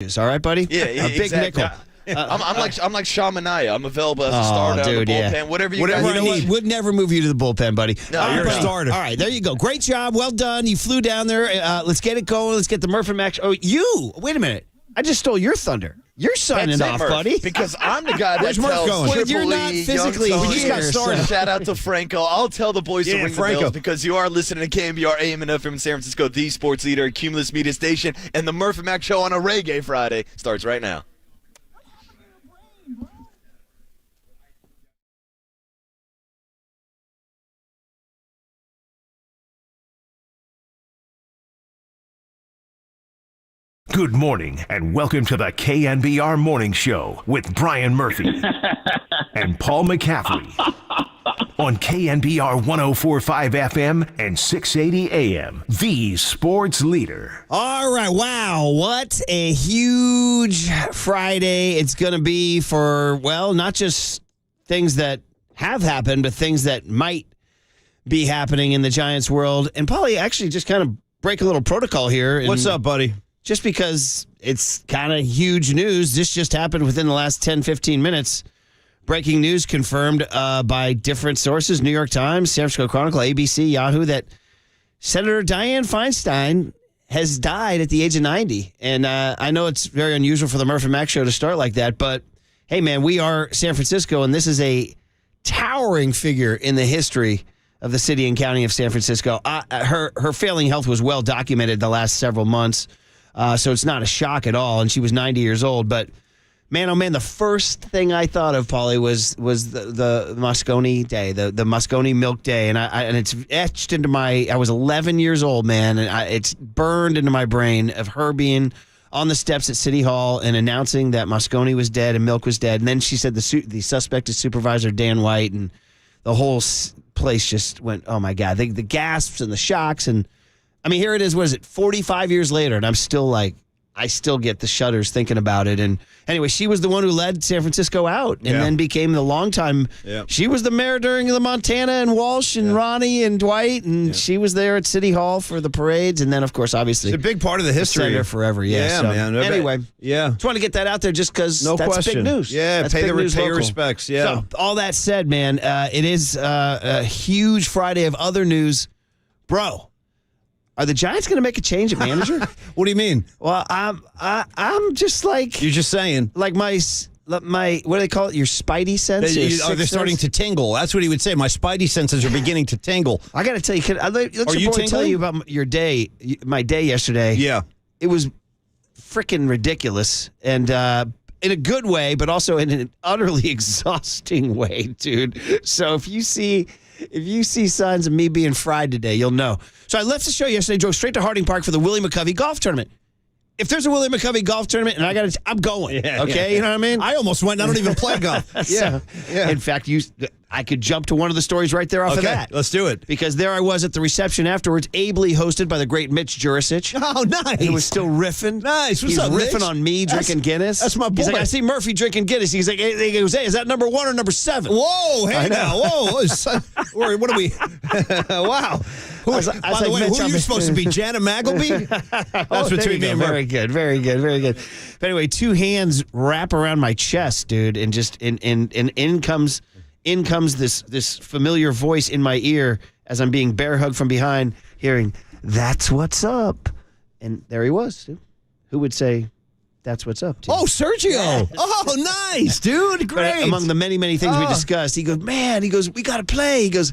All right, buddy? Yeah, a big exactly. nickel. I'm like Sean Mania. I'm available as a starter on the bullpen. Whatever you guys need. Would never move you to the bullpen, buddy. No, you're a starter. All right, there you go. Great job. Well done. You flew down there. Let's get it going. Let's get the Murph and Max. Oh, you. Wait a minute. I just stole your thunder. You're signing off, Murph, buddy. Because I'm the guy that Where's Murph tells going? Triple You're not E, physically Young here, Tony, we just got started. Shout out to Franco. I'll tell the boys to ring the bells because you are listening to KNBR AM and FM in San Francisco, the sports leader, Cumulus Media Station, and the Murph and Max Show on a Reggae Friday starts right now. Good morning, and welcome to the KNBR Morning Show with Brian Murphy and Paul McCaffrey on KNBR 104.5 FM and 680 AM, the sports leader. All right, wow, what a huge Friday it's going to be for, well, not just things that have happened, but things that might be happening in the Giants world. And Paulie, actually just kind of break a little protocol here. What's up, buddy? Just because it's kind of huge news, this just happened within the last 10, 15 minutes. Breaking news confirmed by different sources, New York Times, San Francisco Chronicle, ABC, Yahoo, that Senator Dianne Feinstein has died at the age of 90. And I know it's very unusual for the Murph and Max Show to start like that, but hey, man, we are San Francisco, and this is a towering figure in the history of the city and county of San Francisco. Her failing health was well documented the last several months. So it's not a shock at all, and she was 90 years old. But, man, oh, man, the first thing I thought of, Paulie, was the Moscone Day, the Moscone Milk Day. And it's etched into I was 11 years old, man, and it's burned into my brain of her being on the steps at City Hall and announcing that Moscone was dead and Milk was dead. And then she said the suspect is Supervisor Dan White, and the whole place just went, oh, my God. The gasps and the shocks and I mean, here it is, what is it, 45 years later, and I'm still like, I still get the shudders thinking about it. And anyway, she was the one who led San Francisco out and then became the longtime. Yeah. She was the mayor during the Montana and Walsh and Ronnie and Dwight, and she was there at City Hall for the parades. And then, of course, obviously, it's a big part of the history. Senator forever, yeah. So, Man. Anyway, just want to get that out there just because that's question. Big news. Yeah, that's pay big news your local. respects. Yeah. So, all that said, man, it is a huge Friday of other news. Bro. Are the Giants going to make a change at manager? What do you mean? Well, I'm just like you're just saying like my what do they call it? Your spidey sense. They're starting to tingle. That's what he would say. My spidey senses are beginning to tingle. I got to tell you, let your boy tell you about your day, my day yesterday. Yeah, it was freaking ridiculous, and in a good way, but also in an utterly exhausting way, dude. So if you see signs of me being fried today, you'll know. So I left the show yesterday, drove straight to Harding Park for the Willie McCovey golf tournament. If there's a Willie McCovey golf tournament, and I'm going. Yeah, okay, you know what I mean? I almost went. I don't even play golf. Yeah. In fact, I could jump to one of the stories right there off of that. Let's do it. Because there I was at the reception afterwards, ably hosted by the great Mitch Jurisic. Oh, nice. He was still riffing. Nice. What's up, riffing Mitch? on me drinking Guinness. That's my boy. He's like, I see Murphy drinking Guinness. He's like, he goes, hey, is that number 1 or number 7? Whoa, hey now. Whoa. What are we? Wow. By the way, who are you supposed to be? Janet Magleby? That's between me and Murphy. Very good, very good, very good. But anyway, 2 hands wrap around my chest, dude, and just in comes this familiar voice in my ear as I'm being bear hugged from behind, hearing, that's what's up. And there he was, dude. Who would say, that's what's up, dude? Oh, Sergio. Yeah. Oh, nice, dude. Great. But among the many, many things we discussed, he goes, man, we got to play. He goes,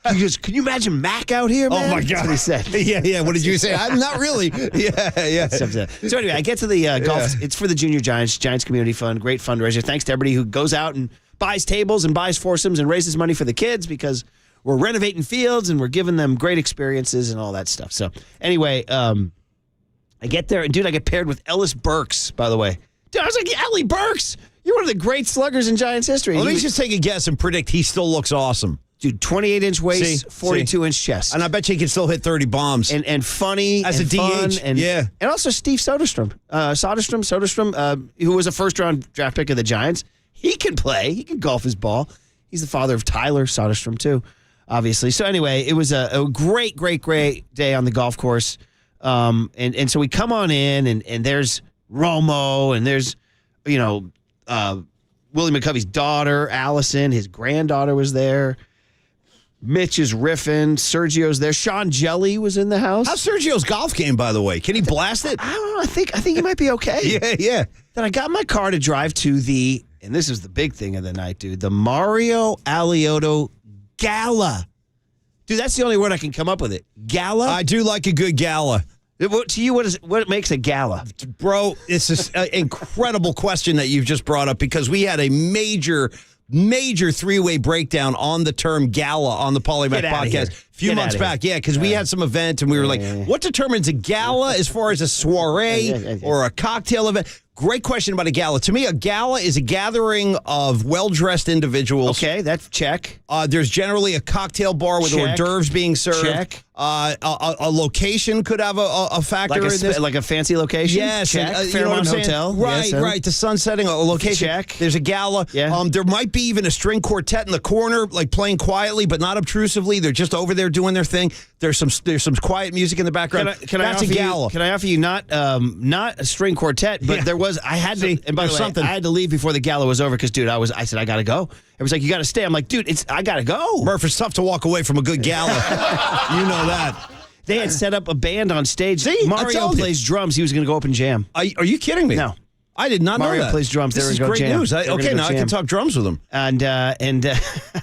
can you imagine Mac out here, man? Oh, my God. That's what he said. Yeah. What did you say? I'm not really. Yeah. So anyway, I get to the golf. Yeah. It's for the Junior Giants Community Fund. Great fundraiser. Thanks to everybody who goes out and buys tables and buys foursomes and raises money for the kids because we're renovating fields and we're giving them great experiences and all that stuff. So anyway, I get there, and dude, I get paired with Ellis Burks, by the way. Dude, I was like, Ellie Burks, you're one of the great sluggers in Giants history. Let me just take a guess and predict he still looks awesome. Dude, 28-inch waist, 42-inch chest. And I bet you he can still hit 30 bombs. And funny as and a fun, DH. And also Steve Soderstrom. Soderstrom, who was a first-round draft pick of the Giants. He can play. He can golf his ball. He's the father of Tyler Soderstrom, too, obviously. So anyway, it was a great, great, great day on the golf course. And so we come on in, and there's Romo, and there's, Willie McCovey's daughter, Allison. His granddaughter was there. Mitch is riffing. Sergio's there. Sean Jelly was in the house. How's Sergio's golf game, by the way? Can he blast it? I don't know. I think he might be okay. Yeah. Then I got in my car to drive to and this is the big thing of the night, dude, the Mario Alioto Gala. Dude, that's the only word I can come up with it. Gala? I do like a good gala. To you, what makes a gala? Bro, this is an incredible question that you've just brought up because we had a major three-way breakdown on the term gala on the Polymath podcast a few months back. Yeah, because we had some event and we were like, what determines a gala as far as a soiree or a cocktail event? Great question about a gala. To me, a gala is a gathering of well-dressed individuals. Okay, that's check. There's generally a cocktail bar with hors d'oeuvres being served. Check. A location could have a factor in this. Like a fancy location? Yes. Check. And, Fairmont Hotel? Right, yes, right. The sun setting, a location. Check. There's a gala. Yeah. There might be even a string quartet in the corner, like playing quietly, but not obtrusively. They're just over there doing their thing. There's some quiet music in the background. That's a gala. Can I offer you not a string quartet, but there was, I had to, and by the way, I had to leave before the gala was over because, dude, I said, I got to go. It was like, you got to stay. I'm like, dude, I got to go. Murph, it's tough to walk away from a good gala. You know that. They had set up a band on stage. See, Mario plays drums. He was going to go up and jam. Are you kidding me? No. I did not know that. Mario plays drums. This is great news. Okay, now I can talk drums with him. And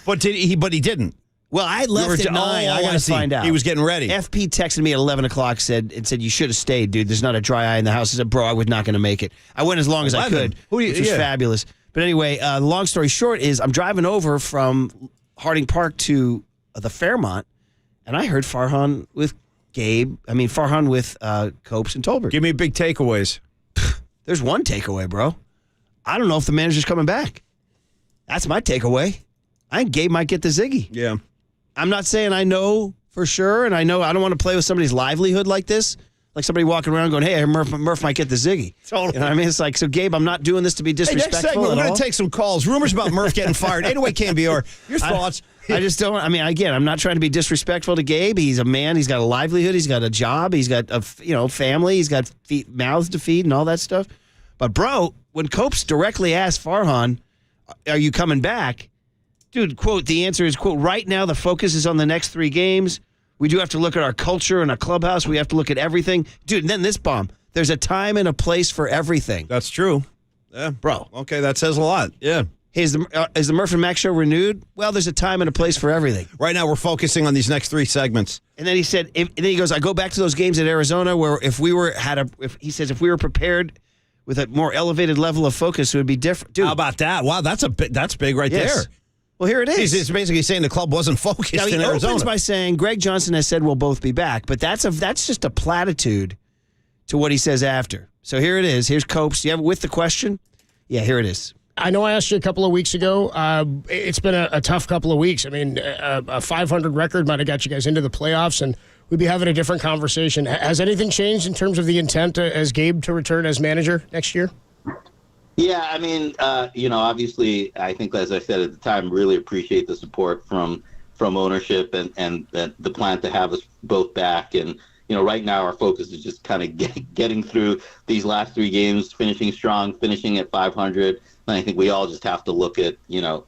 But he didn't. Well, I left at 9. I got to find out. He was getting ready. FP texted me at 11 o'clock said you should have stayed, dude. There's not a dry eye in the house. I said, bro, I was not going to make it. I went as long as I could, which was fabulous. But anyway, long story short is I'm driving over from Harding Park to the Fairmont, and I heard Farhan with Copes and Tolbert. Give me big takeaways. There's one takeaway, bro. I don't know if the manager's coming back. That's my takeaway. I think Gabe might get the Ziggy. Yeah. I'm not saying I know for sure, and I know I don't want to play with somebody's livelihood like this. Like somebody walking around going, hey, Murph might get the Ziggy. Totally. You know what I mean? It's like, so Gabe, I'm not doing this to be disrespectful. Next segment, we're going to take some calls. Rumors about Murph getting fired. 808 KNBR. Your thoughts? I just don't, again, I'm not trying to be disrespectful to Gabe. He's a man. He's got a livelihood. He's got a job. He's got a family. He's got mouths to feed and all that stuff. But, bro, when Copes directly asked Farhan, are you coming back? Dude, quote, the answer is, quote, right now the focus is on the next 3 games. We do have to look at our culture and our clubhouse. We have to look at everything. Dude, and then this bomb. There's a time and a place for everything. That's true. Yeah. Bro. Okay, that says a lot. Yeah. Hey, is the Murph and Mac show renewed? Well, there's a time and a place for everything. Right now we're focusing on these next 3 segments. And then he said, and then he goes, I go back to those games at Arizona where if we were prepared with a more elevated level of focus, it would be different. Dude. How about that? Wow, that's big right there. Well, here it is. He's basically saying the club wasn't focused now, in Arizona. He opens by saying Greg Johnson has said we'll both be back, but that's just a platitude to what he says after. So here it is. Here's Copes. You have it with the question? Yeah, here it is. I know I asked you a couple of weeks ago. It's been a tough couple of weeks. I mean, a 500 record might have got you guys into the playoffs, and we'd be having a different conversation. Has anything changed in terms of the intent as Gabe to return as manager next year? Yeah, I mean, obviously, I think, as I said at the time, really appreciate the support from ownership and the plan to have us both back. And, right now our focus is just kind of getting through these last 3 games, finishing strong, finishing at 500. And I think we all just have to look at,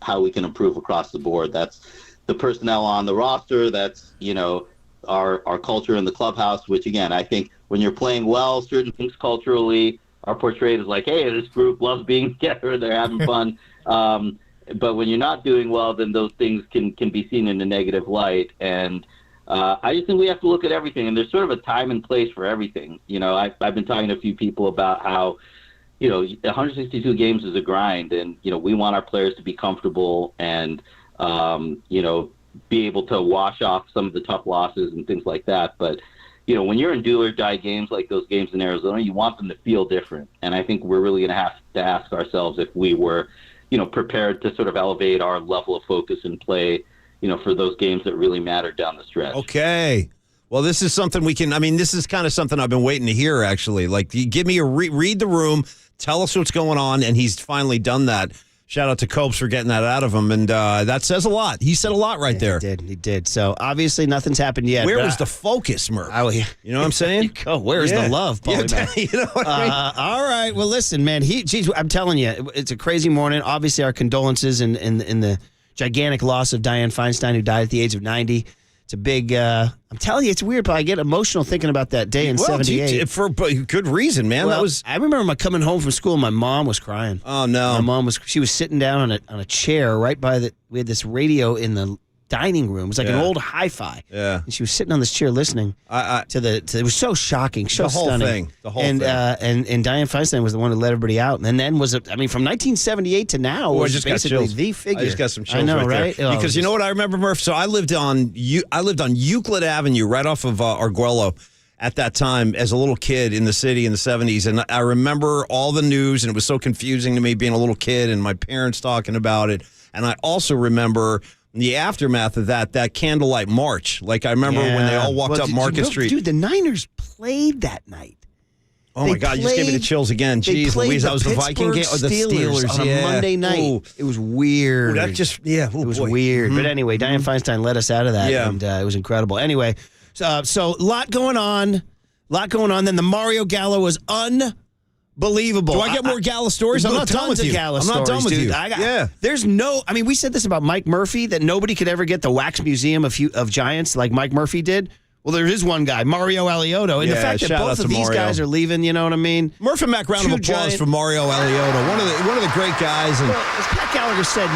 how we can improve across the board. That's the personnel on the roster. That's, our culture in the clubhouse, which, again, I think when you're playing well, certain things culturally are portrayed as like, hey, this group loves being together, they're having fun. But when you're not doing well, then those things can be seen in a negative light. And I just think we have to look at everything. And there's sort of a time and place for everything. I've been talking to a few people about how, 162 games is a grind. And, we want our players to be comfortable and, be able to wash off some of the tough losses and things like that. But, when you're in do or die games like those games in Arizona, you want them to feel different. And I think we're really going to have to ask ourselves if we were, prepared to sort of elevate our level of focus and play, for those games that really matter down the stretch. Okay. Well, this is something this is kind of something I've been waiting to hear, actually. Like, you give me read the room, tell us what's going on, and he's finally done that. Shout out to Copes for getting that out of him, and that says a lot. He said a lot right there. He did. So obviously nothing's happened yet. Where was the focus, Murph? You know what I'm saying? Where's the love, Paulie? You know what I mean? All right. Well, listen, man. I'm telling you, it's a crazy morning. Obviously, our condolences in the gigantic loss of Dianne Feinstein, who died at the age of 90. It's a big, I'm telling you, it's weird, but I get emotional thinking about that day in 78. For good reason, man. Well, I remember coming home from school and my mom was crying. Oh, no. My mom was sitting down on a chair right by we had this radio in the dining room. It was like an old hi-fi. Yeah. And she was sitting on this chair listening it was so shocking, so stunning. The whole thing. And Dianne Feinstein was the one who let everybody out. And then from 1978 to now, was basically the figure. I just got some chills. I know, right? There. Because you know what I remember, Murph? So I lived on Euclid Avenue, right off of Arguello at that time as a little kid in the city in the 70s. And I remember all the news, and it was so confusing to me being a little kid and my parents talking about it. And I also remember the aftermath of that candlelight march. Like, I remember when they all walked up Market Street. Dude, the Niners played that night. Oh, my God, you just gave me the chills again. Jeez Louise, that was the Viking game? Or the Steelers on a Monday night. Ooh. It was weird. It was weird. Mm-hmm. But anyway, Dianne Feinstein let us out of that, and it was incredible. Anyway, so a lot going on. Then the Mario Gallo was unbelievable. Do I get more Gallo stories? I'm not done with you. I'm not done with you. We said this about Mike Murphy, that nobody could ever get the wax museum of Giants like Mike Murphy did. Well, there is one guy, Mario Alioto. And the fact that both of these guys are leaving, you know what I mean? Murph and Mac, round of applause for Mario Alioto. One of the great guys. And as Pat Gallagher said,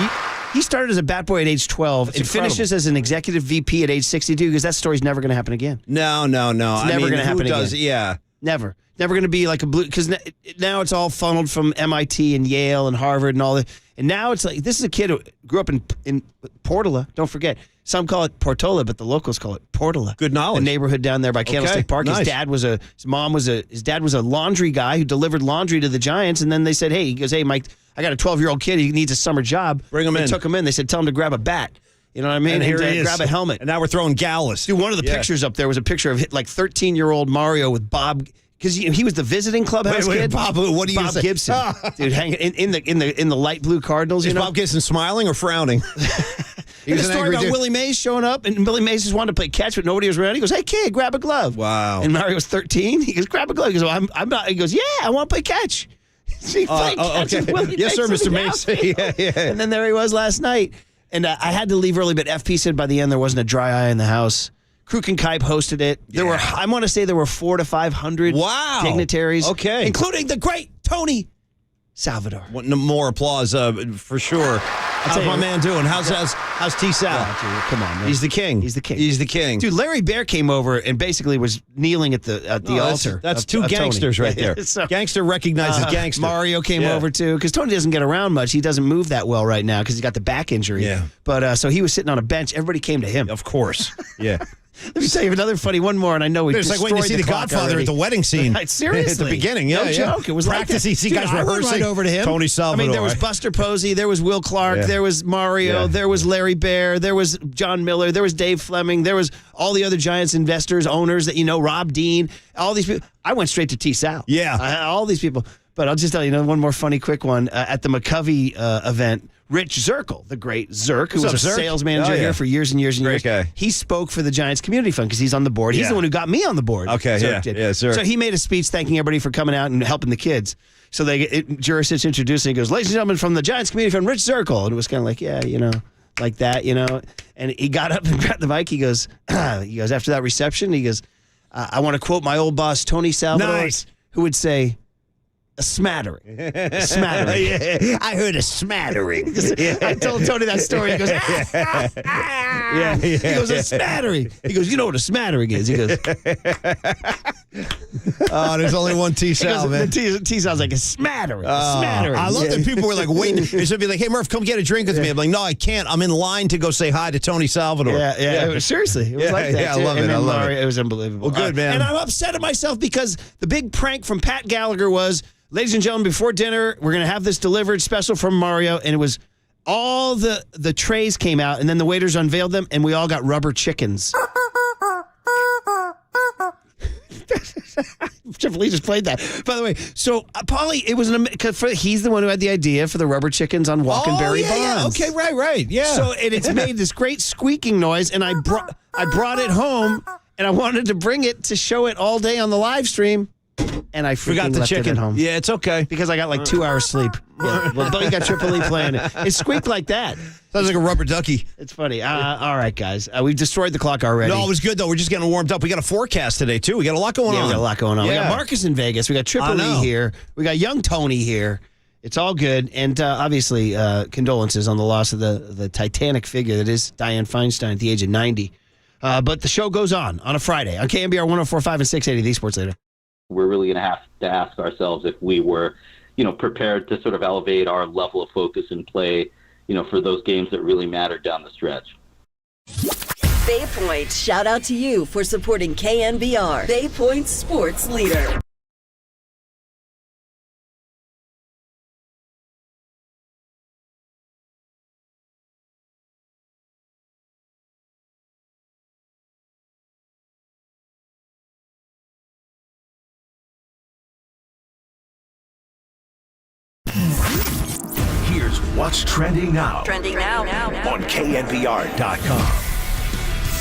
he started as a bat boy at age 12 and finishes as an executive VP at age 62, because that story's never going to happen again. No. It's never going to happen again. Yeah. Never going to be like a blue, because now it's all funneled from MIT and Yale and Harvard and all that. And now it's like, this is a kid who grew up in Portola. Don't forget. Some call it Portola, but the locals call it Portola. Good knowledge. The neighborhood down there by Candlestick Park. Nice. His dad was a laundry guy who delivered laundry to the Giants. And then they said, he goes, hey, Mike, I got a 12-year-old kid. He needs a summer job. Bring him in. They took him in. They said, tell him to grab a bat. You know what I mean? And here he is. Grab a helmet. And now we're throwing Gallus. Dude, one of the pictures up there was a picture of like 13-year-old Mario with Bob. Because he was the visiting clubhouse kid. Bob, what do you say? Bob Gibson, dude, hanging in the light blue Cardinals. Is Bob Gibson smiling or frowning? There's a story about Willie Mays showing up, and Willie Mays just wanted to play catch, but nobody was around. He goes, "Hey kid, grab a glove." Wow. And Mario was 13. He goes, "Grab a glove." He goes, well, "I'm not." He goes, "Yeah, I want to play catch." So he played catch with Willie Yes, sir, Mays Mr. Mays. Yeah. And then there he was last night, and I had to leave early, but FP said by the end there wasn't a dry eye in the house. Kruk and Kipe hosted it. I want to say there were 400 to 500 dignitaries. Okay. Including the great Tony Salvador. More applause for sure. How's my man doing? How's T Sal? Come on, man. He's the king. He's the king. He's the king. Dude, Larry Bear came over and basically was kneeling at the altar. That's two gangsters right there. So, gangster recognizes gangster. Mario came over too, because Tony doesn't get around much. He doesn't move that well right now because he's got the back injury. Yeah. But so he was sitting on a bench. Everybody came to him. Of course. Yeah. Let me tell you another funny one more, and I know we It's like when you see the Godfather already. at the wedding scene. Seriously. At the beginning, no joke. It was practice. Like you see guys rehearsing. Right over to him. Tony Salvador. I mean, there was Buster Posey, there was Will Clark, there was Mario, there was Larry Bear, there was John Miller, there was Dave Fleming, there was all the other Giants investors, owners that Rob Dean, all these people. I went straight to T. Sal. Yeah. All these people. But I'll just tell you, one more funny quick one. At the McCovey event, Rich Zirkle, the great Zirk, who was a sales manager here for years and years and years. Guy. He spoke for the Giants Community Fund because he's on the board. He's the one who got me on the board. Okay, Zirk did. Yeah, Zirk. So he made a speech thanking everybody for coming out and helping the kids. So Juris introduced and he goes, "Ladies and gentlemen, from the Giants Community Fund, Rich Zirkle." And it was kind of like, like that, And he got up and grabbed the mic. He goes, after that reception, he goes, "I want to quote my old boss, Tony Salvador, who would say, a smattering. A smattering." Yeah. I heard a smattering. I told Tony that story. He goes, He goes, a smattering. He goes, you know what a smattering is? He goes, there's only one T-Sal, man. T sounds like a smattering. A smattering. I love that people were like waiting. They should be like, "Hey, Murph, come get a drink with me." I'm like, "No, I can't. I'm in line to go say hi to Tony Salvador." Yeah. Seriously. It was like that. Yeah, I love it. I love it. It was unbelievable. Well, good, man. And I'm upset at myself because the big prank from Pat Gallagher was, ladies and gentlemen, before dinner, we're going to have this delivered special from Mario. And it was all the trays came out, and then the waiters unveiled them, and we all got rubber chickens. Triple E just played that. By the way, so Paulie, it was he's the one who had the idea for the rubber chickens on Walkenberry buns. Okay, right. Yeah. So it's made this great squeaking noise, and I brought it home, and I wanted to bring it to show it all day on the live stream. And I forgot the left chicken it at home. Yeah, it's okay. Because I got like 2 hours sleep. Yeah. Well, you got Triple E playing it. It squeaked like that. Sounds like a rubber ducky. It's funny. All right, guys. We've destroyed the clock already. No, it was good, though. We're just getting warmed up. We got a forecast today, too. We got a lot going on. We got a lot going on. Yeah. We got Marcus in Vegas. We got Triple E here. We got young Tony here. It's all good. And obviously, condolences on the loss of the Titanic figure that is Dianne Feinstein at the age of 90. But the show goes on a Friday on KNBR 104.5 and 680, the Sports Leader. We're really going to have to ask ourselves if we were, prepared to sort of elevate our level of focus and play, for those games that really matter down the stretch. Bay Point, shout out to you for supporting KNBR, Bay Point's sports leader. Here's what's trending now. Trending now. On KNBR.com.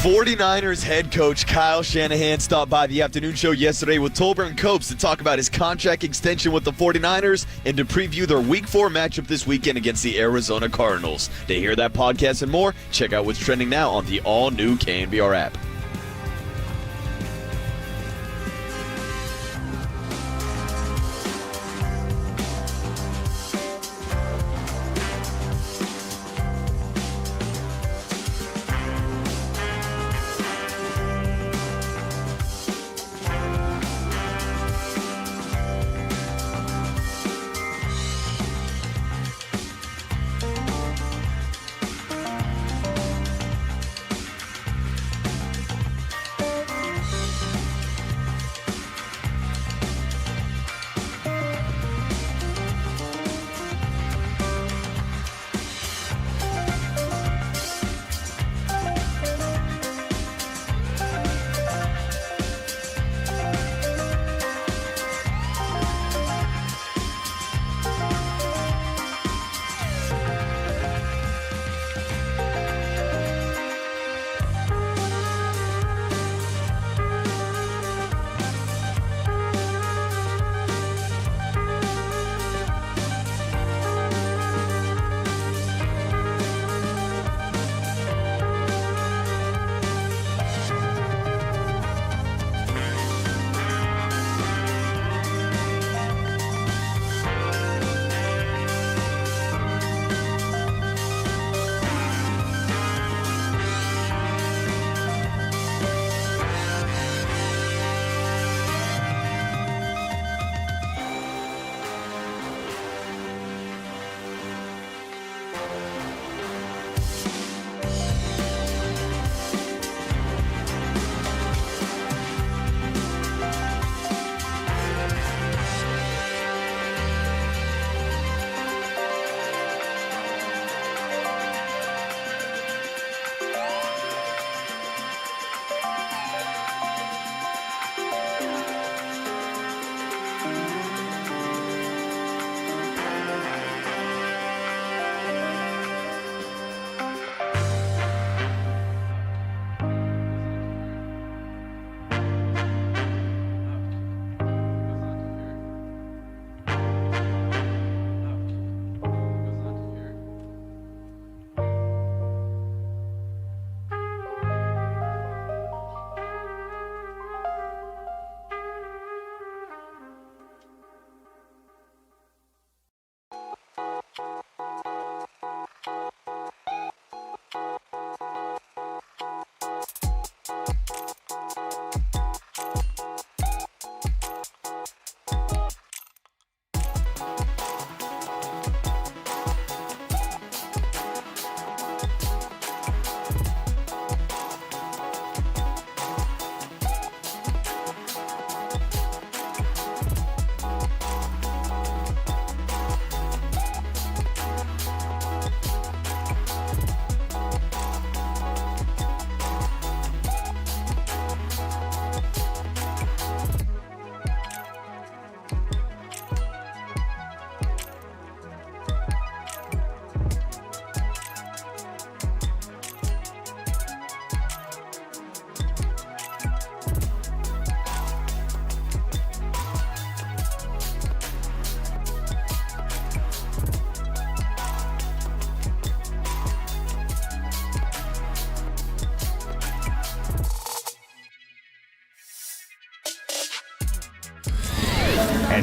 49ers head coach Kyle Shanahan stopped by the afternoon show yesterday with Tolbert and Copes to talk about his contract extension with the 49ers and to preview their Week 4 matchup this weekend against the Arizona Cardinals. To hear that podcast and more, check out what's trending now on the all-new KNBR app.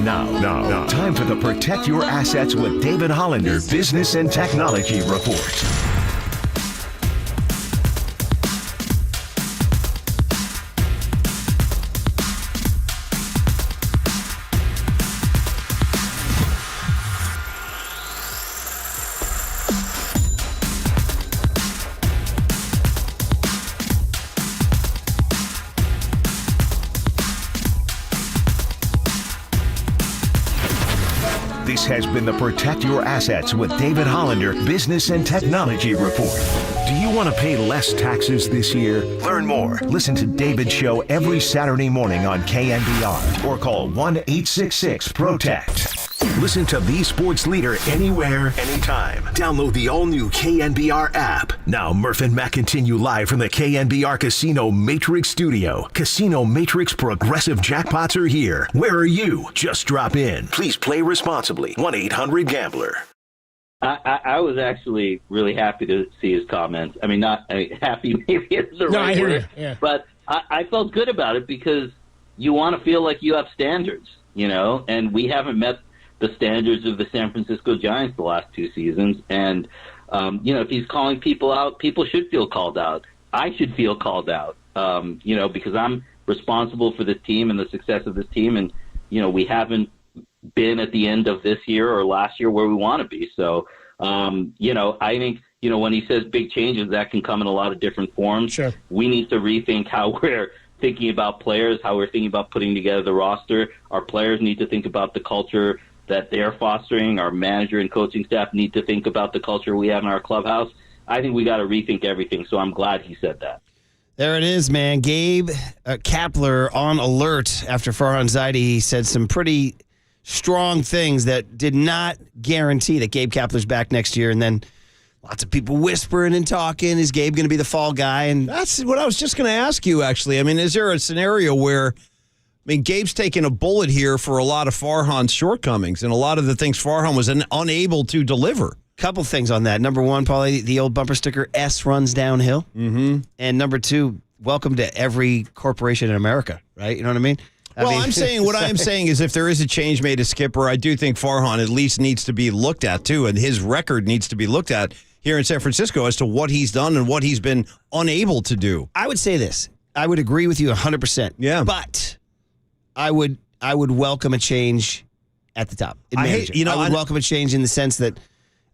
Now, time for the Protect Your Assets with David Hollander Business and Technology Report. This has been the Protect Your Assets with David Hollander Business and Technology Report. Do you want to pay less taxes this year? Learn more. Listen to David's show every Saturday morning on KNBR or call 1-866-PROTECT. Listen to the sports leader anywhere, anytime. Download the all-new KNBR app. Now, Murph and Matt continue live from the KNBR Casino Matrix Studio. Casino Matrix Progressive Jackpots are here. Where are you? Just drop in. Please play responsibly. 1-800-GAMBLER. I was actually really happy to see his comments. I mean, happy maybe is the right word, but I felt good about it because you want to feel like you have standards, and we haven't met the standards of the San Francisco Giants the last 2 seasons. And, if he's calling people out, people should feel called out. I should feel called out, because I'm responsible for this team and the success of this team. And, we haven't been at the end of this year or last year where we want to be. So, I think, when he says big changes, that can come in a lot of different forms. Sure. We need to rethink how we're thinking about players, how we're thinking about putting together the roster. Our players need to think about the culture that they're fostering. Our manager and coaching staff need to think about the culture we have in our clubhouse. I think we got to rethink everything, so I'm glad he said that. There it is, man. Gabe Kapler on alert after Farhan Zaidi said some pretty strong things that did not guarantee that Gabe Kapler's back next year. And then lots of people whispering and talking. Is Gabe going to be the fall guy? And that's what I was just going to ask you, actually. I mean, is there a scenario where Gabe's taking a bullet here for a lot of Farhan's shortcomings and a lot of the things Farhan was unable to deliver? Couple things on that. Number one, probably the old bumper sticker, S runs downhill. Mm-hmm. And number two, welcome to every corporation in America, right? You know what I mean? What I am saying is if there is a change made to skipper, I do think Farhan at least needs to be looked at, too, and his record needs to be looked at here in San Francisco as to what he's done and what he's been unable to do. I would say this. I would agree with you 100%. Yeah. But I would welcome a change at the top. I would welcome a change in the sense that,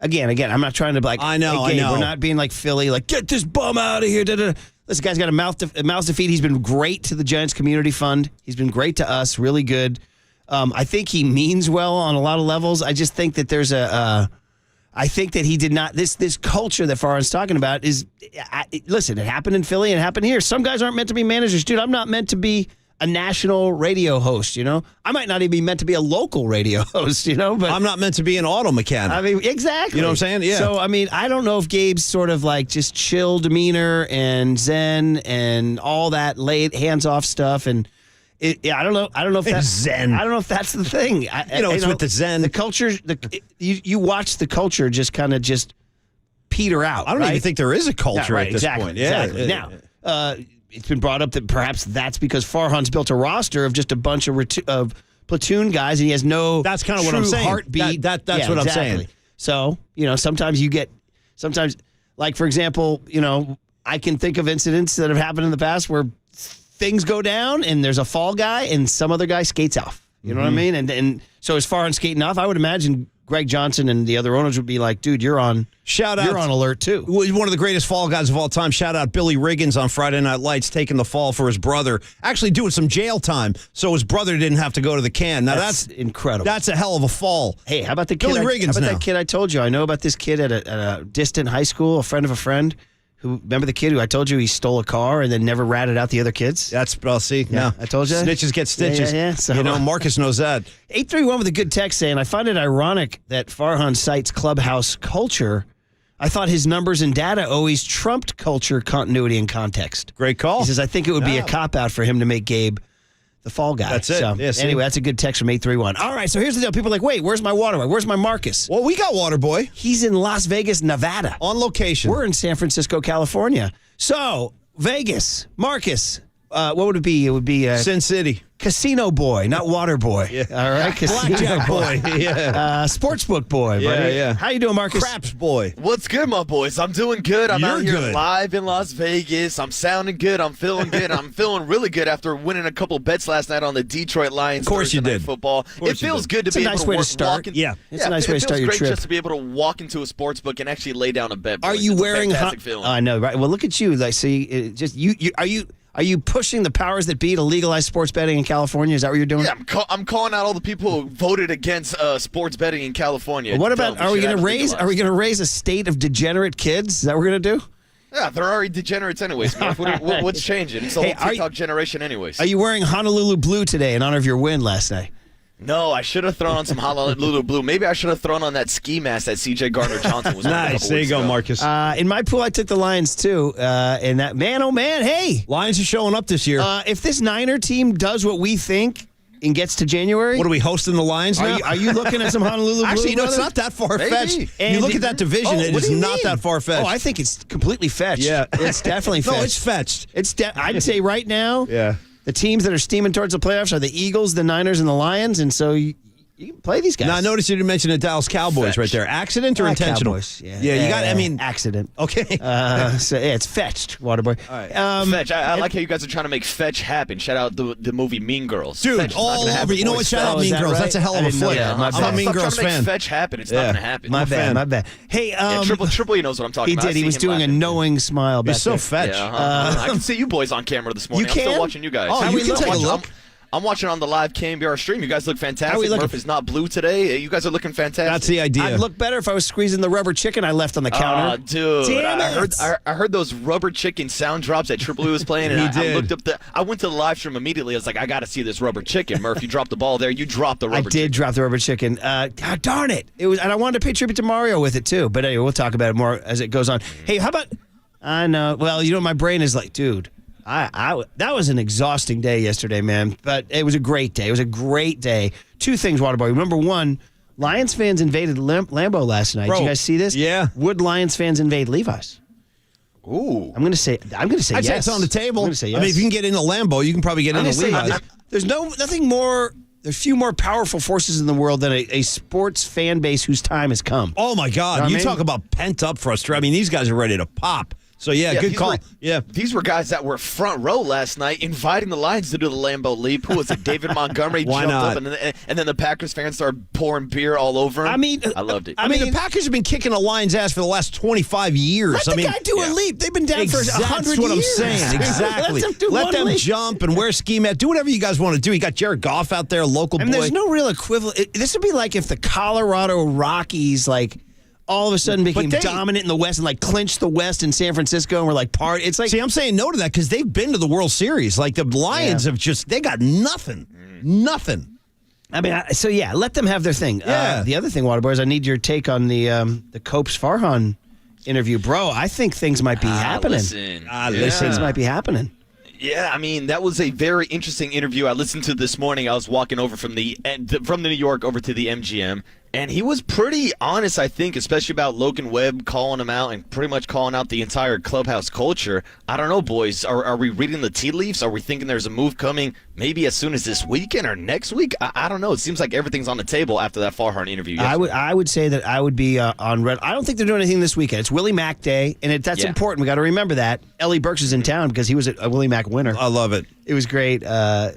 again, I'm not trying to I know. We're not being like Philly, like get this bum out of here. This guy's got a mouth to feed. He's been great to the Giants Community Fund. He's been great to us, really good. I think he means well on a lot of levels. I just think that there's I think that he did not. This culture that Farhan's talking about is. Listen, it happened in Philly and it happened here. Some guys aren't meant to be managers, dude. I'm not meant to be a national radio host, I might not even be meant to be a local radio host, but I'm not meant to be an auto mechanic. I mean, exactly. You know what I'm saying? Yeah. So, I don't know if Gabe's sort of like just chill demeanor and zen and all that hands-off stuff. And I don't know if that's zen. I don't know if that's the thing. It's with the zen. The culture, you watch the culture just kind of just peter out. I don't even think there is a culture at this point. Yeah. Exactly. Now, it's been brought up that perhaps that's because Farhan's built a roster of just a bunch of platoon guys, and he has no. That's kind of what I'm saying. Heartbeat. That's what I'm saying. So sometimes like for example, I can think of incidents that have happened in the past where things go down, and there's a fall guy, and some other guy skates off. You know what I mean? And so as Farhan skating off, I would imagine Greg Johnson and the other owners would be like, dude, you're on alert too. One of the greatest fall guys of all time. Shout out Billy Riggins on Friday Night Lights taking the fall for his brother. Actually doing some jail time so his brother didn't have to go to the can. Now that's incredible. That's a hell of a fall. Hey, how about the kid? Billy Riggins that kid I told you? I know about this kid at a distant high school, a friend of a friend. Remember the kid who I told you he stole a car and then never ratted out the other kids? See. Yeah, I told you. Snitches get stitches. Yeah. So, Marcus knows that. 831 with a good text saying, I find it ironic that Farhan cites clubhouse culture. I thought his numbers and data always trumped culture, continuity, and context. Great call. He says, I think it would be a cop-out for him to make Gabe the fall guy. That's it. So, yes, anyway, that's a good text from 831. All right, so here's the deal. People are like, wait, where's my Waterboy? Where's my Marcus? Well, we got Waterboy. He's in Las Vegas, Nevada. On location. We're in San Francisco, California. So, Vegas, Marcus, what would it be? It would be Sin City. Casino boy, not water boy. Yeah. All right, Blackjack boy. Yeah. Sportsbook boy. Yeah, buddy. yeah. How you doing, Marcus? Craps boy. What's good, my boys? I'm doing good. I'm You're out here good. live in Las Vegas. I'm sounding good. I'm feeling good. I'm feeling really good after winning a couple bets last night on the Detroit Lions. Of course Thursday you night did. Football. It feels good to It's a be nice able way to to start. walk in. Yeah. It's a nice way to start It your feels great trip. just to be able to walk into a sports book and actually lay down a bet. Are boys. you It's a wearing? fantastic feeling. I know, right? Well, look at you. Like, see, just you. Are you pushing the powers that be to legalize sports betting in California? Is that what you're doing? Yeah, I'm calling out all the people who voted against sports betting in California. What about? Tell them Are we should going to have it raise? legalized. Are we going to raise a state of degenerate kids? Is that what we're going to do? Yeah, they're already degenerates anyways. Man. What's changing? It's the Hey, whole TikTok generation anyways. Are you wearing Honolulu blue today in honor of your win last night? No, I should have thrown on some Honolulu blue. Maybe I should have thrown on that ski mask that C.J. Gardner-Johnson was wearing a Nice. couple There you weeks go, ago. Marcus. In my pool, I took the Lions too. And that man, oh man, hey, Lions are showing up this year. if this Niner team does what we think and gets to January, What are we hosting the Lions now? are you looking at some Honolulu blue? Actually, it's brother? not that far-fetched. Maybe. And You look at that division, it what is do you not mean? that far-fetched. Oh, I think it's completely fetched. Yeah. It's definitely fetched. No, it's fetched. I'd say right now, Yeah. the teams that are steaming towards the playoffs are the Eagles, the Niners, and the Lions, and so you can play these guys. Now, I noticed you didn't mention the Dallas Cowboys Fetch. Accident or intentional? Cowboys, you got. I mean, accident. okay. So yeah, it's fetched, Waterboy. All right. Fetch. I like how you guys are trying to make Fetch happen. Shout out the movie Mean Girls. Dude, Fetch is not all gonna over. happen, You know boys. what? Shout out is Mean that Girls. right? That's a hell I of a didn't know flick. that. My I'm a bad. Mean Stop Girls trying to make fan. Fetch happen. It's Yeah. not going to happen. My bad, fan. my bad. Hey, Yeah, Triple E knows what I'm talking he about. did. He was doing a knowing smile back You're so there. fetch. Yeah, I can see you boys on camera this morning. You I'm still can? watching you guys. Oh, you can take a look. I'm watching on the live KNBR stream. You guys look How we fantastic. looking? Murph is not blue today. You guys are looking fantastic. That's the idea. I'd look better if I was squeezing the rubber chicken I left on the counter. Dude, Damn I it. heard those rubber chicken sound drops that Triple E was playing, and He I did. looked up I went to the live stream immediately. I was like, I got to see this rubber chicken. Murph, you dropped the ball there. You dropped the I rubber did chicken. drop the rubber chicken. Darn it! It was, and I wanted to pay tribute to Mario with it too. But anyway, we'll talk about it more as it goes on. Hey, how about? I know. Well, you know, my brain is like, dude. That was an exhausting day yesterday, man. But it was a great day. It was a great day. Two things, Waterboy. Number one, Lions fans invaded Lambeau last night. Bro, Did you guys see this? yeah. Would Lions fans invade Levi's? Ooh. I'm gonna say yes. I'd say it's on the table. I'm gonna say yes. I mean, if you can get into Lambeau, you can probably get I'm into gonna say, Levi's. there's nothing more. There's few more powerful forces in the world than a sports fan base whose time has come. Oh my God! Know what You I mean? talk about pent up frustration. I mean, these guys are ready to pop. So yeah, good these call. were- Yeah. These were guys that were front row last night, inviting the Lions to do the Lambeau Leap. Who was it? David Montgomery Why jumped not? up, and then the Packers fans started pouring beer all over him. I mean, I loved it. I mean, the Packers have been kicking the Lions' ass for the last 25 years. Let I the mean, guy do a yeah. leap. They've been down for 100 That's what I'm years. saying. Exactly. Let them do one leap. jump and wear ski mat. Do whatever you guys want to do. You got Jared Goff out there, local I mean, boy. there's no real equivalent. This would be like if the Colorado Rockies, all of a sudden became dominant in the West and clinched the West in San Francisco and were part. It's like, See, I'm saying no to that because they've been to the World Series. Like the Lions have they got nothing. Nothing. I mean, let them have their thing. Yeah. The other thing, Waterboys, I need your take on the Copes Farhan interview, bro. I think things might be happening. Listen. Things might be happening. Yeah, I mean, that was a very interesting interview I listened to this morning. I was walking over from the New York over to the MGM, and he was pretty honest, I think, especially about Logan Webb calling him out and pretty much calling out the entire clubhouse culture. I don't know, boys. Are we reading the tea leaves? Are we thinking there's a move coming maybe as soon as this weekend or next week? I don't know. It seems like everything's on the table after that Farhan interview yesterday. I would say that I would be on red. I don't think they're doing anything this weekend. It's Willie Mack Day, and that's important. We got to remember that. Ellie Burks is in town because he was a Willie Mack winner. I love it. It was great.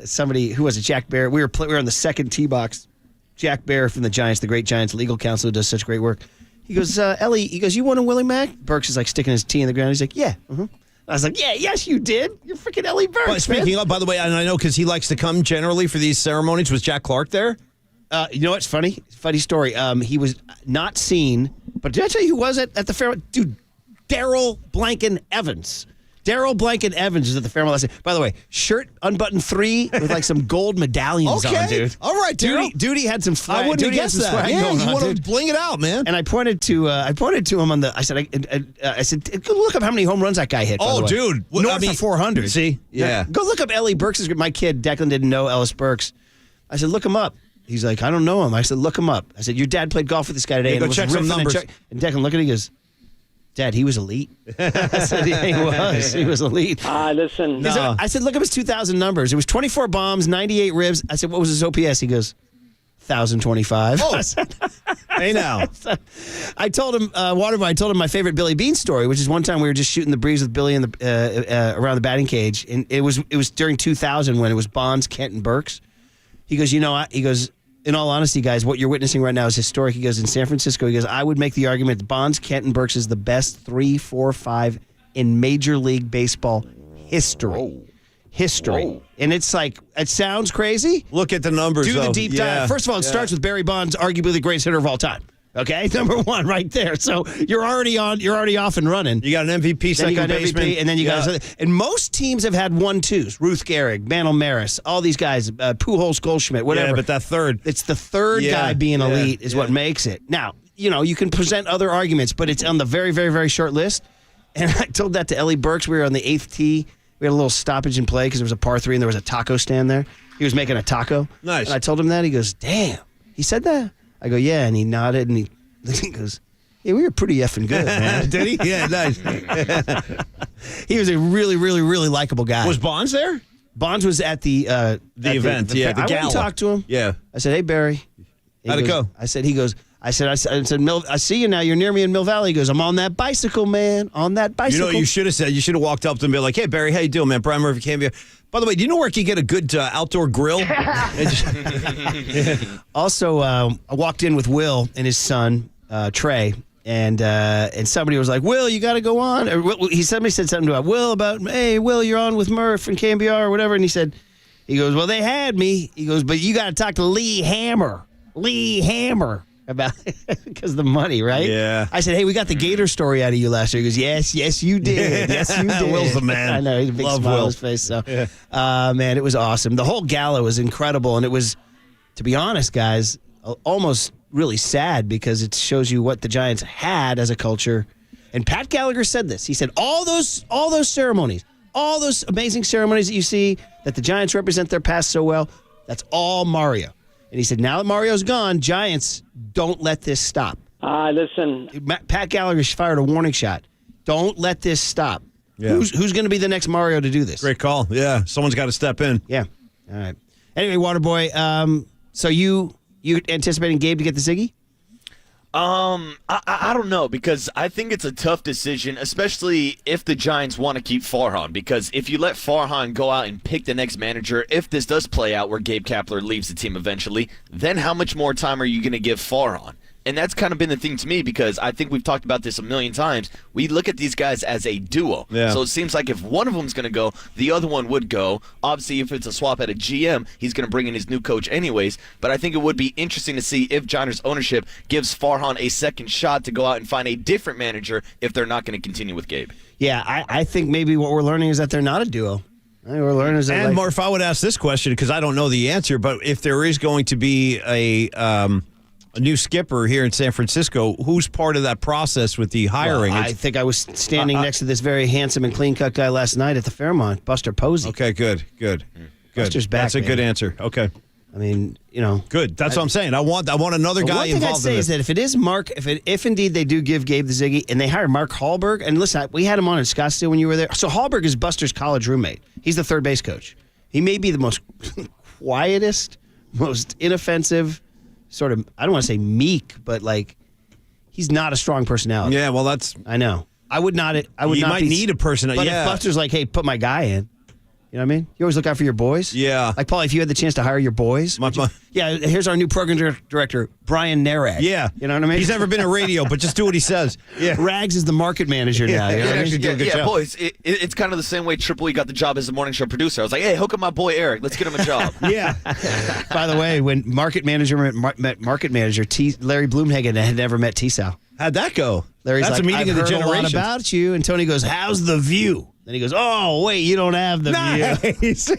Somebody who was it? Jack Bear. We were on the second tee box. Jack Bear from the Giants, the great Giants legal counsel who does such great work. He goes, Ellie. He goes, you won a Willie Mack? Burks is sticking his tee in the ground. He's like, yeah. I was like, yeah, yes, you did. You're freaking Ellie Burks. But speaking of, by the way, and I know because he likes to come generally for these ceremonies. Was Jack Clark there? You know what's funny? Funny story. He was not seen, but did I tell you who was at the Fairmont? Dude, Daryl Blanken Evans. Daryl Blanken Evans is at the Fairmont last night. By the way, shirt unbuttoned 3 with some gold medallions on, dude. All right, Daryl. Duty had some swag. I wouldn't have Duty had guessed some that. swag Yeah, going you on, want dude. to bling it out, man. And I pointed to him on the. I said, go look up how many home runs that guy hit. by the way. Dude, north of 400. See, yeah. Go look up Ellie Burks. My kid Declan didn't know Ellis Burks. I said, look him up. He's like, I don't know him. I said, look him up. I said, your dad played golf with this guy today. Yeah, and go was check some riffing numbers. And Declan looked at it. He goes, Dad, he was elite. I said, yeah, he was. He was elite. Listen. No. I said, look up his 2000 numbers. It was 24 bombs, 98 ribs. I said, what was his OPS? He goes, 1,025. Oh. I said, Hey, now. I told him, Waterboy, I told him my favorite Billy Bean story, which is one time we were just shooting the breeze with Billy in the around the batting cage. And it was during 2000 when it was Bonds, Kent, and Burks. He goes, he goes, in all honesty, guys, what you're witnessing right now is historic. He goes, in San Francisco, he goes, I would make the argument that Bonds, Kent, and Burks is the best 3, 4, 5 in Major League Baseball history. Whoa. History. Whoa. And it's like, it sounds crazy. Look at the numbers, Do though. the deep dive. First of all, it starts with Barry Bonds, arguably the greatest hitter of all time. Okay, number one right there. So you're already off and running. You got an MVP, Then second you got baseman. MVP, and then you guys. And most teams have had 1-2s. Ruth Gehrig, Mantle Maris, all these guys, Pujols, Goldschmidt, whatever. Yeah, but that third. It's the third guy being elite is what makes it. Now, you can present other arguments, but it's on the very, very, very short list. And I told that to Ellie Burks. We were on the 8th tee. We had a little stoppage in play because there was a par 3 and there was a taco stand there. He was making a taco. Nice. And I told him that. He goes, damn. He said that? I go, yeah. And he nodded and he goes, yeah, we were pretty effing good, man. Did he? Yeah, nice. He was a really, really, really likable guy. Was Bonds there? Bonds was at the event, the I went gala. and talked to him. Yeah. I said, hey, Barry. How'd it go? I said, I said, I see you now. You're near me in Mill Valley. He goes, I'm on that bicycle, man. On that You bicycle. know what you should have said? You should have walked up to him and be like, hey, Barry, how you doing, man? Brian Murphy, KNBR. By the way, do you know where you can get a good outdoor grill? Also, I walked in with Will and his son, Trey, and somebody was like, Will, you got to go on. Somebody said something to Will about, hey, Will, you're on with Murph and KNBR or whatever. And he goes, well, they had me. He goes, but you got to talk to Lee Hammer about because of the money, right? Yeah. I said, hey, we got the Gator story out of you last year. He goes, yes, you did. Yes, you did. Will's the man. I know. He had a big Love smile Will. on his face. So, man, it was awesome. The whole gala was incredible. And it was, to be honest, guys, almost really sad because it shows you what the Giants had as a culture. And Pat Gallagher said this. He said, all those ceremonies, all those amazing ceremonies that you see that the Giants represent their past so well, that's all Mario. And he said, now that Mario's gone, Giants, don't let this stop. Listen. Pat Gallagher fired a warning shot. Don't let this stop. Yeah. Who's going to be the next Mario to do this? Great call. Yeah, someone's got to step in. Yeah. All right. Anyway, Waterboy, so you anticipating Gabe to get the Ziggy? I don't know, because I think it's a tough decision, especially if the Giants want to keep Farhan, because if you let Farhan go out and pick the next manager, if this does play out where Gabe Kapler leaves the team eventually, then how much more time are you going to give Farhan? And that's kind of been the thing to me, because I think we've talked about this a million times. We look at these guys as a duo. Yeah. So it seems like if one of them's going to go, the other one would go. Obviously, if it's a swap at a GM, he's going to bring in his new coach anyways. But I think it would be interesting to see if Giants ownership gives Farhan a second shot to go out and find a different manager if they're not going to continue with Gabe. Yeah, I think maybe what we're learning is that they're not a duo. I think we're learning is that And Murph, I would ask this question because I don't know the answer, but if there is going to be a new skipper here in San Francisco, who's part of that process with the hiring? I think I was standing next to this very handsome and clean-cut guy last night at the Fairmont, Buster Posey. Okay, good. Buster's back, That's a good man. answer. Okay. I mean, Good. That's what I'm saying. I want another The guy one thing I'd involved say in is this. that if it is Mark, if indeed they do give Gabe the Ziggy and they hire Mark Hallberg, and listen, we had him on in Scottsdale when you were there. So Hallberg is Buster's college roommate. He's the third base coach. He may be the most quietest, most inoffensive, sort of, I don't want to say meek, but like he's not a strong personality. Yeah, well, that's... I know. I would not. You not might be, need a person. But Yeah. if Buster's like, hey, put my guy in. You know what I mean? You always look out for your boys. Yeah. Like, Paul, if you had the chance to hire your boys. Yeah, here's our new program director, Brian Narag. Yeah. You know what I mean? He's never been in radio, but just do what he says. Yeah. Rags is the market manager now. You know what I mean? do a good job. boys, it's kind of the same way Triple E got the job as the morning show producer. I was like, hey, hook up my boy Eric. Let's get him a job. Yeah. By the way, when market manager met market manager, Larry Bloomhagen had never met T-Sal. How'd that go? Larry's That's like, a meeting I've of the heard generations. a lot about you. And Tony goes, how's the view? Then he goes, oh, wait, you don't have the view. Nice.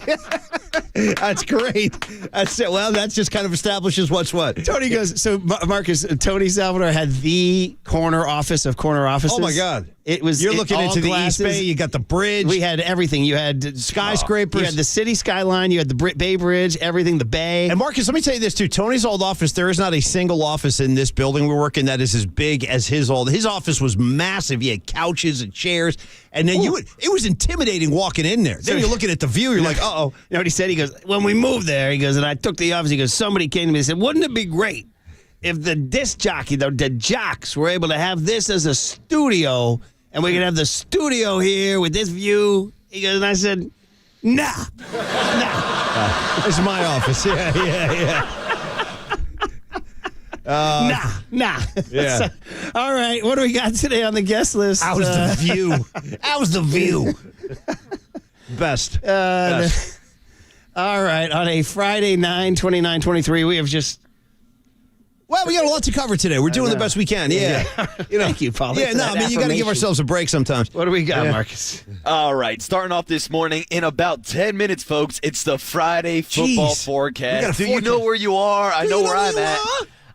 That's great. That's it. Well, that just kind of establishes what's what. Tony goes, so Marcus, Tony Salvador had the corner office of corner offices. Oh, my God. You're looking into the East Bay. You got the bridge. We had everything. You had skyscrapers. You had the city skyline. You had the Bay Bridge, everything, the Bay. And Marcus, let me tell you this, too. Tony's old office, there is not a single office in this building we work in that is as big as his old. His office was massive. He had couches and chairs. And then it was intimidating walking in there. Then you're looking at the view. You're like, uh-oh. You know what he said? He goes, when we moved there, he goes, and I took the office. He goes, somebody came to me and said, wouldn't it be great if the disc jockey, the jocks, were able to have this as a studio, and we could have the studio here with this view? He goes, and I said, nah. This is my office. Yeah. Nah. Yeah. So, all right, what do we got today on the guest list? How's the view? How's the view? Best. All right, on a Friday, 9/29/23, we have just... Well, we got a lot to cover today. We're doing the best we can. Yeah. Thank you, Paul. Yeah, no, I mean, you got to give ourselves a break sometimes. What do we got, Marcus? All right, starting off this morning in about 10 minutes, folks. It's the Friday football forecast. Do you know where you are? I know where I'm at.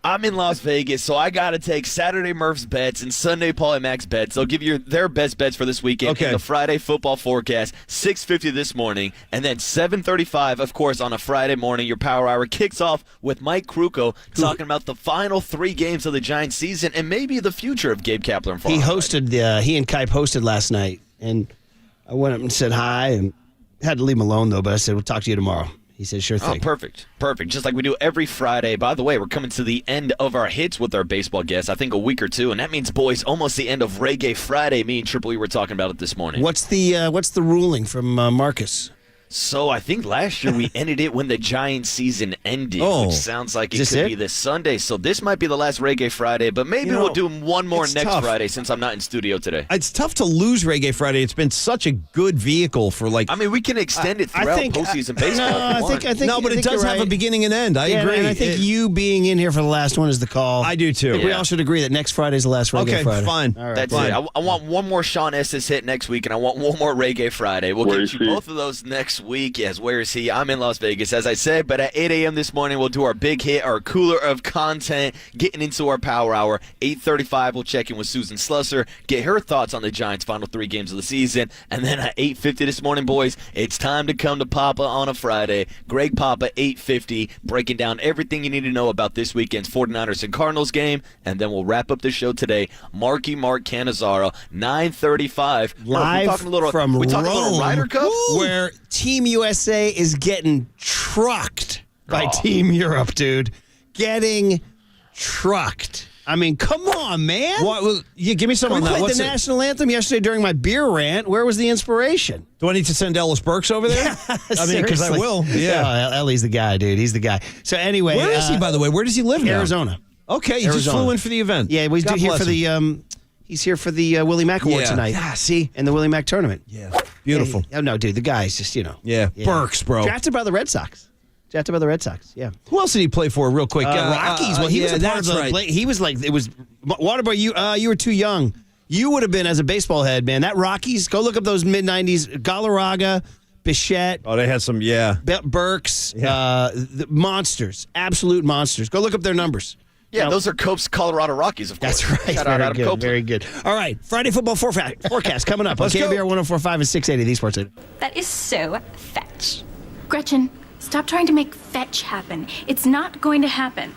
I'm in Las Vegas, so I got to take Saturday Murph's bets and Sunday Paulie Mac's bets. They'll give you their best bets for this weekend in the Friday football forecast, 6:50 this morning, and then 7:35, of course, on a Friday morning. Your Power Hour kicks off with Mike Krukow talking about the final 3 games of the Giants season and maybe the future of Gabe Kapler and Farhan. He and Kipe hosted last night, and I went up and said hi and had to leave him alone, though, but I said, we'll talk to you tomorrow. He said, sure thing. Oh, perfect. Just like we do every Friday. By the way, we're coming to the end of our hits with our baseball guests, I think a week or two, and that means, boys, almost the end of Reggae Friday. Me and Triple E were talking about it this morning. What's the ruling from Marcus? So I think last year we ended it when the Giants season ended, which sounds like it could be this Sunday. So this might be the last Reggae Friday, but maybe we'll do one more next Friday since I'm not in studio today. It's tough to lose Reggae Friday. It's been such a good vehicle for I mean, we can extend it throughout postseason baseball. But it does have a beginning and end. I agree. And I think you being in here for the last one is the call. I do too. We all should agree that next Friday's the last Reggae Friday. Okay, fine. All right, That's it. I want one more Sean Estes hit next week, and I want one more Reggae Friday. We'll get you both of those next week. Yes, where is he? I'm in Las Vegas, as I said, but at 8 a.m. this morning, we'll do our big hit, our cooler of content, getting into our Power Hour. 8:35, we'll check in with Susan Slusser, get her thoughts on the Giants' final 3 games of the season, and then at 8:50 this morning, boys, it's time to come to Papa on a Friday. Greg Papa, 8:50, breaking down everything you need to know about this weekend's 49ers and Cardinals game, and then we'll wrap up the show today. Mark Cannizzaro, 9:35. Live from Rome, a little Ryder Cup? Where Team USA is getting trucked by Team Europe, dude. Getting trucked. I mean, come on, man. Give me some on that. We played the national anthem yesterday during my beer rant. Where was the inspiration? Do I need to send Ellis Burks over there? I mean, because I will. Yeah. Ellie's the guy, dude. He's the guy. So anyway. Where is he, by the way? Where does he live now? Arizona. Okay, he just flew in for the event. Yeah, he's here for the he's here for the Willie Mack Award tonight. Yeah, see? And the Willie Mack tournament. Yeah. Beautiful. Oh, no, dude, the guy's just, Yeah. Burks, bro. Drafted by the Red Sox. Yeah. Who else did he play for real quick? Rockies. Well, he was a part of the he was like, it was, Waterboy, you were too young. You would have been, as a baseball head, man. That Rockies, go look up those mid-90s, Galarraga, Bichette. Oh, they had some, Burks, the monsters, absolute monsters. Go look up their numbers. Yeah, those are Cope's Colorado Rockies, of course. That's right. Shout out Adam Cope. Very good. All right, Friday football forecast coming up on KNBR 104.5 and 680, the Sports Leader. That is so fetch. Gretchen, stop trying to make fetch happen. It's not going to happen.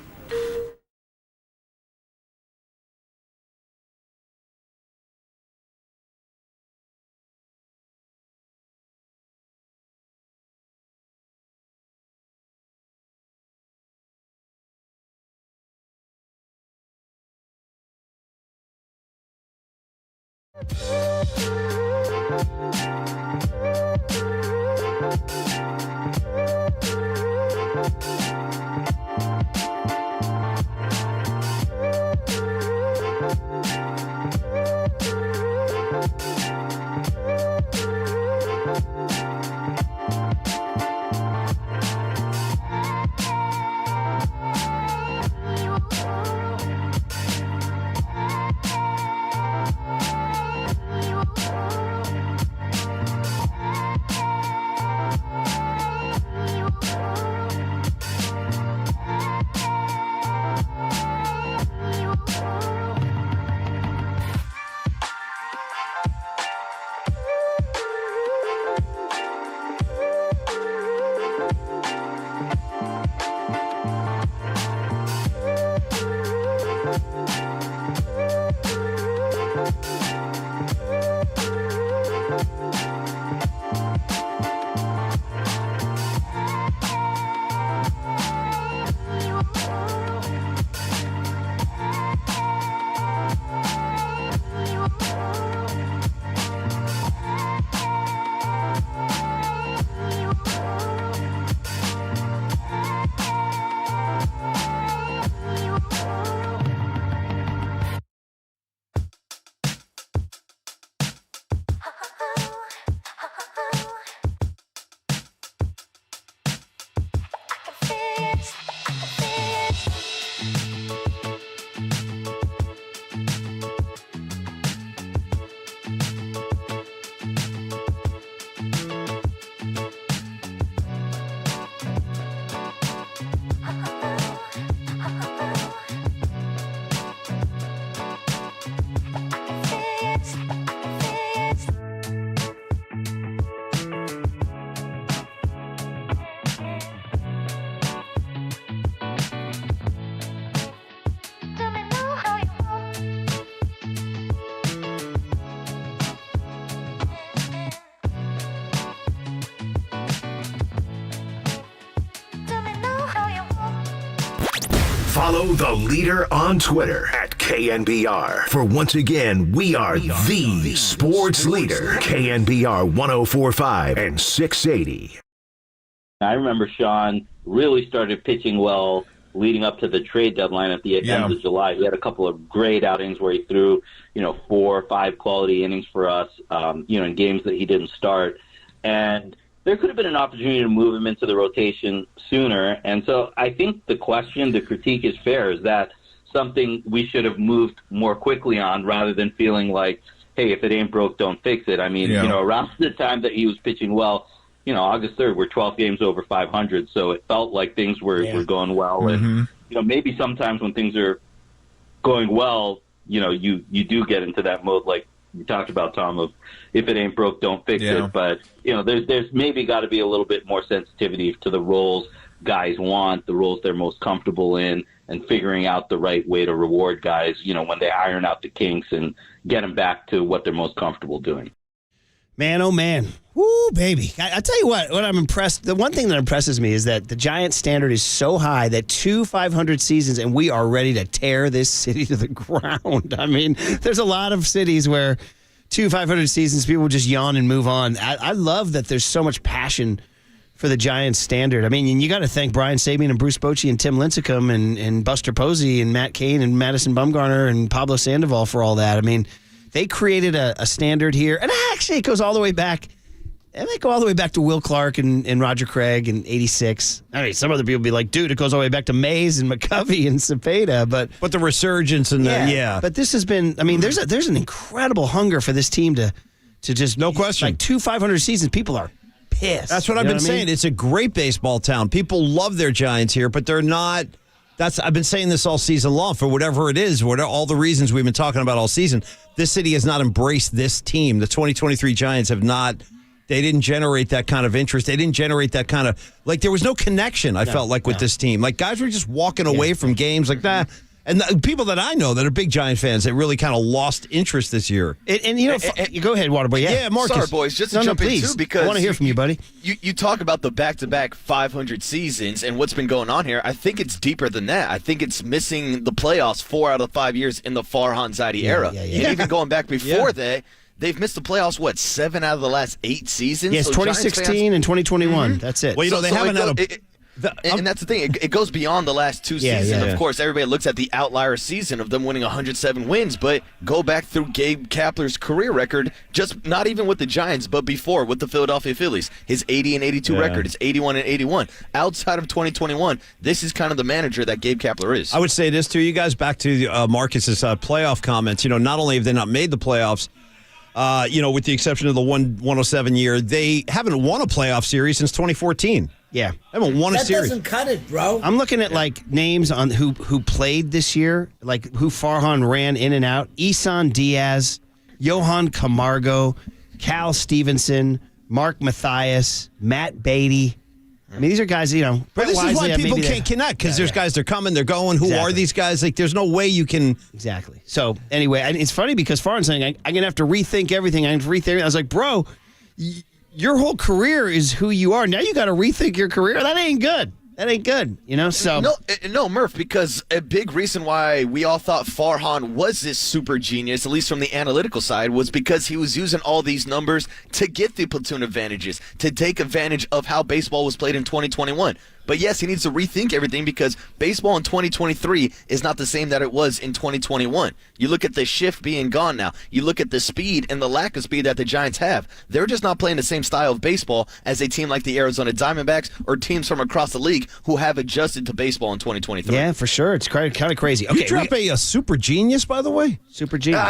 Follow the leader on Twitter at KNBR. For once again, we are the sports leader. KNBR 104.5 and 680. I remember Sean really started pitching well leading up to the trade deadline at the end of July. He had a couple of great outings where he threw, 4 or 5 quality innings for us, in games that he didn't start. And there could have been an opportunity to move him into the rotation sooner. And so I think the critique is fair. Is that something we should have moved more quickly on rather than feeling like, hey, if it ain't broke, don't fix it? I mean, around the time that he was pitching well, August 3rd, we're 12 games over 500, so it felt like things were going well. Mm-hmm. And, maybe sometimes when things are going well, you do get into that mode like you talked about, Tom, of if it ain't broke, don't fix it. But, there's maybe got to be a little bit more sensitivity to the roles guys want, the roles they're most comfortable in, and figuring out the right way to reward guys, when they iron out the kinks and get them back to what they're most comfortable doing. Man, oh man. Woo, baby. I tell you what I'm impressed. The one thing that impresses me is that the Giants standard is so high that 2 500 seasons and we are ready to tear this city to the ground. I mean, there's a lot of cities where 2 500 seasons, people just yawn and move on. I love that there's so much passion for the Giants standard. I mean, and you got to thank Brian Sabean and Bruce Bochy and Tim Lincecum and Buster Posey and Matt Cain and Madison Bumgarner and Pablo Sandoval for all that. I mean, they created a standard here. And actually, it goes all the way back. It might go all the way back to Will Clark and Roger Craig in '86. I mean, some other people be like, dude, it goes all the way back to Mays and McCovey and Cepeda. But the resurgence and But this has been, I mean, there's an incredible hunger for this team to just, no question. Like 2 500 seasons, people are pissed. That's what I've been saying. It's a great baseball town. People love their Giants here, but they're not. I've been saying this all season long. For whatever it is, all the reasons we've been talking about all season, this city has not embraced this team. The 2023 Giants have not. They didn't generate that kind of interest. They didn't generate that kind of, there was no connection, I felt like, with this team. Like, guys were just walking away from games like that. And the people that I know that are big Giant fans that really kind of lost interest this year. And go ahead, Waterboy. Yeah, Marcus. Sorry, boys, just to jump in too, because I want to hear from you, buddy. You talk about the back-to-back 500 seasons and what's been going on here. I think it's deeper than that. I think it's missing the playoffs 4 out of 5 years in the Farhan Zaidi era. And even going back before that, they've missed the playoffs, 7 out of the last 8 seasons? Yes, 2016 and 2021. That's it. Well, they haven't had and that's the thing. It goes beyond the last 2 seasons. Of course, everybody looks at the outlier season of them winning 107 wins, but go back through Gabe Kapler's career record, just not even with the Giants, but before with the Philadelphia Phillies. His 80-82 record, his 81-81. Outside of 2021, this is kind of the manager that Gabe Kapler is. I would say this to you guys, back to Marcus's playoff comments. Not only have they not made the playoffs, with the exception of the 107 year, they haven't won a playoff series since 2014. Yeah. They haven't won a series. That doesn't cut it, bro. I'm looking at names on who played this year, like who Farhan ran in and out. Isan Diaz, Johan Camargo, Cal Stevenson, Mark Mathias, Matt Beatty. I mean, these are guys, But this is why people can't connect, because there's guys, they're coming, they're going. Who are these guys? Like, there's no way you can. Exactly. So, anyway, and it's funny because Farhan's saying, I'm going to have to rethink everything. I was like, bro, your whole career is who you are. Now you got to rethink your career. That ain't good. That ain't good, so. No, Murph, because a big reason why we all thought Farhan was this super genius, at least from the analytical side, was because he was using all these numbers to get the platoon advantages, to take advantage of how baseball was played in 2021. But yes, he needs to rethink everything because baseball in 2023 is not the same that it was in 2021. You look at the shift being gone now. You look at the speed and the lack of speed that the Giants have. They're just not playing the same style of baseball as a team like the Arizona Diamondbacks or teams from across the league who have adjusted to baseball in 2023. Yeah, for sure. It's kind of crazy. Okay, you drop a super genius, by the way? Super genius.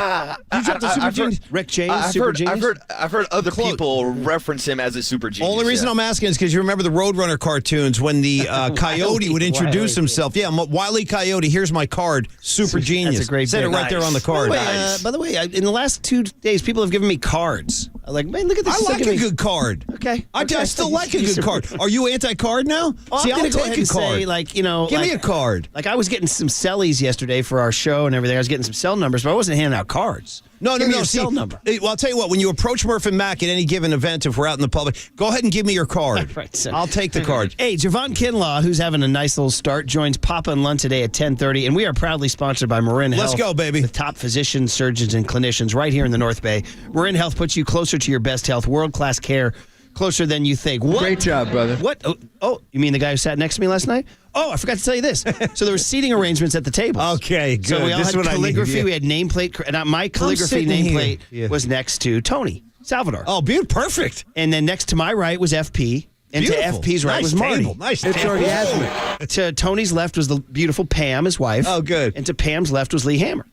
You dropped a super genius? Rick James, super genius? I've heard other people reference him as a super genius. Only reason I'm asking is because you remember the Roadrunner cartoons when the Coyote would introduce himself. Yeah, Wile E. Coyote, here's my card. Super genius. That's a great Said it right there on the card. By the way, in the last 2 days, people have given me cards. I'm like, man, look at this. I like a good card. Okay. I still like a good card. Are you anti-card now? Well, See, I'm I'll gonna go ahead take a and card. say, like, you know, Give like, me a card. Like, I was getting some sellies yesterday for our show and everything. I was getting some cell numbers, but I wasn't handing out cards. No. Give me your See, cell number. well, I'll tell you what. When you approach Murph and Mac at any given event, if we're out in the public, go ahead and give me your card. Right, so- I'll take the card. Hey, Javon Kinlaw, who's having a nice little start, joins Papa and Lund today at 10:30, and we are proudly sponsored by Marin Health. Let's go, baby. The top physicians, surgeons, and clinicians right here in the North Bay. Marin Health puts you closer to your best health, world-class care, closer than you think. What? Great job, brother. What? Oh, you mean the guy who sat next to me last night? Oh, I forgot to tell you this. So there were seating arrangements at the table. Okay, good. So we all This had is what I calligraphy. need, yeah. We had nameplate. And my calligraphy sitting here. nameplate Yeah. was next to Tony Salvador. Oh, beautiful. Perfect. And then next to my right was FP. And Beautiful. to FP's right Nice was Marty. table. Nice It's table. orgasmic. To Tony's left was the beautiful Pam, his wife. Oh, good. And to Pam's left was Lee Hammer.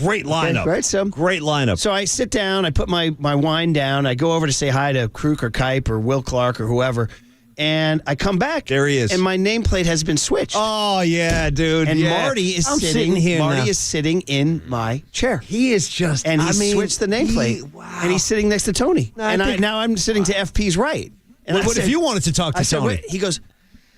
Great lineup. right, so- Great lineup. So I sit down, I put my wine down, I go over to say hi to Kruk or Kipe or Will Clark or whoever, and I come back. There he is. And my nameplate has been switched. Oh yeah, dude. and yeah. Marty is I'm sitting here Marty now. is sitting in my chair. He is just. And he I mean, switched the nameplate. Wow. And he's sitting next to Tony. No, I and think- now I'm sitting to FP's right. And What if you wanted to talk to I said, Tony? wait, he goes,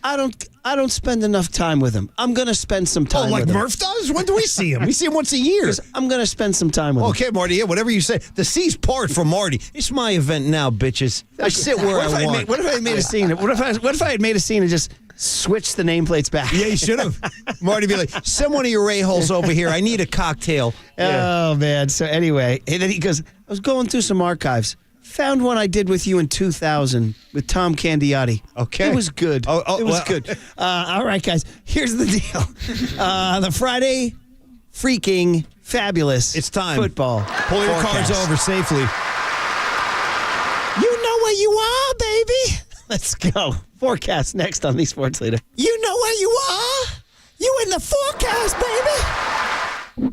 I don't spend enough time with him. I'm going to spend some time Oh, like with him. Murph does? When do we see him? We see him once a year. I'm going to spend some time with him. Okay, Marty. Yeah, whatever you say. The sea's part for Marty. It's my event now, bitches. I sit where What if I I want. made, what if I had made a scene? What if I had made a scene and just switched the nameplates back? Yeah, you should have. Marty be like, send one of your a-holes over here. I need a cocktail. Oh, man. So anyway, and then he goes, I was going through some archives. Found one I did with you in 2000 with Tom Candiotti. Okay. It was good. Oh, it was well. good. All right, guys. Here's the deal. The Friday freaking fabulous It's time. football Pull your forecast. cards over safely. You know where you are, baby. Let's go. Forecast next on the Sports Leader. You know where you are. You in the forecast, baby.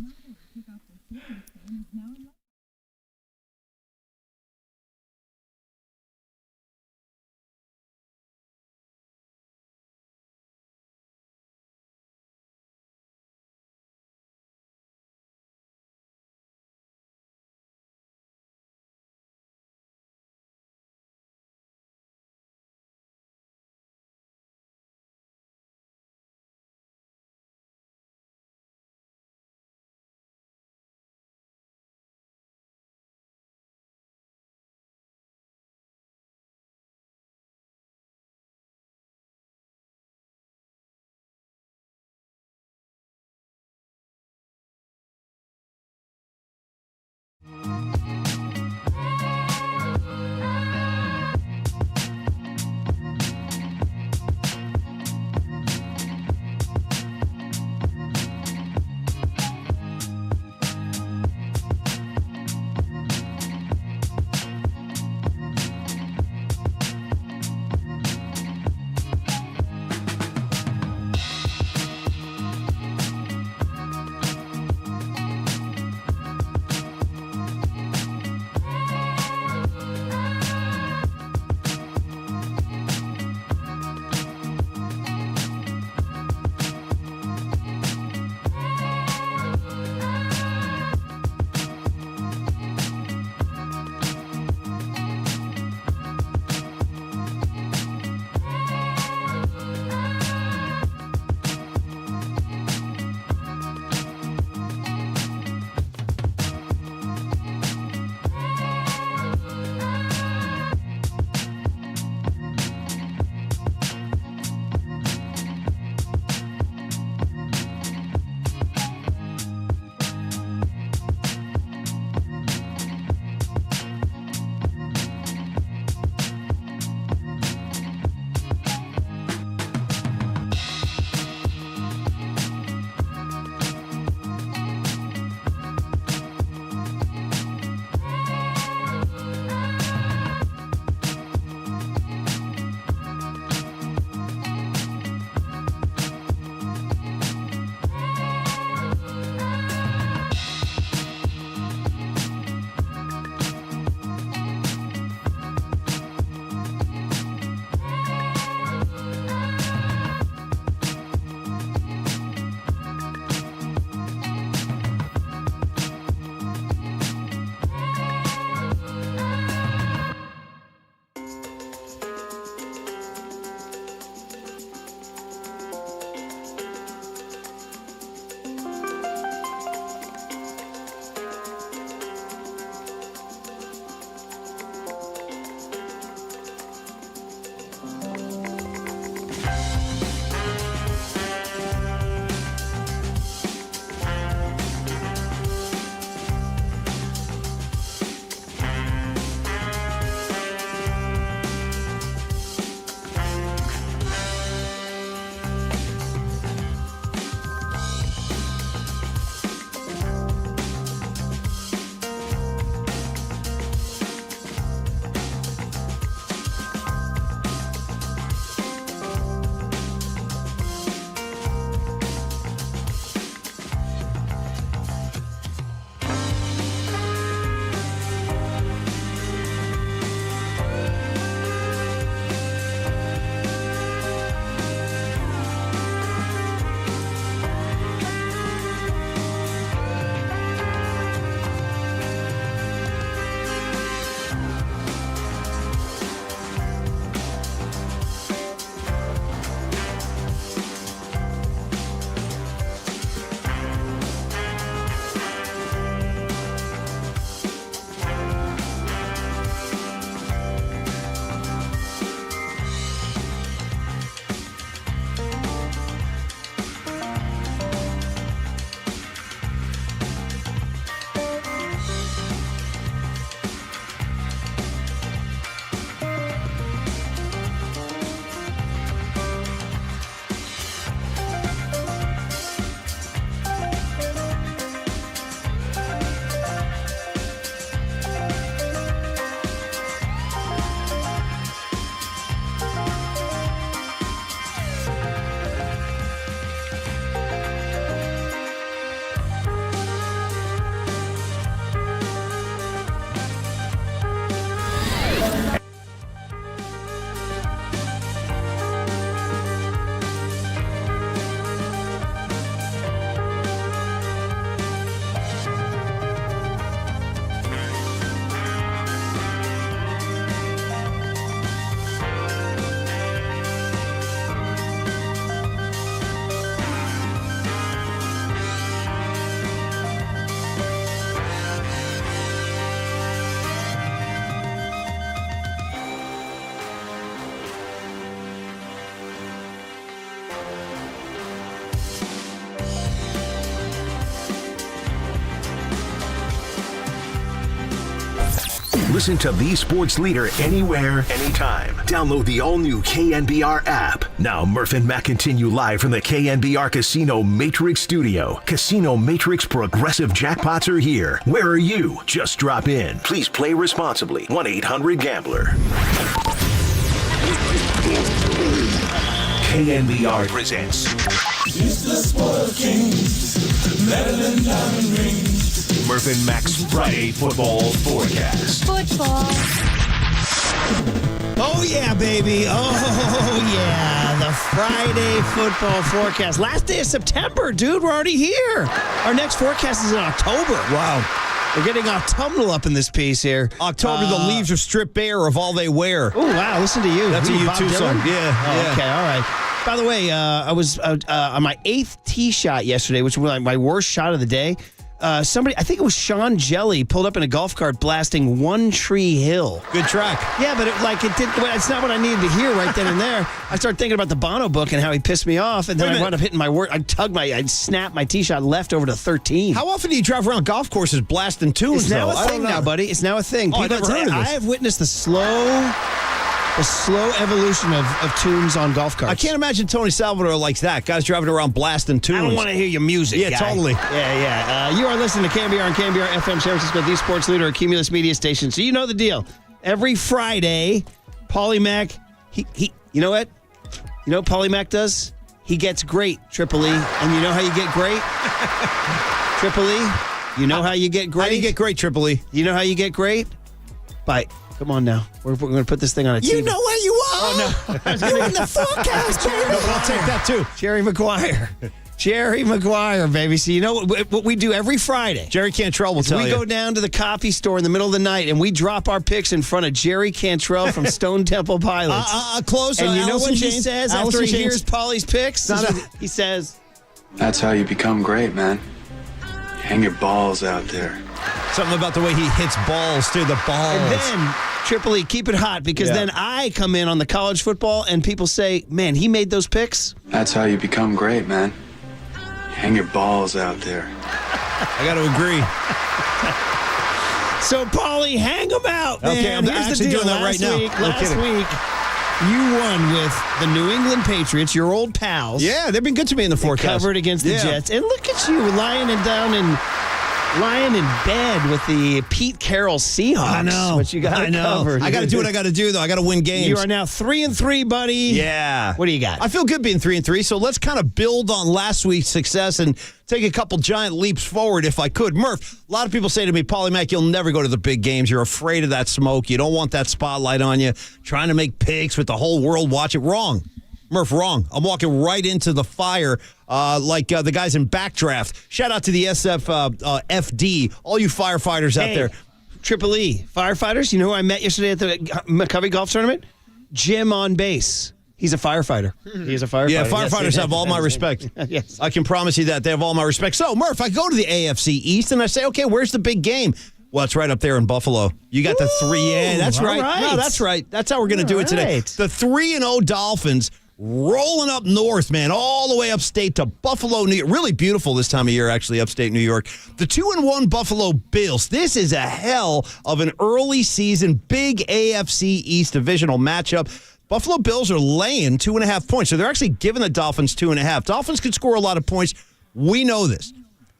Listen to the sports leader anywhere, anytime. Download the all-new KNBR app. Now, Murph and Matt continue live from the KNBR Casino Matrix Studio. Casino Matrix Progressive Jackpots are here. Where are you? Just drop in. Please play responsibly. 1-800-GAMBLER. KNBR presents It's the Sport of Kings, Maryland Diamond Rings. Murph and Mac's Friday Football Forecast. Football. Oh, yeah, baby. Oh, yeah. The Friday football forecast. Last day of September, dude. We're already here. Our next forecast is in October. Wow. We're getting autumnal up in this piece here. October, the leaves are stripped bare of all they wear. Oh, wow. Listen to you. That's a Bob U2 song. Dylan? Yeah. Okay, all right. By the way, I was on my 8th tee shot yesterday, which was my worst shot of the day. Somebody, I think it was Sean Jelly, pulled up in a golf cart blasting One Tree Hill. Good track. Yeah, but it's not what I needed to hear right then and there. I started thinking about the Bono book and how he pissed me off, and then I wound up hitting my word. I snapped my tee shot left over to 13. How often do you drive around golf courses blasting tunes? It's now a thing now, buddy. It's now a thing. Oh, I never heard of this. I have witnessed the slow evolution of tunes on golf carts. I can't imagine Tony Salvador likes that. Guys driving around blasting tunes. I don't want to hear your music, Yeah, guy. totally. Yeah. You are listening to KNBR and KNBR FM San Francisco, the sports leader, Cumulus Media Station. So you know the deal. Every Friday, Paulie Mac, he you know what? You know what Paulie Mac does? He gets great, Triple E. And you know how you get great? Triple E, you know how you get great? How do you get great, Triple E? You know how you get great? Come on now. We're going to put this thing on a TV. You know where you are. Oh, no. You're in the forecast, baby. No, but I'll take that, too. Jerry Maguire, baby. So you know what we do every Friday? Jerry Cantrell will tell you. We go down to the coffee store in the middle of the night, and we drop our picks in front of Jerry Cantrell from Stone Temple Pilots. Close. And you know what he James says after he hears Paulie's picks? He says, "That's how you become great, man. You hang your balls out there." Something about the way he hits balls, too. The balls. and then Triple E, keep it hot, because then I come in on the college football, and people say, man, he made those picks? That's how you become great, man. You hang your balls out there. I got to agree. So, Paulie, hang them out, man. Okay, I'm Here's actually the deal. doing that right now. Last week, you won with the New England Patriots, your old pals. Yeah, they've been good to me in the forecast. Covered against the Jets. And look at you lying in bed with the Pete Carroll Seahawks. I know. But you got it covered. I got to do what I got to do, though. I got to win games. You are now 3-3, buddy. Yeah. What do you got? I feel good being 3-3, so let's kind of build on last week's success and take a couple giant leaps forward if I could. Murph, a lot of people say to me, Paulie Mac, you'll never go to the big games. You're afraid of that smoke. You don't want that spotlight on you. Trying to make picks with the whole world watch it. Wrong. Murph, wrong. I'm walking right into the fire like the guys in Backdraft. Shout out to the FD, all you firefighters out there. Triple E, firefighters. You know who I met yesterday at the McCovey Golf Tournament? Jim on base. He's a firefighter. He's a firefighter. Yeah, firefighters have all my respect. Yes. I can promise you that. They have all my respect. So, Murph, I go to the AFC East and I say, okay, where's the big game? Well, it's right up there in Buffalo. You got the 3. Yeah, that's right. No, that's right. That's how we're going to do it today. The 3-0 Dolphins rolling up north, man, all the way upstate to Buffalo, New York. Really beautiful this time of year, actually, upstate New York. The 2-1 Buffalo Bills. This is a hell of an early season, big AFC East divisional matchup. Buffalo Bills are laying 2.5 points, so they're actually giving the Dolphins 2.5. Dolphins could score a lot of points. We know this.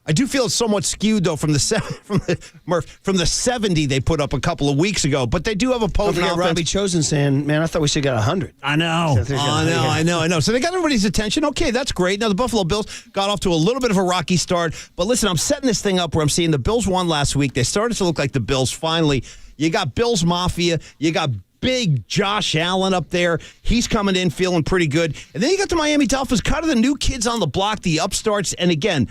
I do feel it's somewhat skewed, though, from the 70 they put up a couple of weeks ago. But they do have a potent offense. Robbie Chosen saying, man, I thought we should get 100. I know. I know. So they got everybody's attention. Okay, that's great. Now, the Buffalo Bills got off to a little bit of a rocky start. But listen, I'm setting this thing up where I'm seeing the Bills won last week. They started to look like the Bills finally. You got Bills Mafia. You got big Josh Allen up there. He's coming in feeling pretty good. And then you got the Miami Dolphins, kind of the new kids on the block, the upstarts. And again,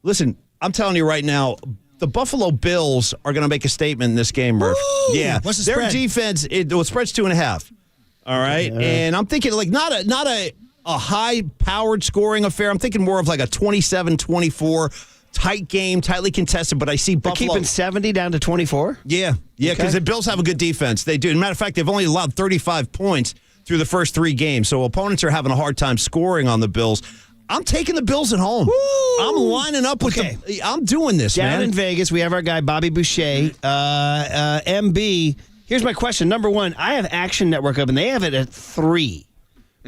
listen, I'm telling you right now, the Buffalo Bills are going to make a statement in this game, Murph. Ooh, yeah. What's the Their spread? defense, the spread's 2.5. All right. And I'm thinking like not a high-powered scoring affair. I'm thinking more of like a 27-24 tight game, tightly contested, but I see Buffalo. They're keeping 70 down to 24? Yeah, because the Bills have a good defense. They do. As a matter of fact, they've only allowed 35 points through the first 3 games, so opponents are having a hard time scoring on the Bills. I'm taking the Bills at home. Woo! I'm lining up with I'm doing this, Down man. in Vegas, we have our guy, Bobby Boucher. MB, here's my question. Number one, I have Action Network up, and they have it at 3.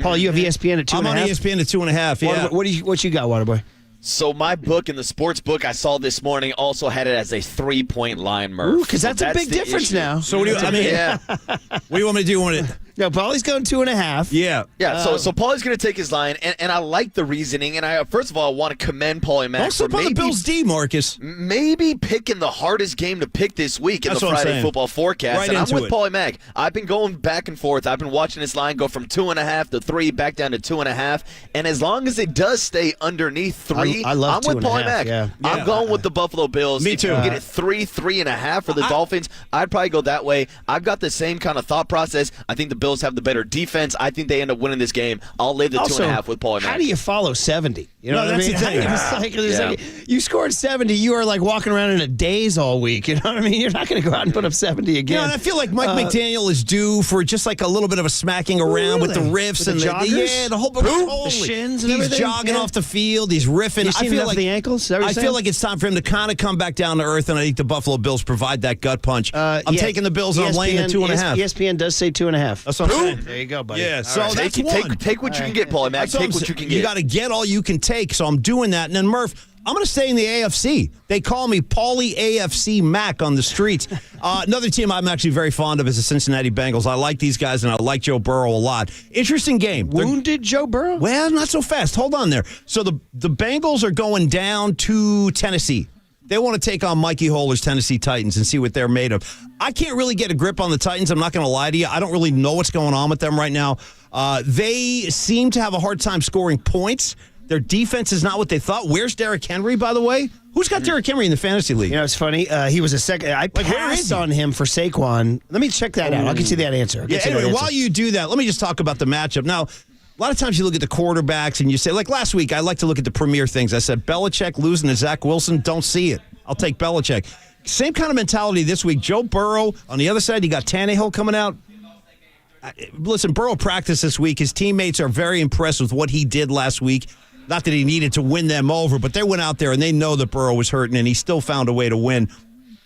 Paul, you have ESPN at 2.5? I'm on ESPN at 2.5, yeah. What you got, Waterboy? So my book in the sports book I saw this morning also had it as a 3-point line, Murph. Because that's a big difference now. So what do you, I mean, yeah. what do you want me to do? No, Paulie's going 2.5. Yeah. Yeah, so Paulie's going to take his line, and I like the reasoning, and I first of all I want to commend Paulie Mack. Don't slip on the Bills D, Marcus. Maybe picking the hardest game to pick this week in That's the what I'm Friday saying. football forecast, Right and I'm into with it. Paulie Mack. I've been going back and forth. I've been watching this line go from 2.5 to 3, back down to 2.5, and as long as it does stay underneath 3, I love I'm with 2.5, Paulie Mack. yeah. I'm going with the Buffalo Bills. Me If you too. can get it 3.5 for the Dolphins, I'd probably go that way. I've got the same kind of thought process. I think the Bills have the better defense. I think they end up winning this game. I'll lay the 2.5 with Paulie Mack. How do you follow 70? You know No, what I that's mean? the thing. It's like, there's Yeah. like, you scored 70, you are like walking around in a daze all week. You know what I mean? You're not going to go out and put up 70 again. You know, and I feel like Mike McDaniel is due for just like a little bit of a smacking around with the Really? riffs With and the joggers? yeah, the whole totally. shins and He's everything? jogging Yeah. off the field. He's riffing. You seen enough of the ankles? Is that what I you're feel saying? like it's time for him to kind of come back down to earth, and I think the Buffalo Bills provide that gut punch. I'm yeah. taking the Bills, and I'm laying at 2.5. ESPN does say 2.5. That's what I'm saying. There you go, buddy. Yeah, All so right. that's Take one. what you can get, Paulie Mack. That's what Take I'm what you saying. can get. You got to get all you can take, so I'm doing that. And then, Murph, I'm going to stay in the AFC. They call me Paulie AFC Mac on the streets. Another team I'm actually very fond of is the Cincinnati Bengals. I like these guys, and I like Joe Burrow a lot. Interesting game. Wounded Joe Burrow? Well, not so fast. Hold on there. So the Bengals are going down to Tennessee. They want to take on Mikey Holler's Tennessee Titans and see what they're made of. I can't really get a grip on the Titans. I'm not going to lie to you. I don't really know what's going on with them right now. They seem to have a hard time scoring points. Their defense is not what they thought. Where's Derrick Henry, by the way? Who's got Derrick Henry in the fantasy league? You know, it's funny. He was a second. I where is passed he? on him for Saquon. Let me check that out. I'll get you that answer. Yeah, anyway, while you do that, let me just talk about the matchup. Now, a lot of times you look at the quarterbacks and you say, like last week, I like to look at the premier things. I said, Belichick losing to Zach Wilson, don't see it. I'll take Belichick. Same kind of mentality this week. Joe Burrow. On the other side, you got Tannehill coming out. Listen, Burrow practiced this week. His teammates are very impressed with what he did last week. Not that he needed to win them over, but they went out there and they know that Burrow was hurting, and he still found a way to win.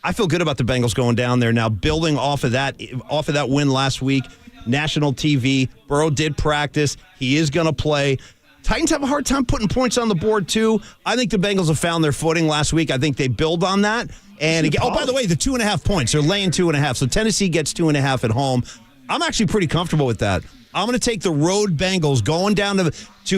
I feel good about the Bengals going down there now, building off of that win last week. National TV. Burrow did practice. He is going to play. Titans have a hard time putting points on the board, too. I think the Bengals have found their footing last week. I think they build on that. And again, by the way, the 2.5 points. They're laying 2.5. So Tennessee gets 2.5 at home. I'm actually pretty comfortable with that. I'm going to take the road Bengals going down to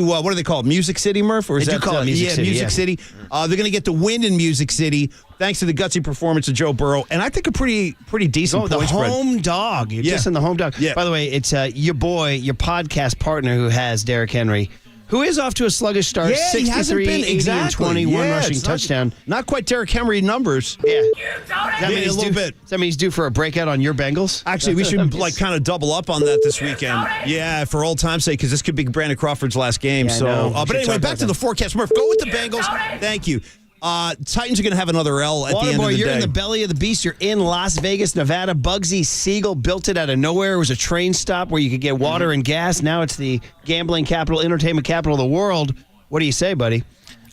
what do they call it? Music City, Murph? Or is They do that call it Music City, Music yeah. City. They're going to get the win in Music City thanks to the gutsy performance of Joe Burrow, and I think a pretty decent the point spread. home dog. You're just in the home dog. Yeah. By the way, it's your boy, your podcast partner who has Derrick Henry, who is off to a sluggish start. Yeah, he hasn't 63, been 80, and 21 rushing it's touchdown. Not quite Derrick Henry numbers. Yeah. Yeah, a little bit. Does that mean he's due for a breakout on your Bengals? Actually, we should kind of double up on that this weekend. Yeah, for old time's sake, because this could be Brandon Crawford's last game. Yeah, I so, know. We but should anyway, talk back about to the that. forecast. Murph, go with the Bengals. Thank you. Titans are going to have another L at the end of Waterboy, the you're day. in the belly of the beast. You're in Las Vegas, Nevada. Bugsy Siegel built it out of nowhere. It was a train stop where you could get water and gas. Now it's the gambling capital, entertainment capital of the world. What do you say, buddy?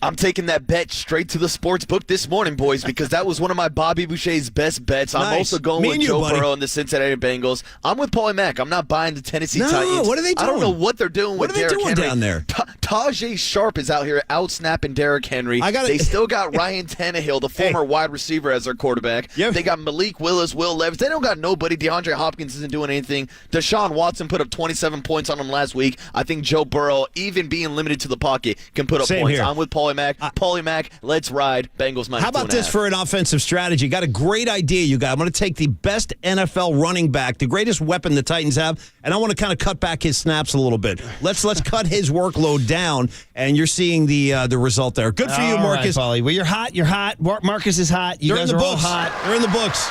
I'm taking that bet straight to the sports book this morning, boys, because that was one of my Bobby Boucher's best bets. I'm Nice. also going Me with and you, Joe buddy. Burrow and the Cincinnati Bengals. I'm with Paulie Mack. I'm not buying the Tennessee Titans. what are they I don't know doing? what they're doing What with are they Derrick doing Henry. down there? Tajay Sharp is out here out-snapping Derrick Henry. They still got Ryan Tannehill, the former wide receiver, as their quarterback. Yep. They got Malik Willis, Will Levis. They don't got nobody. DeAndre Hopkins isn't doing anything. Deshaun Watson put up 27 points on him last week. I think Joe Burrow, even being limited to the pocket, can put up Same points. here. I'm with Paulie Mack. Paulie Mack, let's ride. Bengals minus How about 2.5. this for an offensive strategy? Got a great idea, you guys. I'm going to take the best NFL running back, the greatest weapon the Titans have, and I want to kind of cut back his snaps a little bit. Let's cut his workload down, and you're seeing the result there. Good for you, All Marcus. right, Paulie. Well, you're hot. You're hot. Marcus is hot. You They're guys in the are all books. hot. They're in the books.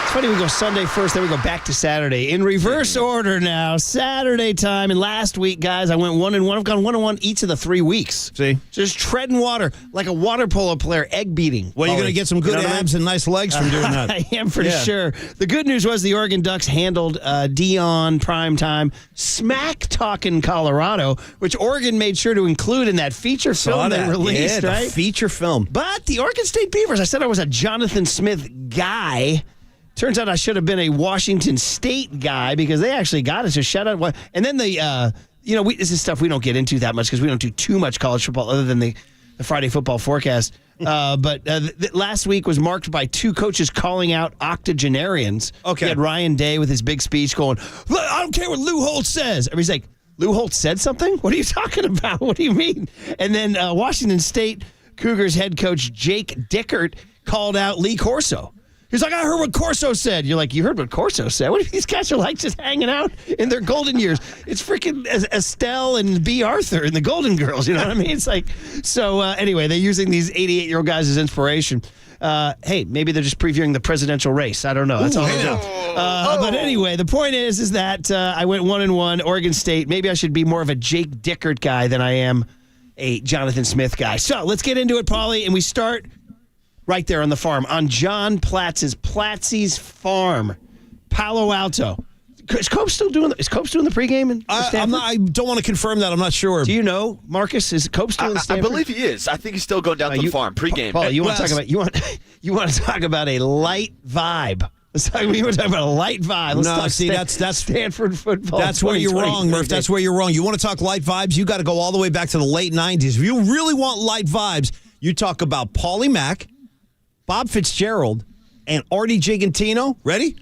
It's funny, we go Sunday first, then we go back to Saturday. In reverse order now, Saturday time. And last week, guys, I went 1-1. I've gone 1-1 each of the 3 weeks. See? Just treading water like a water polo player, egg beating. Well, you're going to get some good abs and nice legs from doing that. I am for sure. The good news was the Oregon Ducks handled Dion primetime smack-talking Colorado, which Oregon made sure to include in that feature film they released, right? Feature film. But the Oregon State Beavers, I said I was a Jonathan Smith guy. Turns out I should have been a Washington State guy because they actually got us. So shout out. And then this is stuff we don't get into that much because we don't do too much college football other than the Friday football forecast. But last week was marked by 2 coaches calling out octogenarians. Okay. You had Ryan Day with his big speech going, I don't care what Lou Holtz says. Everybody's like, Lou Holtz said something? What are you talking about? What do you mean? And then Washington State Cougars head coach Jake Dickert called out Lee Corso. He's like, I heard what Corso said. You're like, you heard what Corso said? What if these guys are like just hanging out in their golden years? It's freaking Estelle and B. Arthur and the Golden Girls. You know what I mean? It's like, so anyway, they're using these 88-year-old guys as inspiration. Hey, maybe they're just previewing the presidential race. I don't know. That's all they do. But anyway, the point is that I went 1-1, Oregon State. Maybe I should be more of a Jake Dickert guy than I am a Jonathan Smith guy. So let's get into it, Paulie, and we start right there on the farm, on John Platsy's farm, Palo Alto. Is Cope still doing the pregame? I don't want to confirm that. I'm not sure. Do you know, Marcus? Is Cope still in Stanford? I believe he is. I think he's still going down to the farm pregame. Paul, you want to talk about a light vibe? We were talking about a light vibe. That's Stanford football. That's where you're wrong, Murph. That's where you're wrong. You want to talk light vibes? You got to go all the way back to the late 90s. If you really want light vibes, you talk about Paulie Mack, Bob Fitzgerald, and Artie Gigantino. Ready?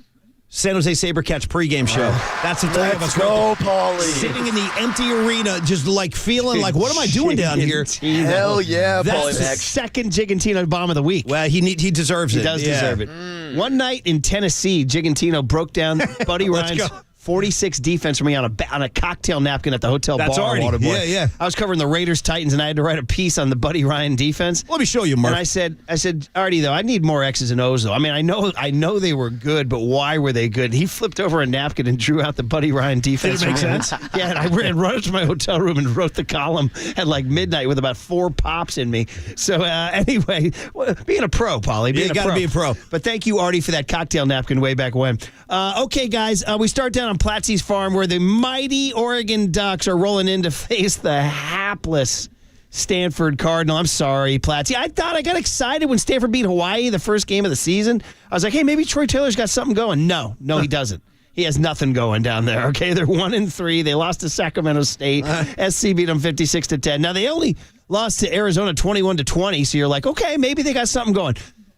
San Jose SaberCats pregame show. That's the three of us. Go, Paulie. Sitting in the empty arena, just like feeling like, what am I doing down here? Hell yeah, That's Paulie the Mack. second Gigantino bomb of the week. Well, he deserves it. He does deserve it. One night in Tennessee, Gigantino broke down Buddy Ryan's 46 defense for me on a cocktail napkin at the hotel bar. Artie. Yeah. I was covering the Raiders Titans, and I had to write a piece on the Buddy Ryan defense. Let me show you, Mark. And I said, Artie, though, I need more X's and O's, though. I mean, I know they were good, but why were they good? He flipped over a napkin and drew out the Buddy Ryan defense. Did it make sense? Yeah, and I ran up to my hotel room and wrote the column at like midnight with about 4 pops in me. So anyway, being a pro, Paulie. You got to be a pro. But thank you, Artie, for that cocktail napkin way back when. Okay, guys, we start down on Platsy's farm where the mighty Oregon Ducks are rolling in to face the hapless Stanford Cardinal. I'm sorry, Platsy. I got excited when Stanford beat Hawaii the first game of the season. I was like, hey, maybe Troy Taylor's got something going. No, he doesn't. He has nothing going down there, okay? They're 1-3. They lost to Sacramento State. SC beat them 56-10. Now, they only lost to Arizona 21-20, so you're like, okay, maybe they got something going.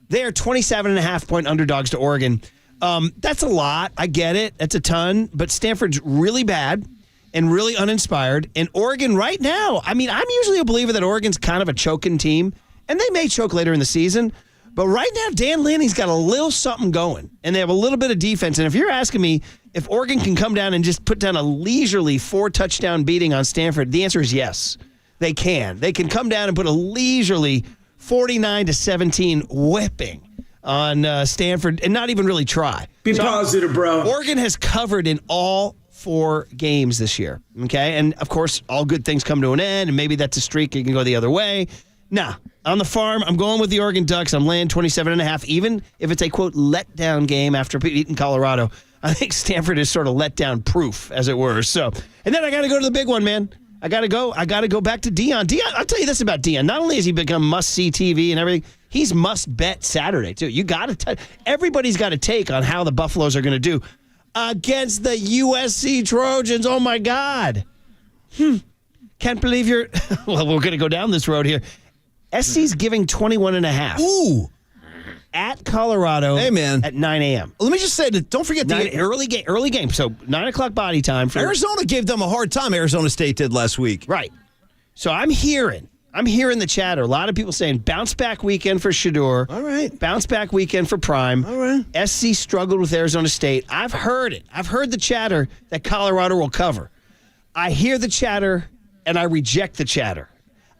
They are 27.5-point underdogs to Oregon. That's a lot. I get it. That's a ton. But Stanford's really bad and really uninspired. And Oregon right now, I mean, I'm usually a believer that Oregon's kind of a choking team. And they may choke later in the season. But right now, Dan Lanning's got a little something going. And they have a little bit of defense. And if you're asking me if Oregon can come down and just put down a leisurely 4-touchdown beating on Stanford, the answer is yes. They can. They can come down and put a leisurely 49-17 whipping on Stanford and not even really try. Be positive, bro. Oregon has covered in all 4 games this year, okay? And, of course, all good things come to an end, and maybe that's a streak. It can go the other way. Nah, on the farm, I'm going with the Oregon Ducks. I'm laying 27.5, even if it's a, quote, letdown game after beating Colorado. I think Stanford is sort of letdown proof, as it were. So, and then I got to go to the big one, man. I got to go back to Dion. I'll tell you this about Dion. Not only has he become must-see TV and everything, he's must-bet Saturday, too. You got to everybody's got a take on how the Buffaloes are going to do against the USC Trojans. Oh, my God. Can't believe you're – well, we're going to go down this road here. SC's giving 21.5. Ooh. At Colorado at 9 a.m. Let me just say that don't forget the early game. So 9 o'clock body time. Arizona gave them a hard time. Arizona State did last week. Right. So I'm hearing the chatter. A lot of people saying bounce back weekend for Shedeur. All right. Bounce back weekend for Prime. All right. SC struggled with Arizona State. I've heard it. I've heard the chatter that Colorado will cover. I hear the chatter and I reject the chatter.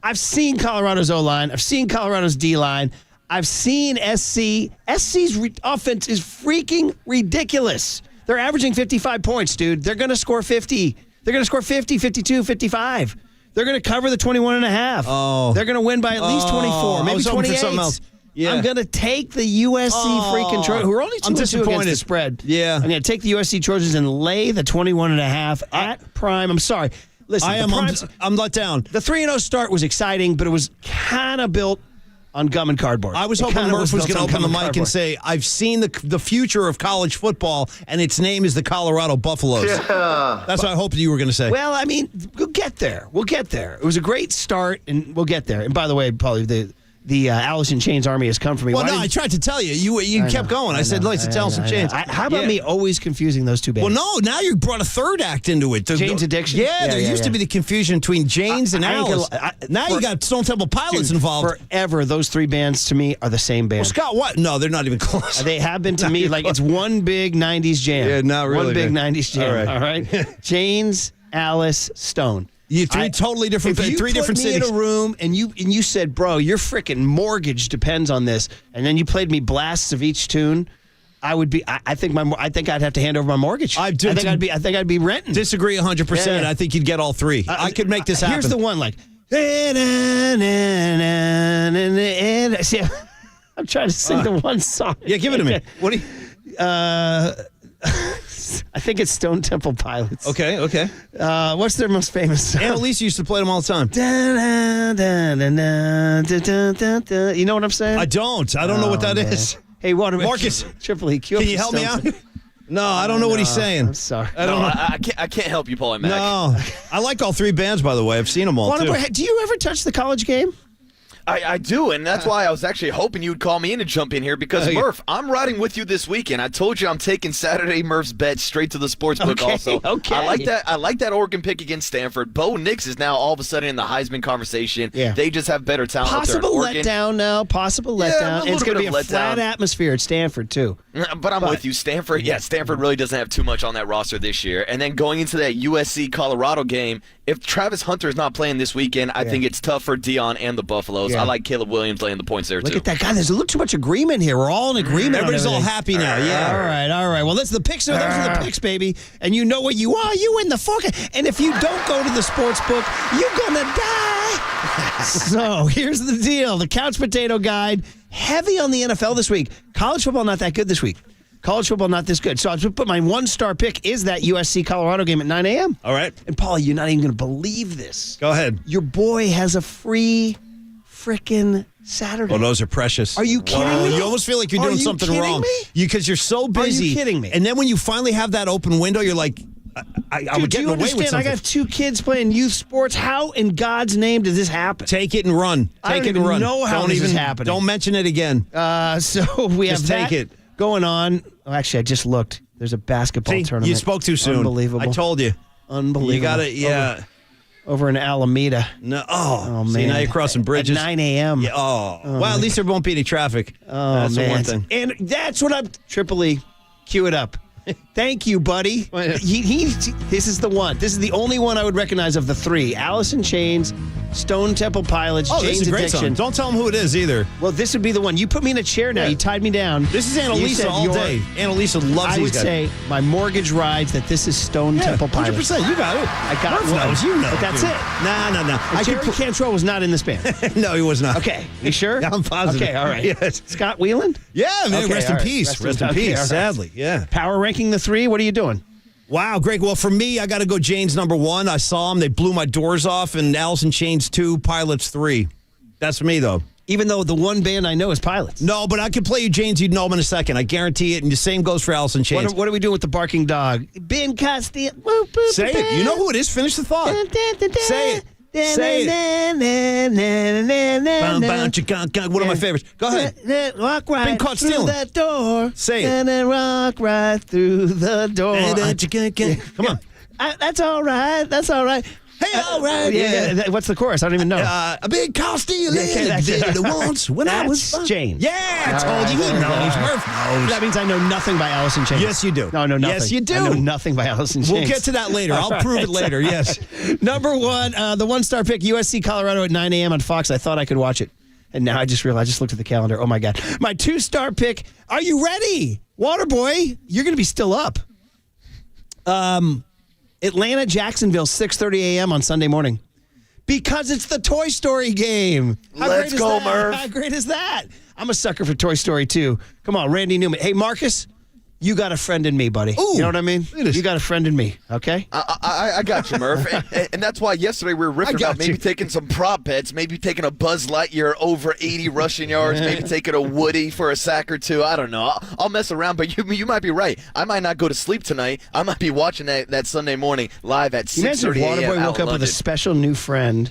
I've seen Colorado's O-line. I've seen Colorado's D-line. I've seen SC. SC's offense is freaking ridiculous. They're averaging 55 points, dude. They're going to score 50. They're going to score 50, 52, 55. They're going to cover the 21.5. Oh. They're going to win by at least 24, maybe 28. For something else. Yeah. I'm going to take the USC freaking Trojans, who are only 2-2 against the spread. Yeah. I'm going to take the USC Trojans and lay the 21.5 at Prime. I'm sorry. Listen, I'm let down. The 3-0 start was exciting, but it was kind of built on gum and cardboard. I was hoping Murph was going to open the mic and say, I've seen the future of college football, and its name is the Colorado Buffaloes. Yeah. That's what I hoped you were going to say. Well, I mean, we'll get there. We'll get there. It was a great start, and we'll get there. And by the way, Paulie, the Alice in Chains army has come for me. Well, I tried to tell you. You kept going. I said, let's Alice in Chains. How about me always confusing those two bands? Well, no, now you brought a third act into it. Jane's Addiction? Yeah, there used to be the confusion between Jane's and Alice. Now you got Stone Temple Pilots involved. Forever, those three bands to me are the same band. Well, Scott, what? No, they're not even close. They have been to me like it's one big 90s jam. Yeah, not really. One big 90s jam. All right? Jane's, Alice, Stone. Totally different things. Three different cities. If you put me in a room and you said, bro, your freaking mortgage depends on this, and then you played me blasts of each tune, I would be. I think I'd have to hand over my mortage. I think I'd be renting. Disagree 100%. Yeah. I think you'd get all three. I could make this happen. Here's the one, like. See, I'm trying to sing the one song. Yeah, give it to me. What do you? I think it's Stone Temple Pilots. Okay. What's their most famous song? Annalise used to play them all the time. You know what I'm saying? I don't know what that is. Hey, Marcus, Triple E, can you help me out? No, I don't know what he's saying. I'm sorry. I can't help you, Paulie Mac. No, I like all three bands, by the way. I've seen them all, too. Do you ever touch the college game? I do, and that's why I was actually hoping you'd call me in to jump in here because, Murph, I'm riding with you this weekend. I told you I'm taking Saturday Murph's bet straight to the sportsbook also. Okay. I like that Oregon pick against Stanford. Bo Nix is now all of a sudden in the Heisman conversation. Yeah. They just have better talent. Possible letdown now. Possible letdown. It's going to be a flat atmosphere at Stanford, too. But I'm with you. Stanford really doesn't have too much on that roster this year. And then going into that USC-Colorado game, if Travis Hunter is not playing this weekend, I think it's tough for Dion and the Buffaloes. I like Caleb Williams laying the points there, too. Look at that guy. There's a little too much agreement here. We're all in agreement. Everybody's all happy now. Yeah. All right. Well, that's the picks. Those are the picks, baby. And you know what you are. You in the fucking. And if you don't go to the sports book, you're going to die. So here's the deal. The Couch Potato Guide, heavy on the NFL this week. College football not that good this week. College football not this good. So I'll put my one-star pick is that USC-Colorado game at 9 a.m. All right. And, Paul, you're not even going to believe this. Go ahead. Your boy has a free frickin' Saturday. Oh, those are precious. Are you kidding me? You almost feel like you're doing something wrong. Because you're so busy. Are you kidding me? And then when you finally have that open window, you're like, I would get away with something. I got 2 kids playing youth sports. How in God's name does this happen? Take it and run. I don't even know how this is happening. Don't mention it again. So we have take it. Going on. Oh, actually, I just looked. There's a basketball tournament. You spoke too soon. Unbelievable. I told you. Unbelievable. You got it. Yeah. Over in Alameda. No. Oh man. See, now you're crossing bridges. At 9 a.m. Yeah. Well, at least there won't be any traffic. Oh, that's man. the one thing. And that's what I'm. Triple E, cue it up. Thank you, buddy. This is the one. This is the only one I would recognize of the 3. Alice in Chains, Stone Temple Pilots, Jane's this is a great Addiction. song. Don't tell them who it is either. Well, this would be the one. You put me in a chair now. You tied me down. This is Annalisa all day. Annalisa loves these guys. I would say my mortgage rides that this is Stone Temple Pilots. 100%. You got it. I got Murph knows. You know. But that's dude. it. No. Jerry Cantrell was not in this band. No, he was not. Okay. You sure? I'm positive. Okay, all right. Yes. Scott Whelan? Yeah, man. Okay, rest in peace. Rest in peace. Sadly. Yeah. Power ranking the 3. What are you doing? Wow, Greg. Well, for me, I got to go Jane's number 1. I saw them. They blew my doors off. And Alice in Chains 2, Pilots 3. That's me, though. Even though the one band I know is Pilots. No, but I can play you Jane's. You'd know them in a second. I guarantee it. And the same goes for Alice in Chains. What are we doing with the barking dog? Ben Costilla. Say it. You know who it is. Finish the thought. Say it. Say it. One of my favorites. Go ahead. Walk right Been caught through stealing. the door. Say it. And then walk right through the door. Come on. That's all right. That's all right. Hey, all right. Yeah. What's the chorus? I don't even know. A big car stealing. Did it once when I was fun. Jane. Yeah, I told you. He knows. Murph knows. That means I know nothing by Alice in Chains. Yes, you do. No, I know nothing. Yes, you do. I know nothing by Alice in Chains. We'll get to that later. I'll prove it later. Yes. Number 1, the one-star pick, USC Colorado at 9 a.m. on Fox. I thought I could watch it. And now I just realized, I just looked at the calendar. Oh, my God. My 2-star pick. Are you ready? Waterboy, you're going to be still up. Atlanta, Jacksonville, 6:30 a.m. on Sunday morning. Because it's the Toy Story game. Let's go, Murph. How great is that? I'm a sucker for Toy Story, too. Come on, Randy Newman. Hey, Marcus, you got a friend in me, buddy. Ooh, you know what I mean? You got a friend in me, okay? I got you, Murph. and that's why yesterday we were riffing about maybe taking some prop bets, maybe taking a Buzz Lightyear over 80 rushing yards, maybe taking a Woody for a sack or two. I don't know. I'll mess around, but you might be right. I might not go to sleep tonight. I might be watching that Sunday morning live at 6:30 a.m. Waterboy woke up with a special new friend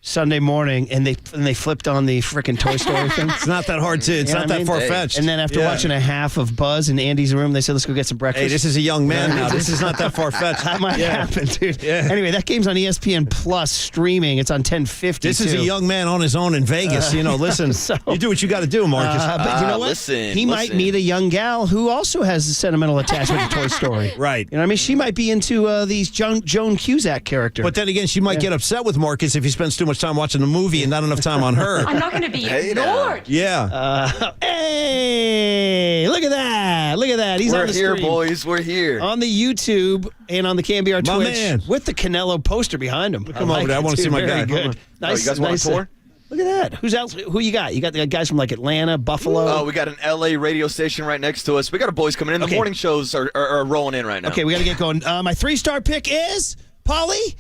Sunday morning, and they flipped on the freaking Toy Story thing. It's not that hard to. It's not that far-fetched. And then after watching a half of Buzz in Andy's room, they said, let's go get some breakfast. Hey, this is a young man now. This is not that far-fetched. That might happen, dude. Yeah. Anyway, that game's on ESPN Plus streaming. It's on 1050. This is a young man on his own in Vegas. Listen, you do what you got to do, Marcus. But you know what? He might meet a young gal who also has a sentimental attachment to Toy Story. Right. You know what I mean? She might be into these Joan Cusack character. But then again, she might get upset with Marcus if he spends too much time watching the movie and not enough time on her. I'm not going to be ignored. Yeah. Hey, look at that. Look at that. He's on the We're here, screen. boys. We're here. On the YouTube and on the KNBR My Twitch man. with the Canelo poster behind him. Come over there. I want to see my guy. Good. Nice. you guys want a tour? Look at that. Who's else? Who you got? You got the guys from like Atlanta, Buffalo. Oh, we got an LA radio station right next to us. We got our boys coming in. The morning shows are rolling in right now. Okay, we got to get going. My 3-star pick is Paulie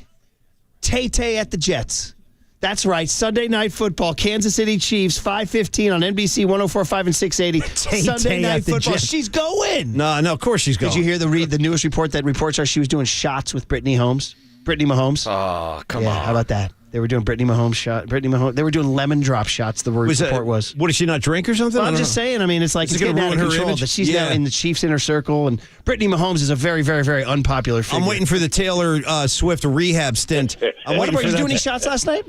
Tay at the Jets. That's right. Sunday Night Football, Kansas City Chiefs, 5:15 on NBC 104.5 and 680. Sunday Night Football. She's going. No, of course she's going. Did you hear the newest report that reports are she was doing shots with Brittany Mahomes? Oh, come on. How about that? They were doing Brittany Mahomes. They were doing lemon drop shots. The report was. What, did she not drink or something? Well, I'm just saying. I mean, it's like it's getting out of control. But she's now in the Chiefs' inner circle, and Brittany Mahomes is a very, very, very unpopular figure. I'm waiting for the Taylor Swift rehab stint. Did you do any shots last night?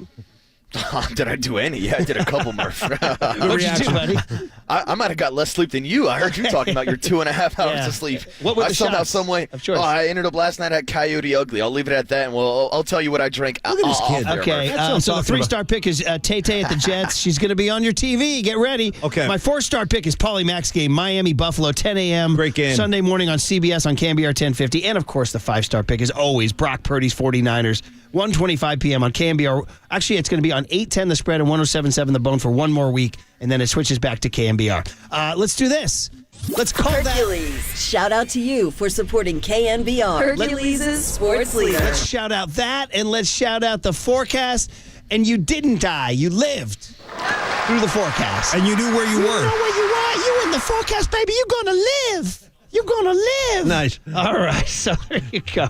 Did I do any? Yeah, I did a couple, Murph. What'd you do, buddy? I might have got less sleep than you. I heard you talking about your 2.5 hours of sleep. What were the somehow, shots some way. of choice? I ended up last night at Coyote Ugly. I'll leave it at that, and I'll tell you what I drank. Look at this kid. Okay, so the 3-star pick is Tay at the Jets. She's going to be on your TV. Get ready. Okay. My 4-star pick is Paulie Mack's game, Miami Buffalo, 10 a.m. Great game. Sunday morning on CBS on KNBR 1050. And, of course, the 5-star pick is always Brock Purdy's 49ers, 1:25 p.m. on KNBR. Actually, it's going to be on 810 The Spread and 107.7 The Bone for one more week, and then it switches back to KNBR. Let's do this. Let's call Hercules. that. Shout out to you for supporting KNBR. Hercules' sports leader. Let's shout out that, and let's shout out the forecast. And you didn't die. You lived through the forecast. And you knew where you were. You know where you are. You in the forecast, baby. You're going to live. You're going to live. Nice. All right, so there you go.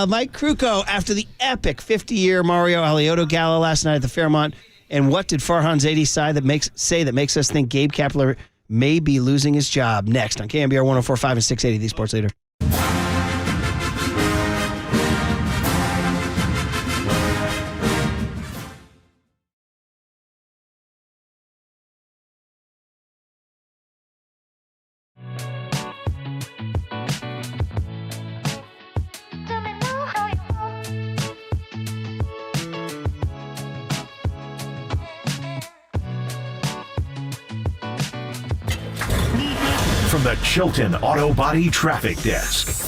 Mike Krukow, after the epic 50-year Mario Alioto Gala last night at the Fairmont, and what did Farhan Zaidi say that makes us think Gabe Kapler may be losing his job? Next on KNBR 104.5 and 680, the Sports Leader. From the Chilton Auto Body Traffic Desk.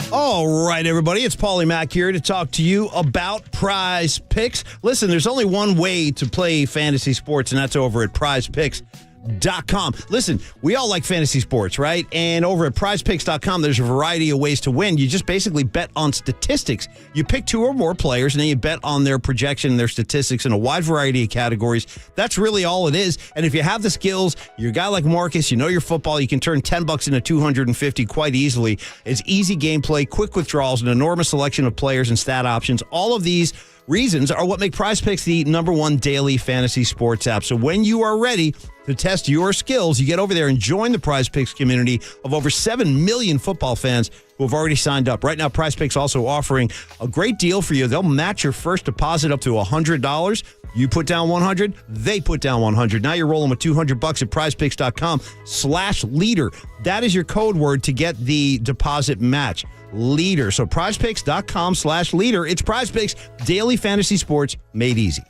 All right, everybody, it's Paulie Mack here to talk to you about Prize Picks. Listen, there's only one way to play fantasy sports, and that's over at prizepicks.com. Listen, we all like fantasy sports, right? And over at prizepicks.com, there's a variety of ways to win. You just basically bet on statistics. You pick two or more players, and then you bet on their projection and their statistics in a wide variety of categories. That's really all it is. And if you have the skills, you're a guy like Marcus, you know your football, you can turn $10 into $250 quite easily. It's easy gameplay, quick withdrawals, an enormous selection of players and stat options. All of these reasons are what make Prize Picks the #1 daily fantasy sports app. So when you are ready to test your skills, you get over there and join the Prize Picks community of over 7 million football fans who have already signed up. Right now, Prize Picks also offering a great deal for you. They'll match your first deposit up to $100. You put down 100, they put down 100. Now you're rolling with $200 at prizepicks.com/leader. That is your code word to get the deposit match. Leader. So prizepicks.com/leader. It's Prize Picks, daily fantasy sports made easy.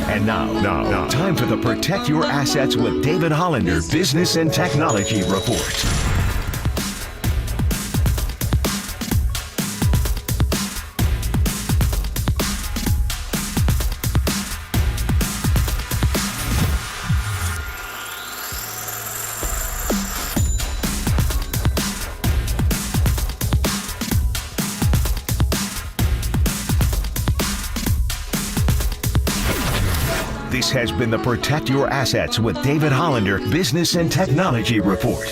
And now, time for the Protect Your Assets with David Hollander Business and Technology Report. This has been the Protect Your Assets with David Hollander Business and Technology Report.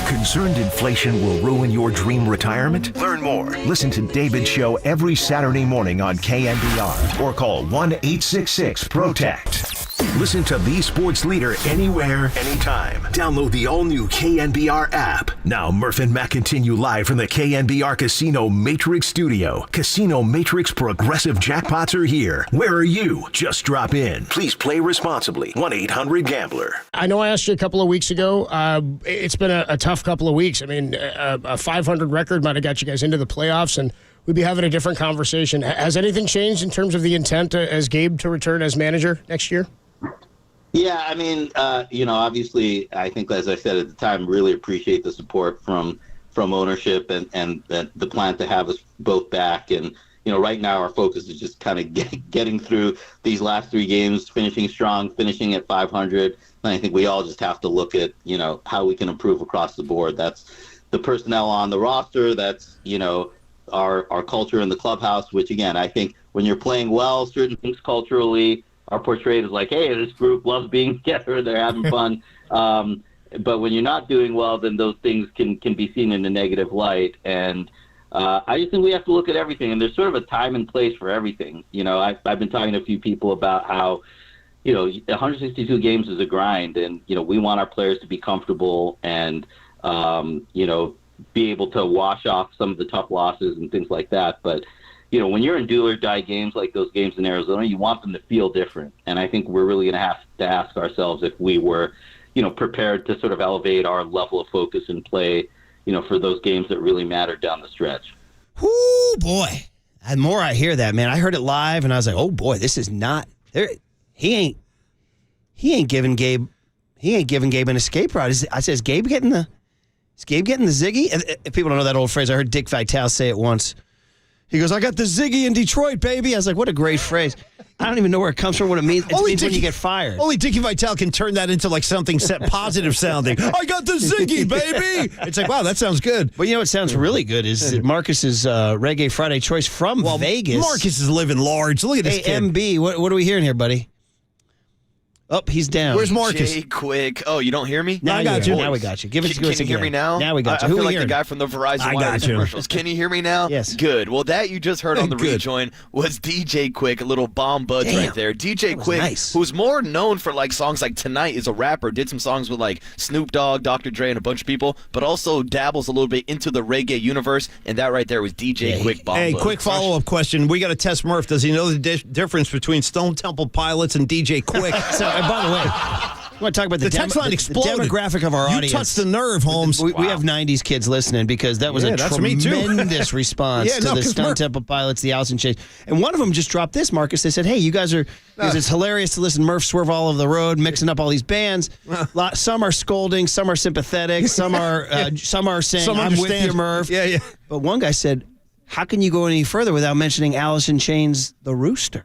Concerned inflation will ruin your dream retirement? Learn more. Listen to David's show every Saturday morning on KNBR or call 1-866-PROTECT. Listen to the sports leader anywhere, anytime. Download the all-new KNBR app. Now, Murph and Matt continue live from the KNBR Casino Matrix Studio. Casino Matrix progressive jackpots are here. Where are you? Just drop in. Please play responsibly. 1-800-GAMBLER. I know I asked you a couple of weeks ago. It's been a tough couple of weeks. I mean, a 500 record might have got you guys into the playoffs, and we'd be having a different conversation. Has anything changed in terms of the intent as Gabe to return as manager next year? Yeah, I mean, obviously, I think, as I said at the time, really appreciate the support from ownership and the plan to have us both back. And, right now our focus is just kind of getting through these last three games, finishing strong, finishing at 500. And I think we all just have to look at, how we can improve across the board. That's the personnel on the roster. That's, our culture in the clubhouse, which, again, I think when you're playing well, certain things culturally are portrayed as like, hey, this group loves being together, they're having fun. But when you're not doing well, then those things can be seen in a negative light. And I just think we have to look at everything, and there's sort of a time and place for everything. I've been talking to a few people about how, 162 games is a grind, and, we want our players to be comfortable and, be able to wash off some of the tough losses and things like that. But, when you're in do or die games like those games in Arizona, you want them to feel different. And I think we're really going to have to ask ourselves if we were, prepared to sort of elevate our level of focus and play, for those games that really matter down the stretch. Whoo, boy. The more I hear that, man, I heard it live and I was like, oh boy, this is not there. He ain't giving Gabe an escape route. Is Gabe getting the ziggy? If people don't know that old phrase, I heard Dick Vitale say it once. He goes, I got the ziggy in Detroit, baby. I was like, what a great phrase. I don't even know where it comes from, what it means. It means when you get fired. Only Dickie Vitale can turn that into like something positive sounding. I got the ziggy, baby. It's like, wow, that sounds good. But what sounds really good is Marcus's Reggae Friday choice from Vegas. Marcus is living large. Look at this kid. MB, what are we hearing here, buddy? Oh, he's down. Where's Marcus? Jay Quick. Oh, you don't hear me? Now I got you. Now we got you. Give it to us again. Can you hear me now? Now we got you. I Who feel we like hearing? the guy from the Verizon Wireless commercials. Can you hear me now? Yes. Good. Well, that you just heard on the rejoin was DJ Quick, a little bomb buds right there. DJ Quick, who's more known for like songs like Tonight, is a rapper, did some songs with like Snoop Dogg, Dr. Dre, and a bunch of people, but also dabbles a little bit into the reggae universe, and that right there was DJ Quick bomb buds. Quick follow-up question. We got to test Murph. Does he know the difference between Stone Temple Pilots and DJ Quick? So, and by the way, I want to talk about the text line exploded. demographic of our audience. You touched the nerve, Holmes. We have 90s kids listening because that was a tremendous response to the Stone Temple Pilots, the Alice in Chains. And one of them just dropped this, Marcus. They said, hey, you guys are, it's hilarious to listen to Murph swerve all over the road, mixing up all these bands. Some are scolding, some are sympathetic, some are saying, I'm with you, Murph. Yeah. But one guy said, how can you go any further without mentioning Alice in Chains, the Rooster?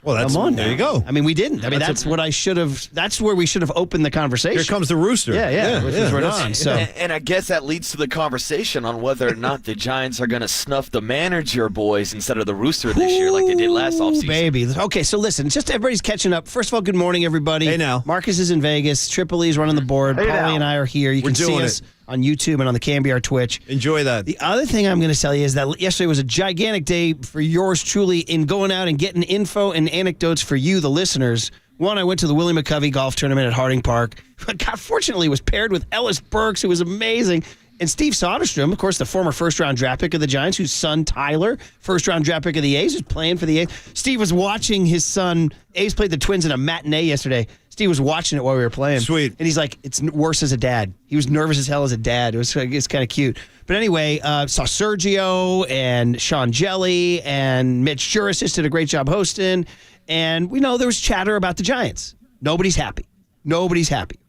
Well, come on, there you go. I mean, we didn't. I mean, that's what I should have. That's where we should have opened the conversation. Here comes the Rooster. Yeah. Which was right on. So, and I guess that leads to the conversation on whether or not the Giants are going to snuff the manager boys instead of the Rooster this year, like they did last offseason. Baby. Okay, so listen, just everybody's catching up. First of all, good morning, everybody. Hey now, Marcus is in Vegas. Triple E's running the board. Hey Paulie and I are here. You can see us on YouTube and on the KNBR Twitch. Enjoy that. The other thing I'm going to tell you is that yesterday was a gigantic day for yours truly in going out and getting info and anecdotes for you, the listeners. One, I went to the Willie McCovey golf tournament at Harding Park. God, fortunately, was paired with Ellis Burks, who was amazing. And Steve Soderstrom, of course, the former first-round draft pick of the Giants, whose son, Tyler, first-round draft pick of the A's, who's playing for the A's. Steve was watching his son. A's played the Twins in a matinee yesterday. Steve was watching it while we were playing. Sweet. And he's like, it's worse as a dad. He was nervous as hell as a dad. It's kind of cute. But anyway, saw Sergio and Sean Jelly and Mitch Juris did a great job hosting. And we know there was chatter about the Giants. Nobody's happy,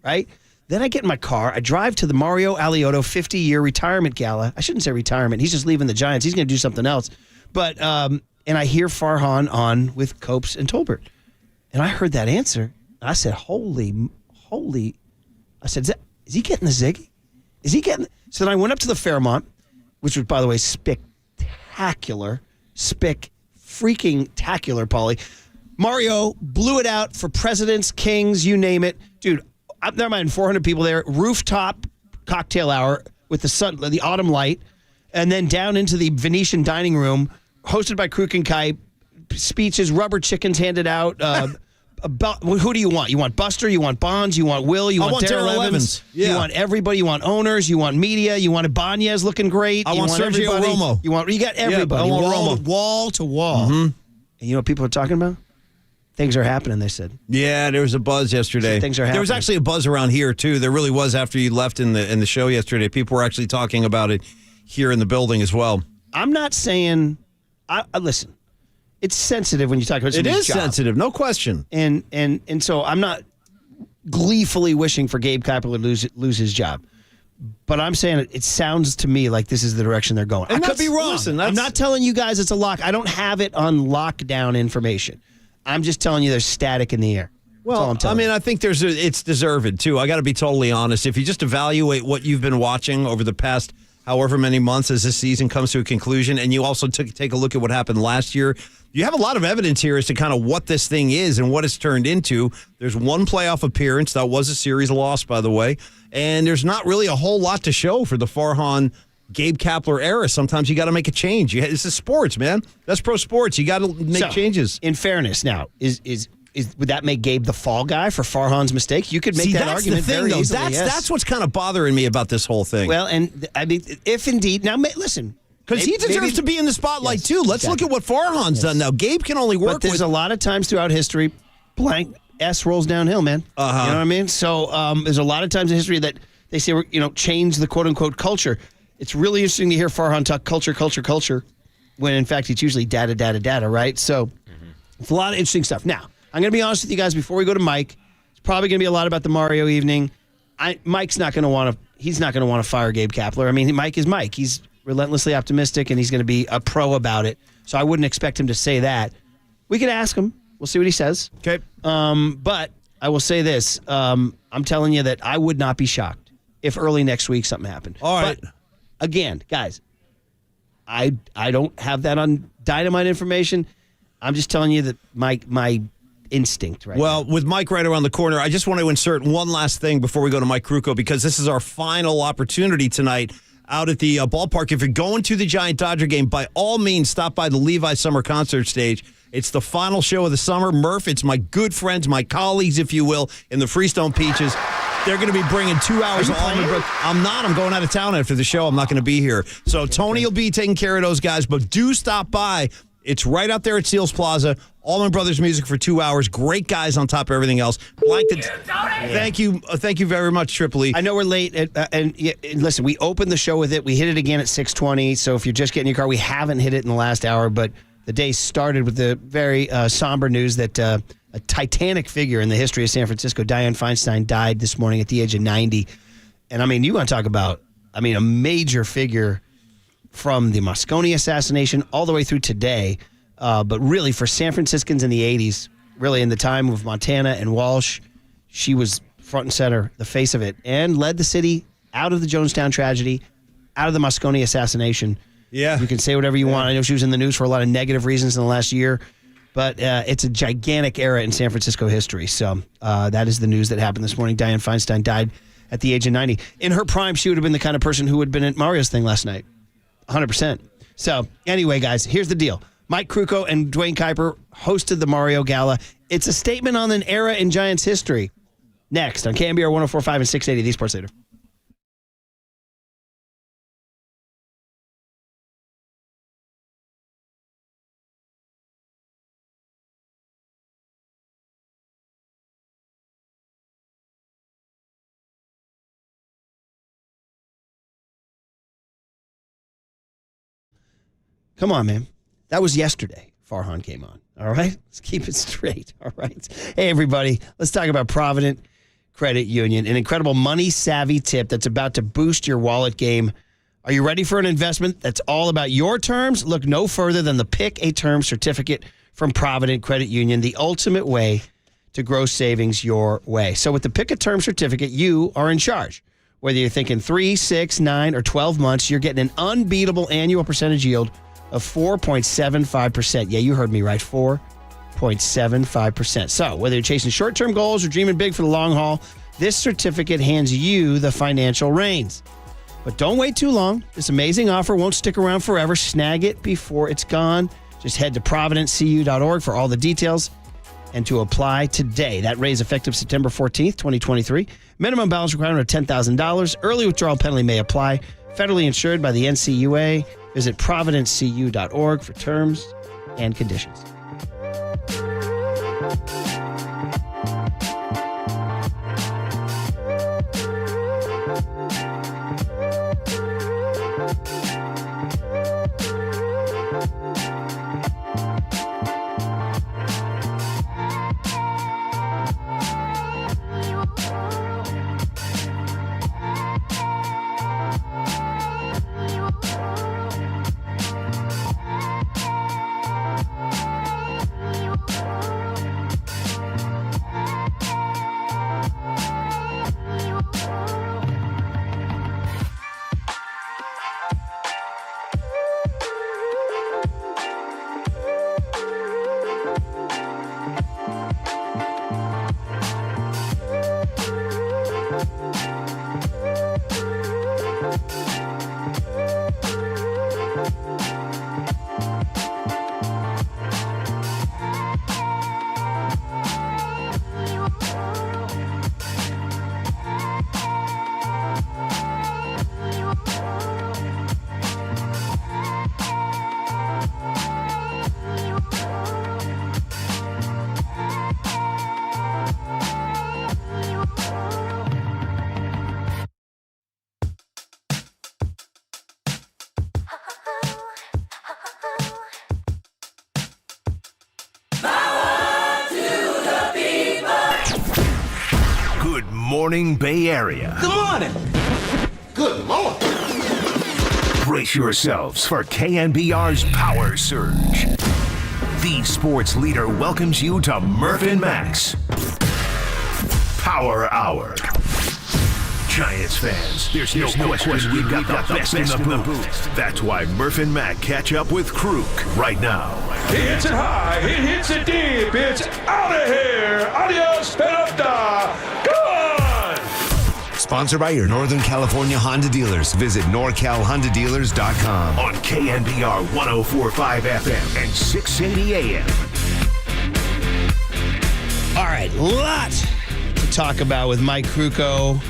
right? Then I get in my car. I drive to the Mario Alioto 50-year retirement gala. I shouldn't say retirement. He's just leaving the Giants. He's going to do something else. But and I hear Farhan on with Copes and Tolbert. And I heard that answer. I said, holy. I said, is he getting the ziggy? Is he getting? So then I went up to the Fairmont, which was, by the way, spectacular, freaking-tacular, Paulie. Mario blew it out for presidents, kings, you name it. Dude, there might have been 400 people there. Rooftop cocktail hour with the sun, the autumn light, and then down into the Venetian dining room, hosted by Kruk and Kai. Speeches, rubber chickens handed out. Who do you want? You want Buster? You want Bonds? You want Will? You want Darrell Evans? Yeah. You want everybody? You want owners? You want media? You want Ibanez looking great? I want Sergio everybody. Romo. You got everybody. Yeah, I want Romo. Wall to wall. Mm-hmm. And you know what people are talking about? Things are happening, they said. Yeah, there was a buzz yesterday. Things are happening. There was actually a buzz around here, too. There really was after you left in the show yesterday. People were actually talking about it here in the building as well. I'm not saying... listen, it's sensitive when you talk about somebody's job. It is sensitive, no question. And so I'm not gleefully wishing for Gabe Kuiper to lose his job. But I'm saying it sounds to me like this is the direction they're going. And I could be wrong. Listen, I'm not telling you guys it's a lock. I don't have it on lockdown information. I'm just telling you there's static in the air. Well, I mean, I think it's deserved, too. I got to be totally honest. If you just evaluate what you've been watching over the past however many months as this season comes to a conclusion, and you also take a look at what happened last year, you have a lot of evidence here as to kind of what this thing is and what it's turned into. There's one playoff appearance. That was a series loss, by the way. And there's not really a whole lot to show for the Farhan Gabe Kapler era. Sometimes you got to make a change. This is sports, man. That's pro sports. You got to make changes. In fairness, now, would that make Gabe the fall guy for Farhan's mistake? You could make that argument very easily. That's what's kind of bothering me about this whole thing. Well, and I mean, if indeed, now listen. Because he deserves to be in the spotlight, too. Let's look at what Farhan's done now. Gabe can only work with... But there's a lot of times throughout history, blank S rolls downhill, man. Uh-huh. You know what I mean? So there's a lot of times in history that they say, change the quote-unquote culture. It's really interesting to hear Farhan talk culture, when in fact it's usually data, right? So it's a lot of interesting stuff. Now, I'm going to be honest with you guys before we go to Mike. It's probably going to be a lot about the Mario evening. Mike's not going to want to... He's not going to want to fire Gabe Kapler. I mean, Mike is Mike. He's relentlessly optimistic, and he's going to be a pro about it. So I wouldn't expect him to say that. We could ask him. We'll see what he says. Okay. But I will say this. I'm telling you that I would not be shocked if early next week something happened. All right. But again, guys, I don't have that on dynamite information. I'm just telling you that my instinct right Well, now. with Mike right around the corner, I just want to insert one last thing before we go to Mike Krukow, because this is our final opportunity tonight out at the ballpark. If you're going to the Giant-Dodger game, by all means, stop by the Levi Summer Concert Stage. It's the final show of the summer. Murph, it's my good friends, my colleagues, if you will, in the Freestone Peaches. They're going to be bringing 2 hours of Allman Brothers. I'm not. I'm going out of town after the show. I'm not going to be here. So Tony will be taking care of those guys, but do stop by. It's right out there at Seals Plaza. Allman Brothers music for 2 hours. Great guys on top of everything else. Thank you very much, Triple E. I know we're late, and listen, we opened the show with it. We hit it again at 6:20. So if you're just getting in your car, we haven't hit it in the last hour, but the day started with the very somber news that a titanic figure in the history of San Francisco, Dianne Feinstein, died this morning at the age of 90. And I mean, you want to talk about, a major figure from the Moscone assassination all the way through today. But really, for San Franciscans in the 80s, really in the time of Montana and Walsh, she was front and center, the face of it, and led the city out of the Jonestown tragedy, out of the Moscone assassination. Yeah. You can say whatever you want. I know she was in the news for a lot of negative reasons in the last year, but it's a gigantic era in San Francisco history. So that is the news that happened this morning. Dianne Feinstein died at the age of 90. In her prime, she would have been the kind of person who would have been at Mario's thing last night. 100%. So anyway, guys, here's the deal. Mike Krukow and Dwayne Kuiper hosted the Mario Gala. It's a statement on an era in Giants history. Next on KNBR 104.5 and 680, the Sports Leader. Come on, man. That was yesterday. Farhan came on. All right? Let's keep it straight. All right? Hey, everybody. Let's talk about Provident Credit Union, an incredible money-savvy tip that's about to boost your wallet game. Are you ready for an investment that's all about your terms? Look no further than the Pick a Term certificate from Provident Credit Union, the ultimate way to grow savings your way. So with the Pick a Term certificate, you are in charge. Whether you're thinking 3, 6, 9, or 12 months, you're getting an unbeatable annual percentage yield of 4.75%. Yeah, you heard me right, 4.75%. So whether you're chasing short-term goals or dreaming big for the long haul, this certificate hands you the financial reins. But don't wait too long. This amazing offer won't stick around forever. Snag it before it's gone. Just head to providentcu.org for all the details and to apply today. That raise effective September 14th, 2023. Minimum balance requirement of $10,000. Early withdrawal penalty may apply. Federally insured by the NCUA. Visit providentcu.org for terms and conditions. morning Bay Area. Good morning. Good Lord. Brace yourselves for KNBR's Power Surge. The sports leader welcomes you to Murph and Max Power Hour. Giants fans, there's no question we've got the best in the booth. That's why Murph and Mac catch up with Krug right now. He hits it high, he hits it deep, it's out of here. Adios, pelota. Gone! Sponsored by your Northern California Honda dealers. Visit NorCalHondaDealers.com. On KNBR 104.5 FM and 680 AM. All right, lot to talk about with Mike Krukow.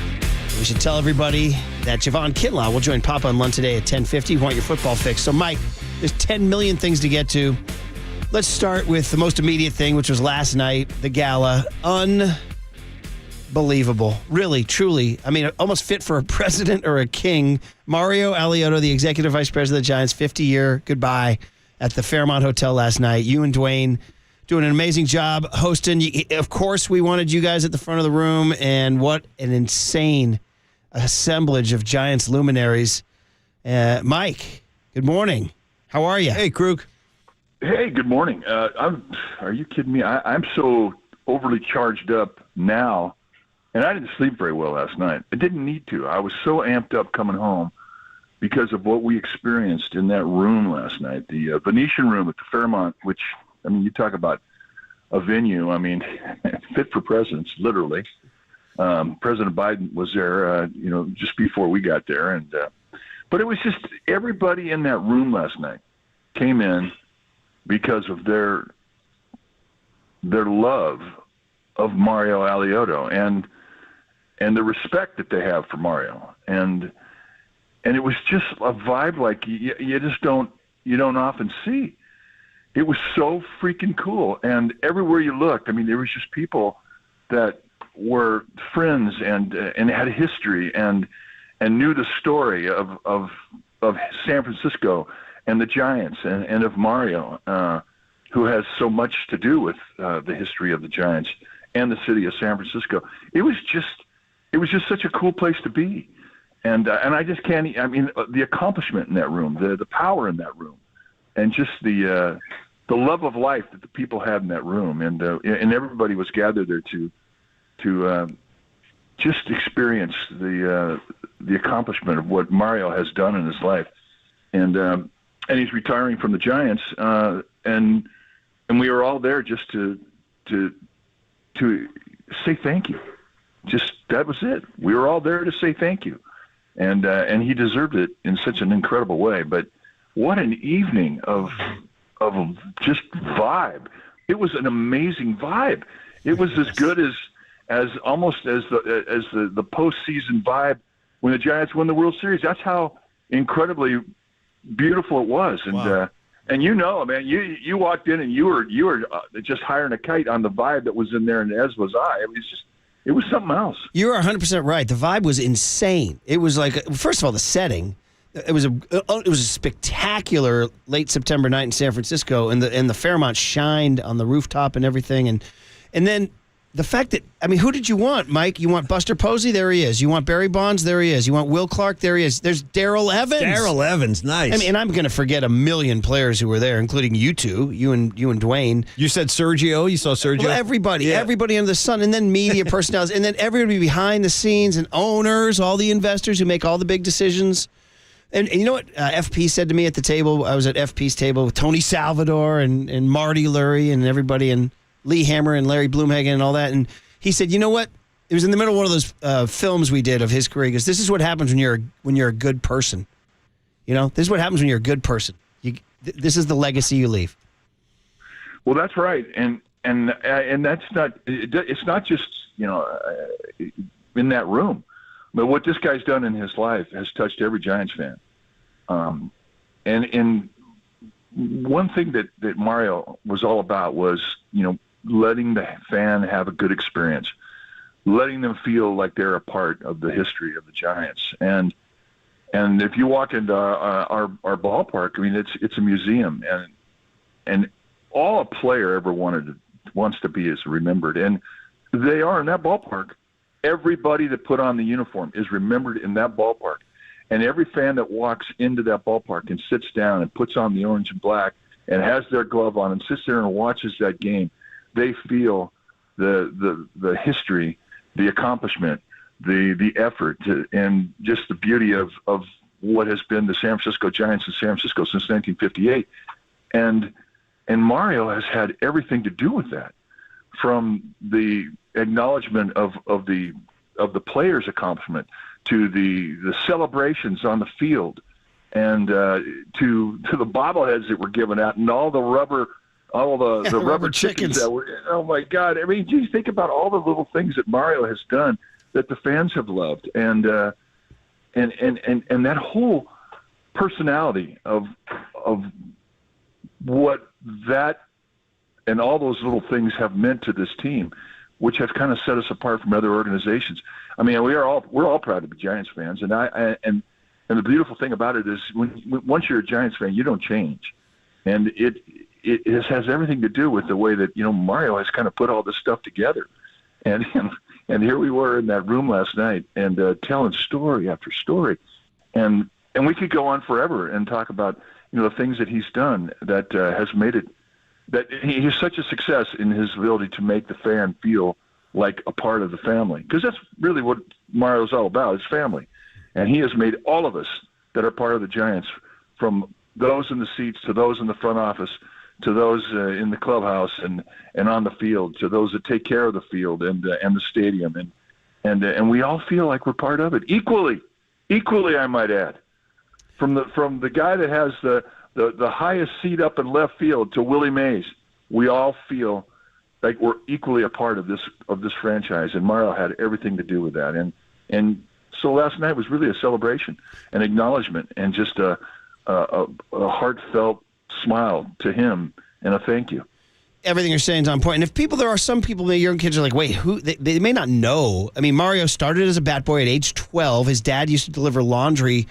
We should tell everybody that Javon Kinlaw will join Papa and Lund today at 10:50. You want your football fix. So, Mike, there's 10 million things to get to. Let's start with the most immediate thing, which was last night, the gala. Unbelievable. Really, truly. I mean, almost fit for a president or a king. Mario Alioto, the executive vice president of the Giants, 50-year goodbye at the Fairmont Hotel last night. You and Dwayne doing an amazing job hosting. Of course, we wanted you guys at the front of the room, and what an insane assemblage of Giants luminaries. Mike, good morning. How are you? Hey, Krug. Hey, good morning. Are you kidding me? I'm so overly charged up now, and I didn't sleep very well last night. I didn't need to. I was so amped up coming home because of what we experienced in that room last night, the Venetian room at the Fairmont, which, I mean, you talk about a venue, I mean, fit for presidents, literally. President Biden was there, just before we got there. And but it was just everybody in that room last night came in because of their love of Mario Alioto and the respect that they have for Mario. And it was just a vibe like you don't often see. It was so freaking cool. And everywhere you looked, I mean, there was just people that were friends and had a history and knew the story of San Francisco and the Giants and of Mario, who has so much to do with the history of the Giants and the city of San Francisco. It was just such a cool place to be. And I just can't, I mean, the accomplishment in that room, the power in that room, and just the love of life that the people had in that room, and everybody was gathered there to just experience the accomplishment of what Mario has done in his life, and he's retiring from the Giants, and we were all there just to say thank you. Just that was it. We were all there to say thank you, and he deserved it in such an incredible way. But what an evening of just vibe! It was an amazing vibe. It was as good as almost as the postseason vibe when the Giants won the World Series. That's how incredibly beautiful it was. And wow. And man, you walked in and you were just hiring a kite on the vibe that was in there, and as was I. It was something else. You're 100% right. The vibe was insane. It was like, first of all, the setting. It was a spectacular late September night in San Francisco, and the Fairmont shined on the rooftop and everything, and then the fact that, I mean, who did you want, Mike? You want Buster Posey? There he is. You want Barry Bonds? There he is. You want Will Clark? There he is. There's Darrell Evans. Darrell Evans, nice. I mean, and I'm going to forget a million players who were there, including you two, you and Dwayne. You said Sergio. You saw Sergio. Well, everybody under the sun, and then media personalities, and then everybody behind the scenes, and owners, all the investors who make all the big decisions. And you know what FP said to me at the table? I was at FP's table with Tony Salvador and Marty Lurie and everybody, and Lee Hammer and Larry Bloomhagen and all that. And he said, you know what? It was in the middle of one of those films we did of his career. He goes, this is what happens when you're a good person. You know, this is what happens when you're a good person. This is the legacy you leave. Well, that's right. And that's not, it's not just, in that room. But what this guy's done in his life has touched every Giants fan. And one thing that Mario was all about was, letting the fan have a good experience, letting them feel like they're a part of the history of the Giants. And if you walk into our ballpark, I mean, it's a museum, and all a player ever wants to be is remembered. And they are in that ballpark. everybody that put on the uniform is remembered in that ballpark. And every fan that walks into that ballpark and sits down and puts on the orange and black and has their glove on and sits there and watches that game, they feel the history, the accomplishment, the effort, and just the beauty of what has been the San Francisco Giants in San Francisco since 1958. And Mario has had everything to do with that, from the acknowledgement of the players' accomplishment to the celebrations on the field, and to the bobbleheads that were given out, and all the rubber chickens that were. Oh my God! I mean, geez, think about all the little things that Mario has done that the fans have loved, and that whole personality of what that and all those little things have meant to this team, which have kind of set us apart from other organizations. I mean, we're all proud to be Giants fans, and the beautiful thing about it is once you're a Giants fan, you don't change, and it has everything to do with the way that Mario has kind of put all this stuff together, and here we were in that room last night and telling story after story, and we could go on forever and talk about the things that he's done that has made it. That he's such a success in his ability to make the fan feel like a part of the family. Because that's really what Mario's all about, is family. And he has made all of us that are part of the Giants, from those in the seats to those in the front office to those in the clubhouse and on the field, to those that take care of the field and the stadium. And we all feel like we're part of it. Equally, I might add. From the guy that has the highest seat up in left field to Willie Mays, we all feel like we're equally a part of this franchise, and Mario had everything to do with that. And so last night was really a celebration, an acknowledgement, and just a heartfelt smile to him and a thank you. Everything you're saying is on point. And there are some people, maybe young kids are like, wait, who? They may not know. I mean, Mario started as a bat boy at age 12. His dad used to deliver laundry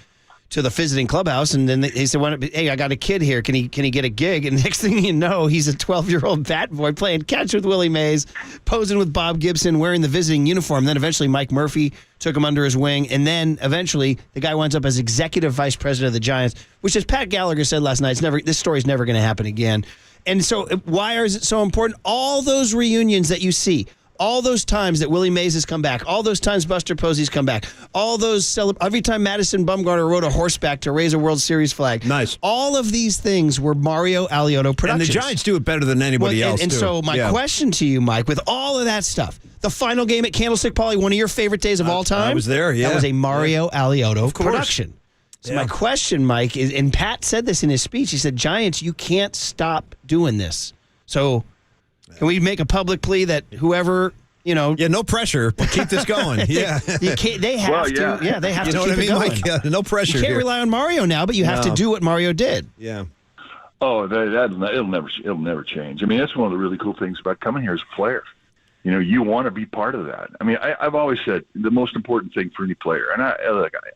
to the visiting clubhouse, and then he said, hey, I got a kid here. Can he get a gig? And next thing you know, he's a 12-year-old bat boy playing catch with Willie Mays, posing with Bob Gibson, wearing the visiting uniform. Then eventually Mike Murphy took him under his wing, and then eventually the guy winds up as executive vice president of the Giants, which, as Pat Gallagher said last night, this story's never going to happen again. And so why is it so important? All those reunions that you see, all those times that Willie Mays has come back, all those times Buster Posey's come back, all those every time Madison Bumgarner rode a horseback to raise a World Series flag. Nice. All of these things were Mario Alioto productions. And the Giants do it better than anybody else. And so my question to you, Mike, with all of that stuff, the final game at Candlestick Poly, one of your favorite days of all time. I was there, yeah. That was a Mario Alioto production. So my question, Mike, is, and Pat said this in his speech, he said, Giants, you can't stop doing this. So can we make a public plea that whoever, Yeah, no pressure, but keep this going. Yeah. They have to. Yeah, they have to keep it going. Mike? Yeah, no pressure. You can't rely on Mario now, but you have to do what Mario did. Yeah. Oh, it'll never change. I mean, that's one of the really cool things about coming here as a player. You want to be part of that. I mean, I've always said the most important thing for any player, and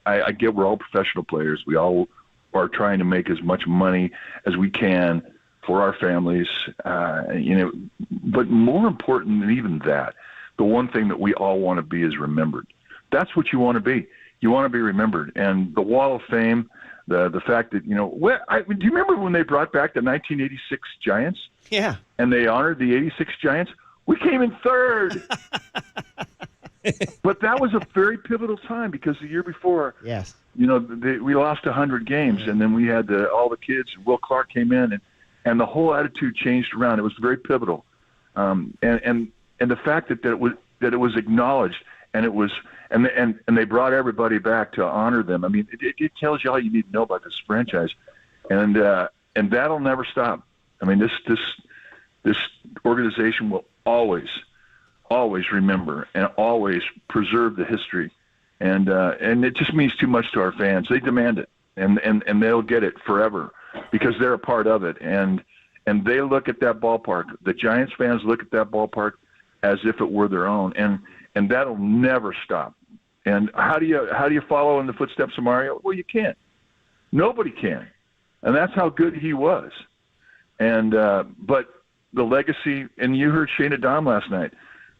I get we're all professional players. We all are trying to make as much money as we can for our families, but more important than even that, the one thing that we all want to be is remembered. That's what you want to be. You want to be remembered. And the Wall of Fame, the fact that, do you remember when they brought back the 1986 Giants? Yeah. And they honored the 86 Giants? We came in third. But that was a very pivotal time because the year before, yes, we lost 100 games, and then we had all the kids. Will Clark came in, and the whole attitude changed around. It was very pivotal, and the fact that it was acknowledged, and it was and they brought everybody back to honor them. I mean, it tells you all you need to know about this franchise, and that'll never stop. I mean, this organization will always remember and always preserve the history, and it just means too much to our fans. They demand it, and they'll get it forever because they're a part of it, and they look at that ballpark. The Giants fans look at that ballpark as if it were their own, and that'll never stop. And how do you follow in the footsteps of Mario? Well, you can't. Nobody can, and that's how good he was. And but the legacy, and you heard Shane Adam last night.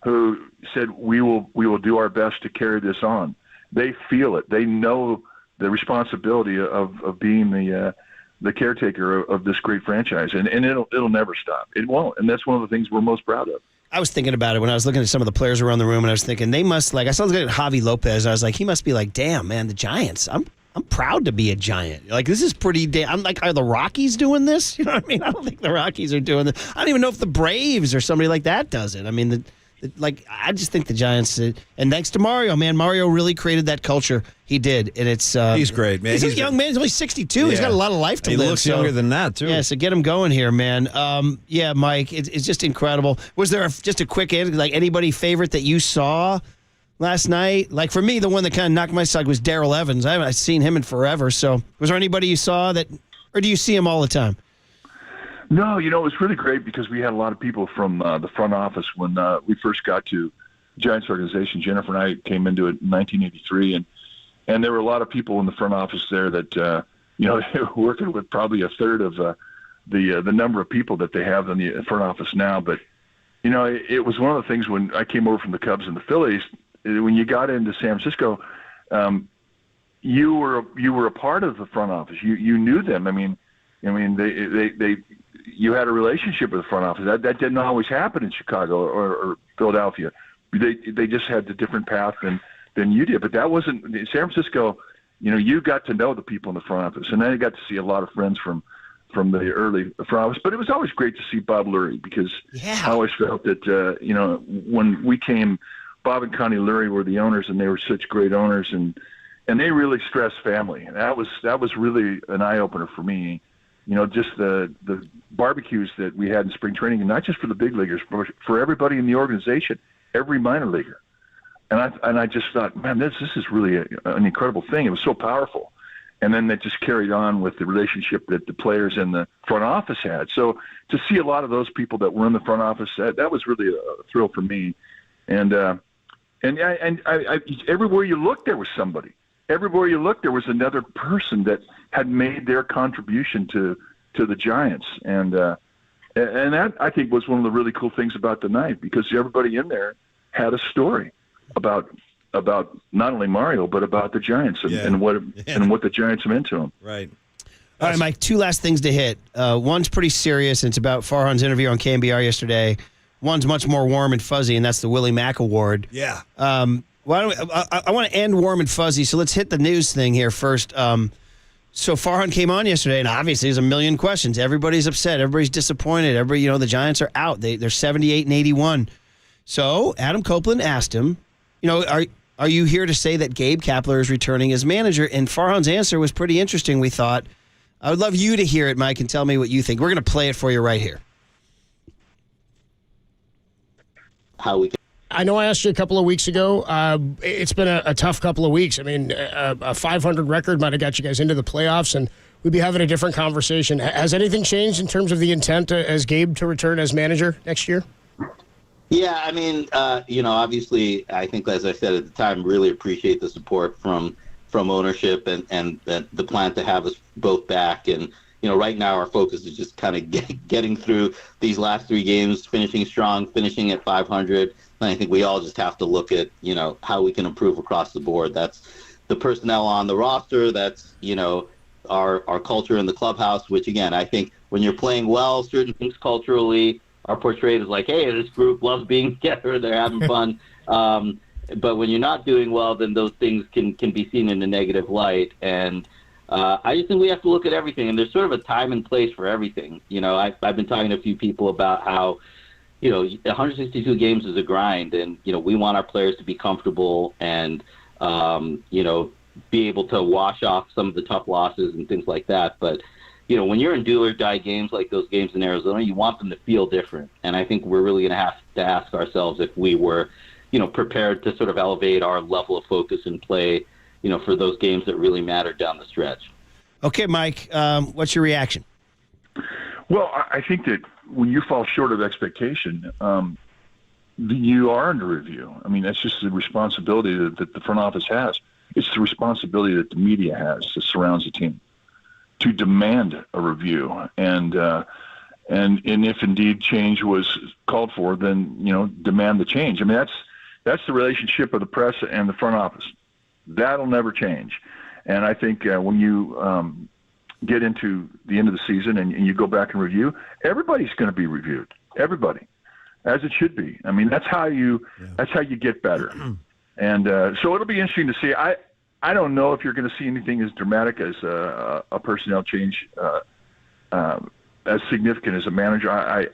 who said, we will do our best to carry this on. They feel it. They know the responsibility of being the caretaker of this great franchise, and it'll never stop. It won't, and that's one of the things we're most proud of. I was thinking about it when I was looking at some of the players around the room, and I was thinking they must I saw looking at Javi Lopez. I was like, he must be like, damn, man, the Giants. I'm proud to be a Giant. Like, this is pretty damn. I'm like, are the Rockies doing this? You know what I mean? I don't think the Rockies are doing this. I don't even know if the Braves or somebody like that does it. I mean, I just think the Giants, and thanks to Mario, man. Mario really created that culture. He did, and it's he's great, man. He's a young man. He's only 62. Yeah. He's got a lot of life to live. He looks younger than that too. Yeah, so get him going here, man. Yeah, Mike, it's just incredible. Was there just a quick answer, like anybody favorite that you saw last night? Like for me, the one that kind of knocked my side was Darrell Evans. I haven't seen him in forever. So was there anybody you saw that, or do you see him all the time? No, it was really great because we had a lot of people from the front office when we first got to the Giants organization. Jennifer and I came into it in 1983, and there were a lot of people in the front office there that they were working with probably a third of the number of people that they have in the front office now. But it was one of the things when I came over from the Cubs and the Phillies. When you got into San Francisco, you were a part of the front office. You knew them. I mean, they you had a relationship with the front office. That didn't always happen in Chicago or Philadelphia. They just had a different path than you did. But that wasn't in San Francisco. You got to know the people in the front office, and then you got to see a lot of friends from the early front office. But it was always great to see Bob Lurie because I always felt that when we came, Bob and Connie Lurie were the owners, and they were such great owners, and they really stressed family. And that was really an eye opener for me. Just the barbecues that we had in spring training, and not just for the big leaguers, but for everybody in the organization, every minor leaguer. And I just thought, man, this is really an incredible thing. It was so powerful. And then that just carried on with the relationship that the players in the front office had. So to see a lot of those people that were in the front office, that was really a thrill for me. And everywhere you looked, there was somebody. Everywhere you looked, there was another person that had made their contribution to the Giants, and that I think was one of the really cool things about the night because everybody in there had a story about not only Mario but about the Giants and what the Giants meant to him. Right. All right, Mike. Two last things to hit. One's pretty serious, and it's about Farhan's interview on KNBR yesterday. One's much more warm and fuzzy, and that's the Willie Mack Award. Yeah. I want to end warm and fuzzy, so let's hit the news thing here first. So Farhan came on yesterday, and obviously there's a million questions. Everybody's upset. Everybody's disappointed. The Giants are out. They're 78 and 81. So Adam Copeland asked him, are you here to say that Gabe Kapler is returning as manager? And Farhan's answer was pretty interesting, we thought. I would love you to hear it, Mike, and tell me what you think. We're going to play it for you right here. I know I asked you a couple of weeks ago. It's been a tough couple of weeks. I mean, a 500 record might have got you guys into the playoffs, and we'd be having a different conversation. Has anything changed in terms of the intent as Gabe to return as manager next year? Yeah, I mean, obviously, I think, as I said at the time, really appreciate the support from ownership and the plan to have us both back. And, right now our focus is just kind of getting through these last three games, finishing strong, finishing at 500. And I think we all just have to look at, how we can improve across the board. That's the personnel on the roster. That's, our culture in the clubhouse, which, again, I think when you're playing well, certain things culturally are portrayed as like, hey, this group loves being together. They're having fun. But when you're not doing well, then those things can be seen in a negative light. And I just think we have to look at everything. And there's sort of a time and place for everything. I've been talking to a few people about how, 162 games is a grind, and, we want our players to be comfortable and, be able to wash off some of the tough losses and things like that. But, when you're in do or die games like those games in Arizona, you want them to feel different. And I think we're really going to have to ask ourselves if we were, prepared to sort of elevate our level of focus and play, for those games that really matter down the stretch. Okay, Mike, what's your reaction? Well, I think that when you fall short of expectation, you are under review. I mean, that's just the responsibility that the front office has. It's the responsibility that the media has that surrounds the team to demand a review. And And if indeed change was called for, then, demand the change. I mean, that's the relationship of the press and the front office. That'll never change. And I think when you get into the end of the season and you go back and review, everybody's going to be reviewed. Everybody, as it should be. I mean, that's how you get better. And so it'll be interesting to see. I don't know if you're going to see anything as dramatic as a personnel change, as significant as a manager. I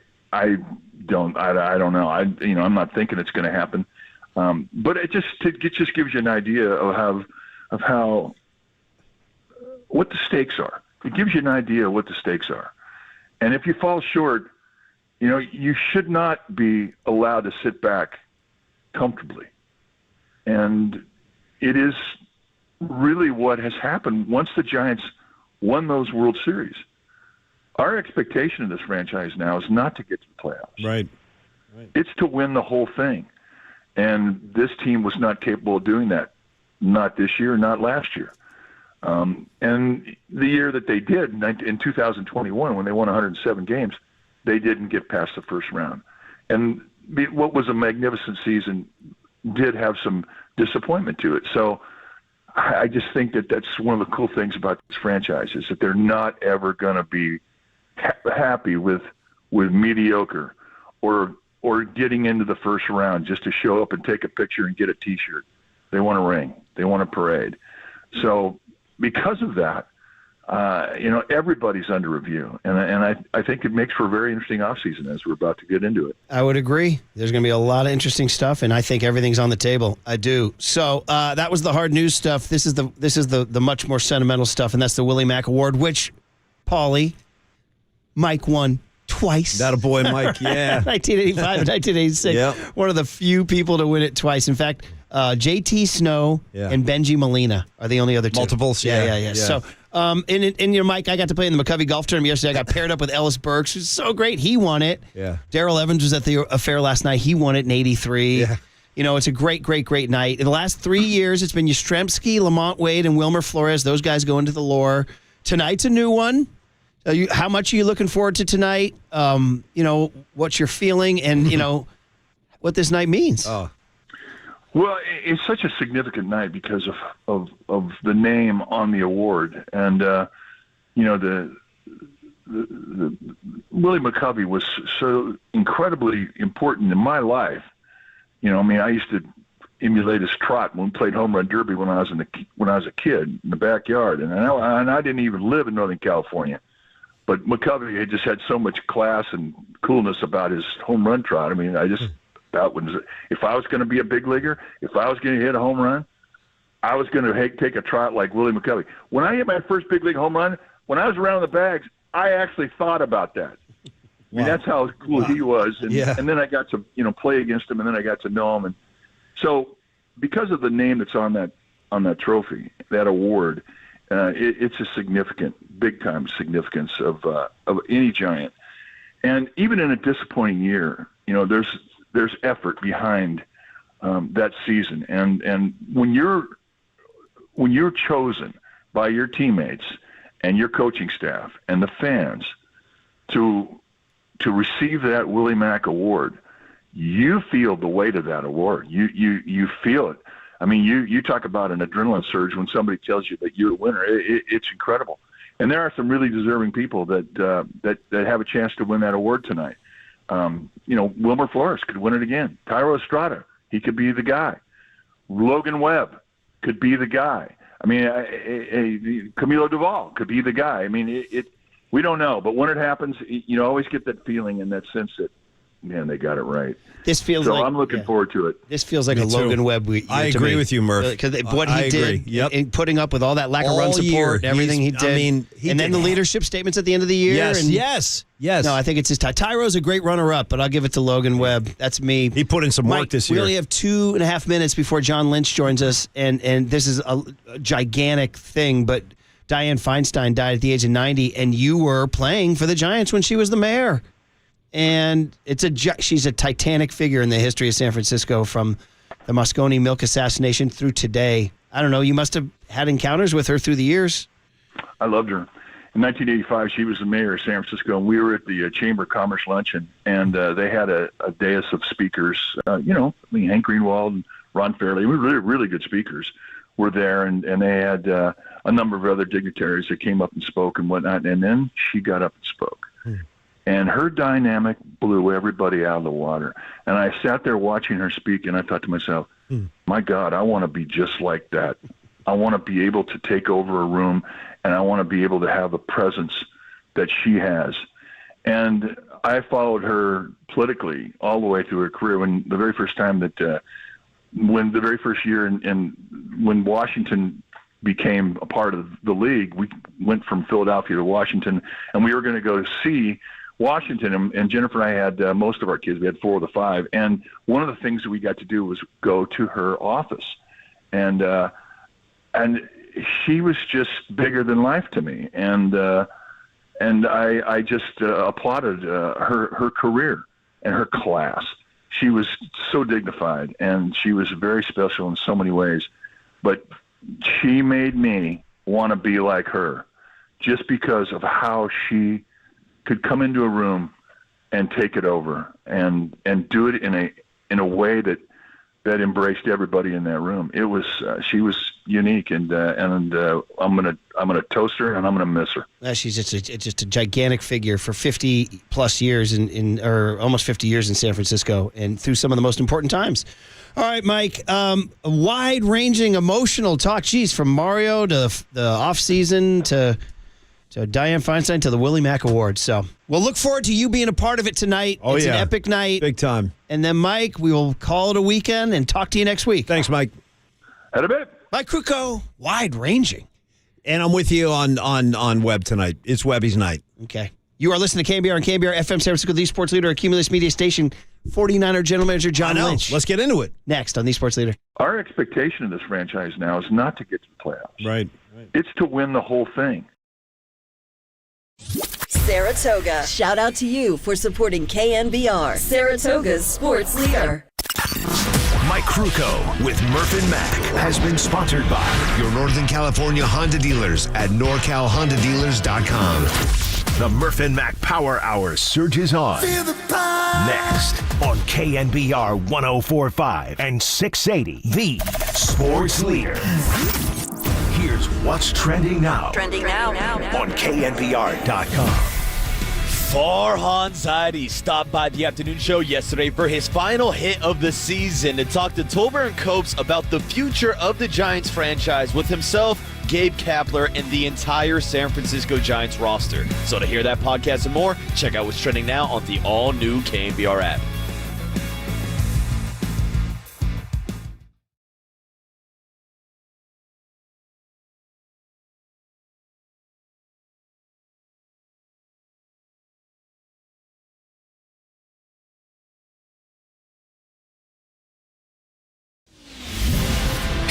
don't know. I'm not thinking it's going to happen. But it just gives you an idea of how what the stakes are. It gives you an idea of what the stakes are. And if you fall short, you should not be allowed to sit back comfortably. And it is really what has happened once the Giants won those World Series. Our expectation of this franchise now is not to get to the playoffs. Right. It's to win the whole thing. And this team was not capable of doing that. Not this year, not last year. And the year that they did, in 2021, when they won 107 games, they didn't get past the first round. And what was a magnificent season did have some disappointment to it. So I just think that that's one of the cool things about this franchise is that they're not ever going to be happy with mediocre or getting into the first round just to show up and take a picture and get a T-shirt. They want a ring. They want a parade. So because of that, everybody's under review. And I think it makes for a very interesting offseason as we're about to get into it. I would agree. There's going to be a lot of interesting stuff, and I think everything's on the table. I do. So that was the hard news stuff. This is the much more sentimental stuff, and that's the Willie Mack Award, which, Paulie, Mike won twice. That a boy, Mike, yeah. 1985 and 1986. Yep. One of the few people to win it twice. In fact, JT Snow and Benji Molina are the only other two. Multiples, yeah. So, Mike, I got to play in the McCovey Golf Tournament yesterday. I got paired up with Ellis Burks, who's so great. He won it. Yeah. Darrell Evans was at the affair last night. He won it in 83. Yeah. It's a great, great, great night. In the last 3 years, it's been Yastrzemski, Lamont Wade, and Wilmer Flores. Those guys go into the lore. Tonight's a new one. How much are you looking forward to tonight? What's your feeling and, what this night means? Oh. Well, it's such a significant night because of the name on the award. And, the Willie McCovey was so incredibly important in my life. I used to emulate his trot when we played home run derby when I was a kid in the backyard. And I didn't even live in Northern California. But McCovey had just had so much class and coolness about his home run trot. I mean, if I was going to be a big leaguer, if I was going to hit a home run, I was going to take a trot like Willie McCovey. When I hit my first big league home run, when I was around the bags, I actually thought about that. I mean, that's how cool he was. And, and then I got to, play against him, and then I got to know him. And so because of the name that's on that trophy, that award, it's a significant, big-time significance of any Giant. And even in a disappointing year, there's effort behind that season. And when you're chosen by your teammates and your coaching staff and the fans to receive that Willie Mack Award, you feel the weight of that award. You feel it. I mean, you talk about an adrenaline surge when somebody tells you that you're a winner. It's incredible. And there are some really deserving people that have a chance to win that award tonight. Wilmer Flores could win it again. Tyro Estrada, he could be the guy. Logan Webb could be the guy. I mean, Camilo Duvall could be the guy. I mean, we don't know. But when it happens, you always get that feeling and that sense that, man, they got it right. This feels so like I'm looking forward to it. This feels like a Logan Webb. I agree with you, Murph. Because what he did in putting up with all that lack of run support, everything he did. And then the leadership statements at the end of the year. Yes. No, I think it's his time. Tyro's a great runner-up, but I'll give it to Logan Webb. That's me. He put in some work this year. We only have 2.5 minutes before John Lynch joins us, and this is a gigantic thing, but Dianne Feinstein died at the age of 90, and you were playing for the Giants when she was the mayor. And she's a titanic figure in the history of San Francisco from the Moscone milk assassination through today. I don't know. You must have had encounters with her through the years. I loved her. in 1985, she was the mayor of San Francisco, and we were at the Chamber of Commerce luncheon, and they had a dais of speakers. Hank Greenwald and Ron Fairley, we were really, really good speakers, were there, and they had a number of other dignitaries that came up and spoke and whatnot, and then she got up and spoke. And her dynamic blew everybody out of the water. And I sat there watching her speak, and I thought to myself, my God, I want to be just like that. I want to be able to take over a room, and I want to be able to have the presence that she has. And I followed her politically all the way through her career. When the very first time that, when the very first year, when Washington became a part of the league, we went from Philadelphia to Washington, and we were going to go see Washington, and Jennifer and I had most of our kids. We had 4 of the 5, and one of the things that we got to do was go to her office, and she was just bigger than life to me, and I just applauded her career and her class. She was so dignified, and she was very special in so many ways, but she made me want to be like her, just because of how she could come into a room and take it over and do it in a way that embraced everybody in that room. It was she was unique, and I'm gonna toast her, and I'm gonna miss her. She's just a gigantic figure for 50 plus years or almost 50 years in San Francisco, and through some of the most important times. All right, Mike. A wide-ranging emotional talk. Geez, from Mario to the off-season to Dianne Feinstein to the Willie Mack Awards. So we'll look forward to you being a part of it tonight. It's an epic night. Big time. And then, Mike, we will call it a weekend and talk to you next week. Thanks, Mike. At a bit. Mike Krukow, wide-ranging. And I'm with you on Webb tonight. It's Webby's night. Okay. You are listening to KNBR and KNBR FM San Francisco, the sports leader, Cumulus Media Station, 49er General Manager John Lynch. Let's get into it. Next on the Sports Leader. Our expectation of this franchise now is not to get to the playoffs. Right. It's to win the whole thing. Saratoga. Shout out to you for supporting KNBR, Saratoga's sports leader. Mike Krukow with Murph and Mac has been sponsored by your Northern California Honda dealers at NorCalHondaDealers.com. The Murph and Mac Power Hour surges on. Feel the power. Next on KNBR 104.5 and 680, the sports leader. Here's what's trending now. Trending now. On KNBR.com. Farhan Zaidi stopped by the afternoon show yesterday for his final hit of the season to talk to Tolbert and Copes about the future of the Giants franchise with himself, Gabe Kapler, and the entire San Francisco Giants roster. So to hear that podcast and more, check out what's trending now on the all-new KNBR app.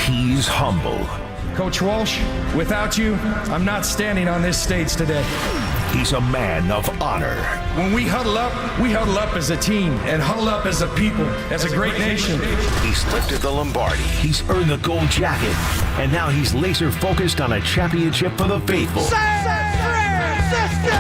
He's humble. Coach Walsh, without you, I'm not standing on this stage today. He's a man of honor. When we huddle up as a team and huddle up as a people, as a great nation. He's lifted the Lombardi. He's earned the gold jacket. And now he's laser focused on a championship for the faithful. San Francisco!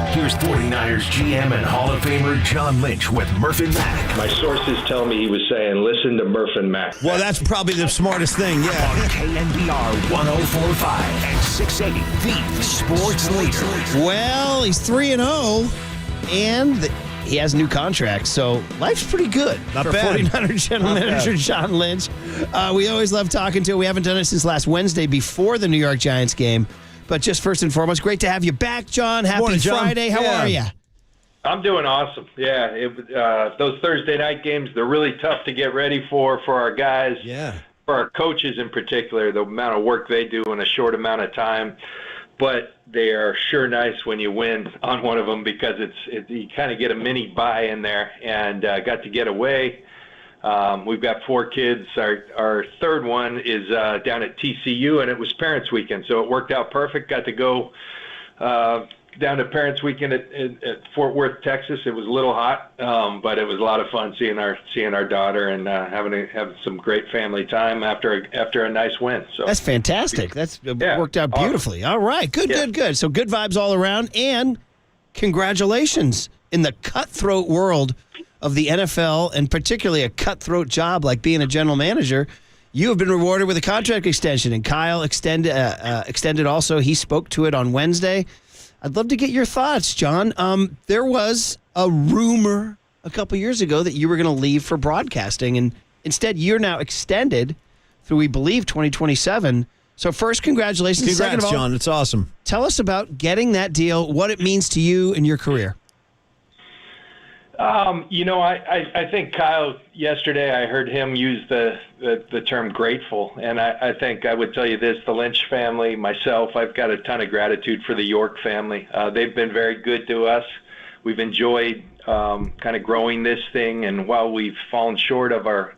Here's 49ers GM and Hall of Famer John Lynch with Murph and Mac. My sources tell me he was saying, listen to Murph and Mac. Well, that's probably the smartest thing, yeah. On KNBR 104.5 and 680, the sports leader. Well, he's 3-0, and he has a new contract, so life's pretty good Not for bad. 49er General Manager John Lynch. We always love talking to him. We haven't done it since last Wednesday before the New York Giants game. But just first and foremost, great to have you back, John. Happy Morning, John. Friday. How are you? I'm doing awesome. Yeah, those Thursday night games, they're really tough to get ready for our guys, for our coaches in particular, the amount of work they do in a short amount of time. But they are sure nice when you win on one of them because you kind of get a mini bye in there and got to get away. We've got 4 kids. Our third one is down at TCU, and it was Parents Weekend, so it worked out perfect. Got to go down to Parents Weekend at Fort Worth, Texas. It was a little hot, but it was a lot of fun seeing our daughter and have some great family time after a nice win. So that's fantastic. That's worked out beautifully. Awesome. All right, good. So good vibes all around, and congratulations in the cutthroat world of the NFL, and particularly a cutthroat job like being a general manager. You have been rewarded with a contract extension, and Kyle extended also. He spoke to it on Wednesday. I'd love to get your thoughts, John. There was a rumor a couple years ago that you were going to leave for broadcasting, and instead you're now extended through, we believe, 2027. So first, congratulations. Congrats, Second of all, John. It's awesome. Tell us about getting that deal, what it means to you and your career. I think Kyle, yesterday I heard him use the term grateful, and I think I would tell you this: the Lynch family, myself, I've got a ton of gratitude for the York family. They've been very good to us. We've enjoyed kind of growing this thing, and while we've fallen short of our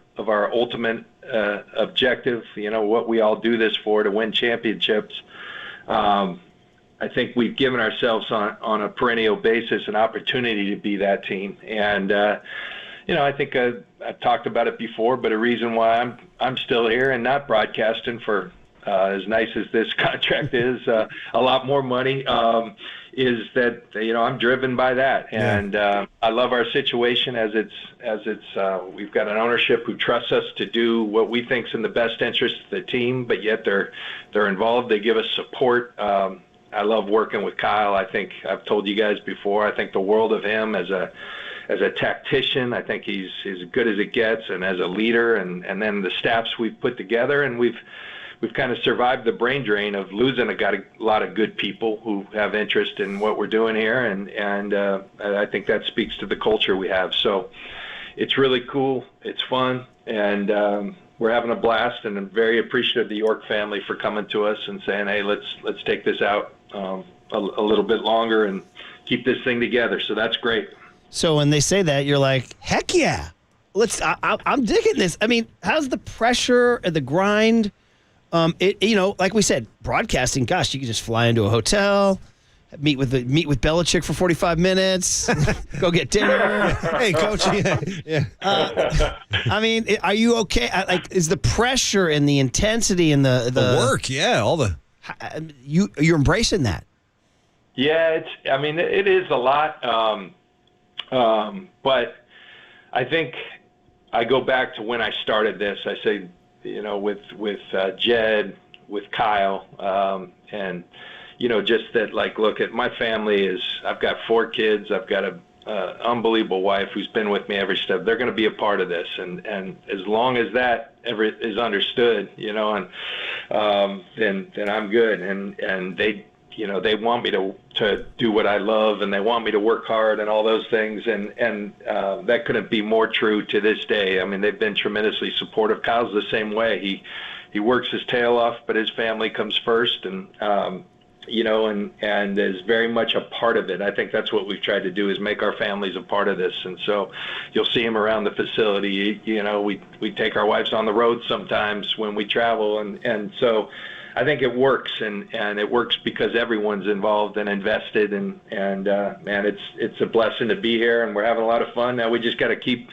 ultimate objective, what we all do this for, to win championships, I think we've given ourselves on a perennial basis an opportunity to be that team. And, I think I've talked about it before, but a reason why I'm still here and not broadcasting for as nice as this contract is, a lot more money, is that, I'm driven by that. Yeah. And I love our situation as it's we've got an ownership who trusts us to do what we think's in the best interest of the team, but yet they're involved. They give us support. I love working with Kyle. I think I've told you guys before, I think the world of him as a tactician. I think he's as good as it gets, and as a leader, and then the staffs we've put together, and we've kind of survived the brain drain of losing a lot of good people who have interest in what we're doing here, and I think that speaks to the culture we have. So it's really cool. It's fun, and we're having a blast, and I'm very appreciative of the York family for coming to us and saying, "Hey, let's take this out a little bit longer and keep this thing together." So that's great. So when they say that, you're like, "Heck yeah, I'm digging this." I mean, how's the pressure and the grind? Like we said, broadcasting. Gosh, you can just fly into a hotel, meet with Belichick for 45 minutes, go get dinner. Hey, coach. Yeah. I mean, are you okay? Is the pressure and the intensity and the work? Yeah, all the you're embracing that. Yeah, it is a lot. But I think I go back to when I started this. I say, with Jed, with Kyle, and just that, look at my family I've got 4 kids. I've got a unbelievable wife who's been with me every step. They're going to be a part of this, and as long as that ever is understood, then I'm good. And they want me to do what I love, and they want me to work hard and all those things, and that couldn't be more true to this day. I mean, they've been tremendously supportive. Kyle's the same way. He works his tail off, but his family comes first, and and is very much a part of it. I think that's what we've tried to do, is make our families a part of this. And so you'll see him around the facility. We take our wives on the road sometimes when we travel, and so I think it works, and it works because everyone's involved and invested, and man, it's a blessing to be here, and we're having a lot of fun. Now we just got to keep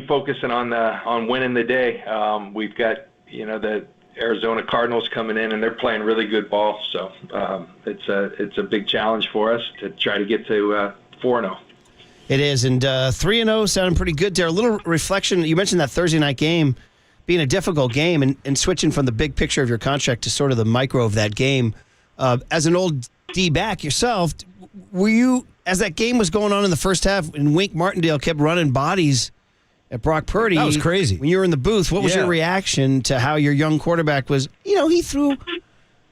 focusing on winning the day. We've got the Arizona Cardinals coming in, and they're playing really good ball, so it's a big challenge for us to try to get to 4-0. It is, and 3-0 sounding pretty good there. A little reflection. You mentioned that Thursday night game being a difficult game, and switching from the big picture of your contract to sort of the micro of that game. As an old D-back yourself, were you, as that game was going on in the first half, and Wink Martindale kept running bodies at Brock Purdy? That was crazy. When you were in the booth, what was your reaction to how your young quarterback was? He threw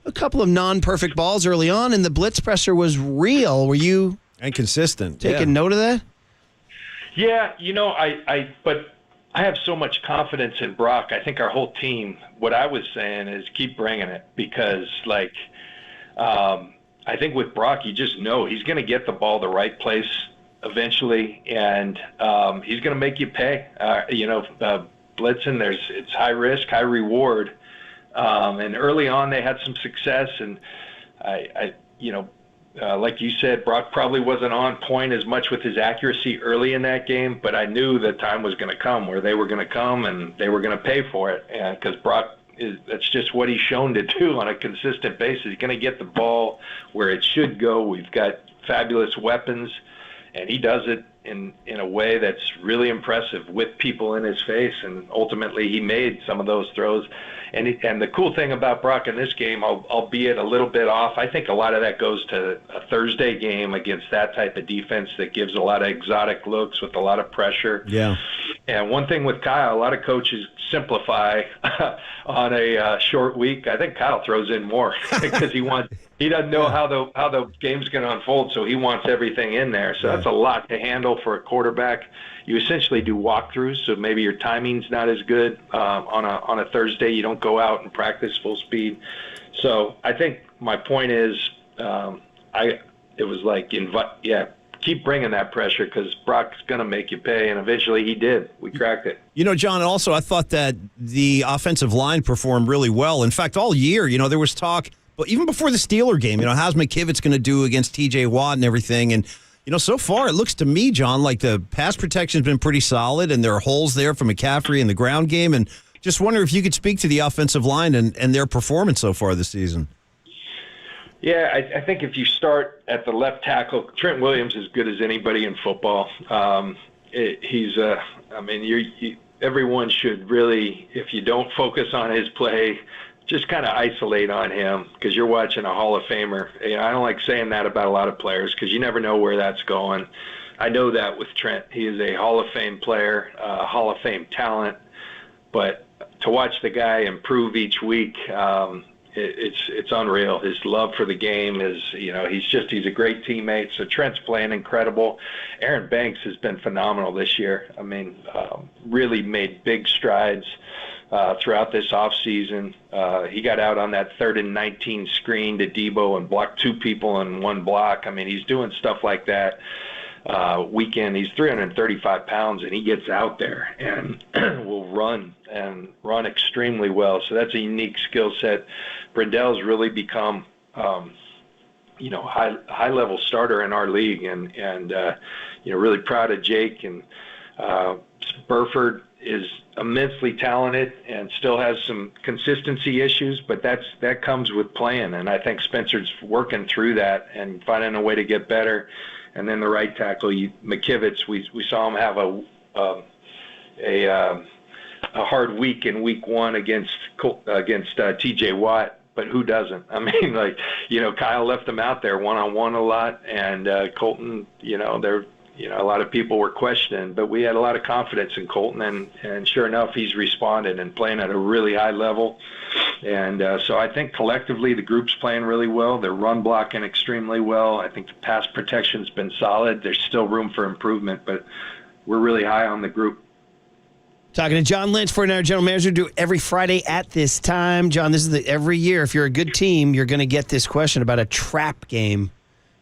a couple of non-perfect balls early on, and the blitz pressure was real. Were you inconsistent taking note of that? Yeah, but I have so much confidence in Brock. I think our whole team, what I was saying is keep bringing it, because I think with Brock, you just know he's going to get the ball the right place eventually, and he's going to make you pay. Blitzing, it's high risk, high reward. And early on, they had some success, and I like you said, Brock probably wasn't on point as much with his accuracy early in that game, but I knew the time was going to come where they were going to come and they were going to pay for it. And because Brock that's just what he's shown to do on a consistent basis. He's going to get the ball where it should go. We've got fabulous weapons, and he does it in a way that's really impressive with people in his face, and ultimately he made some of those throws. And the cool thing about Brock in this game, albeit a little bit off, I think a lot of that goes to a Thursday game against that type of defense that gives a lot of exotic looks with a lot of pressure. Yeah. And one thing with Kyle, a lot of coaches simplify on a short week. I think Kyle throws in more because he doesn't know how the game's going to unfold, so he wants everything in there. So that's a lot to handle for a quarterback. You essentially do walkthroughs, so maybe your timing's not as good on a Thursday. You don't go out and practice full speed. So I think my point is, it was like keep bringing that pressure because Brock's going to make you pay, and eventually he did. We cracked it. You know, John, also I thought that the offensive line performed really well. In fact, all year, there was talk, but even before the Steeler game, how's McKivitz going to do against T.J. Watt and everything, and so far it looks to me, John, like the pass protection's been pretty solid, and there are holes there for McCaffrey in the ground game. And just wonder if you could speak to the offensive line and their performance so far this season. Yeah, I think if you start at the left tackle, Trent Williams is as good as anybody in football. Everyone should really, if you don't focus on his play, just kind of isolate on him because you're watching a Hall of Famer. I don't like saying that about a lot of players because you never know where that's going. I know that with Trent. He is a Hall of Fame player, Hall of Fame talent. But to watch the guy improve each week, it's unreal. His love for the game is, he's a great teammate. So Trent's playing incredible. Aaron Banks has been phenomenal this year. Really made big strides throughout this offseason. He got out on that 3rd and 19 screen to Debo and blocked 2 people in 1 block. He's doing stuff like that weekend. He's 335 pounds, and he gets out there and will run extremely well. So that's a unique skill set. Brindell's really become, high-level starter in our league, and really proud of Jake. And Burford is immensely talented and still has some consistency issues, but that comes with playing. And I think Spencer's working through that and finding a way to get better. And then the right tackle, McKivitz, we saw him have a hard week in week 1 against T.J. Watt, but who doesn't? Kyle left him out there one-on-one a lot, and Colton, a lot of people were questioning, but we had a lot of confidence in Colton, and sure enough, he's responded and playing at a really high level. And so I think collectively the group's playing really well. They're run blocking extremely well. I think the pass protection's been solid. There's still room for improvement, but we're really high on the group. Talking to John Lynch, 49er General Manager, do every Friday at this time. John, this is every year. If you're a good team, you're going to get this question about a trap game.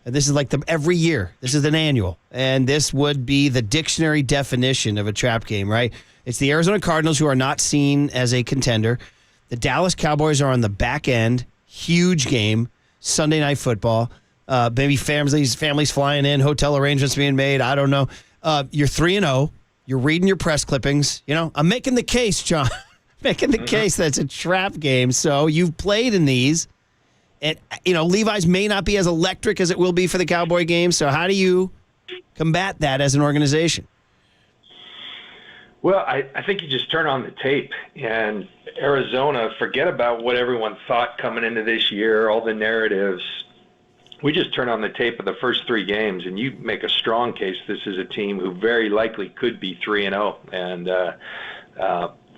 And this is like every year. This is an annual. And this would be the dictionary definition of a trap game, right? It's the Arizona Cardinals who are not seen as a contender. The Dallas Cowboys are on the back end. Huge game. Sunday Night Football. Maybe families flying in, hotel arrangements being made. I don't know. You're 3-0. You're reading your press clippings. I'm making the case, John. Making the case that it's a trap game. So you've played in these. And, Levi's may not be as electric as it will be for the Cowboy game. So how do you combat that as an organization? Well, I think you just turn on the tape. And Arizona, forget about what everyone thought coming into this year, all the narratives. We just turn on the tape of the first 3 games, and you make a strong case this is a team who very likely could be 3-0. And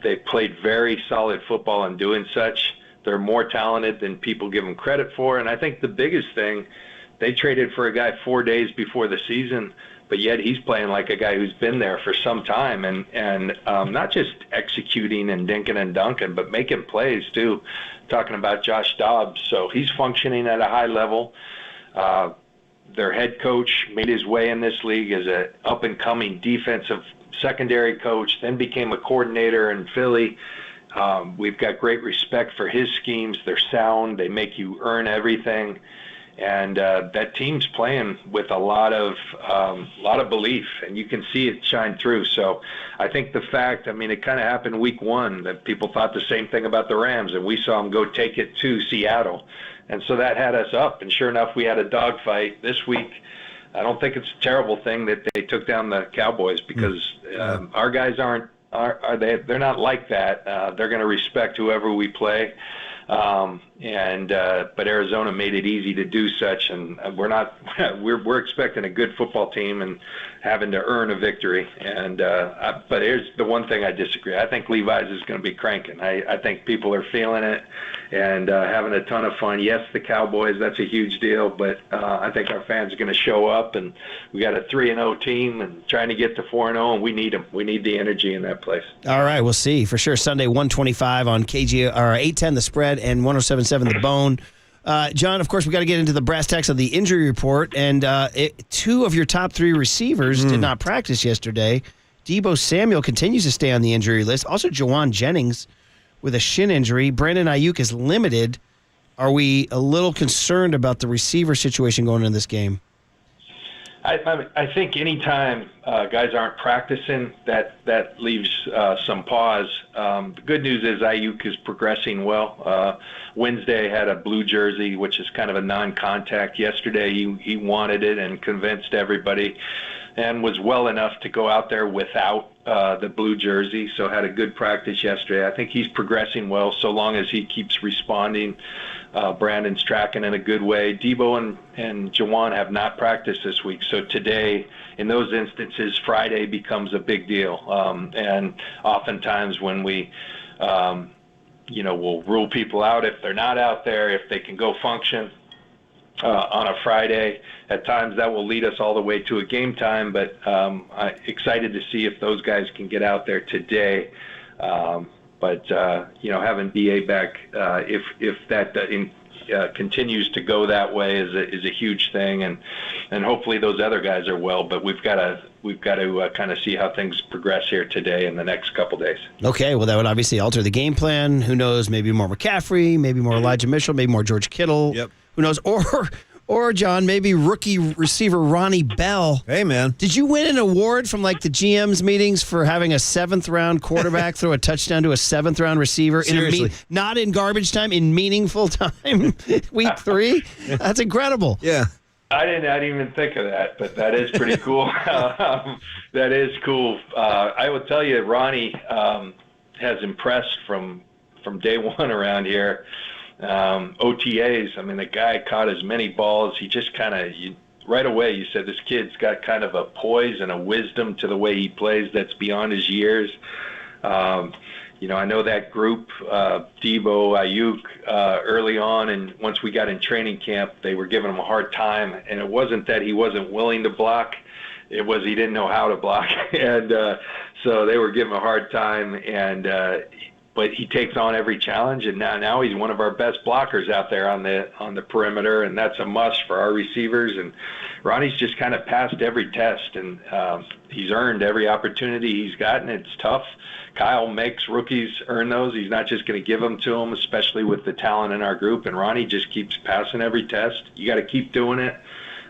they played very solid football in doing such. They're more talented than people give them credit for. And I think the biggest thing, they traded for a guy 4 days before the season, but yet he's playing like a guy who's been there for some time and not just executing and dinking and dunking, but making plays too. Talking about Josh Dobbs. So he's functioning at a high level. Their head coach made his way in this league as an up-and-coming defensive secondary coach, then became a coordinator in Philly. We've got great respect for his schemes. They're sound. They make you earn everything. And that team's playing with a lot of belief, and you can see it shine through. So I think the fact, it kind of happened week one that people thought the same thing about the Rams, and we saw them go take it to Seattle. And so that had us up, and sure enough, we had a dogfight this week. I don't think it's a terrible thing that they took down the Cowboys, because our guys they're not like that. They're going to respect whoever we play. But Arizona made it easy to do such, and we're expecting a good football team and having to earn a victory. But here's the one thing I disagree. I think Levi's is going to be cranking. I think people are feeling it and having a ton of fun. Yes, the Cowboys, that's a huge deal, but I think our fans are going to show up, and we got a 3-0 team and trying to get to 4-0, and we need them. We need the energy in that place. All right, we'll see for sure. Sunday, 125 on KG or 810 The Spread and 107.7 The Bone. John, of course, we got to get into the brass tacks of the injury report. And two of your top three receivers did not practice yesterday. Deebo Samuel continues to stay on the injury list. Also, Jawan Jennings with a shin injury. Brandon Ayuk is limited. Are we a little concerned about the receiver situation going into this game? I think anytime guys aren't practicing, that leaves some pause. The good news is Ayuk is progressing well. Wednesday had a blue jersey, which is kind of a non-contact. Yesterday he wanted it and convinced everybody, and was well enough to go out there without the blue jersey, so had a good practice yesterday. I think he's progressing well so long as he keeps responding. Brandon's tracking in a good way. Deebo and Jawan have not practiced this week, so today, in those instances, Friday becomes a big deal. And oftentimes when we, we'll rule people out if they're not out there, if they can go function on a Friday. At times that will lead us all the way to a game time, but I'm excited to see if those guys can get out there today. But having BA back, if that continues to go that way, is a huge thing, and hopefully those other guys are well. But we've got to kind of see how things progress here today in the next couple days. Okay, well that would obviously alter the game plan. Who knows? Maybe more McCaffrey, maybe more Elijah Mitchell, maybe more George Kittle. Yep. Who knows? Or John, maybe rookie receiver Ronnie Bell. Hey, man. Did you win an award from like the GM's meetings for having a 7th-round quarterback throw a touchdown to a 7th-round receiver? Seriously. Not in garbage time, in meaningful time, week 3? That's incredible. Yeah. I didn't even think of that, but that is pretty cool. That is cool. I will tell you, Ronnie has impressed from day one around here. OTAs, the guy caught as many balls. He just kind of, right away, you said this kid's got kind of a poise and a wisdom to the way he plays that's beyond his years. I know that group, Deebo, Ayuk, early on, and once we got in training camp, they were giving him a hard time, and it wasn't that he wasn't willing to block. It was he didn't know how to block, and so they were giving him a hard time, but he takes on every challenge, and now he's one of our best blockers out there on the perimeter, and that's a must for our receivers. And Ronnie's just kind of passed every test, and he's earned every opportunity he's gotten. It's tough. Kyle makes rookies earn those. He's not just going to give them to them, especially with the talent in our group. And Ronnie just keeps passing every test. You got to keep doing it.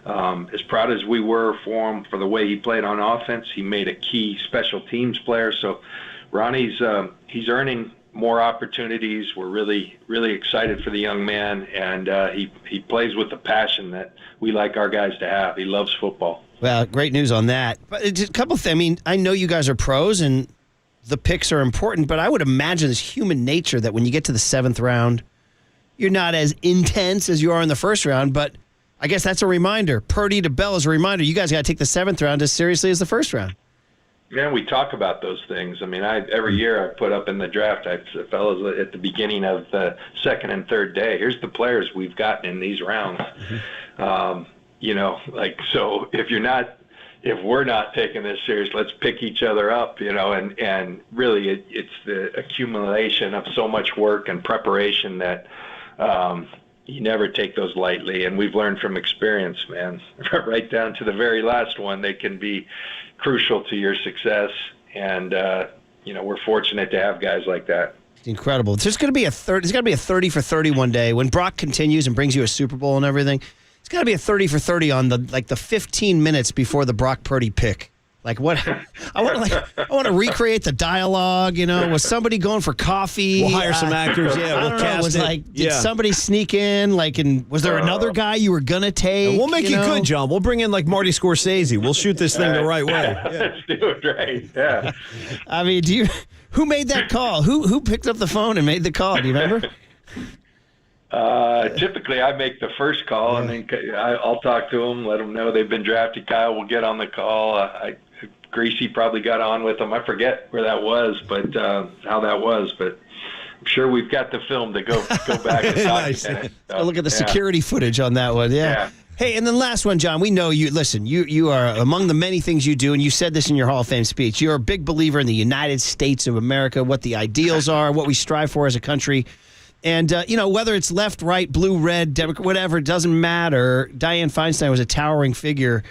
As proud as we were for him for the way he played on offense, he made a key special teams player. So Ronnie's he's earning more opportunities. We're really, really excited for the young man, and he plays with the passion that we like our guys to have. He loves football. Well, great news on that. But it's a couple things. I know you guys are pros, and the picks are important, but I would imagine it's human nature that when you get to the 7th round, you're not as intense as you are in the 1st round, but I guess that's a reminder. Purdy to Bell is a reminder. You guys got to take the 7th round as seriously as the 1st round. Yeah, we talk about those things. Every year I put up in the draft, fellas at the beginning of the 2nd and 3rd day, here's the players we've gotten in these rounds. So if we're not taking this serious, let's pick each other up, and really it's the accumulation of so much work and preparation that you never take those lightly. And we've learned from experience, man, right down to the very last one, they can be crucial to your success, and we're fortunate to have guys like that. Incredible. There's going to be a 30 for 30 one day when Brock continues and brings you a Super Bowl and everything. It's got to be a 30 for 30 on the 15 minutes before the Brock Purdy pick. Like what? I want to recreate the dialogue. Was somebody going for coffee? We'll hire some actors. Yeah, we'll cast it. Did somebody sneak in? And was there another guy you were gonna take? And we'll make it good, John. We'll bring in Marty Scorsese. We'll shoot this thing the right way. Yeah. Let's do it right. Yeah. I mean, who made that call? Who picked up the phone and made the call? Do you remember? Typically, I make the first call, and then I'll talk to them, let them know they've been drafted. Kyle will get on the call. Greasy probably got on with them. I forget where that was, but how that was. But I'm sure we've got the film to go back and document it. So, look at the security footage on that one. Yeah. Hey, and then last one, John. We know you. Listen, you are among the many things you do, and you said this in your Hall of Fame speech. You're a big believer in the United States of America, what the ideals are, what we strive for as a country. And, whether it's left, right, blue, red, Democrat, whatever, it doesn't matter. Dianne Feinstein was a towering figure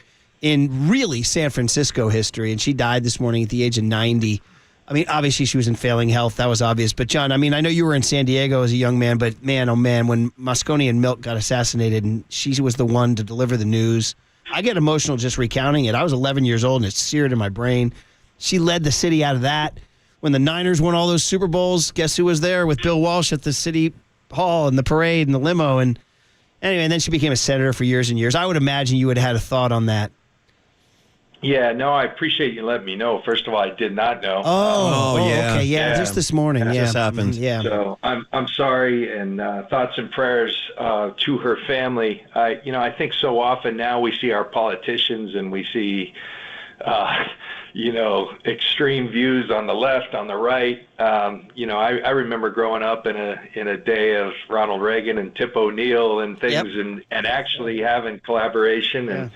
in really San Francisco history, and she died this morning at the age of 90. I mean, obviously she was in failing health. That was obvious. But, John, I mean, I know you were in San Diego as a young man, but, man, oh, man, when Moscone and Milk got assassinated and she was the one to deliver the news, I get emotional just recounting it. I was 11 years old, and it's seared in my brain. She led the city out of that. When the Niners won all those Super Bowls, guess who was there with Bill Walsh at the city hall and the parade and the limo? And anyway, and then she became a senator for years and years. I would imagine you would have had a thought on that. Yeah, no, I appreciate you letting me know. First of all, I did not know. Oh, yeah. Okay, yeah, just this morning. That just happened. Yeah. So I'm sorry, and thoughts and prayers to her family. I think so often now we see our politicians and we see, extreme views on the left, on the right. I remember growing up in a day of Ronald Reagan and Tip O'Neill and things, and actually having collaboration and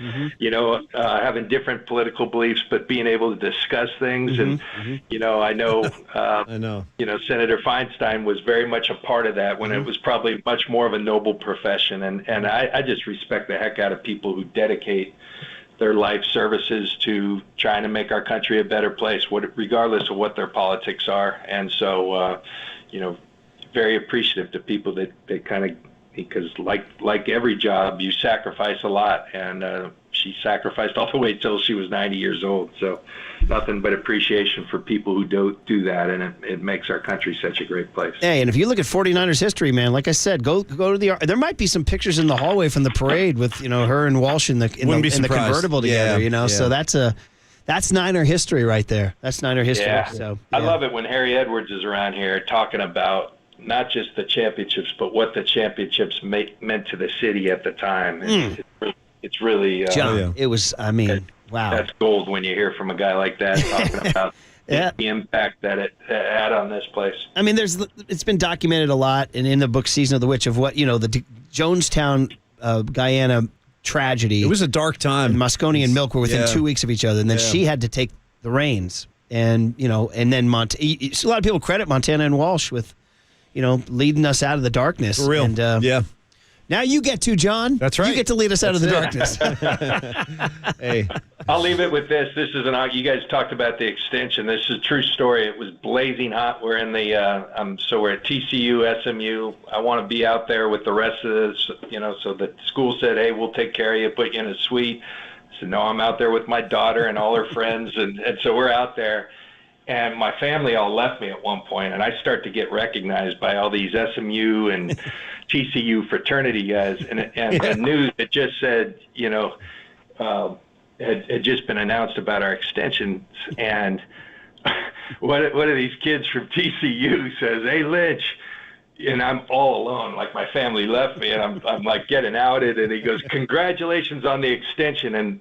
having different political beliefs, but being able to discuss things. And I know Senator Feinstein was very much a part of that when it was probably much more of a noble profession. And I just respect the heck out of people who dedicate their life services to trying to make our country a better place, regardless of what their politics are. And so, very appreciative to people that kind of, because like every job, you sacrifice a lot. And she sacrificed all the way till she was 90 years old. So nothing but appreciation for people who do that. And it makes our country such a great place. Hey, and if you look at 49ers history, man, like I said, go to the, there might be some pictures in the hallway from the parade with, her and Walsh in the convertible together, Yeah. So that's Niner history right there. That's Niner history. Yeah. So I love it when Harry Edwards is around here talking about not just the championships, but what the championships meant to the city at the time. It's really John, it was, wow. That's gold when you hear from a guy like that talking about the impact that it had on this place. I mean, it's been documented a lot, and in the book Season of the Witch, of what, the Jonestown, Guyana tragedy. It was a dark time. Moscone and Milk were within 2 weeks of each other, and then she had to take the reins. And, and then a lot of people credit Montana and Walsh with, leading us out of the darkness. For real. And, now you get to, John. That's right. You get to lead us out of the darkness. Hey. I'll leave it with this. This is you guys talked about the extension. This is a true story. It was blazing hot. We're in the, so we're at TCU, SMU. I want to be out there with the rest of this, so the school said, hey, we'll take care of you, put you in a suite. I said, no, I'm out there with my daughter and all her friends. And so we're out there. And my family all left me at one point, and I start to get recognized by all these SMU and TCU fraternity guys, and the news that just said, had just been announced about our extensions, and one of these kids from TCU says, "Hey, Lynch," and I'm all alone, like my family left me, and I'm like getting outed, and he goes, "Congratulations on the extension," and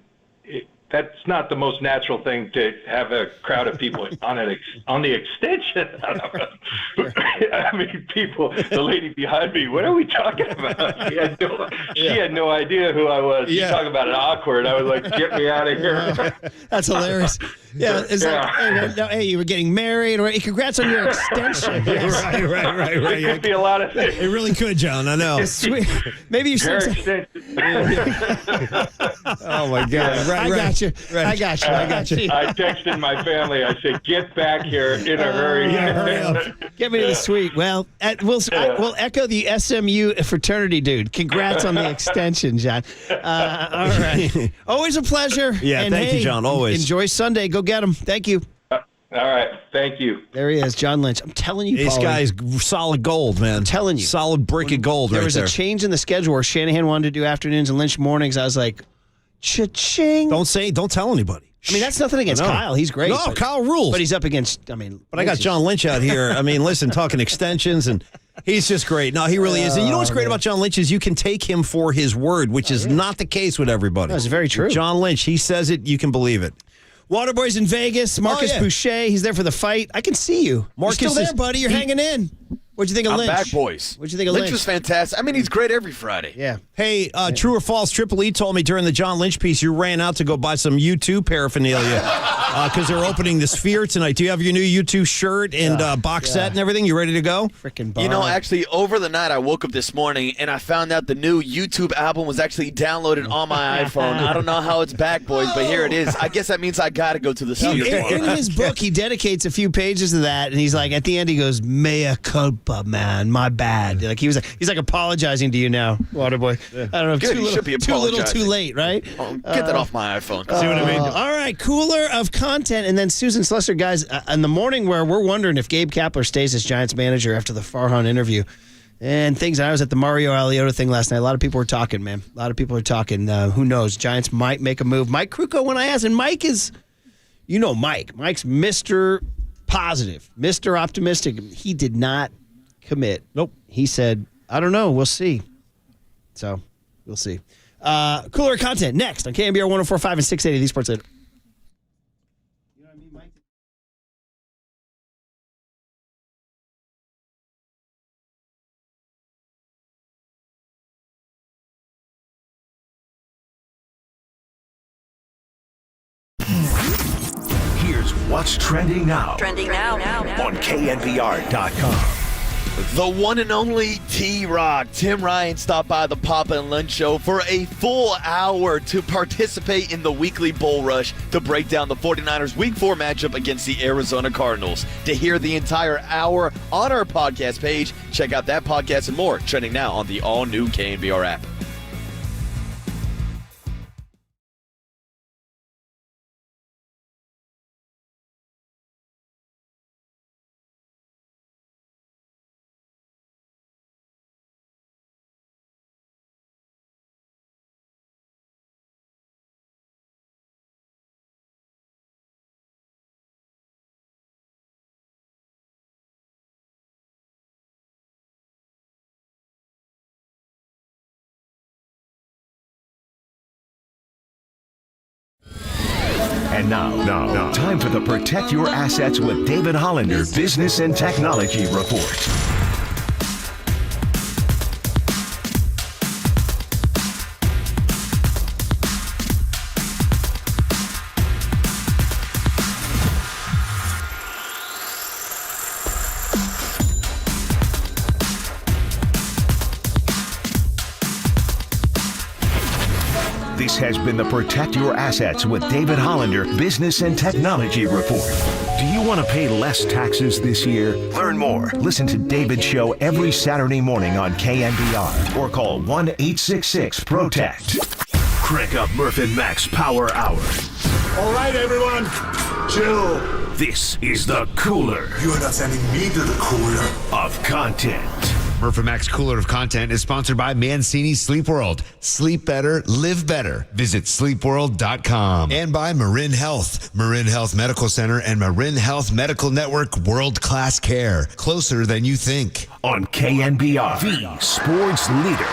that's not the most natural thing to have a crowd of people on the extension. I mean, people, the lady behind me, what are we talking about? She had no idea who I was. You talk about it awkward. I was like, get me out of here. That's hilarious. Yeah, it's like, hey, you were getting married, or hey, congrats on your extension. Right. It could be a lot of things. It really could, John. I know. Maybe you said extension. Oh my God! Right. got you. I got you. I texted my family. I said, "Get back here in a hurry." Hurry up. Get me to the suite. Well, we'll echo the SMU fraternity dude. Congrats on the extension, John. All right. Always a pleasure. Yeah, and thank you, John. Always. Enjoy Sunday. Go get him. Thank you. All right. Thank you. There he is, John Lynch. I'm telling you, this Paulie, guy's solid gold, man. I'm telling you. Solid brick of gold right there. There was a change in the schedule where Shanahan wanted to do afternoons and Lynch mornings. I was like, cha-ching. Don't tell anybody. I mean, that's nothing against Kyle. He's great. No, Kyle rules. But he's up against, But I got John Lynch out here. I mean, listen, talking extensions, and he's just great. No, he really is. And you know what's great about John Lynch is you can take him for his word, which is not the case with everybody. That's very true. John Lynch, he says it, you can believe it. Waterboy's in Vegas. Marcus Boucher, he's there for the fight. I can see you. Marcus You're still there, buddy. You're hanging in. What'd you think of Lynch? I'm back, boys. What'd you think of Lynch was fantastic. I mean, he's great every Friday. Yeah. Hey, true or false, Triple E told me during the John Lynch piece you ran out to go buy some U2 paraphernalia because they're opening the Sphere tonight. Do you have your new U2 shirt and box set and everything? You ready to go? Freaking bomb. You know, actually, over the night, I woke up this morning and I found out the new YouTube album was actually downloaded on my iPhone. I don't know how it's back, boys, but here it is. I guess that means I got to go to the Sphere. In his book, he dedicates a few pages to that, and he's like, at the end, he goes, "Mea culpa, man, my bad." Like he's like apologizing to you now, Waterboy. I don't know if Good, too little, too late, right? Get that off my iPhone. See what I mean? All right, cooler of content, and then Susan Slusser, guys, in the morning where we're wondering if Gabe Kapler stays as Giants manager after the Farhan interview. And things. I was at the Mario Aliotta thing last night. A lot of people were talking, man. A lot of people are talking. Who knows? Giants might make a move. Mike Krukow, when I asked, and Mike is, you know, Mike's Mr. Positive, Mr. Optimistic. He did not commit. Nope. He said, I don't know. We'll see. So, we'll see. Cooler content next on KNBR 104.5 and 680, the Sports Leader. You know what I mean, Mike? Here's what's trending now. Trending now. On KNBR.com. The one and only T-Rock, Tim Ryan, stopped by the Papa and Lunch Show for a full hour to participate in the weekly Bull Rush to break down the 49ers Week 4 matchup against the Arizona Cardinals. To hear the entire hour on our podcast page, check out that podcast and more, trending now on the all-new KNBR app. And now, time for the Protect Your Assets with David Hollander Business and Technology Report. This has been the Protect Your Assets with David Hollander Business and Technology Report. Do you want to pay less taxes this year? Learn more. Listen to David's show every Saturday morning on KNBR or call 1-866-PROTECT. Crank up Murph and Max Power Hour. All right, everyone, chill. This is the cooler. You are not sending me to the cooler of content. Murph and Max Cooler of Content is sponsored by Mancini Sleep World. Sleep better, live better. Visit sleepworld.com. And by Marin Health. Marin Health Medical Center and Marin Health Medical Network world-class care. Closer than you think. On KNBR, the sports leader.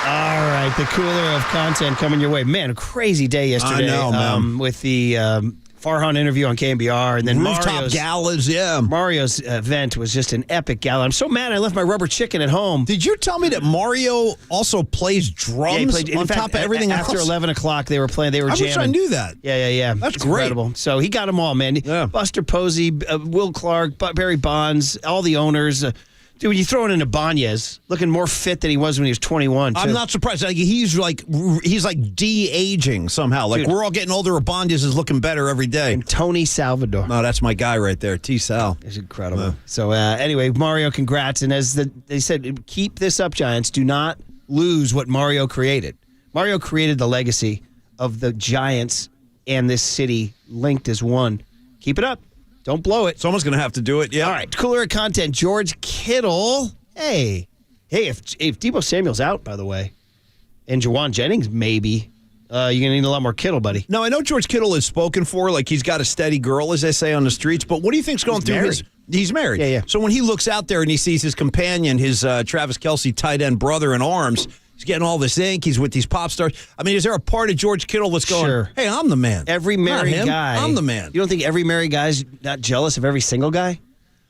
All right, the cooler of content coming your way. Man, a crazy day yesterday. I know, man. With the Farhan interview on KNBR, and then Rooftop galas, Mario's event was just an epic gala. I'm so mad I left my rubber chicken at home. Did you tell me that Mario also plays drums he played, on top of everything else? After 11 o'clock, they were playing. They were jamming. I wish I knew that. Yeah. That's it's great. Incredible. So he got them all, man. Yeah. Buster Posey, Will Clark, Barry Bonds, all the owners. Dude, when you throw it into Ibanez, looking more fit than he was when he was 21. Too. I'm not surprised. Like, he's like de-aging somehow. Like, we're all getting older. Ibanez is looking better every day. And Tony Salvador. No, that's my guy right there, T-Sal. It's incredible. So anyway, Mario, congrats. And as they said, keep this up, Giants. Do not lose what Mario created. Mario created the legacy of the Giants and this city linked as one. Keep it up. Don't blow it. Someone's going to have to do it. Yeah. All right. Cooler content. George Kittle. Hey, if Deebo Samuel's out, by the way, and Jawan Jennings, maybe, you're going to need a lot more Kittle, buddy. No, I know George Kittle is spoken for. Like, he's got a steady girl, as they say on the streets. But what do you think's going through his... He's married. Yeah. So when he looks out there and he sees his companion, his Travis Kelce tight end brother in arms... He's getting all this ink. He's with these pop stars. I mean, is there a part of George Kittle that's going, Sure. hey, I'm the man? Every married guy. I'm the man. You don't think every married guy's not jealous of every single guy?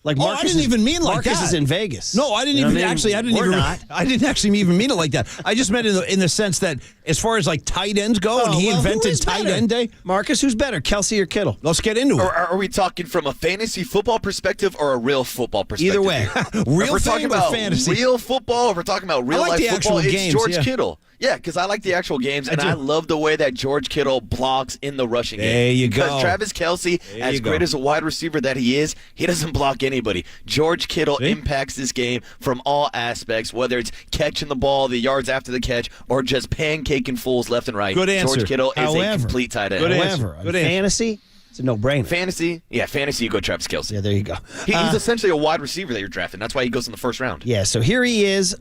Like Marcus I didn't even mean like Marcus that. is in Vegas. No, I didn't even actually. I didn't actually even mean it like that. I just meant in the sense that as far as like tight ends go, and he invented tight end day. Marcus, who's better, Kelce or Kittle? Let's get into it. Or are we talking from a fantasy football perspective or a real football perspective? Either way, real we're talking about fantasy. real football. If we're talking about real life the football. actual It's games, George yeah. Kittle. Yeah, because I like the actual games, and I love the way that George Kittle blocks in the rushing game. There you because go. Travis Kelce, as great as a wide receiver that he is, he doesn't block anybody. George Kittle impacts this game from all aspects, whether it's catching the ball, the yards after the catch, or just pancaking fools left and right. Good answer. George Kittle is a complete tight end. However, fantasy, it's a no-brainer. Fantasy, you go Travis Kelce. Yeah, there you go. He's essentially a wide receiver that you're drafting. That's why he goes in the first round. Yeah, so here he is,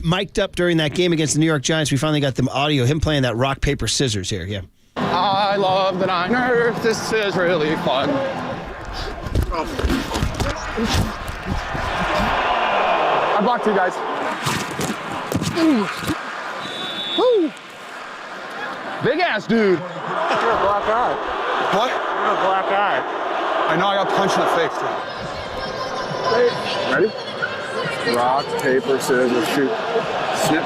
mic'd up during that game against the New York Giants. We finally got the audio, him playing that rock, paper, scissors here. Yeah. I love the Niners. This is really fun. I blocked you guys. Woo. Big ass dude. You're a black eye. What? You're a black eye. I know I got punched in the face, too. Ready? Rock, paper, scissors, shoot. Snip.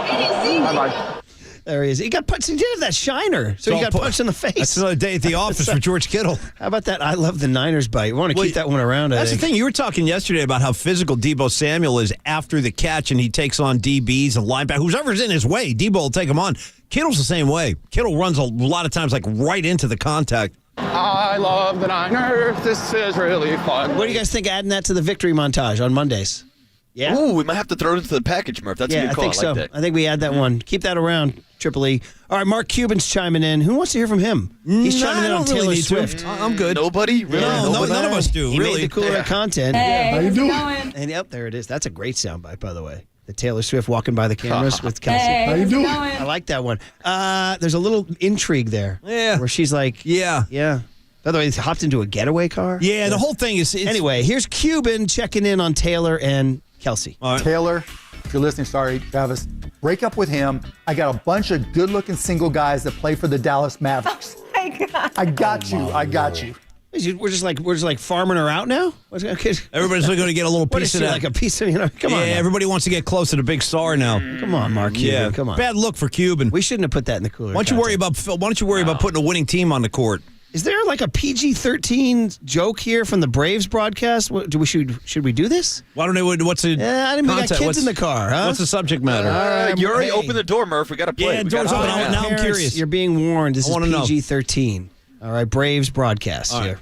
Bye-bye. There he is. He got punched. He did have that shiner, so he got punched in the face. That's another day at the office for George Kittle. How about that? I love the Niners bite. We want to keep that one around. That's the thing. You were talking yesterday about how physical Deebo Samuel is after the catch, and he takes on DBs and linebackers. Whoever's in his way, Deebo will take him on. Kittle's the same way. Kittle runs a lot of times like right into the contact. I love the Niners. This is really fun. What do you guys think of adding that to the victory montage on Mondays? Yeah. Ooh, we might have to throw it into the package, Murph. That's a good call. I think so. Like that. I think we add that one. Keep that around, Triple E. All right, Mark Cuban's chiming in. Who wants to hear from him? He's chiming in on Taylor Swift. I'm good. Nobody? Really? No, none of us do. He really. made the cooler content. Hey, How you how's it doing? going? And yep, there it is. That's a great soundbite, by the way. The Taylor Swift walking by the cameras with Kelce. Hey, How you how's it doing? going? I like that one. There's a little intrigue there. Yeah. Where she's like, yeah. By the way, he hopped into a getaway car. Yeah, the whole thing is... Anyway, here's Cuban checking in on Taylor and Kelce. Taylor, if you're listening, sorry, Travis, break up with him. I got a bunch of good-looking single guys that play for the Dallas Mavericks. Oh my God. I got you. I got you. We're just like farming her out now. Everybody's going to get a little What piece is of she, that. like a piece of Come on. Yeah, now. everybody wants to get close to the big star now. Come on, Mark Cuban. Yeah, Come on. Bad look for Cuban. We shouldn't have put that in the cooler. Why don't you worry about putting a winning team on the court? Is there like a PG-13 joke here from the Braves broadcast? Should we do this? Well, I don't know what's the I didn't got kids in the car, huh? What's the subject matter? You already opened the door, Murph. We got to play. Yeah, We door's gotta open. play Now I'm curious. You're being warned. This I is wanna know. PG-13. All right, Braves broadcast here.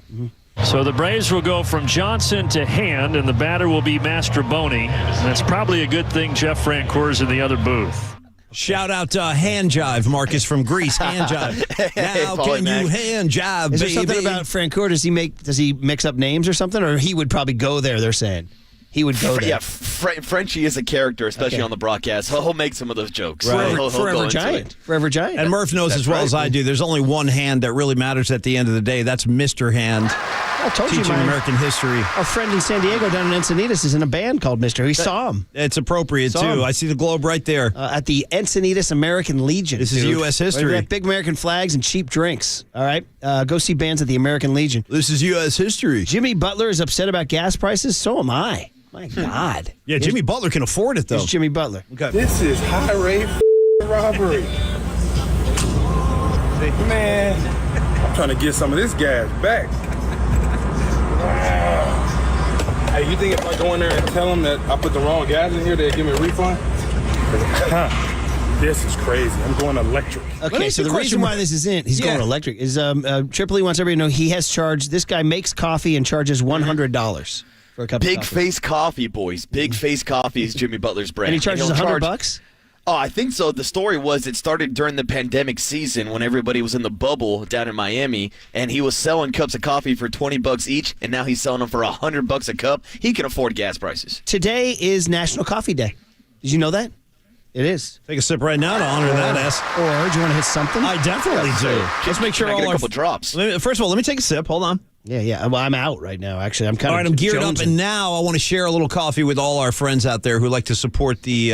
So the Braves will go from Johnson to Hand, and the batter will be Mastroboni. And that's probably a good thing Jeff Francoeur's in the other booth. Shout out to Hand Jive, Marcus from Greece. Hand Jive. Now Paulie can Mac. you hand jive, Is there baby? something about Francoeur? Does he mix up names or something? Or he would probably go there, they're saying. He would go there. Yeah, Frenchie is a character, especially on the broadcast. He'll make some of those jokes. Right. He'll go Forever into Giant. it. Forever Giant. And Murph knows That's as well right. as I do, there's only one hand that really matters at the end of the day. That's Mr. Hand. I told you, Teaching American history. Our friend in San Diego down in Encinitas is in a band called Mr. We saw him. It's appropriate, Saw too. him. I see the globe right there. At the Encinitas American Legion. This is dude. U.S. history. They have big American flags and cheap drinks. All right? Go see bands at the American Legion. This is U.S. history. Jimmy Butler is upset about gas prices. So am I. My God. Yeah, Jimmy Butler can afford it, though. Here's Jimmy Butler. Okay. This is high-rate robbery. Man, I'm trying to get some of this gas back. Hey, you think if I go in there and tell them that I put the wrong gas in here, they'll give me a refund? This is crazy. I'm going electric. Okay, so the reason why this is he's going electric, is Tripoli wants everybody to know he has charged, this guy makes coffee and charges $100 for a cup of coffee. Big Face Coffee, boys. Big Face Coffee is Jimmy Butler's brand. And he charges $100? Oh, I think so. The story was it started during the pandemic season when everybody was in the bubble down in Miami, and he was selling cups of coffee for $20 each, and now he's selling them for $100 a cup. He can afford gas prices. Today is National Coffee Day. Did you know that? It is. Take a sip right now to honor that. Or do you want to hit something? I definitely do. Let's make sure I all get a our couple drops. First of all, let me take a sip. Hold on. Yeah. Well, I'm out right now, actually. I'm kind all of right, I'm geared up, jonesing. and now I want to share a little coffee with all our friends out there who like to support the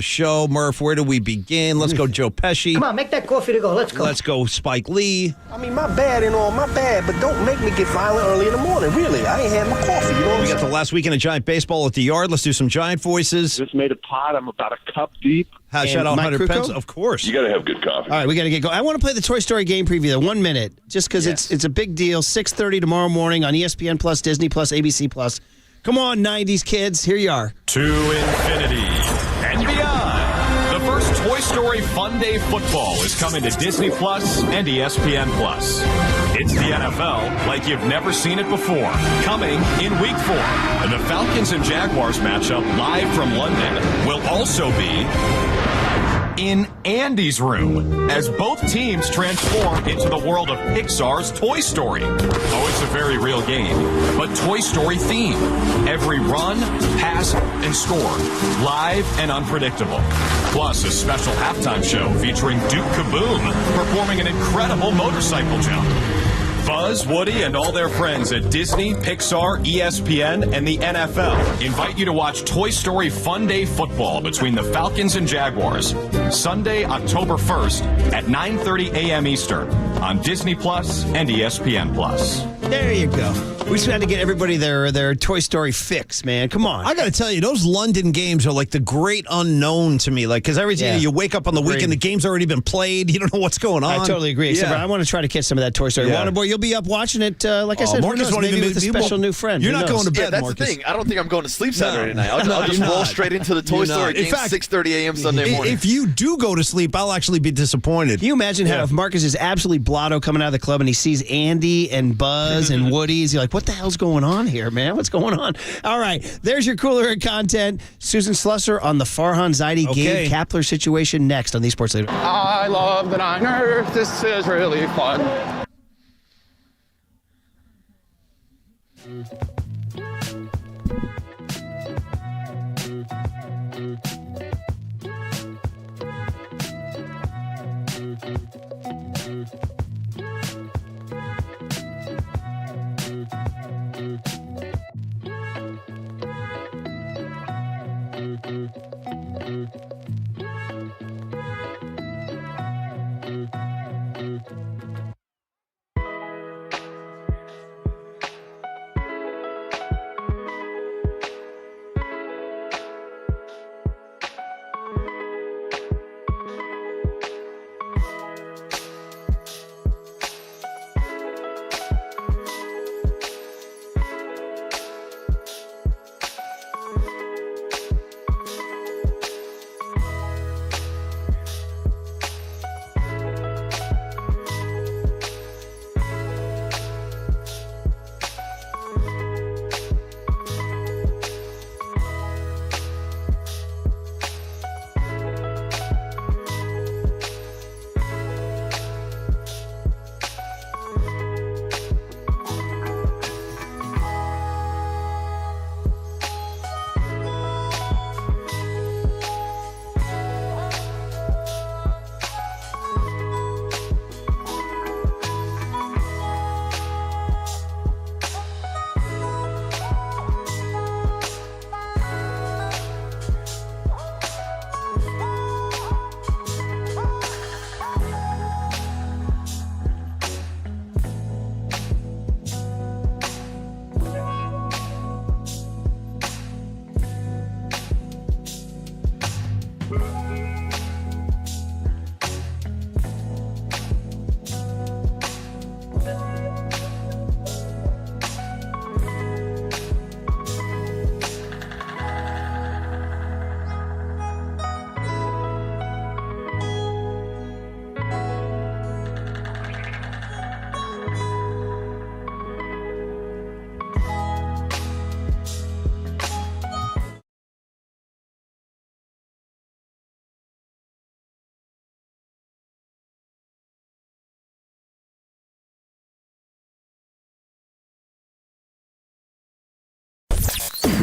show. Murph, where do we begin? Let's go Joe Pesci. Come on, make that coffee to go. Let's go. Let's go Spike Lee. I mean, my bad and all, my bad, but don't make me get violent early in the morning. Really, I ain't had my coffee. You know what We I'm got the last weekend of Giant Baseball at the Yard. Let's do some Giant voices. Just made a pot. I'm about a cup deep. Shout out Mike 100 Krukow? pence. Of course. You got to have good coffee. All right, we got to get going. I want to play the Toy Story game preview, though. 1 minute, just because it's a big deal. 6:30 tomorrow morning on ESPN Plus, Disney Plus, ABC Plus. Come on, 90s kids. Here you are. To infinity and beyond. The first Toy Story Fun Day Football is coming to Disney Plus and ESPN Plus. It's the NFL like you've never seen it before. Coming in Week 4. The Falcons and Jaguars matchup live from London will also be in Andy's room as both teams transform into the world of Pixar's Toy Story. Oh, it's a very real game, but Toy Story themed. Every run, pass, and score, live and unpredictable. Plus a special halftime show featuring Duke Kaboom performing an incredible motorcycle jump. Buzz, Woody, and all their friends at Disney, Pixar, ESPN, and the NFL invite you to watch Toy Story Fun Day Football between the Falcons and Jaguars, Sunday, October 1st at 9:30 a.m. Eastern on Disney Plus and ESPN Plus. There you go. We just had to get everybody their Toy Story fix, man. Come on. I got to tell you, those London games are like the great unknown to me. Like, because every time you wake up on the weekend, the game's already been played. You don't know what's going on. I totally agree. Except for I want to try to catch some of that Toy Story. Waterboy, you'll be up watching it, like I said, Marcus won't maybe even with a special new friend. You're Who not knows? going to bed, Yeah, that's Marcus. the thing. I don't think I'm going to sleep Saturday night. I'll just roll straight into the Toy Story game, 6:30 a.m. Sunday morning. If you do go to sleep, I'll actually be disappointed. Can you imagine how if Marcus is absolutely blotto coming out of the club and he sees Andy and Buzz and Woody, is he like, what the hell's going on here, man? What's going on? All right, there's your cooler and content. Susan Slusser on the Farhan Zaidi Gabe Kapler situation next on the Sports Leader. I love the Niners. This is really fun.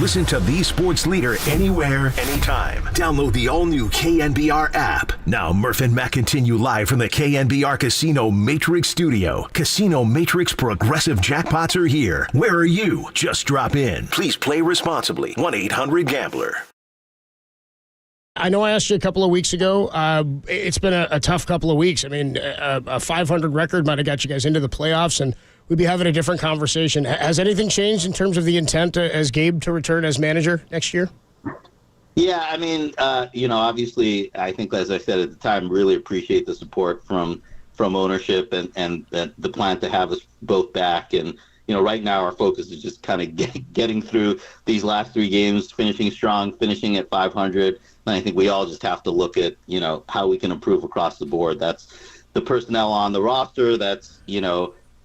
Listen to the sports leader anywhere, anytime. Download the all-new KNBR app. Now, Murph and Matt continue live from the KNBR Casino Matrix Studio. Casino Matrix Progressive Jackpots are here. Where are you? Just drop in. Please play responsibly. 1-800-GAMBLER. I know I asked you a couple of weeks ago. It's been a tough couple of weeks. I mean, a 500 record might have got you guys into the playoffs, and we'd be having a different conversation. Has anything changed in terms of the intent as Gabe to return as manager next year? Yeah, I mean, obviously, I think, as I said at the time, really appreciate the support from ownership and the plan to have us both back. And, right now our focus is just kind of getting through these last 3 games, finishing strong, finishing at 500. And I think we all just have to look at, how we can improve across the board. That's the personnel on the roster. That's,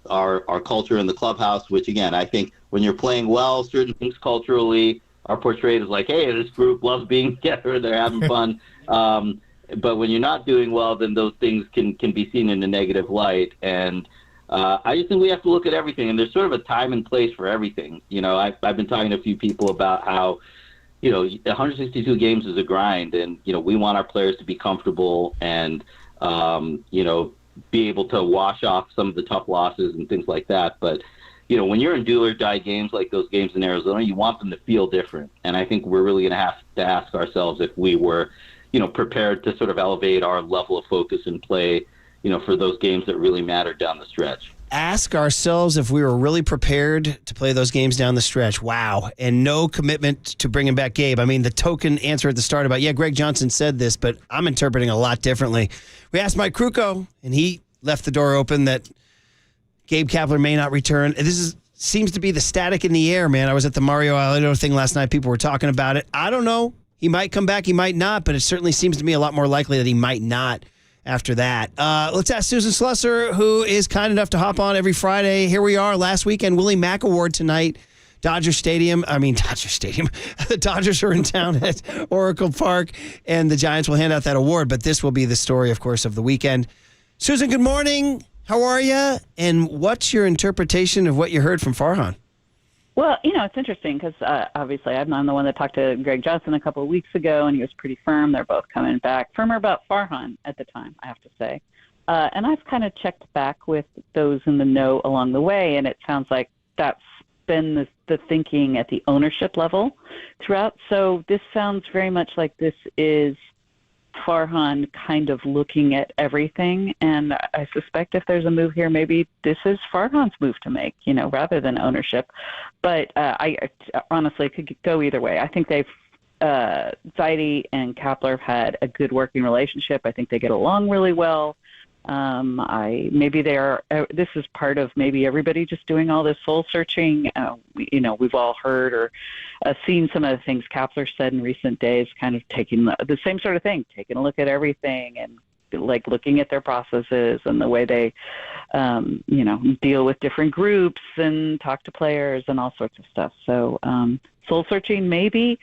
our culture in the clubhouse, which, again, I think when you're playing well, certain things culturally are portrayed as like, hey, this group loves being together, they're having fun. But when you're not doing well, then those things can be seen in a negative light. And I just think we have to look at everything. And there's sort of a time and place for everything. I've been talking to a few people about how, 162 games is a grind. And, we want our players to be comfortable and, be able to wash off some of the tough losses and things like that. But, when you're in do or die games like those games in Arizona, you want them to feel different. And I think we're really going to have to ask ourselves if we were, prepared to sort of elevate our level of focus and play, for those games that really matter down the stretch. Ask ourselves if we were really prepared to play those games down the stretch. Wow. And no commitment to bringing back Gabe. I mean, the token answer at the start about, Greg Johnson said this, but I'm interpreting a lot differently. We asked Mike Krukow, and he left the door open that Gabe Kapler may not return. And seems to be the static in the air, man. I was at the Mario Alito thing last night. People were talking about it. I don't know. He might come back. He might not. But it certainly seems to me a lot more likely that he might not after that. Let's ask Susan Slusser, who is kind enough to hop on every Friday. Here we are last weekend. Willie Mack Award tonight. Dodger Stadium. The Dodgers are in town at Oracle Park, and the Giants will hand out that award. But this will be the story, of course, of the weekend. Susan, good morning. How are you? And what's your interpretation of what you heard from Farhan? Well, it's interesting because obviously I'm the one that talked to Greg Johnson a couple of weeks ago, and he was pretty firm. They're both coming back. Firmer about Farhan at the time, I have to say. And I've kind of checked back with those in the know along the way, and it sounds like that's been the thinking at the ownership level throughout. So this sounds very much like this is Farhan kind of looking at everything, and I suspect if there's a move here, maybe this is Farhan's move to make, rather than ownership. But I honestly could go either way. I think Zaidi and Kapler have had a good working relationship. I think they get along really well. Maybe they are. This is part of maybe everybody just doing all this soul searching. We've all heard or seen some of the things Kapler said in recent days, kind of taking the same sort of thing, taking a look at everything and like looking at their processes and the way they, deal with different groups and talk to players and all sorts of stuff. So soul searching maybe.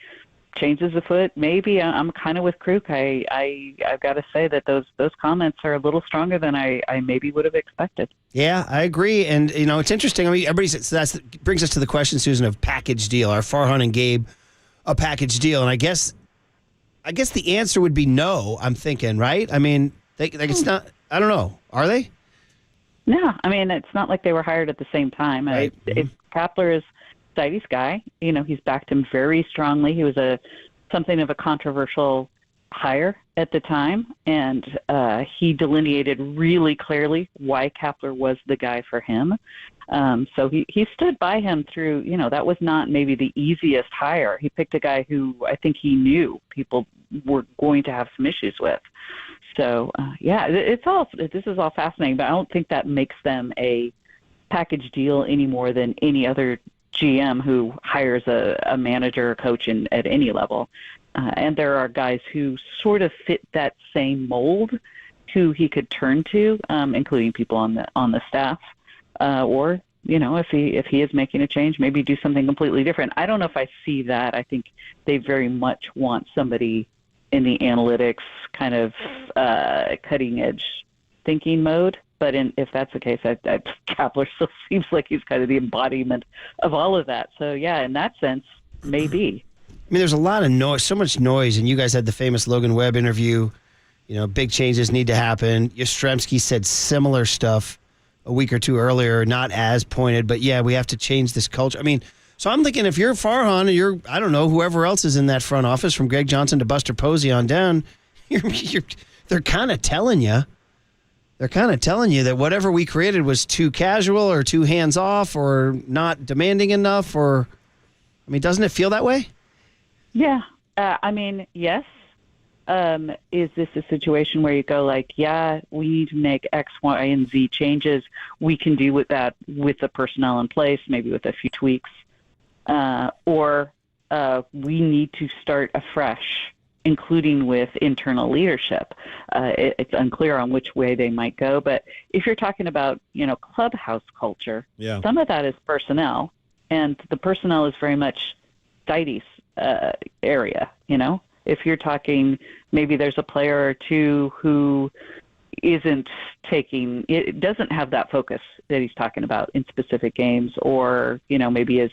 Changes afoot, maybe. I'm kind of with Kruk. I've got to say that those comments are a little stronger than I maybe would have expected. Yeah, I agree. And, it's interesting. I mean, that brings us to the question, Susan, of package deal. Are Farhan and Gabe a package deal? And I guess the answer would be no, I'm thinking, right? I mean, it's not, I don't know. Are they? No, I mean, it's not like they were hired at the same time. Right. If Kapler is Zaidi's guy, he's backed him very strongly. He was something of a controversial hire at the time, and he delineated really clearly why Kapler was the guy for him. So he stood by him through, that was not maybe the easiest hire. He picked a guy who I think he knew people were going to have some issues with. So, this is all fascinating, but I don't think that makes them a package deal any more than any other GM who hires a manager or coach at any level. And there are guys who sort of fit that same mold who he could turn to, including people on the staff, or if he is making a change, maybe do something completely different. I don't know if I see that. I think they very much want somebody in the analytics kind of cutting edge thinking mode. But if that's the case, Kapler still seems like he's kind of the embodiment of all of that. So, yeah, in that sense, Maybe. I mean, there's a lot of noise, so much noise, and you guys had the famous Logan Webb interview. Big changes need to happen. Yastrzemski said similar stuff a week or two earlier, not as pointed, but yeah, we have to change this culture. I mean, so I'm thinking if you're Farhan or you're, I don't know, whoever else is in that front office from Greg Johnson to Buster Posey on down, they're kind of telling you. They're kind of telling you that whatever we created was too casual or too hands-off or not demanding enough doesn't it feel that way? Yeah. Yes. Is this a situation where you go like, yeah, we need to make X, Y, and Z changes. We can do with that with the personnel in place, maybe with a few tweaks. Or we need to start afresh, including with internal leadership. It's unclear on which way they might go. But if you're talking about, clubhouse culture, some of that is personnel. And the personnel is very much Deity's area, If you're talking, maybe there's a player or two who doesn't have that focus that he's talking about in specific games, or, maybe is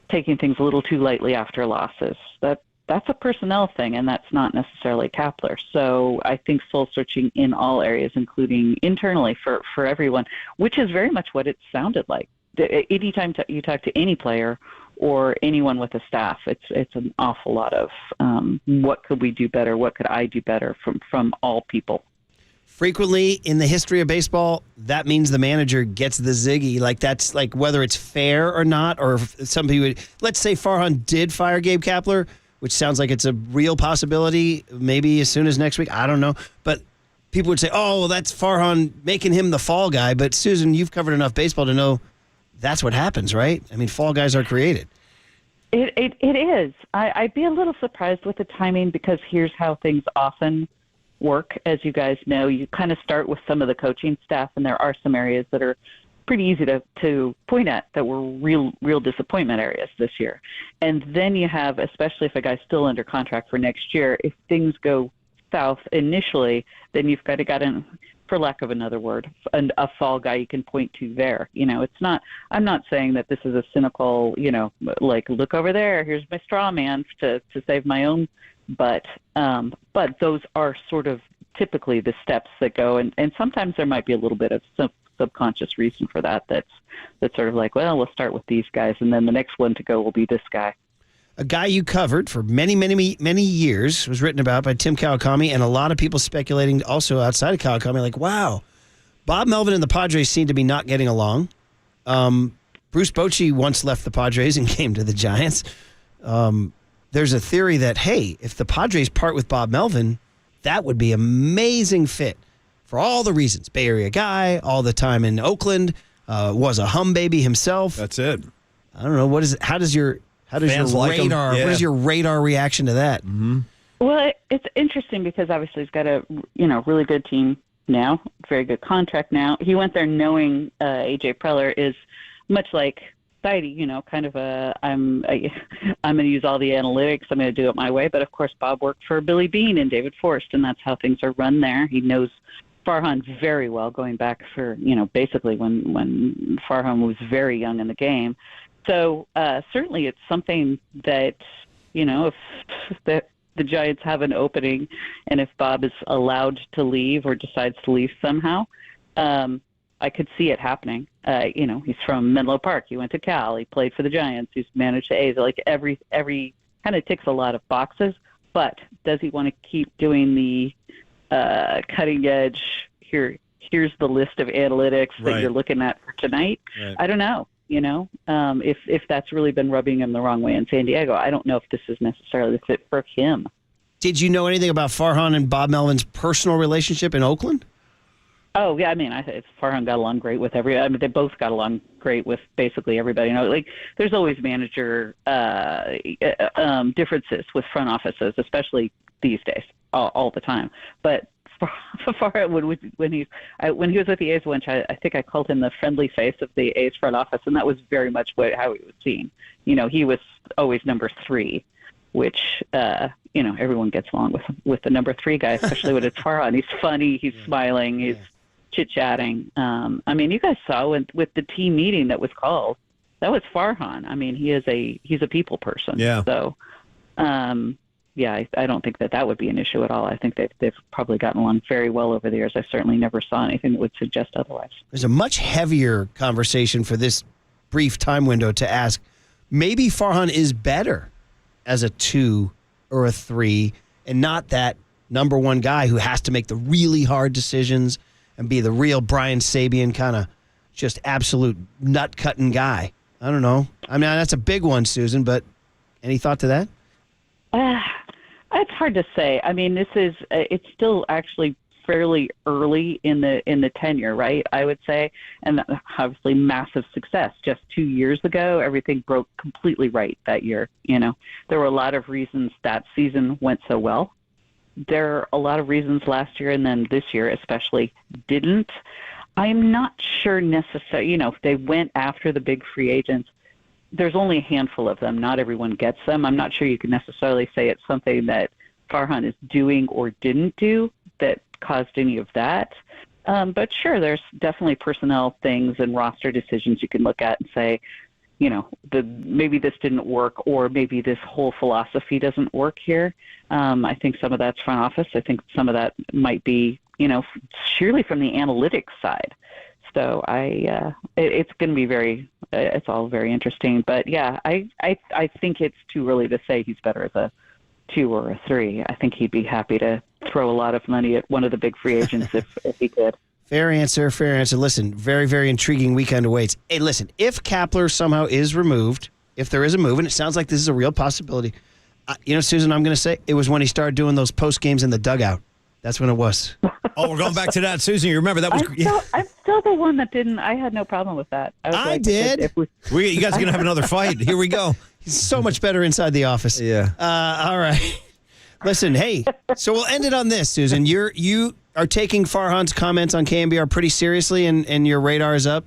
taking things a little too lightly after losses. That's a personnel thing, and that's not necessarily Kapler. So I think soul searching in all areas, including internally for everyone, which is very much what it sounded like. Anytime you talk to any player or anyone with a staff, it's an awful lot of what could we do better, what could I do better from all people. Frequently in the history of baseball, that means the manager gets the ziggy. Like that's like whether it's fair or not, or if some people would, let's say Farhan did fire Gabe Kapler, which sounds like it's a real possibility, maybe as soon as next week. I don't know. But people would say, oh, well, that's Farhan making him the fall guy. But Susan, you've covered enough baseball to know that's what happens, right? I mean, fall guys are created. It is. I'd be a little surprised with the timing, because here's how things often work. As you guys know, you kind of start with some of the coaching staff, and there are some areas that are pretty easy to point at that were real disappointment areas this year. And then you have, especially if a guy's still under contract for next year, if things go south initially, then you've got to for lack of another word, a fall guy you can point to there. It's not, I'm not saying that this is a cynical, like, look over there, here's my straw man to save my own butt. But those are sort of typically the steps that go, and sometimes there might be a little bit of subconscious reason for that. That's sort of like, well, we'll start with these guys, and then the next one to go will be this guy. A guy you covered for many, many, many years, was written about by Tim Kawakami, and a lot of people speculating also outside of Kawakami, like, wow, Bob Melvin and the Padres seem to be not getting along. Bruce Bochy once left the Padres and came to the Giants. There's a theory that, hey, if the Padres part with Bob Melvin, that would be an amazing fit for all the reasons. Bay Area guy, all the time in Oakland, was a hum baby himself. That's it. I don't know. What is it? How does your radar? What is your radar reaction to that? Mm-hmm. Well, it's interesting because obviously he's got a really good team now, very good contract now. He went there knowing AJ Preller is much like Heidi, kind of I'm going to use all the analytics. I'm going to do it my way. But of course, Bob worked for Billy Beane and David Forrest, and that's how things are run there. He knows Farhan very well, going back for basically when Farhan was very young in the game. So certainly it's something that, if the Giants have an opening and if Bob is allowed to leave or decides to leave somehow, I could see it happening. He's from Menlo Park. He went to Cal. He played for the Giants. He's managed the A's. Like every kind of ticks a lot of boxes. But does he want to keep doing the cutting edge? Here's the list of analytics that you're looking at for tonight. Right. I don't know. If that's really been rubbing him the wrong way in San Diego, I don't know if this is necessarily the fit for him. Did you know anything about Farhan and Bob Melvin's personal relationship in Oakland? Oh, yeah. I mean, Farhan got along great with they both got along great with basically everybody. There's always manager differences with front offices, especially these days, all the time. But Farhan, when he was with the A's once, I think I called him the friendly face of the A's front office, and that was very much how he was seen. He was always number 3, which everyone gets along with the number 3 guy, especially when it's Farhan. He's funny, he's smiling, he's chit-chatting. You guys saw with the team meeting that was called, That was Farhan. I mean, he's a people person. Yeah. So, I don't think that would be an issue at all. I think they've probably gotten along very well over the years. I certainly never saw anything that would suggest otherwise. There's a much heavier conversation for this brief time window to ask. Maybe Farhan is better as a 2 or a 3 and not that number one guy who has to make the really hard decisions and be the real Brian Sabian kind of just absolute nut-cutting guy. I don't know. I mean, that's a big one, Susan, but any thought to that? It's hard to say. I mean, it's still actually fairly early in the tenure, right? I would say, and obviously massive success. Just 2 years ago, everything broke completely right that year. There were a lot of reasons that season went so well. There are a lot of reasons last year and then this year especially didn't. I'm not sure necessarily, if they went after the big free agents, there's only a handful of them. Not everyone gets them. I'm not sure you can necessarily say it's something that Farhan is doing or didn't do that caused any of that. But sure, there's definitely personnel things and roster decisions you can look at and say, maybe this didn't work, or maybe this whole philosophy doesn't work here. I think some of that's front office. I think some of that might be, surely from the analytics side. So it's going to be it's all very interesting. But yeah, I think it's too early to say he's better as a 2 or a 3. I think he'd be happy to throw a lot of money at one of the big free agents if he could. Fair answer. Listen, very, very intriguing weekend awaits. Hey, listen, if Kapler somehow is removed, if there is a move, and it sounds like this is a real possibility, Susan, I'm going to say it was when he started doing those post games in the dugout. That's when it was. Oh, we're going back to that, Susan. You remember that was? I'm still the one that didn't. I had no problem with that. I did. You guys are going to have another fight. Here we go. He's so much better inside the office. Yeah. All right. Listen, hey, so we'll end it on this, Susan. You are taking Farhan's comments on KNBR pretty seriously, and your radar is up?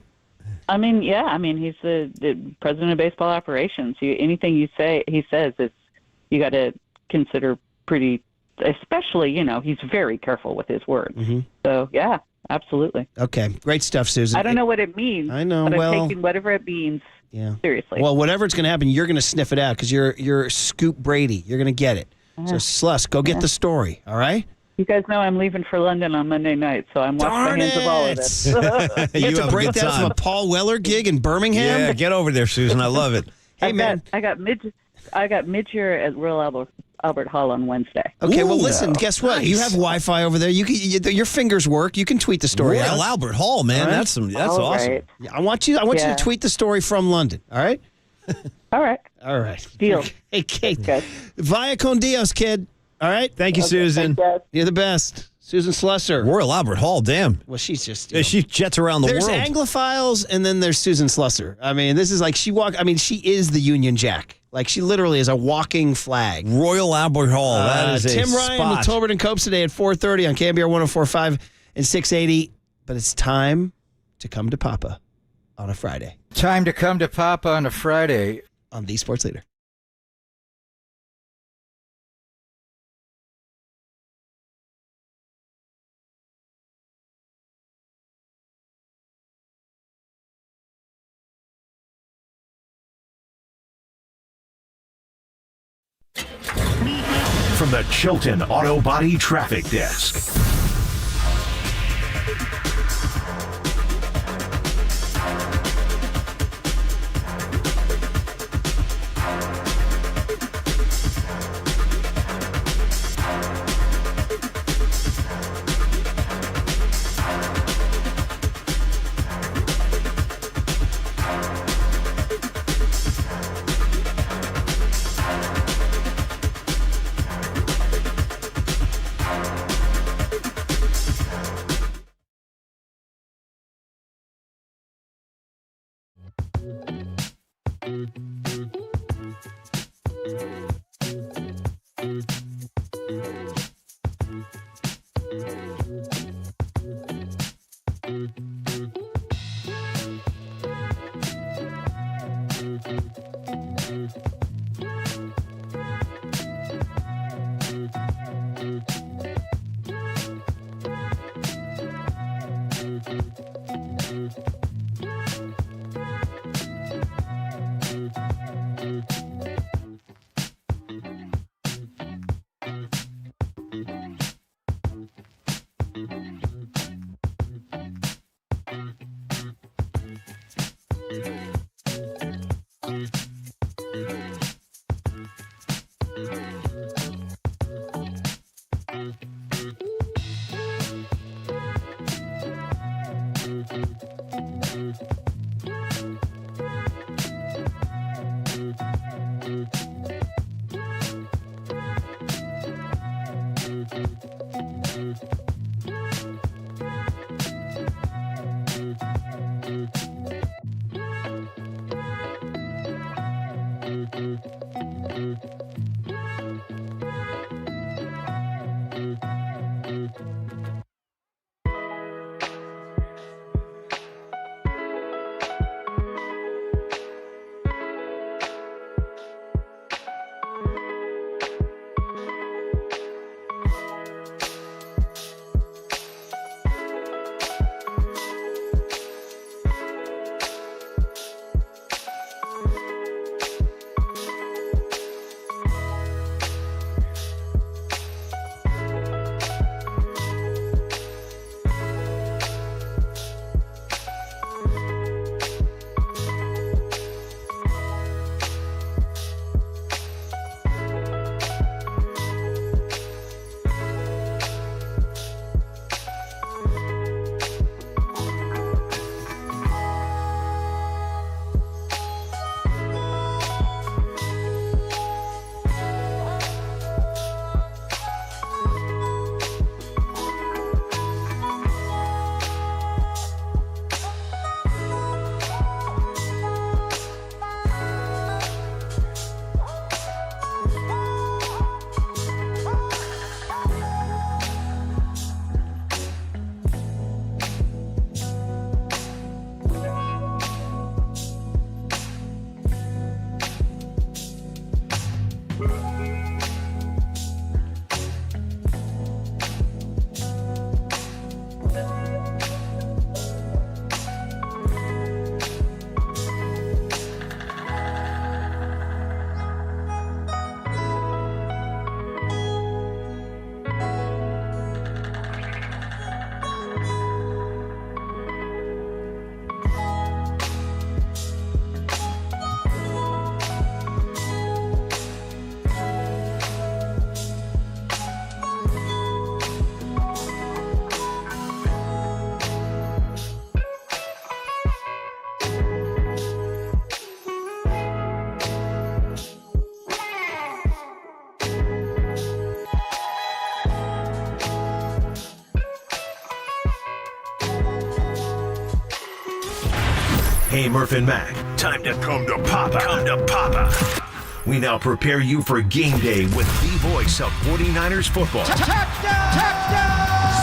I mean, yeah. I mean, he's the president of baseball operations. Anything he says, you got to consider pretty, especially, he's very careful with his words. Mm-hmm. So, yeah, absolutely. Okay, great stuff, Susan. I don't know what it means. I know, but I'm taking whatever it means seriously. Well, whatever's going to happen, you're going to sniff it out because you're Scoop Brady. You're going to get it. So, Sluss, go get the story, all right? You guys know I'm leaving for London on Monday night, so I'm washing the hands of all of this. You have to break that from a Paul Weller gig in Birmingham? Yeah, get over there, Susan. I love it. Hey, man. I got mid-year at Royal Albert Hall on Wednesday. Okay, well, listen, guess what? Nice. You have Wi-Fi over there. Your fingers work. You can tweet the story. Royal Albert Hall, man. Right? That's awesome. Right. I want you to tweet the story from London, all right? All right. All right. Deal. Hey, Kate. Okay. Via con Dios, kid. All right? Thank you, Susan. You're the best. Susan Slusser. Royal Albert Hall, damn. Well, she's just... she jets around the world. There's Anglophiles, and then there's Susan Slusser. I mean, this is like she is the Union Jack. Like, she literally is a walking flag. Royal Albert Hall. That is Tim Ryan with Tolbert and Copes today at 4:30 on KNBR 104.5 and 680. But it's time to come to Papa on a Friday. Time to come to Papa on a Friday. On the Sports Leader. From the Chilton Auto Body Traffic Desk. Hey, Murph and Mac, time to come to Papa. Come to Papa. We now prepare you for game day with the voice of 49ers football. Touchdown,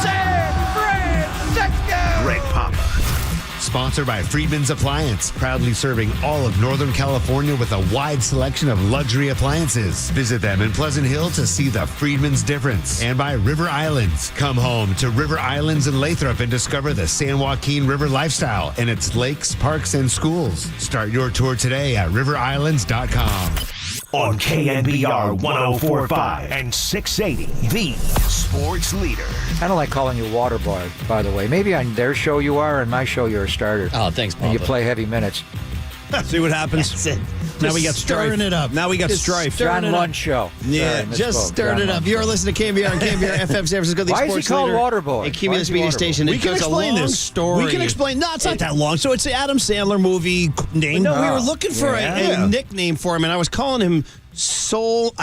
San Francisco! Greg Papa. Sponsored by Friedman's Appliance, proudly serving all of Northern California with a wide selection of luxury appliances. Visit them in Pleasant Hill to see the Friedman's difference. And by River Islands. Come home to River Islands in Lathrop and discover the San Joaquin River lifestyle and its lakes, parks, and schools. Start your tour today at riverislands.com. On KNBR 104.5 and 680, the sports leader. I don't like calling you water boy, by the way. Maybe on their show you are, on my show you're a starter. Oh, thanks, Paul. And you play heavy minutes. See what happens? That's it. Now we got stirring strife. it up. Now we got Just strife. John Lunn show. Yeah, Sorry, Just misspoke. stirring John it up. Lunn You're show. listening to KNBR and KNBR FM San Francisco. The Why is he sports called leader, Waterboy? a Cumulus Why media is he station. We It can goes a explain long this. story. We can explain. No, it's not that long. So it's an Adam Sandler movie name. No, we were looking for Yeah. a nickname for him, and I was calling him Soul.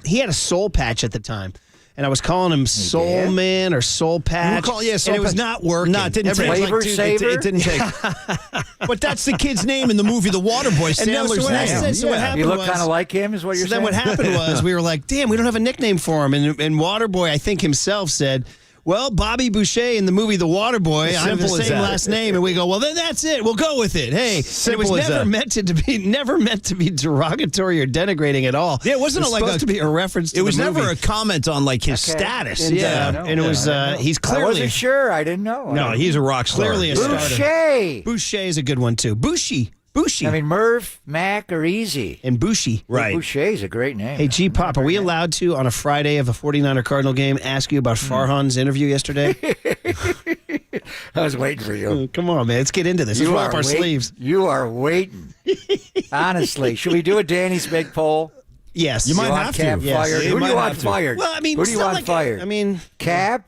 He had a soul patch at the time. And I was calling him Soul Man or Soul Patch. Soul and it was Patch. not working. No, it didn't take. Everyone's Flavor dude, Saver? It didn't take. But that's the kid's name in the movie The Waterboy. And no, so Sandler's what I name. said- so what happened You look was- kind of like him, is what you're So saying? then what happened was we were like, damn, we don't have a nickname for him. And Waterboy, I think himself said, well, Bobby Boucher in the movie The Waterboy, I have the Simple as same that. last name. And we go, well, then that's it. We'll go with it. Hey, Simple it was as never that. meant to be derogatory or denigrating at all. Yeah, it wasn't like supposed to be a reference to It was the never movie. a comment on like his status. And, I know. and it was, he's I clearly, wasn't sure. I didn't know. No, he's a rock star. clearly a starter. Boucher. Boucher is a good one too. Bushi. I mean, Murph, Mac are easy. And Bushi. Right. Boucher's a great name. Hey, G Pop, are we allowed to, on a Friday of a 49er Cardinal game, ask you about Farhan's interview yesterday? I was waiting for you. Come on, man. Let's get into this. Let's roll up our sleeves. You are waiting. Honestly, should we do a Danny's big poll? Yes. You might want have Cab to. Fired? You Who do might you want have to. fired? Well, I mean, who do it's you not want like- fired? I mean, Cab,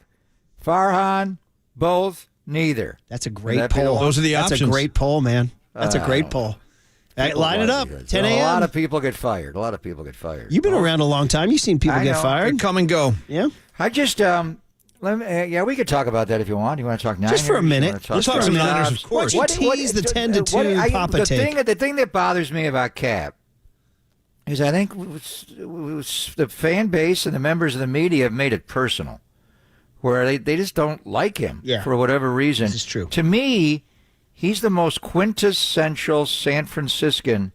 Farhan, both, neither. that's a Would great that be the poll. one? Those are the That's a options. great poll, man. That's a great poll. Hey, line it up. 10 A lot a.m. of people get fired. A lot of people get fired. You've been around a long time. You've seen people I get know. fired. Come and go. Yeah. I just we could talk about that if you want. You want to talk Niners? Just for a minute. Let's talk some Niners, of course. Why don't you tease the 10-2 Papa take? The thing that bothers me about Cap is I think the fan base and the members of the media have made it personal, where they just don't like him for whatever reason. This is true. To me, he's the most quintessential San Franciscan.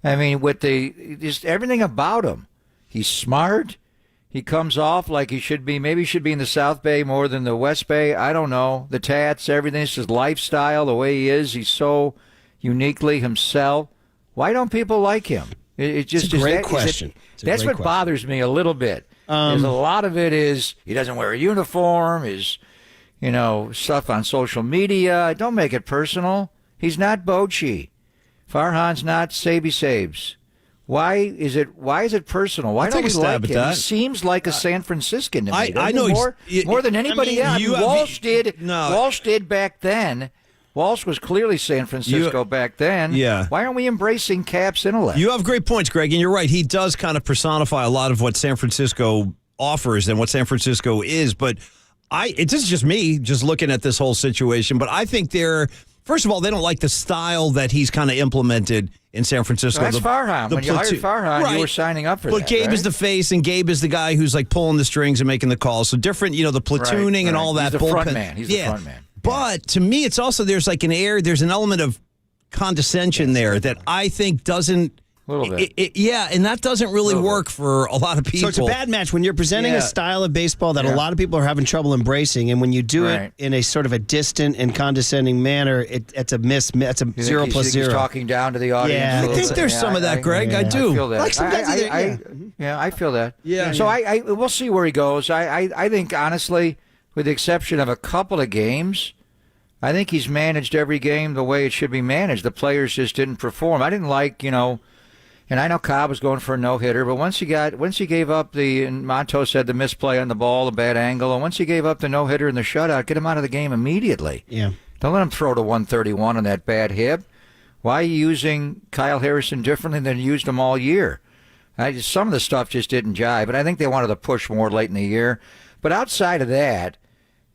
I mean, with just everything about him. He's smart. He comes off like he should be. Maybe he should be in the South Bay more than the West Bay. I don't know. The tats, everything. It's his lifestyle, the way he is. He's so uniquely himself. Why don't people like him? It's a great question. That's what bothers me a little bit. There's a lot of it is he doesn't wear a uniform, his stuff on social media. Don't make it personal. He's not Bochy. Farhan's not Sabes. Why is it personal? Why don't we like him? He seems like a San Franciscan to me. I know more than anybody else. Walsh did back then. Walsh was clearly San Francisco back then. Yeah. Why aren't we embracing Cap's intellect? You have great points, Greg, and you're right. He does kind of personify a lot of what San Francisco offers and what San Francisco is. But this is just me just looking at this whole situation. But I think first of all, they don't like the style that he's kind of implemented in San Francisco. That's Farhan. When you hired Farhan, you were signing up for that. But Gabe is the face, and Gabe is the guy who's like pulling the strings and making the calls. So different, the platooning and all that. He's the front man. He's the front man. But to me, it's also there's an element of condescension there that I think doesn't. A little bit. And that doesn't really work for a lot of people. So it's a bad match when you're presenting a style of baseball that a lot of people are having trouble embracing, and when you do it in a sort of a distant and condondesing manner, it's a miss. It's a 0 plus 0. He's talking down to the audience. Yeah, I think there's some of that, Greg. I do. I feel that. Like I feel that. Yeah. So we'll see where he goes. I think honestly, with the exception of a couple of games, I think he's managed every game the way it should be managed. The players just didn't perform. I didn't like, and I know Cobb was going for a no-hitter, but once he gave up and Montos had the misplay on the ball, the bad angle, and once he gave up the no-hitter and the shutout, get him out of the game immediately. Yeah. Don't let him throw to 131 on that bad hip. Why are you using Kyle Harrison differently than you used him all year? Some of the stuff just didn't jive, but I think they wanted to push more late in the year. But outside of that,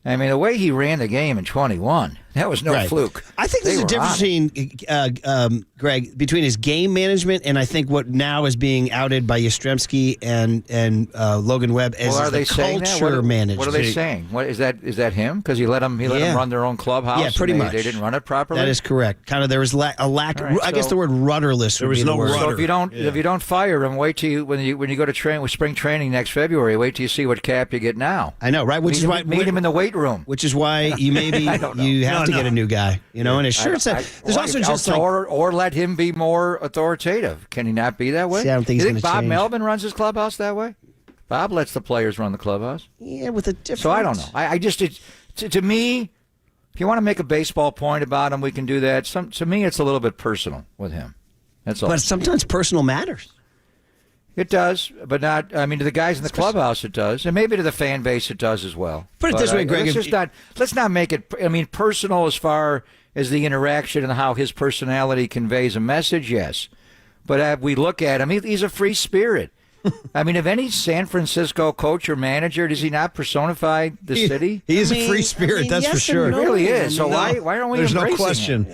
I mean, the way he ran the game in 21, that was no fluke. I think there's a difference between, Greg, between his game management and I think what now is being outed by Yastrzemski and Logan Webb as are the they culture management. What are they saying? What is that him? Because he let them run their own clubhouse. Yeah, pretty much. They didn't run it properly. That is correct. Kind of there was a lack. Right, I guess the word rudderless. There was no rudder. So if you don't fire him, wait till when you go to train with spring training next February. Wait till you see what Cap you get now. I know, right? Which is why meet him in the weight room. Which is why you have to get a new guy. And it's sure there's also just or let him be more authoritative. Can he not be that way? See, I don't think you think Bob Melvin runs his clubhouse that way? Bob lets the players run the clubhouse. Yeah, with a different. So I don't know. I just to me, if you want to make a baseball point about him, we can do that. To me, it's a little bit personal with him. That's all. But sometimes personal matters. It does, but not. I mean, to the guys in the clubhouse, it does, and maybe to the fan base, it does as well. Put it this way, Greg. Let's not make it. I mean, personal as far as the interaction and how his personality conveys a message. Yes, but we look at him. He's a free spirit. I mean, if any San Francisco coach or manager, does he not personify the city? He is a free spirit, that's for sure. He really is. So why aren't we embracing There's no question.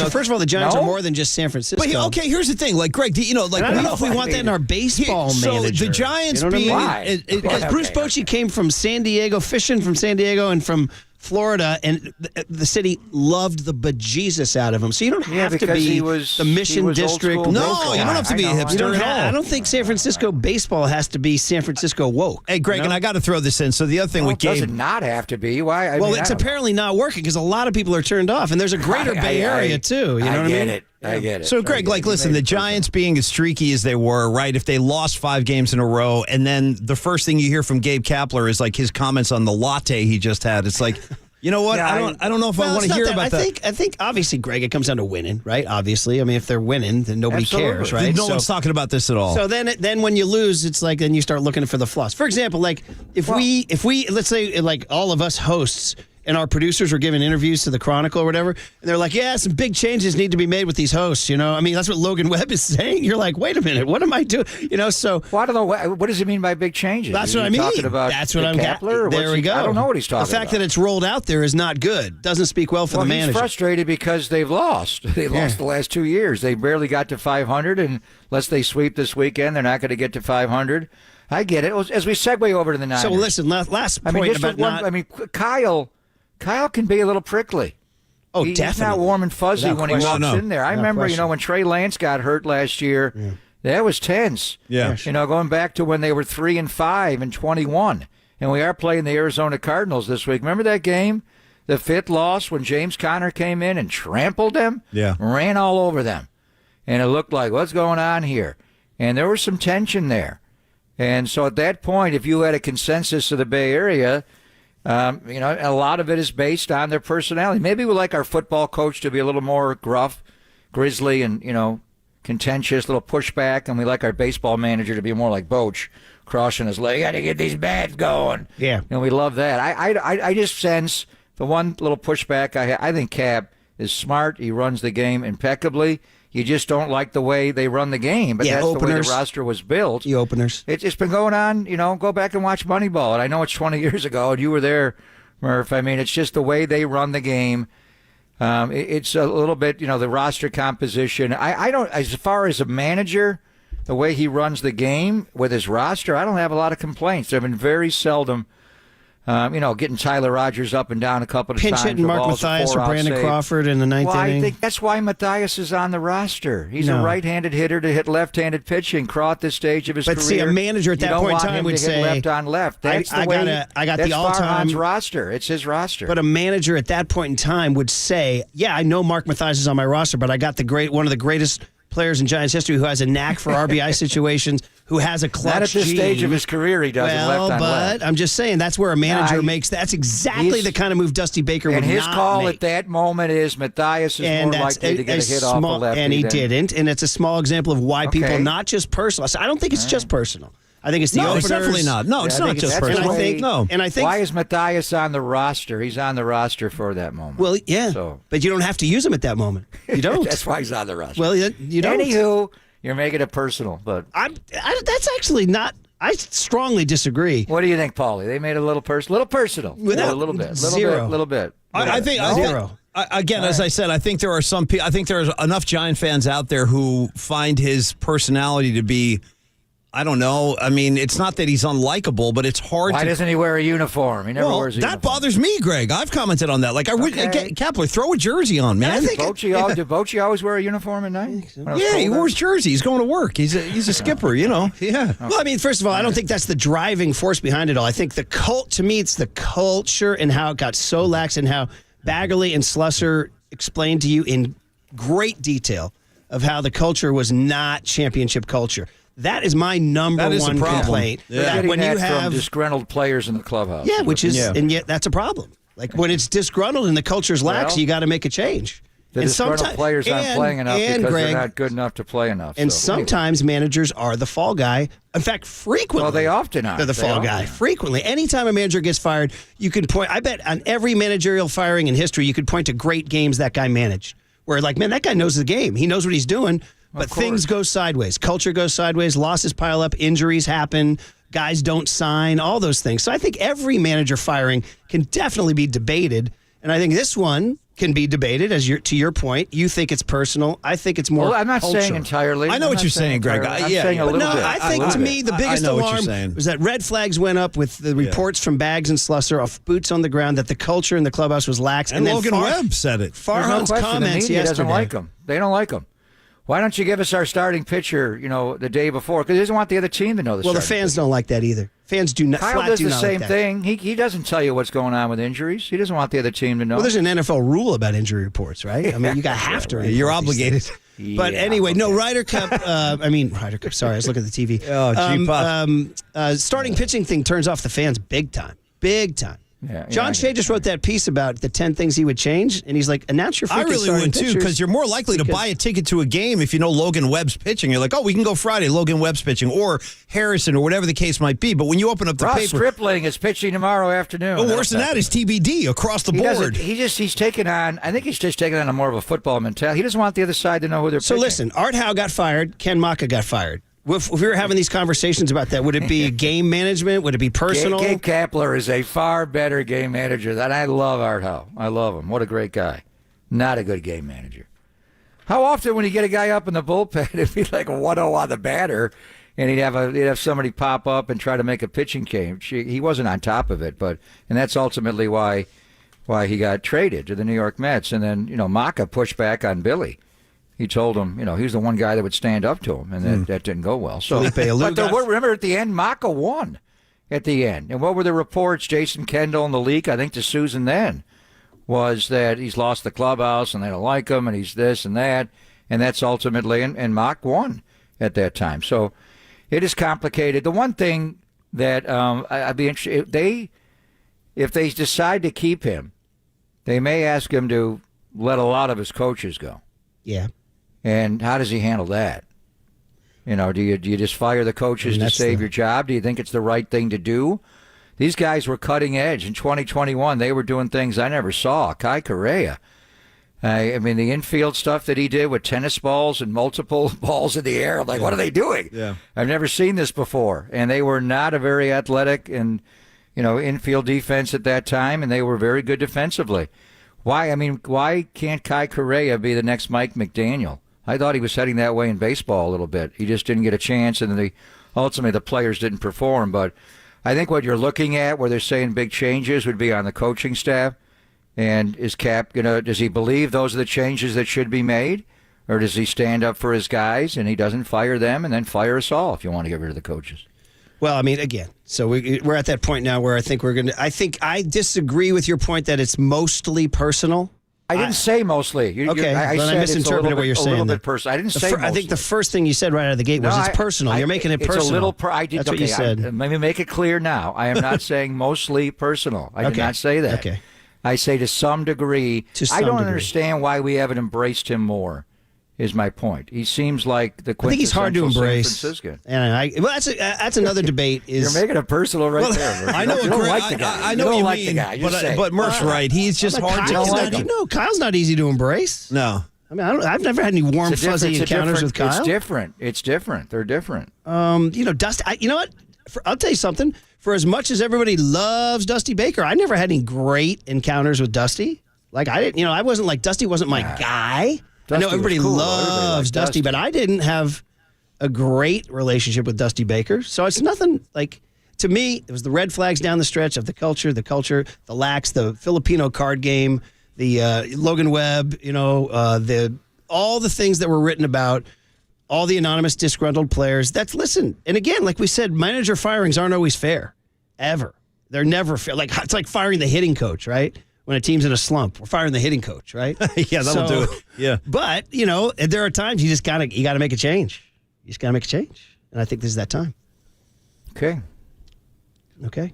First of all, the Giants are more than just San Francisco. But okay, here's the thing. Like, Greg, I don't know if we want that in our baseball manager. So the Giants Bruce Bochy came from San Diego, fishing from San Diego and from Florida, and the city loved the bejesus out of him. So you don't have to be the Mission District. No, you don't have to be a hipster at all. I don't think San Francisco baseball has to be San Francisco woke. Hey, Greg, and I got to throw this in. So the other thing with Gabe, does it not have to be? Why? It's apparently not working because a lot of people are turned off, and there's a greater Bay Area too. You know what I mean? I get it. So, Greg, listen, the Giants being as streaky as they were, right? If they lost 5 games in a row, and then the first thing you hear from Gabe Kapler is like his comments on the latte he just had. It's like, you know what? I don't know if I want to hear about that. I think obviously, Greg, it comes down to winning, right? Obviously, I mean, if they're winning, then nobody cares, right? No one's talking about this at all. So then when you lose, it's like then you start looking for the flaws. For example, like if we let's say like all of us hosts and our producers were giving interviews to the Chronicle or whatever, and they're like, yeah, some big changes need to be made with these hosts, you know? I mean, that's what Logan Webb is saying. You're like, wait a minute, what am I doing? You know, so... Well, I don't know. What does he mean by big changes? That's what I mean. Talking about that's what I'm... Kapler, there we go. I don't know what he's talking about. The fact that it's rolled out there is not good. Doesn't speak well for the manager. He's frustrated because they've lost. They lost the last 2 years. They barely got to 500, and unless they sweep this weekend, they're not going to get to 500. I get it. As we segue over to the Niners. So listen, last point about Kyle can be a little prickly. Oh, He's definitely. not warm and fuzzy Without when he question. walks in there. I remember, when Trey Lance got hurt last year, that was tense. Yeah. Going back to when they were 3-5 and 21, and we are playing the Arizona Cardinals this week. Remember that game, the 5th loss when James Conner came in and trampled them? Yeah. Ran all over them, and it looked like what's going on here, and there was some tension there. And so at that point, if you had a consensus of the Bay Area, a lot of it is based on their personality. Maybe we like our football coach to be a little more gruff, grizzly, and, contentious, little pushback, and we like our baseball manager to be more like Boch, crossing his leg. Got to get these bats going. Yeah. And we love that. I just sense the one little pushback I think Cap is smart. He runs the game impeccably. You just don't like the way they run the game, but that's the way the roster was built. The openers. It's been going on, go back and watch Moneyball. And I know it's 20 years ago, and you were there, Murph. I mean, it's just the way they run the game. It's a little bit, the roster composition. I don't, as far as a manager, the way he runs the game with his roster, I don't have a lot of complaints. There have been very seldom, getting Tyler Rogers up and down a couple of times. Pinch hitting Mark Mathias or Brandon Crawford in the ninth inning. I think that's why Mathias is on the roster. He's a right-handed hitter to hit left-handed pitching. Craw at this stage of his career. But see, a manager at that point in time would say, left on left. That's the way. I got that's the all-time Farhan's roster. It's his roster. But a manager at that point in time would say, yeah, I know Mark Mathias is on my roster, but I got one of the greatest players in Giants history who has a knack for RBI situations, who has a clutch Not at this stage of his career, he doesn't left on left. I'm just saying that's where a manager makes. That's exactly the kind of move Dusty Baker would not make. And his call at that moment is Mathias is more likely to get a hit off the lefty. And he didn't. And it's a small example of why people, not just personal. I don't think it's just personal. I think it's the openers. It's definitely not. No, it's not just personal. And I think why is Mathias on the roster? He's on the roster for that moment. Well, yeah, but you don't have to use him at that moment. You don't. That's why he's on the roster. Well, you don't. Anywho, you're making it personal, but that's actually not. I strongly disagree. What do you think, Paulie? They made it a little personal. A little bit. Little bit. I think zero. Again, as I said, I think there are some people. I think there's enough Giant fans out there who find his personality to be. I don't know. I mean, it's not that he's unlikable, but it's hard. Why doesn't he wear a uniform? He never wears a uniform. That bothers me, Greg. I've commented on that. Like, I would, Kapler, throw a jersey on, man. Did Bochy always wear a uniform at night? Yeah, he wears jersey. He's going to work. He's a skipper, Yeah. Well, I mean, first of all, I don't think that's the driving force behind it all. I think to me, it's the culture and how it got so lax and how Baggerly and Slusser explained to you in great detail of how the culture was not championship culture. That is my number one complaint. Yeah. When you have from disgruntled players in the clubhouse. Yeah, and yet that's a problem. Like when it's disgruntled and the culture's lax, you got to make a change. The disgruntled players aren't playing enough because they're not good enough to play enough. And sometimes managers are the fall guy. In fact, frequently. Well, they often are. They're the fall guy. Frequently. Anytime a manager gets fired, you can point. I bet on every managerial firing in history, you could point to great games that guy managed. Where man, that guy knows the game. He knows what he's doing. But things go sideways. Culture goes sideways. Losses pile up. Injuries happen. Guys don't sign. All those things. So I think every manager firing can definitely be debated. And I think this one can be debated. To your point, you think it's personal. I think it's more. Well, I'm not cultural. saying entirely. I know what you're saying, Greg. I'm saying a little bit. I think to me the biggest alarm was that red flags went up with the reports from Baggs and Slusser off boots on the ground that the culture in the clubhouse was lax. And Logan Webb said it. Farhan's comments yesterday. Doesn't like them. They don't like them. Why don't you give us our starting pitcher, the day before? Because he doesn't want the other team to know the Well, the fans don't like that either. Fans do not. Kyle does the same thing. He doesn't tell you what's going on with injuries. He doesn't want the other team to know. Well, there's an NFL rule about injury reports, right? I mean, you have to. You're obligated. But anyway, no, Ryder Cup. Ryder Cup. Sorry, I was looking at the TV. Oh, G-Puff. Starting pitching thing turns off the fans big time. Big time. Yeah, John Shea just wrote that piece about the 10 things he would change, and he's like, announce your freaking I really starting would, too, pitchers. because you're more likely to buy a ticket to a game if you know Logan Webb's pitching. You're like, oh, we can go Friday, Logan Webb's pitching, or Harrison, or whatever the case might be. But when you open up the Ross paper... Stripling is pitching tomorrow afternoon. Oh, worse than that is TBD across the board. He's taking on, I think he's just taking on a more of a football mentality. He doesn't want the other side to know who they're So pitching. listen, Art Howe got fired, Ken Maka got fired. If we were having these conversations about that, would it be game management? Would it be personal? Gabe Kapler is a far better game manager than I love Art Howe. I love him. What a great guy. Not a good game manager. How often when you get a guy up in the bullpen, it'd be like 1-0 on the batter, and he'd have somebody pop up and try to make a pitching change. He wasn't on top of it, and that's ultimately why he got traded to the New York Mets. And then, Maka pushed back on Billy. He told him, he's the one guy that would stand up to him, and that didn't go well. So, remember at the end, Maka won at the end. And what were the reports? Jason Kendall and the leak, I think to Susan then, was that he's lost the clubhouse and they don't like him and he's this and that. And that's ultimately, and Mock won at that time. So it is complicated. The one thing that I'd be interested, if they decide to keep him, they may ask him to let a lot of his coaches go. Yeah. And how does he handle that? Do you just fire the coaches to save your job? Do you think it's the right thing to do? These guys were cutting edge in 2021. They were doing things I never saw. Kai Correa. I mean, the infield stuff that he did with tennis balls and multiple balls in the air. I'm like, what are they doing? Yeah. I've never seen this before. And they were not a very athletic and, infield defense at that time, and they were very good defensively. Why can't Kai Correa be the next Mike McDaniel? I thought he was heading that way in baseball a little bit. He just didn't get a chance, and then ultimately the players didn't perform. But I think what you're looking at, where they're saying big changes, would be on the coaching staff. And is Cap does he believe those are the changes that should be made? Or does he stand up for his guys and he doesn't fire them and then fire us all if you want to get rid of the coaches? Well, I mean, again, so we're at that point now where I think I disagree with your point that it's mostly personal. I didn't say mostly. I misinterpreted what you're saying. A little bit personal. I didn't say mostly. I think the first thing you said right out of the gate was it's personal. You're making it personal. It's a little. That's what you said. Let me make it clear now. I am not saying mostly personal. I did not say that. Okay. I say to some degree. I don't understand why we haven't embraced him more. Is my point. He seems like the quintessential I think he's hard to embrace. San Franciscan. And that's another debate. You're making it personal right there. I know. You don't like the guy. I know what you like mean. The guy. But Murph's right. He's just hard to. Kyle's not easy to embrace. No. I mean, I've never had any warm, fuzzy encounters with Kyle. It's different. They're different. Dusty. You know what? I'll tell you something. For as much as everybody loves Dusty Baker, I never had any great encounters with Dusty. Like I didn't. I wasn't like Dusty wasn't my guy. Dusty I know everybody cool. loves Dusty, but I didn't have a great relationship with Dusty Baker. So it's nothing like, to me, it was the red flags down the stretch of the culture, the lax, the Filipino card game, the Logan Webb, all the things that were written about, all the anonymous disgruntled players. Listen, and again, like we said, manager firings aren't always fair, ever. They're never fair. Like, it's like firing the hitting coach, right? When a team's in a slump, we're firing the hitting coach, right? Yeah, that'll do it. Yeah. But, there are times you gotta make a change. You just gotta make a change. And I think this is that time. Okay.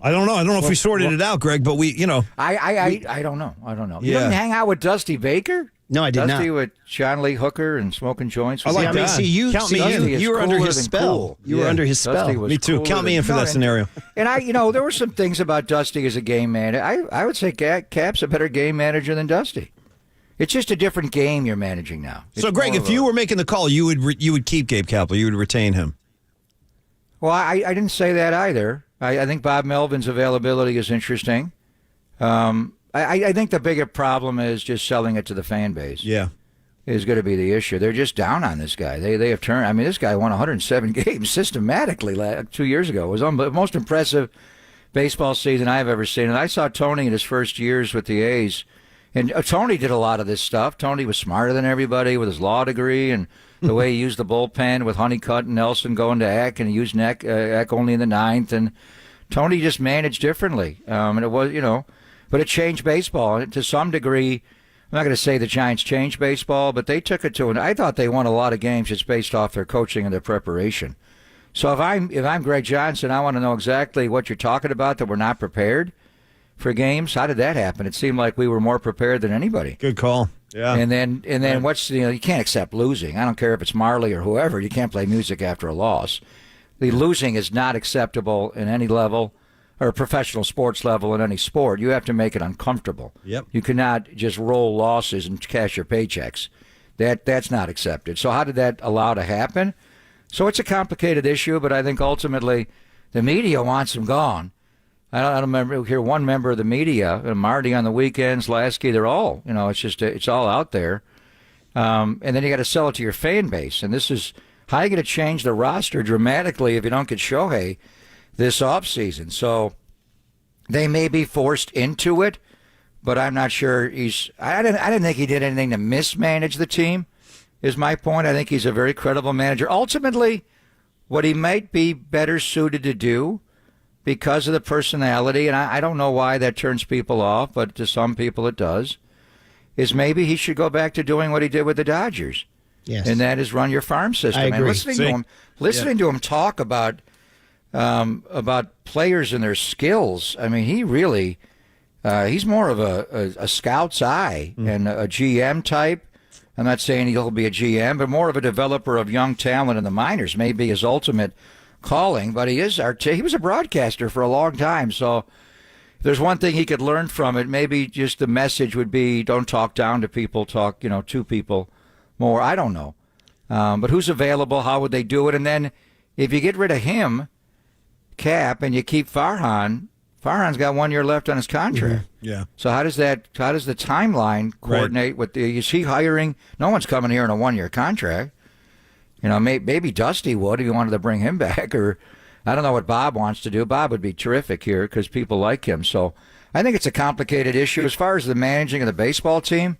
I don't know. I don't know if we sorted it out, Greg, but we, I don't know. Yeah. You didn't hang out with Dusty Baker? No, I did Dusty not. with John Lee Hooker and smoking joints. I like that. See, you were under his spell. Cool. You were under his spell. Me too. Count me in for that scenario. And there were some things about Dusty as a game manager. I would say Cap's a better game manager than Dusty. It's just a different game you're managing now. So, Greg, if you were making the call, you would keep Gabe Kapler. You would retain him. Well, I didn't say that either. I think Bob Melvin's availability is interesting. I think the bigger problem is just selling it to the fan base. Yeah. Is going to be the issue. They're just down on this guy. They have turned. I mean, this guy won 107 games systematically 2 years ago. It was the most impressive baseball season I've ever seen. And I saw Tony in his first years with the A's. And Tony did a lot of this stuff. Tony was smarter than everybody with his law degree and the way he used the bullpen with Honeycutt and Nelson going to Eck, and he used Eck only in the ninth. And Tony just managed differently. And it was, but it changed baseball. And to some degree, I'm not going to say the Giants changed baseball, but they took it to I thought they won a lot of games just based off their coaching and their preparation. So if I'm Greg Johnson, I want to know exactly what you're talking about, that we're not prepared for games? How did that happen? It seemed like we were more prepared than anybody. Good call. Yeah. And then what's you can't accept losing. I don't care if it's Marley or whoever. You can't play music after a loss. The losing is not acceptable in any level or professional sports level in any sport. You have to make it uncomfortable. Yep. You cannot just roll losses and cash your paychecks. That's not accepted. So how did that allow to happen? So it's a complicated issue, but I think ultimately the media wants him gone. I don't remember hear one member of the media, Marty on the weekends, Lasky, they're all, it's all out there. And then you got to sell it to your fan base. And this is how are you going to change the roster dramatically if you don't get Shohei this offseason? So they may be forced into it, but I'm not sure I didn't think he did anything to mismanage the team, is my point. I think he's a very credible manager. Ultimately, what he might be better suited to do because of the personality, and I don't know why that turns people off, but to some people it does, is maybe he should go back to doing what he did with the Dodgers. Yes. And that is run your farm system. I agree. And listening to him talk about players and their skills, I mean, he really, he's more of a scout's eye and a GM type. I'm not saying he'll be a GM, but more of a developer of young talent in the minors, maybe his ultimate calling, but he was a broadcaster for a long time, so if there's one thing he could learn from it, maybe just the message would be don't talk down to people, talk to people more. I don't know, but who's available, how would they do it? And then if you get rid of him, Cap, and you keep Farhan's got 1 year left on his contract. Yeah. So how does the timeline coordinate with is he hiring? No one's coming here on a 1 year contract. Maybe Dusty would if you wanted to bring him back, or I don't know what Bob wants to do. Bob would be terrific here because people like him. So I think it's a complicated issue. As far as the managing of the baseball team,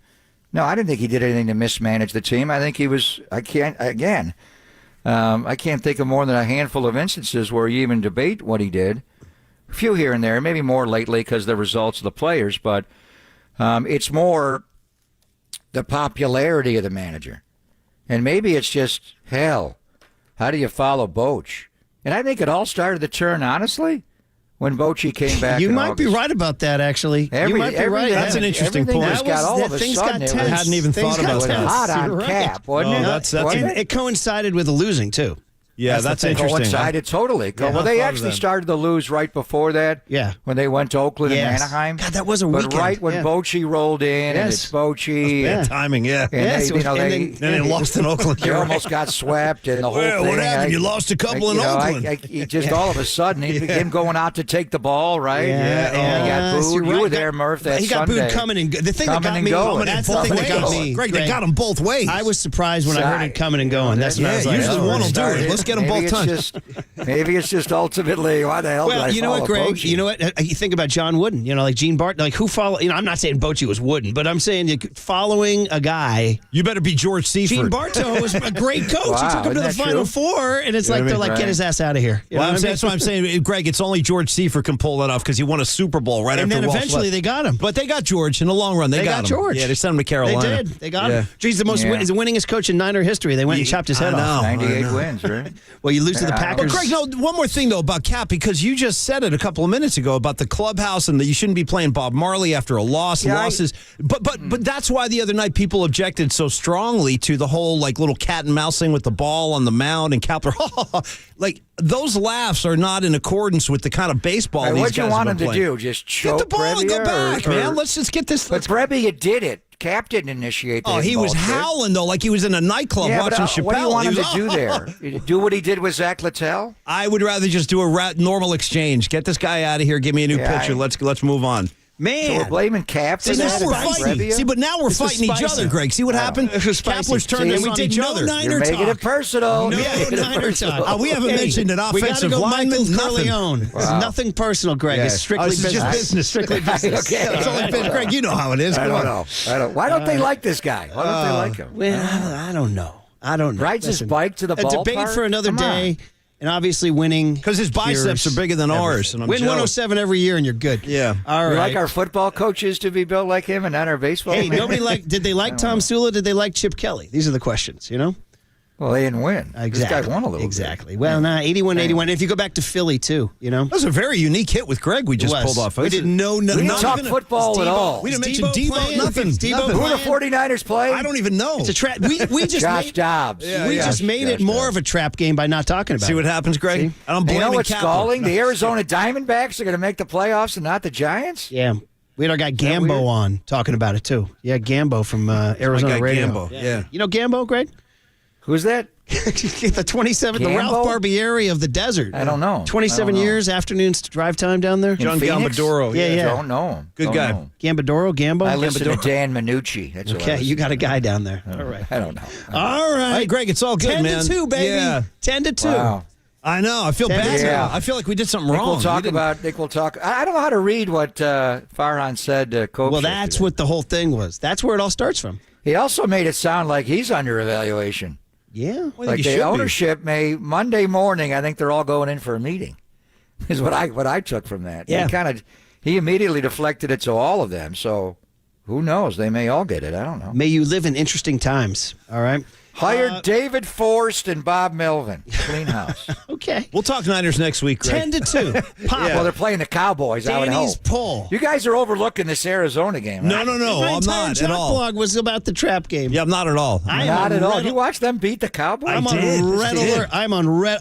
no, I didn't think he did anything to mismanage the team. I think he was, I can't think of more than a handful of instances where you even debate what he did. A few here and there, maybe more lately because of the results of the players, but it's more the popularity of the manager. And maybe it's just, hell, how do you follow Boch? And I think it all started to turn, honestly, when Bochy came back. You might be right about that, actually. You might be right. That's an interesting point. Things got tense. I hadn't even thought about that. Hot on Cap, wasn't it? And it coincided with the losing, too. Yeah, that's interesting. Coincided totally. Yeah, well, they actually started to lose right before that. Yeah. When they went to Oakland and Anaheim. God, that was a weekend. But right when Bochy rolled in, and it's Bochy. Bad timing, yeah. And then they lost in Oakland. They almost got swept, and the whole thing. What happened? You lost a couple in Oakland. Just all of a sudden, him going out to take the ball, right? Yeah. And he got booed. You were there, Murph, that He got Sunday. booed coming and going. The thing that got me, that's the thing that got me. Greg, they got him both ways. I was surprised when I heard it coming and going. That's what I was like. Usually one will do it. Let's get them both times. Maybe it's just ultimately why the hell did I you know what, Greg? Bochy? You know what? You think about John Wooden. Like Gene Barton. Like who follow? I'm not saying Bochy was Wooden, but I'm saying following a guy. You better be George Seifert. Gene Bartow was a great coach. Wow, he took him to the Final Four, and it's like they're like, get his ass out of here. That's what I'm saying, Greg. It's only George Seifert can pull that off because he won a Super Bowl right after. And then Walsh eventually left. they got him. But they got George in the long run. They got him. George. Yeah, they sent him to Carolina. They did. They got him. He's the he's the winningest coach in Niner history. They went and chopped his head off. 98 wins, right? Well, you lose to the Packers. But Greg, no, one more thing, though, about Cap, because you just said it a couple of minutes ago about the clubhouse and that you shouldn't be playing Bob Marley after a loss. Losses. But that's why the other night people objected so strongly to the whole, like, little cat and mouse thing with the ball on the mound and Kapler. Like, those laughs are not in accordance with the kind of baseball these guys what you want have him been to playing. do? Just choke Get the ball and go back, man. Let's just get this. But Brebby, you did it. Cap didn't initiate that. Oh, he was howling, though, like he was in a nightclub watching Chappelle. What do you want him to do there? Do what he did with Zach Littell? I would rather just do a normal exchange. Get this guy out of here. Give me a new pitcher. Let's move on. Man. So we're blaming Cap for now that. we're fighting. See, but now we're fighting each other, Greg. See what happened? Kapler's turned us on each other. You're making it personal. No Niner talk. We haven't mentioned an offensive lineman. Corleone. It's nothing personal, Greg. It's strictly business. Just business. Strictly business. Okay. It's only business. Greg, you know how it is. I don't know. Why don't they like this guy? Why don't they like him? Well, I don't know. Rides his bike to the ballpark? A debate for another day. And obviously winning. Because his biceps are bigger than ours. And I'm Win jealous. 107 every year and you're good. Yeah. All right. You like our football coaches to be built like him and not our baseball? Hey, did they like Tom Sula? Did they like Chip Kelly? These are the questions, Well, they didn't win. Exactly. This guy won a little Exactly. Well, 81-81. If you go back to Philly, too, That was a very unique hit with Greg we just pulled off. We didn't know We didn't talk football at all. We didn't mention Debo. Nothing. Who the 49ers play? I don't even know. It's a trap. We just Josh made, Dobbs. we just made it more of a trap game by not talking about it. See what happens, Greg? See? I'm You know blaming what's Kaplan. stalling? The Arizona Diamondbacks are going to make the playoffs and not the Giants? Yeah. We had our guy Gambo on talking about it, too. Yeah, Gambo from Arizona guy Radio. Gambo, yeah. You know Gambo, Greg? Who's that? The 27, the Gambo? Ralph Barbieri of the desert. I don't know. 27 years, afternoons drive time down there. John Phoenix? Gambadoro. Yeah. Don't know him. Good Don't guy. know him. Gambadoro, Gambo? I listen to Gambadoro. Dan Minucci. That's who I Okay, listen you got a to. guy down there. All right. I don't know. All right. Hey, Greg, it's all good, 10 man. to 2, baby. Yeah. 10 to 2. Wow. I know. I feel bad. Yeah. Now. I feel like we did something Nick wrong. will talk about. Nick will talk. I don't know how to read what Farhan said to Coach. Well, that's what the whole thing was. That's where it all starts from. He also made it sound like he's under evaluation. Yeah. Like the ownership may Monday morning. I think they're all going in for a meeting. Is what I took from that. Yeah. He immediately deflected it to all of them. So who knows? They may all get it. I don't know. May you live in interesting times. All right. Hired David Forst and Bob Melvin. Clean house. Okay. We'll talk Niners next week, Greg. 10 to 2. Pop. Well, they're playing the Cowboys. I would Danny's hope. poll. You guys are overlooking this Arizona game. No, right? no, My I'm entire not chat at all. blog was about the trap game. Yeah, I'm not at all. Not at all. You watched them beat the Cowboys? I'm on red alert.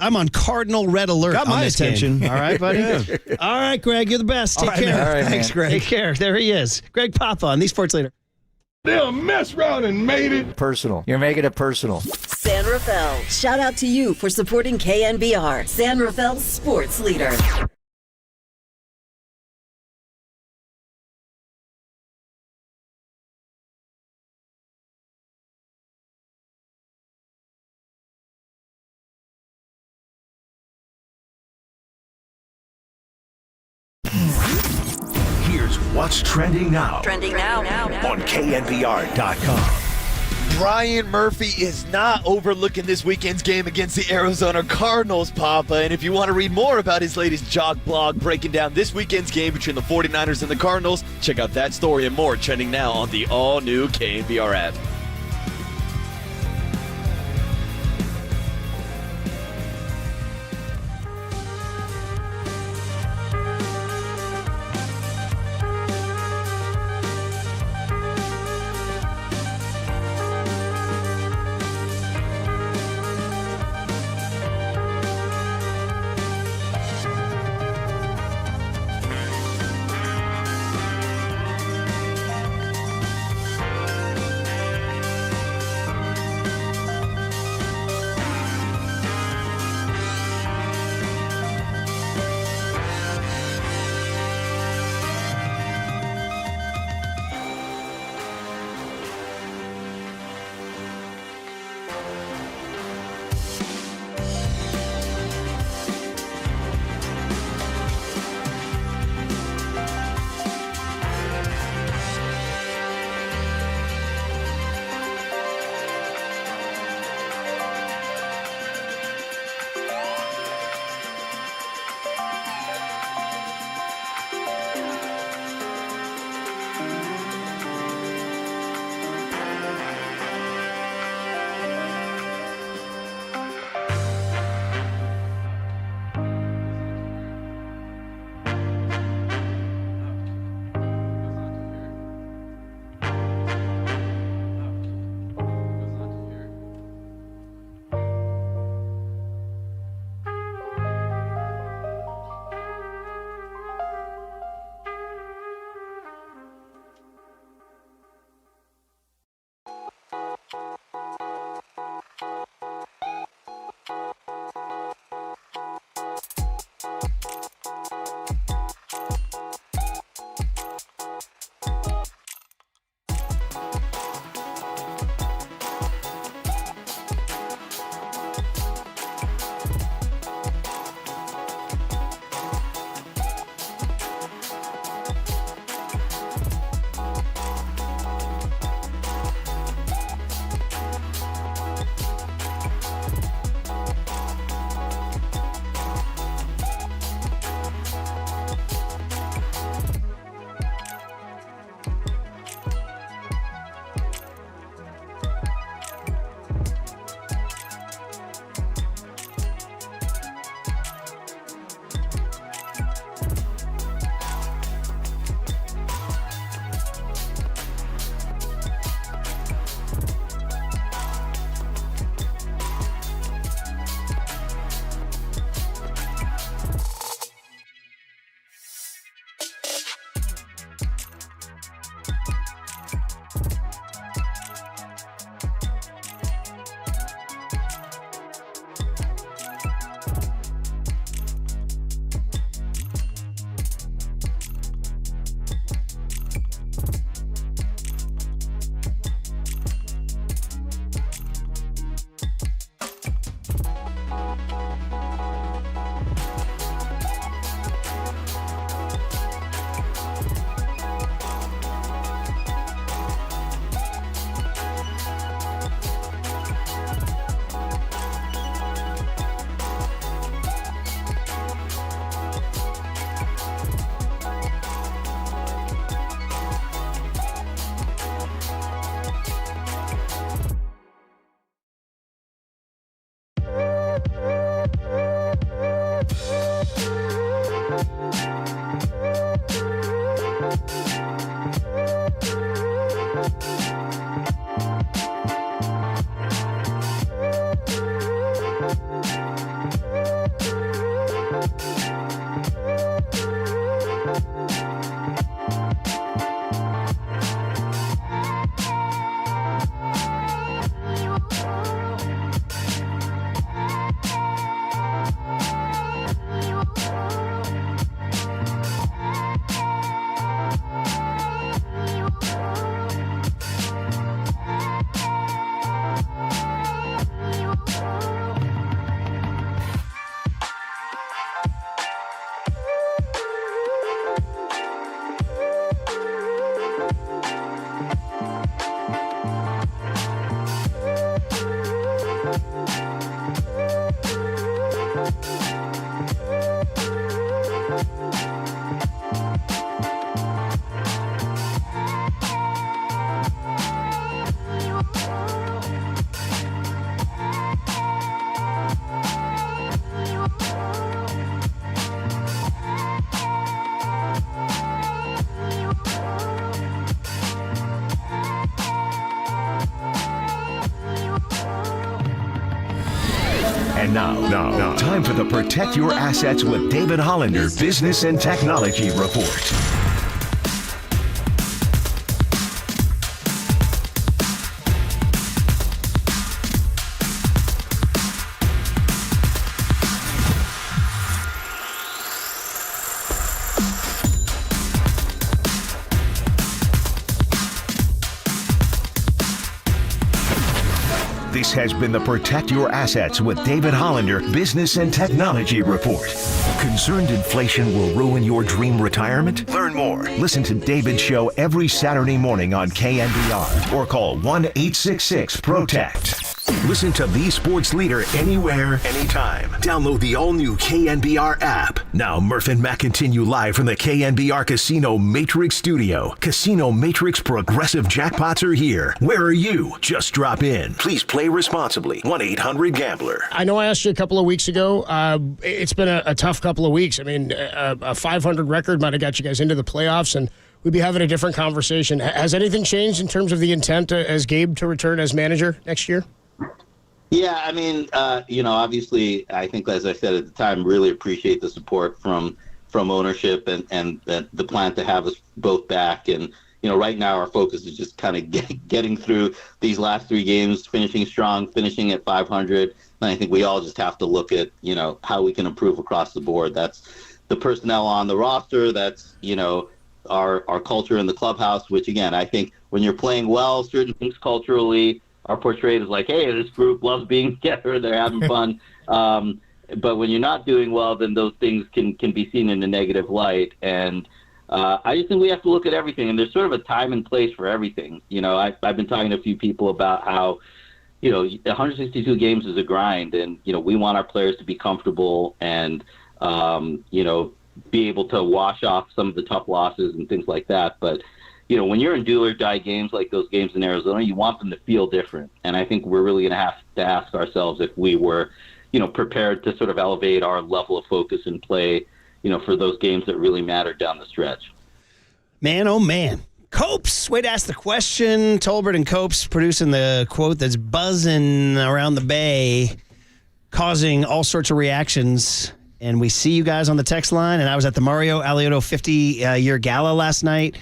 I'm on Cardinal red alert. Got on my this game. attention. All right, buddy. All right, Greg, you're the best. Take care. man. All right, Thanks, man. Greg. Take care. There he is, Greg Papa on the Sports Leader. They'll mess around and made it. Personal. You're making it personal. San Rafael, shout out to you for supporting KNBR, San Rafael's sports leader. Here's what's trending now Trending now. on KNBR.com. Brian Murphy is not overlooking this weekend's game against the Arizona Cardinals, Papa. And if you want to read more about his latest jog blog breaking down this weekend's game between the 49ers and the Cardinals, check out that story and more trending now on the all-new KNBR app. And now, time for the Protect Your Assets with David Hollander Business and Technology Report. This has been the Protect Your Assets with David Hollander Business and Technology Report. Concerned inflation will ruin your dream retirement? Learn more. Listen to David's show every Saturday morning on KNBR or call 1-866-PROTECT. Listen to the sports leader anywhere, anytime. Download the all-new KNBR app. Now, Murph and Matt continue live from the KNBR Casino Matrix Studio. Casino Matrix progressive jackpots are here. Where are you? Just drop in. Please play responsibly. 1-800-GAMBLER. I know I asked you a couple of weeks ago. It's been a tough couple of weeks. I mean, a 500 record might have got you guys into the playoffs, and we'd be having a different conversation. Has anything changed in terms of the intent as Gabe to return as manager next year? Yeah, I mean, obviously, I think, as I said at the time, really appreciate the support from ownership and the plan to have us both back. And, right now our focus is just kind of getting through these last three games, finishing strong, finishing at 500. And I think we all just have to look at, how we can improve across the board. That's the personnel on the roster. That's, our culture in the clubhouse, which, again, I think when you're playing well, certain things culturally are portrayed as like, hey, this group loves being together, they're having fun. But when you're not doing well, then those things can be seen in a negative light. And I just think we have to look at everything. And there's sort of a time and place for everything. I've been talking to a few people about how, 162 games is a grind. And, we want our players to be comfortable and, be able to wash off some of the tough losses and things like that. But, when you're in do or die games like those games in Arizona, you want them to feel different. And I think we're really going to have to ask ourselves if we were, prepared to sort of elevate our level of focus and play, for those games that really matter down the stretch. Man, oh man. Copes, way to ask the question. Tolbert and Copes producing the quote that's buzzing around the bay, causing all sorts of reactions. And we see you guys on the text line. And I was at the Mario Alioto 50-year gala last night.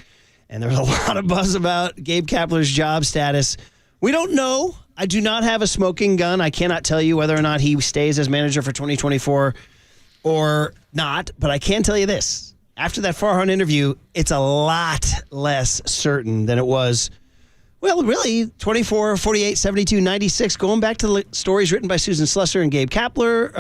And there's a lot of buzz about Gabe Kapler's job status. We don't know. I do not have a smoking gun. I cannot tell you whether or not he stays as manager for 2024 or not. But I can tell you this. After that Farhan interview, it's a lot less certain than it was, well, really, 24, 48, 72, 96, going back to the stories written by Susan Slusser and Gabe Kapler,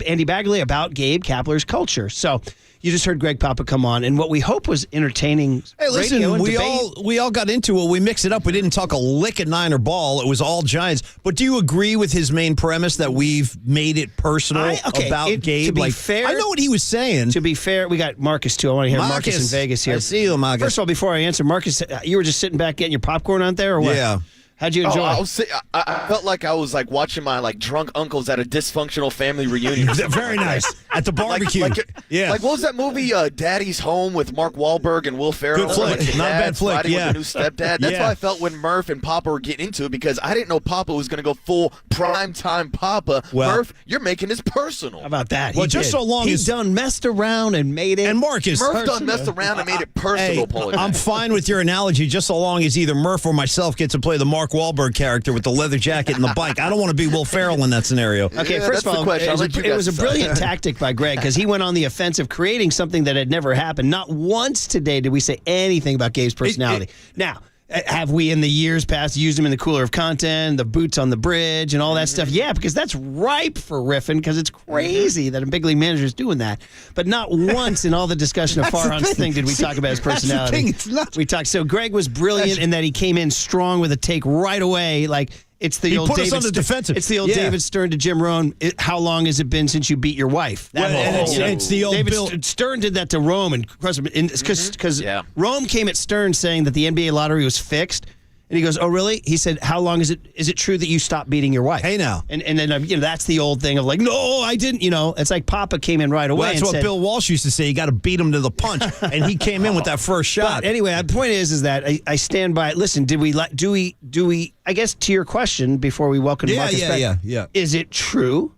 Andy Bagley about Gabe Kapler's culture. So you just heard Greg Papa come on, and what we hope was entertaining. Hey, listen, radio and we all got into it. We mixed it up. We didn't talk a lick at Niner ball. It was all Giants. But do you agree with his main premise that we've made it personal about Gabe? To be fair, I know what he was saying. To be fair, we got Marcus, too. I want to hear Marcus in Vegas here. I see you, Marcus. First of all, before I answer, Marcus, you were just sitting back getting your popcorn out there, or what? Yeah. How'd you enjoy it? I felt like I was like watching my drunk uncles at a dysfunctional family reunion. Very nice. At the barbecue. Like what was that movie, Daddy's Home, with Mark Wahlberg and Will Ferrell? Good flick. Not a bad flick, With the new stepdad. That's how I felt when Murph and Papa were getting into it, because I didn't know Papa was going to go full primetime Papa. Well, Murph, you're making this personal. How about that? Well, just so long He's done messed around and made it. And Marcus. Murph done messed around and made it personal, Paulie. I'm fine with your analogy, just so long as either Murph or myself get to play the Mark Wahlberg character with the leather jacket and the bike. I don't want to be Will Ferrell in that scenario. Okay, first of all, it was a brilliant tactic by Greg, because he went on the offensive, creating something that had never happened. Not once today did we say anything about Gabe's personality. Now, have we in the years past used him in the cooler of content, the boots on the bridge, and all that stuff? Yeah, because that's ripe for riffing, because it's crazy that a big league manager is doing that. But not once in all the discussion of Farhan's thing did we talk about his personality. We talked. So Greg was brilliant in that he came in strong with a take right away, like. It's the old David. It's the old David Stern to Jim Rohn. How long has it been since you beat your wife? It's the old David Stern did that to Rome, and because Rome came at Stern saying that the NBA lottery was fixed, and he goes, "Oh, really?" He said, "How long is it? Is it true that you stopped beating your wife?" Hey, now, and then that's the old thing of like, "No, I didn't." It's like Papa came in right away. Well, that's what said, Bill Walsh used to say. You got to beat him to the punch, and he came in with that first shot. But anyway, the point is that I stand by it. Listen, do we? I guess to your question before we welcome Marcus back. Yeah. Is it true?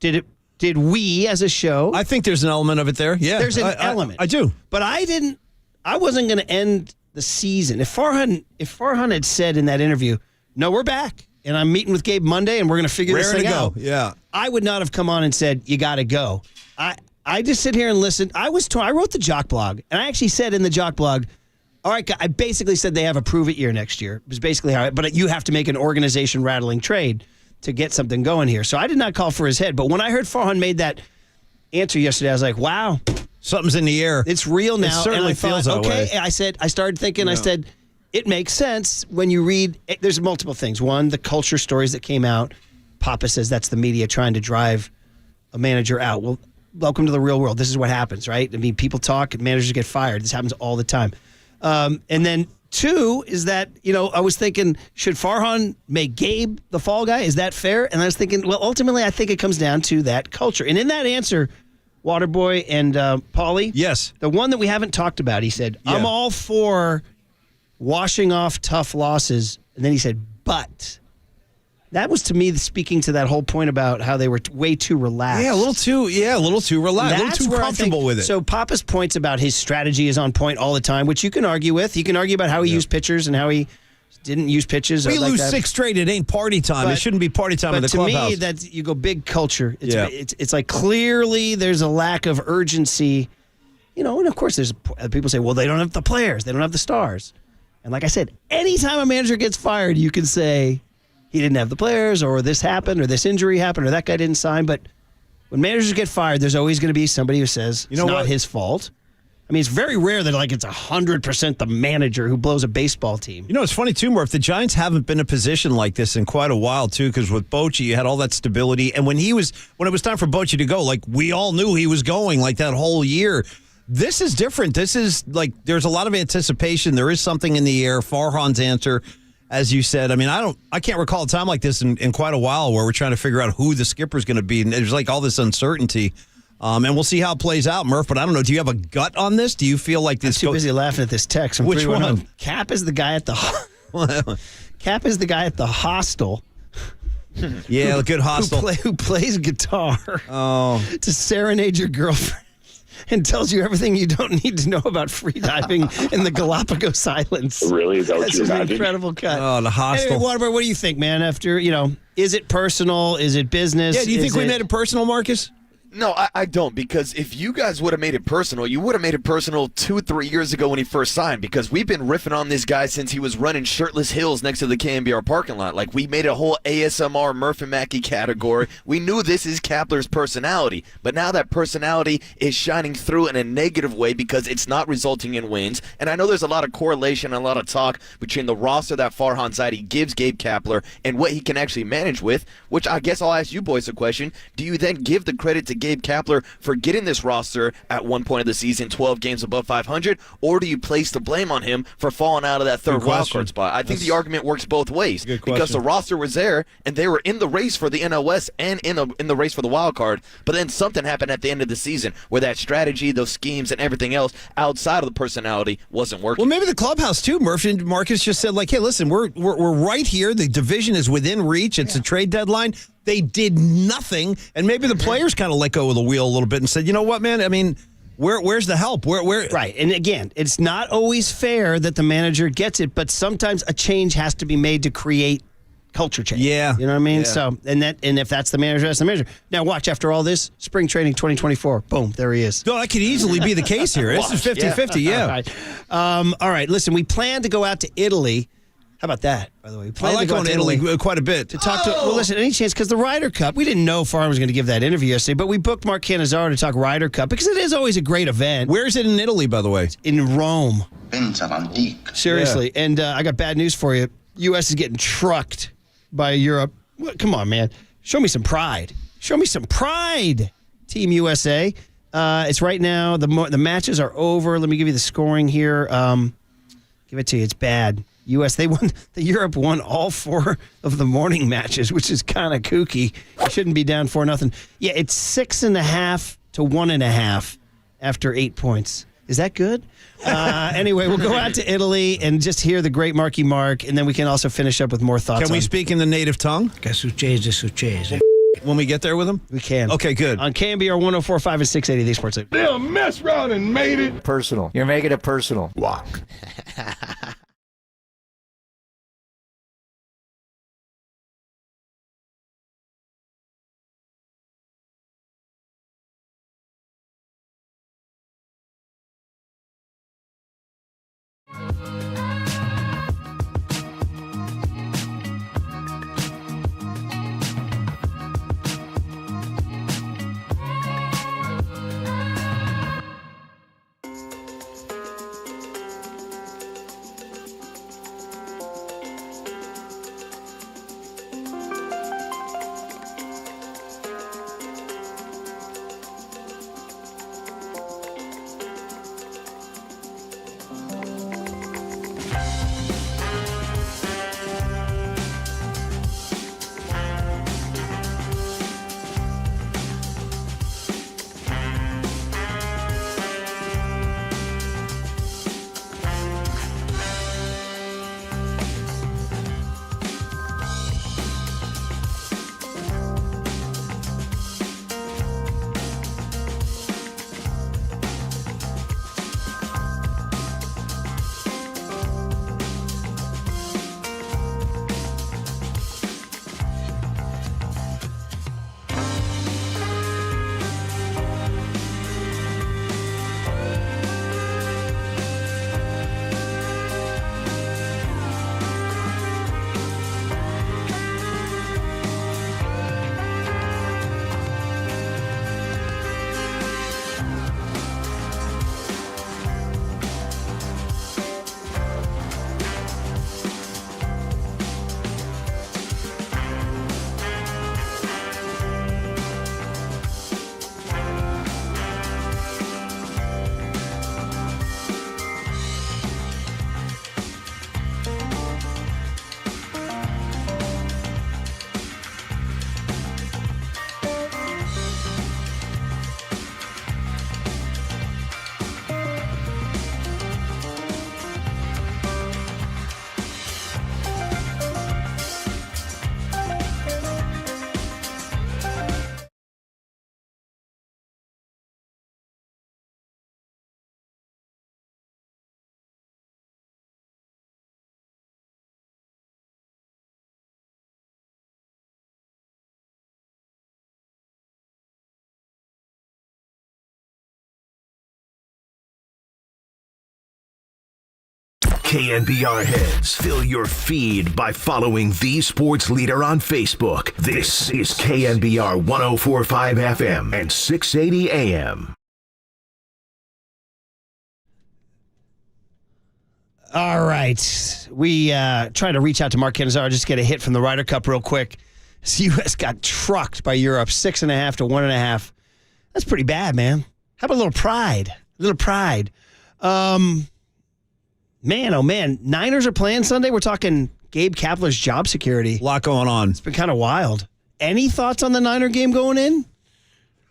Did we as a show? I think there's an element of it there. Yeah, there's an element. I do, but I wasn't going to end the season. If Farhan had said in that interview, "No, we're back, and I'm meeting with Gabe Monday, and we're going to figure this thing out," yeah, I would not have come on and said, "You got to go." I just sit here and listen. I wrote the Jock blog, and I actually said in the Jock blog, all right, I basically said they have a prove it year next year. It was basically how but you have to make an organization rattling trade to get something going here. So I did not call for his head. But when I heard Farhan made that answer yesterday, I was like, wow. Something's in the air. It's real now. It certainly feels that way. I started thinking, I said, it makes sense when you read, there's multiple things. One, the culture stories that came out. Papa says that's the media trying to drive a manager out. Well, welcome to the real world. This is what happens, right? I mean, people talk, managers get fired. This happens all the time. And then two is that, I was thinking, should Farhan make Gabe the fall guy? Is that fair? And I was thinking, well, ultimately, I think it comes down to that culture. And in that answer, Waterboy and Paulie, yes, the one that we haven't talked about, he said, I'm all for washing off tough losses. And then he said, but that was to me speaking to that whole point about how they were way too relaxed. Yeah, a little too relaxed, That's a little too comfortable with it. So Papa's points about his strategy is on point all the time, which you can argue with. You can argue about how he used pitchers and how he didn't use pitches. We like lose that. 6 straight. It ain't party time. It shouldn't be party time in the clubhouse. But to me, that you go big culture. It's like clearly there's a lack of urgency. And of course there's people say, well, they don't have the players. They don't have the stars. And like I said, anytime a manager gets fired, you can say he didn't have the players, or this happened, or this injury happened, or that guy didn't sign. But when managers get fired, there's always going to be somebody who says it's not his fault. I mean, it's very rare that it's 100% the manager who blows a baseball team. It's funny too, Murph. The Giants haven't been in a position like this in quite a while too, because with Bochy, you had all that stability, and when it was time for Bochy to go, we all knew he was going that whole year. This is different. This is there's a lot of anticipation. There is something in the air. Farhan's answer, as you said, I mean, I can't recall a time like this in quite a while where we're trying to figure out who the skipper's going to be, and there's all this uncertainty. And we'll see how it plays out, Murph. But I don't know. Do you have a gut on this? Do you feel like this? I'm too busy laughing at this text. From Which one? Cap is the guy at the hostel. Yeah, a good hostel. Who plays guitar. Oh, to serenade your girlfriend. and tells you everything you don't need to know about freediving in the Galapagos Islands. Really? Is that what That's you an imagined? incredible cut. Oh, the hostel. Anyway, Waterboy, what do you think, man? After, is it personal? Is it business? Yeah, do you think Is we it- made it personal, Marcus? No, I don't, because if you guys would have made it personal, you would have made it personal 2-3 years ago when he first signed, because we've been riffing on this guy since he was running shirtless hills next to the KNBR parking lot. Like, we made a whole ASMR Murph and Mackey category. We knew this is Kapler's personality, but now that personality is shining through in a negative way because it's not resulting in wins. And I know there's a lot of correlation and a lot of talk between the roster that Farhan Zaidi gives Gabe Kapler and what he can actually manage with, which I guess I'll ask you boys a question. Do you then give the credit to Gabe Kapler for getting this roster at one point of the season 12 games above 500, or do you place the blame on him for falling out of that third wildcard spot? I think the argument works both ways, because the roster was there and they were in the race for the NL West and in the race for the wild card, but then something happened at the end of the season where that strategy, those schemes, and everything else outside of the personality wasn't working. Well, maybe the clubhouse too. Murphy and Marcus just said, like, hey, listen, we're right here. The division is within reach. It's a trade deadline. They did nothing, and maybe the players kind of let go of the wheel a little bit and said, you know what, man? I mean, where's the help? Where? Right, and again, it's not always fair that the manager gets it, but sometimes a change has to be made to create culture change. Yeah, you know what I mean. Yeah. So, and if that's the manager, that's the manager. Now, watch, after all this, spring training 2024. Boom, there he is. No, that could easily be the case here. This is 50-50. Yeah. All right. Listen, we plan to go out to Italy. How about that, by the way? I like going to Italy quite a bit. To talk to, well, listen, any chance, because the Ryder Cup, we didn't know Farhan was going to give that interview yesterday, but we booked Mark Cannizaro to talk Ryder Cup because it is always a great event. Where is it in Italy, by the way? It's in Rome. Seriously. Yeah. And I got bad news for you. U.S. is getting trucked by Europe. Come on, man. Show me some pride. Show me some pride, Team USA. It's right now. The matches are over. Let me give you the scoring here. Give it to you. It's bad. U.S. Europe won all 4 of the morning matches, which is kind of kooky. You shouldn't be down 4-0. Yeah, it's 6.5 to 1.5 after 8 points. Is that good? Anyway, we'll go out to Italy and just hear the great Marky Mark, and then we can also finish up with more thoughts. Can we speak in the native tongue? Che succede. When we get there with them? We can. Okay, good. On KNBR 104.5 and 680, the Sports League. They'll mess around and made it personal. You're making it personal. Walk. KNBR heads, fill your feed by following the sports leader on Facebook. This is KNBR 104.5 FM and 680 AM. All right. We try to reach out to Mark Cannizzaro, just get a hit from the Ryder Cup real quick. The U.S. got trucked by Europe, 6.5 to 1.5. That's pretty bad, man. How about a little pride? Man, oh man. Niners are playing Sunday. We're talking Gabe Kapler's job security. A lot going on. It's been kind of wild. Any thoughts on the Niner game going in?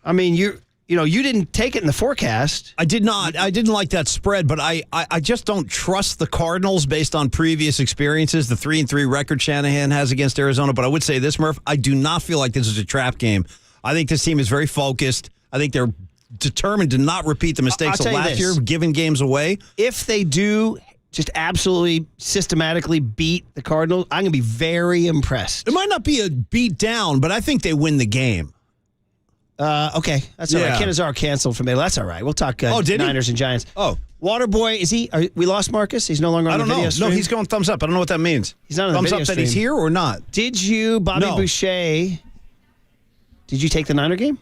I mean, you didn't take it in the forecast. I did not. I didn't like that spread, but I just don't trust the Cardinals based on previous experiences, the 3-3 record Shanahan has against Arizona. But I would say this, Murph, I do not feel like this is a trap game. I think this team is very focused. I think they're determined to not repeat the mistakes of last year, giving games away. If they do just absolutely systematically beat the Cardinals, I'm going to be very impressed. It might not be a beat down, but I think they win the game. Okay, that's all right. Cannizzaro canceled for me. That's all right. We'll talk Niners and Giants. Oh. Waterboy, is he? We lost Marcus? He's no longer on the video stream? No, he's going thumbs up. I don't know what that means. He's not on the video stream. Thumbs up that he's here or not? Did you, Bobby Boucher, did you take the Niner game?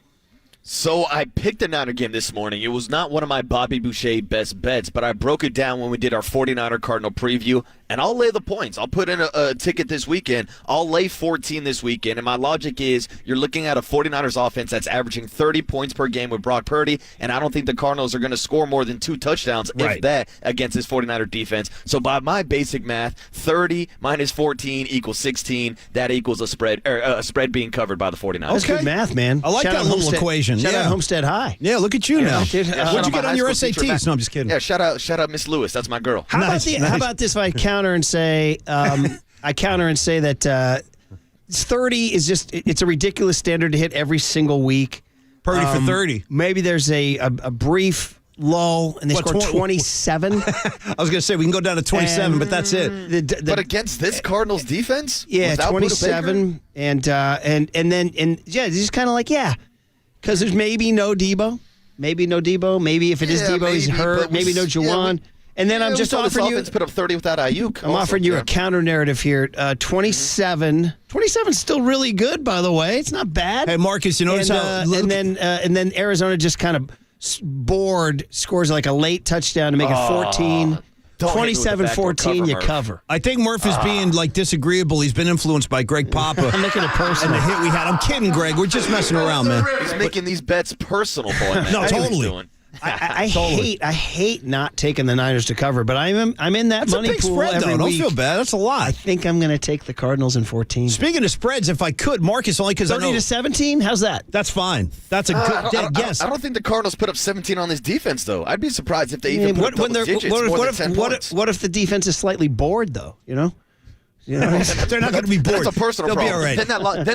So I picked the Niner game this morning. It was not one of my Bobby Boucher best bets, but I broke it down when we did our 49er Cardinal preview, and I'll lay the points. I'll put in a ticket this weekend. I'll lay 14 this weekend, and my logic is you're looking at a 49ers offense that's averaging 30 points per game with Brock Purdy, and I don't think the Cardinals are going to score more than 2 touchdowns, if that, against this 49er defense. So by my basic math, 30 minus 14 equals 16. That equals a spread being covered by the 49ers. That's good math, man. I like that little equation. Shout out Homestead High. Yeah, look at you now. What'd you get on your SATs? No, I'm just kidding. Yeah, shout out Miss Lewis. That's my girl. How about this if I counter and say that 30 is just, it's a ridiculous standard to hit every single week. Purdy for 30. Maybe there's a brief lull and they score 27. I was going to say we can go down to 27, but that's it. But against this Cardinals defense? Yeah, 27 and just kind of like, because there's maybe no Debo. Maybe if it is Debo, he's hurt. Maybe no Juwan. And then I'm just offering you. Put up 30 without Ayuk. I'm offering you a counter narrative here. 27. 27 is still really good, by the way. It's not bad. Hey, Marcus, you notice how? And then Arizona just kind of bored, scores like a late touchdown to make it 14. 27-14, you cover. I think Murph is being disagreeable. He's been influenced by Greg Papa. I'm making it personal. And the hit we had. I'm kidding, Greg. We're just messing around, man. He's making these bets personal, boy. Man. No, totally. I hate not taking the Niners to cover, but I'm in that That's money a big pool spread, every though. week. Don't feel bad. That's a lot. I think I'm going to take the Cardinals in 14. Speaking of spreads, if I could, Marcus, only because 30 to 17. How's that? That's fine. That's a good guess. I don't think the Cardinals put up 17 on this defense, though. I'd be surprised if they even put up double digits. What if the defense is slightly bored, though? They're not going to be bored. That's a personal problem. Be all right. Then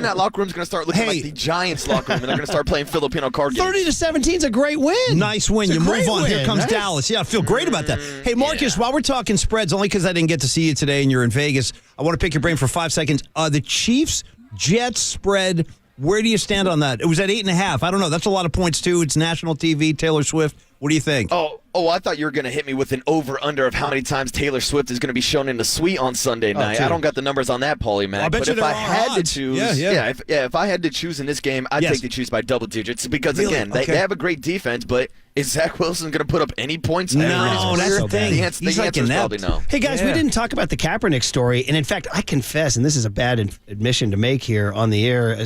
that locker room's going to start looking like the Giants locker room, and they're going to start playing Filipino card games. 30 to 17 is a great win. Nice win. You move on. Here comes right? Dallas. Yeah, I feel great about that. Hey, Marcus, while we're talking spreads, only because I didn't get to see you today and you're in Vegas, I want to pick your brain for 5 seconds. The Chiefs-Jets spread, where do you stand on that? It was at 8.5. I don't know. That's a lot of points, too. It's national TV, Taylor Swift. What do you think? Oh, I thought you were going to hit me with an over-under of how many times Taylor Swift is going to be shown in the suite on Sunday night. I don't got the numbers on that, Paulie Mac. But if I had to choose, if I had to choose in this game, I'd take the Chiefs by double digits because, again, they have a great defense, but is Zach Wilson going to put up any points? No, that's the thing. The answer is probably no. Hey, guys, we didn't talk about the Kaepernick story, and in fact, I confess, and this is a bad admission to make here on the air,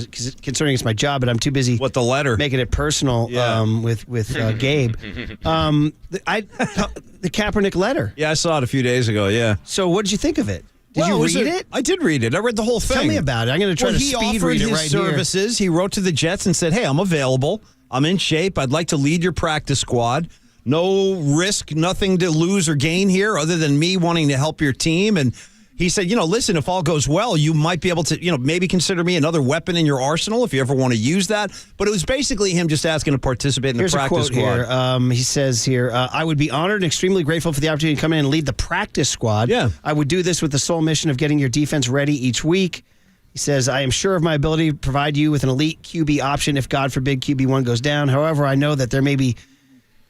concerning it's my job, but I'm too busy making it personal with Gabe. The Kaepernick letter. Yeah, I saw it a few days ago, yeah. So what did you think of it? Did you read it? I did read it. I read the whole thing. Tell me about it. I'm going to try to speed read it right his services. here. He wrote to the Jets and said, hey, I'm available. I'm in shape. I'd like to lead your practice squad. No risk, nothing to lose or gain here other than me wanting to help your team. And he said, listen, if all goes well, you might be able to, maybe consider me another weapon in your arsenal if you ever want to use that. But it was basically him just asking to participate in the practice squad. Here. He says here, I would be honored and extremely grateful for the opportunity to come in and lead the practice squad. Yeah. I would do this with the sole mission of getting your defense ready each week. He says, I am sure of my ability to provide you with an elite QB option if, God forbid, QB1 goes down. However, I know that there may be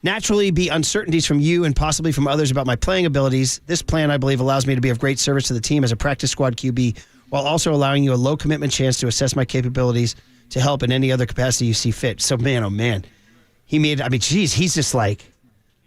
naturally be uncertainties from you and possibly from others about my playing abilities. This plan, I believe, allows me to be of great service to the team as a practice squad QB while also allowing you a low commitment chance to assess my capabilities to help in any other capacity you see fit. So, man, oh, man. He's just like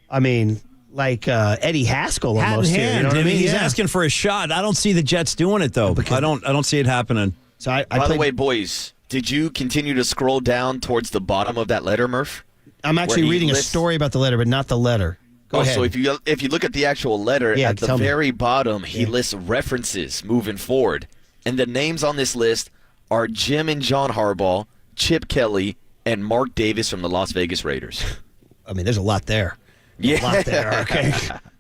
Eddie Haskell almost in here. hand. You know what I mean? He's asking for a shot. I don't see the Jets doing it, though. I don't see it happening. So By the way, boys, did you continue to scroll down towards the bottom of that letter, Murph? I'm actually reading a story about the letter, but not the letter. Go ahead. So if you look at the actual letter, at the very bottom, he lists references moving forward. And the names on this list are Jim and John Harbaugh, Chip Kelly, and Mark Davis from the Las Vegas Raiders. I mean, there's a lot there. Yeah. A lot there, okay?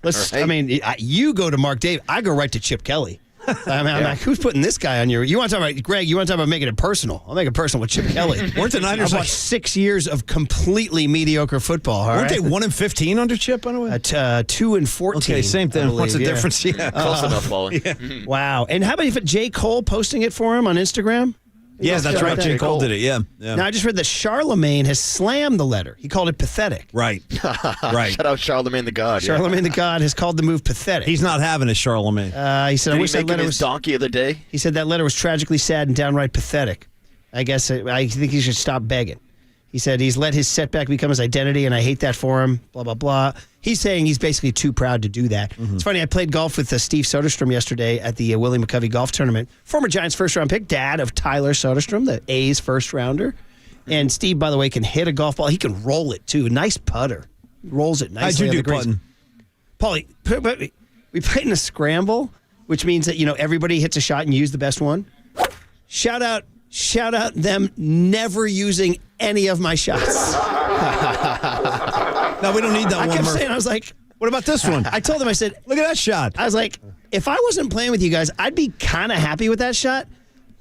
Let's. Right. I mean, you go to Mark Davis. I go right to Chip Kelly. I'm like, who's putting this guy on your... You want to talk about... Greg, you want to talk about making it personal? I'll make it personal with Chip Kelly. Weren't the Niners... I've watched 6 years of completely mediocre football, all Weren't right? they 1-15 under Chip, by the way? 2-14. Okay, same thing. What's the difference? Yeah. Close enough, Paulie. Yeah. Wow. And how about if J. Cole posting it for him on Instagram? Yeah, that's right. J. Cole did it, yeah. Now, I just read that Charlemagne has slammed the letter. He called it pathetic. Right. Right. Shout out Charlemagne the God. Charlemagne the God has called the move pathetic. He's not having a Charlemagne. He said, Did I wish he that make him letter his was... donkey of the day? He said that letter was tragically sad and downright pathetic. I guess I think he should stop begging. He said he's let his setback become his identity, and I hate that for him, blah, blah, blah. He's saying he's basically too proud to do that. Mm-hmm. It's funny, I played golf with Steve Soderstrom yesterday at the Willie McCovey Golf Tournament. Former Giants first-round pick, dad of Tyler Soderstrom, the A's first-rounder. And Steve, by the way, can hit a golf ball. He can roll it, too. Nice putter. Rolls it nicely. How'd you do putting? Paulie, we played in a scramble, which means that, everybody hits a shot and you use the best one. Shout out them never using any of my shots. No, we don't need that one. I kept Murph. saying, I was like, what about this one? I told them, I said, look at that shot. I was like, if I wasn't playing with you guys, I'd be kind of happy with that shot.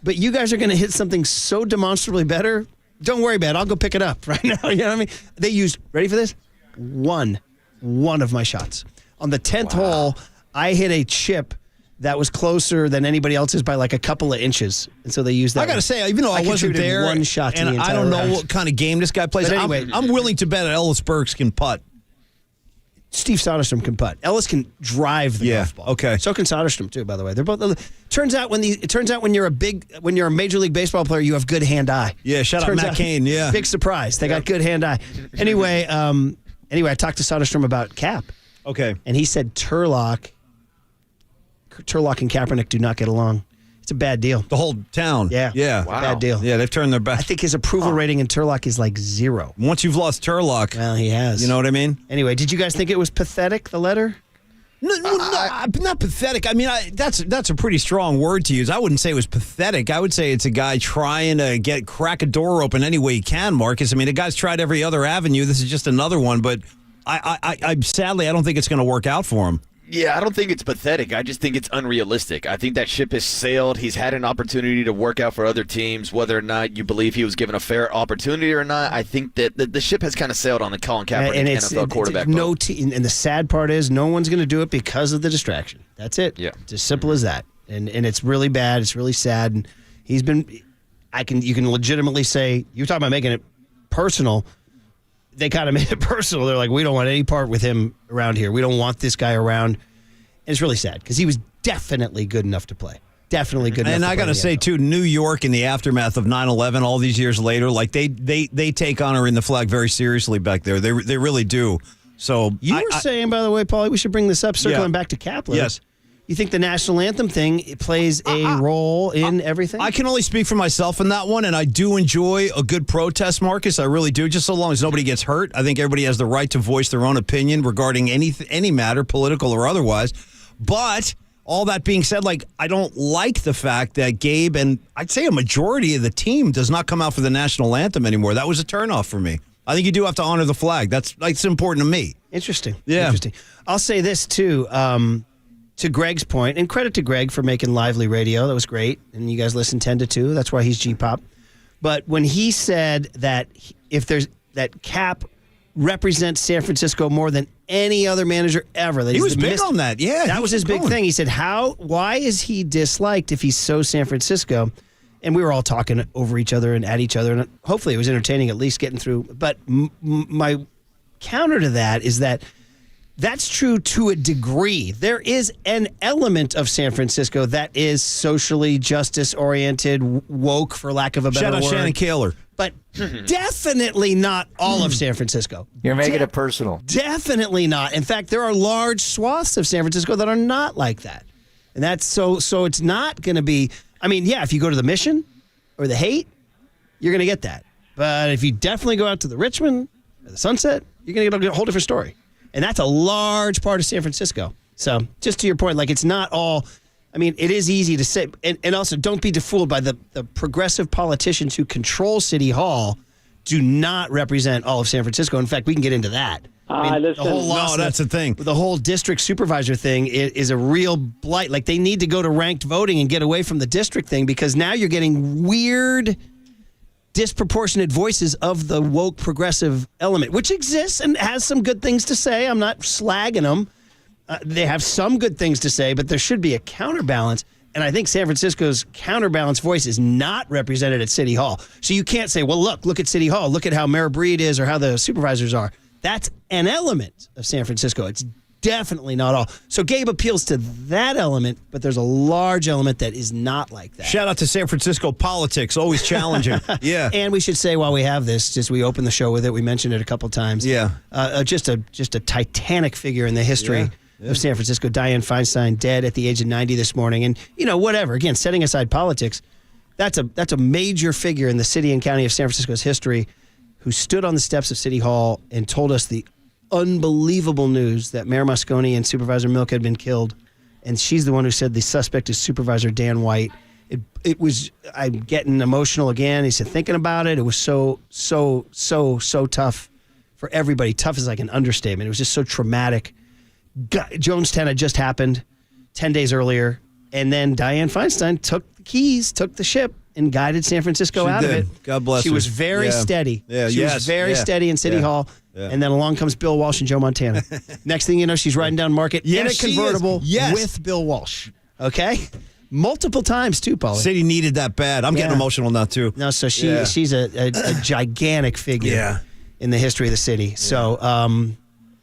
But you guys are going to hit something so demonstrably better. Don't worry about it. I'll go pick it up right now. You know what I mean? They used, ready for this? One of my shots. On the 10th hole, I hit a chip that was closer than anybody else's by like a couple of inches. And so they used that. I got to say, even though I wasn't there, one shot to and the I don't know round. what kind of game this guy plays. But anyway, I'm willing to bet that Ellis Burks can putt. Steve Soderstrom can putt. Ellis can drive the golf ball. Okay. So can Soderstrom too. By the way, they're both. Turns out when you're a Major League Baseball player, you have good hand-eye. Yeah. Shout out Matt Cain. Yeah. Big surprise. They got good hand-eye. Anyway, I talked to Soderstrom about Cap. Okay. And he said Turlock and Kaepernick do not get along. It's a bad deal. The whole town. Yeah. Yeah. Wow. Bad deal. Yeah, they've turned their back. I think his approval rating in Turlock is like 0. Once you've lost Turlock. Well, he has. You know what I mean? Anyway, did you guys think it was pathetic, the letter? No, not pathetic. I mean, that's a pretty strong word to use. I wouldn't say it was pathetic. I would say it's a guy trying to crack a door open any way he can, Marcus. I mean, the guy's tried every other avenue. This is just another one, but I sadly, I don't think it's going to work out for him. Yeah, I don't think it's pathetic. I just think it's unrealistic. I think that ship has sailed. He's had an opportunity to work out for other teams, whether or not you believe he was given a fair opportunity or not. I think that the ship has kind of sailed on the Colin Kaepernick NFL quarterback. And the sad part is no one's going to do it because of the distraction. That's it. Yeah. It's as simple as that. And it's really bad. It's really sad. And you can legitimately say, you're talking about making it personal. They kind of made it personal. They're like, we don't want any part with him around here. We don't want this guy around. And it's really sad because he was definitely good enough to play. Definitely good enough and to play. And I got to say, too, New York in the aftermath of 9/11, all these years later, like they take honoring the flag very seriously back there. They really do. So you were saying, by the way, Paulie, we should bring this up, circling back to Kapler. Yes. You think the national anthem thing plays a role in everything? I can only speak for myself in that one, and I do enjoy a good protest, Marcus. I really do, just so long as nobody gets hurt. I think everybody has the right to voice their own opinion regarding any matter, political or otherwise. But all that being said, I don't like the fact that Gabe and I'd say a majority of the team does not come out for the national anthem anymore. That was a turnoff for me. I think you do have to honor the flag. That's important to me. Interesting. Yeah. Interesting. I'll say this, too. To Greg's point, and credit to Greg for making lively radio. That was great. And you guys listen 10 to 2. That's why he's G-Pop. But when he said that that Cap represents San Francisco more than any other manager ever. That he was big on that. Yeah. That was his big thing. He said, why is he disliked if he's so San Francisco? And we were all talking over each other and at each other. And hopefully it was entertaining, at least getting through. But my counter to that is that that's true to a degree. There is an element of San Francisco that is socially justice-oriented, woke, for lack of a better word. Shout out Shannon Kaler. But definitely not all of San Francisco. You're making it personal. Definitely not. In fact, there are large swaths of San Francisco that are not like that. And that's so it's not going to be, I mean, yeah, if you go to the Mission or the Haight, you're going to get that. But if you definitely go out to the Richmond or the Sunset, you're going to get a whole different story. And that's a large part of San Francisco. So just to your point, like it's not all, I mean, it is easy to say. And also don't be fooled by the progressive politicians who control City Hall do not represent all of San Francisco. In fact, we can get into that. I mean, listen, that's the thing. The whole district supervisor thing is a real blight. Like they need to go to ranked voting and get away from the district thing because now you're getting weird disproportionate voices of the woke progressive element, which exists and has some good things to say. I'm not slagging them. They have some good things to say, but there should be a counterbalance. And I think San Francisco's counterbalance voice is not represented at City Hall. So you can't say, well, look at City Hall. Look at how Mayor Breed is or how the supervisors are. That's an element of San Francisco. It's definitely not all. So Gabe appeals to that element, but there's a large element that is not like that. Shout out to San Francisco politics, always challenging. Yeah. And we should say while we have this, just we opened the show with it, we mentioned it a couple times. Yeah. Just a titanic figure in the history of San Francisco. Dianne Feinstein dead at the age of 90 this morning. And, whatever. Again, setting aside politics, that's a major figure in the city and county of San Francisco's history who stood on the steps of City Hall and told us the unbelievable news that Mayor Moscone and Supervisor Milk had been killed. And she's the one who said the suspect is Supervisor Dan White. It was, I'm getting emotional again. He said, thinking about it, it was so tough for everybody. Tough is like an understatement. It was just so traumatic. Jonestown had just happened 10 days earlier. And then Dianne Feinstein took the keys, took the ship, and guided San Francisco out of it. God bless her. She was very steady. Yeah, she was very steady in City Hall. Yeah. And then along comes Bill Walsh and Joe Montana. Next thing you know, she's riding down Market in a convertible with Bill Walsh. Okay? Multiple times, too, Paulie. City needed that bad. I'm getting emotional now, too. No, so she's a gigantic figure in the history of the city. So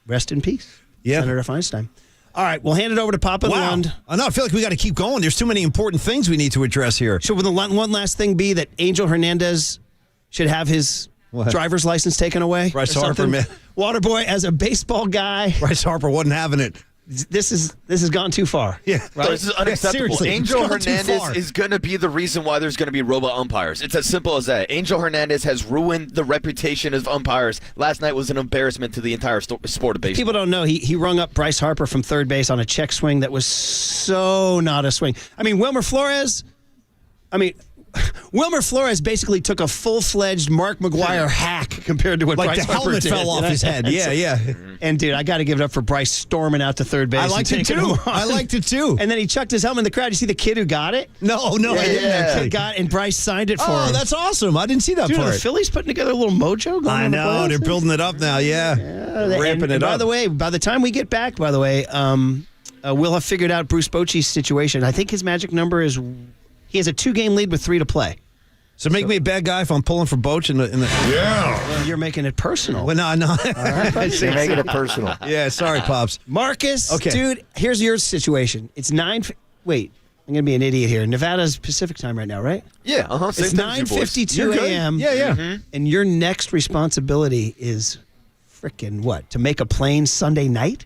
rest in peace, Senator Feinstein. All right, we'll hand it over to Papa Lund. I feel like we got to keep going. There's too many important things we need to address here. Should one last thing be that Angel Hernandez should have his driver's license taken away? Bryce Harper, man. Waterboy, as a baseball guy. Bryce Harper wasn't having it. This has gone too far. Yeah, right? This is unacceptable. Seriously, Angel Hernandez is going to be the reason why there's going to be robot umpires. It's as simple as that. Angel Hernandez has ruined the reputation of umpires. Last night was an embarrassment to the entire sport of baseball. People don't know he rung up Bryce Harper from third base on a check swing that was so not a swing. I mean, Wilmer Flores basically took a full-fledged Mark McGwire hack compared to what Bryce Harper did. The helmet fell off his head. Yeah. And, dude, I got to give it up for Bryce storming out to third base. I liked it, too. And then he chucked his helmet in the crowd. You see the kid who got it? No, I didn't. The kid got it, and Bryce signed it for him. Oh, that's awesome. I didn't see that part. The Phillies putting together a little mojo going on. I know. They're building it up now, ramping it up. By the way, by the time we get back, we'll have figured out Bruce Bochy's situation. I think his magic number is he has a 2-game lead with 3 to play. So make me a bad guy if I'm pulling for Boch in the Well, you're making it personal. Well, no. All right, you're making it personal. Yeah, sorry, Pops. Marcus, dude, here's your situation. It's 9. Wait, I'm going to be an idiot here. Nevada's Pacific time right now, right? Yeah, It's 9:52 a.m. Yeah. Mm-hmm. And your next responsibility is frickin' what? To make a plane Sunday night?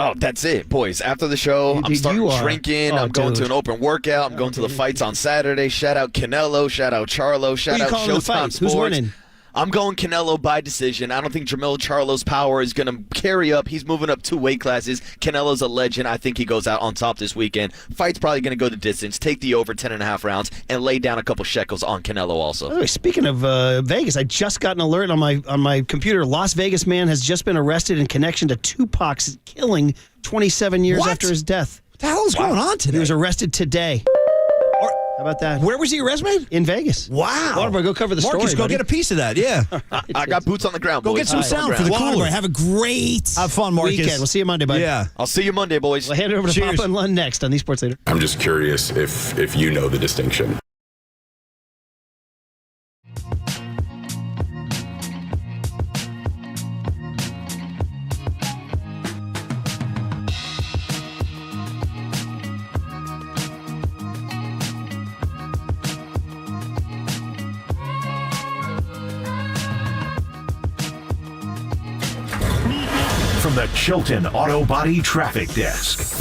Oh, that's it, boys. After the show, I'm starting drinking. I'm going to an open workout. I'm going to the fights on Saturday. Shout out Canelo. Shout out Charlo. Shout out Showtime Sports. Who's winning? I'm going Canelo by decision. I don't think Jermell Charlo's power is going to carry up. He's moving up 2 weight classes. Canelo's a legend. I think he goes out on top this weekend. Fight's probably going to go the distance, take the over 10.5 rounds, and lay down a couple shekels on Canelo also. By the way, speaking of Vegas, I just got an alert on my computer. Las Vegas man has just been arrested in connection to Tupac's killing 27 years after his death. What the hell is going on today? He was arrested today. How about that? Where was he arrested? In Vegas. Wow. Waterboy, go cover the story, Marcus, go get a piece of that. Yeah. I got boots on the ground, Go boys. get some sound for the cooler. Have a great Have fun, Marcus. weekend. We'll see you Monday, buddy. Yeah. I'll see you Monday, boys. We'll hand it over to Papa and Lund next on the Sports Leader. I'm just curious if you know the distinction. Chilton Auto Body Traffic Desk.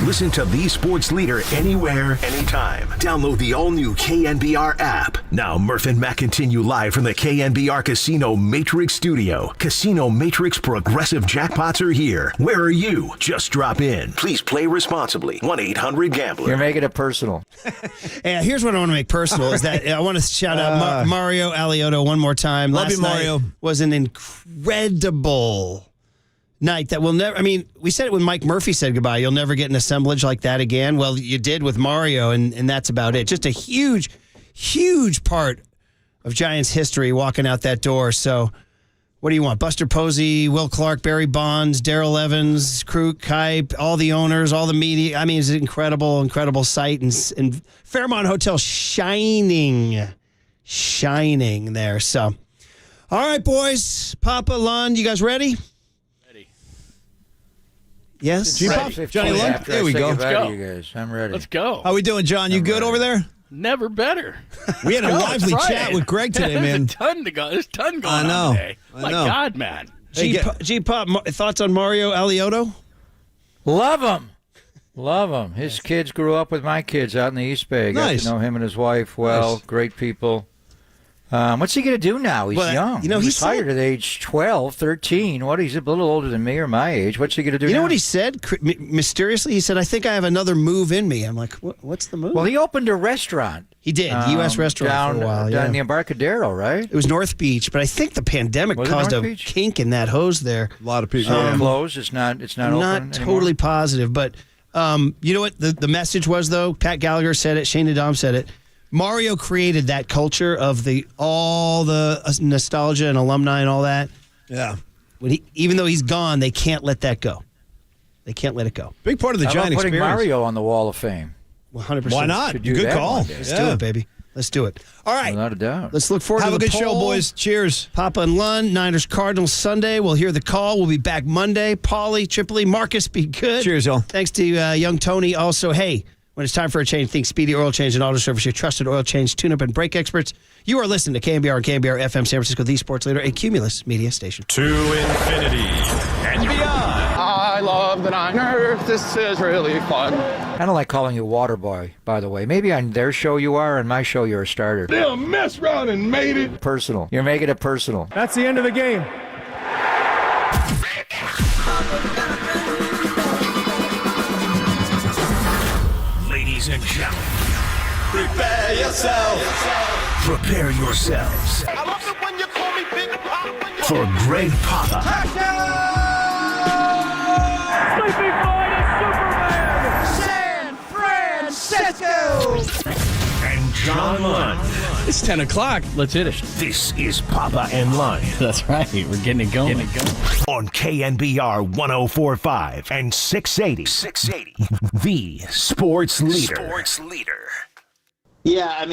Listen to the sports leader anywhere, anytime. Download the all-new KNBR app. Now, Murph and Matt continue live from the KNBR Casino Matrix Studio. Casino Matrix Progressive Jackpots are here. Where are you? Just drop in. Please play responsibly. 1-800-GAMBLER. You're making it personal. Yeah, here's what I want to make personal is that I want to shout out Mario Alioto one more time. Love Last you, Mario. night was an incredible night that will never, we said it when Mike Murphy said goodbye. You'll never get an assemblage like that again. Well, you did with Mario, and that's about it. Just a huge, huge part of Giants history walking out that door. So what do you want? Buster Posey, Will Clark, Barry Bonds, Darrell Evans, Kruk, Kipe, all the owners, all the media. It's an incredible, incredible sight. And Fairmont Hotel shining there. So, all right, boys. Papa, Lund, you guys ready? Yes? G-Pop? Johnny Lund? There we go. Let's go. You guys. I'm ready. Let's go. How we doing, John? You good over there? Never better. We had a lively chat with Greg today, man. There's a ton to go. There's a ton going on today. My God, man. G-Pop, thoughts on Mario Alioto? Love him. His kids grew up with my kids out in the East Bay. Got to know him and his wife well. Nice. Great people. What's he going to do now? He's young. He retired at age 12, 13. He's a little older than me or my age. What's he going to do now? You know what he said? Mysteriously, he said, I think I have another move in me. I'm like, what's the move? Well, he opened a restaurant. He did. U.S. restaurant for a while. Down the Embarcadero, right? It was North Beach, but I think the pandemic caused a kink in that hose there. A lot of people. Closed. It's not open Not totally anymore. Positive, but you know what the message was, though? Pat Gallagher said it. Shane Nadam said it. Mario created that culture of all the nostalgia and alumni and all that. Yeah. Even though he's gone, they can't let that go. They can't let it go. Big part of the Giant putting experience. Mario on the Wall of Fame. 100%. Why not? Good call. Let's do it, baby. Let's do it. All right. Without a doubt. Let's look forward to the Have a good poll. show, boys. Cheers. Papa and Lund, Niners Cardinals Sunday. We'll hear the call. We'll be back Monday. Paulie, Tripoli, Marcus, be good. Cheers, y'all. Thanks to young Tony. Also, hey, when it's time for a change, think Speedy Oil Change and Auto Service, your trusted oil change, tune-up, and brake experts. You are listening to KNBR and KNBR FM San Francisco, the sports leader, a Cumulus media station. To infinity and beyond. I love the Niners. This is really fun. I don't like calling you Water Boy, by the way. Maybe on their show you are, on my show you're a starter. They'll mess around and made it Personal. You're making it personal. That's the end of the game. Ladies and gentlemen, Prepare yourself. prepare yourselves I love it when you call me Big Pop. for Greg Papa Sleeping Boy to Superman. San Francisco. and John Lund. It's 10 o'clock. Let's hit it. This is Papa and Lund That's right. We're getting it going. on KNBR 104.5 and 680. The sports leader. Yeah,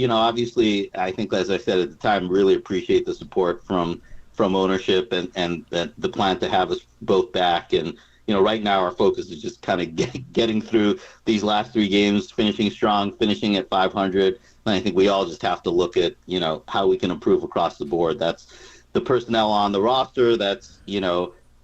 obviously, I think, as I said at the time, really appreciate the support from ownership and the plan to have us both back. And, right now our focus is just kind of getting through these last three games, finishing strong, finishing at 500. And I think we all just have to look at, how we can improve across the board. That's the personnel on the roster. That's,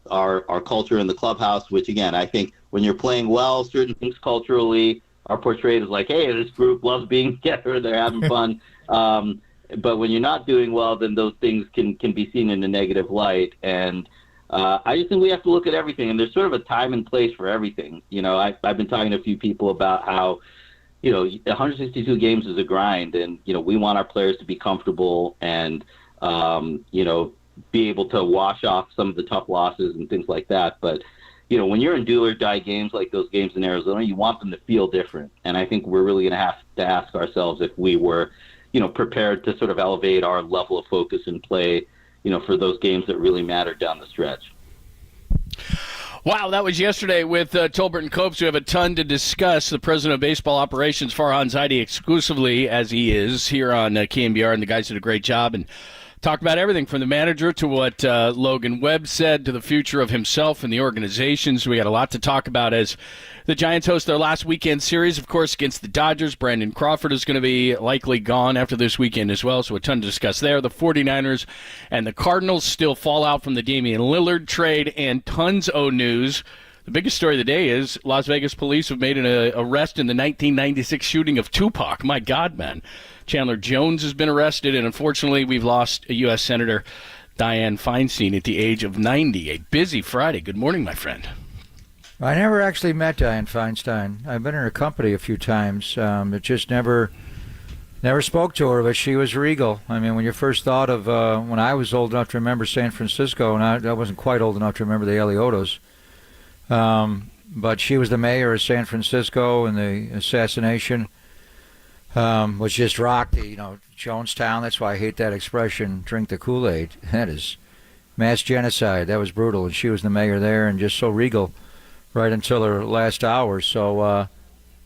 our culture in the clubhouse, which, again, I think when you're playing well, certain things culturally are portrayed as like, hey, this group loves being together, they're having fun. But when you're not doing well, then those things can be seen in a negative light. And I just think we have to look at everything. And there's sort of a time and place for everything. I've been talking to a few people about how, 162 games is a grind. And, we want our players to be comfortable and, be able to wash off some of the tough losses and things like that. But, when you're in do or die games like those games in Arizona, you want them to feel different. And I think we're really going to have to ask ourselves if we were, prepared to sort of elevate our level of focus and play, for those games that really matter down the stretch. Wow, that was yesterday with Tolbert and Copes. We have a ton to discuss. The president of baseball operations, Farhan Zaidi, exclusively as he is here on KNBR, and the guys did a great job. And talk about everything from the manager to what Logan Webb said to the future of himself and the organizations. We got a lot to talk about as the Giants host their last weekend series, of course, against the Dodgers. Brandon Crawford is going to be likely gone after this weekend as well, so a ton to discuss there. The 49ers and the Cardinals still fall out from the Damian Lillard trade, and tons of news The biggest story of the day is Las Vegas police have made an arrest in the 1996 shooting of Tupac. My God, man. Chandler Jones has been arrested, and unfortunately we've lost a U.S. Senator, Dianne Feinstein, at the age of 90. A busy Friday. Good morning, my friend. I never actually met Dianne Feinstein. I've been in her company a few times. It just never spoke to her, but she was regal. I mean, when you first thought of when I was old enough to remember San Francisco, and I wasn't quite old enough to remember the Aliotos, but she was the mayor of San Francisco, and the assassination was just rocked. Jonestown. That's why I hate that expression, drink the Kool-Aid. That is mass genocide. That was brutal, and she was the mayor there, and just so regal right until her last hours. So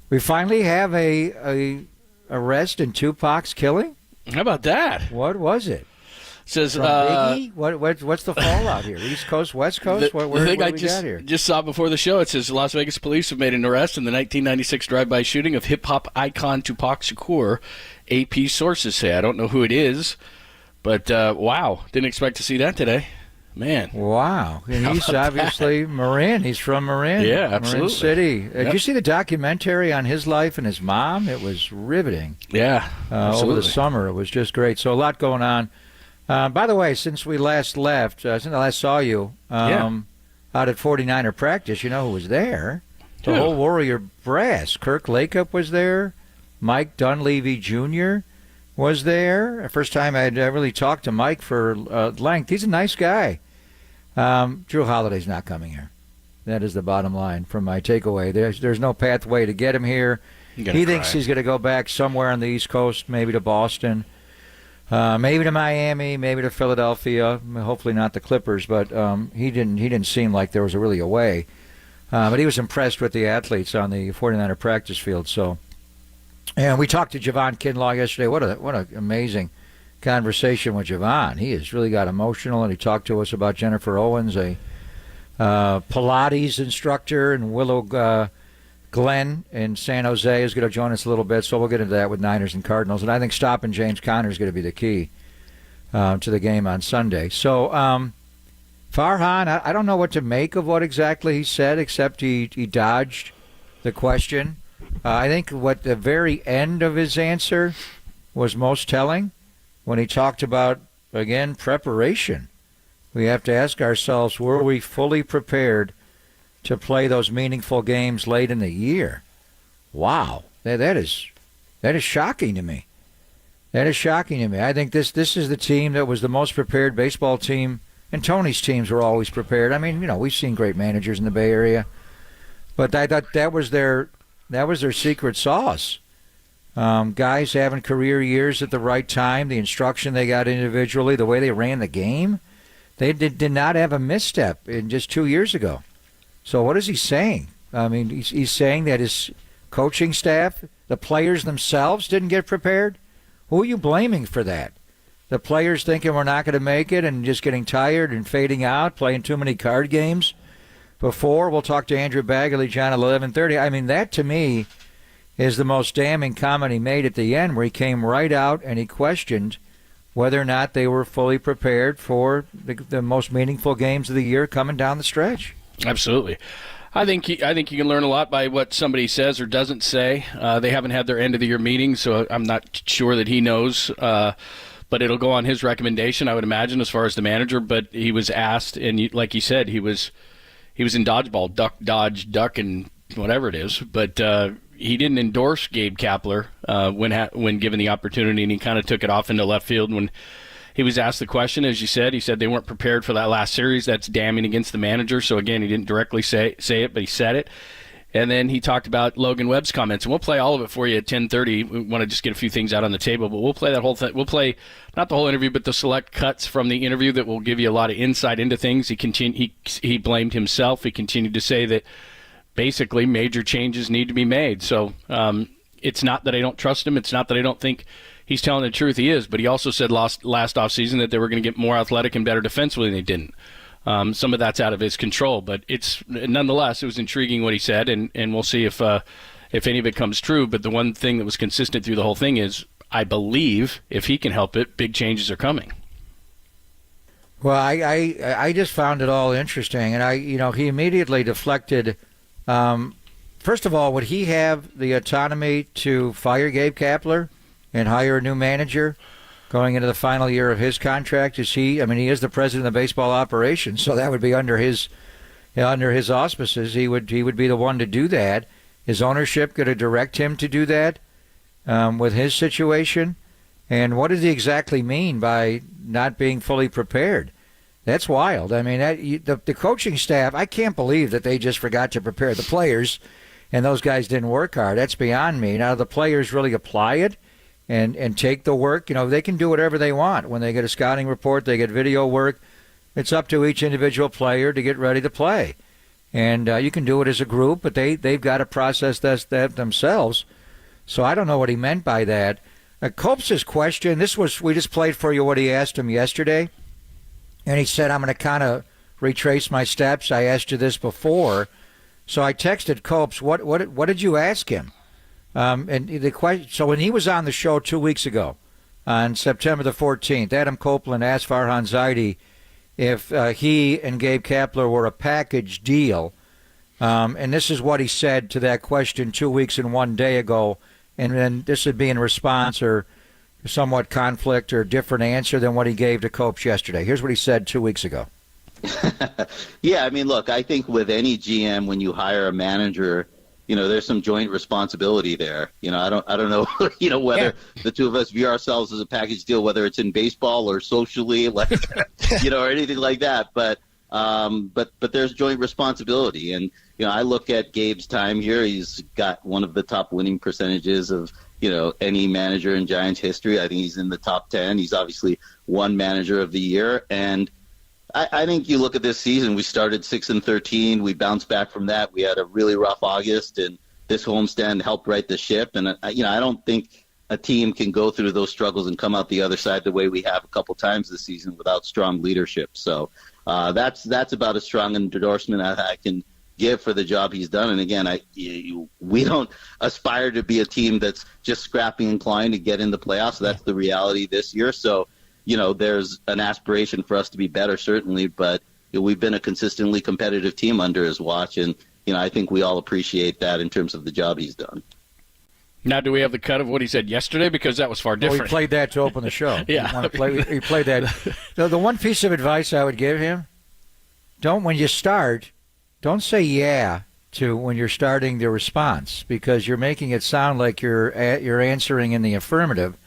we finally have a arrest in Tupac's killing. How about that? What was it? Says Biggie? What's the fallout here? East Coast, West Coast? The thing I got here? just saw before the show, it says Las Vegas police have made an arrest in the 1996 drive-by shooting of hip-hop icon Tupac Shakur. AP sources say. I don't know who it is, but wow, didn't expect to see that today. Man. Wow. And he's obviously Marin. He's from Marin. Yeah, absolutely. Marin City. Yep. Did you see the documentary on his life and his mom? It was riveting. Yeah, over the summer. It was just great. So a lot going on. By the way, since we last left, since I last saw you out at 49er practice, you know who was there? The whole Warrior brass. Kirk Lakeup was there. Mike Dunleavy Jr. was there. First time I'd really talked to Mike for length. He's a nice guy. Drew Holiday's not coming here. That is the bottom line from my takeaway. There's no pathway to get him here. He thinks he's going to go back somewhere on the East Coast, maybe to Boston, maybe to Miami, maybe to Philadelphia. Hopefully not the Clippers, but he didn't seem like there was really a way. But he was impressed with the athletes on the 49er practice field. So, and we talked to Javon Kinlaw yesterday. What an amazing conversation with Javon. He has really got emotional, and he talked to us about Jennifer Owens, a Pilates instructor, and Willow Glenn in San Jose is going to join us a little bit, so we'll get into that with Niners and Cardinals. And I think stopping James Conner is going to be the key to the game on Sunday. So Farhan, I don't know what to make of what exactly he said, except he dodged the question. I think what the very end of his answer was most telling, when he talked about, again, preparation. We have to ask ourselves, were we fully prepared to play those meaningful games late in the year? Wow, that is shocking to me. That is shocking to me. I think this is the team that was the most prepared baseball team, and Tony's teams were always prepared. I mean, we've seen great managers in the Bay Area, but I thought that was their secret sauce. Guys having career years at the right time, the instruction they got individually, the way they ran the game, they did not have a misstep in just 2 years ago. So what is he saying? I mean, he's saying that his coaching staff, the players themselves didn't get prepared? Who are you blaming for that? The players thinking we're not going to make it and just getting tired and fading out, playing too many card games before? We'll talk to Andrew Bagley, John, at 11:30. I mean, that to me is the most damning comment he made at the end, where he came right out and he questioned whether or not they were fully prepared for the most meaningful games of the year coming down the stretch. Absolutely. I think you can learn a lot by what somebody says or doesn't say. They haven't had their end-of-the-year meeting, so I'm not sure that he knows. But it'll go on his recommendation, I would imagine, as far as the manager. But he was asked, and like he said, he was in dodgeball, duck, dodge, duck, and whatever it is. But he didn't endorse Gabe Kapler when given the opportunity, and he kind of took it off into left field when he was asked the question. As you said, he said they weren't prepared for that last series. That's damning against the manager. So, again, he didn't directly say it, but he said it. And then he talked about Logan Webb's comments, and we'll play all of it for you at 10:30. We want to just get a few things out on the table, but we'll play that whole thing. We'll play not the whole interview, but the select cuts from the interview that will give you a lot of insight into things. He blamed himself. He continued to say that basically major changes need to be made. So it's not that I don't trust him. It's not that I don't think he's telling the truth. He is. But he also said last offseason that they were going to get more athletic and better defensively, and they didn't. Some of that's out of his control. But nonetheless, it was intriguing what he said, and we'll see if any of it comes true. But the one thing that was consistent through the whole thing is, I believe, if he can help it, big changes are coming. Well, I just found it all interesting, and he immediately deflected. First of all, would he have the autonomy to fire Gabe Kapler and hire a new manager going into the final year of his contract? He is the president of baseball operations, so that would be under his auspices. He would be the one to do that. Is ownership going to direct him to do that with his situation? And what does he exactly mean by not being fully prepared? That's wild. I mean, the coaching staff, I can't believe that they just forgot to prepare the players and those guys didn't work hard. That's beyond me. Now, the players really apply it and take the work. They can do whatever they want. When they get a scouting report, they get video work. It's up to each individual player to get ready to play. And you can do it as a group, but they've got to process that themselves. So I don't know what he meant by that. Copes' question, we just played for you what he asked him yesterday. And he said, I'm going to kind of retrace my steps. I asked you this before. So I texted Copes, what did you ask him? And the question, so when he was on the show 2 weeks ago, on September the 14th, Adam Copeland asked Farhan Zaidi if he and Gabe Kapler were a package deal. And this is what he said to that question 2 weeks and 1 day ago. And then this would be in response or somewhat conflict or different answer than what he gave to Copes yesterday. Here's what he said 2 weeks ago. Yeah, I mean, look, I think with any GM, when you hire a manager, there's some joint responsibility there. I don't know, whether the two of us view ourselves as a package deal, whether it's in baseball or socially, like, or anything like that. But there's joint responsibility. And, I look at Gabe's time here. He's got one of the top winning percentages of, any manager in Giants history. I think he's in the top 10. He's obviously won manager of the year. And I think you look at this season, we started 6-13. We bounced back from that. We had a really rough August, and this homestand helped right the ship. And, I don't think a team can go through those struggles and come out the other side the way we have a couple times this season without strong leadership. So that's about as strong an endorsement I can give for the job he's done. And again, we don't aspire to be a team that's just scrapping and clawing to get in the playoffs. That's the reality this year. So, there's an aspiration for us to be better, certainly, but we've been a consistently competitive team under his watch. And, I think we all appreciate that in terms of the job he's done. Now, do we have the cut of what he said yesterday? Because that was far different. Well, we played that to open the show. Yeah. He played that. The one piece of advice I would give him, when you start, don't say yeah to when you're starting the response, because you're making it sound like you're answering in the affirmative,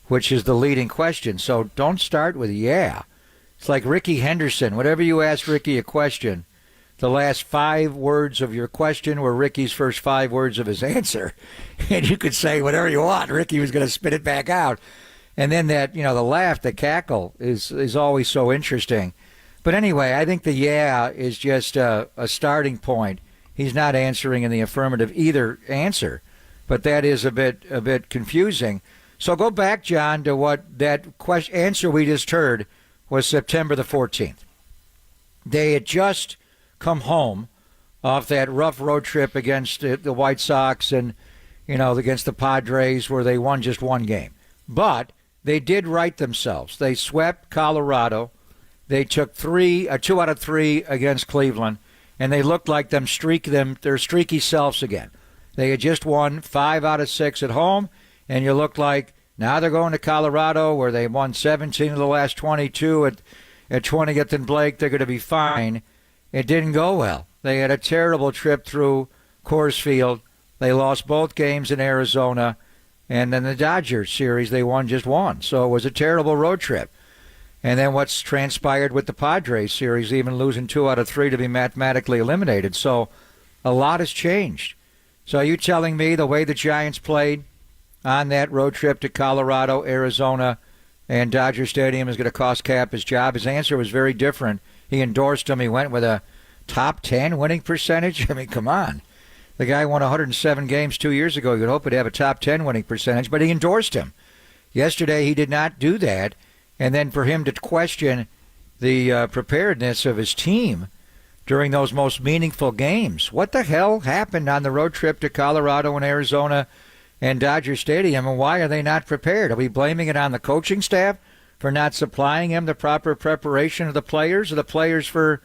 which is the leading question. So don't start with yeah. It's like Ricky Henderson. Whatever you ask Ricky a question, the last 5 words of your question were Ricky's first 5 words of his answer. And you could say whatever you want. Ricky was going to spit it back out. And then that, the laugh, the cackle is always so interesting. But anyway, I think the yeah is just a starting point. He's not answering in the affirmative either answer. But that is a bit confusing. So go back, John, to what that answer we just heard was September the 14th. They had just come home off that rough road trip against the White Sox and, against the Padres where they won just 1 game. But they did right themselves. They swept Colorado. They took 2 out of 3 against Cleveland, and they looked like their streaky selves again. They had just won 5 out of 6 at home. And you look like now they're going to Colorado where they won 17 of the last 22 at 20th and Blake. They're going to be fine. It didn't go well. They had a terrible trip through Coors Field. They lost both games in Arizona. And then the Dodgers series, they won just 1. So it was a terrible road trip. And then what's transpired with the Padres series, even losing 2 out of 3 to be mathematically eliminated. So a lot has changed. So are you telling me the way the Giants played on that road trip to Colorado, Arizona, and Dodger Stadium is going to cost Cap his job? His answer was very different. He endorsed him. He went with a top 10 winning percentage. I mean, come on. The guy won 107 games 2 years ago. You'd hope he'd have a top 10 winning percentage, but he endorsed him. Yesterday, he did not do that. And then for him to question the preparedness of his team during those most meaningful games. What the hell happened on the road trip to Colorado and Arizona and Dodger Stadium, and why are they not prepared? Are we blaming it on the coaching staff for not supplying him the proper preparation of the players, or the players for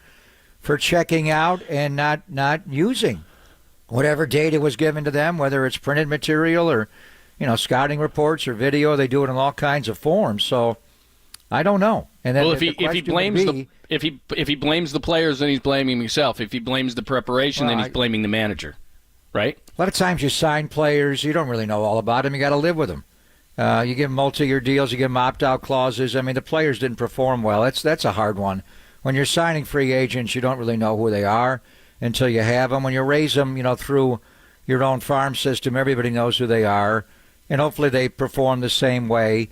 checking out and not using whatever data was given to them, whether it's printed material or, scouting reports or video. They do it in all kinds of forms. So I don't know. And then well, if he blames the players, then he's blaming himself. If he blames the preparation, then he's blaming the manager, right? A lot of times you sign players, you don't really know all about them. You got to live with them. You give them multi-year deals, you give them opt-out clauses. I mean, the players didn't perform well. That's a hard one. When you're signing free agents, you don't really know who they are until you have them. When you raise them, through your own farm system, everybody knows who they are, and hopefully they perform the same way,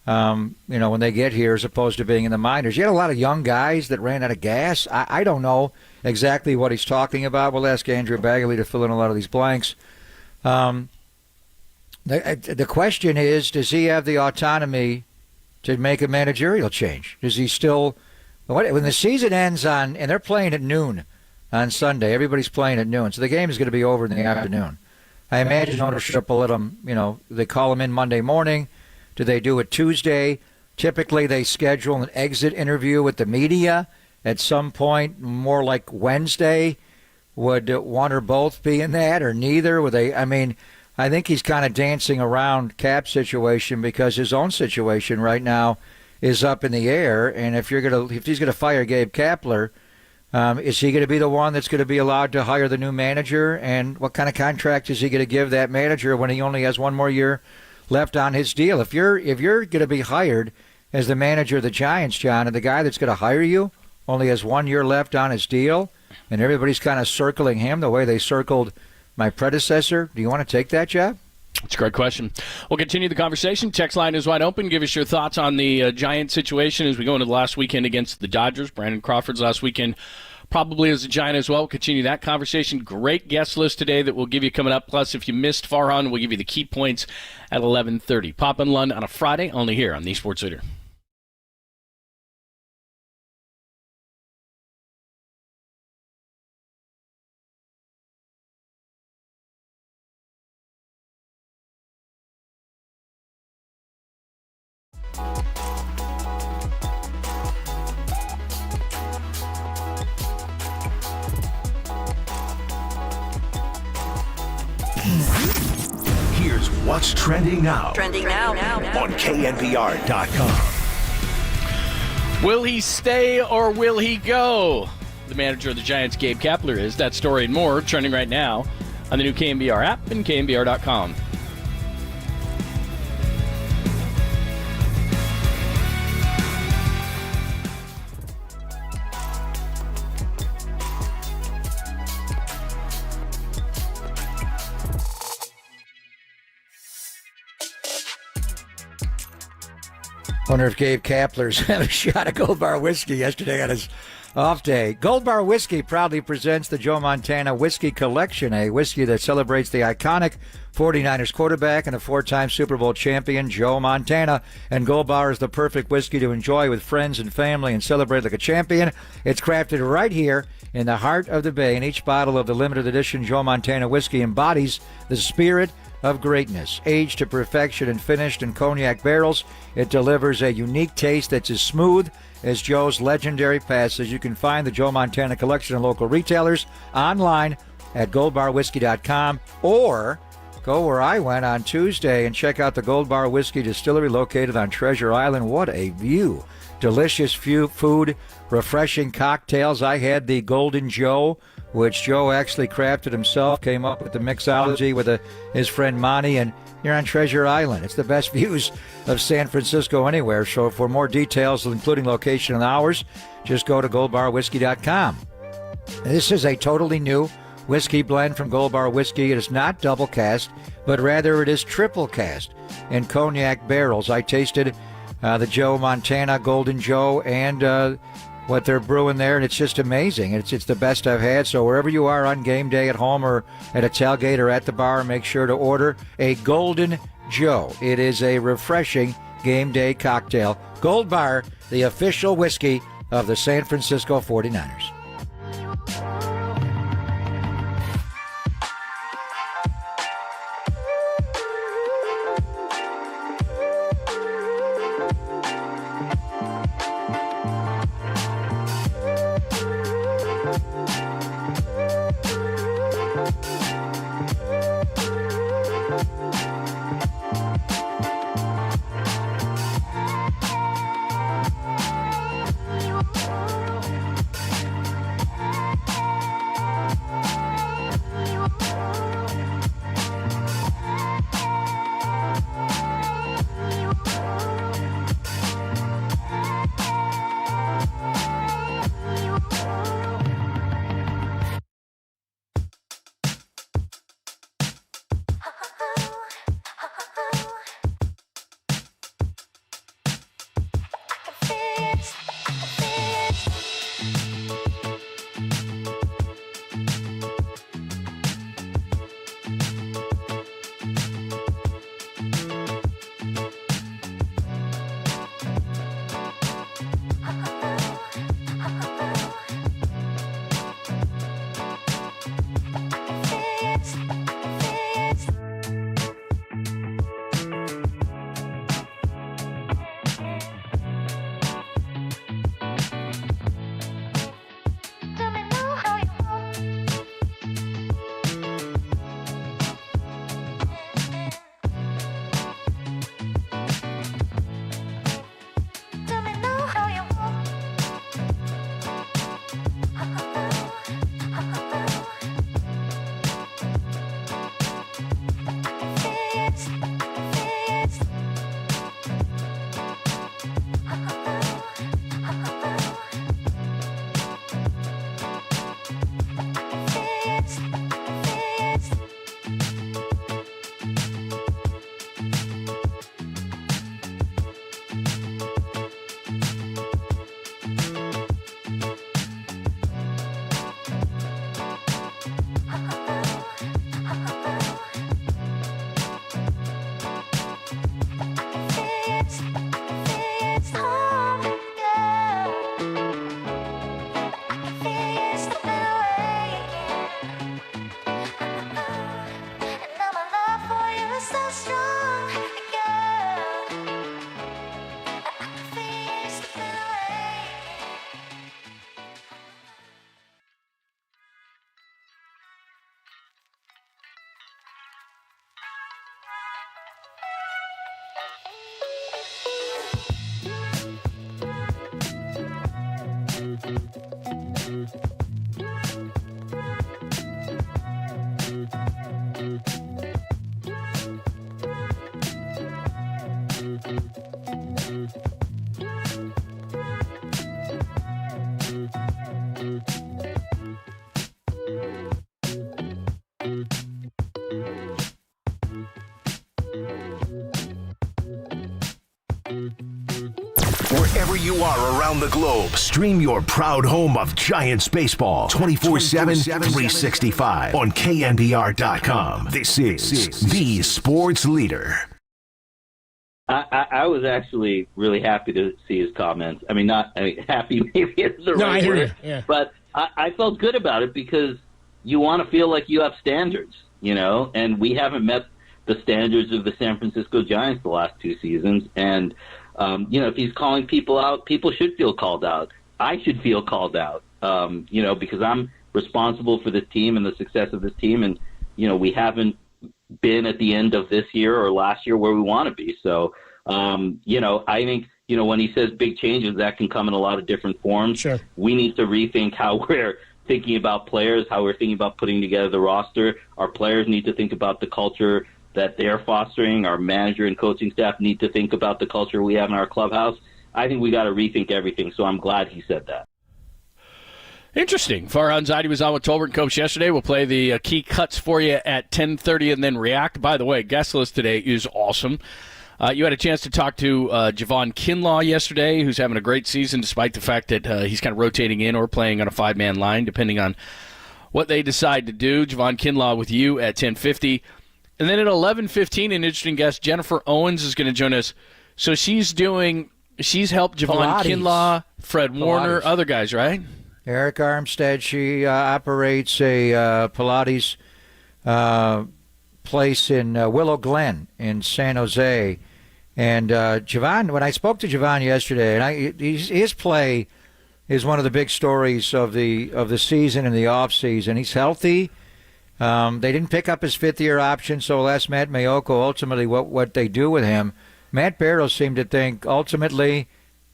when they get here, as opposed to being in the minors. You had a lot of young guys that ran out of gas. I don't know exactly what he's talking about. We'll ask Andrew Bagley to fill in a lot of these blanks. The question is, does he have the autonomy to make a managerial change? Does he still, when the season ends and they're playing at noon on Sunday, everybody's playing at noon, so the game is going to be over in the afternoon. I imagine ownership will let them, they call them in Monday morning. Do they do it Tuesday? Typically, they schedule an exit interview with the media at some point, more like Wednesday. Would one or both be in that, or neither? Would they? I mean, I think he's kind of dancing around cap situation because his own situation right now is up in the air. And if he's gonna fire Gabe Kapler, is he going to be the one that's going to be allowed to hire the new manager? And what kind of contract is he going to give that manager when he only has one more year left on his deal? If you're going to be hired as the manager of the Giants, John, and the guy that's going to hire you only has 1 year left on his deal, and everybody's kind of circling him the way they circled my predecessor, do you want to take that job? It's a great question. We'll continue the conversation. Text line is wide open. Give us your thoughts on the Giant situation as we go into the last weekend against the Dodgers. Brandon Crawford's last weekend probably as a Giant as well. We'll continue that conversation. Great guest list today that we'll give you coming up. Plus, if you missed Farhan, we'll give you the key points at 11:30. Pop and Lund on a Friday, only here on the Sports Leader. Here's what's trending now. Trending now. On KNBR.com. Will he stay or will he go? The manager of the Giants, Gabe Kapler, is. That story and more trending right now on the new KNBR app and KNBR.com. Wonder if Gabe Kapler's had a shot of Gold Bar whiskey yesterday on his off day. Gold Bar Whiskey proudly presents the Joe Montana Whiskey Collection, a whiskey that celebrates the iconic 49ers quarterback and a four-time Super Bowl champion, Joe Montana. And Gold Bar is the perfect whiskey to enjoy with friends and family and celebrate like a champion. It's crafted right here in the heart of the Bay, and each bottle of the limited edition Joe Montana whiskey embodies the spirit of greatness. Aged to perfection and finished in cognac barrels, it delivers a unique taste that's as smooth as Joe's legendary passage. You can find the Joe Montana Collection in local retailers, online at goldbarwhiskey.com, or go where I went on Tuesday and check out the Gold Bar Whiskey Distillery located on Treasure Island. What a view. Delicious food, refreshing cocktails. I had the Golden Joe, which Joe actually crafted himself, came up with the mixology with his friend Monty, and you're on Treasure Island. It's the best views of San Francisco anywhere. So for more details, including location and hours, just go to goldbarwhiskey.com. This is a totally new whiskey blend from Gold Bar Whiskey. It is not double cast, but rather it is triple cast in cognac barrels. I tasted the Joe Montana Golden Joe and what they're brewing there, and it's just amazing. It's the best I've had. So wherever you are on game day, at home or at a tailgate or at the bar, make sure to order a Golden Joe. It is a refreshing game day cocktail. Gold Bar, the official whiskey of the San Francisco 49ers. Wherever you are around the globe, stream your proud home of Giants baseball 24/7, 365 on KNBR.com. This is the sports leader. I was actually really happy to see his comments. I mean, happy maybe is the right word, but I felt good about it because you want to feel like you have standards, and we haven't met the standards of the San Francisco Giants the last 2 seasons. And, if he's calling people out, people should feel called out. I should feel called out, because I'm responsible for this team and the success of this team. And, we haven't been at the end of this year or last year where we want to be. So, I think, when he says big changes, that can come in a lot of different forms. Sure. We need to rethink how we're thinking about players, how we're thinking about putting together the roster. Our players need to think about the culture that they're fostering. Our manager and coaching staff need to think about the culture we have in our clubhouse. I think we got to rethink everything, so I'm glad he said that. Interesting. Farhan Zaidi was on with Tolbert and Coach yesterday. We'll play the key cuts for you at 10:30 and then react. By the way, guest list today is awesome. You had a chance to talk to Javon Kinlaw yesterday, who's having a great season despite the fact that he's kind of rotating in or playing on a 5-man line, depending on what they decide to do. Javon Kinlaw with you at 10:50. And then at 11:15, an interesting guest, Jennifer Owens, is going to join us. So she's helped Javon Kinlaw, Fred Warner, other guys, right? Eric Armstead. She operates a Pilates place in Willow Glen in San Jose. And Javon, when I spoke to Javon yesterday, and his play is one of the big stories of the season and the off season. He's healthy. They didn't pick up his 5th-year option, so we'll ask Matt Mayoko ultimately what they do with him. Matt Barrow seemed to think ultimately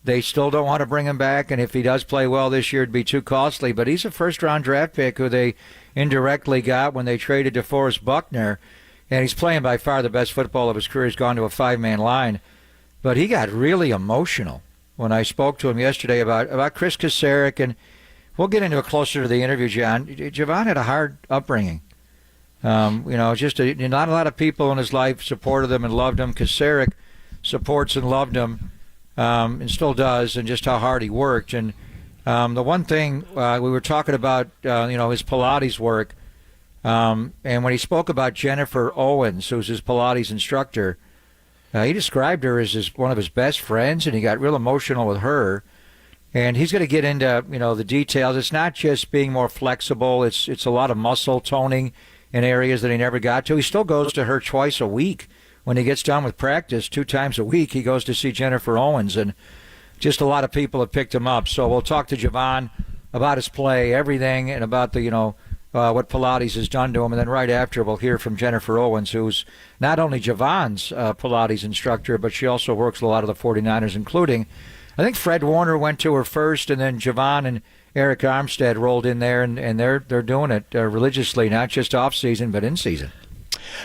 they still don't want to bring him back, and if he does play well this year, it'd be too costly. But he's a first-round draft pick who they indirectly got when they traded DeForest Buckner, and he's playing by far the best football of his career. He's gone to a 5-man line. But he got really emotional when I spoke to him yesterday about Chris Kasarik, and we'll get into it closer to the interview, John. Javon had a hard upbringing. Not a lot of people in his life supported him and loved him. Kasarik supports and loved him, and still does, and just how hard he worked. And the one thing we were talking about, his Pilates work, and when he spoke about Jennifer Owens, who's his Pilates instructor, he described her as one of his best friends, and he got real emotional with her. And he's going to get into the details. It's not just being more flexible. It's a lot of muscle toning in areas that he never got to. He still goes to her twice a week. When he gets done with practice 2 times a week, he goes to see Jennifer Owens, and just a lot of people have picked him up. So we'll talk to Javon about his play, everything, and about what Pilates has done to him. And then right after, we'll hear from Jennifer Owens, who's not only Javon's Pilates instructor, but she also works with a lot of the 49ers, including, I think Fred Warner went to her first, and then Javon and Eric Armstead rolled in there, and they're doing it religiously, not just off season but in season.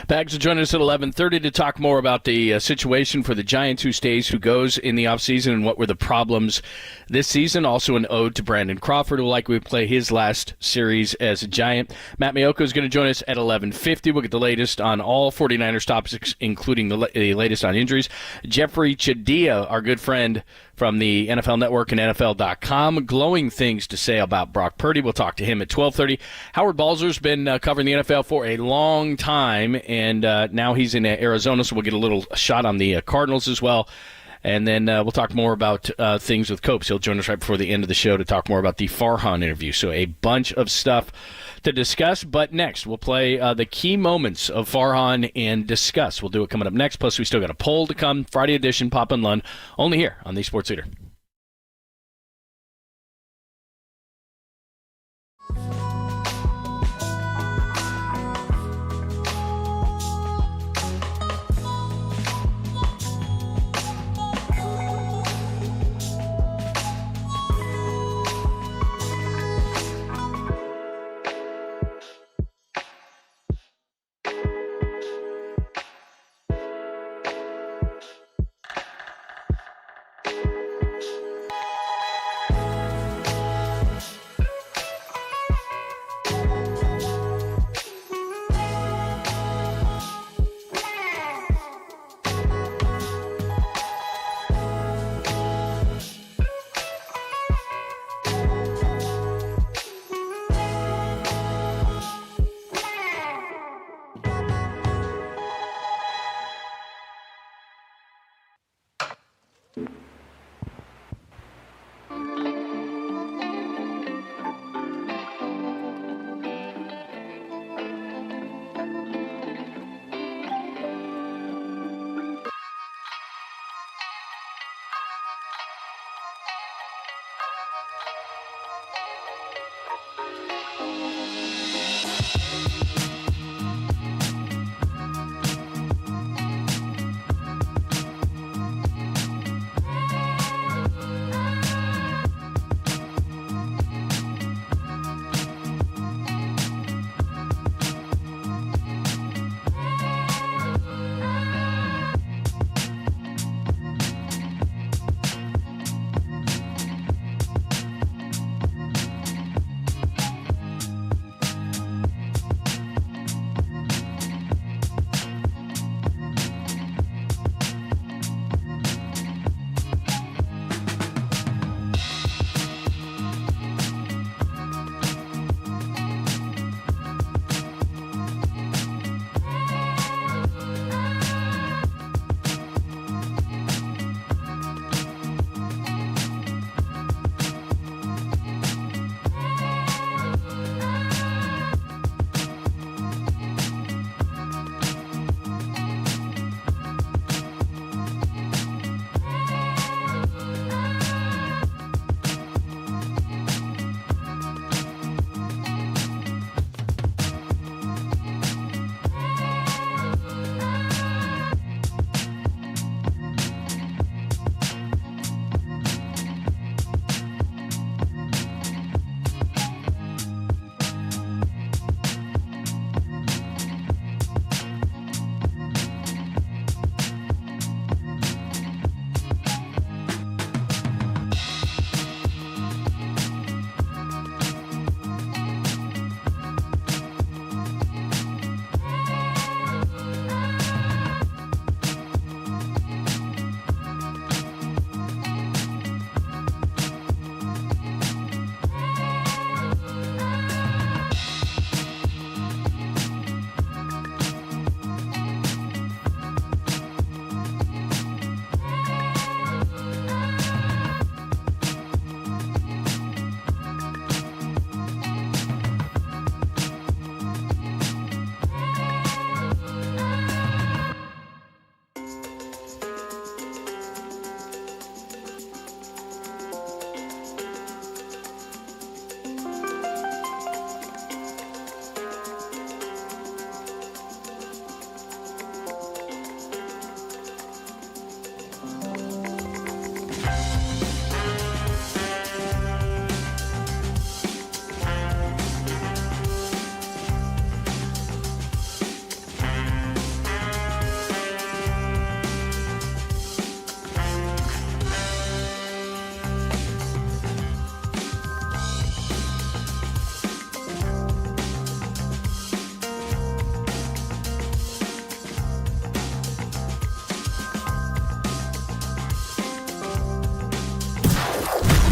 Bags will join us at 11:30 to talk more about the situation for the Giants, who stays, who goes in the offseason, and what were the problems this season. Also an ode to Brandon Crawford, who will likely play his last series as a Giant. Matt Mayoko is going to join us at 11:50. We'll get the latest on all 49ers topics, including the latest on injuries. Jeffrey Chadia, our good friend from the NFL Network and NFL.com, glowing things to say about Brock Purdy. We'll talk to him at 12:30. Howard Balzer's been covering the NFL for a long time, and now he's in Arizona, so we'll get a little shot on the Cardinals as well. And then we'll talk more about things with Copes. He'll join us right before the end of the show to talk more about the Farhan interview. So a bunch of stuff to discuss. But next, we'll play the key moments of Farhan and discuss. We'll do it coming up next. Plus, we still got a poll to come. Friday edition, Pop and Lund, only here on the Sports Leader.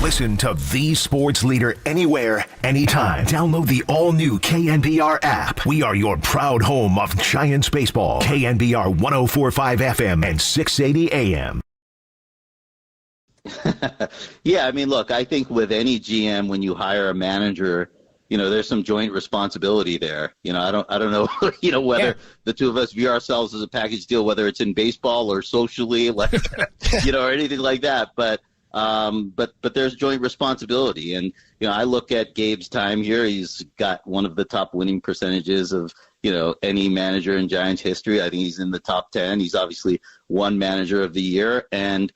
Listen to the sports leader anywhere, anytime. Download the all-new KNBR app. We are your proud home of Giants baseball. KNBR 104.5 FM and 680 AM. Yeah, I mean, look, I think with any GM, when you hire a manager, there's some joint responsibility there. I don't know, whether the two of us view ourselves as a package deal, whether it's in baseball or socially, like, or anything like that. But there's joint responsibility. And, I look at Gabe's time here. He's got one of the top winning percentages of, any manager in Giants history. I think he's in the top 10. He's obviously won manager of the year. And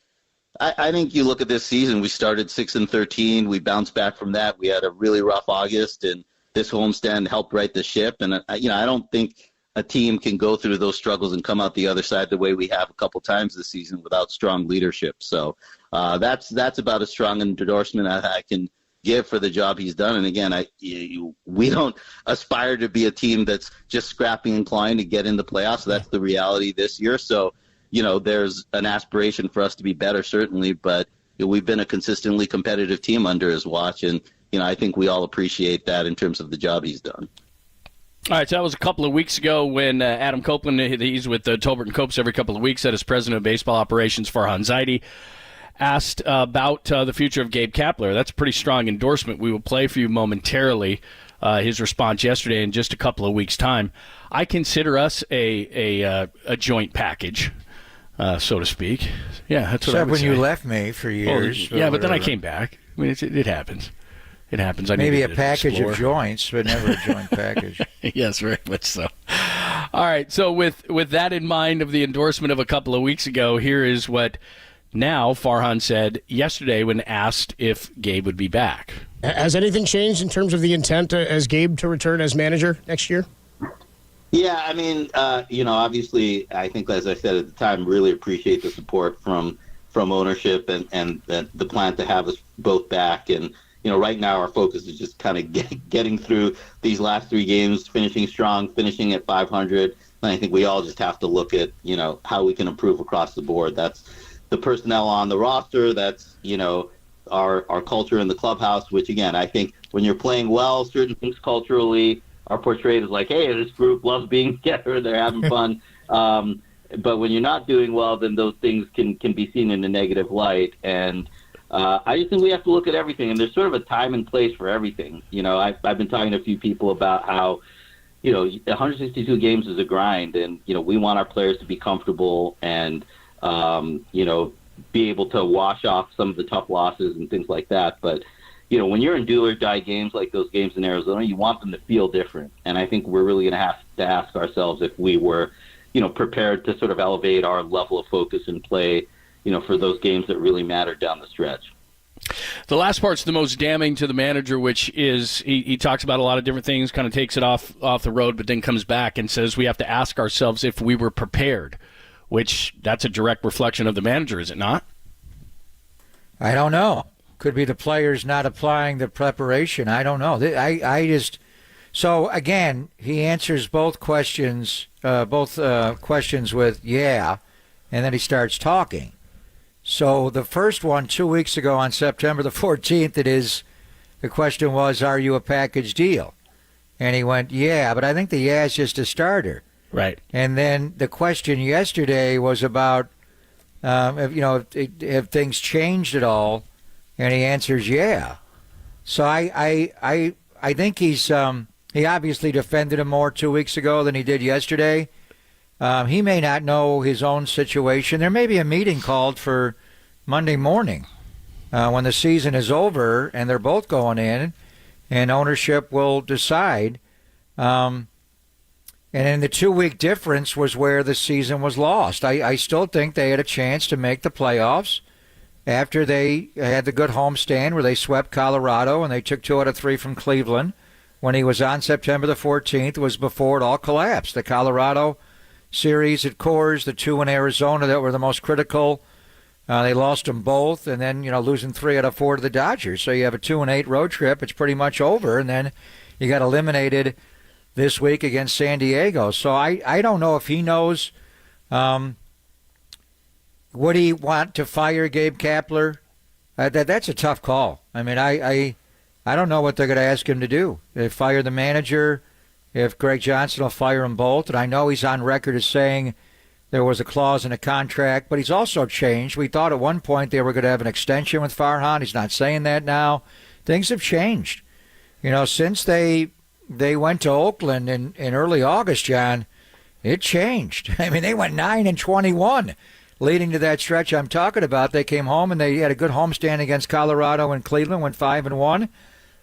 I think you look at this season, we started 6-13. We bounced back from that. We had a really rough August, and this homestand helped right the ship. And, I don't think a team can go through those struggles and come out the other side the way we have a couple times this season without strong leadership. So that's about as strong an endorsement I can give for the job he's done. And again, we don't aspire to be a team that's just scrapping and clawing to get in the playoffs. So that's the reality this year. So, there's an aspiration for us to be better, certainly, but we've been a consistently competitive team under his watch. And, I think we all appreciate that in terms of the job he's done. All right, so that was a couple of weeks ago when Adam Copeland, he's with Tolbert and Copes every couple of weeks, that is president of baseball operations for Farhan Zaidi, asked about the future of Gabe Kapler. That's a pretty strong endorsement. We will play for you momentarily his response yesterday in just a couple of weeks' time. I consider us a joint package, so to speak. Yeah, that's what I would when say. You left me for years. Well, yeah, but then I came back. I mean, it happens. It happens. Maybe a package of joints, but never a joint package. Yes, very much so. All right, so with that in mind of the endorsement of a couple of weeks ago, here is what now Farhan said yesterday when asked if Gabe would be back. Has anything changed in terms of the intent as Gabe to return as manager next year? Yeah, I mean, obviously, I think, as I said at the time, really appreciate the support from ownership and the plan to have us both back. And, right now our focus is just kind of getting through these last 3 games, finishing strong, finishing at 500. And I think we all just have to look at, how we can improve across the board. That's the personnel on the roster. That's, our culture in the clubhouse, which, again, I think when you're playing well, certain things culturally are portrayed as like, hey, this group loves being together, they're having fun. But when you're not doing well, then those things can be seen in a negative light. And I just think we have to look at everything. And there's sort of a time and place for everything. I've been talking to a few people about how, 162 games is a grind. And, we want our players to be comfortable and, be able to wash off some of the tough losses and things like that. But, when you're in do or die games like those games in Arizona, you want them to feel different. And I think we're really going to have to ask ourselves if we were, prepared to sort of elevate our level of focus and play, for those games that really matter down the stretch. The last part's the most damning to the manager, which is he talks about a lot of different things, kind of takes it off the road, but then comes back and says we have to ask ourselves if we were prepared, which that's a direct reflection of the manager, is it not? I don't know. Could be the players not applying the preparation. I don't know. So again, he answers both questions with yeah, and then he starts talking. So the first one 2 weeks ago on September the 14th, the question was, are you a package deal? And he went, yeah, but I think the yeah is just a starter. Right. And then the question yesterday was about, have things changed at all? And he answers, yeah. So I think he obviously defended him more 2 weeks ago than he did yesterday. He may not know his own situation. There may be a meeting called for Monday morning when the season is over and they're both going in, and ownership will decide. And then the 2 week difference was where the season was lost. I still think they had a chance to make the playoffs after they had the good homestand where they swept Colorado and they took 2 out of 3 from Cleveland. When he was on September the 14th was before it all collapsed. The Colorado series at Coors, the 2 in Arizona that were the most critical, they lost them both, and then losing 3 out of 4 to the Dodgers. So you have a 2-8 road trip. It's pretty much over, and then you got eliminated this week against San Diego. So I don't know if he knows. Would he want to fire Gabe Kapler? That's a tough call. I mean, I don't know what they're going to ask him to do. They fire the manager. If Greg Johnson will fire them both. And I know he's on record as saying there was a clause in a contract, but he's also changed. We thought at one point they were going to have an extension with Farhan. He's not saying that now. Things have changed. since they went to Oakland in early August, John, it changed. I mean, they went 9-21 leading to that stretch I'm talking about. They came home and they had a good homestand against Colorado and Cleveland, went 5-1,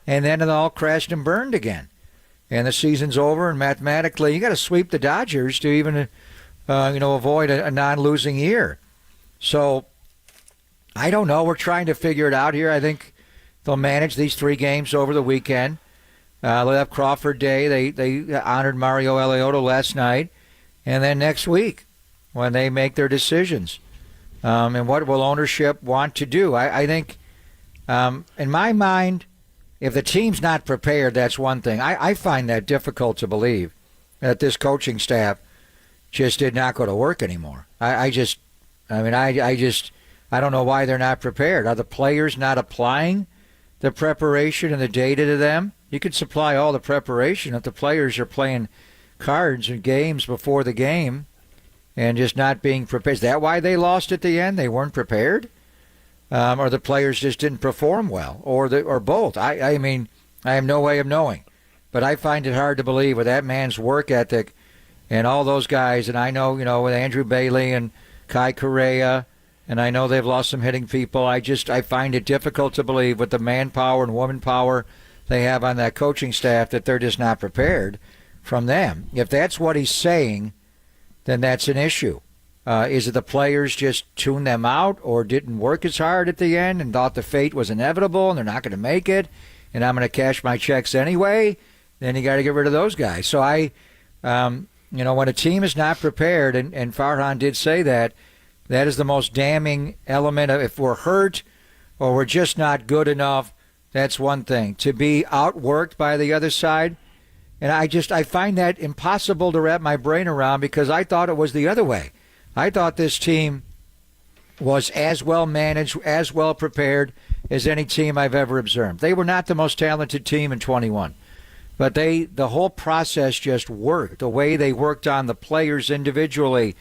and then it all crashed and burned again. And the season's over, and mathematically, you got to sweep the Dodgers to even, avoid a non-losing year. So I don't know. We're trying to figure it out here. I think they'll manage these 3 games over the weekend. They'll have Crawford Day. They honored Mario Alioto last night. And then next week, when they make their decisions. And what will ownership want to do? I think, in my mind, if the team's not prepared, that's one thing. I find that difficult to believe that this coaching staff just did not go to work anymore. I don't know why they're not prepared. Are the players not applying the preparation and the data to them? You could supply all the preparation if the players are playing cards and games before the game and just not being prepared. Is that why they lost at the end? They weren't prepared? Or the players just didn't perform well? Or both? I mean, I have no way of knowing. But I find it hard to believe with that man's work ethic and all those guys. And I know, with Andrew Bailey and Kai Correa, and I know they've lost some hitting people. I find it difficult to believe with the manpower and woman power they have on that coaching staff that they're just not prepared from them. If that's what he's saying, then that's an issue. Is it the players just tuned them out or didn't work as hard at the end and thought the fate was inevitable and they're not going to make it and I'm going to cash my checks anyway? Then you got to get rid of those guys. So when a team is not prepared, and Farhan did say that is the most damning element of if we're hurt or we're just not good enough, that's one thing. To be outworked by the other side, and I find that impossible to wrap my brain around because I thought it was the other way. I thought this team was as well managed, as well prepared as any team I've ever observed. They were not the most talented team in 21, but the whole process just worked. The way they worked on the players individually,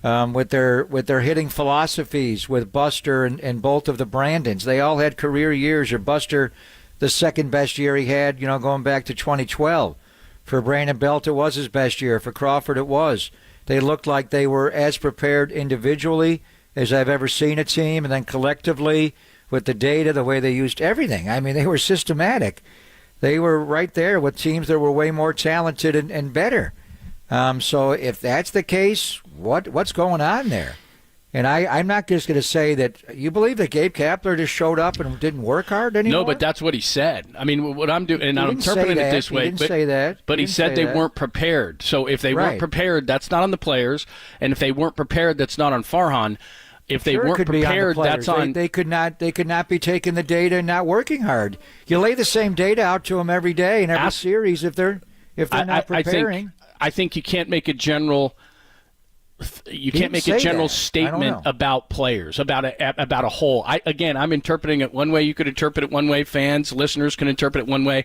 with their hitting philosophies, with Buster and both of the Brandons. They all had career years, or Buster, the second best year he had, going back to 2012. For Brandon Belt, it was his best year. For Crawford, it was. They looked like they were as prepared individually as I've ever seen a team, and then collectively with the data, the way they used everything. I mean, they were systematic. They were right there with teams that were way more talented and better. So if that's the case, what's going on there? And I'm not just going to say that. You believe that Gabe Kapler just showed up and didn't work hard anymore? No, but that's what he said. I mean, what I'm doing, and I'm interpreting it this way. He didn't say that. But he said they weren't prepared. So if they weren't prepared, that's not on the players. And if they weren't prepared, that's not on Farhan. If they weren't prepared, that's on. They could not be taking the data and not working hard. You lay the same data out to them every day in every series if they're not preparing. I think you can't make a general. You can't make a general statement about players, about a whole. I'm interpreting it one way. You could interpret it one way. Fans, listeners can interpret it one way.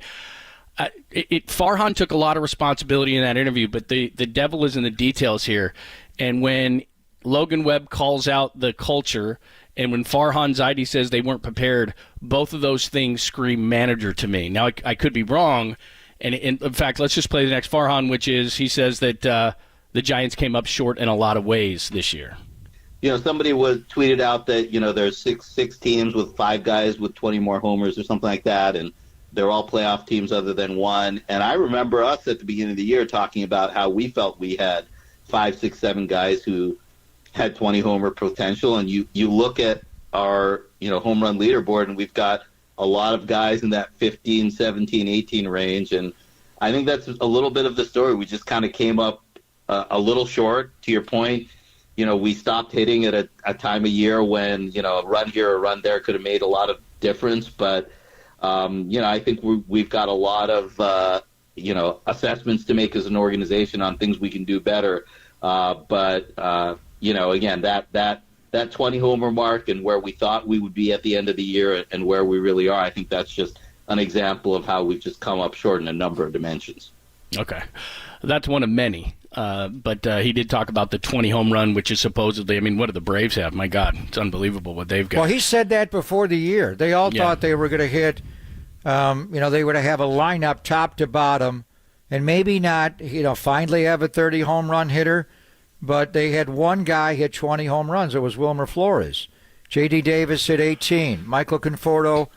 Farhan took a lot of responsibility in that interview, but the devil is in the details here. And when Logan Webb calls out the culture, and when Farhan Zaidi says they weren't prepared, both of those things scream manager to me. Now, I could be wrong. And in fact, let's just play the next Farhan, which is he says that the Giants came up short in a lot of ways this year. Somebody tweeted out that, there's six teams with 5 guys with 20 more homers or something like that, and they're all playoff teams other than one. And I remember us at the beginning of the year talking about how we felt we had 5, 6, 7 guys who had 20 homer potential. And you look at our, home run leaderboard, and we've got a lot of guys in that 15, 17, 18 range. And I think that's a little bit of the story. We just kind of came up a little short, to your point. We stopped hitting at a time of year when, a run here or a run there could have made a lot of difference. But, I think we've got a lot of, assessments to make as an organization on things we can do better. But again, that 20 homer mark and where we thought we would be at the end of the year and where we really are, I think that's just an example of how we've just come up short in a number of dimensions. Okay. That's one of many. But he did talk about the 20 home run, which is supposedly, what do the Braves have? My God, it's unbelievable what they've got. Well, he said that before the year. They all thought they were going to hit they were to have a lineup top to bottom and maybe not, finally have a 30 home run hitter, but they had one guy hit 20 home runs. It was Wilmer Flores. J.D. Davis hit 18. Michael Conforto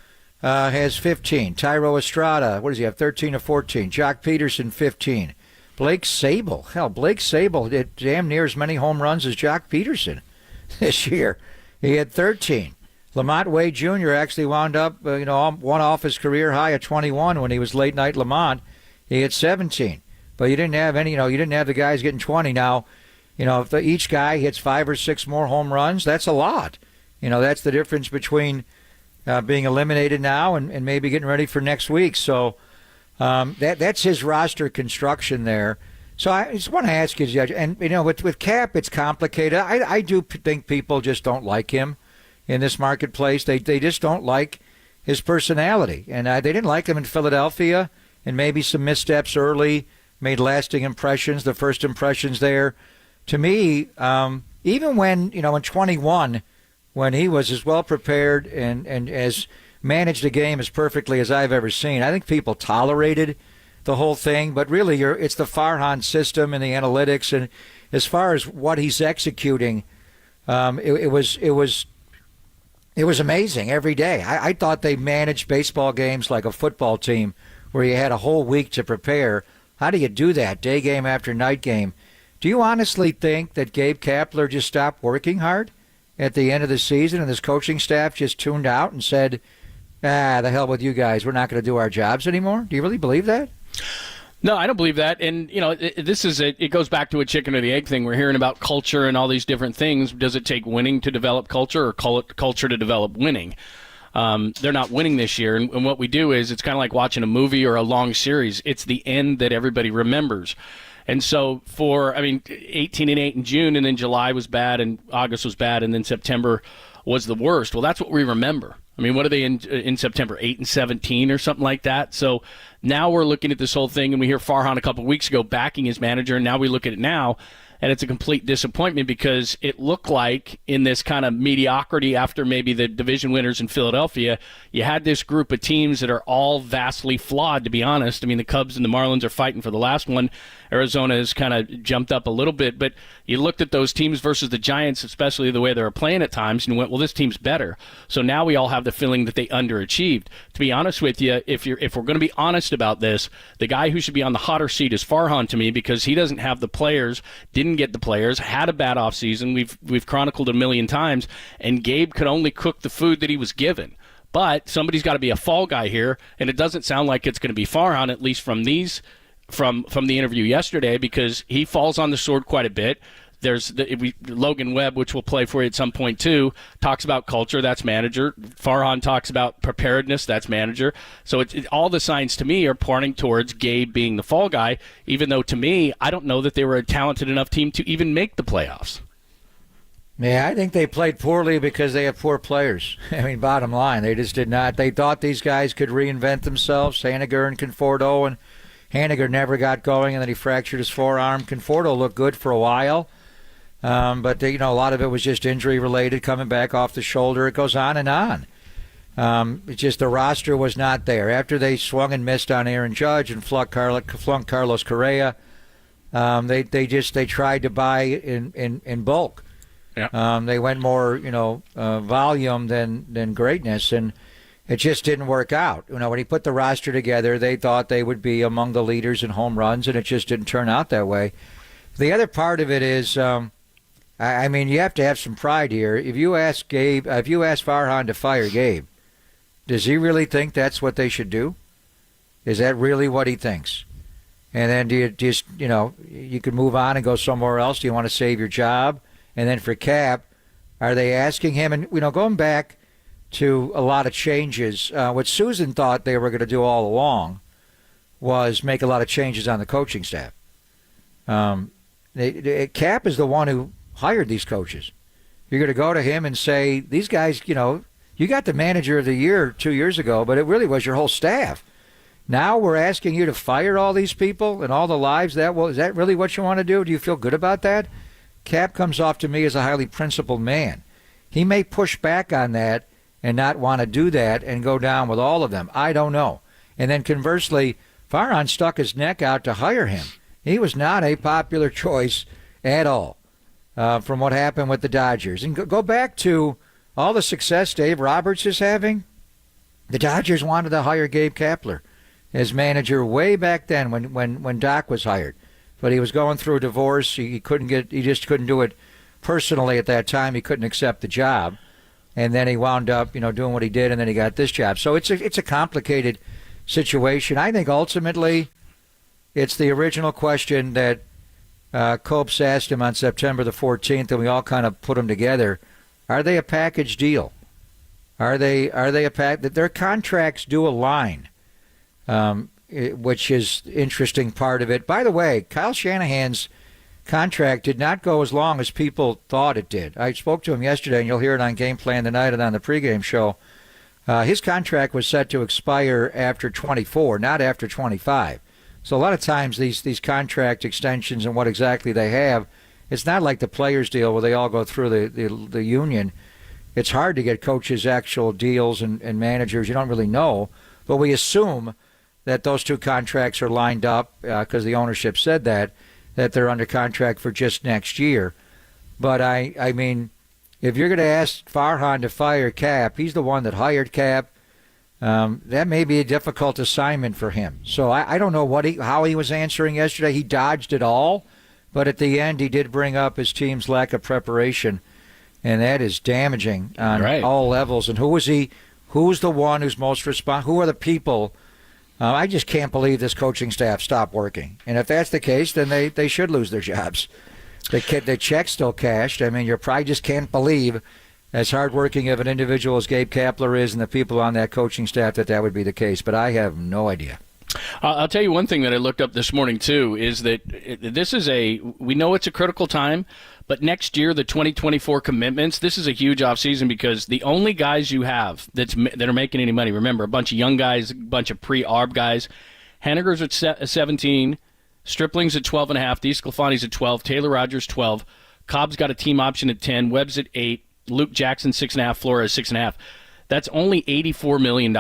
has 15. Tyro Estrada, what does he have, 13 or 14? Jock Peterson, 15. Blake Sable hit damn near as many home runs as Jock Peterson this year. He had 13. Lamont Wade Jr. actually wound up, one off his career high at 21 when he was late night Lamont. He had 17. But you didn't have you didn't have the guys getting 20. Now, if each guy hits 5 or 6 more home runs, that's a lot. That's the difference between being eliminated now and maybe getting ready for next week. So that's his roster construction there. So I just want to ask you, Judge, and with Cap, it's complicated. I do think people just don't like him in this marketplace. They just don't like his personality, and they didn't like him in Philadelphia, and maybe some missteps early made lasting impressions. The first impressions there, to me, even when in 21, when he was as well prepared and as managed the game as perfectly as I've ever seen, I think people tolerated the whole thing. But really, it's the Farhan system and the analytics, and as far as what he's executing, it was amazing every day. I thought they managed baseball games like a football team, where you had a whole week to prepare. How do you do that, day game after night game? Do you honestly think that Gabe Kapler just stopped working hard at the end of the season and his coaching staff just tuned out and said, the hell with you guys, we're not going to do our jobs anymore? Do you really believe that? No, I don't believe that. And, it goes back to a chicken or the egg thing. We're hearing about culture and all these different things. Does it take winning to develop culture, or culture to develop winning? They're not winning this year. And what we do is, it's kind of like watching a movie or a long series. It's the end that everybody remembers. And so 18-8 in June, and then July was bad, and August was bad, and then September was the worst. Well, that's what we remember. What are they in September, 8-17 or something like that? So now we're looking at this whole thing, and we hear Farhan a couple of weeks ago backing his manager, and now we look at it now, and it's a complete disappointment, because it looked like in this kind of mediocrity after maybe the division winners in Philadelphia, you had this group of teams that are all vastly flawed, to be honest. The Cubs and the Marlins are fighting for the last one. Arizona has kind of jumped up a little bit, but you looked at those teams versus the Giants, especially the way they were playing at times, and you went, well, this team's better. So now we all have the feeling that they underachieved. To be honest with you, if we're going to be honest about this, the guy who should be on the hotter seat is Farhan to me, because he doesn't have the players, didn't get the players, had a bad offseason. We've chronicled it a million times, and Gabe could only cook the food that he was given. But somebody's got to be a fall guy here, and it doesn't sound like it's going to be Farhan, at least from the interview yesterday, because he falls on the sword quite a bit. There's Logan Webb, which we'll play for you at some point too, talks about culture. That's manager. Farhan talks about preparedness. That's manager. So all the signs to me are pointing towards Gabe being the fall guy, even though to me, I don't know that they were a talented enough team to even make the playoffs. Yeah, I think they played poorly because they have poor players. Bottom line, they just did not. They thought these guys could reinvent themselves, Haniger and Conforto, and Haniger never got going, and then he fractured his forearm. Conforto looked good for a while, but a lot of it was just injury-related, coming back off the shoulder. It goes on and on. It's just the roster was not there. After they swung and missed on Aaron Judge and flunked Carlos Correa, they tried to buy in bulk. Yeah. They went more, volume than greatness, and it just didn't work out. When he put the roster together, they thought they would be among the leaders in home runs, and it just didn't turn out that way. The other part of it is, you have to have some pride here. If you ask Farhan to fire Gabe, does he really think that's what they should do? Is that really what he thinks? And then do you just, you could move on and go somewhere else? Do you want to save your job? And then for Cap, are they asking him? And, going back to a lot of changes, what Susan thought they were going to do all along was make a lot of changes on the coaching staff. Cap is the one who hired these coaches. You're going to go to him and say, these guys, you got the manager of the year 2 years ago, but it really was your whole staff. Now we're asking you to fire all these people and all the lives. Is that really what you want to do? Do you feel good about that? Cap comes off to me as a highly principled man. He may push back on that and not want to do that and go down with all of them? I don't know. And then conversely, Farhan stuck his neck out to hire him. He was not a popular choice at all from what happened with the Dodgers. And go back to all the success Dave Roberts is having. The Dodgers wanted to hire Gabe Kapler as manager way back then when Doc was hired. But he was going through a divorce. He just couldn't do it personally at that time. He couldn't accept the job. And then he wound up, doing what he did, and then he got this job. So it's a complicated situation. I think ultimately it's the original question that Copes asked him on September the 14th, and we all kind of put them together. Are they a package deal? Are they a pack? Their contracts do align, which is interesting part of it. By the way, Kyle Shanahan's contract did not go as long as people thought it did. I spoke to him yesterday, and you'll hear it on Game Plan tonight and on the pregame show. His contract was set to expire after 24, not after 25. So a lot of times these contract extensions and what exactly they have, it's not like the players deal where they all go through the union. It's hard to get coaches' actual deals and managers. You don't really know. But we assume that those two contracts are lined up because the ownership said that they're under contract for just next year. But, I mean, if you're going to ask Farhan to fire Cap, he's the one that hired Cap. That may be a difficult assignment for him. So I don't know how he was answering yesterday. He dodged it all. But at the end, he did bring up his team's lack of preparation. And that is damaging on all levels. And who's the one who's most responsible? Who are the people? I just can't believe this coaching staff stopped working. And if that's the case, then they should lose their jobs. The check's still cashed. I mean, you probably just can't believe, as hardworking of an individual as Gabe Kapler is and the people on that coaching staff, that would be the case. But I have no idea. I'll tell you one thing that I looked up this morning, too, is that we know it's a critical time, but next year, the 2024 commitments, this is a huge offseason because the only guys you have that are making any money, remember, a bunch of young guys, a bunch of pre-ARB guys, Henniger's at 17, Stripling's at 12.5, DeSclafani's at 12, Taylor Rogers 12, Cobb's got a team option at 10, Webb's at 8, Luke Jackson 6.5, Flores 6.5. That's only $84 million.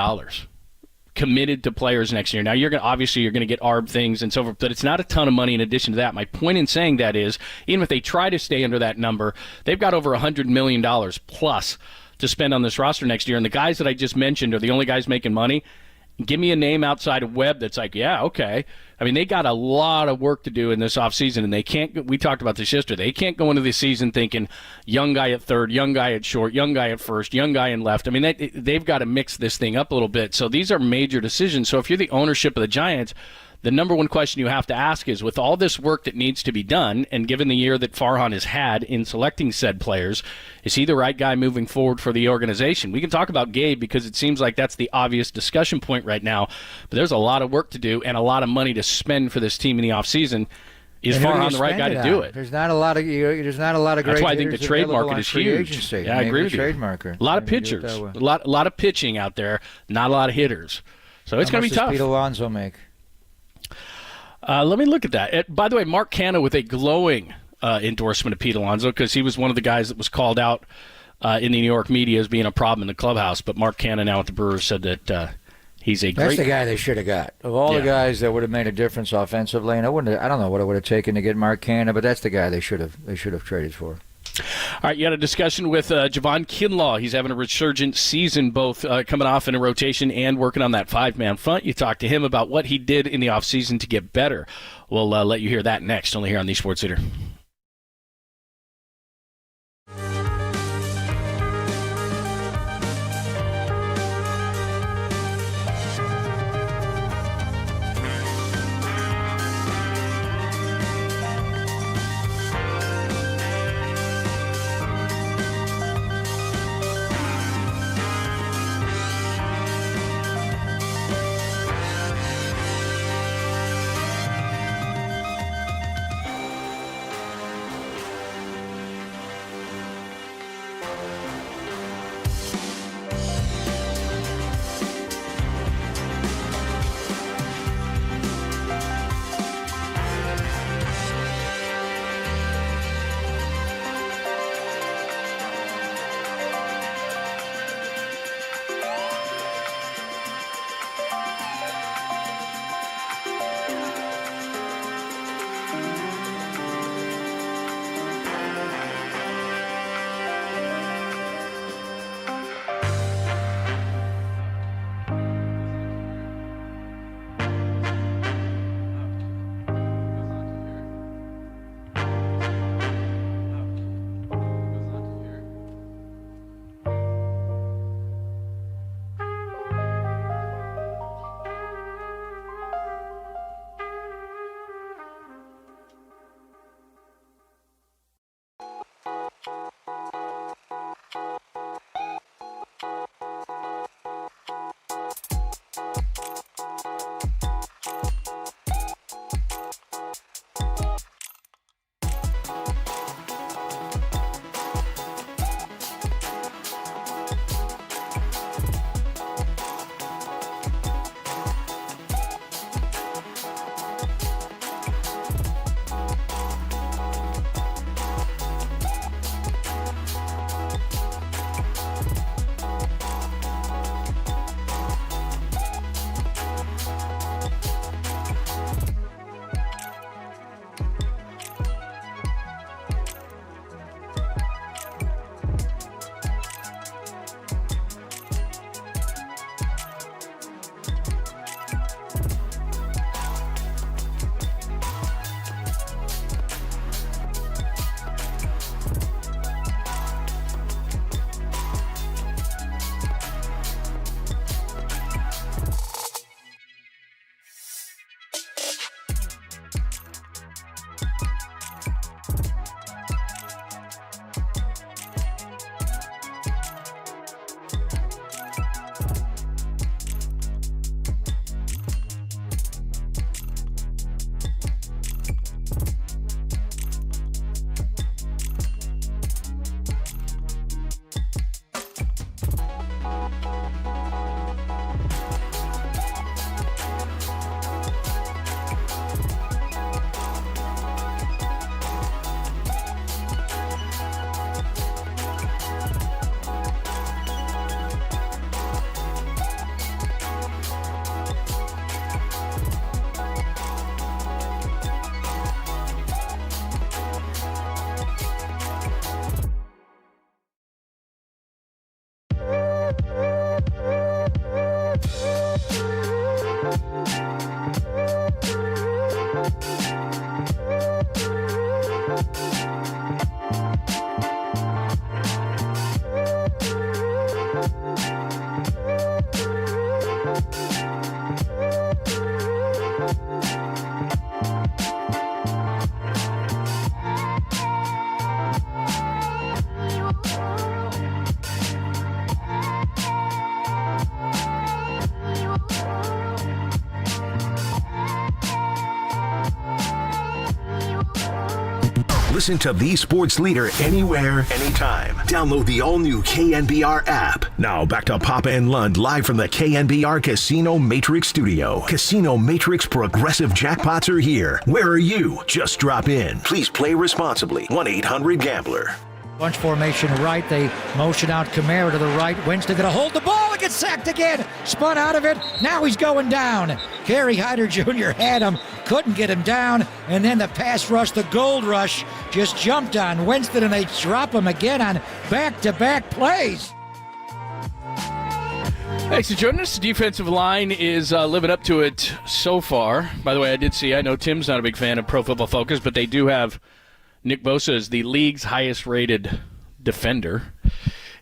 Committed to players next year. Now, you're going to get ARB things and so forth, but it's not a ton of money in addition to that. My point in saying that is, even if they try to stay under that number, they've got over $100 million plus to spend on this roster next year. And the guys that I just mentioned are the only guys making money. Give me a name outside of Webb that's like, yeah, okay. I mean, they got a lot of work to do in this offseason, and they can't. We talked about this yesterday. They can't go into the season thinking young guy at third, young guy at short, young guy at first, young guy in left. I mean, they've got to mix this thing up a little bit. So these are major decisions. So if you're the ownership of the Giants, the number one question you have to ask is, with all this work that needs to be done, and given the year that Farhan has had in selecting said players, is he the right guy moving forward for the organization? We can talk about Gabe because it seems like that's the obvious discussion point right now, but there's a lot of work to do and a lot of money to spend for this team in the offseason. Is Farhan the right guy to do it? There's not a lot of great. That's why I think the trade market is huge. Yeah, I agree with you. Trade market. A lot of pitchers, a lot of pitching out there, not a lot of hitters. So it's going to be tough. How much does Pete Alonso make? Let me look at that. By the way, Mark Canha with a glowing endorsement of Pete Alonso because he was one of the guys that was called out in the New York media as being a problem in the clubhouse. But Mark Canha now at the Brewers said that he's a great. That's the guy they should have got. Of all the guys that would have made a difference offensively, and I don't know what it would have taken to get Mark Canha, but that's the guy they should have traded for. All right, you had a discussion with Javon Kinlaw. He's having a resurgent season, both coming off in a rotation and working on that five-man front. You talked to him about what he did in the offseason to get better. We'll let you hear that next, only here on the Sports Leader. Listen to the sports leader anywhere, anytime. Download the all-new KNBR app. Now back to Papa and Lund live from the KNBR Casino Matrix Studio. Casino Matrix Progressive Jackpots are here. Where are you? Just drop in. Please play responsibly. 1-800-GAMBLER. Bunch formation right. They motion out Kamara to the right. Winston going to hold the ball and gets sacked again. Spun out of it. Now he's going down. Gary Hyder Jr. had him. Couldn't get him down. And then the pass rush, the gold rush, just jumped on Winston, and they drop him again on back-to-back plays. Thanks for joining us. The defensive line is living up to it so far. By the way, I know Tim's not a big fan of Pro Football Focus, but they do have Nick Bosa is the league's highest-rated defender.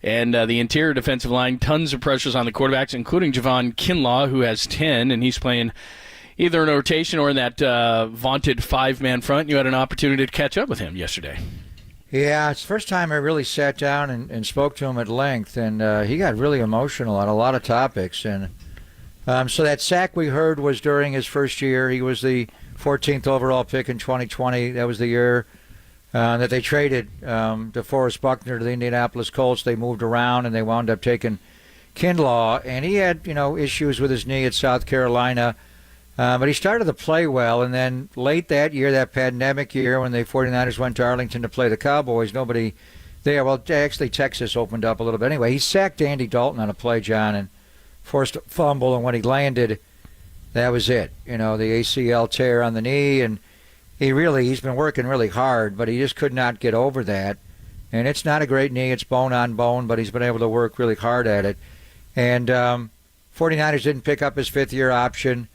And the interior defensive line, tons of pressures on the quarterbacks, including Javon Kinlaw, who has 10, and he's playing either in a rotation or in that vaunted five-man front. You had an opportunity to catch up with him yesterday. Yeah, it's the first time I really sat down and spoke to him at length, and he got really emotional on a lot of topics. And so that sack we heard was during his first year. He was the 14th overall pick in 2020. That was the year that they traded DeForest Buckner to the Indianapolis Colts. They moved around, and they wound up taking Kinlaw. And he had, issues with his knee at South Carolina. But he started to play well, and then late that year, that pandemic year, when the 49ers went to Arlington to play the Cowboys, nobody there. Well, actually, Texas opened up a little bit. Anyway, he sacked Andy Dalton on a play, John, and forced a fumble, and when he landed, that was it. The ACL tear on the knee, and he's been working really hard, but he just could not get over that. And it's not a great knee. It's bone on bone, but he's been able to work really hard at it. And 49ers didn't pick up his fifth-year option.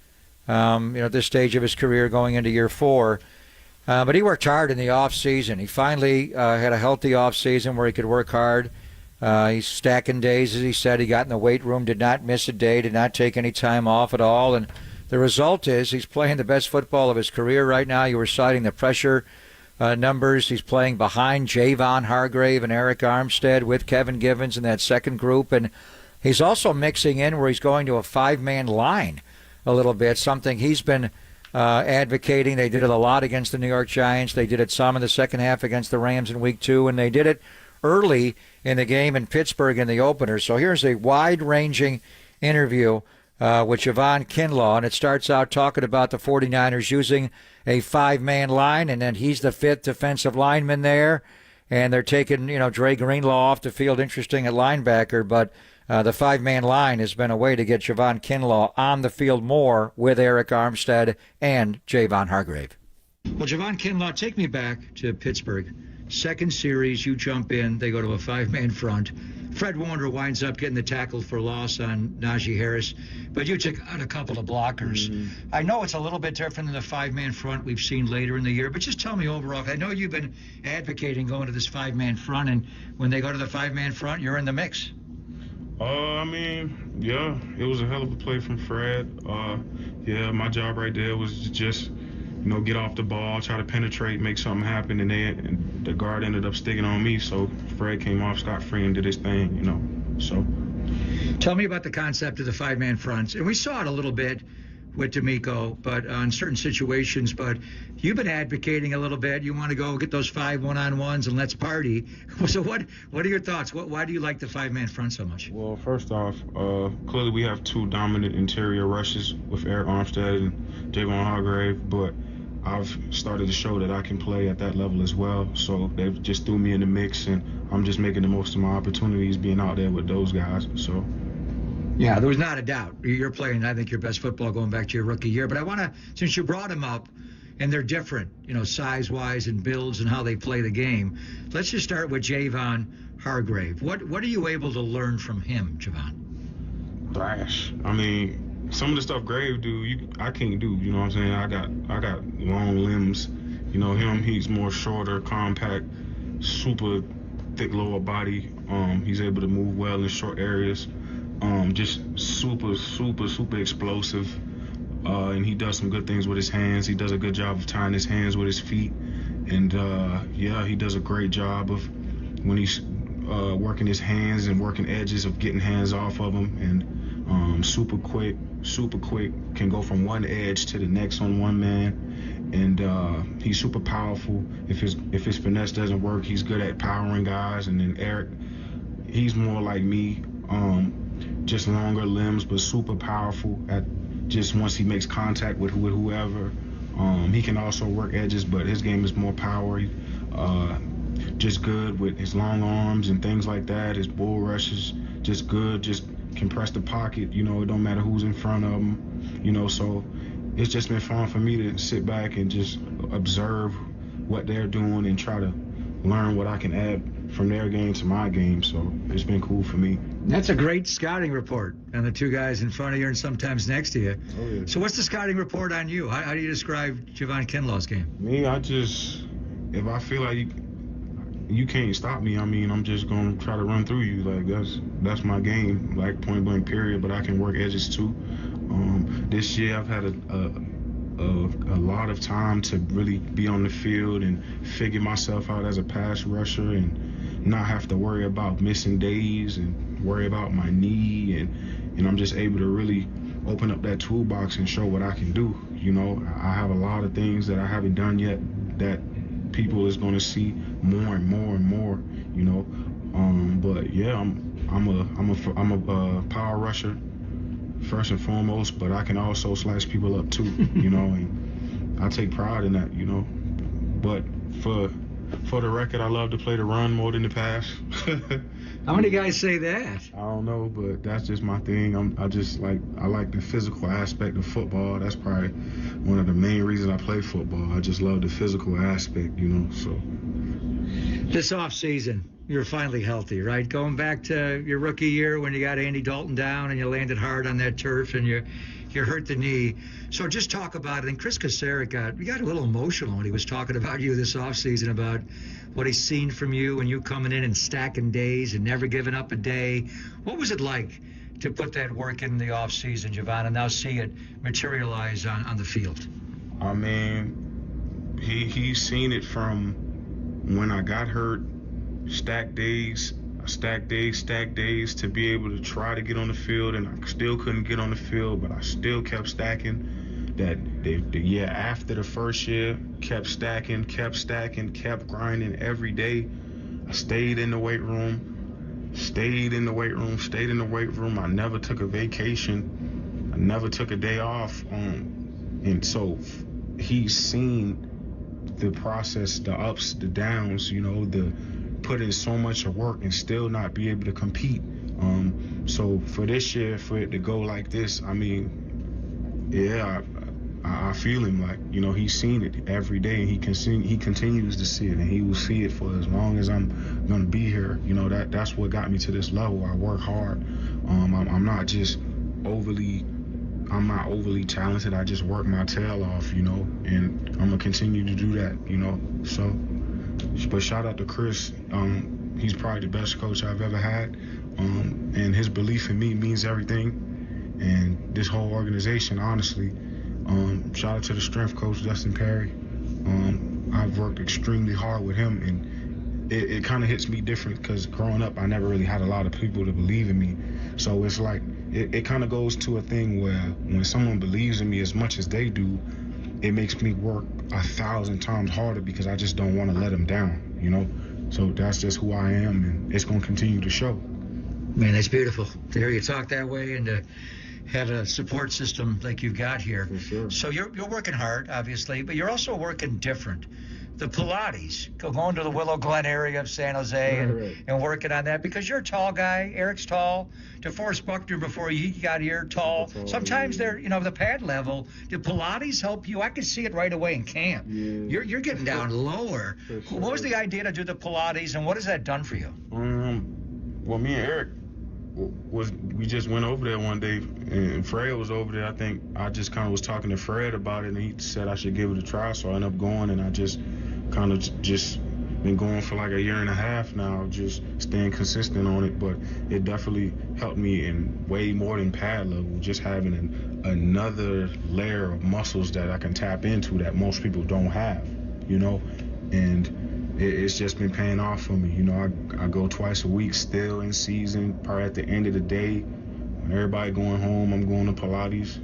At this stage of his career going into year 4. But he worked hard in the offseason. He finally had a healthy offseason where he could work hard. He's stacking days, as he said. He got in the weight room, did not miss a day, did not take any time off at all. And the result is he's playing the best football of his career right now. You were citing the pressure numbers. He's playing behind Javon Hargrave and Eric Armstead with Kevin Givens in that second group. And he's also mixing in where he's going to a five-man line a little bit, something he's been advocating. They did it a lot against the New York Giants. They did it some in the second half against the Rams in week 2, and they did it early in the game in Pittsburgh in the opener. So here's a wide-ranging interview with Javon Kinlaw, and it starts out talking about the 49ers using a five-man line, and then he's the fifth defensive lineman there, and they're taking, Dre Greenlaw off the field, interesting at linebacker, but the five-man line has been a way to get Javon Kinlaw on the field more with Eric Armstead and Javon Hargrave. Well, Javon Kinlaw, take me back to Pittsburgh. Second series, you jump in, they go to a five-man front. Fred Warner winds up getting the tackle for loss on Najee Harris, but you took out a couple of blockers. Mm-hmm. I know it's a little bit different than the five-man front we've seen later in the year, but just tell me overall. I know you've been advocating going to this five-man front, and when they go to the five-man front, you're in the mix. It was a hell of a play from Fred. My job right there was to just, get off the ball, try to penetrate, make something happen, and the guard ended up sticking on me, so Fred came off scot-free and did his thing, so. Tell me about the concept of the five-man fronts, and we saw it a little bit with D'Amico, but on certain situations, but you've been advocating a little bit. You want to go get those 5 one-on-ones and let's party. So what are your thoughts? Why do you like the five-man front so much? Well, first off, clearly we have 2 dominant interior rushes with Eric Armstead and Javon Hargrave, but I've started to show that I can play at that level as well. So they've just threw me in the mix, and I'm just making the most of my opportunities being out there with those guys. So. Yeah, there was not a doubt. You're playing, I think, your best football going back to your rookie year. But I want to, since you brought them up, and they're different, size-wise and builds and how they play the game, let's just start with Javon Hargrave. What are you able to learn from him, Javon? Thrash. Some of the stuff Grave do, I can't do. You know what I'm saying? I got long limbs. Him, he's more shorter, compact, super thick lower body. He's able to move well in short areas. Just super, super, super explosive. And he does some good things with his hands. He does a good job of tying his hands with his feet. And, he does a great job of when he's working his hands and working edges of getting hands off of him. And super quick, can go from one edge to the next on one man, and he's super powerful. If his finesse doesn't work, he's good at powering guys. And then Eric, he's more like me, just longer limbs, but super powerful at just once he makes contact with whoever. He can also work edges, but his game is more power. Just good with his long arms and things like that. His bull rushes, just good, just can press the pocket. It don't matter who's in front of him. So it's just been fun for me to sit back and just observe what they're doing and try to learn what I can add from their game to my game. So it's been cool for me. That's a great scouting report on the two guys in front of you and sometimes next to you. Oh, yeah. So what's the scouting report on you? How do you describe Javon Kinlaw's game? Me, if I feel like you can't stop me, I'm just going to try to run through you. Like, that's my game, like point blank period, but I can work edges too. This year I've had a lot of time to really be on the field and figure myself out as a pass rusher and not have to worry about missing days and worry about my knee, and I'm just able to really open up that toolbox and show what I can do. I have a lot of things that I haven't done yet that people is going to see more and more and more, but yeah, I'm a power rusher first and foremost, but I can also slice people up too, and I take pride in that, but for the record, I love to play the run more than the pass. How many guys say that? I don't know, but that's just my thing. I like the physical aspect of football. That's probably one of the main reasons I play football. I just love the physical aspect, so. This offseason, you're finally healthy, right? Going back to your rookie year when you got Andy Dalton down and you landed hard on that turf and you hurt the knee. So just talk about it. And Chris Kacerek got a little emotional when he was talking about you this offseason, about what he's seen from you and you coming in and stacking days and never giving up a day. What was it like to put that work in the offseason, Javon, and now see it materialize on the field? I mean, he's seen it from when I got hurt, stack days to be able to try to get on the field, and I still couldn't get on the field, but I still kept stacking. That the year after the first year, kept stacking, kept grinding every day. I stayed in the weight room. I never took a vacation. I never took a day off. And so he's seen the process, the ups, the downs, the put in so much work and still not be able to compete. So for this year, for it to go like this, I mean, yeah, I feel him. Like, he's seen it every day, and he continues to see it, and he will see it for as long as I'm gonna be here. That's what got me to this level. I work hard. I'm not overly talented. I just work my tail off, and I'm gonna continue to do that, So, but shout out to Chris. He's probably the best coach I've ever had, and his belief in me means everything. And this whole organization, honestly. Shout out to the strength coach, Justin Perry. I've worked extremely hard with him, and it kind of hits me different because growing up, I never really had a lot of people to believe in me. So it's like, it kind of goes to a thing where when someone believes in me as much as they do, it makes me work 1,000 times harder because I just don't want to let them down, So that's just who I am, and it's going to continue to show. Man, that's beautiful to hear you talk that way and to have a support system like you've got here. For sure. So you're working hard, obviously, but you're also working different. The Pilates, going to the Willow Glen area of San Jose and working on that, because you're a tall guy. Eric's tall. DeForest Buckner, before he got here, tall. Sometimes they're, the pad level. Did Pilates help you? I could see it right away in camp. Yeah. You're getting down lower. Sure. What was the idea to do the Pilates, and what has that done for you? Well, me and Eric, we just went over there one day, and Fred was over there. I think I just kind of was talking to Fred about it, and he said I should give it a try. So I ended up going, and I just kind of just been going for like a year and a half now, just staying consistent on it. But it definitely helped me in way more than pad level, just having another layer of muscles that I can tap into that most people don't have, and it's just been paying off for me. I go twice a week still in season. Probably at the end of the day, Everybody going home, I'm going to Pilates.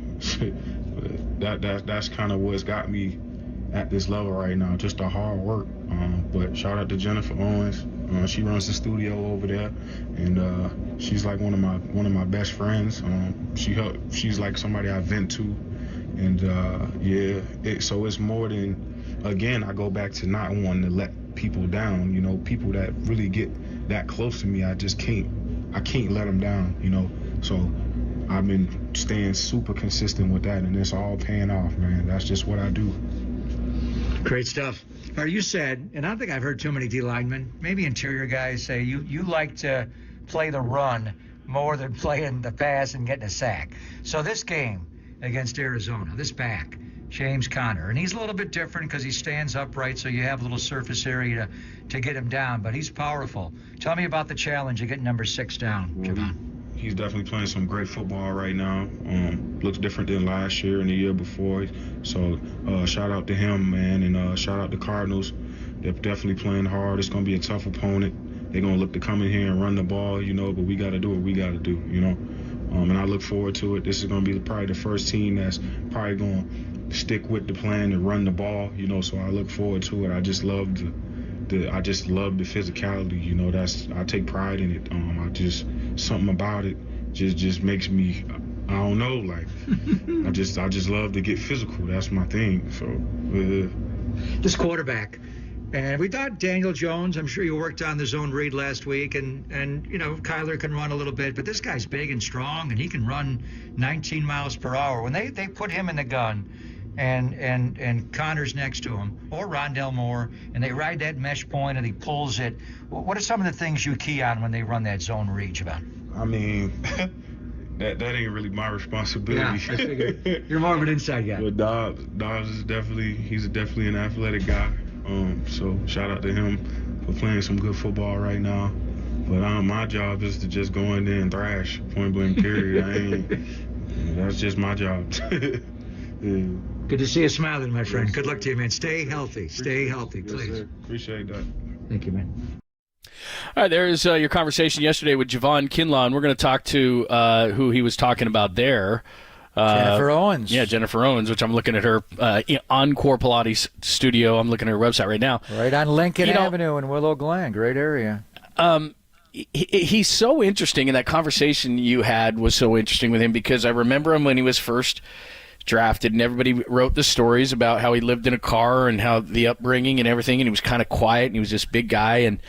That's kind of what's got me at this level right now, just the hard work. But shout out to Jennifer Owens. She runs the studio over there, and she's like one of my best friends. She's like somebody I vent to, and so it's more than, again, I go back to not wanting to let people down. You know, people that really get that close to me, I can't let them down. You know, so I've been staying super consistent with that, and it's all paying off, man. That's just what I do. Great stuff. Are you said, and I don't think I've heard too many D linemen, maybe interior guys say you like to play the run more than playing the pass and getting a sack. So this game against Arizona, this back, James Conner, and he's a little bit different because he stands upright, so you have a little surface area to get him down, but he's powerful. Tell me about the challenge of getting number 6 down, Javon. He's definitely playing some great football right now. Looks different than last year and the year before. So shout out to him, man, and shout out to Cardinals. They're definitely playing hard. It's going to be a tough opponent. They're going to look to come in here and run the ball, you know, but we got to do what we got to do, you know. And I look forward to it. This is going to be probably the first team that's probably going to stick with the plan and run the ball, you know, so I look forward to it. I just love the physicality, you know. I take pride in it. Something about it just makes me, I don't know, like I just love to get physical. That's my thing. So this quarterback, and we thought Daniel Jones, I'm sure you worked on the zone read last week, and you know, Kyler can run a little bit, but this guy's big and strong, and he can run 19 miles per hour. When they put him in the gun and Connor's next to him, or Rondell Moore, and they ride that mesh point and he pulls it, what are some of the things you key on when they run that zone read, Javon? I mean, that ain't really my responsibility. Yeah, I figured. You're more of an inside guy. But Dobbs is definitely an athletic guy. So shout out to him for playing some good football right now. But my job is to just go in there and thrash, point blank period. That's just my job. Yeah. Good to see you smiling, my friend. Good luck to you, man. Stay healthy. Stay healthy, please. Yes, sir. Appreciate that. Thank you, man. All right, there's your conversation yesterday with Javon Kinlaw. We're going to talk to who he was talking about there. Jennifer Owens. Yeah, Jennifer Owens, which I'm looking at her Encore Pilates studio. I'm looking at her website right now. Right on Lincoln Avenue in Willow Glen. Great area. He's so interesting, and that conversation you had was so interesting with him because I remember him when he was first drafted, and everybody wrote the stories about how he lived in a car and how the upbringing and everything, and he was kind of quiet, and he was this big guy. And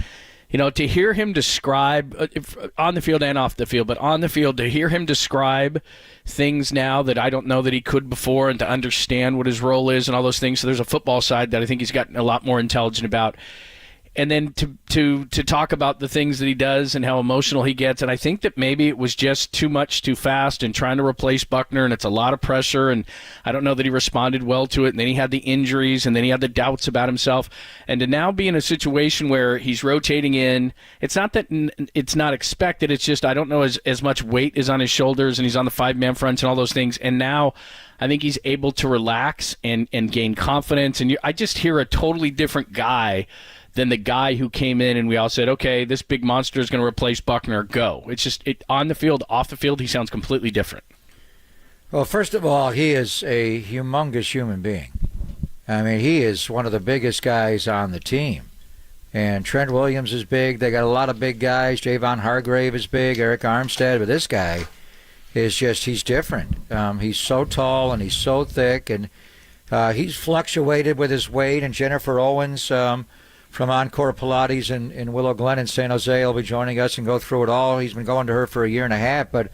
you know, to hear him describe on the field and off the field, but on the field, to hear him describe things now that I don't know that he could before, and to understand what his role is and all those things. So there's a football side that I think he's gotten a lot more intelligent about. And then to talk about the things that he does and how emotional he gets. And I think that maybe it was just too much too fast and trying to replace Buckner, and it's a lot of pressure, and I don't know that he responded well to it. And then he had the injuries, and then he had the doubts about himself. And to now be in a situation where he's rotating in, it's not that it's not expected, it's just I don't know as much weight is on his shoulders, and he's on the 5-man fronts and all those things. And now I think he's able to relax and gain confidence. And I just hear a totally different guy than the guy who came in and we all said, okay, this big monster is going to replace Buckner, go. It's just on the field, off the field, he sounds completely different. Well, first of all, he is a humongous human being. I mean, he is one of the biggest guys on the team. And Trent Williams is big. They got a lot of big guys. Javon Hargrave is big, Eric Armstead. But this guy is just, he's different. He's so tall and he's so thick. And he's fluctuated with his weight. And Jennifer Owens from Encore Pilates in Willow Glen in San Jose will be joining us and go through it all. He's been going to her for a year and a half, but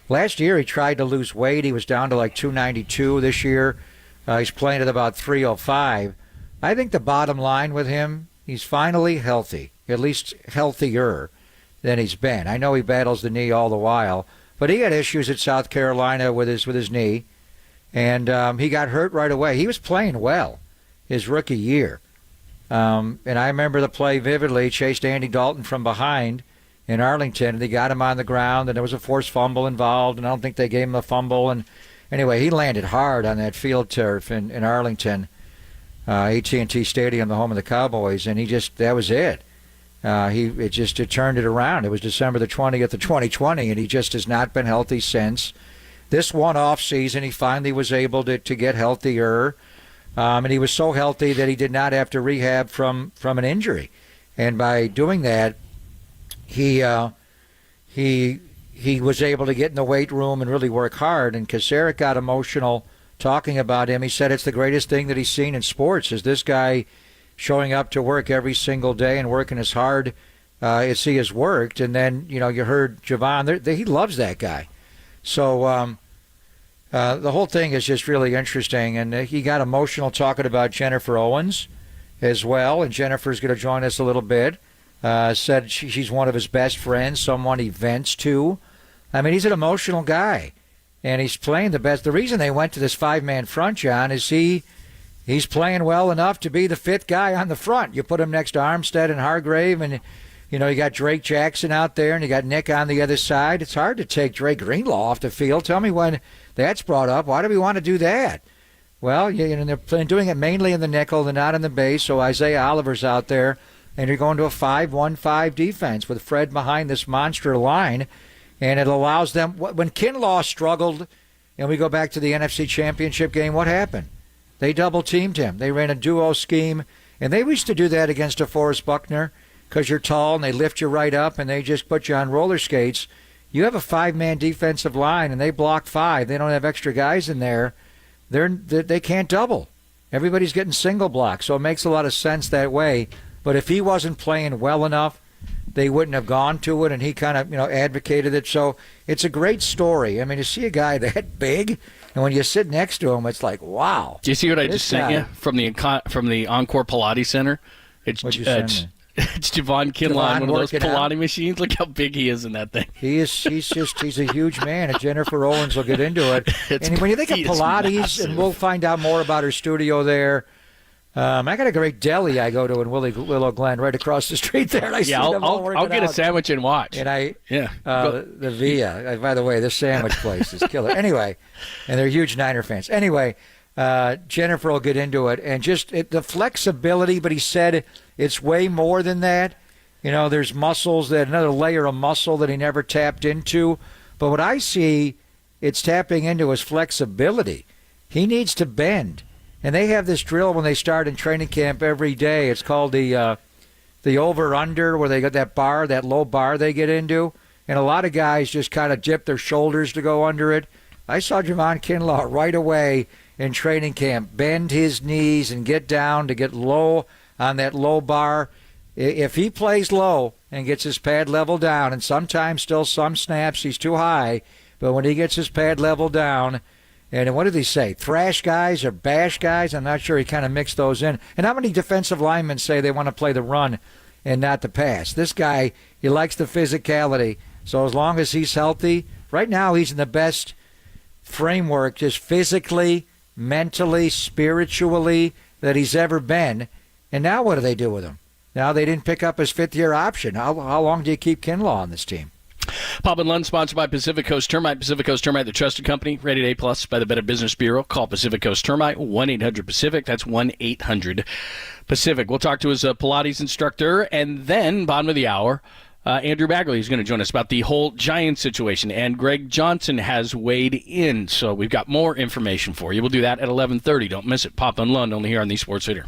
last year he tried to lose weight. He was down to like 292. This year he's playing at about 305. I think the bottom line with him, he's finally healthy, at least healthier than he's been. I know he battles the knee all the while, but he had issues at South Carolina with his knee, and he got hurt right away. He was playing well his rookie year. And I remember the play vividly. He chased Andy Dalton from behind in Arlington, and they got him on the ground, and there was a forced fumble involved, and I don't think they gave him the fumble. And anyway, he landed hard on that field turf in Arlington, AT&T Stadium, the home of the Cowboys, and that was it. It turned it around. It was December the 20th of 2020, and he just has not been healthy since. This one off season, he finally was able to get healthier, and he was so healthy that he did not have to rehab from an injury. And by doing that, he was able to get in the weight room and really work hard. And Kasarik got emotional talking about him. He said it's the greatest thing that he's seen in sports is this guy showing up to work every single day and working as hard as he has worked. And then, you heard Javon, he loves that guy. So the whole thing is just really interesting. And he got emotional talking about Jennifer Owens as well. And Jennifer's going to join us a little bit. Said she's one of his best friends, someone he vents to. I mean, he's an emotional guy. And he's playing the best. The reason they went to this five-man front, John, is he's playing well enough to be the fifth guy on the front. You put him next to Armstead and Hargrave, and you got Drake Jackson out there, and you got Nick on the other side. It's hard to take Drake Greenlaw off the field. Tell me when that's brought up. Why do we want to do that? Well, they're doing it mainly in the nickel. They're not in the base, so Isaiah Oliver's out there, and you're going to a 5-1-5 defense with Fred behind this monster line, and it allows them. When Kinlaw struggled, and we go back to the NFC Championship game, what happened? They double-teamed him. They ran a duo scheme, and they used to do that against DeForest Buckner because you're tall, and they lift you right up, and they just put you on roller skates. You have a five-man defensive line, and they block five. They don't have extra guys in there. They can't double. Everybody's getting single block, so it makes a lot of sense that way. But if he wasn't playing well enough, they wouldn't have gone to it, and he kind of advocated it. So it's a great story. I mean, to see a guy that big, and when you sit next to him, it's like, wow. Do you see what I just sent you from the Encore Pilates Center? It's Javon Kinlaw on one of those Pilates machines. Look how big he is in that thing. He's a huge man, and Jennifer Owens will get into it. And when you think of Pilates, and we'll find out more about her studio there. I got a great deli I go to in Willow Glen, right across the street there. And I'll get a sandwich and watch. And the Via. By the way, this sandwich place is killer. Anyway, and they're huge Niner fans. Anyway, Jennifer will get into it, and just the flexibility. But he said it's way more than that. There's muscles, another layer of muscle that he never tapped into. But what I see, it's tapping into his flexibility. He needs to bend. And they have this drill when they start in training camp every day. It's called the over-under, where they got that bar, that low bar they get into. And a lot of guys just kind of dip their shoulders to go under it. I saw Javon Kinlaw right away in training camp bend his knees and get down to get low on that low bar. If he plays low and gets his pad level down, and sometimes still some snaps he's too high, but when he gets his pad level down, and what did he say? Thrash guys or bash guys? I'm not sure. He kind of mixed those in. And how many defensive linemen say they want to play the run and not the pass? This guy, he likes the physicality. So as long as he's healthy, right now he's in the best framework, just physically, mentally, spiritually, that he's ever been. And now what do they do with him? Now they didn't pick up his fifth-year option. How long do you keep Kinlaw on this team? Pop and Lund, sponsored by Pacific Coast Termite. Pacific Coast Termite, the trusted company, rated A+ by the Better Business Bureau. Call Pacific Coast Termite, 1-800-PACIFIC. That's 1-800-PACIFIC. We'll talk to his Pilates instructor, and then, bottom of the hour, Andrew Bagley is going to join us about the whole Giants situation, and Greg Johnson has weighed in, so we've got more information for you. We'll do that at 11:30. Don't miss it. Pop and Lund, only here on the Sports Leader.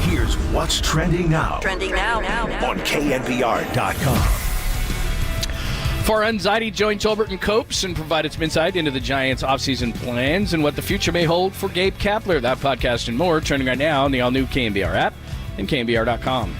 Here's what's trending now. Trending now. On KNBR.com. Farhan Zaidi joined Tolbert and Copes and provided some insight into the Giants' offseason plans and what the future may hold for Gabe Kapler. That podcast and more trending right now on the all-new KNBR app and KNBR.com.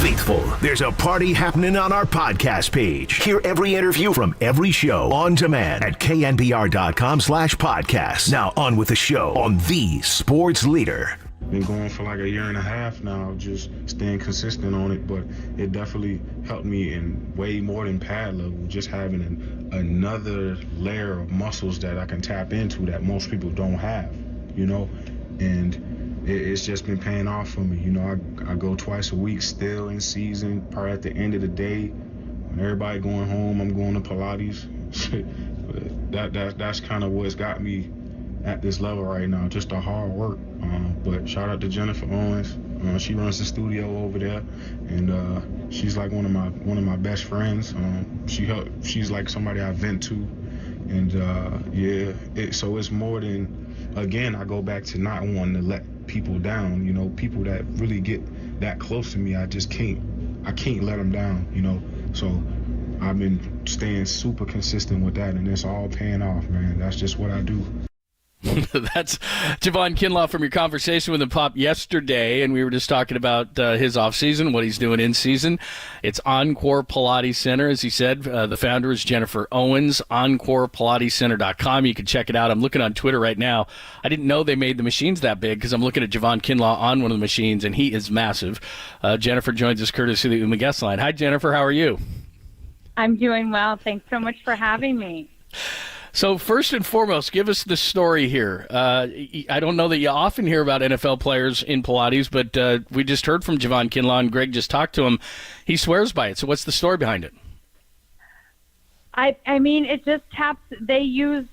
Faithful, there's a party happening on our podcast page. Hear every interview from every show on demand at knbr.com/podcast. Now on with the show on the sports leader. Been going for like a year and a half now, just staying consistent on it, but it definitely helped me in way more than pad level, just having another layer of muscles that I can tap into that most people don't have, you know, and it's just been paying off for me. You know, I go twice a week still in season, probably at the end of the day, when everybody going home, I'm going to Pilates. That's kind of what's got me at this level right now, just the hard work. But shout out to Jennifer Owens. She runs the studio over there, and she's like one of my best friends. She's like somebody I vent to, and so it's more than. Again, I go back to not wanting to let people down. You know, people that really get that close to me, I can't let them down. You know, so I've been staying super consistent with that, and it's all paying off, man. That's just what I do. That's Javon Kinlaw from your conversation with him pop yesterday, and we were just talking about his offseason, what he's doing in season. It's Encore Pilates Center, as he said. The founder is Jennifer Owens, EncorePilatesCenter.com. You can check it out. I'm looking on Twitter right now. I didn't know they made the machines that big because I'm looking at Javon Kinlaw on one of the machines, and he is massive. Jennifer joins us courtesy of the UMA guest line. Hi, Jennifer. How are you? I'm doing well. Thanks so much for having me. So first and foremost, give us the story here. I don't know that you often hear about NFL players in Pilates, but we just heard from Javon Kinlaw, and Greg just talked to him. He swears by it. So what's the story behind it? I mean, it just taps. They use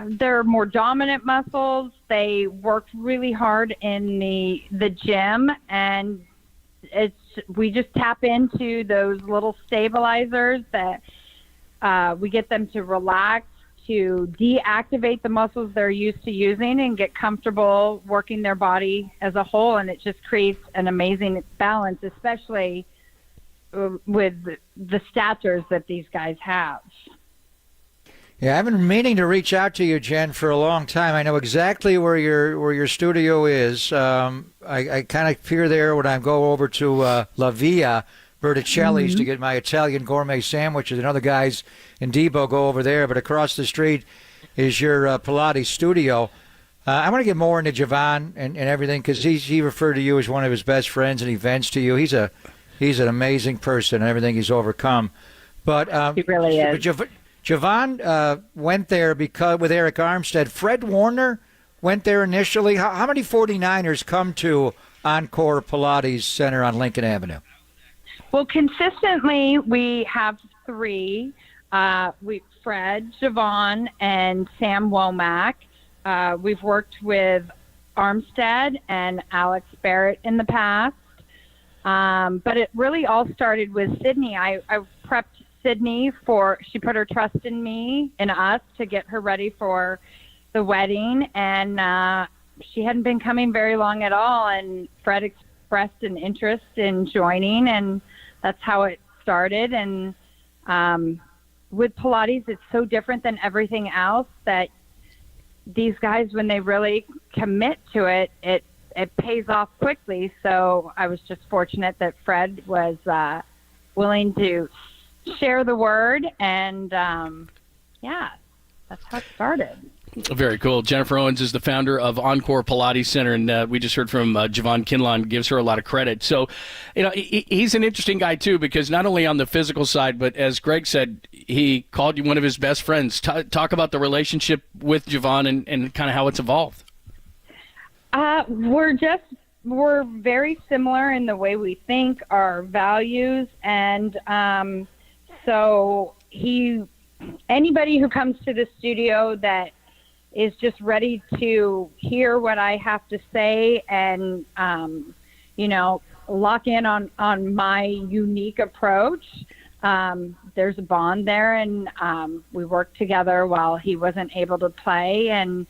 their more dominant muscles. They work really hard in the gym, and we just tap into those little stabilizers that we get them to relax, to deactivate the muscles they're used to using and get comfortable working their body as a whole. And it just creates an amazing balance, especially with the statures that these guys have. Yeah, I've been meaning to reach out to you, Jen, for a long time. I know exactly where your studio is. I kind of peer there when I go over to La Via Berticelli's to get my Italian gourmet sandwiches, and other guys in Debo go over there. But across the street is your Pilates studio. I want to get more into Javon and everything, because he referred to you as one of his best friends, and he vents to you. He's an amazing person and everything he's overcome. But he really is. Javon went there because with Eric Armstead. Fred Warner went there initially. How many 49ers come to Encore Pilates Center on Lincoln Avenue? Well, consistently, we have 3. Fred, Javon, and Sam Womack. We've worked with Armstead and Alex Barrett in the past. But it really all started with Sydney. I prepped Sydney she put her trust in me, in us, to get her ready for the wedding. And she hadn't been coming very long at all. And Fred expressed an interest in joining, and that's how it started. And with Pilates, it's so different than everything else that these guys, when they really commit to it, it pays off quickly. So I was just fortunate that Fred was willing to share the word, and that's how it started. Very cool. Jennifer Owens is the founder of Encore Pilates Center, and we just heard from Javon Kinlaw, gives her a lot of credit. So, he's an interesting guy, too, because not only on the physical side, but as Greg said, he called you one of his best friends. Talk about the relationship with Javon and kind of how it's evolved. We're very similar in the way we think, our values, and so anybody who comes to the studio that is just ready to hear what I have to say and, lock in on my unique approach. There's a bond there, and we worked together while he wasn't able to play. And,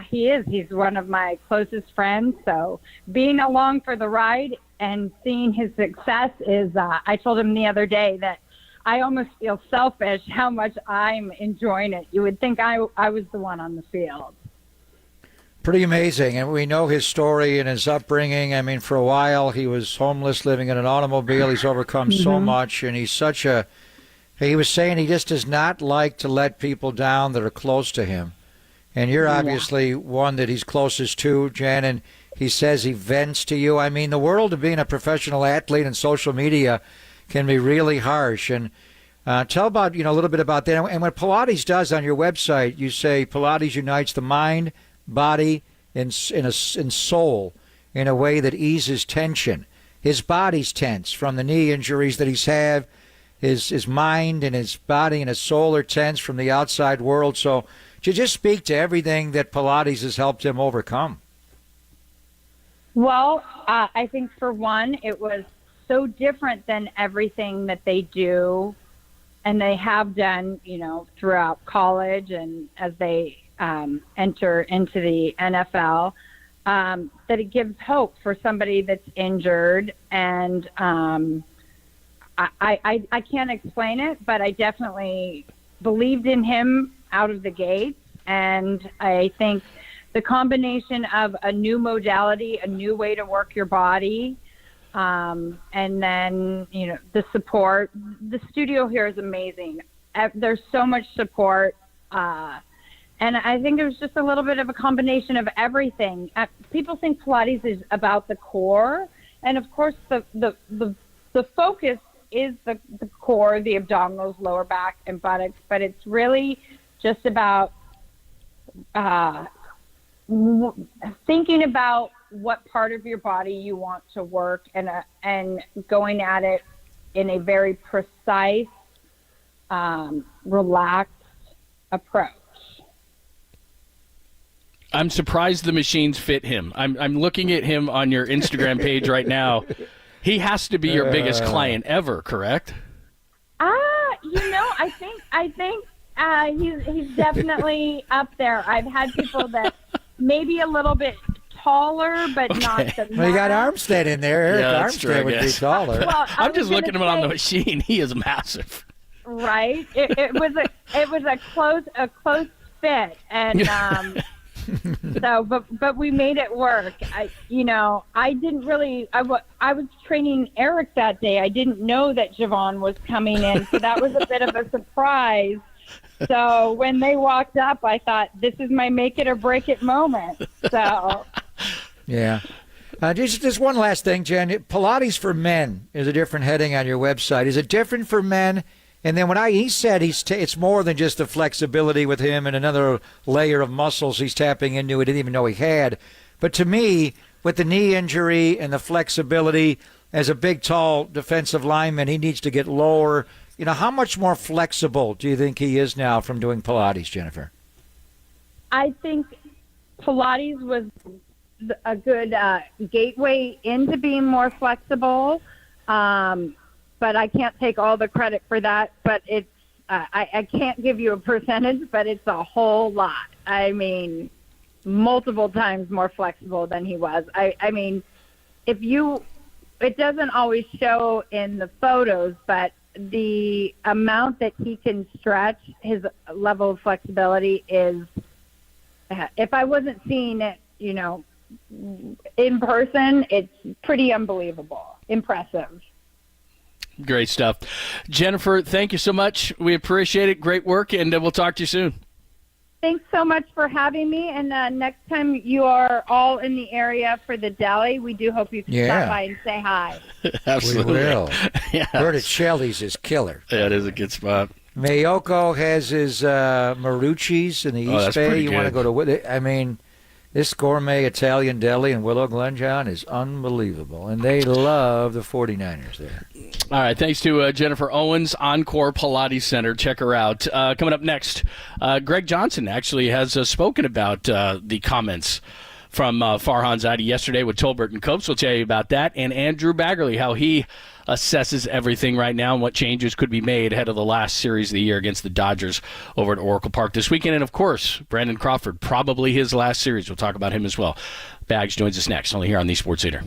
he is. He's one of my closest friends. So being along for the ride and seeing his success is, I told him the other day that I almost feel selfish how much I'm enjoying it. You would think I was the one on the field. Pretty amazing. And we know his story and his upbringing. I mean, for a while he was homeless, living in an automobile. He's overcome so much, and he's he was saying he just does not like to let people down that are close to him. And you're obviously one that he's closest to, Jen, and he says he vents to you. I mean, the world of being a professional athlete and social media can be really harsh. And tell about, a little bit about that. And what Pilates does on your website, you say Pilates unites the mind, body, and soul in a way that eases tension. His body's tense from the knee injuries that he's had. His mind and his body and his soul are tense from the outside world. So to just speak to everything that Pilates has helped him overcome. Well, I think for one, it was so different than everything that they do and they have done, throughout college and as they enter into the NFL, that it gives hope for somebody that's injured. And I can't explain it, but I definitely believed in him out of the gates. And I think the combination of a new modality, a new way to work your body, and then, the support. The studio here is amazing. There's so much support. And I think it was just a little bit of a combination of everything. People think Pilates is about the core. And of course, the focus is the core, the abdominals, lower back, and buttocks. But it's really just about thinking about what part of your body you want to work and going at it in a very precise, relaxed approach. I'm surprised the machines fit him. I'm looking at him on your Instagram page right now. He has to be your biggest client ever, correct? I think he's definitely up there. I've had people that maybe a little bit taller, but not the. Well, you got Armstead in there. Eric Armstead would be taller. Well, I'm just looking at him on the machine. He is massive. Right. It was a close fit, and so but we made it work. I didn't really. I was training Eric that day. I didn't know that Javon was coming in, so that was a bit of a surprise. So when they walked up, I thought, this is my make it or break it moment. So. Yeah. Just one last thing, Jen. Pilates for men is a different heading on your website. Is it different for men? And then he said it's more than just the flexibility with him and another layer of muscles he's tapping into he didn't even know he had. But to me, with the knee injury and the flexibility as a big, tall defensive lineman, he needs to get lower. You know, how much more flexible do you think he is now from doing Pilates, Jennifer? I think Pilates was a good gateway into being more flexible, but I can't take all the credit for that. But it's I can't give you a percentage, but it's a whole lot. I mean, multiple times more flexible than he was. I mean, it doesn't always show in the photos, but the amount that he can stretch, his level of flexibility is, if I wasn't seeing it, you know, in person, it's pretty unbelievable, impressive. Great stuff. Jennifer, thank you so much. We appreciate it. Great work, and we'll talk to you soon. Thanks so much for having me, and next time you are all in the area for the deli, we do hope you can stop by and say hi. Absolutely. We will. Yes. Word at Shelly's is killer. Yeah, it is a good spot. Mayoko has his Marucci's in the East Bay. You want to go to? I mean, this gourmet Italian deli in Willow Glen, John, is unbelievable, and they love the 49ers there. All right, thanks to Jennifer Owens, Encore Pilates Center. Check her out. Coming up next, Greg Johnson actually has spoken about the comments from Farhan Zaidi yesterday with Tolbert and Copes. We'll tell you about that. And Andrew Baggerly, how he assesses everything right now and what changes could be made ahead of the last series of the year against the Dodgers over at Oracle Park this weekend. And, of course, Brandon Crawford, probably his last series. We'll talk about him as well. Bags joins us next, only here on the Sports Leader.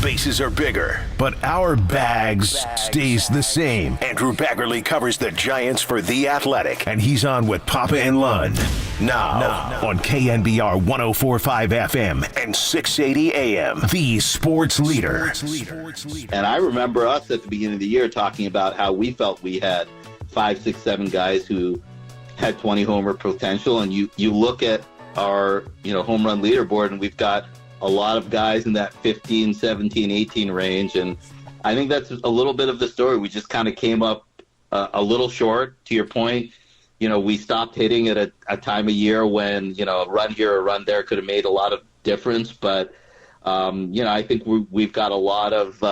bases are bigger, but our bags stays the same. Andrew Baggerly covers the Giants for The Athletic, and he's on with Papa and Lund. Now on KNBR 104.5 FM and 680 AM, the sports leader. And I remember us at the beginning of the year talking about how we felt we had 5, 6, 7 guys who had 20 homer potential, and you look at our home run leaderboard, and we've got a lot of guys in that 15, 17, 18 range, and I think that's a little bit of the story. We just kind of came up a little short. To your point, we stopped hitting at a time of year when a run here or a run there could have made a lot of difference, but I think we've got a lot of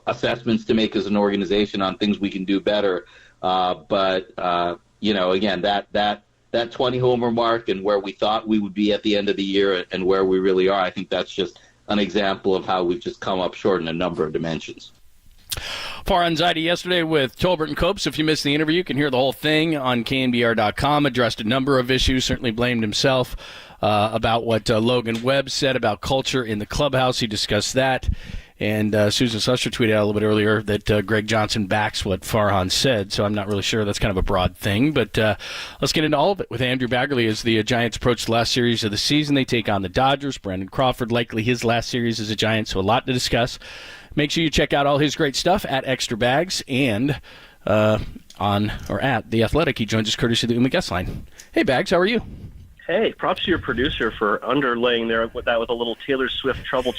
assessments to make as an organization on things we can do better, but again, that 20 homer mark and where we thought we would be at the end of the year and where we really are, I think that's just an example of how we've just come up short in a number of dimensions. Farhan Zaidi yesterday with Tolbert and Copes. If you missed the interview, you can hear the whole thing on KNBR.com. Addressed a number of issues, certainly blamed himself about what Logan Webb said about culture in the clubhouse. He discussed that. And Susan Susser tweeted out a little bit earlier that Greg Johnson backs what Farhan said, so I'm not really sure. That's kind of a broad thing. But let's get into all of it with Andrew Baggerly as the Giants approach the last series of the season. They take on the Dodgers. Brandon Crawford, likely his last series as a Giant, so a lot to discuss. Make sure you check out all his great stuff at Extra Bags and on or at The Athletic. He joins us courtesy of the Uma Guest Line. Hey, Bags, how are you? Hey, props to your producer for underlaying there with a little Taylor Swift trouble.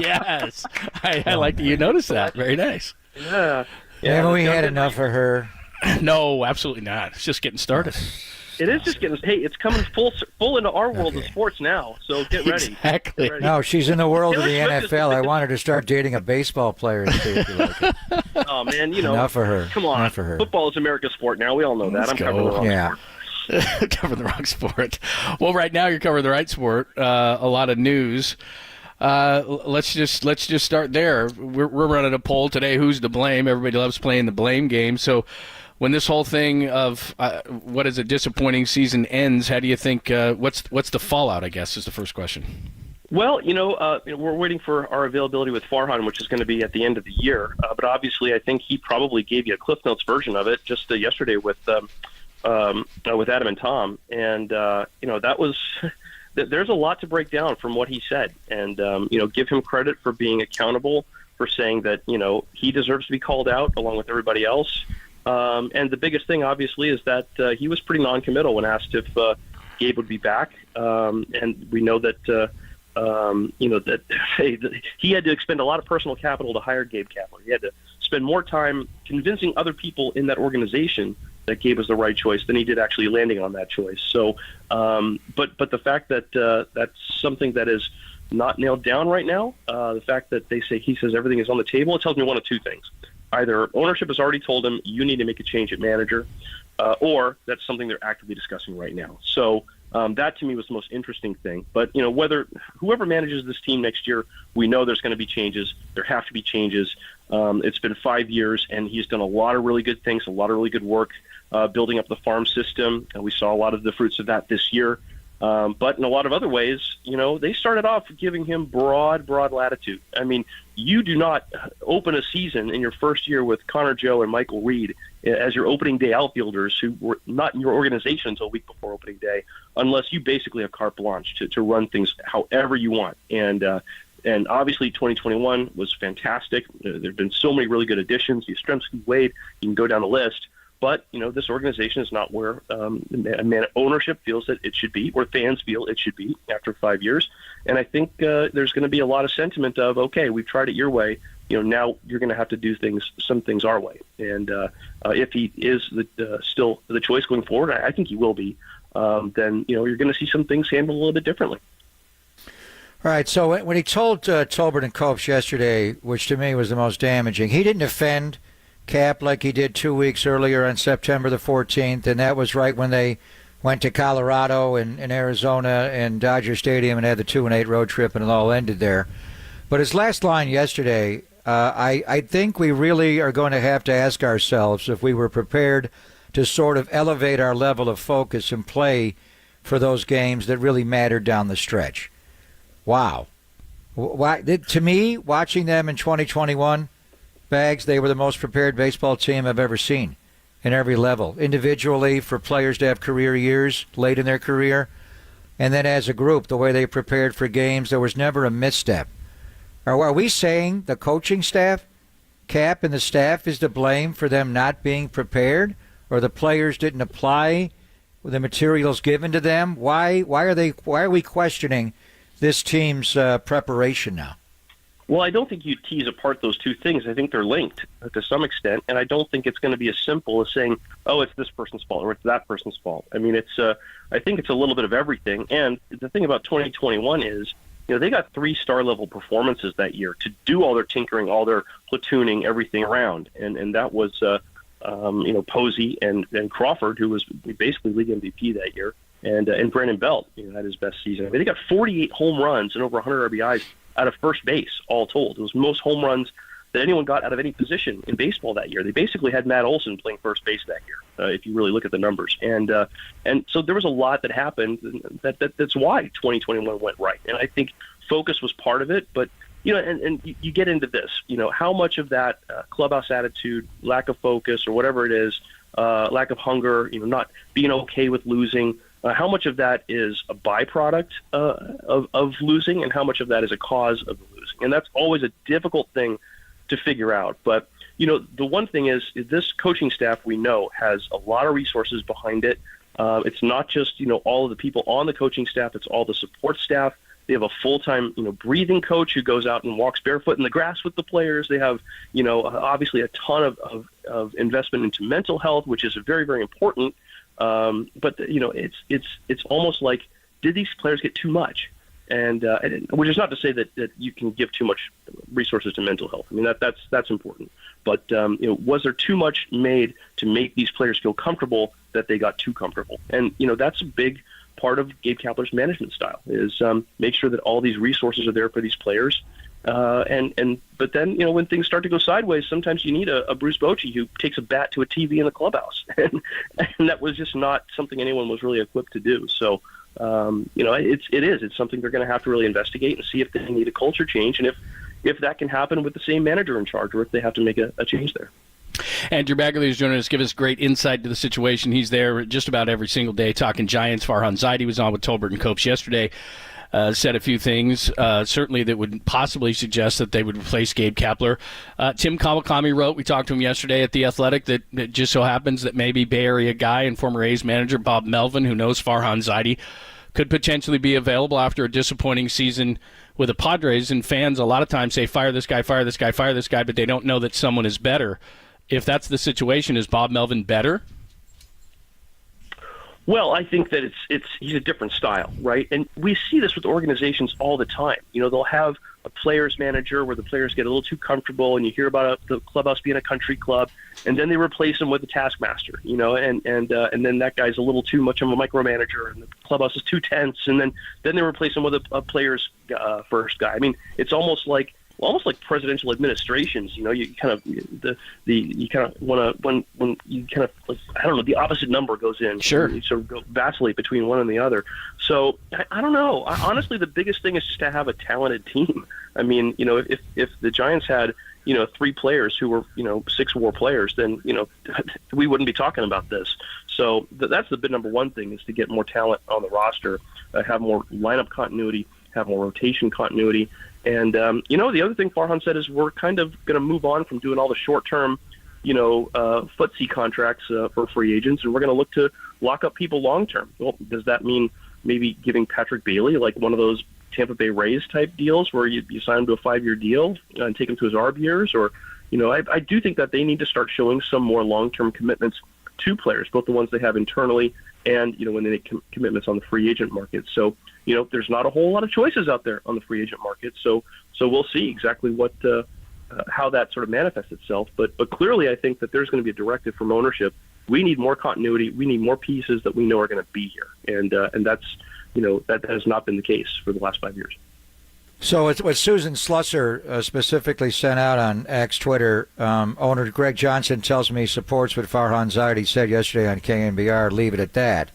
Yes. I like that you noticed that. Very nice. Yeah. Haven't we had enough of her? No, absolutely not. It's just getting started. It is just getting. Hey, it's coming full into our world of sports now. So get ready. Exactly. Get ready. No, she's in the world of the Taylor Swift NFL. I want her to start dating a baseball player and see if you like it. Oh man, enough for her. Come on, enough for her. Football is America's sport now. We all know that. I'm covering the wrong sport. Covering the wrong sport. Well, right now you're covering the right sport. A lot of news. Let's just start there. We're running a poll today. Who's to blame? Everybody loves playing the blame game. So, when this whole thing of what is a disappointing season ends, how do you think? What's the fallout? I guess is the first question. Well, we're waiting for our availability with Farhan, which is going to be at the end of the year. But obviously, I think he probably gave you a Cliff Notes version of it just yesterday with Adam and Tom, and that was there's a lot to break down from what he said, and give him credit for being accountable, for saying that he deserves to be called out along with everybody else, and the biggest thing obviously is that he was pretty non-committal when asked if Gabe would be back, and we know that that he had to expend a lot of personal capital to hire Gabe Kapler. He had to spend more time convincing other people in that organization that Gabe was the right choice than he did actually landing on that choice. So, but the fact that that's something that is not nailed down right now, the fact that he says everything is on the table, it tells me one of two things. Either ownership has already told him you need to make a change at manager, or that's something they're actively discussing right now. So that to me was the most interesting thing. But whether whoever manages this team next year, we know there's going to be changes. There have to be changes. It's been 5 years, and he's done a lot of really good things, a lot of really good work building up the farm system, and we saw a lot of the fruits of that this year. But in a lot of other ways, they started off giving him broad latitude. I mean, you do not open a season in your first year with Connor Joe and Michael Reed as your opening day outfielders who were not in your organization until a week before opening day, unless you basically have carte blanche to run things however you want. And obviously 2021 was fantastic. There have been so many really good additions. Yastrzemski, Wade, you can go down the list. But, this organization is not where ownership feels that it should be, where fans feel it should be after 5 years. And I think there's going to be a lot of sentiment of, okay, we've tried it your way. Now you're going to have to do some things our way. And if he is still the choice going forward, I think he will be, then, you're going to see some things handled a little bit differently. All right, so when he told Tolbert and Copes yesterday, which to me was the most damaging, he didn't defend Cap like he did 2 weeks earlier on September the 14th, and that was right when they went to Colorado and Arizona and Dodger Stadium and had the 2-8 road trip, and it all ended there. But his last line yesterday, I think we really are going to have to ask ourselves if we were prepared to sort of elevate our level of focus and play for those games that really mattered down the stretch. Wow. To me, watching them in 2021, Bags, they were the most prepared baseball team I've ever seen in every level. Individually, for players to have career years late in their career, and then as a group, the way they prepared for games, there was never a misstep. Are we saying the coaching staff, Cap and the staff, is to blame for them not being prepared, or the players didn't apply the materials given to them? Why are we questioning this team's preparation now? Well, I don't think you tease apart those two things. I think they're linked to some extent, and I don't think it's going to be as simple as saying, "Oh, it's this person's fault" or "It's that person's fault." I mean, I think it's a little bit of everything. And the thing about 2021 is, they got 3 star-level performances that year to do all their tinkering, all their platooning, everything around, and that was, Posey and Crawford, who was basically league MVP that year, and Brandon Belt, had his best season. I mean, they got 48 home runs and over 100 RBIs out of first base, all told. It was the most home runs that anyone got out of any position in baseball that year. They basically had Matt Olson playing first base that year, if you really look at the numbers. And so there was a lot that happened. That's why 2021 went right. And I think focus was part of it. But, and you get into this, how much of that clubhouse attitude, lack of focus or whatever it is, lack of hunger, not being okay with losing, how much of that is a byproduct of losing, and how much of that is a cause of losing? And that's always a difficult thing to figure out. But, the one thing is this coaching staff, we know, has a lot of resources behind it. It's not just, all of the people on the coaching staff. It's all the support staff. They have a full-time, breathing coach who goes out and walks barefoot in the grass with the players. They have, obviously a ton of investment into mental health, which is very, very important. But it's almost like, did these players get too much? And which is not to say that you can give too much resources to mental health. I mean, that's important. But was there too much made to make these players feel comfortable that they got too comfortable? And that's a big part of Gabe Kapler's management style, is make sure that all these resources are there for these players. But then, when things start to go sideways, sometimes you need a Bruce Bochy who takes a bat to a TV in the clubhouse. And that was just not something anyone was really equipped to do. So, it's something they're going to have to really investigate and see if they need a culture change, and if that can happen with the same manager in charge, or if they have to make a change there. Andrew Baggerly is joining us, give us great insight to the situation. He's there just about every single day talking Giants. Farhan Zaidi was on with Tolbert and Copes yesterday. Said a few things, certainly that would possibly suggest that they would replace Gabe Kapler. Tim Kawakami wrote, we talked to him yesterday at The Athletic, that it just so happens that maybe Bay Area guy and former A's manager Bob Melvin, who knows Farhan Zaidi, could potentially be available after a disappointing season with the Padres. And fans a lot of times say, fire this guy, fire this guy, fire this guy, but they don't know that someone is better. If that's the situation, is Bob Melvin better? Well, I think that he's a different style, right? And we see this with organizations all the time. They'll have a players manager where the players get a little too comfortable, and you hear about the clubhouse being a country club, and then they replace him with a taskmaster, and then that guy's a little too much of a micromanager, and the clubhouse is too tense, and then they replace him with a players first guy. I mean, it's almost like presidential administrations. You kind of you kind of want to when you kind of, I don't know, the opposite number goes in. Sure. You sort of go vacillate between one and the other. So I don't know. Honestly, the biggest thing is just to have a talented team. I mean, if the Giants had 3 players who were 6 WAR players, then we wouldn't be talking about this. So that's the big number one thing, is to get more talent on the roster, have more lineup continuity, have more rotation continuity. And, the other thing Farhan said is we're kind of going to move on from doing all the short-term, footsie contracts for free agents, and we're going to look to lock up people long-term. Well, does that mean maybe giving Patrick Bailey like one of those Tampa Bay Rays type deals where you sign him to a 5-year deal and take him to his ARB years? Or, I do think that they need to start showing some more long-term commitments to players, both the ones they have internally and, when they make commitments on the free agent market. So, there's not a whole lot of choices out there on the free agent market. So we'll see exactly what how that sort of manifests itself. But clearly, I think that there's going to be a directive from ownership. We need more continuity. We need more pieces that we know are going to be here. And that's, that has not been the case for the last 5 years. So it's what Susan Slusser specifically sent out on X Twitter. Owner Greg Johnson tells me he supports what Farhan Zaidi said yesterday on KNBR. Leave it at that.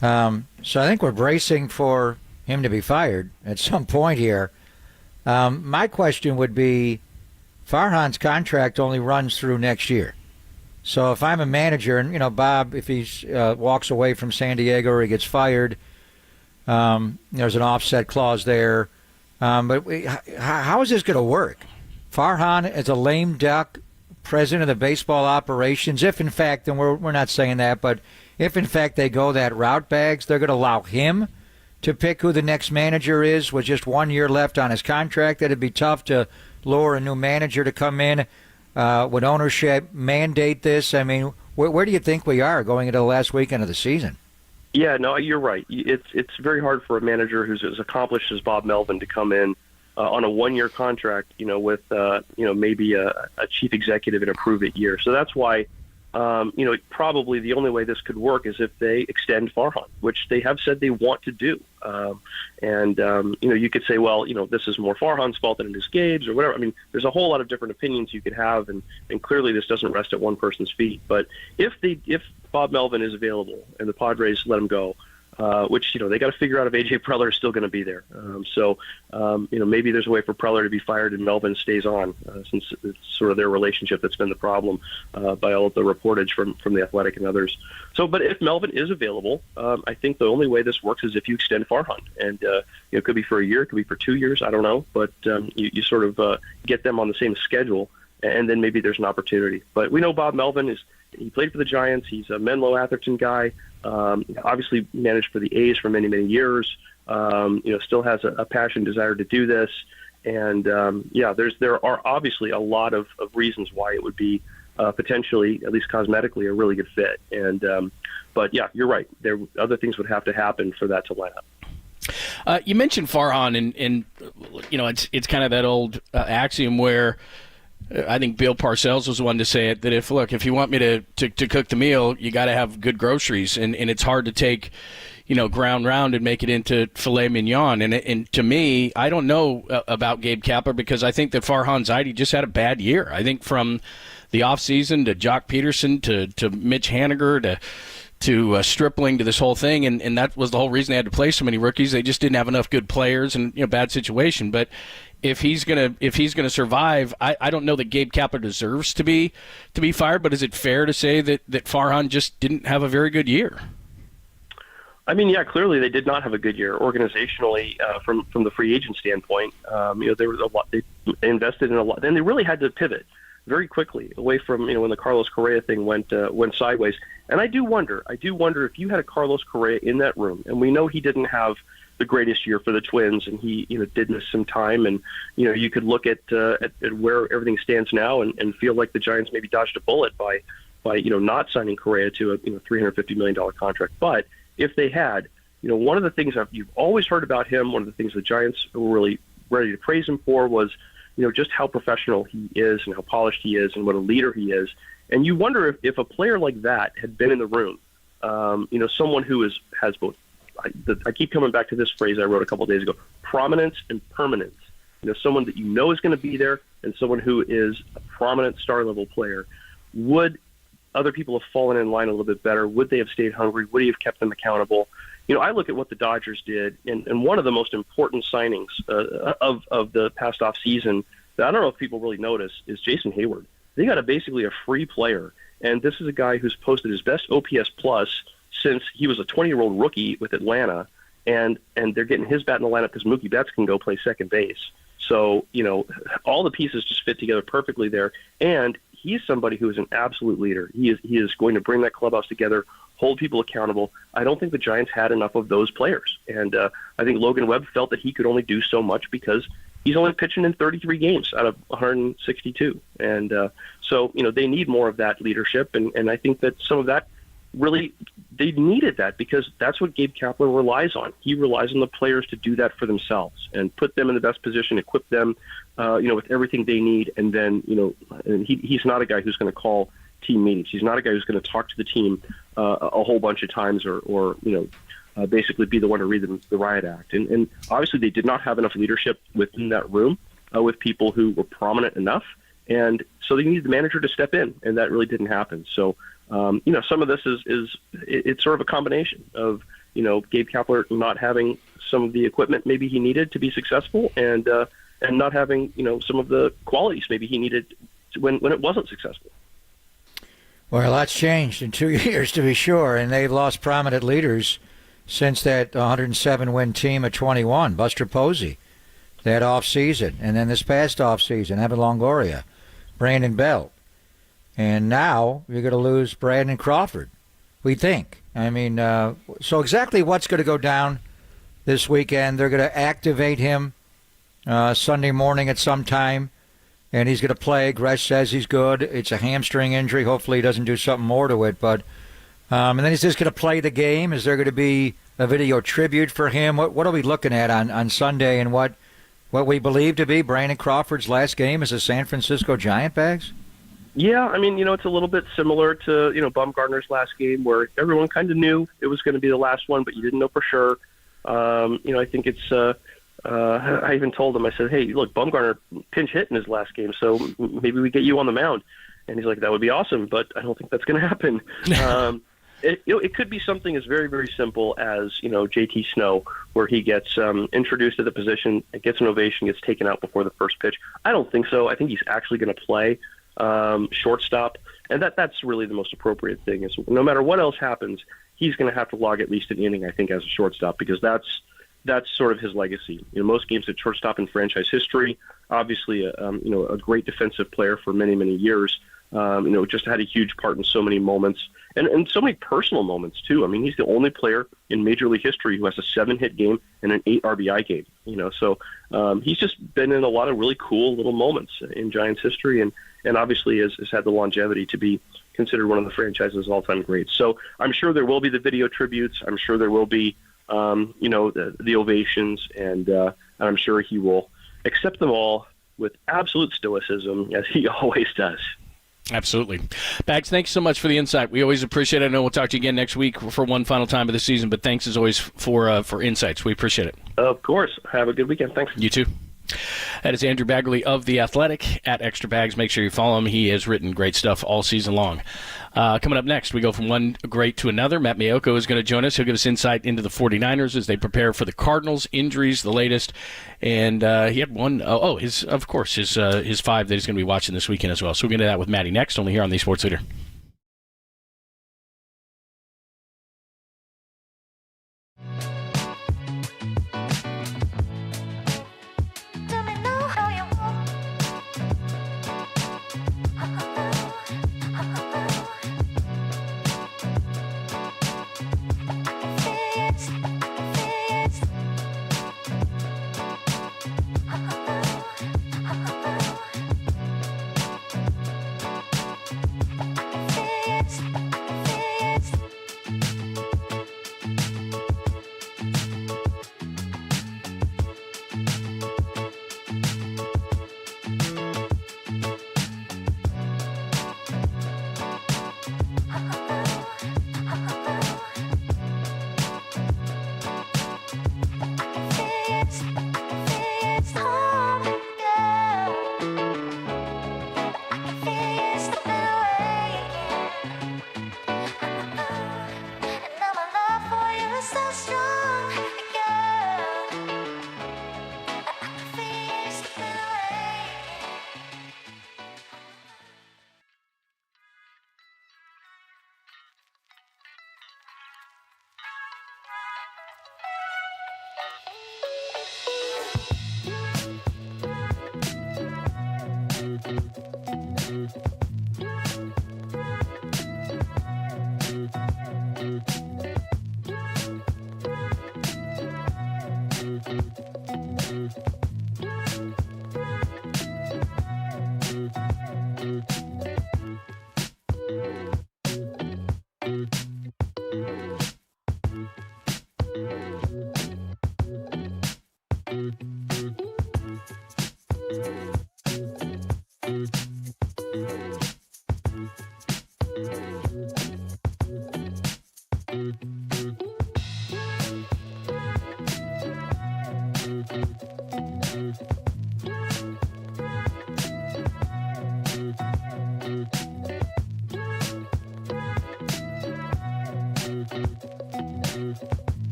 So I think we're bracing for him to be fired at some point here. My question would be, Farhan's contract only runs through next year. So if I'm a manager, and Bob, if he walks away from San Diego or he gets fired, there's an offset clause there. But how is this going to work? Farhan is a lame duck president of the baseball operations. If in fact, and we're not saying that, but if in fact they go that route, Bags, they're going to allow him to pick who the next manager is with just 1 year left on his contract. That'd be tough to lure a new manager to come in. Would ownership mandate this? I mean, where do you think we are going into the last weekend of the season? Yeah, no, you're right. It's very hard for a manager who's as accomplished as Bob Melvin to come in on a 1 year contract, with maybe a chief executive in a prove-it year. So that's why, probably the only way this could work is if they extend Farhan, which they have said they want to do. You could say, well, this is more Farhan's fault than it is Gabe's or whatever. I mean, there's a whole lot of different opinions you could have, and clearly this doesn't rest at one person's feet. But if Bob Melvin is available and the Padres let him go, which, they got to figure out if A.J. Preller is still going to be there. Maybe there's a way for Preller to be fired and Melvin stays on, since it's sort of their relationship that's been the problem by all of the reportage from The Athletic and others. But if Melvin is available, I think the only way this works is if you extend Farhan. And it could be for a year, it could be for 2 years, I don't know. But you sort of get them on the same schedule, and then maybe there's an opportunity. But we know Bob Melvin he played for the Giants. He's a Menlo Atherton guy. Obviously managed for the A's for many, many years. Still has a passion, desire to do this. And there are obviously a lot of reasons why it would be potentially, at least cosmetically, a really good fit. But yeah, you're right. Other things would have to happen for that to line up. You mentioned Farhan, and it's kind of that old axiom where I think Bill Parcells was the one to say it, that if you want me to cook the meal, you got to have good groceries, and it's hard to take ground round and make it into filet mignon. And to me, I don't know about Gabe Kapler, because I think that Farhan Zaidi just had a bad year. I think from the offseason to Jock Peterson to Mitch Haniger to Stripling to this whole thing, and that was the whole reason they had to play so many rookies. They just didn't have enough good players, and bad situation. But if he's gonna survive, I don't know that Gabe Kapler deserves to be fired. But is it fair to say that Farhan just didn't have a very good year? I mean, yeah, clearly they did not have a good year organizationally from the free agent standpoint. There was a lot they invested in a lot, and they really had to pivot very quickly away from when the Carlos Correa thing went sideways. And I do wonder if you had a Carlos Correa in that room, and we know he didn't have the greatest year for the Twins, and he did miss some time, and you could look at where everything stands now and feel like the Giants maybe dodged a bullet by not signing Correa to a $350 million contract. But if they had, one of the things you've always heard about him, one of the things the Giants were really ready to praise him for was just how professional he is and how polished he is and what a leader he is. And you wonder if a player like that had been in the room, someone who has both. I keep coming back to this phrase I wrote a couple of days ago: prominence and permanence. Someone that is going to be there, and someone who is a prominent star-level player. Would other people have fallen in line a little bit better? Would they have stayed hungry? Would he have kept them accountable? I look at what the Dodgers did, and one of the most important signings of the past off season that I don't know if people really notice is Jason Hayward. They got basically a free player, and this is a guy who's posted his best OPS plus since he was a 20-year-old rookie with Atlanta, and they're getting his bat in the lineup because Mookie Betts can go play second base. So, all the pieces just fit together perfectly there, and he's somebody who is an absolute leader. He is going to bring that clubhouse together, hold people accountable. I don't think the Giants had enough of those players, and I think Logan Webb felt that he could only do so much because he's only pitching in 33 games out of 162, and so they need more of that leadership, and I think that some of that really they needed that because that's what Gabe Kapler relies on. He relies on the players to do that for themselves and put them in the best position, equip them, with everything they need. And then, and he's not a guy who's going to call team meetings. He's not a guy who's going to talk to the team a whole bunch of times or basically be the one to read the riot act. And obviously they did not have enough leadership within that room with people who were prominent enough. And so they needed the manager to step in, and that really didn't happen. So, some of this it's sort of a combination of, Gabe Kapler not having some of the equipment maybe he needed to be successful and and not having, some of the qualities maybe he needed when it wasn't successful. Well, a lot's changed in 2 years, to be sure, and they've lost prominent leaders since that 107-win team of 21. Buster Posey, that offseason, and then this past offseason, Evan Longoria, Brandon Belt. And now you're going to lose Brandon Crawford, we think. I mean, so exactly what's going to go down this weekend? They're going to activate him Sunday morning at some time, and he's going to play. Gresh says he's good. It's a hamstring injury. Hopefully he doesn't do something more to it. But and then he's just going to play the game. Is there going to be a video tribute for him? What are we looking at on Sunday, and what we believe to be Brandon Crawford's last game as a San Francisco Giant, Bags? Yeah, I mean, it's a little bit similar to, Bumgarner's last game, where everyone kind of knew it was going to be the last one, but you didn't know for sure. I think it's I even told him, I said, hey, look, Bumgarner pinch hit in his last game, so maybe we get you on the mound. And he's like, that would be awesome, but I don't think that's going to happen. It could be something as very, very simple as, JT Snow, where he gets introduced to the position, gets an ovation, gets taken out before the first pitch. I don't think so. I think he's actually going to play shortstop, and that's really the most appropriate thing. Is no matter what else happens, he's going to have to log at least an inning, I think, as a shortstop, because that's sort of his legacy. Most games at shortstop in franchise history. Obviously, a great defensive player for many, many years. Just had a huge part in so many moments and so many personal moments too. I mean, he's the only player in Major League history who has a 7-hit game and an 8 RBI game. So he's just been in a lot of really cool little moments in Giants history, and obviously has had the longevity to be considered one of the franchise's all-time greats. So I'm sure there will be the video tributes. I'm sure there will be the ovations, and I'm sure he will accept them all with absolute stoicism, as he always does. Absolutely. Bags, thanks so much for the insight. We always appreciate it. I know we'll talk to you again next week for one final time of the season, but thanks as always for insights. We appreciate it. Of course. Have a good weekend. Thanks. You too. That is Andrew Baggerly of The Athletic at Extra Bags. Make sure you follow him. He has written great stuff all season long. Coming up next, we go from one great to another. Matt Miyoko is going to join us. He'll give us insight into the 49ers as they prepare for the Cardinals. Injuries, the latest. And he had one, his 5 that he's going to be watching this weekend as well. So we'll get into that with Matty next, only here on The Sports Leader.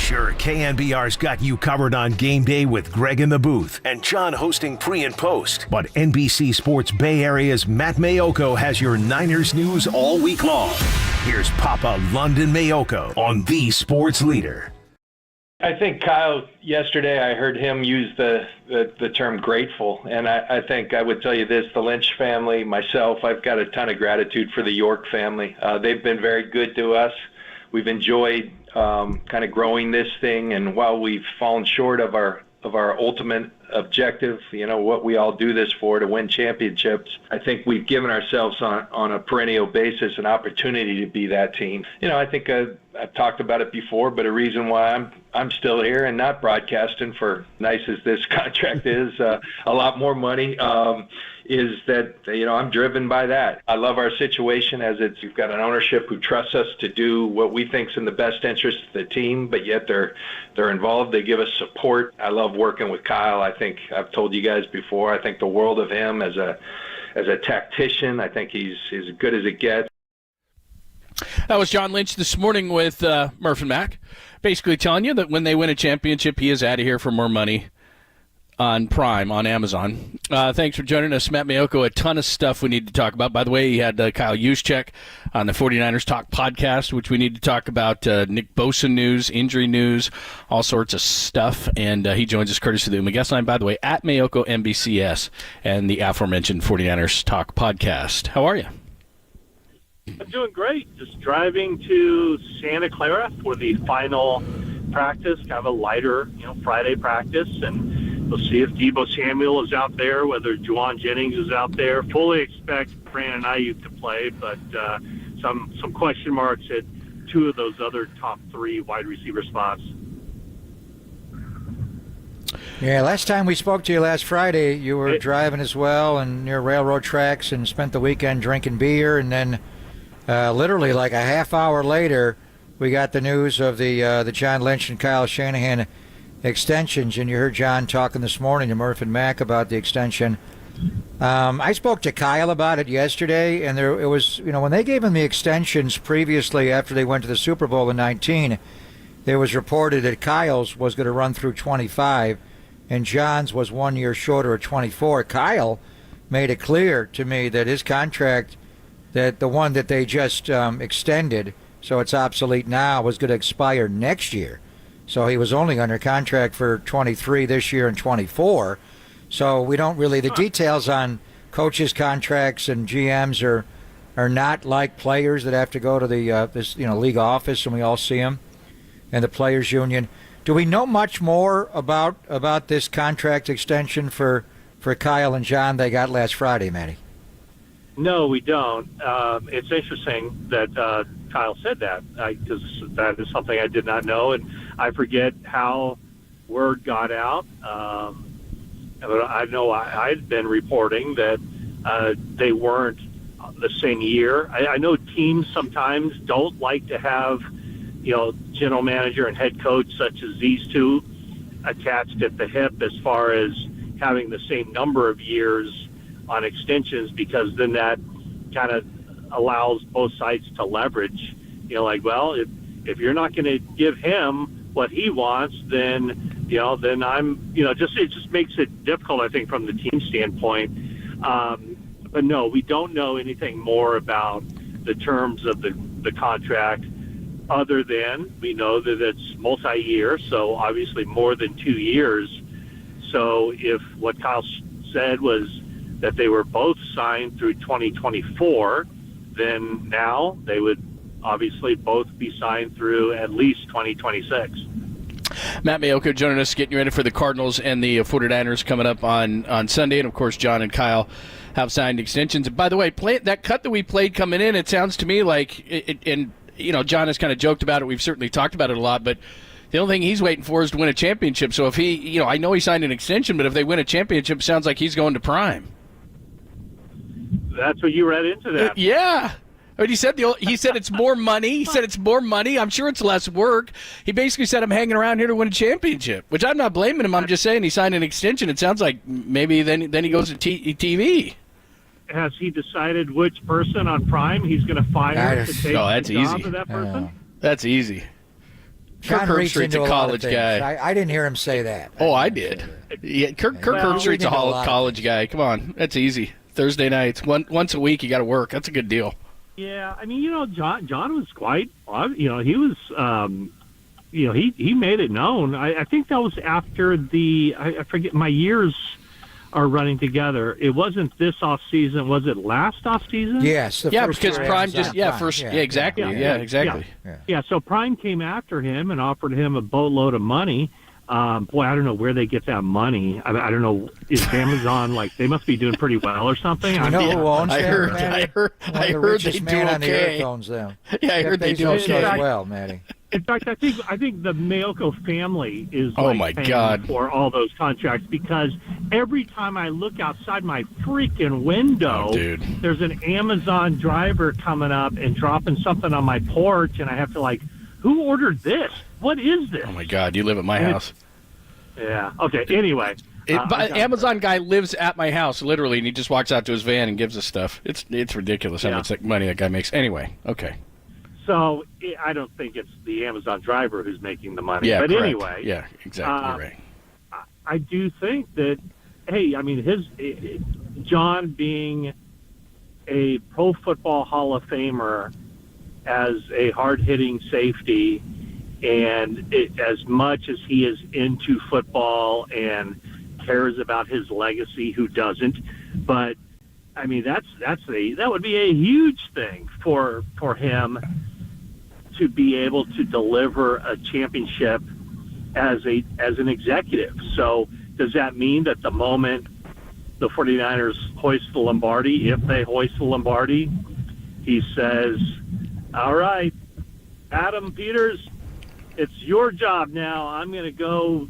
Sure, KNBR's got you covered on game day with Greg in the booth and John hosting pre and post. But NBC Sports Bay Area's Matt Mayoko has your Niners news all week long. Here's Papa London Mayoko on the Sports Leader. I think Kyle, yesterday I heard him use the term grateful, and I think I would tell you this, the Lynch family, myself, I've got a ton of gratitude for the York family. They've been very good to us. We've enjoyed kind of growing this thing, and while we've fallen short of our ultimate objective, what we all do this for, to win championships, I think we've given ourselves on a perennial basis an opportunity to be that team. I think I've talked about it before, but a reason why I'm still here and not broadcasting, for nice as this contract is, a lot more money, is that, I'm driven by that. I love our situation as we've got an ownership who trusts us to do what we think's in the best interest of the team, but yet they're involved. They give us support. I love working with Kyle. I think I've told you guys before, I think the world of him as a tactician. I think he's as good as it gets. That was John Lynch this morning with Murph and Mac, basically telling you that when they win a championship, he is out of here for more money on Prime, on Amazon. Thanks for joining us, Matt Mayoko. A ton of stuff we need to talk about. By the way, he had Kyle Juszczyk on the 49ers Talk podcast, which we need to talk about Nick Bosa news, injury news, all sorts of stuff. And he joins us courtesy of the Uma guest line, by the way, at Mayoko MBCS and the aforementioned 49ers Talk podcast. How are you? I'm doing great. Just driving to Santa Clara for the final practice, kind of a lighter, Friday practice, and we'll see if Deebo Samuel is out there, whether Juwan Jennings is out there. Fully expect Brandon Ayuk to play, but some question marks at two of those other top three wide receiver spots. Yeah, last time we spoke to you last Friday, you were driving as well and near railroad tracks and spent the weekend drinking beer, and then literally like a half hour later, we got the news of the John Lynch and Kyle Shanahan extensions, and you heard John talking this morning to Murph and Mac about the extension I spoke to Kyle about it yesterday, and it was, when they gave him the extensions previously after they went to the Super Bowl in 19, there was reported that Kyle's was going to run through 25, and John's was 1 year shorter at 24. Kyle made it clear to me that his contract, that the one that they just extended, so it's obsolete now, was going to expire next year. So he was only under contract for 23 this year and 24. So we don't really, the details on coaches' contracts and GMs are not like players that have to go to the league office and we all see them, and the players' union. Do we know much more about this contract extension for Kyle and John they got last Friday, Matty? No, we don't. It's interesting that Kyle said that, because that is something I did not know, and I forget how word got out. I know I'd been reporting that they weren't the same year. I know teams sometimes don't like to have, general manager and head coach such as these two attached at the hip as far as having the same number of years on extensions, because then that kind of allows both sides to leverage. If you're not going to give him what he wants, then I'm, it just makes it difficult, I think, from the team standpoint. But no, we don't know anything more about the terms of the contract, other than we know that it's multi-year, so obviously more than 2 years. So if what Kyle said was that they were both signed through 2024, then now they would obviously both be signed through at least 2026. Matt Maiocco joining us, getting you ready for the Cardinals and the 49ers coming up on Sunday. And, of course, John and Kyle have signed extensions. And, by the way, that cut that we played coming in, it sounds to me like John has kind of joked about it. We've certainly talked about it a lot. But the only thing he's waiting for is to win a championship. So if he, I know he signed an extension, but if they win a championship, it sounds like he's going to Prime. That's what you read into that. Yeah. But he said it's more money. He said it's more money. I'm sure it's less work. He basically said, I'm hanging around here to win a championship, which I'm not blaming him. I'm just saying he signed an extension. It sounds like maybe then he goes to TV. Has he decided which person on Prime he's going to fire to take the job of that person? That's easy. John Kirk Herbstreit's a college guy. I didn't hear him say that. Oh, I did. Yeah, Kirk Herbstreit's a college guy. Come on, that's easy. Thursday nights, once a week, you got to work. That's a good deal. Yeah, I mean, John was quite, he was, he made it known. I think that was after I forget, my years are running together. It wasn't this off season. Was it last off season? Yes. Because Prime exactly. Yeah, exactly. Yeah, so Prime came after him and offered him a boatload of money. Boy, I don't know where they get that money. I don't know. Is Amazon they must be doing pretty well or something? You know who owns I heard they do man on the okay. earth owns them. Yeah, I heard they do okay. As well, Matty. In fact, I think the Maiocco family is paying for all those contracts, because every time I look outside my freaking window, there's an Amazon driver coming up and dropping something on my porch, and I have to who ordered this? What is this? Oh my God, you live at my house. Yeah. Okay. Anyway, Amazon guy lives at my house literally, and he just walks out to his van and gives us stuff. It's ridiculous how much money that guy makes. Anyway, okay. So I don't think it's the Amazon driver who's making the money. Yeah, but correct. Anyway, yeah, exactly. You're right. I do think that. Hey, I mean, John being a Pro Football Hall of Famer as a hard-hitting safety, and as much as he is into football and cares about his legacy, who doesn't? But I mean, that would be a huge thing for him to be able to deliver a championship as an executive. So does that mean that the moment the 49ers hoist the Lombardi, if they hoist the Lombardi, he says, all right, Adam Peters, it's your job now. I'm going to go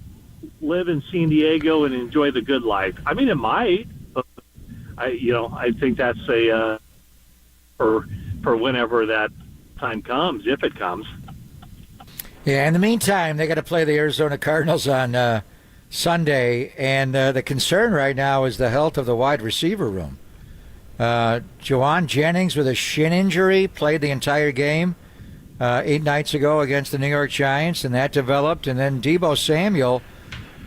live in San Diego and enjoy the good life. I mean, it might, but I think that's for whenever that time comes, if it comes. Yeah, in the meantime, they got to play the Arizona Cardinals on Sunday, and the concern right now is the health of the wide receiver room. Juwan Jennings with a shin injury played the entire game 8 nights ago against the New York Giants, and that developed. And then Deebo Samuel,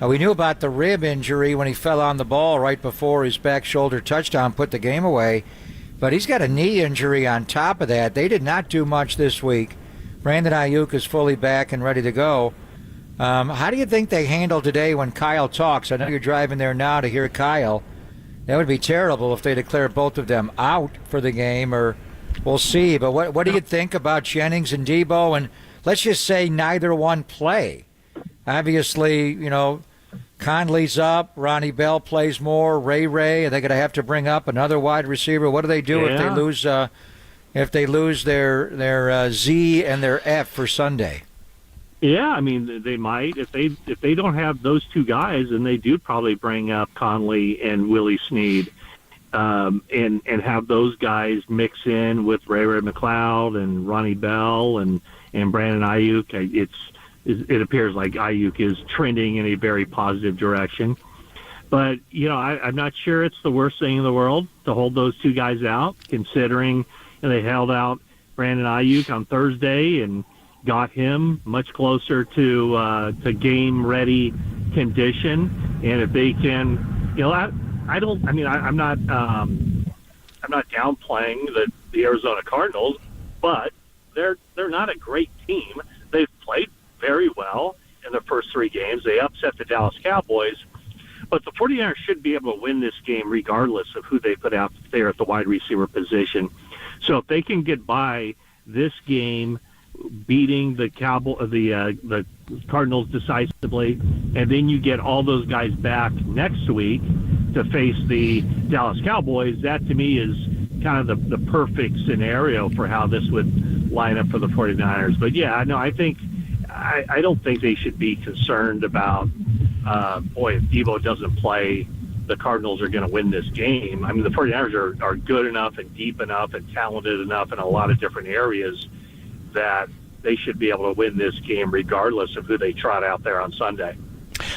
we knew about the rib injury when he fell on the ball right before his back shoulder touchdown put the game away. But he's got a knee injury on top of that. They did not do much this week. Brandon Ayuk is fully back and ready to go. How do you think they handle today when Kyle talks? I know you're driving there now to hear Kyle. That would be terrible if they declare both of them out for the game, or we'll see. But what do you think about Jennings and Deebo? And let's just say neither one play. Obviously, Conley's up. Ronnie Bell plays more. Ray, are they going to have to bring up another wide receiver? What do they do if they lose their Z and their F for Sunday? Yeah, I mean, they might. If they don't have those two guys, then they do probably bring up Conley and Willie Snead, and have those guys mix in with Ray McLeod and Ronnie Bell and Brandon Ayuk. It appears like Ayuk is trending in a very positive direction. But, I'm not sure it's the worst thing in the world to hold those two guys out, considering they held out Brandon Ayuk on Thursday and got him much closer to game-ready condition. And if they can, I'm not downplaying the Arizona Cardinals, but they're not a great team. They've played very well in their first 3 games. They upset the Dallas Cowboys. But the 49ers should be able to win this game regardless of who they put out there at the wide receiver position. So if they can get by this game, beating the Cardinals decisively, and then you get all those guys back next week to face the Dallas Cowboys, that to me is kind of the perfect scenario for how this would line up for the 49ers. But yeah, no, I don't think they should be concerned about, if Deebo doesn't play, the Cardinals are going to win this game. I mean, the 49ers are good enough and deep enough and talented enough in a lot of different areas that they should be able to win this game regardless of who they trot out there on Sunday.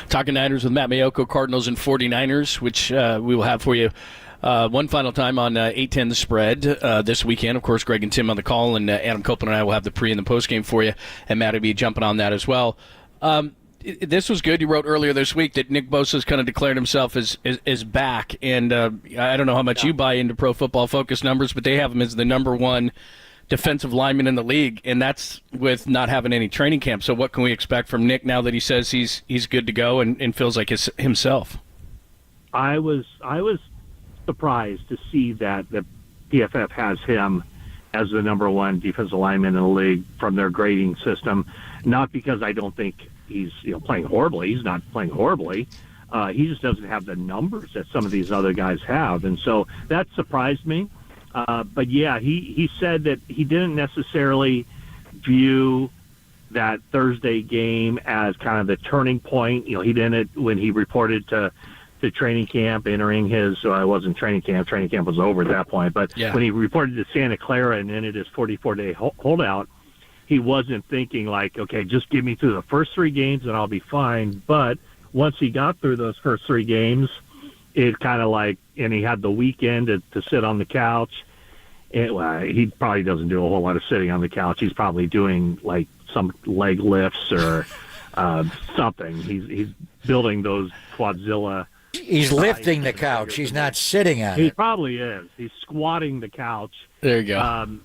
Talking Niners with Matt Mayoko, Cardinals and 49ers, which we will have for you one final time on 810 The Spread this weekend. Of course, Greg and Tim on the call, and Adam Copeland and I will have the pre- and the post-game for you, and Matt will be jumping on that as well. This was good. You wrote earlier this week that Nick Bosa's kind of declared himself as back, and I don't know how much you buy into Pro Football Focus numbers, but they have him as the number 1 defensive lineman in the league, and that's with not having any training camp. So what can we expect from Nick now that he says he's good to go and feels like himself? I was surprised to see that the PFF has him as the number 1 defensive lineman in the league from their grading system, not because I don't think he's playing horribly. He's not playing horribly. He just doesn't have the numbers that some of these other guys have, and so that surprised me. But yeah, he said that he didn't necessarily view that Thursday game as kind of the turning point. He didn't when he reported to training camp, entering his. It wasn't training camp. Training camp was over at that point. But when he reported to Santa Clara and ended his 44-day holdout, he wasn't thinking like, okay, just get me through the first 3 games and I'll be fine. But once he got through those first 3 games, it kind of like, and he had the weekend to sit on the couch. He probably doesn't do a whole lot of sitting on the couch. He's probably doing like some leg lifts or something. He's building those Quadzilla. He's lifting the couch. He's not sitting on it. He probably is. He's squatting the couch. There you go.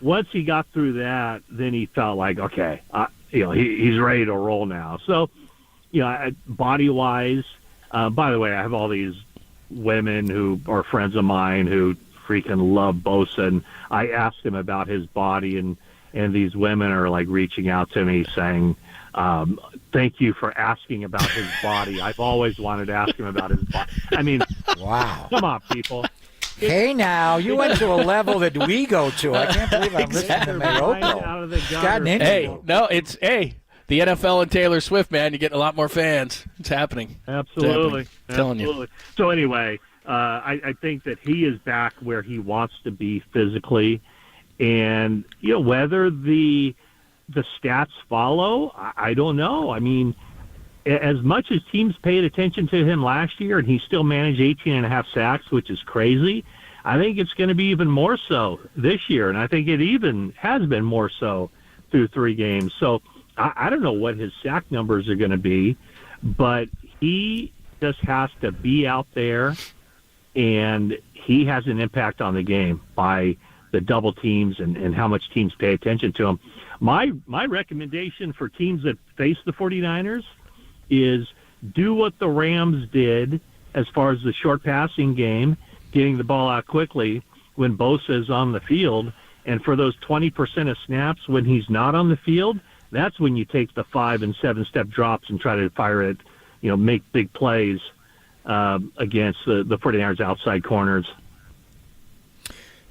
Once he got through that, then he felt like, okay, he's ready to roll now. So, body-wise, by the way, I have all these women who are friends of mine who freaking love Bosa, and I asked him about his body, and these women are like reaching out to me saying, thank you for asking about his body. I've always wanted to ask him about his body. I mean, wow. Come on, people. Hey, now, you went to a level that we go to. I can't believe I'm listening to Mayoko. Hey, no, it's, the NFL and Taylor Swift, man. You get a lot more fans. It's happening. Absolutely. Telling you. So anyway, I think that he is back where he wants to be physically. And, whether the stats follow, I don't know. I mean, as much as teams paid attention to him last year, and he still managed 18.5 sacks, which is crazy, I think it's going to be even more so this year, and I think it even has been more so through 3 games. So I don't know what his sack numbers are going to be, but he just has to be out there, and he has an impact on the game by the double teams and how much teams pay attention to him. My recommendation for teams that face the 49ers is do what the Rams did as far as the short passing game, getting the ball out quickly when Bosa is on the field. And for those 20% of snaps when he's not on the field, that's when you take the 5 and 7 step drops and try to fire it, make big plays against the 49ers outside corners.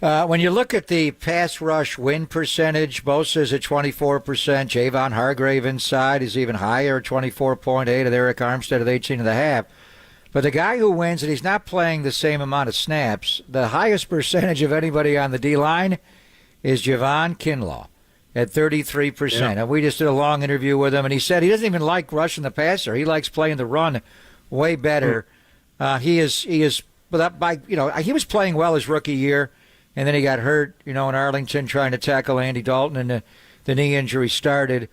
When you look at the pass rush win percentage, Bosa's at 24%. Javon Hargrave inside is even higher at 24.8, and Eric Armstead at 18.5. But the guy who wins, and he's not playing the same amount of snaps, the highest percentage of anybody on the D-line is Javon Kinlaw at 33%. Yeah. And we just did a long interview with him, and he said he doesn't even like rushing the passer. He likes playing the run way better. He was playing well his rookie year, and then he got hurt, in Arlington trying to tackle Andy Dalton, and the knee injury started.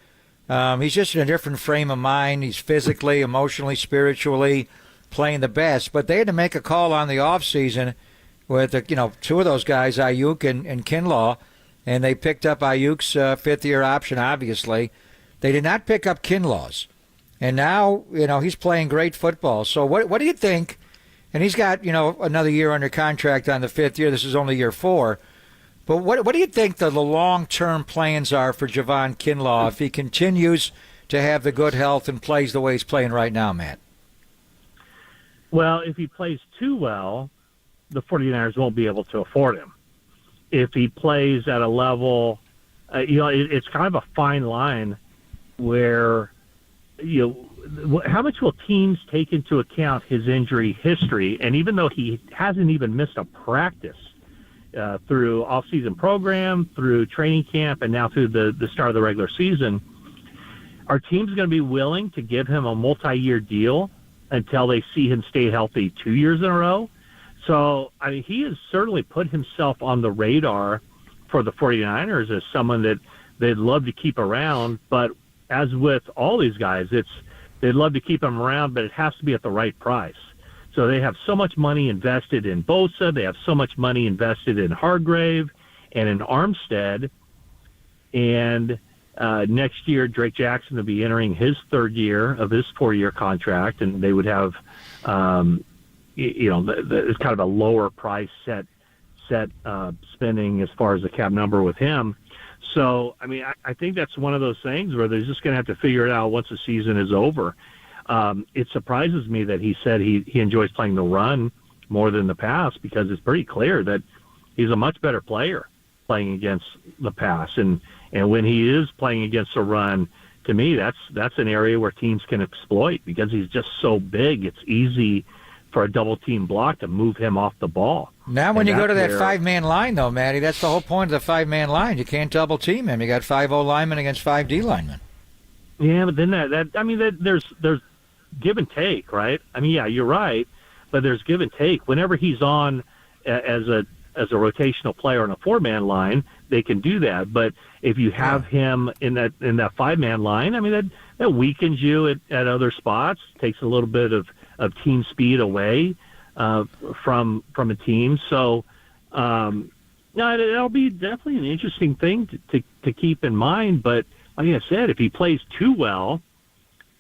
He's just in a different frame of mind. He's physically, emotionally, spiritually playing the best. But they had to make a call on the offseason with, 2 of those guys, Ayuk and Kinlaw, and they picked up Ayuk's fifth-year option, obviously. They did not pick up Kinlaw's. And now, he's playing great football. So what do you think? And he's got, another year under contract on the 5th year. This is only year 4. But what do you think the long-term plans are for Javon Kinlaw if he continues to have the good health and plays the way he's playing right now, Matt? Well, if he plays too well, the 49ers won't be able to afford him. If he plays at a level, it's kind of a fine line where, how much will teams take into account his injury history? And even though he hasn't even missed a practice through off-season program, through training camp, and now through the start of the regular season, are teams going to be willing to give him a multi-year deal until they see him stay healthy 2 years in a row? So, he has certainly put himself on the radar for the 49ers as someone that they'd love to keep around. But as with all these guys, they'd love to keep him around, but it has to be at the right price. So they have so much money invested in Bosa. They have so much money invested in Hargrave and in Armstead. And next year, Drake Jackson will be entering his 3rd year of his 4-year contract, and they would have, it's kind of a lower price set spending as far as the cap number with him. So, I think that's one of those things where they're just going to have to figure it out once the season is over. It surprises me that he said he enjoys playing the run more than the pass, because it's pretty clear that he's a much better player playing against the pass. And when he is playing against the run, to me, that's an area where teams can exploit, because he's just so big. It's easy for a double-team block to move him off the ball. Now when you go to that 5-man line, though, Matty, that's the whole point of the 5-man line. You can't double-team him. You got 5 O-linemen against 5 D-linemen. Yeah, but then there's give and take, right? Yeah, you're right, but there's give and take. Whenever he's on as a rotational player on a 4-man line, they can do that. But if you have him in that 5-man line, that weakens you at other spots, takes a little bit of team speed away from a team. So it'll be definitely an interesting thing to keep in mind. But like I said, if he plays too well,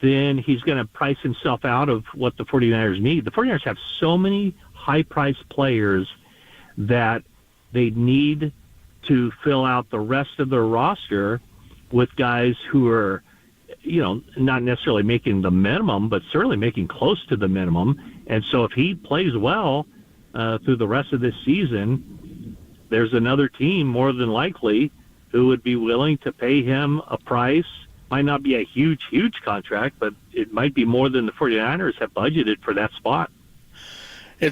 then he's going to price himself out of what the 49ers need. The 49ers have so many high-priced players that they need to fill out the rest of their roster with guys who are, not necessarily making the minimum, but certainly making close to the minimum. And so if he plays well through the rest of this season, there's another team more than likely who would be willing to pay him a price. Might not be a huge, huge contract, but it might be more than the 49ers have budgeted for that spot.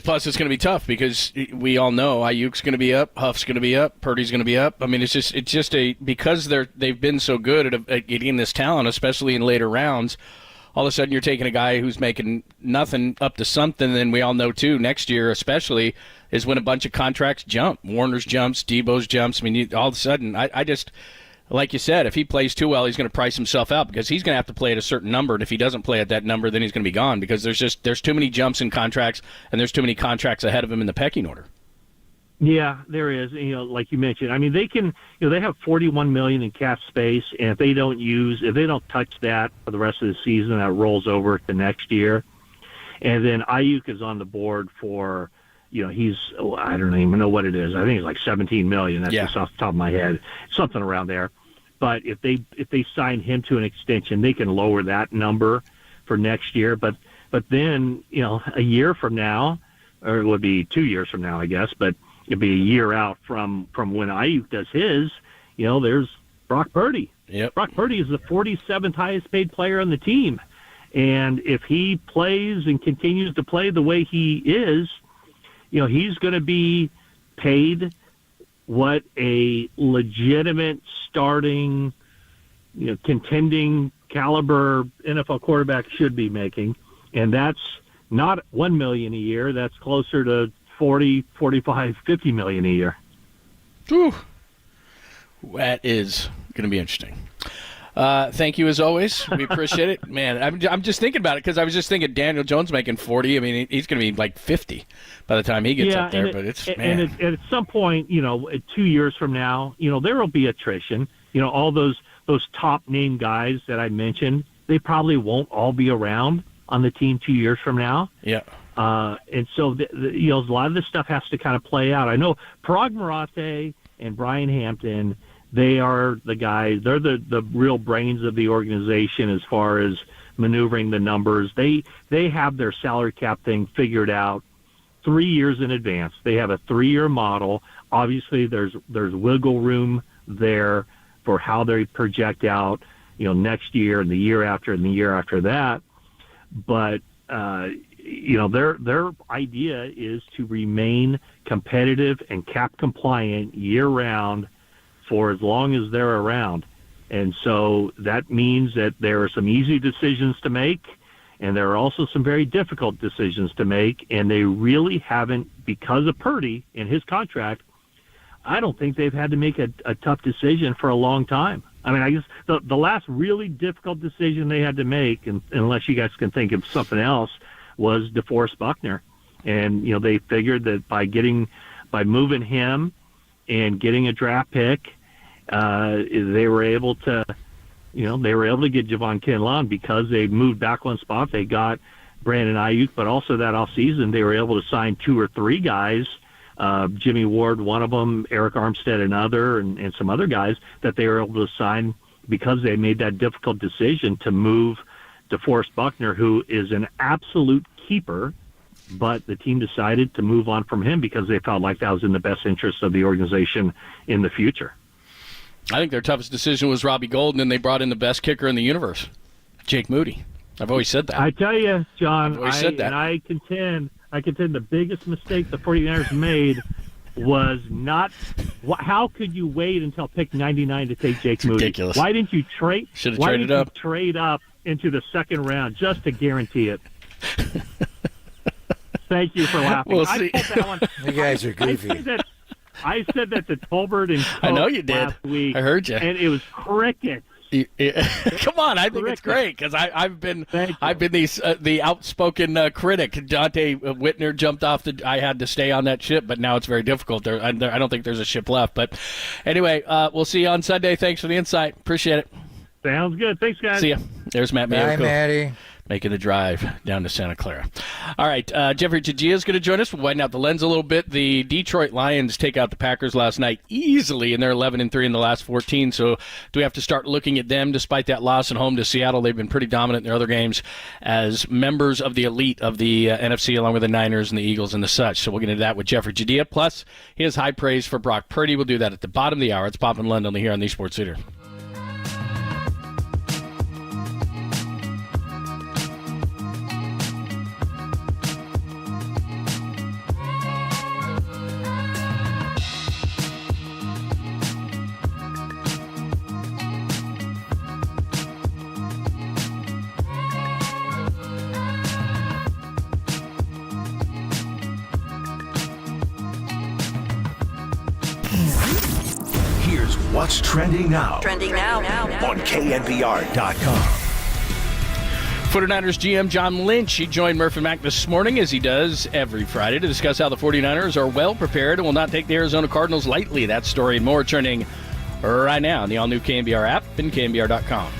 Plus, it's going to be tough because we all know Ayuk's going to be up, Huff's going to be up, Purdy's going to be up. It's just because they've been so good at getting this talent, especially in later rounds. all of a sudden you're taking a guy who's making nothing up to something. And we all know, too, next year especially is when a bunch of contracts jump. Warner's jumps, Debo's jumps. I mean, all of a sudden, I just, like you said, if he plays too well, he's going to price himself out because he's going to have to play at a certain number. And if he doesn't play at that number, then he's going to be gone because there's too many jumps in contracts and there's too many contracts ahead of him in the pecking order. Yeah, there is. Like you mentioned, I mean, they can, they have $41 million in cap space, and if they don't touch that for the rest of the season, that rolls over to next year. And then Ayuk is on the board for, I don't even know what it is. I think it's like $17 million. That's just off the top of my head, something around there. But if they sign him to an extension, they can lower that number for next year. But then, a year from now, or it would be 2 years from now, I guess, but it'd be a year out from when Ayuk does his, there's Brock Purdy. Yep. Brock Purdy is the 47th highest paid player on the team. And if he plays and continues to play the way he is, he's going to be paid what a legitimate starting, contending caliber NFL quarterback should be making. And that's not $1 million a year. That's closer to 40, 45, 50 million a year. Whew. That is going to be interesting. Thank you as always. We appreciate it, man. I'm just thinking about it because I was just thinking Daniel Jones making 40. I mean, he's going to be like 50 by the time he gets up there. But at some point, 2 years from now, there will be attrition. All those top name guys that I mentioned, they probably won't all be around on the team 2 years from now. Yeah. And so, a lot of this stuff has to kind of play out. I know Parag Marathe and Brian Hampton, they are the guys. They're the real brains of the organization as far as maneuvering the numbers. They have their salary cap thing figured out 3 years in advance. They have a 3-year model. Obviously, there's wiggle room there for how they project out, next year and the year after and the year after that. But their idea is to remain competitive and cap compliant year round for as long as they're around. And so that means that there are some easy decisions to make, and there are also some very difficult decisions to make, and they really haven't, because of Purdy and his contract, I don't think they've had to make a tough decision for a long time. I mean, I guess the last really difficult decision they had to make, and unless you guys can think of something else, was DeForest Buckner. And, they figured that by moving him and getting a draft pick, they were able to get Javon Kinlaw because they moved back one spot. They got Brandon Ayuk, but also that offseason they were able to sign 2 or 3 guys, Jimmy Ward, one of them, Eric Armstead, another, and some other guys that they were able to sign because they made that difficult decision to move DeForest Buckner, who is an absolute keeper, but the team decided to move on from him because they felt like that was in the best interest of the organization in the future. I think their toughest decision was Robbie Gould, and they brought in the best kicker in the universe, Jake Moody. I've always said that. I tell you, John, I contend the biggest mistake the 49ers made was not – how could you wait until pick 99 to take Jake Moody? Ridiculous. Why didn't you trade? Should have traded up. Trade up into the second round just to guarantee it? Thank you for laughing. We'll see. You guys are goofy. I said that to Tolbert and Coach I know you did. Last week, I heard you. And it was crickets. Come on, I think it's great because I've been the outspoken critic. Dante Whitner jumped off I had to stay on that ship, but now it's very difficult. I don't think there's a ship left. But anyway, we'll see you on Sunday. Thanks for the insight. Appreciate it. Sounds good. Thanks, guys. See ya. There's Matt Mayo. Bye, Matty. Making the drive down to Santa Clara. All right, Jeffrey Chajia is going to join us. We'll widen out the lens a little bit. The Detroit Lions take out the Packers last night easily, and they're 11-3 in the last 14. So do we have to start looking at them despite that loss at home to Seattle? They've been pretty dominant in their other games as members of the elite of the NFC, along with the Niners and the Eagles and the such. So we'll get into that with Jeffrey Chajia. Plus, his high praise for Brock Purdy. We'll do that at the bottom of the hour. It's Pop and London here on the Sports Leader. Here's what's trending now. Trending now. On KNBR.com. 49ers GM John Lynch, he joined Murph and Mac this morning, as he does every Friday, to discuss how the 49ers are well prepared and will not take the Arizona Cardinals lightly. That story and more trending right now on the all-new KNBR app and KNBR.com.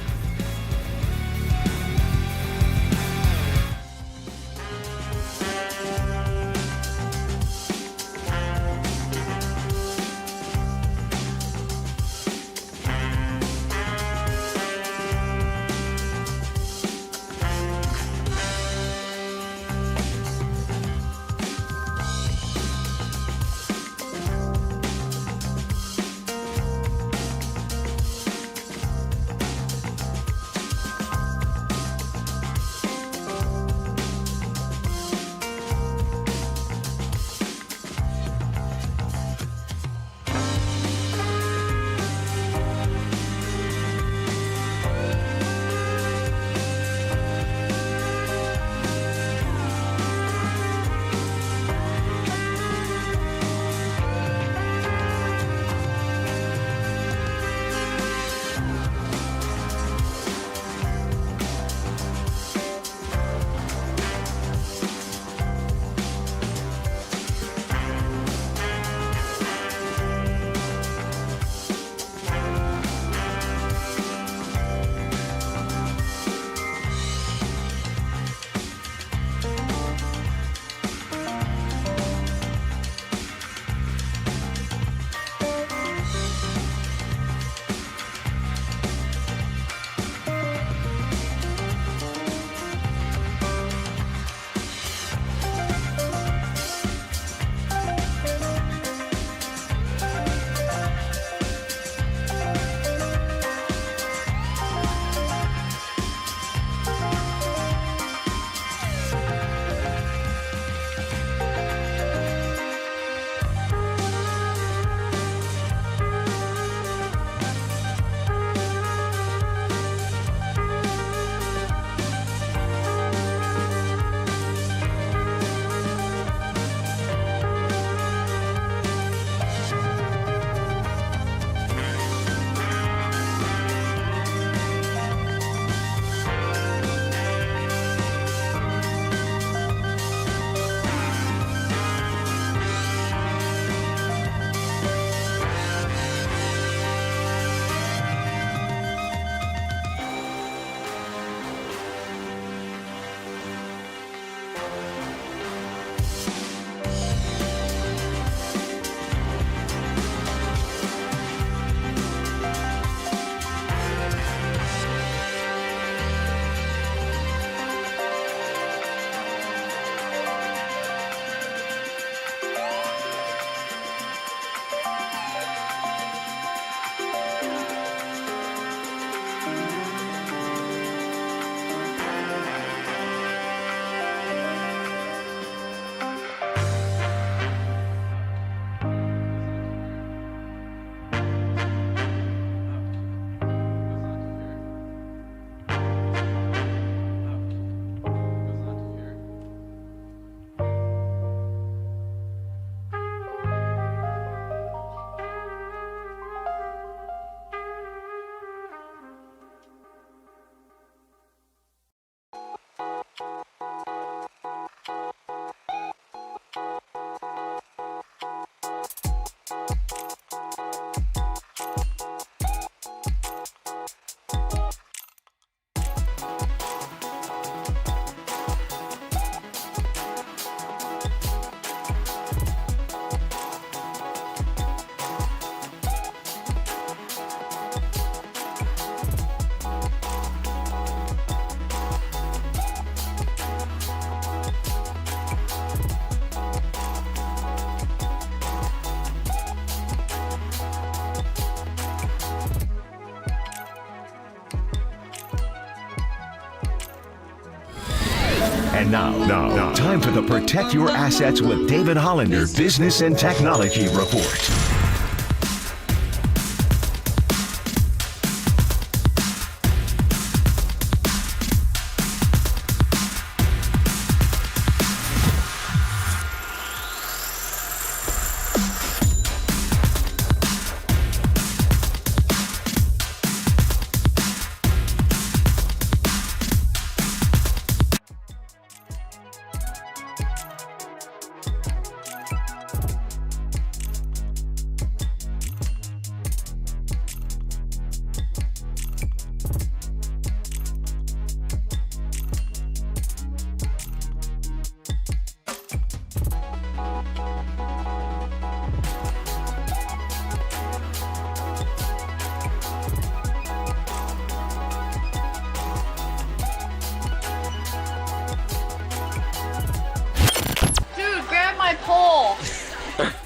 And now, time for the Protect Your Assets with David Hollander Business and Technology Report.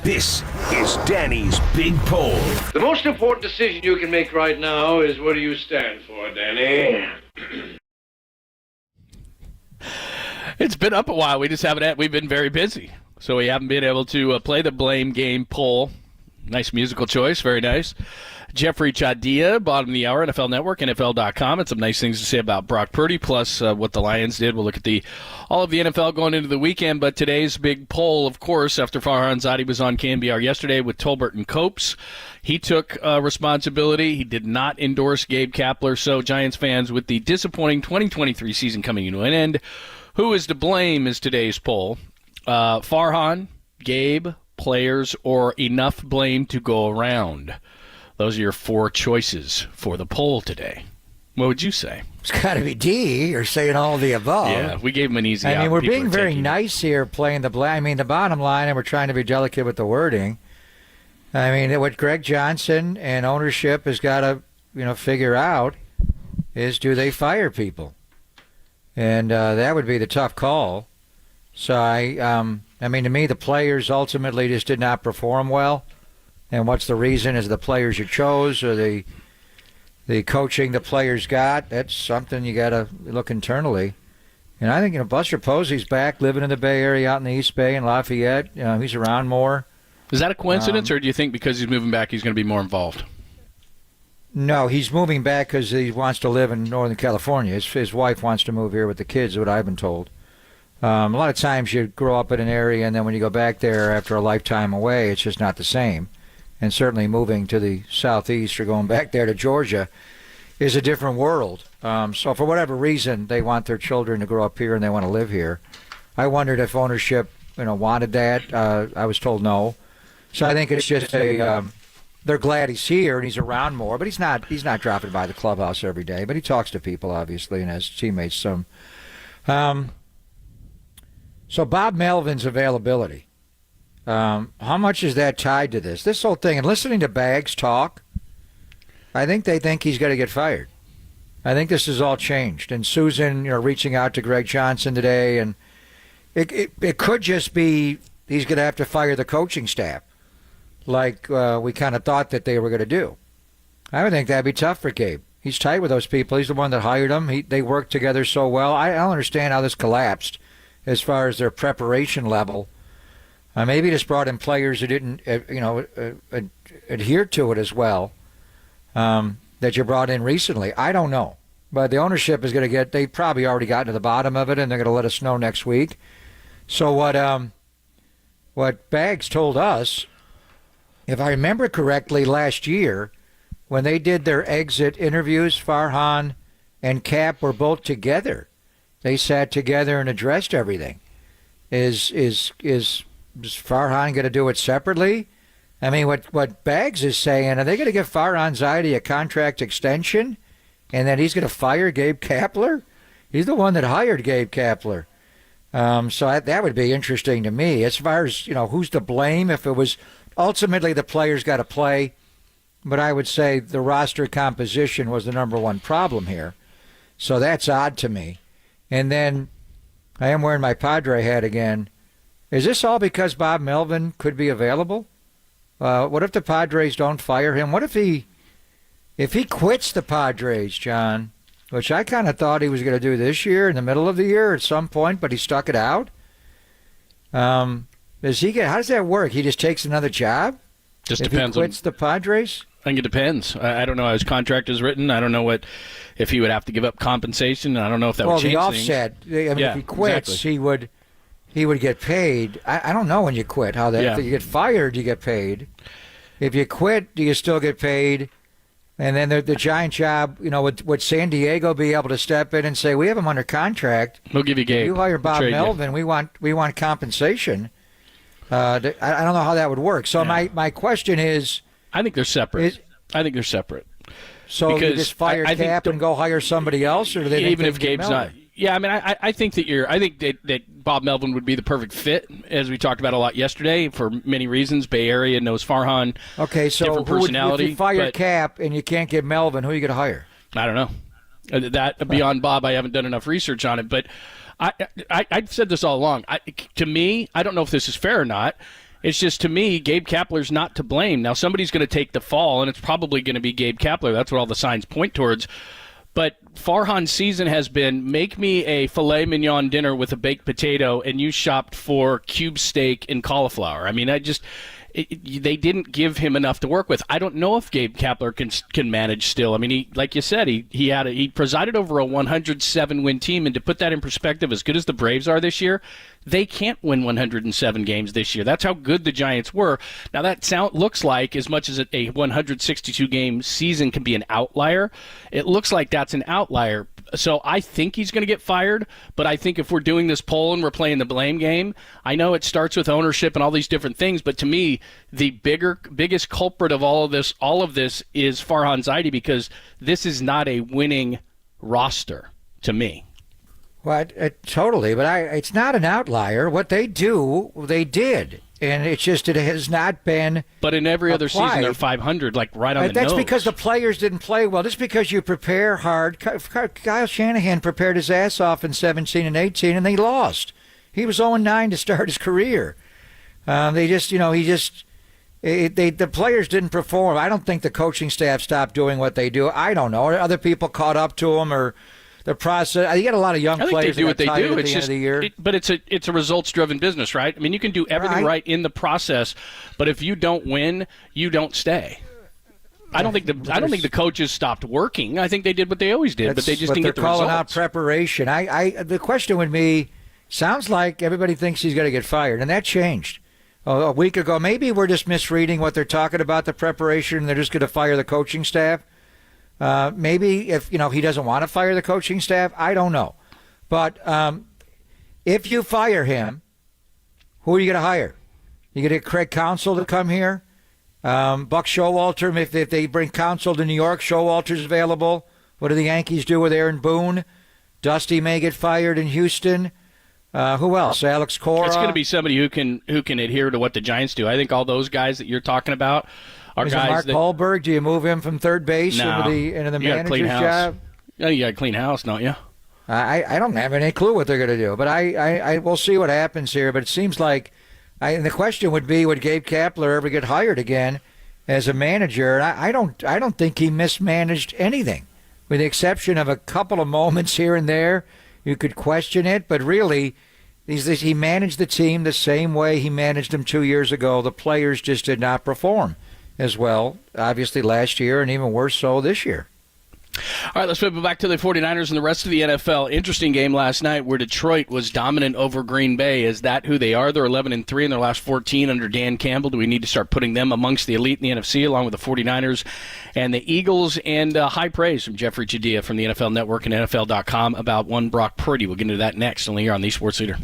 This is Danny's Big Poll. The most important decision you can make right now is what do you stand for, Danny? It's been up a while. We just haven't we've been very busy. So we haven't been able to play the blame game poll. Nice musical choice. Very nice. Jeffrey Chadia, bottom of the hour, NFL Network, NFL.com. And some nice things to say about Brock Purdy, plus what the Lions did. We'll look at all of the NFL going into the weekend. But today's big poll, of course, after Farhan Zaidi was on KNBR yesterday with Tolbert and Copes, he took responsibility. He did not endorse Gabe Kapler. So Giants fans, with the disappointing 2023 season coming to an end, who is to blame is today's poll. Farhan, Gabe, players, or enough blame to go around? Those are your 4 choices for the poll today. What would you say? It's got to be D. You're saying all of the above. Yeah, we gave him an easy out. I mean, we're People being are very taking nice here playing the blame. I mean, the bottom line, and we're trying to be delicate with the wording. I mean, what Greg Johnson and ownership has got to, figure out is, do they fire people? And that would be the tough call. So I mean, to me, the players ultimately just did not perform well. And what's the reason? Is the players you chose, or the coaching the players got? That's something you got to look internally. And I think Buster Posey's back, living in the Bay Area, out in the East Bay in Lafayette. He's around more. Is that a coincidence, or do you think because he's moving back, he's going to be more involved? No, he's moving back because he wants to live in Northern California. His wife wants to move here with the kids, is what I've been told. A lot of times you grow up in an area, and then when you go back there after a lifetime away, it's just not the same. And certainly moving to the southeast or going back there to Georgia is a different world. So for whatever reason, they want their children to grow up here and they want to live here. I wondered if ownership, wanted that. I was told no. So I think it's just they're glad he's here and he's around more, but he's not dropping by the clubhouse every day. But he talks to people, obviously, and has teammates. So Bob Melvin's availability. How much is that tied to this? This whole thing, and listening to Bags talk, I think they think he's going to get fired. I think this has all changed. And Susan, reaching out to Greg Johnson today, and it could just be he's going to have to fire the coaching staff, like we kind of thought that they were going to do. I would think that'd be tough for Gabe. He's tight with those people. He's the one that hired them. They worked together so well. I don't understand how this collapsed as far as their preparation level. Maybe just brought in players who didn't, adhere to it as well that you brought in recently. I don't know. But the ownership is going to they've probably already gotten to the bottom of it, and they're going to let us know next week. So what Bags told us, if I remember correctly, last year, when they did their exit interviews, Farhan and Cap were both together. They sat together and addressed everything. Is Farhan going to do it separately? I mean, what Bags is saying, are they going to give Farhan Zaidi a contract extension, and then he's going to fire Gabe Kapler? He's the one that hired Gabe Kapler. So that would be interesting to me. As far as, who's to blame, if it was ultimately the players got to play, but I would say the roster composition was the number one problem here. So that's odd to me. And then I am wearing my Padre hat again. Is this all because Bob Melvin could be available? What if the Padres don't fire him? What if he quits the Padres, John, which I kind of thought he was going to do this year, in the middle of the year at some point, but he stuck it out? How does that work? He just takes another job? Just if depends. He quits the Padres? I think it depends. I don't know how his contract is written. I don't know if he would have to give up compensation. I don't know if that would change offset. things. If he quits, exactly. he would get paid. I don't know when you quit how that. If you get fired, you get paid. If you quit, do you still get paid? And then the giant job, would San Diego be able to step in and say, we have him under contract. We'll give you Gabe. You hire Bob Melvin. We want compensation. I don't know how that would work. So my question is, I think they're separate. So you just fire Cap and go hire somebody else, or do they even if Gabe's not? Yeah, I mean, I think that Bob Melvin would be the perfect fit, as we talked about a lot yesterday, for many reasons. Bay Area knows Farhan. Okay, so different personality. If you fire Cap and you can't get Melvin, who are you going to hire? I don't know. That beyond Bob, I haven't done enough research on it, but I've said this all along. To me, I don't know if this is fair or not. It's just, to me, Gabe Kapler's not to blame. Now, somebody's going to take the fall, and it's probably going to be Gabe Kapler. That's what all the signs point towards. But Farhan's season has been, make me a filet mignon dinner with a baked potato, and you shopped for cube steak and cauliflower. I mean, they didn't give him enough to work with. I don't know if Gabe Kapler can manage still. I mean, he, like you said, he presided over a 107-win team, and to put that in perspective, as good as the Braves are this year, they can't win 107 games this year. That's how good the Giants were. Now, that looks like, as much as a 162-game season can be an outlier, it looks like that's an outlier. So I think he's going to get fired, but I think if we're doing this poll and we're playing the blame game, I know it starts with ownership and all these different things, but to me, the biggest culprit of all of this is Farhan Zaidi, because this is not a winning roster to me. Well, totally, but it's not an outlier. What they do, they did. And it's just, it has not been. But in every other season, they're 500, like right on the nose. That's because the players didn't play well. Just because you prepare hard. Kyle Shanahan prepared his ass off in 17 and 18, and they lost. He was 0-9 to start his career. The players didn't perform. I don't think the coaching staff stopped doing what they do. I don't know. Other people caught up to them, or the process. You got a lot of young players they do what they do. It's just, but it's a results-driven business, right? I mean, you can do everything right in the process, but if you don't win, you don't stay. I don't think the coaches stopped working. I think they did what they always did, but they just didn't get the results. They're calling out preparation. The question would be, sounds like everybody thinks he's going to get fired, and that changed a week ago. Maybe we're just misreading what they're talking about, the preparation, and they're just going to fire the coaching staff. Maybe if he doesn't want to fire the coaching staff, I don't know. But if you fire him, who are you going to hire? You going to get Craig Counsell to come here? Buck Showalter, if they bring Counsell to New York, Showalter's available. What do the Yankees do with Aaron Boone? Dusty may get fired in Houston. Who else? Alex Cora. It's going to be somebody who can adhere to what the Giants do. I think all those guys that you're talking about are Is guys. Mark Wahlberg? Do you move him from third base into the manager's job? Yeah, you got to clean house, don't you? I don't have any clue what they're going to do, but I we'll see what happens here. But it seems like, and the question would be, would Gabe Kapler ever get hired again as a manager? And I don't think he mismanaged anything, with the exception of a couple of moments here and there. You could question it, but really, he managed the team the same way he managed them 2 years ago. The players just did not perform as well, obviously, last year, and even worse so this year. All right, let's flip it back to the 49ers and the rest of the NFL. Interesting game last night where Detroit was dominant over Green Bay. Is that who they are? They're 11-3 in their last 14 under Dan Campbell. Do we need to start putting them amongst the elite in the NFC, along with the 49ers and the Eagles? And high praise from Jeffrey Chadilla from the NFL Network and NFL.com about one Brock Purdy. We'll get into that next, only here on the Sports Leader.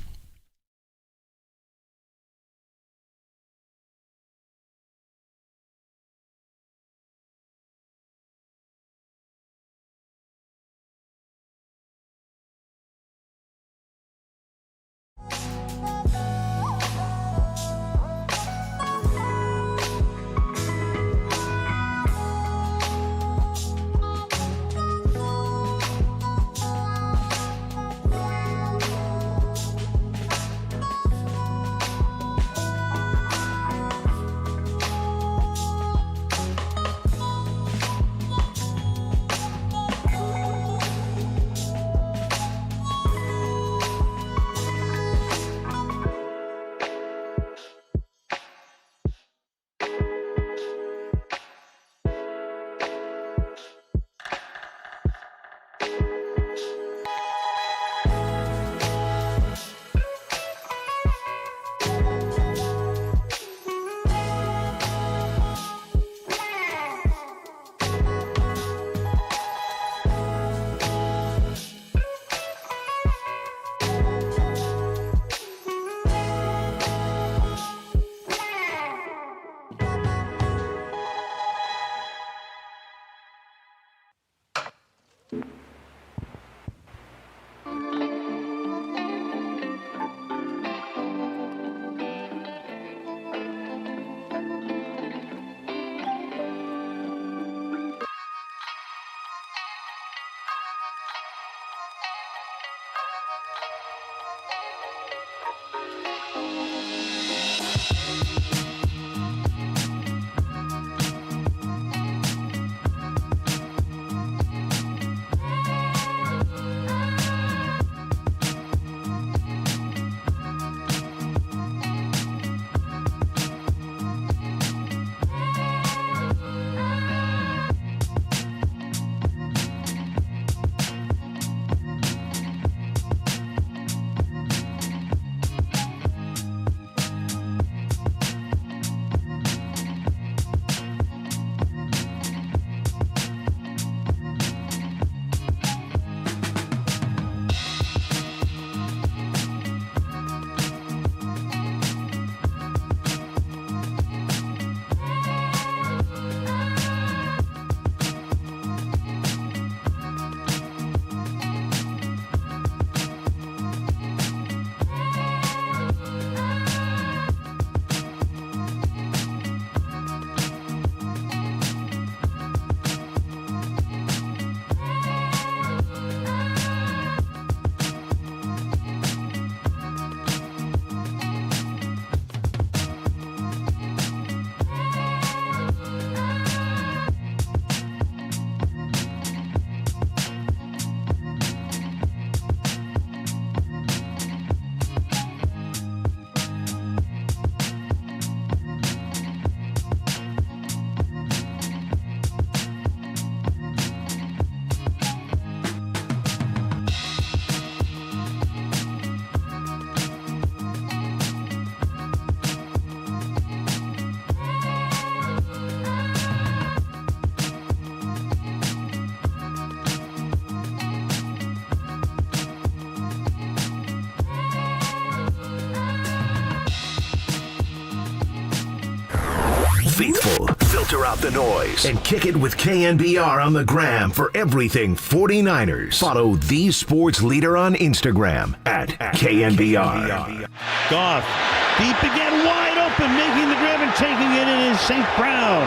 out the noise and kick it with KNBR on the gram for everything 49ers. Follow the sports leader on Instagram at KNBR. Goff, deep again, wide open, making the grab and taking it in is St. Brown.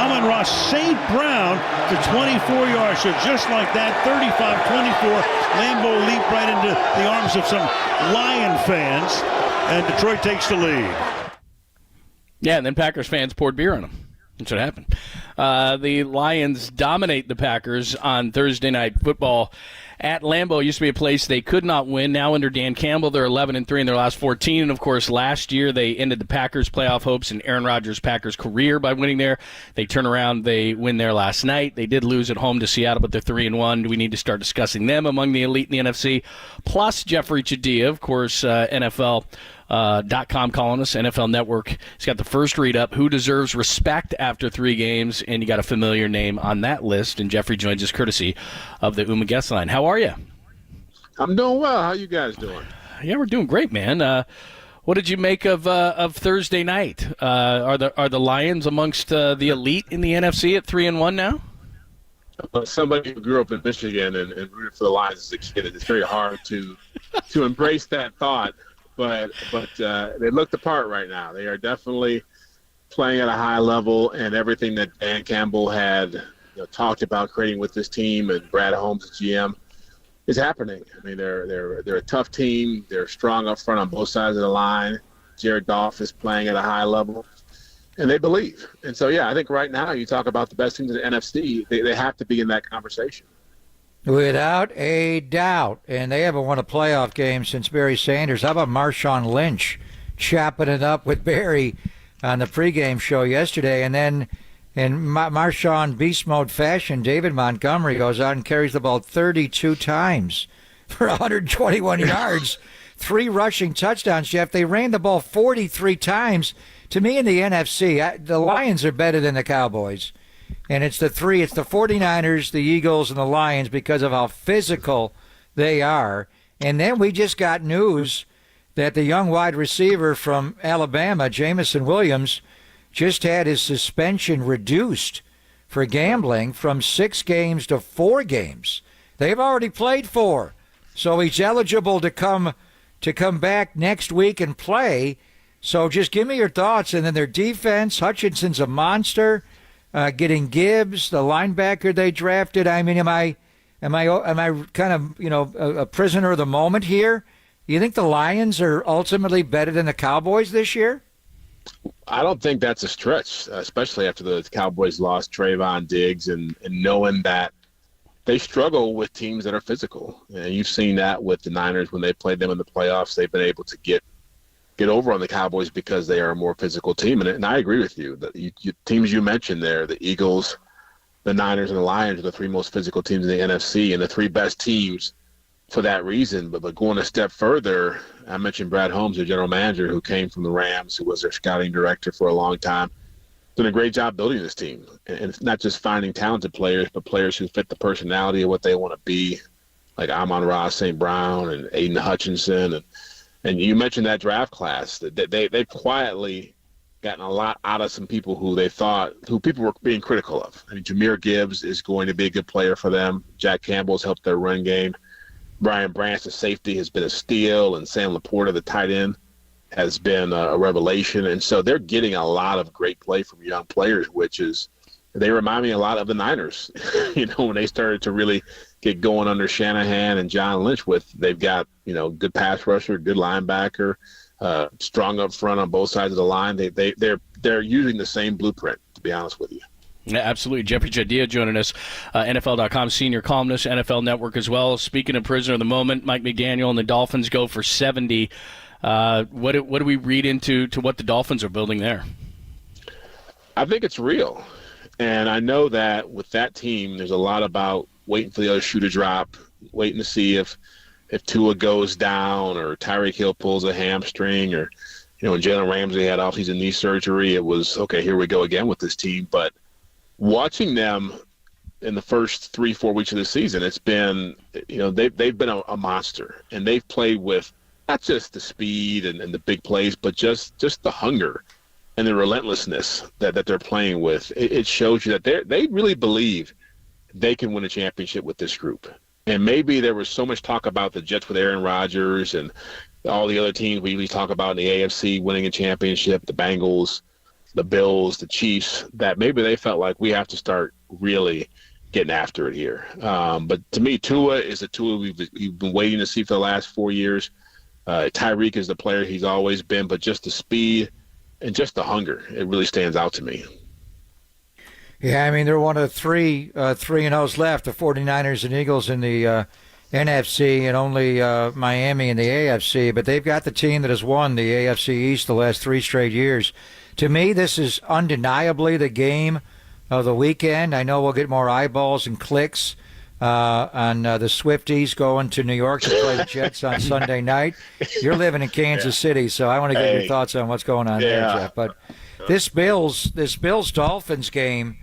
Amon-Ra St. Brown to 24 yards. So just like that, 35-24, Lambeau leaped right into the arms of some Lion fans, and Detroit takes the lead. Yeah, and then Packers fans poured beer on them. That's what happened. The Lions dominate the Packers on Thursday Night Football at Lambeau. It used to be a place they could not win. Now under Dan Campbell, they're 11-3 in their last 14. And, of course, last year they ended the Packers' playoff hopes in Aaron Rodgers' Packers career by winning there. They turn around. They win there last night. They did lose at home to Seattle, but they're 3-1. Do we need to start discussing them among the elite in the NFC? Plus Jeffrey Chadia, of course, NFL .com columnist, NFL Network. He's got the first read up, Who Deserves Respect After 3 Games, and you got a familiar name on that list, and Jeffrey joins us courtesy of the Uma Guest Line. How are you? I'm doing well. How you guys doing? Yeah, we're doing great, man. What did you make of Thursday night? Are the Lions amongst the elite in the NFC at 3-1 now? Somebody who grew up in Michigan and rooted for the Lions as a kid, it's very hard to embrace that thought. But they look the part right now. They are definitely playing at a high level, and everything that Dan Campbell had talked about creating with this team and Brad Holmes, the GM, is happening. I mean, they're a tough team. They're strong up front on both sides of the line. Jared Goff is playing at a high level, and they believe. And so, yeah, I think right now you talk about the best teams in the NFC. They have to be in that conversation. Without a doubt. And they haven't won a playoff game since Barry Sanders. How about Marshawn Lynch chopping it up with Barry on the pregame show yesterday? And then in Marshawn beast mode fashion, David Montgomery goes out and carries the ball 32 times for 121 yards, 3 rushing touchdowns, Jeff. They ran the ball 43 times. To me, in the NFC, the Lions are better than the Cowboys. And it's the 49ers, the Eagles, and the Lions because of how physical they are. And then we just got news that the young wide receiver from Alabama, Jamison Williams, just had his suspension reduced for gambling from 6 games to 4 games. They've already played 4. So he's eligible to come back next week and play. So just give me your thoughts. And then their defense, Hutchinson's a monster. Getting Gibbs, the linebacker they drafted. I mean, am I kind of a prisoner of the moment here? You think the Lions are ultimately better than the Cowboys this year? I don't think that's a stretch, especially after the Cowboys lost Trayvon Diggs and knowing that they struggle with teams that are physical. And you've seen that with the Niners when they played them in the playoffs. They've been able to get over on the Cowboys because they are a more physical team. And I agree with you. The teams you mentioned there, the Eagles, the Niners, and the Lions are the 3 most physical teams in the NFC and the 3 best teams for that reason. But going a step further, I mentioned Brad Holmes, their general manager, who came from the Rams, who was their scouting director for a long time. Done a great job building this team. And it's not just finding talented players, but players who fit the personality of what they want to be, like Amon-Ra St. Brown and Aiden Hutchinson. And you mentioned that draft class. They've quietly gotten a lot out of some people who people were being critical of. I mean, Jahmyr Gibbs is going to be a good player for them. Jack Campbell's helped their run game. Brian Branch, the safety, has been a steal. And Sam Laporta, the tight end, has been a revelation. And so they're getting a lot of great play from young players, they remind me a lot of the Niners, when they started to really get going under Shanahan and John Lynch they've got, good pass rusher, good linebacker, strong up front on both sides of the line. They're using the same blueprint, to be honest with you. Yeah, absolutely. Jeffrey Chadia joining us, NFL.com senior columnist, NFL Network as well. Speaking of prisoner of the moment, Mike McDaniel and the Dolphins go for 70. What do we read into what the Dolphins are building there? I think it's real. And I know that with that team, there's a lot about waiting for the other shoe to drop, waiting to see if Tua goes down or Tyreek Hill pulls a hamstring or, when Jalen Ramsey had offseason knee surgery, it was, okay, here we go again with this team. But watching them in the first 3-4 weeks of the season, it's been, they've been a monster. And they've played with not just the speed and the big plays, but just the hunger and the relentlessness that they're playing with, it shows you that they really believe they can win a championship with this group. And maybe there was so much talk about the Jets with Aaron Rodgers and all the other teams we usually talk about in the AFC winning a championship, the Bengals, the Bills, the Chiefs, that maybe they felt like we have to start really getting after it here. But to me, Tua is a Tua we've been waiting to see for the last 4 years. Tyreek is the player he's always been, but just the speed and just the hunger, it really stands out to me. Yeah, I mean, they're one of 3-0s left, the 49ers and Eagles in the NFC and only Miami in the AFC, but they've got the team that has won the AFC East the last 3 straight years. To me, this is undeniably the game of the weekend. I know we'll get more eyeballs and clicks on the Swifties going to New York to play the Jets on Sunday night. You're living in Kansas City, so I want to get your thoughts on what's going on there, Jeff. But this Bills-Dolphins game,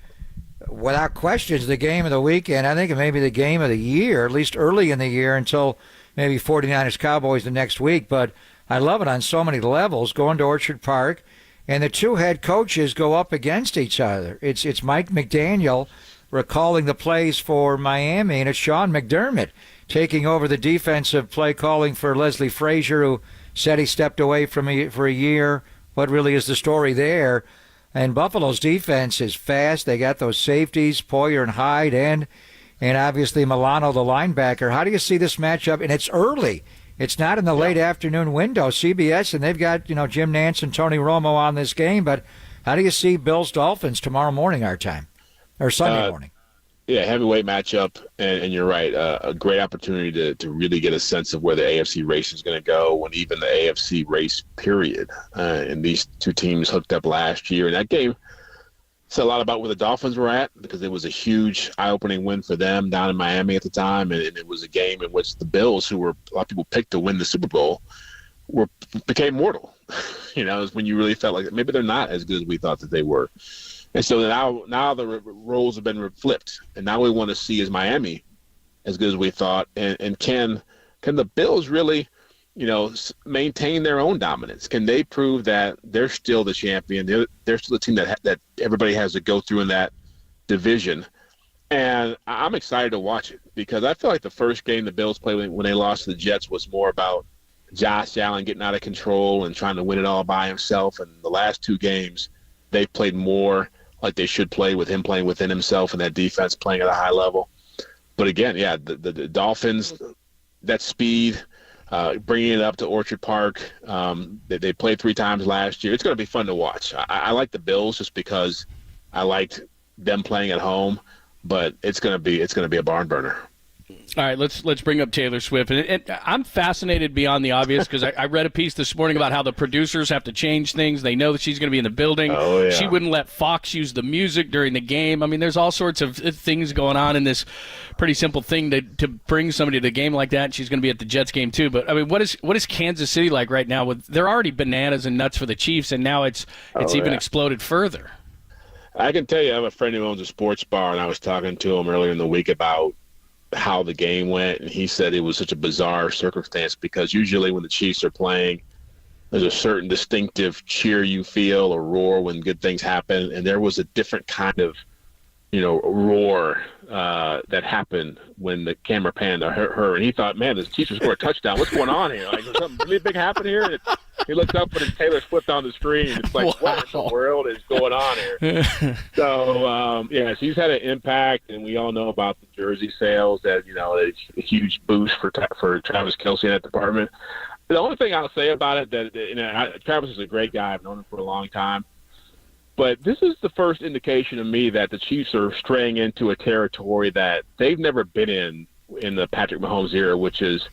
without question, is the game of the weekend. I think it may be the game of the year, at least early in the year, until maybe 49ers-Cowboys the next week. But I love it on so many levels, going to Orchard Park, and the two head coaches go up against each other. It's Mike McDaniel recalling the plays for Miami, and it's Sean McDermott taking over the defensive play calling for Leslie Frazier, who said he stepped away for a year. What really is the story there? And Buffalo's defense is fast. They got those safeties, Poyer and Hyde, and obviously Milano, the linebacker. How do you see this matchup? And it's early. It's not in the late afternoon window. CBS, and they've got Jim Nantz and Tony Romo on this game. But how do you see Bills-Dolphins tomorrow morning our time, or Sunday morning? Yeah, heavyweight matchup, and you're right. A great opportunity to really get a sense of where the AFC race is going to go, and even the AFC race period. And these two teams hooked up last year, and that game said a lot about where the Dolphins were at, because it was a huge eye-opening win for them down in Miami at the time, and it was a game in which the Bills, who were a lot of people picked to win the Super Bowl, became mortal. It was when you really felt like maybe they're not as good as we thought that they were. And so now the roles have been flipped, and now we want to see, is Miami as good as we thought, and can the Bills really, maintain their own dominance? Can they prove that they're still the champion? They're still the team that everybody has to go through in that division. And I'm excited to watch it, because I feel like the first game the Bills played when they lost to the Jets was more about Josh Allen getting out of control and trying to win it all by himself. And the last 2 games, they played more like they should play, with him playing within himself and that defense playing at a high level. But again, the Dolphins, that speed, bringing it up to Orchard Park, they played 3 times last year. It's going to be fun to watch. I like the Bills just because I liked them playing at home, but it's going to be a barn burner. All right, let's bring up Taylor Swift. And I'm fascinated beyond the obvious, because I read a piece this morning about how the producers have to change things. They know that she's going to be in the building. Oh, yeah. She wouldn't let Fox use the music during the game. I mean, there's all sorts of things going on in this pretty simple thing to bring somebody to the game like that. She's going to be at the Jets game too. But I mean, what is Kansas City like right now? They're already bananas and nuts for the Chiefs, and now it's even exploded further. I can tell you, I have a friend who owns a sports bar, and I was talking to him earlier in the week about how the game went, and he said it was such a bizarre circumstance, because usually when the Chiefs are playing, there's a certain distinctive cheer you feel or roar when good things happen, and there was a different kind of roar that happened when the camera panned to her, and he thought, man, the Chiefs scored a touchdown. What's going on here? Like, is something really big happening here? And he looked up, and it's Taylor Swift on the screen. It's like, what in the world is going on here? So, she's had an impact, and we all know about the jersey sales. That it's a huge boost for Travis Kelce in that department. The only thing I'll say about it that Travis is a great guy. I've known him for a long time. But this is the first indication to me that the Chiefs are straying into a territory that they've never been in the Patrick Mahomes era, which is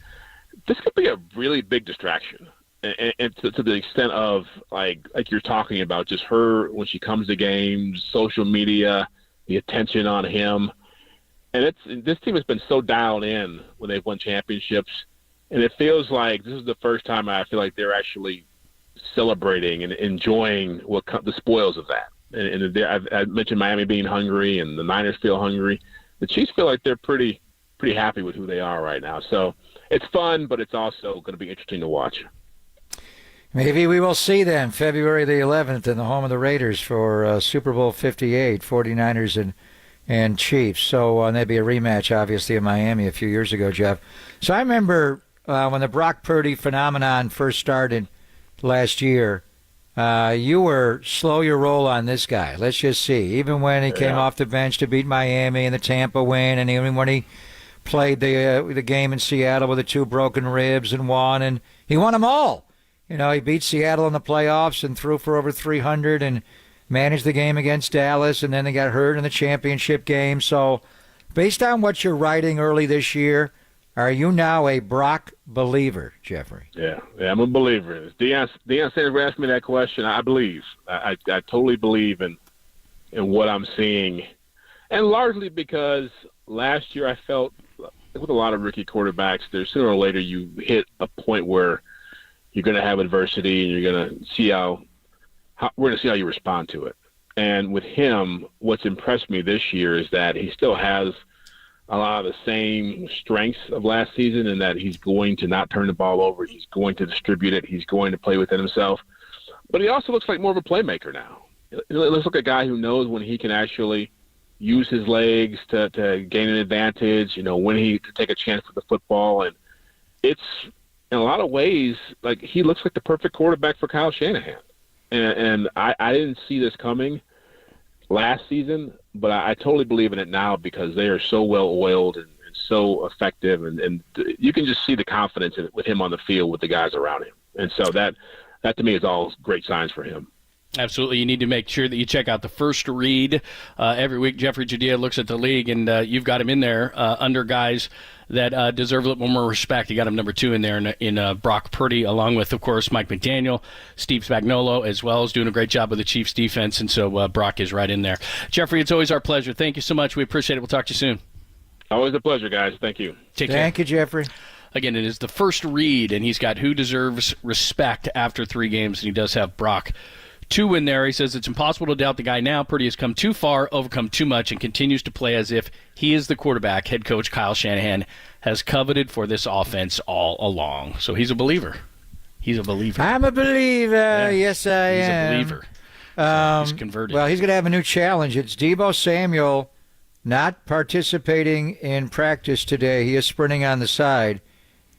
this could be a really big distraction. And to the extent of, like you're talking about, just her when she comes to games, social media, the attention on him. And this team has been so dialed in when they've won championships. And it feels like this is the first time I feel like they're actually celebrating and enjoying the spoils of that. And I mentioned Miami being hungry, and the Niners feel hungry. The Chiefs feel like they're pretty happy with who they are right now. So it's fun, but it's also going to be interesting to watch. Maybe we will see them February the 11th in the home of the Raiders for Super Bowl 58, 49ers and Chiefs. So that'd be a rematch, obviously, in Miami a few years ago, Jeff. So I remember when the Brock Purdy phenomenon first started last year, you were slow your roll on this guy. Let's just see. Even when he came off the bench to beat Miami in the Tampa win, and even when he played the game in Seattle with the 2 broken ribs and won, and he won them all. You know, he beat Seattle in the playoffs and threw for over 300 and managed the game against Dallas, and then they got hurt in the championship game. So based on what you're writing early this year, are you now a Brock believer, Jeffrey? Yeah, I'm a believer. Deion Sanders asked me that question. I believe. I totally believe in what I'm seeing, and largely because last year I felt with a lot of rookie quarterbacks, there's sooner or later you hit a point where you're going to have adversity, and you're going to see how we're going to see how you respond to it. And with him, what's impressed me this year is that he still has a lot of the same strengths of last season, and that he's going to not turn the ball over. He's going to distribute it. He's going to play within himself. But he also looks like more of a playmaker now. It looks like a guy who knows when he can actually use his legs to gain an advantage, when to take a chance with the football. And it's, in a lot of ways, like he looks like the perfect quarterback for Kyle Shanahan. And I didn't see this coming last season, but I totally believe in it now because they are so well-oiled and so effective, and you can just see the confidence with him on the field with the guys around him. And so that to me is all great signs for him. Absolutely. You need to make sure that you check out the first read every week. Jeffrey Judea looks at the league, and you've got him in there under guys that deserve a little more respect. You got him number 2 in there in Brock Purdy, along with, of course, Mike McDaniel, Steve Spagnuolo, as well, is doing a great job with the Chiefs defense, and so Brock is right in there. Jeffrey, it's always our pleasure. Thank you so much. We appreciate it. We'll talk to you soon. Always a pleasure, guys. Thank you. Take care. Thank you, Jeffrey. Again, it is the first read, and he's got who deserves respect after 3 games, and he does have Brock 2 in there. He says it's impossible to doubt the guy now. Purdy has come too far, overcome too much, and continues to play as if he is the quarterback head coach Kyle Shanahan has coveted for this offense all along. So he's a believer. He's a believer. I'm a believer. Yeah. Yes, I am. He's a believer. So he's converted. Well, he's going to have a new challenge. It's Deebo Samuel not participating in practice today. He is sprinting on the side,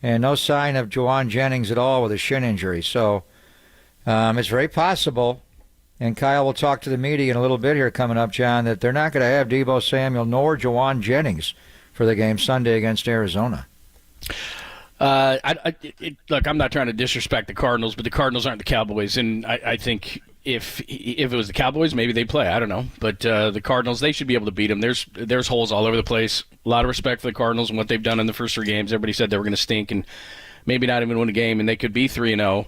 and no sign of Juwan Jennings at all with a shin injury. So it's very possible, and Kyle will talk to the media in a little bit here coming up, John, that they're not going to have Deebo Samuel nor Juwan Jennings for the game Sunday against Arizona. Look, I'm not trying to disrespect the Cardinals, but the Cardinals aren't the Cowboys, and I think if it was the Cowboys, maybe they'd play. I don't know, but the Cardinals, they should be able to beat them. There's holes all over the place. A lot of respect for the Cardinals and what they've done in the first 3 games. Everybody said they were going to stink and maybe not even win a game, and they could be 3-0.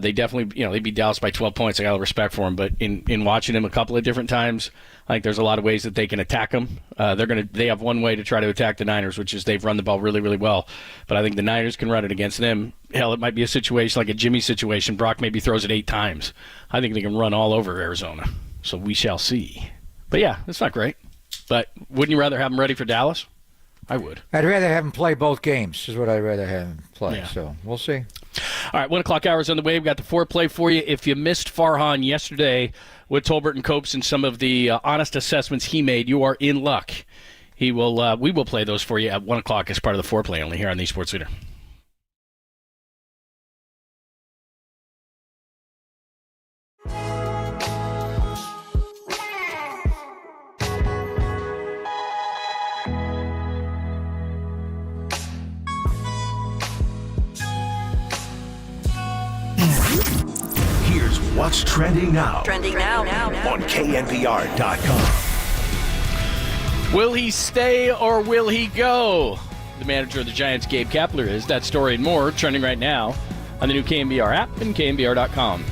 They definitely, they beat Dallas by 12 points. I got a respect for them, but in watching them a couple of different times, I think there's a lot of ways that they can attack them. They have one way to try to attack the Niners, which is they've run the ball really, really well. But I think the Niners can run it against them. Hell, it might be a situation like a Jimmy situation. Brock maybe throws it 8 times. I think they can run all over Arizona. So we shall see. But yeah, it's not great. But wouldn't you rather have them ready for Dallas? I would. I'd rather have him play both games is what I'd rather have him play. Yeah. So we'll see. All right, 1 o'clock hour is on the way. We've got the foreplay for you. If you missed Farhan yesterday with Tolbert and Copes and some of the honest assessments he made, you are in luck. We will play those for you at 1 o'clock as part of the foreplay only here on the Sports Leader. Here's what's trending now. Trending now. On KNBR.com. Will he stay or will he go? The manager of the Giants, Gabe Kapler, is. That story and more trending right now on the new KNBR app and KNBR.com.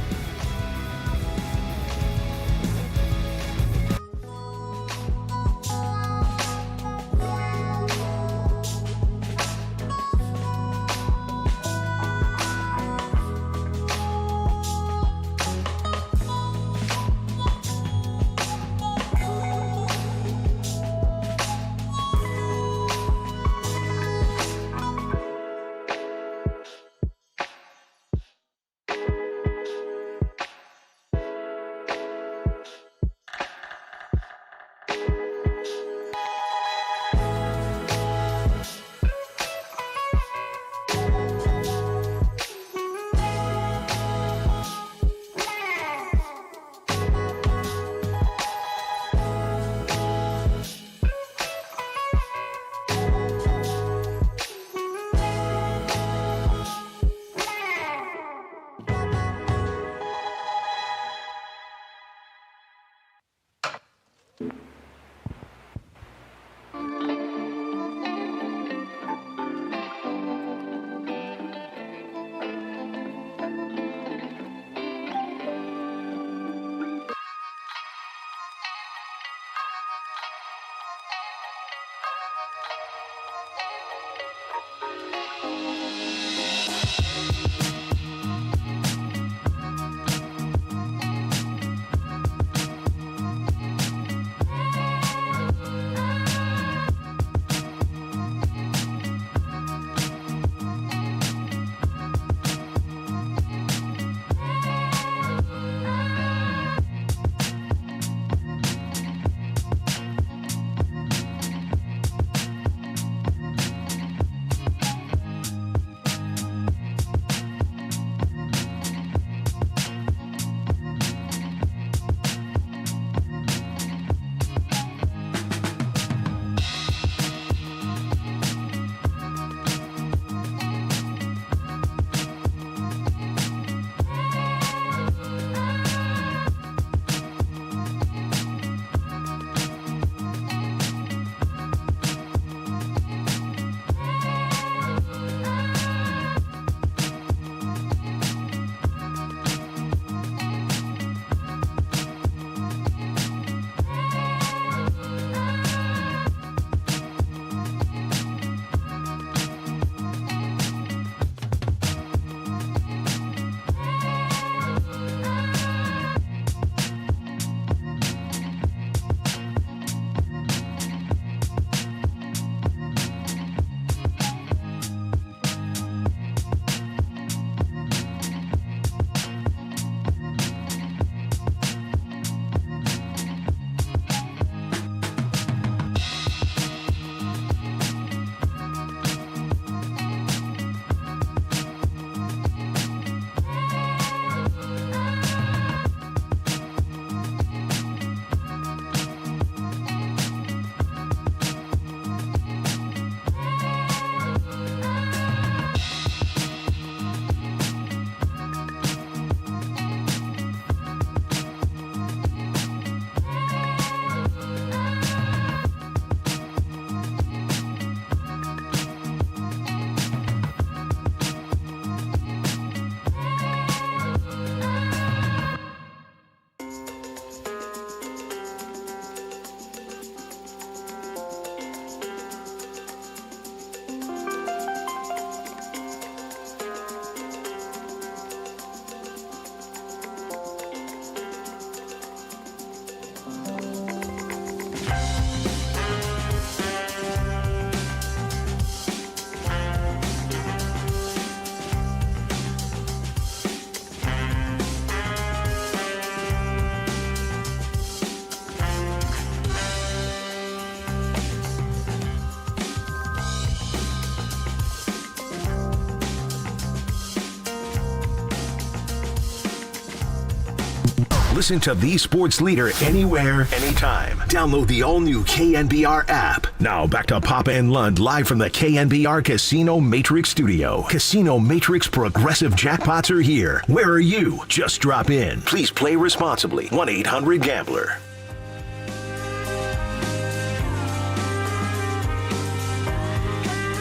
Listen to the sports leader anywhere, anytime. Download the all-new KNBR app. Now back to Papa and Lund live from the KNBR Casino Matrix Studio. Casino Matrix Progressive Jackpots are here. Where are you? Just drop in. Please play responsibly. 1-800-GAMBLER.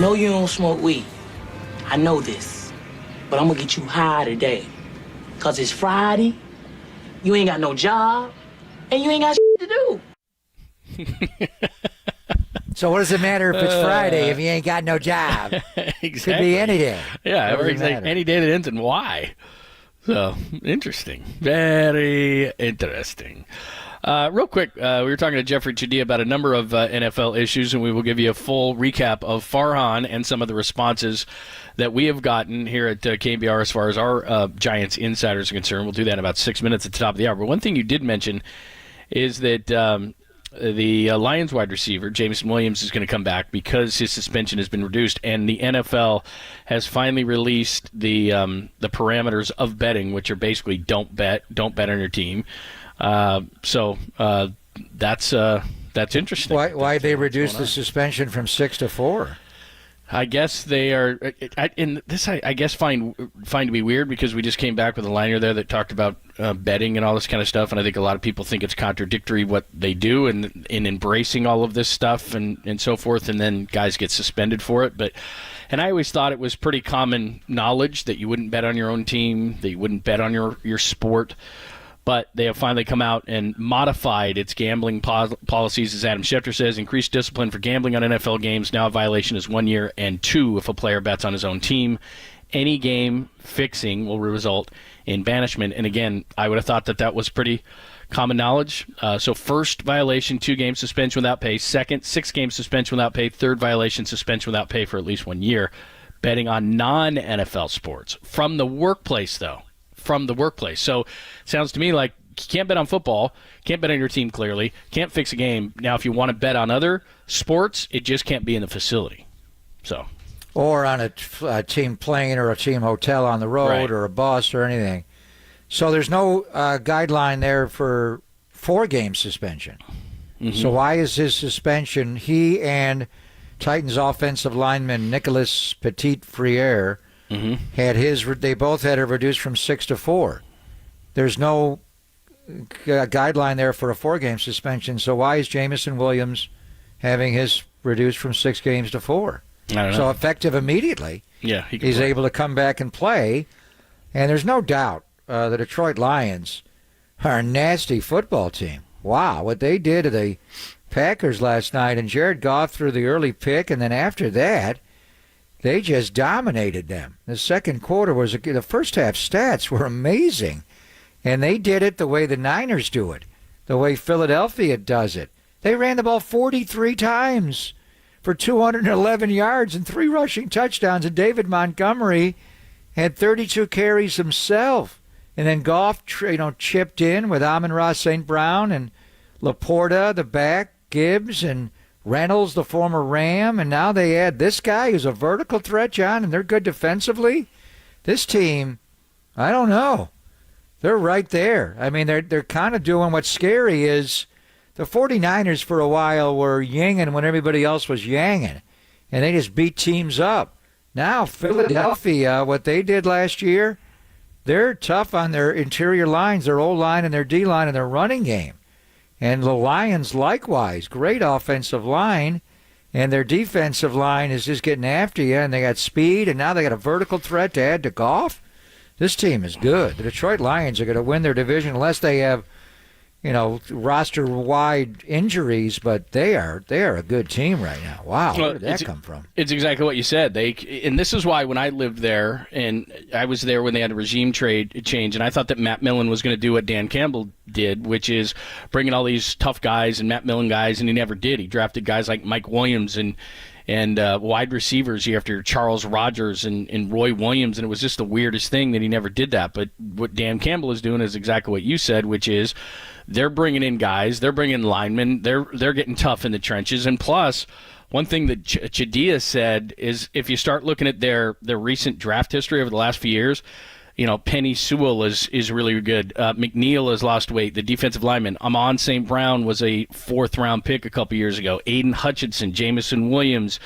No, you don't smoke weed. I know this. But I'm gonna get you high today. Cause it's Friday, you ain't got no job, and you ain't got shit to do. So what does it matter if it's Friday if you ain't got no job? Exactly. Could be any day. Yeah, or any day that ends in Y. So, interesting. Very interesting. Real quick, we were talking to Jeffrey Chaddia about a number of NFL issues, and we will give you a full recap of Farhan and some of the responses that we have gotten here at KNBR as far as our Giants insiders are concerned. We'll do that in about 6 minutes at the top of the hour. But one thing you did mention is that the Lions wide receiver, Jameson Williams, is going to come back because his suspension has been reduced, and the NFL has finally released the parameters of betting, which are basically don't bet on your team. So that's interesting. Why they reduced the suspension from 6 to 4? I guess they are, and this I guess find to be weird because we just came back with a liner there that talked about betting and all this kind of stuff, and I think a lot of people think it's contradictory what they do and in embracing all of this stuff and so forth, and then guys get suspended for it. And I always thought it was pretty common knowledge that you wouldn't bet on your own team, that you wouldn't bet on your sport. But they have finally come out and modified its gambling policies, as Adam Schefter says. Increased discipline for gambling on NFL games. Now a violation is 1 year, and 2 if a player bets on his own team. Any game fixing will result in banishment. And again, I would have thought that was pretty common knowledge. So first violation, 2-game suspension without pay. Second, 6-game suspension without pay. Third violation, suspension without pay for at least 1 year. Betting on non-NFL sports. From the workplace, though. From the workplace. So it sounds to me like you can't bet on football, can't bet on your team clearly, can't fix a game. Now, if you want to bet on other sports, it just can't be in the facility. So, or on a team plane or a team hotel on the road, right, or a bus or anything. So there's no guideline there for 4-game suspension. Mm-hmm. So why is his suspension? He and Titans offensive lineman Nicholas Petit-Frere they both had it reduced from 6 to 4. There's no guideline there for a 4-game suspension. So why is Jameson Williams having his reduced from 6 games to 4? I don't know. So effective immediately. Yeah, he's able to come back and play. And there's no doubt the Detroit Lions are a nasty football team. Wow, what they did to the Packers last night, and Jared Goff threw the early pick, and then after that, they just dominated them. The second quarter the first half stats were amazing. And they did it the way the Niners do it, the way Philadelphia does it. They ran the ball 43 times for 211 yards and 3 rushing touchdowns. And David Montgomery had 32 carries himself. And then Goff chipped in with Amon-Ra St. Brown and Laporta, the back, Gibbs, and Reynolds, the former Ram, and now they add this guy who's a vertical threat, John, and they're good defensively. This team, I don't know. They're right there. I mean, they're kind of doing what's scary is the 49ers for a while were yinging when everybody else was yanging, and they just beat teams up. Now, Philadelphia, what they did last year, they're tough on their interior lines, their O-line and their D-line and their running game. And the Lions, likewise, great offensive line, and their defensive line is just getting after you, and they got speed, and now they got a vertical threat to add to Goff. This team is good. The Detroit Lions are going to win their division unless they have, roster-wide injuries, but they are a good team right now. Wow, where did that come from? It's exactly what you said. And this is why when I lived there, and I was there when they had a regime change, and I thought that Matt Millen was going to do what Dan Campbell did, which is bringing all these tough guys and Matt Millen guys, and he never did. He drafted guys like Mike Williams and wide receivers after Charles Rogers and Roy Williams, and it was just the weirdest thing that he never did that. But what Dan Campbell is doing is exactly what you said, which is they're bringing in guys, they're bringing in linemen, they're getting tough in the trenches, and plus, one thing that Chaddia said is if you start looking at their recent draft history over the last few years, Penny Sewell is really good. McNeil has lost weight, the defensive lineman. Amon St. Brown was a 4th-round pick a couple years ago. Aiden Hutchinson, Jamison Williams,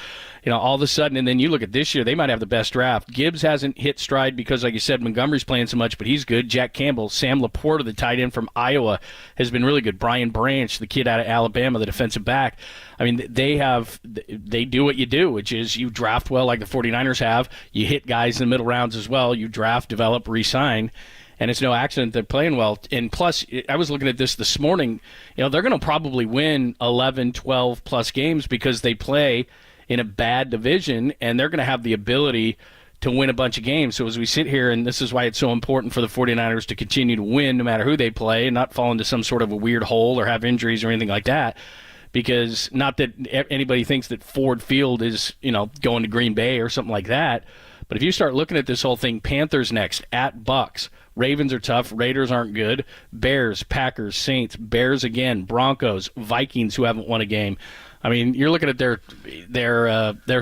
all of a sudden, and then you look at this year, they might have the best draft. Gibbs hasn't hit stride because, like you said, Montgomery's playing so much, but he's good. Jack Campbell, Sam Laporta, the tight end from Iowa, has been really good. Brian Branch, the kid out of Alabama, the defensive back. I mean, they do what you do, which is you draft well like the 49ers have. You hit guys in the middle rounds as well. You draft, develop, re-sign. And it's no accident they're playing well. And plus, I was looking at this morning. They're going to probably win 11, 12-plus games because they play in a bad division, and they're going to have the ability to win a bunch of games. So as we sit here, and this is why it's so important for the 49ers to continue to win no matter who they play and not fall into some sort of a weird hole or have injuries or anything like that, because not that anybody thinks that Ford Field is, going to Green Bay or something like that, but if you start looking at this whole thing, Panthers next, at Bucks, Ravens are tough, Raiders aren't good, Bears, Packers, Saints, Bears again, Broncos, Vikings who haven't won a game. I mean, you're looking at their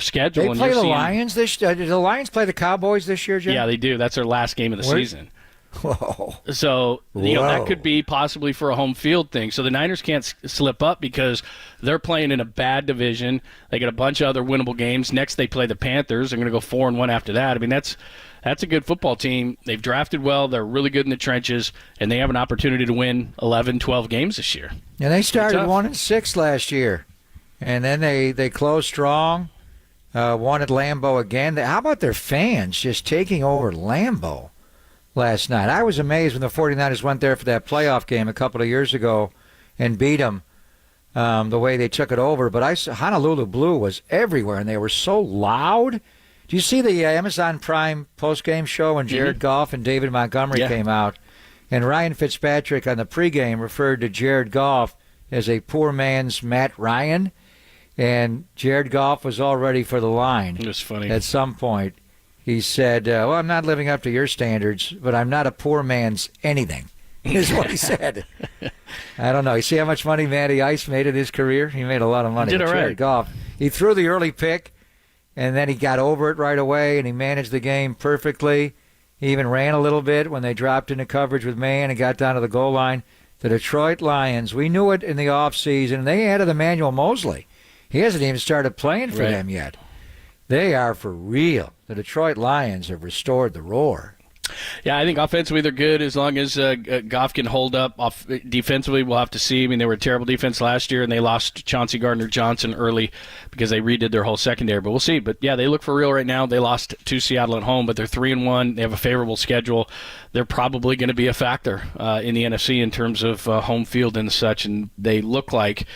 schedule. They and play you're the seeing, Lions this. Did the Lions play the Cowboys this year, Jim? Yeah, they do. That's their last game of the season. Whoa. So that could be possibly for a home field thing. So the Niners can't slip up because they're playing in a bad division. They got a bunch of other winnable games. Next, they play the Panthers. They're going to go 4-1 after that. I mean, that's a good football team. They've drafted well. They're really good in the trenches, and they have an opportunity to win 11, 12 games this year. And they started 1-6 last year. And then they closed strong, won at Lambeau again. How about their fans just taking over Lambeau last night? I was amazed when the 49ers went there for that playoff game a couple of years ago and beat them the way they took it over. But Honolulu Blue was everywhere, and they were so loud. Do you see the Amazon Prime post-game show when Jared Goff and David Montgomery came out? And Ryan Fitzpatrick on the pregame referred to Jared Goff as a poor man's Matt Ryan. And Jared Goff was all ready for the line. It was funny. At some point, he said, well, I'm not living up to your standards, but I'm not a poor man's anything, is what he said. I don't know. You see how much money Matty Ice made in his career? He made a lot of money. Did all right. Jared Goff, he threw the early pick, and then he got over it right away, and he managed the game perfectly. He even ran a little bit when they dropped into coverage with man and got down to the goal line. The Detroit Lions, we knew it in the offseason. They added Emmanuel Mosley. He hasn't even started playing for them yet. They are for real. The Detroit Lions have restored the roar. Yeah, I think offensively they're good as long as Goff can hold up. Defensively, we'll have to see. I mean, they were a terrible defense last year, and they lost Chauncey Gardner-Johnson early because they redid their whole secondary. But we'll see. But, yeah, they look for real right now. They lost to Seattle at home, but they're 3-1. They have a favorable schedule. They're probably going to be a factor in the NFC in terms of home field and such, and they look like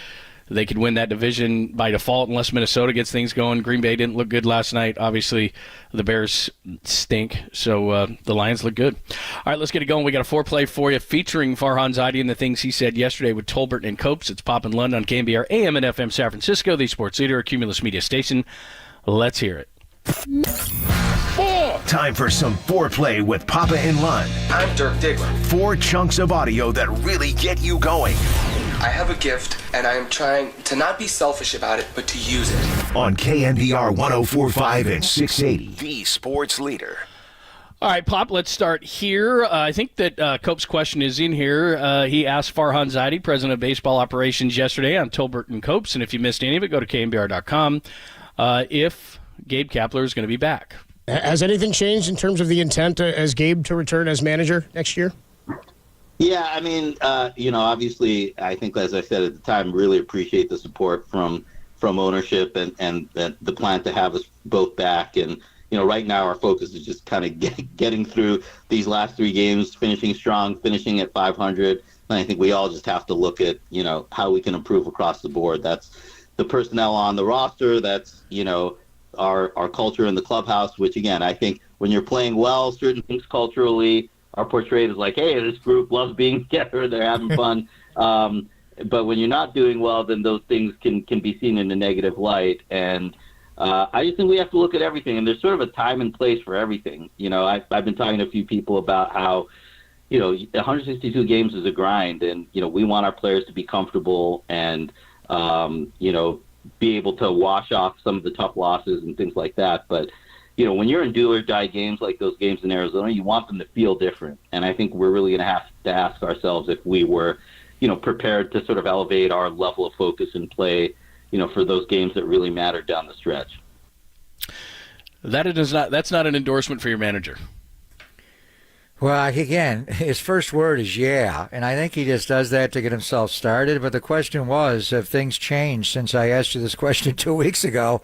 they could win that division by default unless Minnesota gets things going. Green Bay didn't look good last night. Obviously, the Bears stink, so the Lions look good. All right, let's get it going. We got a foreplay for you featuring Farhan Zaidi and the things he said yesterday with Tolbert and Copes. It's Pop in London on KNBR AM and FM San Francisco, the sports leader, a Cumulus Media station. Let's hear it. Time for some foreplay with Papa in Lund. I'm Dirk Diggler. 4 chunks of audio that really get you going. I have a gift, and I am trying to not be selfish about it, but to use it. On KNBR 104.5 and 680, the sports leader. All right, Pop, let's start here. I think that Cope's question is in here. He asked Farhan Zaidi, president of baseball operations, yesterday on Tolbert and Copes, and if you missed any of it, go to KNBR.com, if Gabe Kapler is going to be back. Has anything changed in terms of the intent as Gabe to return as manager next year? Yeah, I mean, obviously, I think, as I said at the time, really appreciate the support from ownership and the plan to have us both back. And, right now our focus is just kind of getting through these last 3 games, finishing strong, finishing at 500. And I think we all just have to look at, how we can improve across the board. That's the personnel on the roster. That's, our culture in the clubhouse, which, again, I think when you're playing well, certain things culturally are portrayed as like, hey, this group loves being together, they're having fun. But when you're not doing well, then those things can be seen in a negative light. And I just think we have to look at everything. And there's sort of a time and place for everything. I've been talking to a few people about how, 162 games is a grind. And, we want our players to be comfortable and, be able to wash off some of the tough losses and things like that. But, when you're in do or die games like those games in Arizona, you want them to feel different. And I think we're really going to have to ask ourselves if we were, prepared to sort of elevate our level of focus and play, for those games that really matter down the stretch. That's not an endorsement for your manager. Well, again, his first word is yeah, and I think he just does that to get himself started. But the question was, have things changed since I asked you this question 2 weeks ago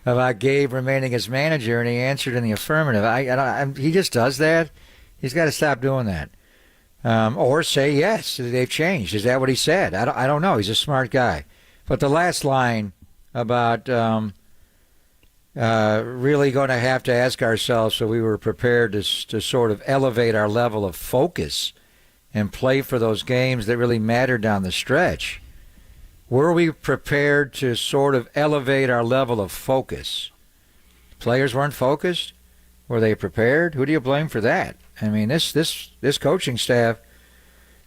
about Gabe remaining as manager, and he answered in the affirmative. He just does that. He's got to stop doing that. Or say yes, they've changed. Is that what he said? I don't know. He's a smart guy. But the last line about really going to have to ask ourselves so we were prepared to sort of elevate our level of focus and play for those games that really matter down the stretch. Were we prepared to sort of elevate our level of focus? Players weren't focused? Were they prepared? Who do you blame for that? I mean, this coaching staff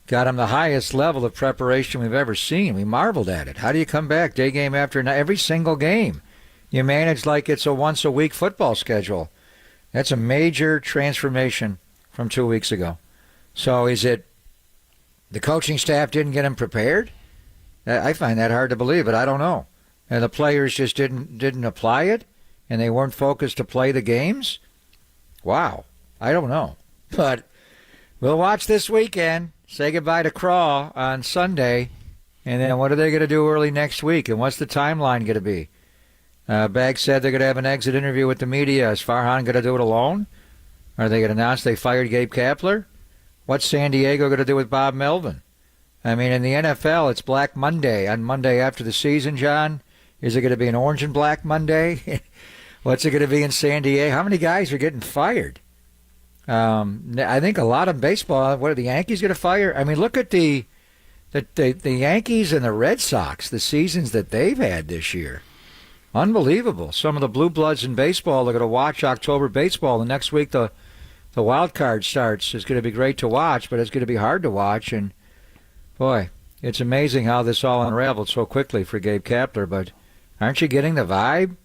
got them the highest level of preparation we've ever seen. We marveled at it. How do you come back day game after night, every single game? You manage like it's a once-a-week football schedule. That's a major transformation from 2 weeks ago. So is it the coaching staff didn't get him prepared? I find that hard to believe, but I don't know. And the players just didn't apply it, and they weren't focused to play the games? Wow. I don't know. But we'll watch this weekend. Say goodbye to Craw on Sunday. And then what are they going to do early next week? And what's the timeline going to be? Bagg said they're going to have an exit interview with the media. Is Farhan going to do it alone? Are they going to announce they fired Gabe Kapler? What's San Diego going to do with Bob Melvin? I mean, in the NFL, it's Black Monday on Monday after the season, John. Is it going to be an orange and black Monday? What's it going to be in San Diego? How many guys are getting fired? I think a lot of baseball. What are the Yankees going to fire? I mean, look at the Yankees and the Red Sox, the seasons that they've had this year. Unbelievable. Some of the blue bloods in baseball are going to watch October baseball. The next week, the wild card starts. It's going to be great to watch, but it's going to be hard to watch. And, boy, it's amazing how this all unraveled so quickly for Gabe Kapler. But aren't you getting the vibe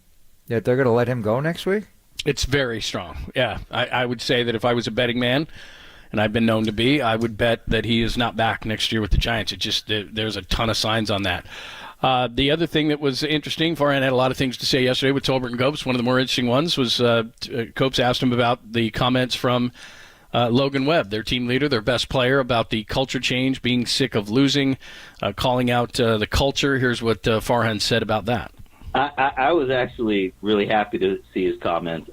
that they're going to let him go next week? It's very strong. Yeah, I would say that if I was a betting man, and I've been known to be, I would bet that he is not back next year with the Giants. There's a ton of signs on that. The other thing that was interesting, Farhan had a lot of things to say yesterday with Tolbert and Copes. One of the more interesting ones was Copes asked him about the comments from Logan Webb, their team leader, their best player, about the culture change, being sick of losing, calling out the culture. Here's what Farhan said about that. I was actually really happy to see his comments.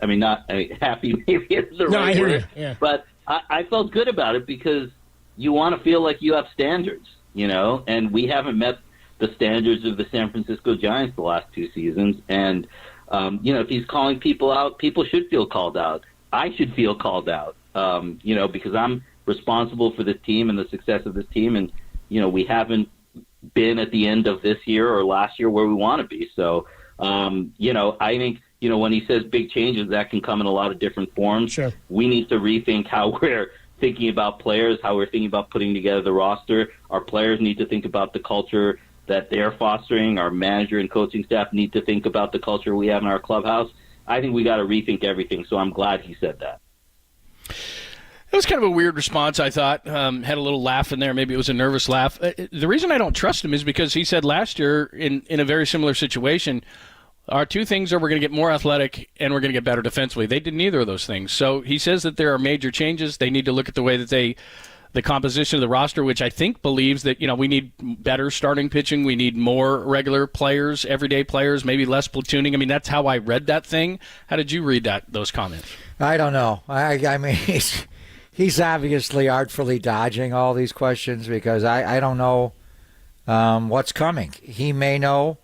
Happy maybe is the right word, but I felt good about it because you want to feel like you have standards, and we haven't met the standards of the San Francisco Giants the last two seasons. And, if he's calling people out, people should feel called out. I should feel called out, because I'm responsible for this team and the success of this team. And, we haven't been at the end of this year or last year where we want to be. So, I think, when he says big changes, that can come in a lot of different forms. Sure. We need to rethink how we're thinking about players, how we're thinking about putting together the roster. Our players need to think about the culture that they're fostering. Our manager and coaching staff need to think about the culture we have in our clubhouse. I think we got to rethink everything. So I'm glad he said that. It was kind of a weird response, I thought. Had a little laugh in there. Maybe it was a nervous laugh. The reason I don't trust him is because he said last year in a very similar situation, our two things are we're going to get more athletic and we're going to get better defensively. They did neither of those things. So he says that there are major changes. They need to look at the way that the composition of the roster, which I think believes that, we need better starting pitching. We need more regular players, everyday players, maybe less platooning. I mean, that's how I read that thing. How did you read those comments? I don't know. I mean, he's obviously artfully dodging all these questions because I don't know what's coming. He may know.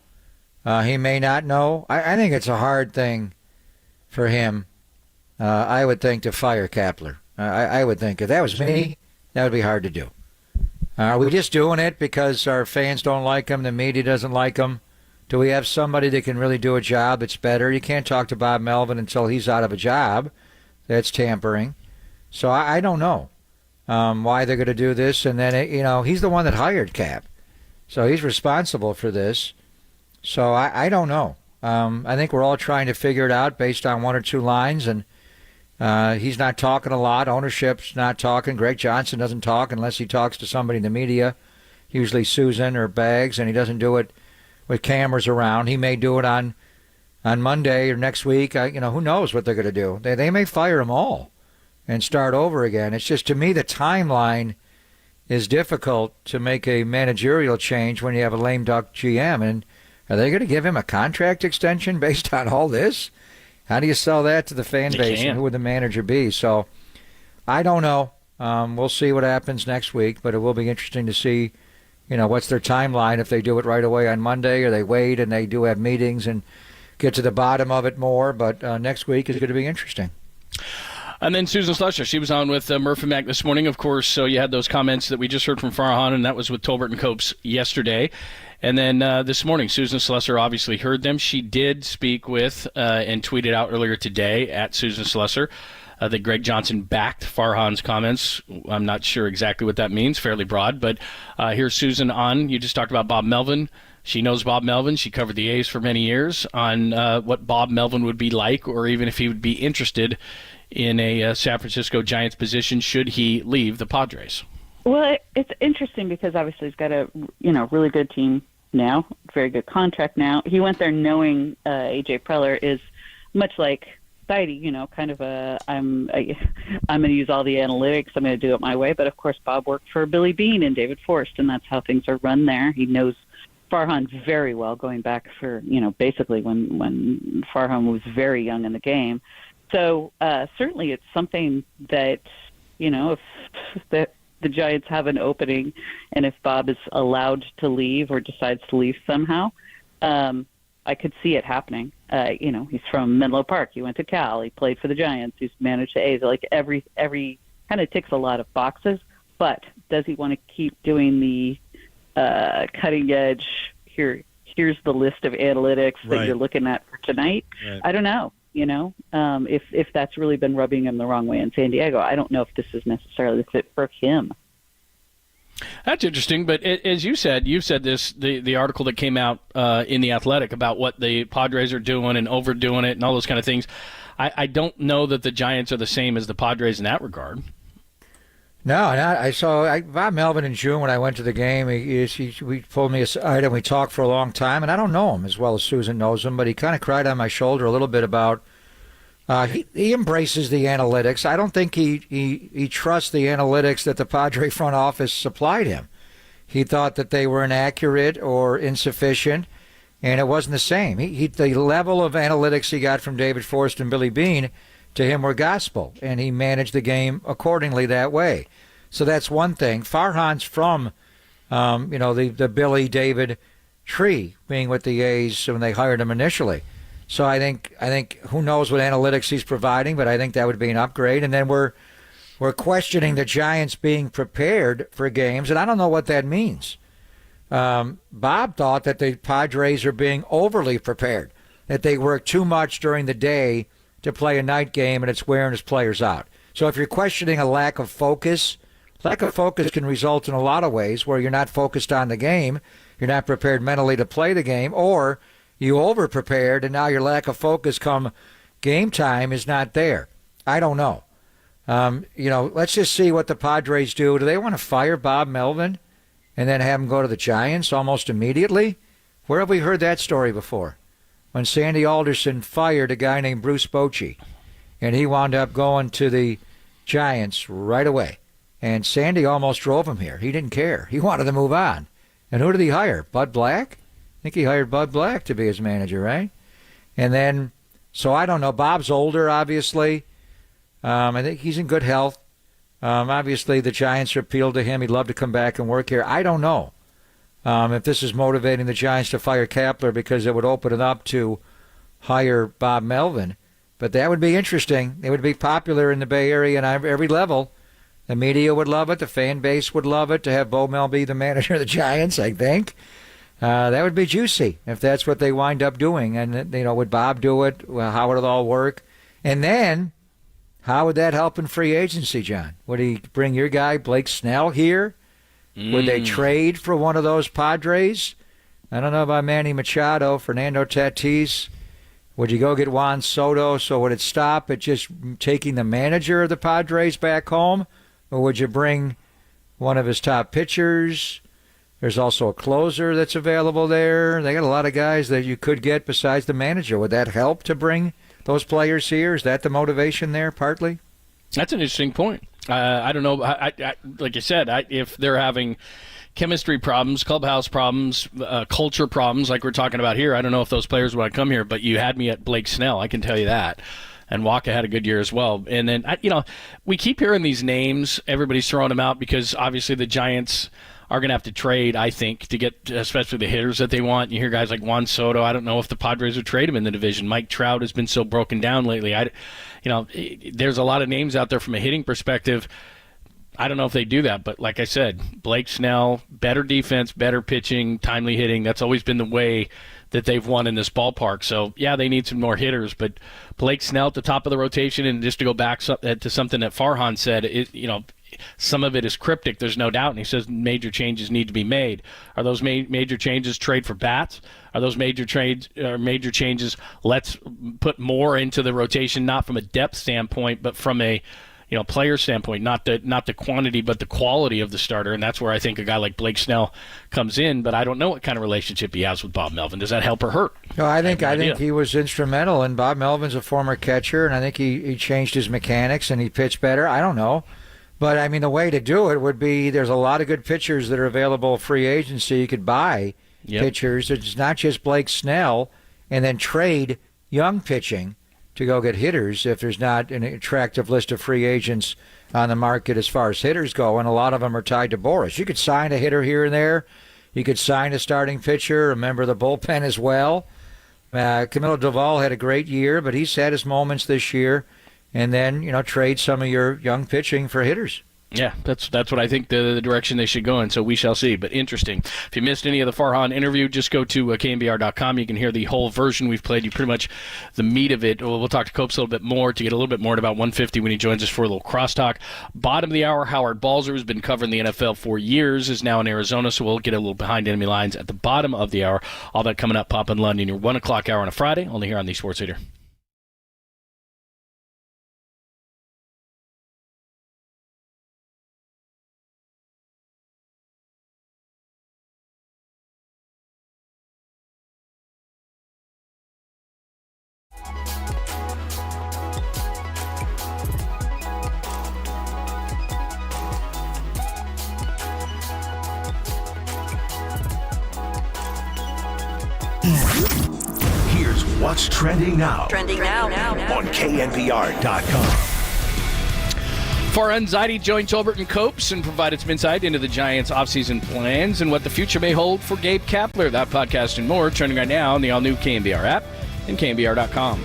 He may not know. I think it's a hard thing for him, I would think, to fire Kapler. I would think if that was me, that would be hard to do. Are we just doing it because our fans don't like him, the media doesn't like him? Do we have somebody that can really do a job that's better? You can't talk to Bob Melvin until he's out of a job. That's tampering. So I don't know why they're going to do this. And then, he's the one that hired Cap. So he's responsible for this. So I don't know. I think we're all trying to figure it out based on one or two lines, and he's not talking a lot. Ownership's not talking. Greg Johnson doesn't talk unless he talks to somebody in the media, usually Susan or Baggs, and he doesn't do it with cameras around. He may do it on Monday or next week. Who knows what they're going to do. They may fire them all and start over again. It's just, to me, the timeline is difficult to make a managerial change when you have a lame duck GM. And are they going to give him a contract extension based on all this? How do you sell that to the fan base, and who would the manager be? So I don't know. We'll see what happens next week, but it will be interesting to see, what's their timeline, if they do it right away on Monday or they wait and they do have meetings and get to the bottom of it more. But next week is going to be interesting. And then Susan Slusher, she was on with Murphy Mac this morning, of course. So you had those comments that we just heard from Farhan, and that was with Tolbert and Copes yesterday. And then this morning, Susan Slusser obviously heard them. She did speak with and tweeted out earlier today at Susan Slusser that Greg Johnson backed Farhan's comments. I'm not sure exactly what that means, fairly broad. But here's Susan on. You just talked about Bob Melvin. She knows Bob Melvin. She covered the A's for many years, on what Bob Melvin would be like, or even if he would be interested in a San Francisco Giants position should he leave the Padres. Well, it's interesting because obviously he's got a really good team now, very good contract now. He went there knowing AJ Preller is much like Spidey, kind of I'm going to use all the analytics. I'm going to do it my way. But of course, Bob worked for Billy Beane and David Forst, and that's how things are run there. He knows Farhan very well, going back for basically when Farhan was very young in the game. So certainly it's something that, if the Giants have an opening and if Bob is allowed to leave or decides to leave somehow, I could see it happening. He's from Menlo Park. He went to Cal. He played for the Giants. He's managed the A's. Like every kind of ticks a lot of boxes. But does he want to keep doing the cutting edge? Here's the list of analytics that you're looking at for tonight. Right. I don't know. If that's really been rubbing him the wrong way in San Diego, I don't know if this is necessarily the fit for him. That's interesting, but as you said this, the article that came out in The Athletic about what the Padres are doing and overdoing it and all those kind of things. I don't know that the Giants are the same as the Padres in that regard. No, I saw Bob Melvin in June when I went to the game. We pulled me aside and we talked for a long time, and I don't know him as well as Susan knows him, but he kind of cried on my shoulder a little bit about he embraces the analytics. I don't think he trusts the analytics that the Padre front office supplied him. He thought that they were inaccurate or insufficient, and it wasn't the same. The level of analytics he got from David Forst and Billy Beane to him were gospel, and he managed the game accordingly that way. So that's one thing. Farhan's from, the Billy David tree, being with the A's when they hired him initially. So I think who knows what analytics he's providing, but I think that would be an upgrade. And then we're questioning the Giants being prepared for games, and I don't know what that means. Bob thought that the Padres are being overly prepared, that they work too much during the day to play a night game, and it's wearing his players out. So if you're questioning a lack of focus can result in a lot of ways where you're not focused on the game, you're not prepared mentally to play the game, or you over-prepared, and now your lack of focus come game time is not there. I don't know. Let's just see what the Padres do. Do they want to fire Bob Melvin and then have him go to the Giants almost immediately? Where have we heard that story before? When Sandy Alderson fired a guy named Bruce Bochy, and he wound up going to the Giants right away. And Sandy almost drove him here. He didn't care. He wanted to move on. And who did he hire? Bud Black? I think he hired Bud Black to be his manager, right? And then, so I don't know. Bob's older, obviously. I think he's in good health. Obviously, the Giants appealed to him. He'd love to come back and work here. I don't know. If this is motivating the Giants to fire Kapler because it would open it up to hire Bob Melvin. But that would be interesting. It would be popular in the Bay Area and every level. The media would love it. The fan base would love it to have Bo Mel be the manager of the Giants, I think. That would be juicy if that's what they wind up doing. And, would Bob do it? Well, how would it all work? And then how would that help in free agency, John? Would he bring your guy, Blake Snell, here? Would they trade for one of those Padres? I don't know about Manny Machado, Fernando Tatis. Would you go get Juan Soto? So would it stop at just taking the manager of the Padres back home? Or would you bring one of his top pitchers? There's also a closer that's available there. They got a lot of guys that you could get besides the manager. Would that help to bring those players here? Is that the motivation there, partly? That's an interesting point. I don't know. Like I said, if they're having chemistry problems, clubhouse problems, culture problems like we're talking about here, I don't know if those players want to come here, but you had me at Blake Snell, I can tell you that. And Waka had a good year as well. And then, we keep hearing these names. Everybody's throwing them out because obviously the Giants are going to have to trade, I think, to get especially the hitters that they want. You hear guys like Juan Soto. I don't know if the Padres would trade him in the division. Mike Trout has been so broken down lately. There's a lot of names out there from a hitting perspective. I don't know if they do that, but like I said, Blake Snell, better defense, better pitching, timely hitting. That's always been the way that they've won in this ballpark. So, yeah, they need some more hitters, but Blake Snell at the top of the rotation, and just to go back to something that Farhan said, some of it is cryptic, there's no doubt, and he says major changes need to be made. Are those major changes trade for bats? Are those major changes let's put more into the rotation, not from a depth standpoint, but from a player standpoint, not the quantity, but the quality of the starter, and that's where I think a guy like Blake Snell comes in. But I don't know what kind of relationship he has with Bob Melvin. Does that help or hurt? No, I think he was instrumental, and Bob Melvin's a former catcher, and I think he changed his mechanics and he pitched better. I don't know. But, I mean, the way to do it would be there's a lot of good pitchers that are available free agency. You could buy pitchers. It's not just Blake Snell and then trade young pitching to go get hitters if there's not an attractive list of free agents on the market as far as hitters go, and a lot of them are tied to Boris. You could sign a hitter here and there. You could sign a starting pitcher, a member of the bullpen as well. Camilo Doval had a great year, but he's had his moments this year. And then, trade some of your young pitching for hitters. Yeah, that's what I think the direction they should go in, so we shall see. But interesting. If you missed any of the Farhan interview, just go to KNBR.com. You can hear the whole version we've played. You pretty much the meat of it. We'll talk to Copes a little bit more to get a little bit more at about 1:50 when he joins us for a little crosstalk. Bottom of the hour, Howard Balzer has been covering the NFL for years, is now in Arizona, so we'll get a little behind enemy lines at the bottom of the hour. All that coming up, Pop in London, your 1 o'clock hour on a Friday, only here on the Sports Leader. Here's what's trending now. Trending now. On KNBR.com. Farhan Zaidi joined Tolbert and Copes and provided some insight into the Giants' offseason plans and what the future may hold for Gabe Kapler. That podcast and more trending right now on the all-new KNBR app and KNBR.com.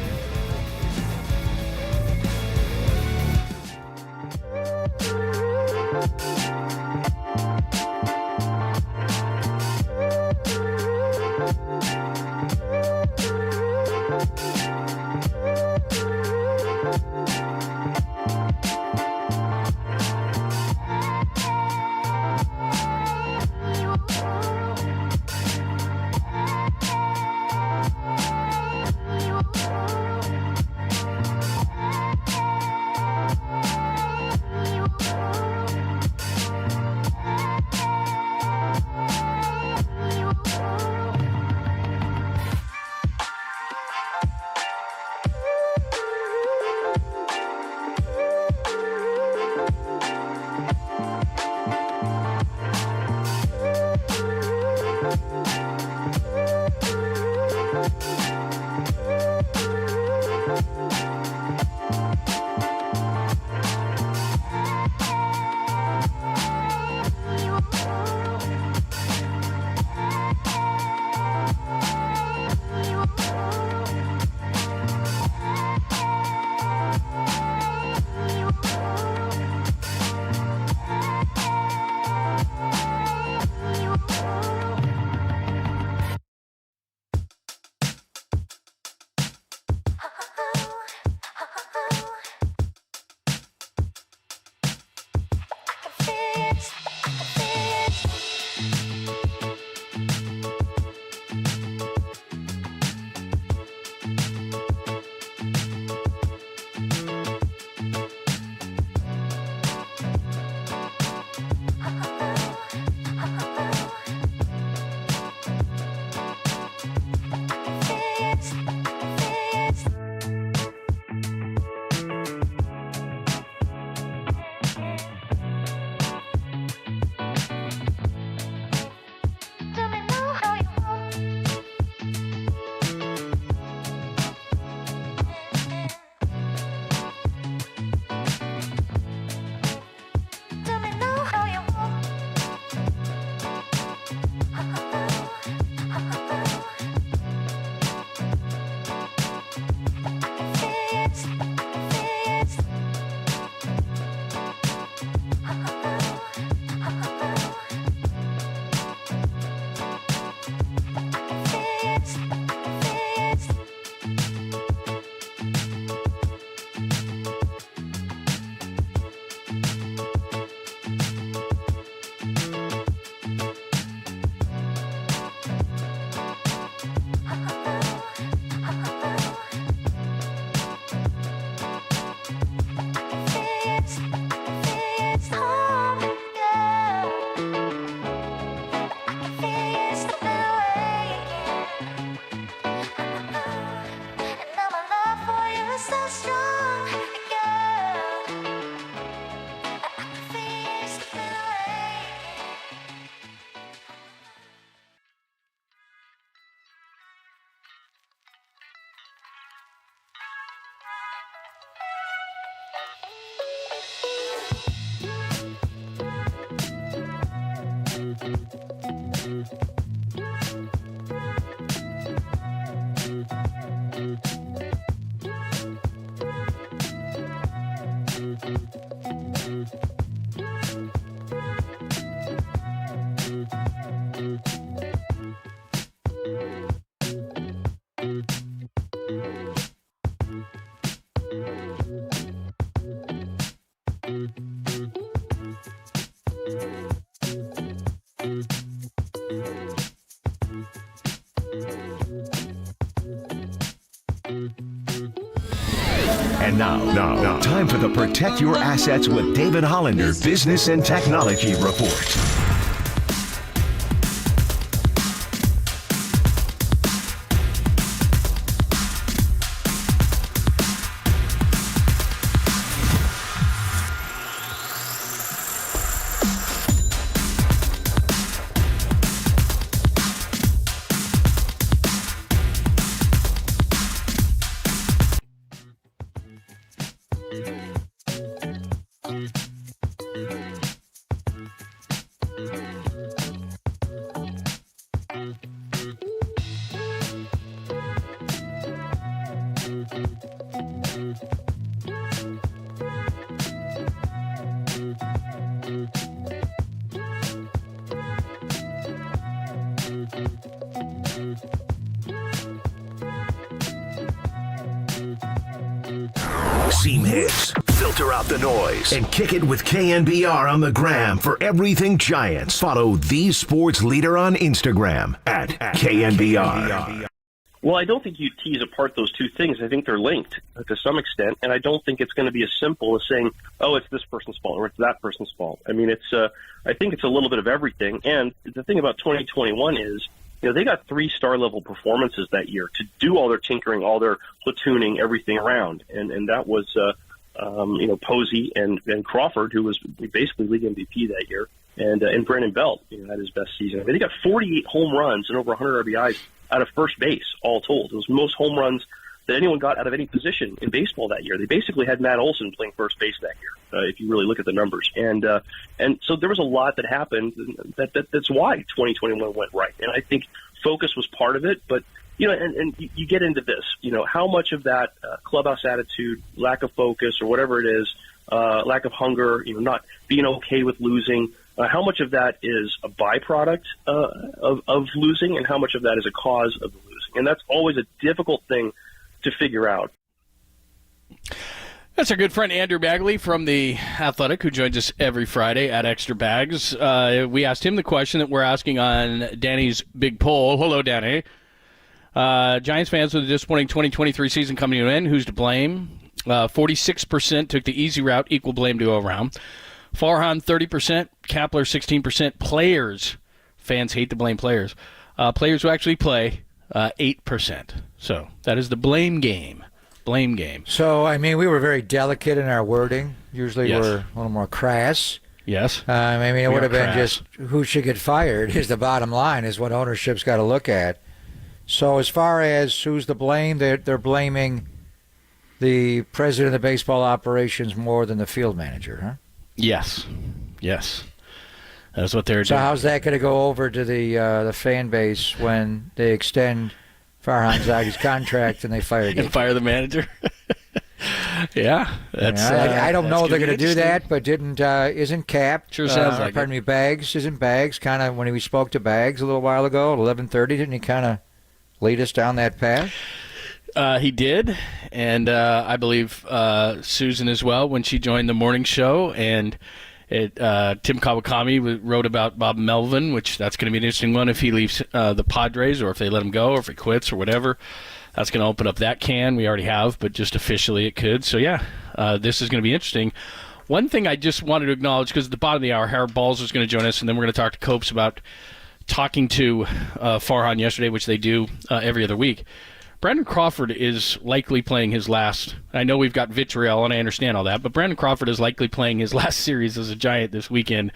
And now, time for the Protect Your Assets with David Hollander Business and Technology Report. Seam hits, filter out the noise, and kick it with KNBR on the gram for everything Giants. Follow the sports leader on Instagram at KNBR. Well, I don't think you tease apart those two things. I think they're linked to some extent, and I don't think it's going to be as simple as saying, "Oh, it's this person's fault" or "it's that person's fault." I mean, I think it's a little bit of everything. And the thing about 2021 is, they got 3-star level performances that year to do all their tinkering, all their platooning, everything around, and that was Posey and Crawford, who was basically league MVP that year, and Brandon Belt had his best season. I mean, they got 48 home runs and over 100 RBIs out of first base, all told. It was the most home runs that anyone got out of any position in baseball that year. They basically had Matt Olson playing first base that year, if you really look at the numbers. And so there was a lot that happened. That's why 2021 went right. And I think focus was part of it. But, and you get into this, how much of that clubhouse attitude, lack of focus or whatever it is, lack of hunger, not being okay with losing, how much of that is a byproduct of losing and how much of that is a cause of the losing. And that's always a difficult thing to figure out. That's our good friend Andrew Bagley from The Athletic, who joins us every Friday at Extra Bags. We asked him the question that we're asking on Danny's big poll. Hello, Danny. Giants fans with a disappointing 2023 season coming to an end. Who's to blame? 46% took the easy route, equal blame to go around. Farhan, 30%. Kapler, 16%. Players. Fans hate to blame players. Players who actually play, 8%. So that is the blame game. Blame game. So, I mean, we were very delicate in our wording. Usually we're a little more crass. Yes. I mean, it would have been just who should get fired is the bottom line, is what ownership's got to look at. So as far as who's to blame, they're blaming the president of baseball operations more than the field manager, huh? Yes. That's what they're doing. So how's that going to go over to the fan base when they extend Farhan Zagi's contract and they fire him? And fire the manager? Yeah. That's. I don't know if they're going to do that, but isn't Cap? Sure sounds like pardon me, Bags. Isn't Bags kind of, when we spoke to Bags a little while ago at 11:30, didn't he kind of lead us down that path? He did, and I believe Susan as well when she joined the morning show. And Tim Kawakami wrote about Bob Melvin, which that's going to be an interesting one if he leaves the Padres or if they let him go or if he quits or whatever. That's going to open up that can. We already have, but just officially it could. So, yeah, this is going to be interesting. One thing I just wanted to acknowledge, because at the bottom of the hour, Harold Balls is going to join us, and then we're going to talk to Copes about talking to Farhan yesterday, which they do every other week. Brandon Crawford is likely playing his last. I know we've got vitriol, and I understand all that, but Brandon Crawford is likely playing his last series as a Giant this weekend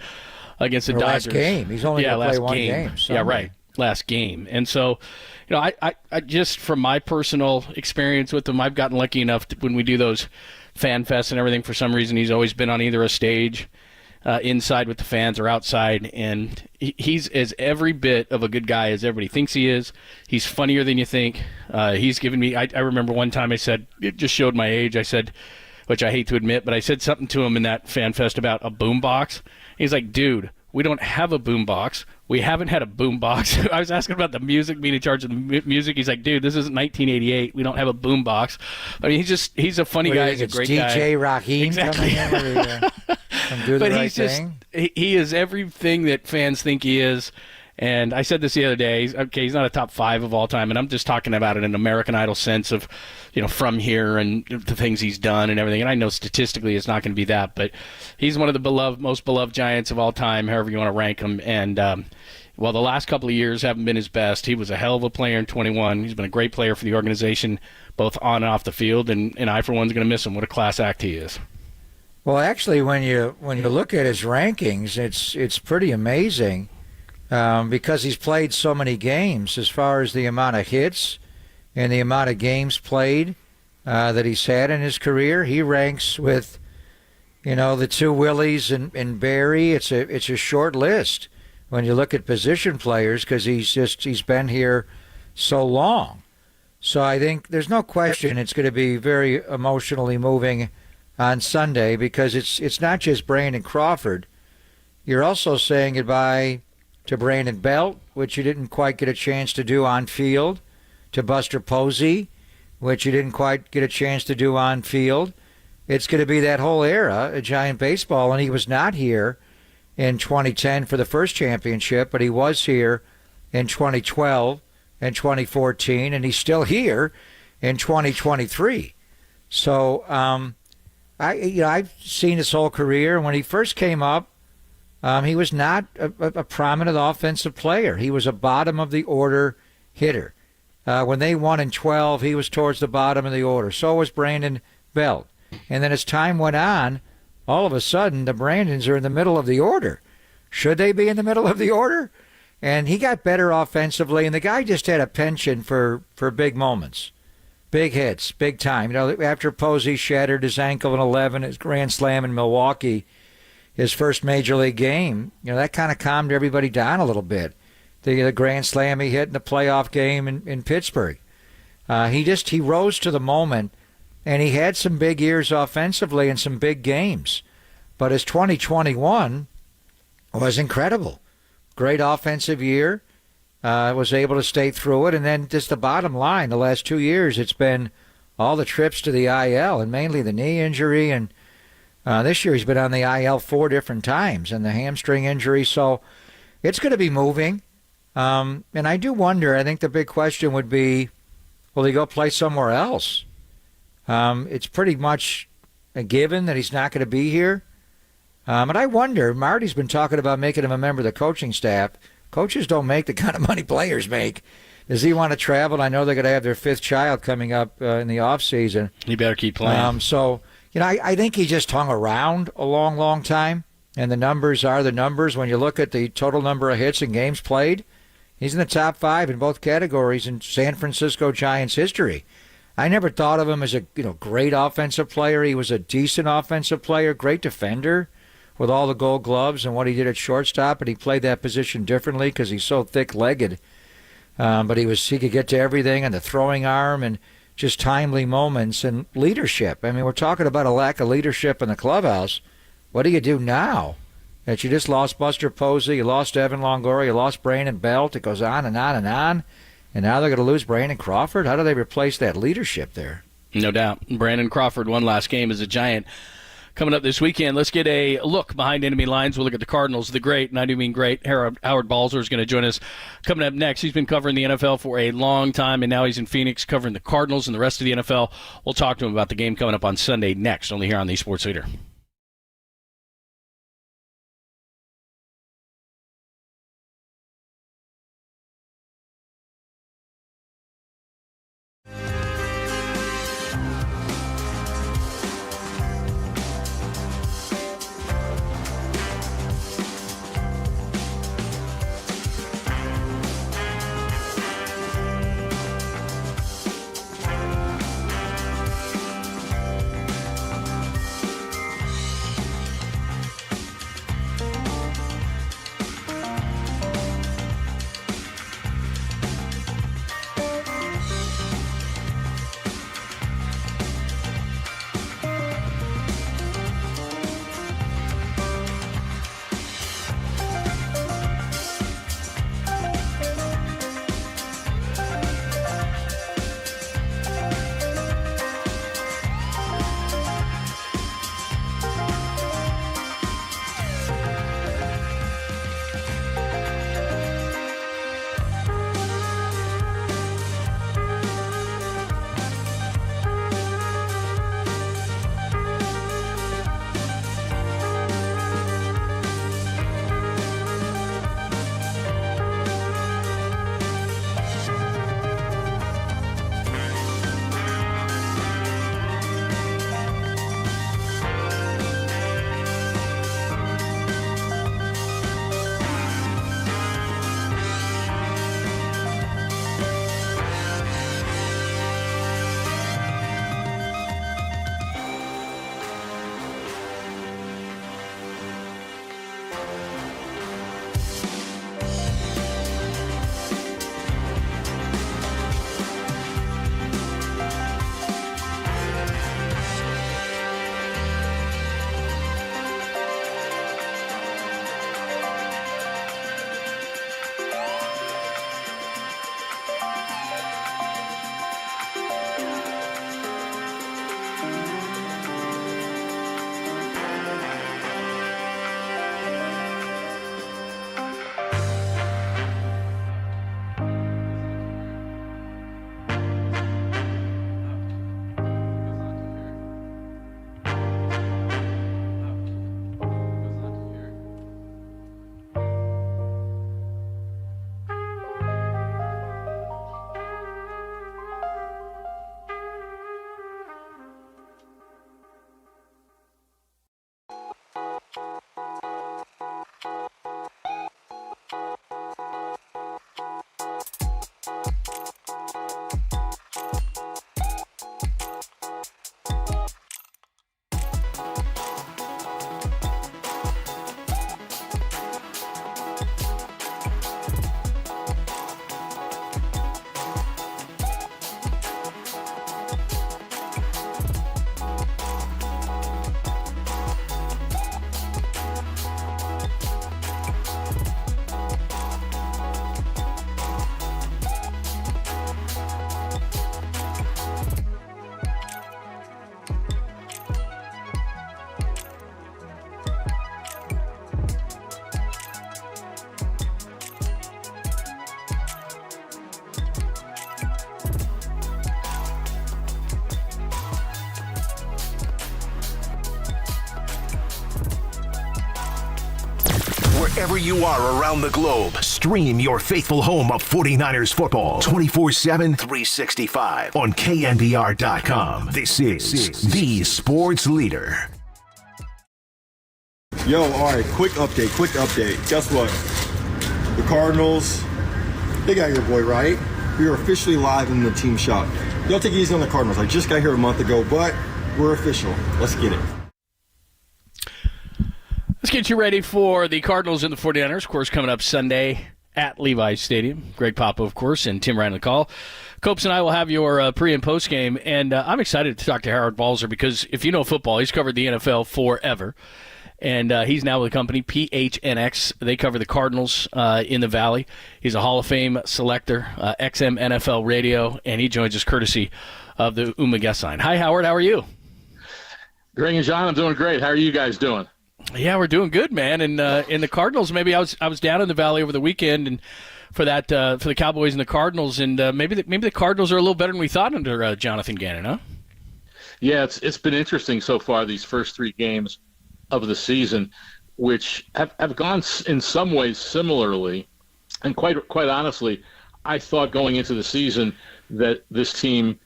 against the Dodgers. Last game. He's only going to play one game. Yeah, right. Last game. And so, I just from my personal experience with him, I've gotten lucky enough when we do those fan fests and everything, for some reason he's always been on either a stage inside with the fans or outside, and he's as every bit of a good guy as everybody thinks he is. He's funnier than you think. He's given me, I remember one time I said, it just showed my age, I said, which I hate to admit, but I said something to him in that fan fest about a boombox. He's like, dude, we don't have a boombox. We haven't had a boombox. I was asking about the music, being in charge of the music. He's like, dude, this isn't 1988. We don't have a boombox. I mean, he's a funny guy. He's a great guy. DJ Raheem exactly. coming in and do the but right he's just, thing. he is everything that fans think he is. And I said this the other day. He's not a top 5 of all time, and I'm just talking about it in an American Idol sense of, from here and the things he's done and everything. And I know statistically it's not going to be that, but he's one of the most beloved Giants of all time, however you want to rank him. And while the last couple of years haven't been his best, he was a hell of a player in 21. He's been a great player for the organization, both on and off the field. And I, for one, is going to miss him. What a class act he is. Well, actually, when you look at his rankings, it's pretty amazing. Because he's played so many games as far as the amount of hits and the amount of games played that he's had in his career. He ranks with, the 2 Willies and Barry. It's a short list when you look at position players because he's been here so long. So I think there's no question it's going to be very emotionally moving on Sunday because it's not just Brandon Crawford. You're also saying goodbye to Brandon Belt, which you didn't quite get a chance to do on field, to Buster Posey, which you didn't quite get a chance to do on field. It's going to be that whole era of Giant baseball, and he was not here in 2010 for the first championship, but he was here in 2012 and 2014, and he's still here in 2023. So I've seen his whole career. When he first came up, he was not a prominent offensive player. He was a bottom-of-the-order hitter. When they won in 12, he was towards the bottom of the order. So was Brandon Belt. And then as time went on, all of a sudden, the Brandons are in the middle of the order. Should they be in the middle of the order? And he got better offensively, and the guy just had a penchant for big moments, big hits, big time. After Posey shattered his ankle in 11, his grand slam in Milwaukee, his first major league game, that kind of calmed everybody down a little bit. The grand slam he hit in the playoff game in Pittsburgh. He rose to the moment, and he had some big years offensively and some big games. But his 2021 was incredible. Great offensive year. Was able to stay through it. And then just the bottom line, the last 2 years, it's been all the trips to the IL, and mainly the knee injury, and this year he's been on the IL 4 different times and the hamstring injury. So it's going to be moving. And I do wonder, I think the big question would be, will he go play somewhere else? It's pretty much a given that he's not going to be here. And I wonder, Marty's been talking about making him a member of the coaching staff. Coaches don't make the kind of money players make. Does he want to travel? I know they're going to have their 5th child coming up in the offseason. He better keep playing. I think he just hung around a long, long time, and the numbers are the numbers. When you look at the total number of hits and games played, he's in the top 5 in both categories in San Francisco Giants history. I never thought of him as a great offensive player. He was a decent offensive player, great defender with all the Gold Gloves and what he did at shortstop, and he played that position differently because he's so thick-legged. But he could get to everything, and the throwing arm, and just timely moments and leadership. I mean, we're talking about a lack of leadership in the clubhouse. What do you do now that you just lost Buster Posey, you lost Evan Longoria, you lost Brandon Belt? It goes on and on and on. And now they're going to lose Brandon Crawford? How do they replace that leadership there? No doubt. Brandon Crawford, one last game as a Giant. Coming up this weekend, let's get a look behind enemy lines. We'll look at the Cardinals, the great, and I do mean great. Howard Balzer is going to join us coming up next. He's been covering the NFL for a long time, and now he's in Phoenix covering the Cardinals and the rest of the NFL. We'll talk to him about the game coming up on Sunday next, only here on the Sports Leader. wherever you are around the globe. Stream your faithful home of 49ers football 24/7, 365 on KNBR.com. This is the sports leader. Yo, all right, quick update. Guess what? The Cardinals, they got your boy, right? We are officially live in the team shop. Y'all take it easy on the Cardinals. I just got here a month ago, but we're official. Let's get it. Let's get you ready for the Cardinals and the 49ers, of course, coming up Sunday at Levi's Stadium. Greg Papa, of course, and Tim Ryan on the call. Copes and I will have your pre- and post game, and I'm excited to talk to Harold Balzer because if you know football, he's covered the NFL forever. And he's now with the company, PHNX. They cover the Cardinals in the Valley. He's a Hall of Fame selector, XM NFL Radio, and he joins us courtesy of the Uma guest line. Hi, Howard. How are you? Greg and John, I'm doing great. How are you guys doing? Yeah, we're doing good, man. And in the Cardinals, maybe I was down in the Valley over the weekend, and for the Cowboys and the Cardinals, and maybe the Cardinals are a little better than we thought under Jonathan Gannon, huh? Yeah, it's been interesting so far, these first three games of the season, which have gone in some ways similarly. And quite honestly, I thought going into the season that this team,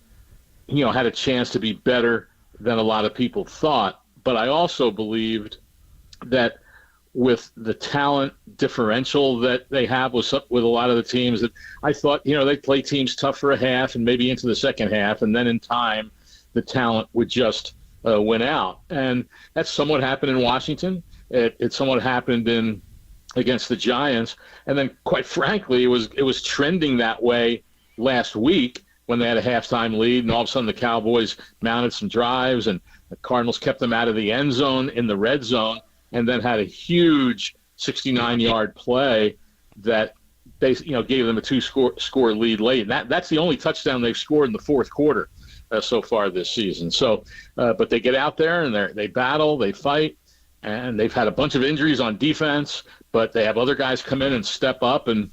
had a chance to be better than a lot of people thought. But I also believed that with the talent differential that they have with a lot of the teams, that I thought, they'd play teams tough for a half and maybe into the second half, and then in time, the talent would just win out. And that's somewhat happened in Washington. It somewhat happened against the Giants. And then, quite frankly, it was trending that way last week when they had a halftime lead, and all of a sudden the Cowboys mounted some drives, and the Cardinals kept them out of the end zone in the red zone, and then had a huge 69-yard play that gave them a two-score lead late. And that's the only touchdown they've scored in the fourth quarter so far this season. So, but they get out there and they battle, they fight, and they've had a bunch of injuries on defense, but they have other guys come in and step up, and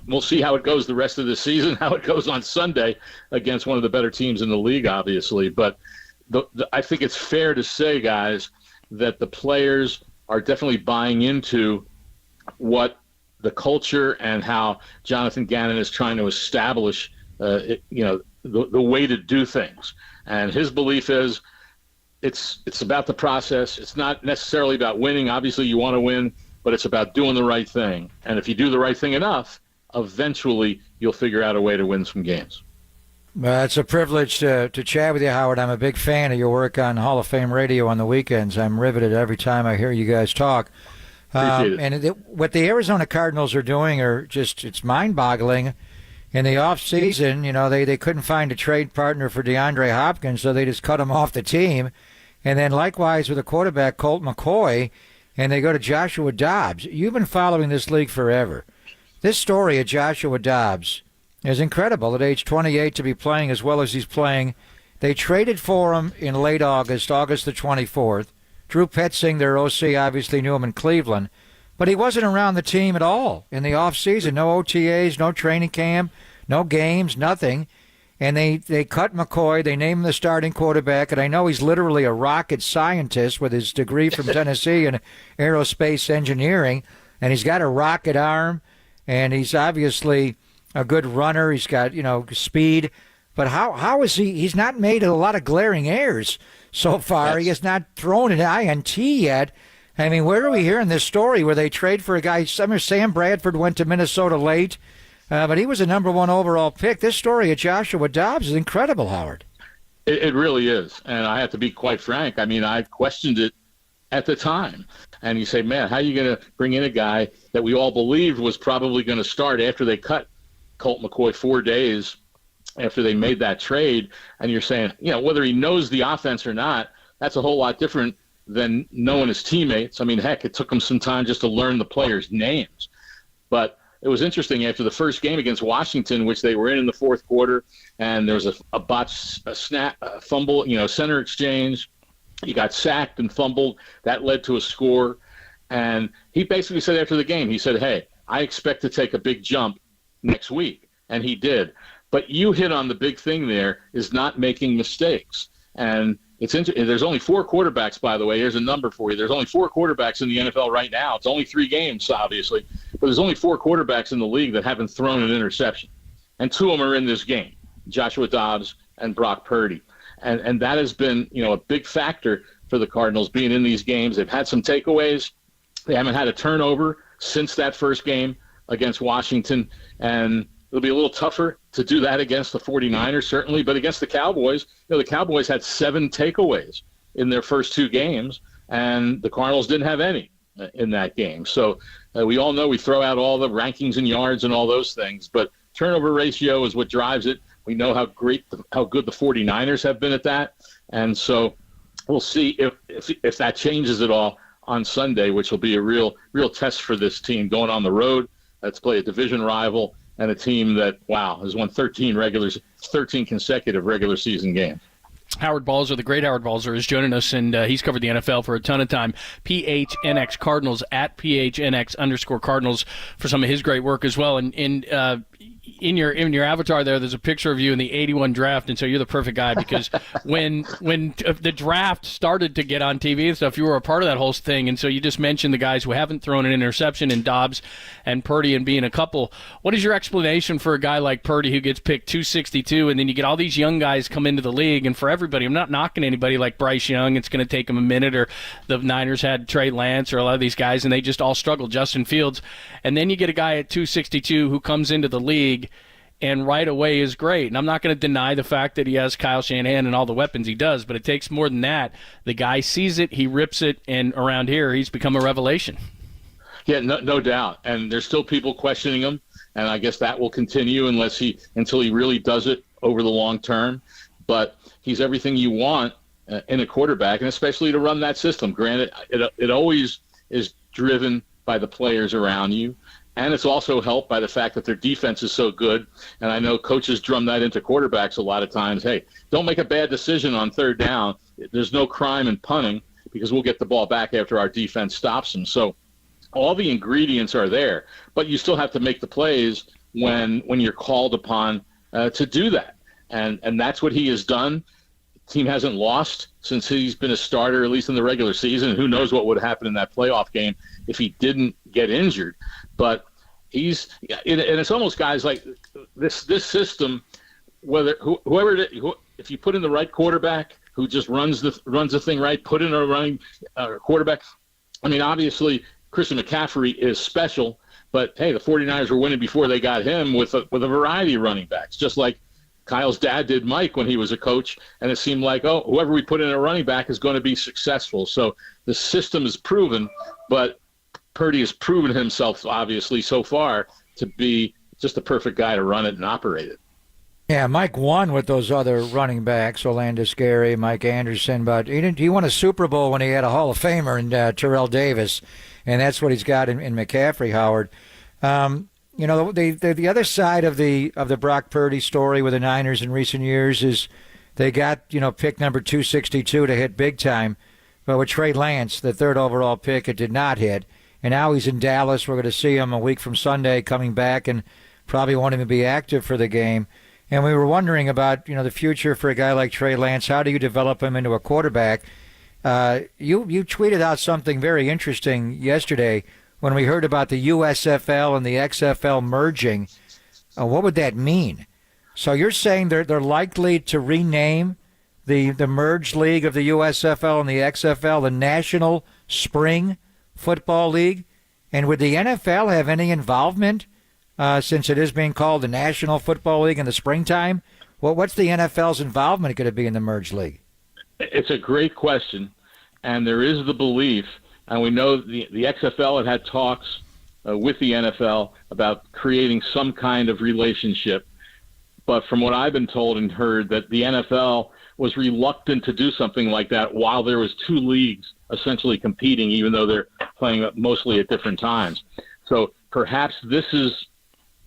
we'll see how it goes the rest of the season, how it goes on Sunday against one of the better teams in the league, obviously. But I think it's fair to say, guys, that the players are definitely buying into what the culture and how Jonathan Gannon is trying to establish, the way to do things. And his belief is it's about the process. It's not necessarily about winning. Obviously, you want to win, but it's about doing the right thing. And if you do the right thing enough, eventually you'll figure out a way to win some games. It's a privilege to chat with you, Howard. I'm a big fan of your work on Hall of Fame Radio on the weekends. I'm riveted every time I hear you guys talk. And what the Arizona Cardinals are doing it's mind-boggling. In the offseason, they couldn't find a trade partner for DeAndre Hopkins, so they just cut him off the team. And then likewise with the quarterback, Colt McCoy, and they go to Joshua Dobbs. You've been following this league forever. This story of Joshua Dobbs is incredible at age 28 to be playing as well as he's playing. They traded for him in late August the 24th. Drew Petzing, their OC, obviously knew him in Cleveland. But he wasn't around the team at all in the offseason. No OTAs, no training camp, no games, nothing. And they cut McCoy. They named him the starting quarterback. And I know he's literally a rocket scientist with his degree from Tennessee in aerospace engineering. And he's got a rocket arm. And he's obviously a good runner. He's got, speed. But how is he? He's not made a lot of glaring errors so far. He has not thrown an INT yet. I mean, where are we hearing this story where they trade for a guy? Sam Bradford went to Minnesota late, but he was a number 1 overall pick. This story of Joshua Dobbs is incredible, Howard. It really is. And I have to be quite frank. I mean, I questioned it at the time. And you say, man, how are you going to bring in a guy that we all believed was probably going to start after they cut Colt McCoy 4 days after they made that trade? And you're saying, whether he knows the offense or not, that's a whole lot different than knowing his teammates. I mean, heck, it took him some time just to learn the players' names. But it was interesting after the first game against Washington, which they were in the fourth quarter, and there was a botch, a snap, a fumble, center exchange. He got sacked and fumbled. That led to a score. And he basically said after the game, he said, hey, I expect to take a big jump next week. And he did. But you hit on the big thing there is not making mistakes. And There's only 4 quarterbacks, by the way. Here's a number for you. There's only 4 quarterbacks in the NFL right now. It's only 3 games, obviously, but there's only 4 quarterbacks in the league that haven't thrown an interception, and 2 of them are in this game: Joshua Dobbs and Brock Purdy, and that has been a big factor for the Cardinals being in these games. They've had some takeaways. They haven't had a turnover since that first game against Washington, and it'll be a little tougher to do that against the 49ers, certainly. But against the Cowboys, the Cowboys had 7 takeaways in their first 2 games, and the Cardinals didn't have any in that game. So we all know we throw out all the rankings and yards and all those things, but turnover ratio is what drives it. We know how good the 49ers have been at that, and so we'll see if that changes at all on Sunday, which will be a real test for this team going on the road. Let's play a division rival and a team that, has won 13 consecutive regular season games. Howard Balzer, the great Howard Balzer, is joining us, and he's covered the NFL for a ton of time. PHNX Cardinals, at PHNX_Cardinals, for some of his great work as well. And in your avatar there's a picture of you in the 81 draft, and so you're the perfect guy because when the draft started to get on TV and stuff, you were a part of that whole thing, and so you just mentioned the guys who haven't thrown an interception in Dobbs and Purdy and being a couple. What is your explanation for a guy like Purdy who gets picked 262, and then you get all these young guys come into the league, and for everybody, I'm not knocking anybody like Bryce Young, it's going to take them a minute, or the Niners had Trey Lance or a lot of these guys, and they just all struggled, Justin Fields, and then you get a guy at 262 who comes into the league and right away is great. And I'm not going to deny the fact that he has Kyle Shanahan and all the weapons he does, but it takes more than that. The guy sees it, he rips it, and around here he's become a revelation. Yeah, no doubt. And there's still people questioning him, and I guess that will continue until he really does it over the long term. But he's everything you want in a quarterback, and especially to run that system. Granted, it always is driven by the players around you. And it's also helped by the fact that their defense is so good. And I know coaches drum that into quarterbacks a lot of times. Hey, don't make a bad decision on 3rd down. There's no crime in punting because we'll get the ball back after our defense stops them. So all the ingredients are there, but you still have to make the plays when you're called upon to do that. And that's what he has done. The team hasn't lost since he's been a starter, at least in the regular season. And who knows what would happen in that playoff game if he didn't get injured. But and it's almost guys like this system, if you put in the right quarterback who just runs the thing right, put in a running quarterback. I mean, obviously Christian McCaffrey is special, but hey, the 49ers were winning before they got him with a variety of running backs, just like Kyle's dad did Mike when he was a coach, and it seemed like, whoever we put in a running back is going to be successful. So the system is proven, but Purdy has proven himself, obviously, so far to be just the perfect guy to run it and operate it. Yeah, Mike won with those other running backs, Orlando Scary, Mike Anderson, but he won a Super Bowl when he had a Hall of Famer in Terrell Davis, and that's what he's got in McCaffrey, Howard. The other side of the Brock Purdy story with the Niners in recent years is they got, pick number 262 to hit big time, but with Trey Lance, the 3rd overall pick, it did not hit. And now he's in Dallas. We're going to see him a week from Sunday coming back and probably won't even be active for the game. And we were wondering about, the future for a guy like Trey Lance. How do you develop him into a quarterback? You tweeted out something very interesting yesterday when we heard about the USFL and the XFL merging. What would that mean? So you're saying they're likely to rename the merged league of the USFL and the XFL the National Spring Football League? And would the NFL have any involvement since it is being called the National Football League in the springtime? What's the NFL's involvement going to be in the merged league? It's a great question, and there is the belief, and we know the XFL had talks with the NFL about creating some kind of relationship. But from what I've been told and heard, that the NFL was reluctant to do something like that while there was 2 leagues essentially competing, even though they're playing mostly at different times. So perhaps this is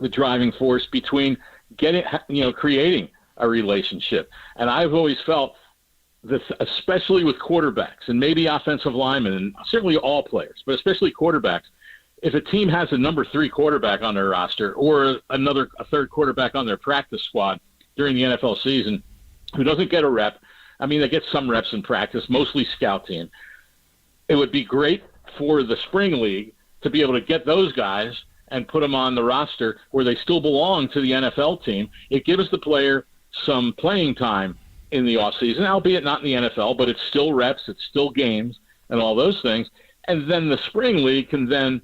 the driving force between creating a relationship. And I've always felt that, especially with quarterbacks and maybe offensive linemen, and certainly all players, but especially quarterbacks, if a team has a number 3 quarterback on their roster or a 3rd quarterback on their practice squad during the NFL season who doesn't get a rep, I mean, they get some reps in practice, mostly scout team. It would be great for the spring league to be able to get those guys and put them on the roster where they still belong to the NFL team. It gives the player some playing time in the offseason, albeit not in the NFL, but it's still reps, it's still games, and all those things. And then the spring league can then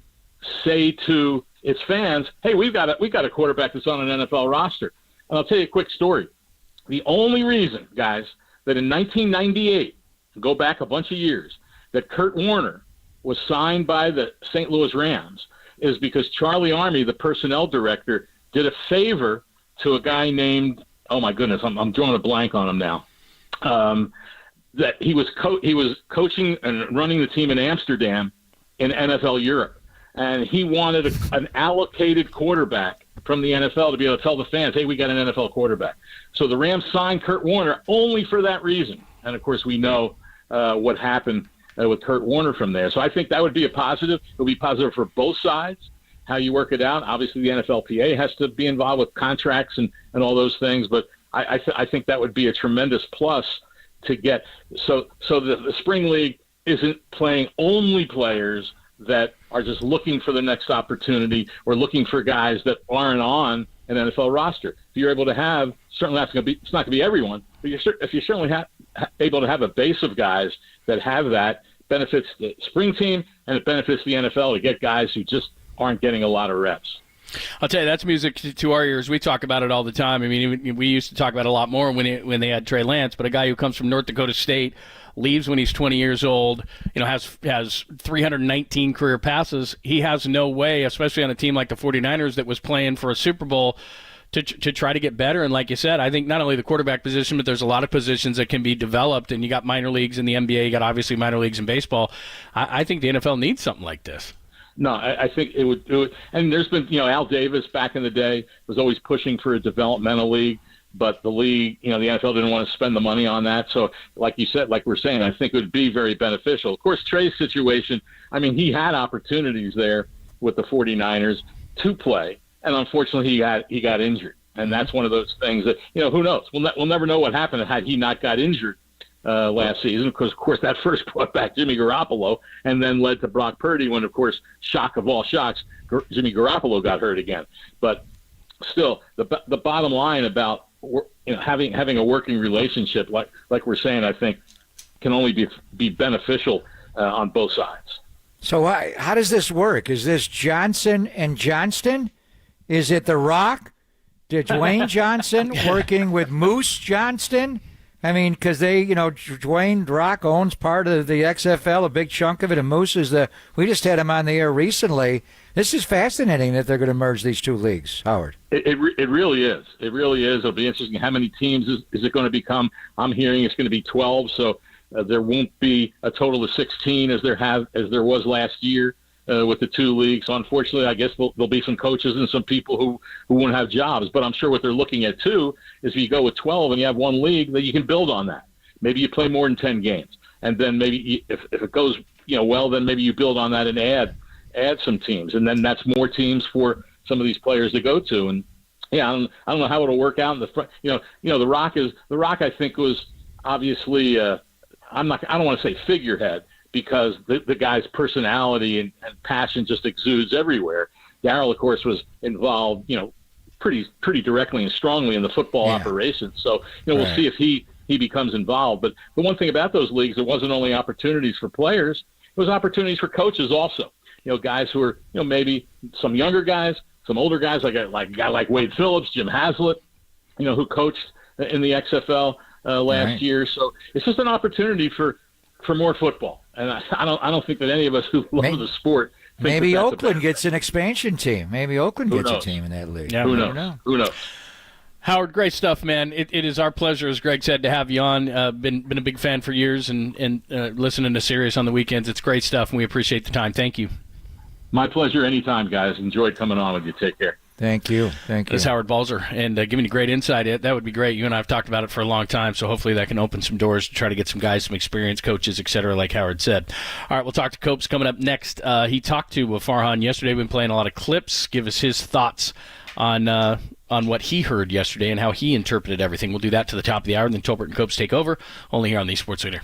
say to its fans, hey, we've got a quarterback that's on an NFL roster. And I'll tell you a quick story. The only reason, guys, that in 1998, go back a bunch of years, that Kurt Warner was signed by the St. Louis Rams is because Charlie Army, the personnel director, did a favor to a guy named, oh my goodness, I'm drawing a blank on him now, that he was coaching and running the team in Amsterdam in NFL Europe. And he wanted an allocated quarterback from the NFL to be able to tell the fans, hey, we got an NFL quarterback. So the Rams signed Kurt Warner only for that reason. And, of course, we know what happened with Kurt Warner from there. So I think that would be a positive. It would be positive for both sides, how you work it out. Obviously, the NFLPA has to be involved with contracts and all those things. But I think that would be a tremendous plus to get. So the Spring League isn't playing only players that are just looking for the next opportunity or looking for guys that aren't on an NFL roster. If you're able to have, certainly it's not going to be everyone, but if you're certainly able to have a base of guys that have that, benefits the spring team and it benefits the NFL to get guys who just aren't getting a lot of reps. I'll tell you, that's music to our ears. We talk about it all the time. I mean, we used to talk about it a lot more when they had Trey Lance, but a guy who comes from North Dakota State, leaves when he's 20 years old, has 319 career passes. He has no way, especially on a team like the 49ers that was playing for a Super Bowl, to try to get better. And like you said, I think not only the quarterback position, but there's a lot of positions that can be developed. And you got minor leagues in the NBA, you got obviously minor leagues in baseball. I think the NFL needs something like this. No, I think it would. And there's been, Al Davis back in the day was always pushing for a developmental league, but the league, the NFL didn't want to spend the money on that. So like you said, like we're saying, I think it would be very beneficial. Of course, Trey's situation, I mean, he had opportunities there with the 49ers to play, and unfortunately he got injured. And that's one of those things that, who knows? We'll never know what happened had he not got injured last season, because, of course, that first brought back Jimmy Garoppolo and then led to Brock Purdy when, of course, shock of all shocks, Jimmy Garoppolo got hurt again. But still, the bottom line about having a working relationship, like we're saying, I think can only be beneficial on both sides. So how does this work? Is this Johnson and Johnston? Is it The Rock? Did Dwayne Johnson working with Moose Johnston? I mean, because Dwayne Rock owns part of the XFL, a big chunk of it, and Moose is we just had him on the air recently. This is fascinating that they're going to merge these two leagues, Howard. It really is. It really is. It'll be interesting. How many teams is it going to become? I'm hearing it's going to be 12, so there won't be a total of 16 as there was last year with the two leagues. So unfortunately, I guess there'll be some coaches and some people who won't have jobs. But I'm sure what they're looking at, too, is if you go with 12 and you have one league, that you can build on that. Maybe you play more than 10 games. And then maybe if it goes well, then maybe you build on that and add some teams. And then that's more teams for some of these players to go to. And, yeah, I don't know how it'll work out in the front. The Rock, I think, was obviously I don't want to say figurehead, because the guy's personality and passion just exudes everywhere. Darryl, of course, was involved, pretty directly and strongly in the football operations. So, we'll see if he becomes involved. But the one thing about those leagues, it wasn't only opportunities for players, it was opportunities for coaches also. Guys who are, maybe some younger guys, some older guys, like a guy like Wade Phillips, Jim Haslett, who coached in the XFL last year. So it's just an opportunity for more football. And I don't think that any of us who love the sport think maybe Oakland gets an expansion team. Maybe Oakland gets knows? A team in that league. Yeah, who knows? Howard, great stuff, man. It is our pleasure, as Greg said, to have you on. Been a big fan for years and listening to Sirius on the weekends. It's great stuff, and we appreciate the time. Thank you. My pleasure anytime, guys. Enjoyed coming on with you. Take care. Thank you. That's Howard Balzer, and giving you great insight. That would be great. You and I have talked about it for a long time, so hopefully that can open some doors to try to get some guys, some experienced coaches, et cetera, like Howard said. All right, we'll talk to Copes coming up next. He talked to Farhan yesterday. We've been playing a lot of clips. Give us his thoughts on on what he heard yesterday and how he interpreted everything. We'll do that to the top of the hour, and then Tolbert and Copes take over, only here on the Sports Leader.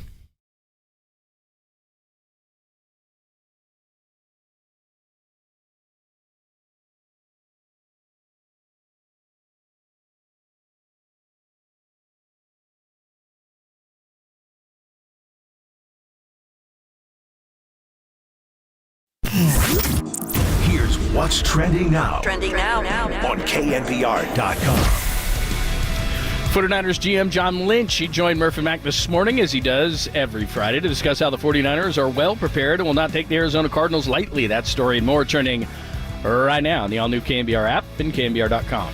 Here's what's trending now. Trending now. On KNBR.com. 49ers GM John Lynch, he joined Murphy Mack this morning, as he does every Friday, to discuss how the 49ers are well prepared and will not take the Arizona Cardinals lightly. That story and more trending right now on the all-new KNBR app and KNBR.com.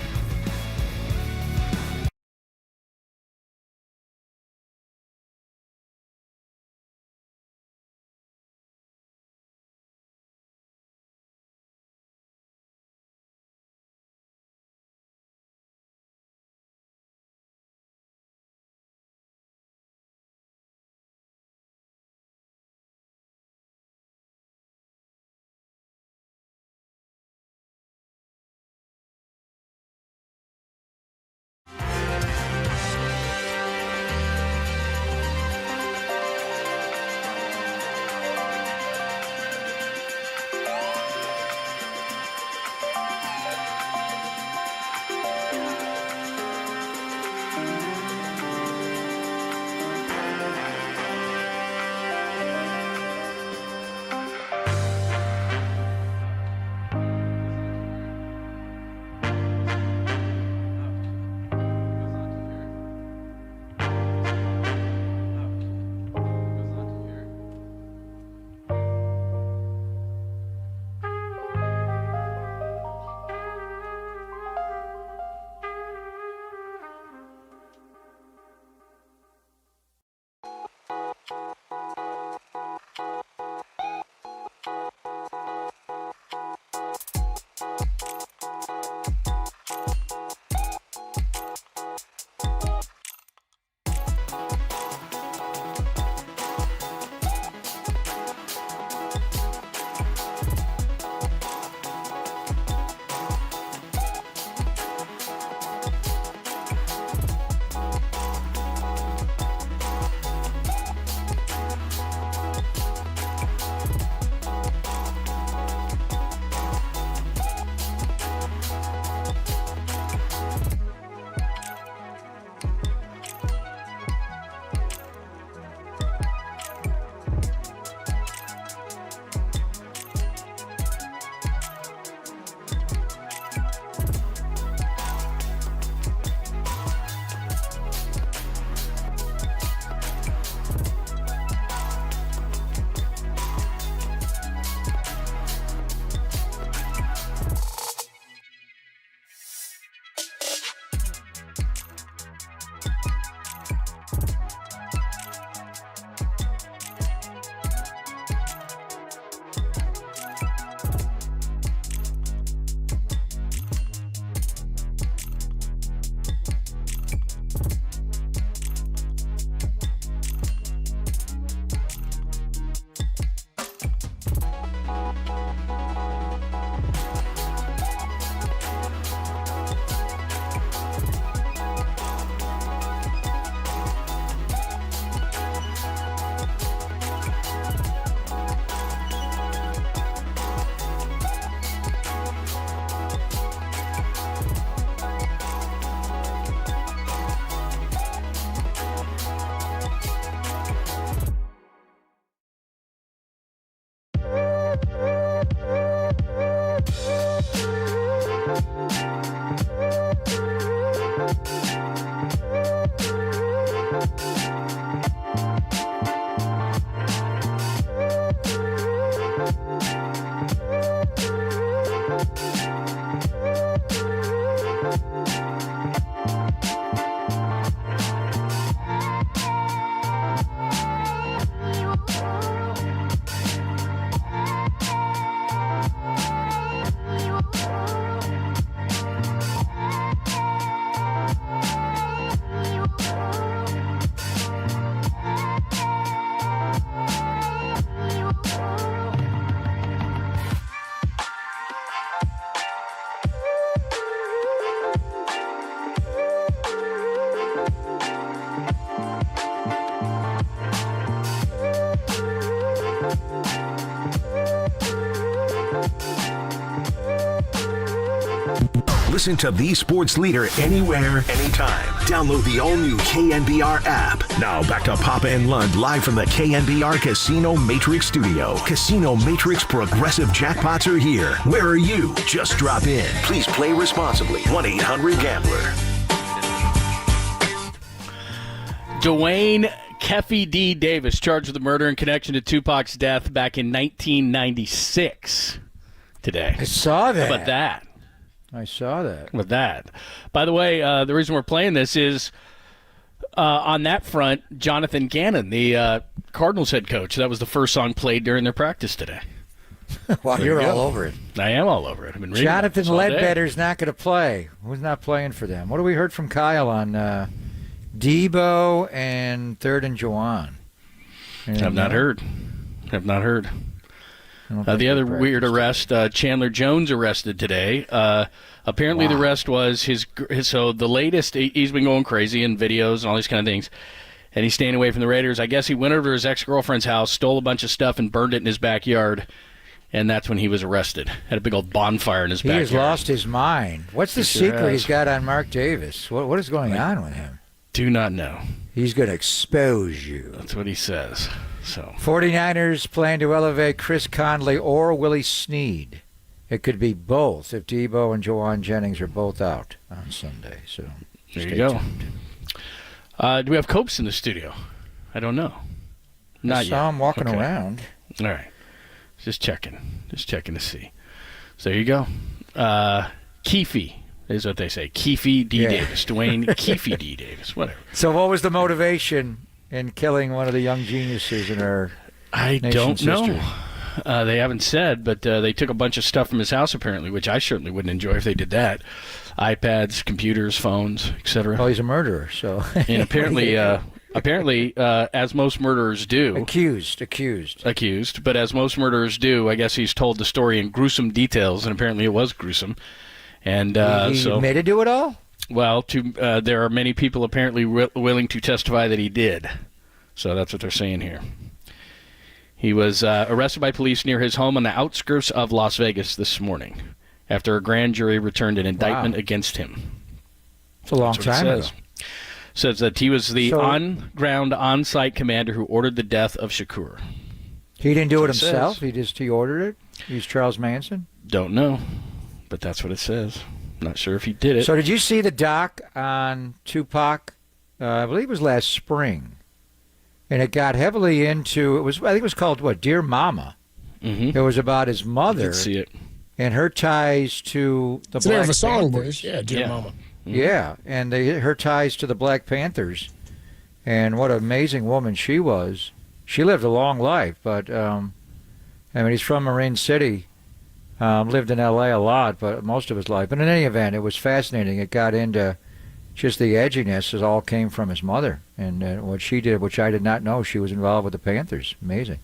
Listen to the sports leader anywhere, anytime. Download the all-new KNBR app. Now back to Papa and Lund live from the KNBR Casino Matrix Studio. Casino Matrix Progressive Jackpots are here. Where are you? Just drop in. Please play responsibly. 1-800-GAMBLER. Dwayne Keffy D. Davis, charged with the murder in connection to Tupac's death back in 1996 today. I saw that. How about that? I saw that. With that. By the way, the reason we're playing this is on that front, Jonathan Gannon, the Cardinals head coach. That was the first song played during their practice today. Wow, you're all over it. I am all over it. I've been reading Jonathan this all day. Ledbetter's not going to play. Who's not playing for them? What have we heard from Kyle on Debo and Third and Juwan? Have not heard. The other weird arrest, Chandler Jones arrested today. Apparently the arrest was so the latest, he's been going crazy in videos and all these kind of things, and he's staying away from the Raiders. I guess he went over to his ex-girlfriend's house, stole a bunch of stuff, and burned it in his backyard, and that's when he was arrested. Had a big old bonfire in his backyard. He has lost his mind. What's the secret he's got on Mark Davis? What is going on with him? Do not know. He's going to expose you. That's what he says. So 49ers plan to elevate Chris Conley or Willie Snead. It could be both if Debo and Jawan Jennings are both out on Sunday. So there you go. Do we have Copes in the studio? I don't know. Not yet. I saw him walking around. All right. Just checking to see. So there you go. Keefe is what they say. Keefe D. Davis. Dwayne Keefe D. Davis. Whatever. So what was the motivation in killing one of the young geniuses in our nation's history? They haven't said, but they took a bunch of stuff from his house apparently, which I certainly wouldn't enjoy if they did that. iPads, computers, phones, etc. Well, he's a murderer, so. And apparently, as most murderers do. Accused. But as most murderers do, I guess he's told the story in gruesome details, and apparently it was gruesome. And he admitted to it all? Well, there are many people apparently willing to testify that he did. So that's what they're saying here. He was arrested by police near his home on the outskirts of Las Vegas this morning after a grand jury returned an indictment against him. It's a long time ago. Says that he was the on-ground, on-site commander who ordered the death of Shakur. He didn't do it himself? He ordered it? He's Charles Manson? Don't know, but that's what it says. Not sure if he did it. So did you see the doc on Tupac? I believe it was last spring. And it got heavily into, I think it was called, Dear Mama? Mm-hmm. It was about his mother. I did see it. And her ties to the Black Panthers. It's the name of a song, boys. Yeah, Dear Mama. Mm-hmm. Yeah, and her ties to the Black Panthers. And what an amazing woman she was. She lived a long life, but, he's from Marine City. Lived in L.A. a lot, but most of his life. But in any event, it was fascinating. It got into just the edginess. It all came from his mother. And what she did, which I did not know, she was involved with the Panthers. Amazing.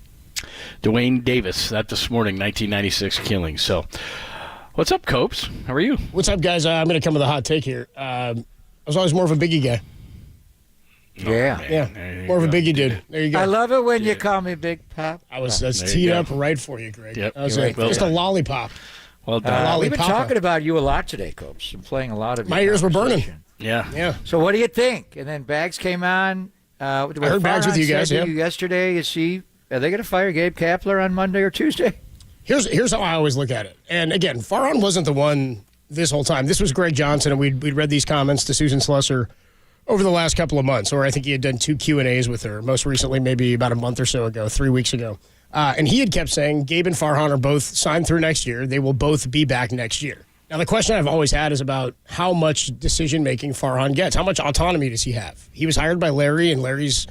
Dwayne Davis, that this morning, 1996 killing. So, what's up, Copes? How are you? What's up, guys? I'm going to come with a hot take here. I was always more of a Biggie guy. Yeah. More of a Biggie dude. There you go. I love it when you call me Big Pop. That's teed up right for you, Greg. Yep. I was just a lollipop. Well done. We've been talking about you a lot today, Copes. I'm playing a lot of my ears were burning. Yeah. So what do you think? And then Bags came on. I heard Bags with you guys. Yeah. Yesterday. Are they going to fire Gabe Kapler on Monday or Tuesday? Here's how I always look at it. And again, Farhan wasn't the one this whole time. This was Greg Johnson, and we'd read these comments to Susan Slusser over the last couple of months, or I think he had done 2 Q&As with her, most recently maybe about a month or so ago, 3 weeks ago. And he had kept saying Gabe and Farhan are both signed through next year. They will both be back next year. Now, the question I've always had is about how much decision-making Farhan gets. How much autonomy does he have? He was hired by Larry, and Larry's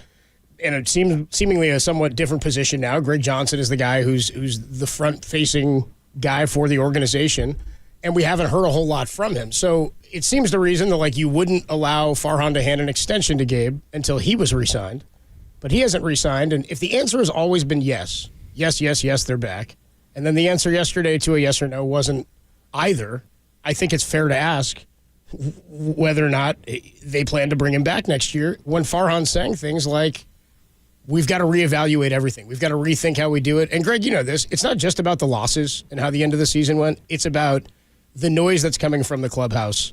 in a seemingly a somewhat different position now. Greg Johnson is the guy who's the front-facing guy for the organization, and we haven't heard a whole lot from him. So it seems the reason that you wouldn't allow Farhan to hand an extension to Gabe until he was re-signed, but he hasn't re-signed. And if the answer has always been yes, they're back, and then the answer yesterday to a yes or no wasn't either, I think it's fair to ask, whether or not they plan to bring him back next year when Farhan's saying things like, we've got to reevaluate everything. We've got to rethink how we do it. And, Greg, you know this. It's not just about the losses and how the end of the season went. It's about the noise that's coming from the clubhouse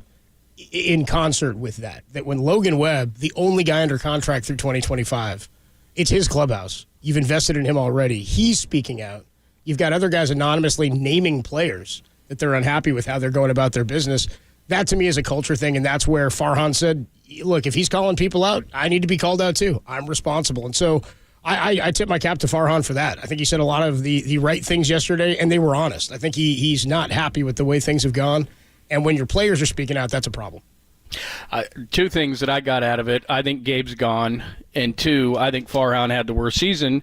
in concert with that. That when Logan Webb, the only guy under contract through 2025, it's his clubhouse. You've invested in him already. He's speaking out. You've got other guys anonymously naming players that they're unhappy with how they're going about their business. That, to me, is a culture thing, and that's where Farhan said, look, if he's calling people out, I need to be called out too. I'm responsible. And so I tip my cap to Farhan for that. I think he said a lot of the right things yesterday, and they were honest. I think he's not happy with the way things have gone, and when your players are speaking out, that's a problem. Two things that I got out of it. I think Gabe's gone, and two, I think Farhan had the worst season.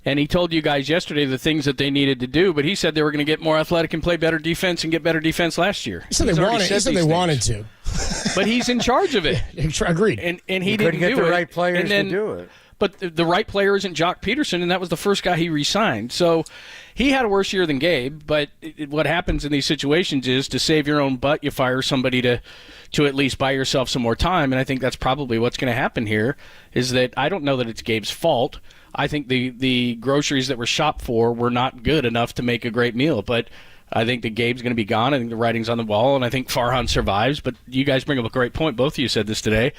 And he told you guys yesterday the things that they needed to do, but he said they were going to get more athletic and play better defense and get better defense last year. He said they wanted to. But he's in charge of it. Agreed. And he couldn't didn't get do the it. right players to do it. But the right player isn't Jock Peterson, and that was the first guy he re-signed. So he had a worse year than Gabe, but what happens in these situations is to save your own butt, you fire somebody to at least buy yourself some more time, and I think that's probably what's going to happen here, is that I don't know that it's Gabe's fault. I think the groceries that were shopped for were not good enough to make a great meal, but I think that Gabe's going to be gone. I think the writing's on the wall, and I think Farhan survives. But you guys bring up a great point. Both of you said this today.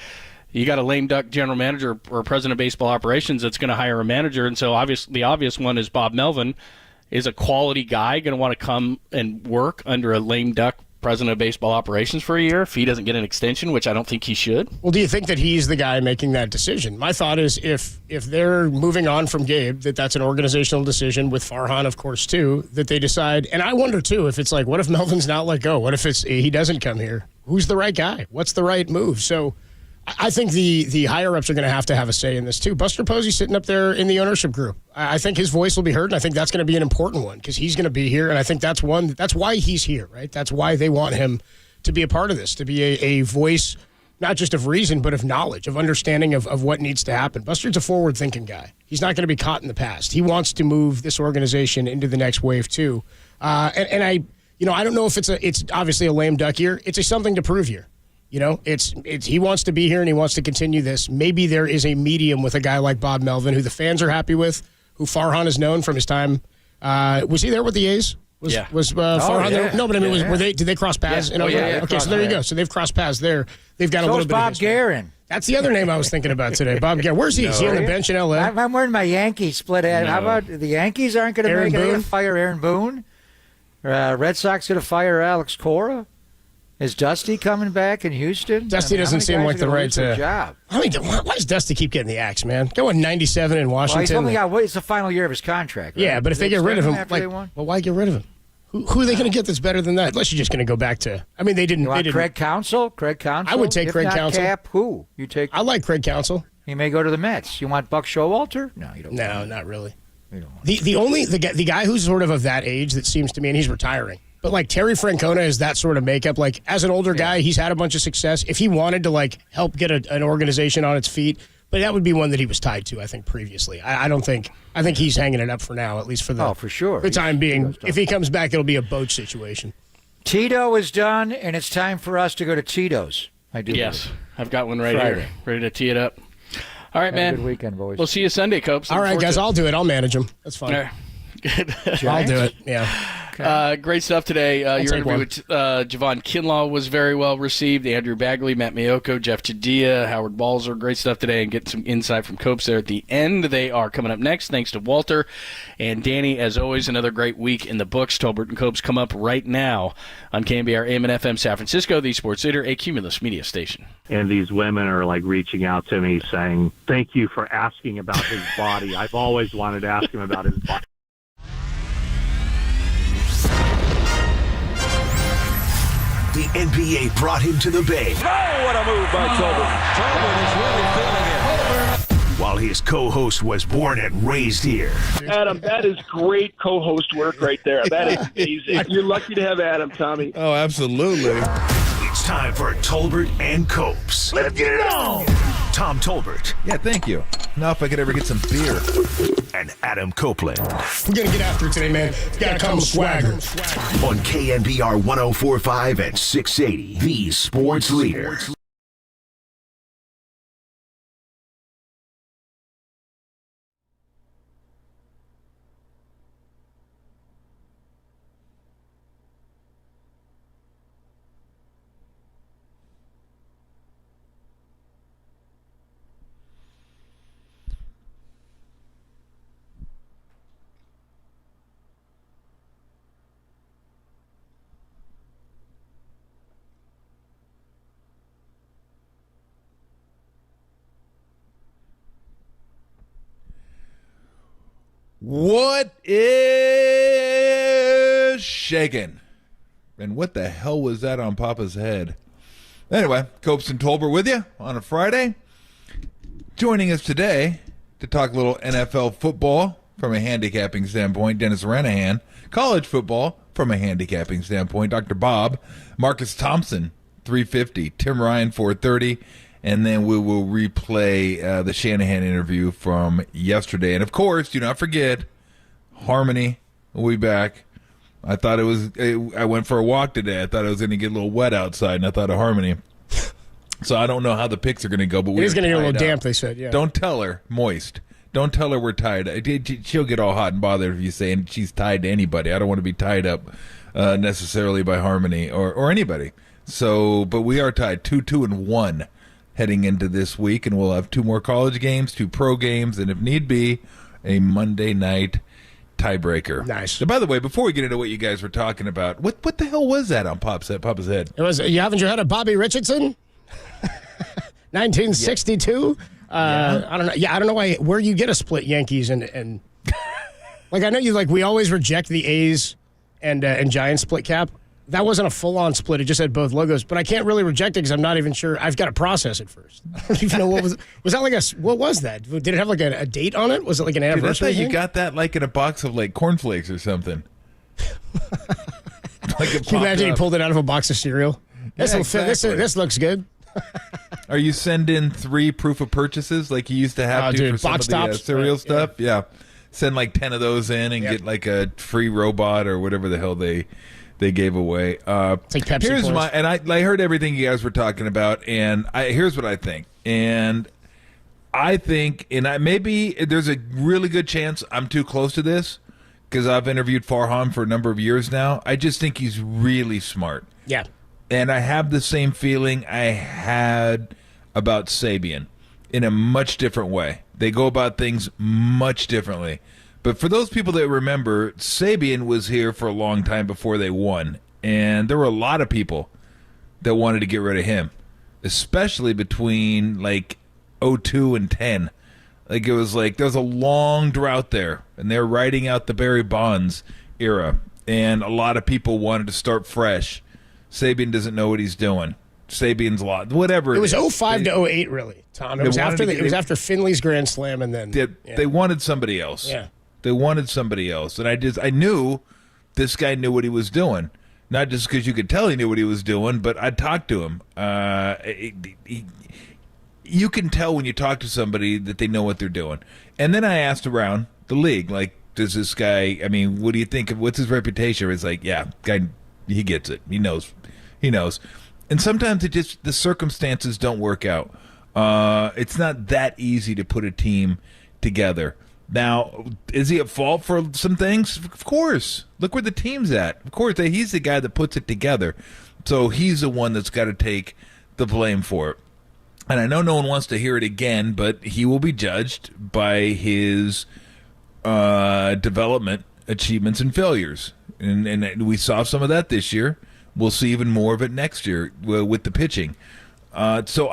You got a lame duck general manager or president of baseball operations that's going to hire a manager, and so the obvious one is Bob Melvin. Is a quality guy going to want to come and work under a lame duck president of baseball operations for a year if he doesn't get an extension, which I don't think he should? Well, do you think that he's the guy making that decision? My thought is if they're moving on from Gabe, that's an organizational decision with Farhan, of course, too, that they decide. And I wonder, too, if it's like, what if Melvin's not let go? What if he doesn't come here? Who's the right guy? What's the right move? So I think the higher-ups are going to have a say in this, too. Buster Posey's sitting up there in the ownership group. I think his voice will be heard, and I think that's going to be an important one because he's going to be here, and I think that's why he's here, right? That's why they want him to be a part of this, to be a voice not just of reason but of knowledge, of understanding of what needs to happen. Buster's a forward-thinking guy. He's not going to be caught in the past. He wants to move this organization into the next wave, too. And I don't know if it's obviously a lame duck year. It's a something to prove year. You know, it's he wants to be here and he wants to continue this. Maybe there is a medium with a guy like Bob Melvin, who the fans are happy with, who Farhan has known from his time. Was he there with the A's? Was Farhan there? No, but I mean, did they cross paths? Yeah. Okay, so there you go. So they've crossed paths there. They've got a little bit Bob of history. Guerin. That's the other name I was thinking about today. Bob Guerin. Where's he? Is he on the bench in L.A.? I'm wearing my Yankees split head. No. How about the Yankees aren't going to make it? They're going to fire Aaron Boone. Red Sox going to fire Alex Cora. Is Dusty coming back in Houston? Dusty doesn't seem like the right job. I mean, why does Dusty keep getting the axe, man? Going 97 in Washington. Well, it's the final year of his contract, right? Yeah, but if they get rid of him, why get rid of him? Who are they going to get that's better than that? Unless you're just going to go back to. I mean, they didn't. Craig Counsell? I would take if Craig not Counsell. Cap, who you take? I like Craig Counsell. He may go to the Mets. You want Buck Showalter? No, you don't. No, not really. The guy who's sort of that age that seems to me, and he's retiring. But like Terry Francona is that sort of makeup. Like as an older guy, he's had a bunch of success. If he wanted to help get an organization on its feet, but that would be one that he was tied to, I think, previously. I think he's hanging it up for now, at least for for sure. The time being. If he comes back, it'll be a boat situation. Tito is done, and it's time for us to go to Tito's. I do. Yes, I've got one here, ready to tee it up. All right, man. Good weekend, boys. We'll see you Sunday, Copes. All right, guys, I'll do it. I'll manage them. That's fine. All right. Good. I'll do it. Yeah. Okay. Great stuff today. Your interview with Javon Kinlaw was very well received. Andrew Bagley, Matt Miyoko, Jeff Chadilla, Howard Balzer. Great stuff today, and get some insight from Copes there at the end. They are coming up next. Thanks to Walter and Danny. As always, another great week in the books. Tolbert and Copes come up right now on KNBR AM and FM San Francisco, the sports leader, a Cumulus media station. And these women are reaching out to me saying, "Thank you for asking about his body. I've always wanted to ask him about his body." The NBA brought him to the Bay. Oh, what a move by Tolbert. Tolbert is really feeling it. While his co-host was born and raised here. Adam, that is great co-host work right there. That is amazing. You're lucky to have Adam, Tommy. Oh, absolutely. It's time for Tolbert and Copes. Let's get it on. Tom Tolbert. Yeah, thank you. Now if I could ever get some beer. And Adam Copeland. We're going to get after it today, man. Gotta come with swagger. On KNBR 104.5 and 680, the sports leader. What is shaking? And what the hell was that on Papa's head? Anyway, Copes and Tolbert with you on a Friday. Joining us today to talk a little NFL football from a handicapping standpoint, Dennis Ranahan. College football from a handicapping standpoint, Dr. Bob. Marcus Thompson, 350. Tim Ryan, 430. And then we will replay the Shanahan interview from yesterday. And, of course, do not forget, Harmony will be back. I went for a walk today. I thought I was going to get a little wet outside, and I thought of Harmony. So I don't know how the picks are going to go. But it is going to get a little damp, they said, yeah. Don't tell her, moist. Don't tell her we're tied. She'll get all hot and bothered if you say she's tied to anybody. I don't want to be tied up necessarily by Harmony or anybody. So, but we are tied 2-2-1. Heading into this week, and we'll have 2 more college games, 2 pro games, and if need be, a Monday night tiebreaker. Nice. By the way, before we get into what you guys were talking about, what the hell was that on Papa's head? It was, haven't you heard of Bobby Richardson? 1962? Yeah. I don't know. Yeah, I don't know where you get a split Yankees and like I know we always reject the A's and Giants split cap. That wasn't a full-on split. It just had both logos. But I can't really reject it because I'm not even sure. I've got to process it first. I don't even know what was that what was that? Did it have like a date on it? Was it like an anniversary? I thought you got that like in a box of like cornflakes or something. Can you imagine he pulled it out of a box of cereal? This looks good. Are you sending 3 proof of purchases like you used to have for some box of the tops, cereal stuff? Yeah. Send like 10 of those in and get like a free robot or whatever the hell they gave away. It's like Pepsi. Here's I heard everything you guys were talking about, and here's what I think. And I think, maybe there's a really good chance I'm too close to this because I've interviewed Farhan for a number of years now. I just think he's really smart. Yeah. And I have the same feeling I had about Sabian in a much different way. They go about things much differently. But for those people that remember, Sabian was here for a long time before they won. And there were a lot of people that wanted to get rid of him, especially between like 02 and 10. Like it was like there was a long drought there, and they're riding out the Barry Bonds era. And a lot of people wanted to start fresh. Sabian doesn't know what he's doing. Sabian's lot, whatever. It was 05 to 08, really, Tom. It was after Finley's Grand Slam, and then they wanted somebody else. Yeah. They wanted somebody else. And I knew this guy knew what he was doing. Not just because you could tell he knew what he was doing, but I talked to him. You can tell when you talk to somebody that they know what they're doing. And then I asked around the league, like, does this guy, what do you think of, what's his reputation? It's like, yeah, guy, he gets it. He knows. And sometimes the circumstances don't work out. It's not that easy to put a team together. Now, is he at fault for some things? Of course. Look where the team's at. Of course, he's the guy that puts it together. So he's the one that's got to take the blame for it. And I know no one wants to hear it again, but he will be judged by his development achievements and failures. And we saw some of that this year. We'll see even more of it next year with the pitching. So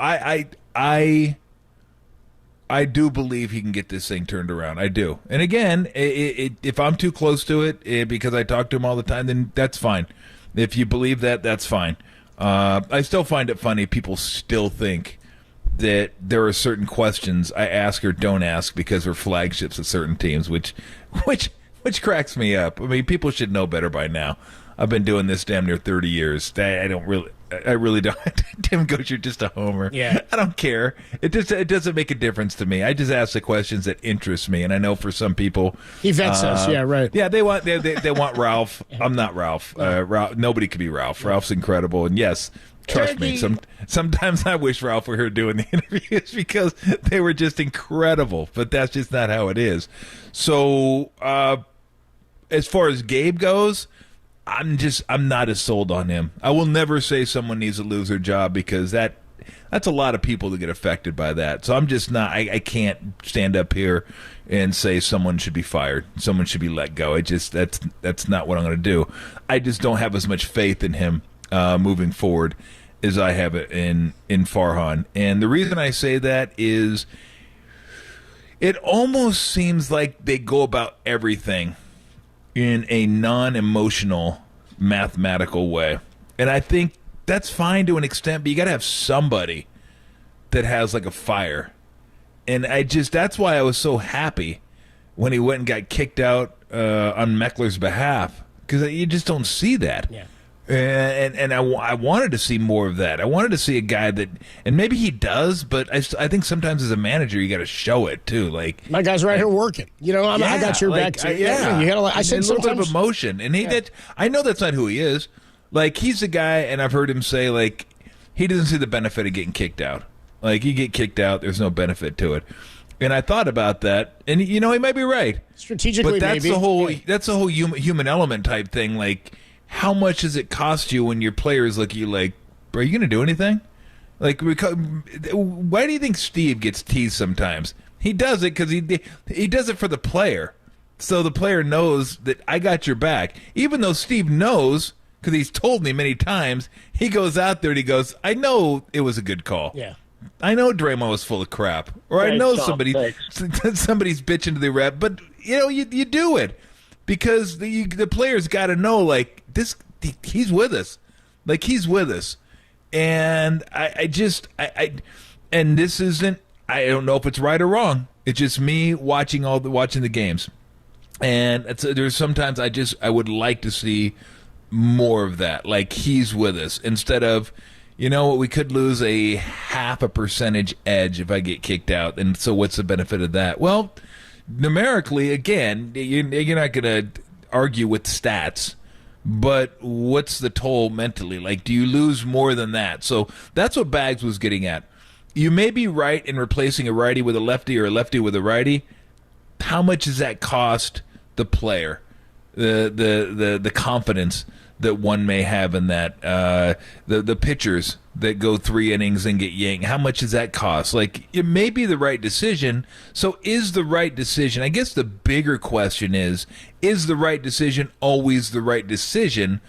I do believe he can get this thing turned around. I do. And again, if I'm too close to it because I talk to him all the time, then that's fine. If you believe that, that's fine. I still find it funny people still think that there are certain questions I ask or don't ask because we're flagships of certain teams, which cracks me up. People should know better by now. I've been doing this damn near 30 years. I don't really. I really don't. Tim goes, "You're just a homer." Yeah. I don't care. It doesn't make a difference to me. I just ask the questions that interest me, and I know for some people he vets us. Yeah, right. Yeah, they want Ralph. I'm not Ralph. Ralph. Nobody could be Ralph. Ralph's incredible, and yes. Trust me, sometimes I wish Ralph were here doing the interviews because they were just incredible, but that's just not how it is. So, as far as Gabe goes, I'm not as sold on him. I will never say someone needs to lose their job because that's a lot of people that get affected by that. So I'm just not. I can't stand up here and say someone should be fired, someone should be let go. That's not what I'm going to do. I just don't have as much faith in him moving forward as I have it in Farhan. And the reason I say that is it almost seems like they go about everything in a non-emotional, mathematical way. And I think that's fine to an extent, but you got to have somebody that has like a fire. And that's why I was so happy when he went and got kicked out on Meckler's behalf, because you just don't see that. Yeah. And I wanted to see more of that. I wanted to see a guy that, and maybe he does, but I think sometimes as a manager you got to show it too. Like my guy's right here working. You know, I got your back too. You got to. I said a little bit of emotion, and I know that's not who he is. Like he's a guy, and I've heard him say like he doesn't see the benefit of getting kicked out. Like you get kicked out, there's no benefit to it. And I thought about that, and he might be right strategically. But that's maybe. That's the whole human element type thing. Like, how much does it cost you when your players look at you like, "Are you going to do anything?" Like, why do you think Steve gets teased sometimes? He does it because he does it for the player, so the player knows that I got your back. Even though Steve knows, because he's told me many times, he goes out there and he goes, "I know it was a good call. Yeah. I know Draymond was full of crap, or I know somebody's bitching to the rep, but you do it because the players got to know like this. He's with us, like he's with us, and I and this isn't. I don't know if it's right or wrong. It's just me watching the games, and there's sometimes I would like to see more of that. Like he's with us instead of. We could lose a 0.5% edge if I get kicked out, and so what's the benefit of that? Well, numerically, again, you're not going to argue with stats, but what's the toll mentally? Like, do you lose more than that? So that's what Bags was getting at. You may be right in replacing a righty with a lefty or a lefty with a righty. How much does that cost the player? The confidence that one may have in that, the pitchers that go 3 innings and get yanked, how much does that cost? Like, it may be the right decision. So is the right decision, I guess the bigger question is the right decision always the right decision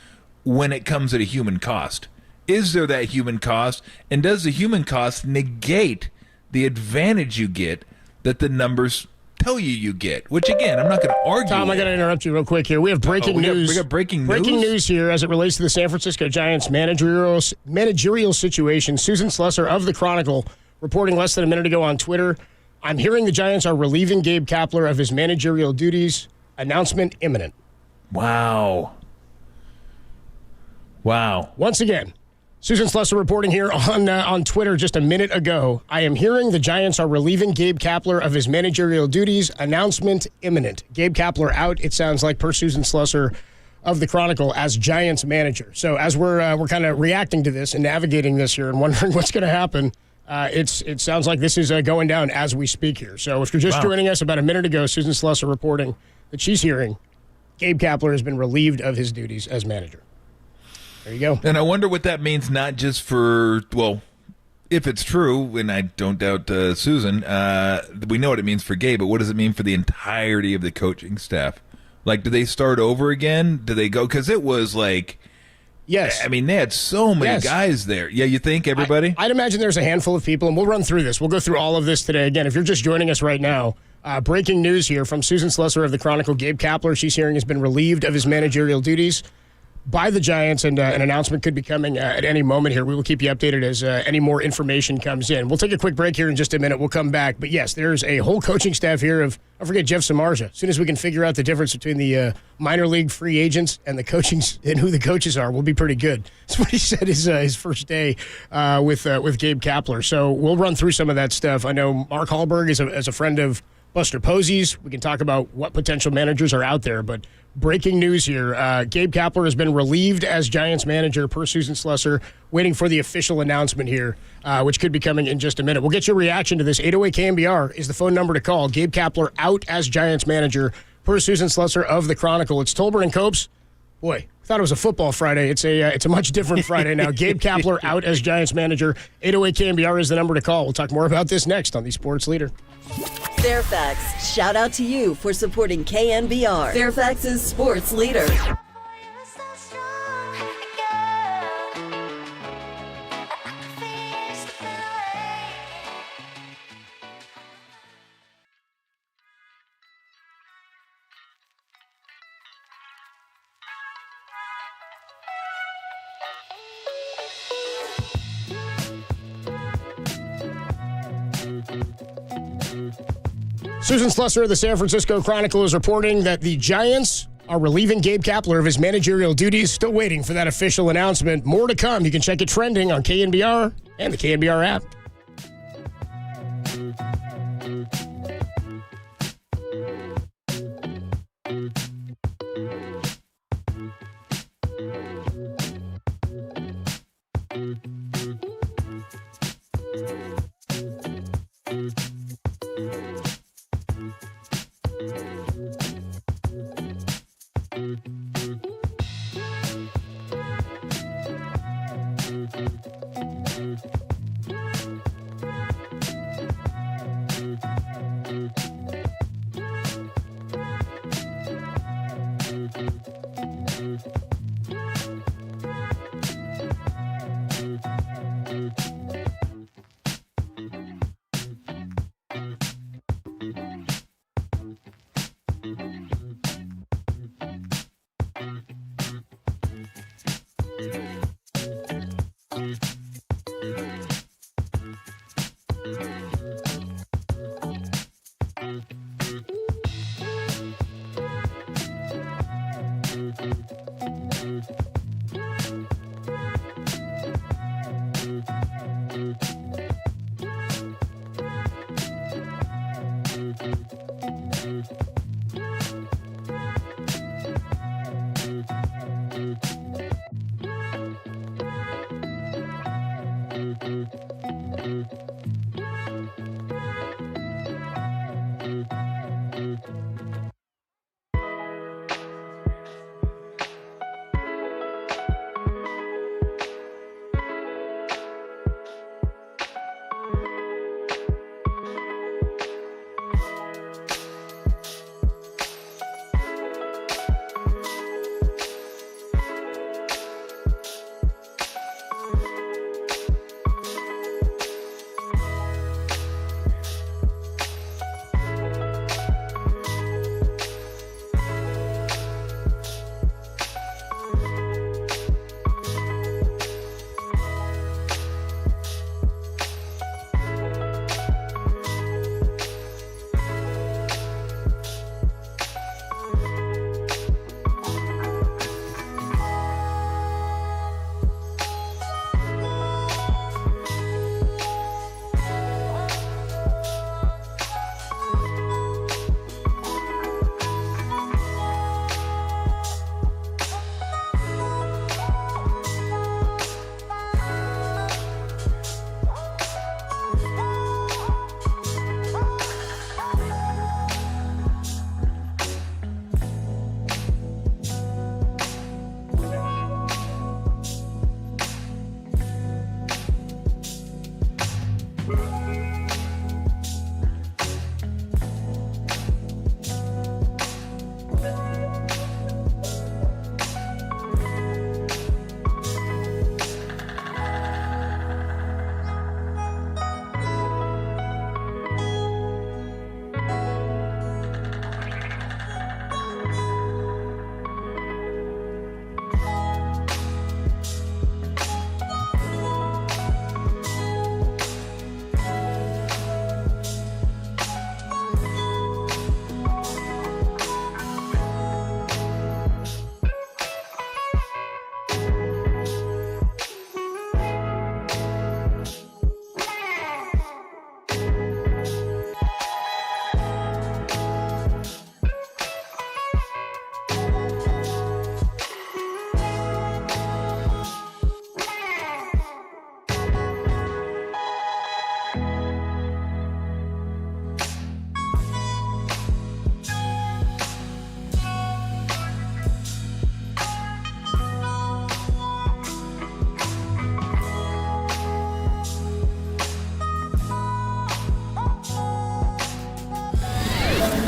when it comes at a human cost? Is there that human cost? And does the human cost negate the advantage you get that the numbers tell you get, which again, I'm not going to argue. Tom, I got to interrupt you real quick here. We have breaking news. We got breaking news. Breaking news here as it relates to the San Francisco Giants managerial situation. Susan Slusser of the Chronicle reporting less than a minute ago on Twitter. I'm hearing the Giants are relieving Gabe Kapler of his managerial duties. Announcement imminent. Wow. Once again, Susan Slusser reporting here on Twitter just a minute ago. I am hearing the Giants are relieving Gabe Kapler of his managerial duties. Announcement imminent. Gabe Kapler out, it sounds like, per Susan Slusser of the Chronicle, as Giants manager. So as we're kind of reacting to this and navigating this here and wondering what's going to happen, it sounds like this is going down as we speak here. So if you're just joining us about a minute ago, Susan Slusser reporting that she's hearing Gabe Kapler has been relieved of his duties as manager. There you go. And I wonder what that means, not just for, well, if it's true, and I don't doubt Susan, we know what it means for Gabe, but what does it mean for the entirety of the coaching staff? Like, do they start over again? Do they go? Because it was like, yes. I mean, they had so many guys there. Yeah, you think, everybody? I'd imagine there's a handful of people, and we'll run through this. We'll go through all of this today. Again, if you're just joining us right now, breaking news here from Susan Slusser of the Chronicle. Gabe Kapler, she's hearing, has been relieved of his managerial duties by the Giants, and an announcement could be coming at any moment here. We will keep you updated as any more information comes in. We'll take a quick break here in just a minute. We'll come back. But yes, there's a whole coaching staff here of Don't forget Jeff Samardzija. As soon as we can figure out the difference between the minor league free agents and the coaching and who the coaches are, we'll be pretty good. That's what he said his first day with Gabe Kapler. So we'll run through some of that stuff. I know Mark Hallberg is a friend of Buster Posey's. We can talk about what potential managers are out there, but breaking news here. Gabe Kapler has been relieved as Giants manager per Susan Slusser, waiting for the official announcement here, which could be coming in just a minute. We'll get your reaction to this. 808 KNBR is the phone number to call. Gabe Kapler out as Giants manager per Susan Slusser of the Chronicle. It's Tolbert and Copes. Boy, I thought it was a football Friday. It's a much different Friday now. Gabe Kapler out as Giants manager. 808 KNBR is the number to call. We'll talk more about this next on the Sports Leader. Fairfax, shout out to you for supporting KNBR, Fairfax's sports leader. Susan Slusser of the San Francisco Chronicle is reporting that the Giants are relieving Gabe Kapler of his managerial duties. Still waiting for that official announcement. More to come. You can check it trending on KNBR and the KNBR app.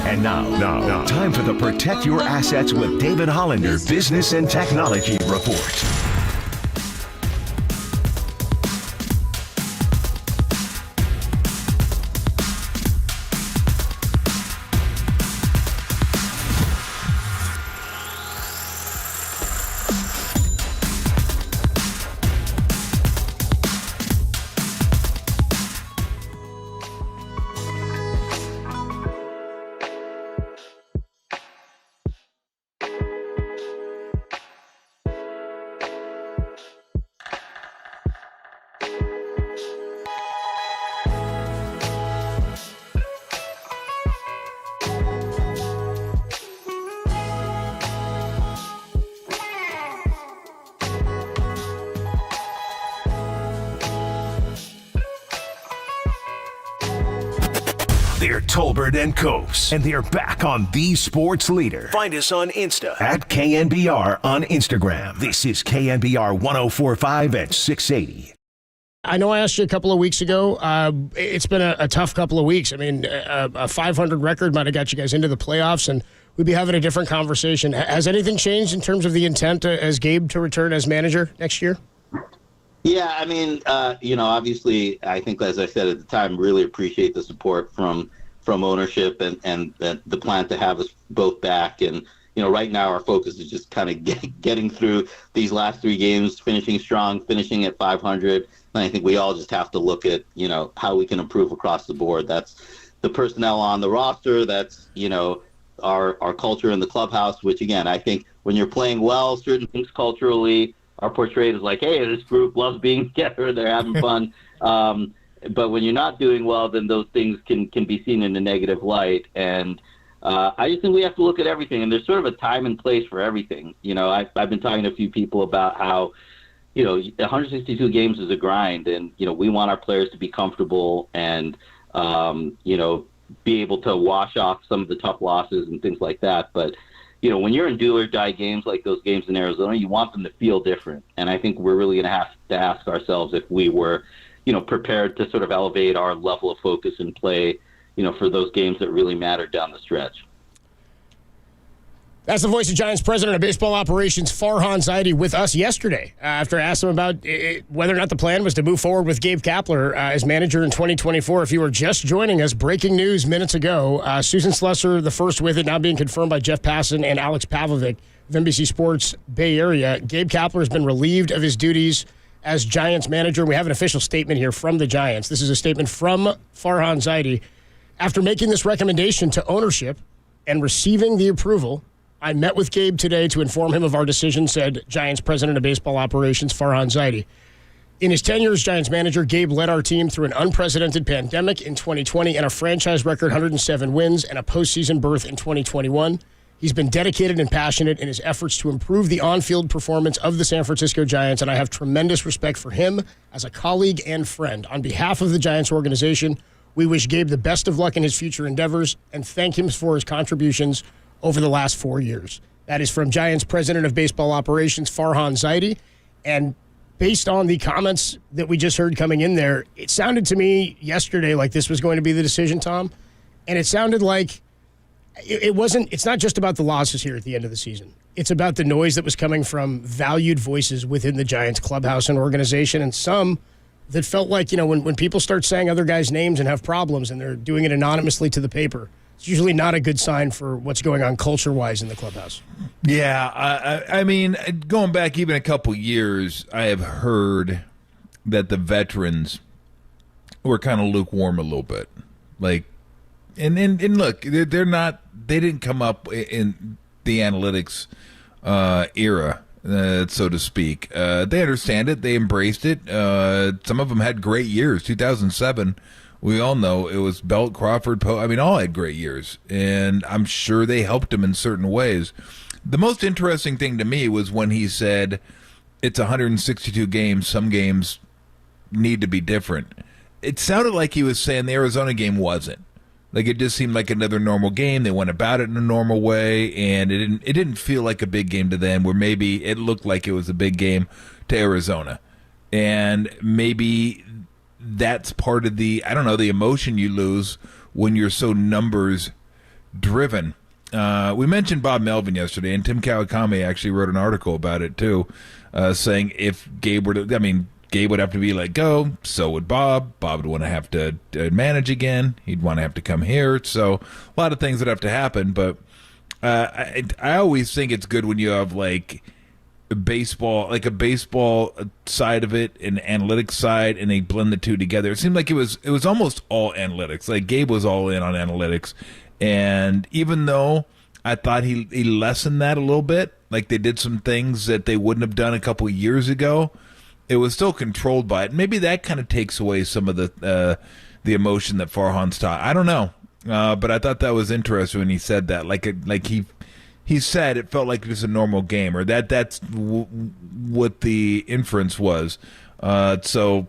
And now, time for the Protect Your Assets with David Hollander Business and Technology Report. They're Tolbert and Copes, and they're back on The Sports Leader. Find us on Insta at KNBR on Instagram. This is KNBR 1045 at 680. I know I asked you a couple of weeks ago. It's been a tough couple of weeks. I mean, a 500 record might have got you guys into the playoffs, and we'd be having a different conversation. Has anything changed in terms of the intent as Gabe to return as manager next year? Yeah, I mean, obviously, I think, as I said at the time, really appreciate the support from ownership and the plan to have us both back. And, right now our focus is just kind of getting through these last three games, finishing strong, finishing at 500. And I think we all just have to look at, how we can improve across the board. That's the personnel on the roster. That's, our culture in the clubhouse, which, again, I think when you're playing well, certain things culturally are portrayed as like, hey, this group loves being together, they're having fun. But when you're not doing well, then those things can be seen in a negative light. And I just think we have to look at everything. And there's sort of a time and place for everything. I've been talking to a few people about how, 162 games is a grind. And, we want our players to be comfortable and, be able to wash off some of the tough losses and things like that. But, when you're in do or die games like those games in Arizona, you want them to feel different. And I think we're really going to have to ask ourselves if we were, prepared to sort of elevate our level of focus and play, for those games that really matter down the stretch. That's the voice of Giants president of baseball operations, Farhan Zaidi, with us yesterday after I asked him about whether or not the plan was to move forward with Gabe Kapler as manager in 2024. If you were just joining us, breaking news minutes ago, Susan Slusser, the first with it, now being confirmed by Jeff Passan and Alex Pavlovic of NBC Sports Bay Area. Gabe Kapler has been relieved of his duties as Giants manager. We have an official statement here from the Giants. This is a statement from Farhan Zaidi. After making this recommendation to ownership and receiving the approval, I met with Gabe today to inform him of our decision, said Giants president of baseball operations, Farhan Zaidi. In his tenure as Giants manager, Gabe led our team through an unprecedented pandemic in 2020 and a franchise record 107 wins and a postseason berth in 2021. He's been dedicated and passionate in his efforts to improve the on-field performance of the San Francisco Giants, and I have tremendous respect for him as a colleague and friend. On behalf of the Giants organization, we wish Gabe the best of luck in his future endeavors and thank him for his contributions over the last 4 years. That is from Giants president of baseball operations, Farhan Zaidi. And based on the comments that we just heard coming in there, it sounded to me yesterday like this was going to be the decision, Tom. And it sounded like it's not just about the losses here at the end of the season. It's about the noise that was coming from valued voices within the Giants clubhouse and organization, and some that felt like, when people start saying other guys' names and have problems and they're doing it anonymously to the paper, it's usually not a good sign for what's going on culture-wise in the clubhouse. Yeah, I mean, going back even a couple years, I have heard that the veterans were kind of lukewarm a little bit. Like, and look, they're not. They didn't come up in the analytics era, so to speak. They understand it. They embraced it. Some of them had great years. 2007, we all know it was Belt, Crawford, Poe. I mean, all had great years, and I'm sure they helped him in certain ways. The most interesting thing to me was when he said it's 162 games. Some games need to be different. It sounded like he was saying the Arizona game wasn't. Like, it just seemed like another normal game. They went about it in a normal way, and it didn't feel like a big game to them, where maybe it looked like it was a big game to Arizona. And maybe that's part of the, I don't know, the emotion you lose when you're so numbers driven. We mentioned Bob Melvin yesterday, and Tim Kawakami actually wrote an article about it too, saying if Gabe were to, Gabe would have to be let go, so would Bob. Bob would want to have to manage again. He'd want to have to come here. So a lot of things would have to happen, but I always think it's good when you have like a baseball side of it, an analytics side, and they blend the two together. It seemed like it was almost all analytics. Like Gabe was all in on analytics, and even though I thought he lessened that a little bit, like they did some things that they wouldn't have done a couple of years ago, it was still controlled by it. Maybe that kind of takes away some of the emotion that Farhan's taught. I don't know, but I thought that was interesting when he said that. He said it felt like just a normal game, or that's what the inference was. So,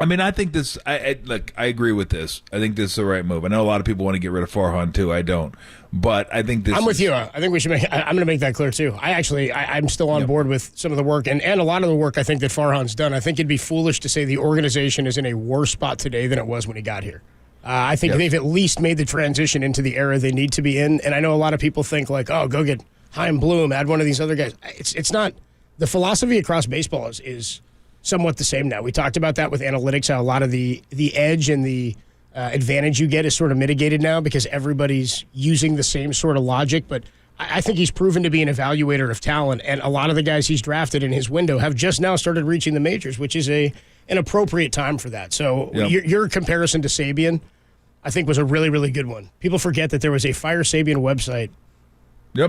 I think this. I agree with this. I think this is the right move. I know a lot of people want to get rid of Farhan too. I don't, but I think this. I'm with you. I think we should make. I'm going to make that clear too. I'm still on board with some of the work and a lot of the work I think that Farhan's done. I think it'd be foolish to say the organization is in a worse spot today than it was when he got here. I think they've at least made the transition into the era they need to be in. And I know a lot of people think like, oh, go get Chaim Bloom, add one of these other guys. It's not. The philosophy across baseball is somewhat the same now. We talked about that with analytics, how a lot of the edge and the advantage you get is sort of mitigated now because everybody's using the same sort of logic. But I think he's proven to be an evaluator of talent. And a lot of the guys he's drafted in his window have just now started reaching the majors, which is an appropriate time for that. So your comparison to Sabian, I think, was a really, really good one. People forget that there was a Fire Sabian website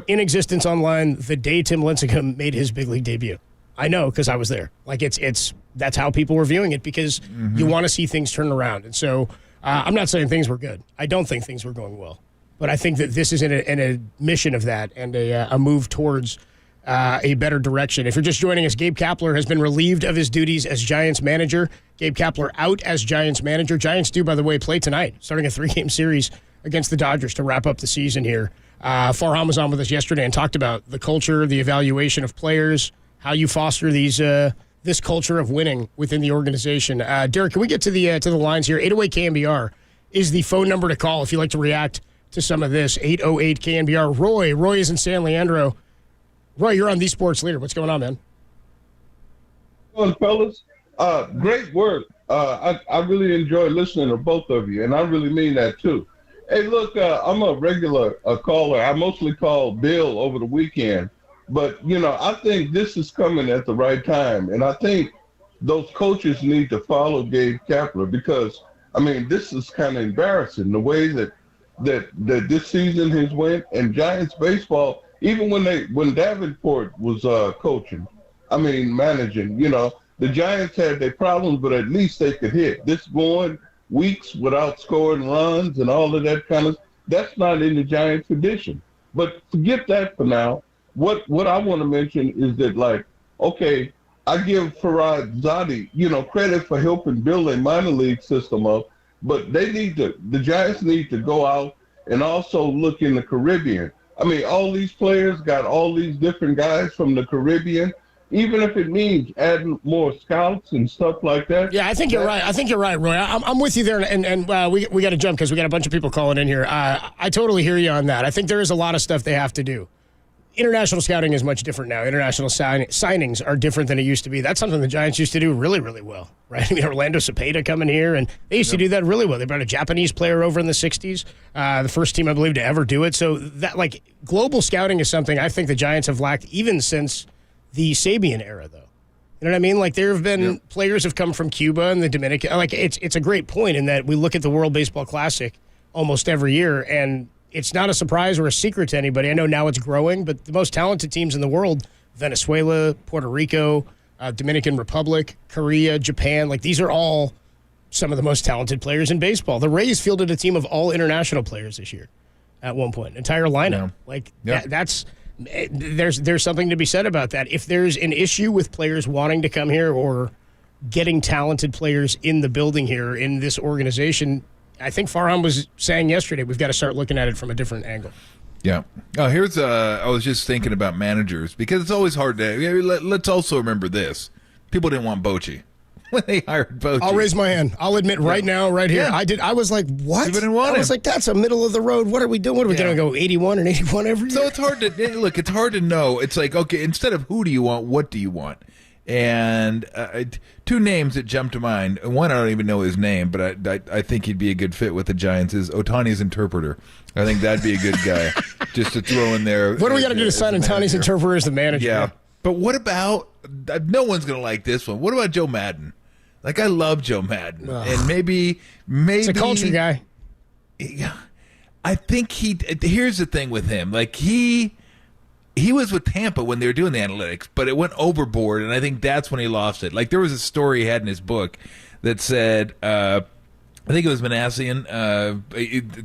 in existence online the day Tim Lincecum made his big league debut. I know because I was there. Like that's how people were viewing it because you want to see things turn around. And so I'm not saying things were good. I don't think things were going well. But I think that this is an admission of that and a move towards a better direction. If you're just joining us, Gabe Kapler has been relieved of his duties as Giants manager. Gabe Kapler out as Giants manager. Giants do, by the way, play tonight, starting a 3-game series against the Dodgers to wrap up the season here. Farhan was on with us yesterday and talked about the culture, the evaluation of players, how you foster this culture of winning within the organization. Derek, can we get to the lines here? 808 KNBR is the phone number to call if you'd like to react to some of this. 808 KNBR. Roy is in San Leandro. Roy, you're on The Sports Leader. What's going on, man? Well, fellas, great work. I really enjoy listening to both of you, and I really mean that too. Hey, look, I'm a regular caller. I mostly call Bill over the weekend, but I think this is coming at the right time, and I think those coaches need to follow Gabe Kapler because this is kind of embarrassing the way that this season has went, and Giants baseball. Even when Davenport was managing, the Giants had their problems, but at least they could hit. This going weeks without scoring runs and all of that that's not in the Giant tradition. But forget that for now. What I want to mention is that, I give Farhad Zadi, credit for helping build a minor league system up, but the Giants need to go out and also look in the Caribbean. All these players got all these different guys from the Caribbean, even if it means adding more scouts and stuff like that. Yeah, I think you're right, Roy. I'm with you there, and we got to jump because we got a bunch of people calling in here. I totally hear you on that. I think there is a lot of stuff they have to do. International scouting is much different now. International signings are different than it used to be. That's something the Giants used to do really, really well, right? Orlando Cepeda coming here, and they used to do that really well. They brought a Japanese player over in the 60s, the first team, I believe, to ever do it. So that global scouting is something I think the Giants have lacked even since the Sabian era, though. You know what I mean? There have been players have come from Cuba and the Dominican. It's a great point in that we look at the World Baseball Classic almost every year, and it's not a surprise or a secret to anybody. I know now it's growing, but the most talented teams in the world, Venezuela, Puerto Rico, Dominican Republic, Korea, Japan, these are all some of the most talented players in baseball. The Rays fielded a team of all international players this year at one point, entire lineup. There's something to be said about that. If there's an issue with players wanting to come here or getting talented players in the building here in this organization, I think Farhan was saying yesterday we've got to start looking at it from a different angle. Yeah. I was just thinking about managers because it's always hard to. Let's also remember this: people didn't want Bochy. when they hired Bochy. I'll raise my hand. I'll admit right now, right here. Yeah. I was like, what? You didn't want I was him. like, that's a middle of the road. What are we doing? What are we going to go 81 and 81 every year? So it's hard to look. It's hard to know. It's like, okay, instead of who do you want, what do you want? And two names that jump to mind. One, I don't even know his name, but I think he'd be a good fit with the Giants. Is Ohtani's interpreter. I think that'd be a good guy just to throw in there. What do we got to do to sign Ohtani's interpreter as the manager? Yeah. But what about, no one's going to like this one. What about Joe Madden? Like, I love Joe Madden. And maybe. He's a culture guy. Yeah. I think here's the thing with him. Like, he was with Tampa when they were doing the analytics, but it went overboard, and I think that's when he lost it. Like, there was a story he had in his book that said, I think it was Manassian,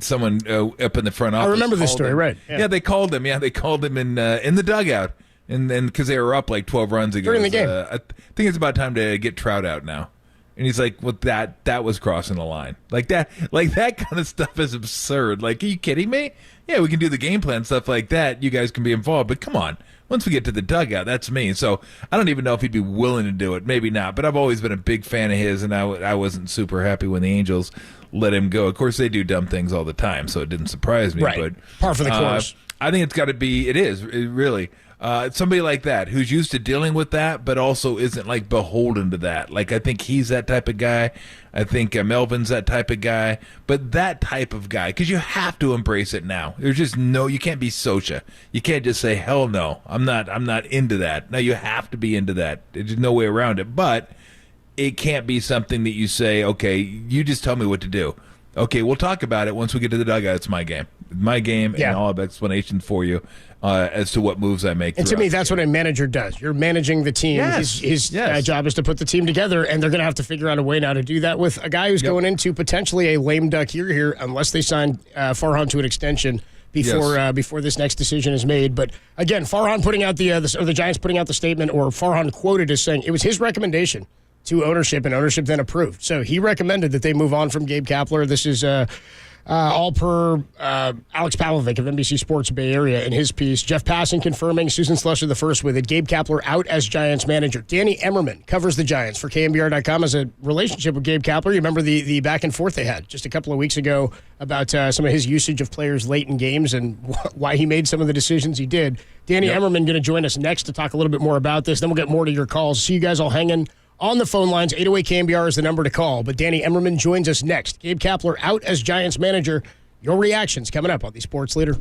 someone up in the front office. I remember this story, right. Yeah, they called him. Yeah, they called him in the dugout, and because they were up like 12 runs ago. During the game. I think it's about time to get Trout out now. And he's like, well, that was crossing the line. Like that kind of stuff is absurd. Like, are you kidding me? Yeah, we can do the game plan, stuff like that. You guys can be involved. But come on. Once we get to the dugout, that's me. So I don't even know if he'd be willing to do it. Maybe not. But I've always been a big fan of his, and I wasn't super happy when the Angels let him go. Of course, they do dumb things all the time, so it didn't surprise me. Right. But Par for the course. I think it's got to be, it really. Somebody like that who's used to dealing with that, but also isn't like beholden to that. Like, I think he's that type of guy. I think Melvin's that type of guy. But that type of guy, because you have to embrace it now. There's just you can't be Socha. You can't just say, hell no, I'm not into that. No, you have to be into that. There's no way around it. But it can't be something that you say, okay, you just tell me what to do. Okay, we'll talk about it once we get to the dugout. It's my game. My game, and I'll have explanations for you as to what moves I make. And to me, that's what a manager does. You're managing the team. Yes. His job is to put the team together, and they're going to have to figure out a way now to do that with a guy who's going into potentially a lame duck year here unless they sign Farhan to an extension before this next decision is made. But again, Farhan putting out the Giants putting out the statement, or Farhan quoted as saying it was his recommendation to ownership, and ownership then approved. So he recommended that they move on from Gabe Kapler. This is all per Alex Pavlovic of NBC Sports Bay Area in his piece. Jeff Passan confirming, Susan Slusser the first with it. Gabe Kapler out as Giants manager. Danny Emmerman covers the Giants for KNBR.com as a relationship with Gabe Kapler. You remember the back and forth they had just a couple of weeks ago about some of his usage of players late in games and why he made some of the decisions he did. Danny Emmerman going to join us next to talk a little bit more about this. Then we'll get more to your calls. See you guys all hanging on the phone lines. 808 KNBR is the number to call. But Danny Emmerman joins us next. Gabe Kapler out as Giants manager. Your reactions coming up on the Sports Leader.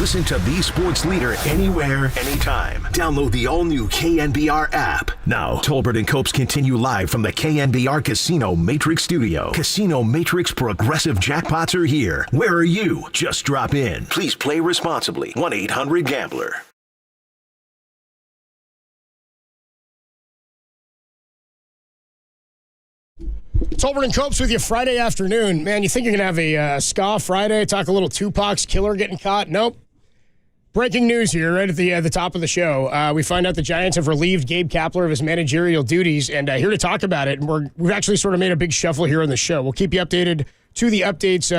Listen to the sports leader anywhere, anytime. Download the all-new KNBR app. Now, Tolbert and Copes continue live from the KNBR Casino Matrix Studio. Casino Matrix Progressive Jackpots are here. Where are you? Just drop in. Please play responsibly. 1-800-GAMBLER. Tolbert and Copes with you Friday afternoon. Man, you think you're going to have a ska Friday, talk a little Tupac's Killer getting caught? Nope. Breaking news here right at the top of the show. We find out the Giants have relieved Gabe Kapler of his managerial duties, and here to talk about it, and we've actually sort of made a big shuffle here on the show. We'll keep you updated to the updates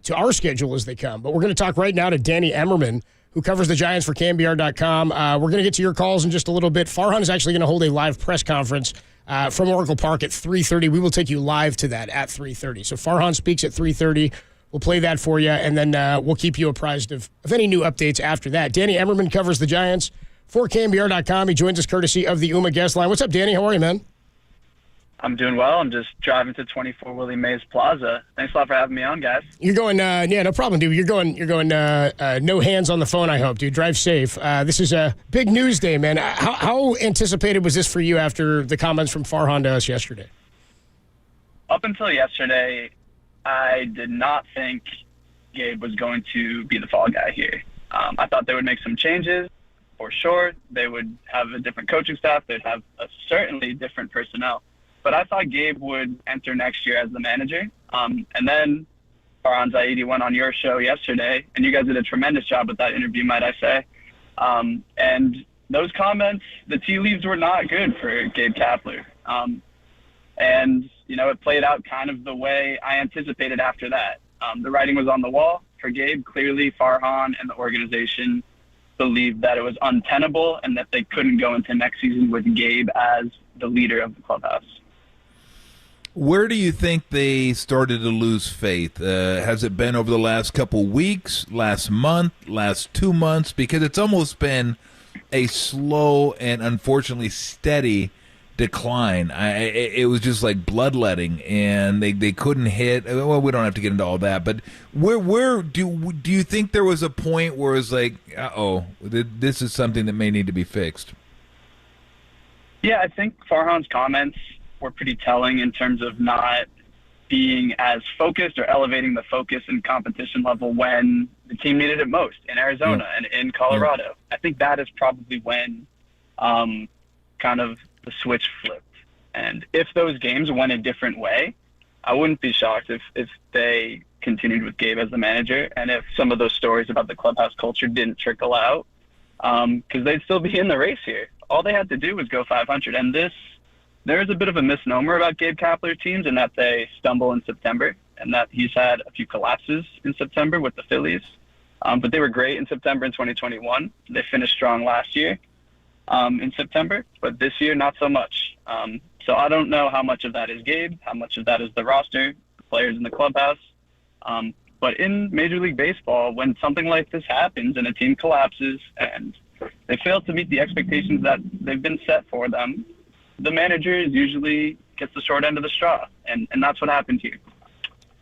to our schedule as they come, but we're going to talk right now to Danny Emmerman, who covers the Giants for KNBR.com. We're going to get to your calls in just a little bit. Farhan is actually going to hold a live press conference from Oracle Park at 3:30. We will take you live to that at 3:30. So Farhan speaks at 3:30. We'll play that for you, and then we'll keep you apprised of any new updates after that. Danny Emmerman covers the Giants for KNBR.com. He joins us courtesy of the UMA guest line. What's up, Danny? How are you, man? I'm doing well. I'm just driving to 24 Willie Mays Plaza. Thanks a lot for having me on, guys. You're going, yeah, no problem, dude. You're going, no hands on the phone, I hope, dude. Drive safe. This is a big news day, man. How anticipated was this for you after the comments from Farhan to us yesterday? Up until yesterday, I did not think Gabe was going to be the fall guy here. I thought they would make some changes, for sure. They would have a different coaching staff. They'd have a certainly different personnel. But I thought Gabe would enter next year as the manager. And then Farhan Zaidi went on your show yesterday, and you guys did a tremendous job with that interview, might I say. And those comments, the tea leaves were not good for Gabe Kapler. And, you know, it played out kind of the way I anticipated after that. The writing was on the wall for Gabe. Clearly, Farhan and the organization believed that it was untenable and that they couldn't go into next season with Gabe as the leader of the clubhouse. Where do you think they started to lose faith? Has it been over the last couple weeks, last month, last 2 months? Because it's almost been a slow and unfortunately steady decline. It was just like bloodletting, and they couldn't hit. Well, we don't have to get into all that, but where do you think there was a point where it's like, this is something that may need to be fixed? Yeah, I think Farhan's comments were pretty telling in terms of not being as focused or elevating the focus and competition level when the team needed it most in Arizona and in Colorado. Yeah. I think that is probably when kind of the switch flipped. And if those games went a different way, I wouldn't be shocked if they continued with Gabe as the manager and if some of those stories about the clubhouse culture didn't trickle out, because they'd still be in the race here. All they had to do was go 500. And there is a bit of a misnomer about Gabe Kapler teams in that they stumble in September and that he's had a few collapses in September with the Phillies. But they were great in September in 2021. They finished strong last year in September, but this year not so much. So I don't know how much of that is Gabe, how much of that is the roster, the players in the clubhouse. But in Major League Baseball, when something like this happens and a team collapses and they fail to meet the expectations that they've been set for them, the manager usually gets the short end of the straw, and that's what happened here.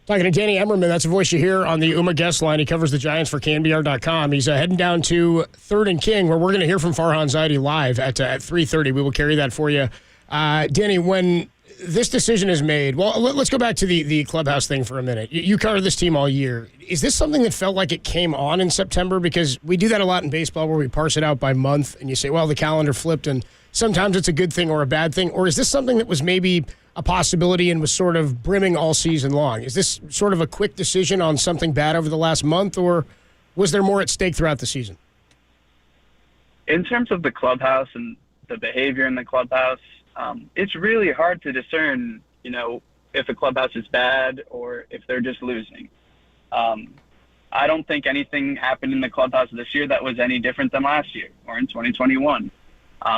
Talking to Danny Emmerman, that's a voice you hear on the UMA guest line. He covers the Giants for KNBR.com. He's heading down to 3rd and King, where we're going to hear from Farhan Zaidi live at 3:30. We will carry that for you. Danny, when this decision is made, well, let's go back to the clubhouse thing for a minute. You covered this team all year. Is this something that felt like it came on in September? Because we do that a lot in baseball where we parse it out by month, and you say, well, the calendar flipped, and sometimes it's a good thing or a bad thing. Or is this something that was maybe a possibility and was sort of brimming all season long? Is this sort of a quick decision on something bad over the last month, or was there more at stake throughout the season? In terms of the clubhouse and the behavior in the clubhouse, it's really hard to discern, if the clubhouse is bad or if they're just losing. I don't think anything happened in the clubhouse this year that was any different than last year or in 2021.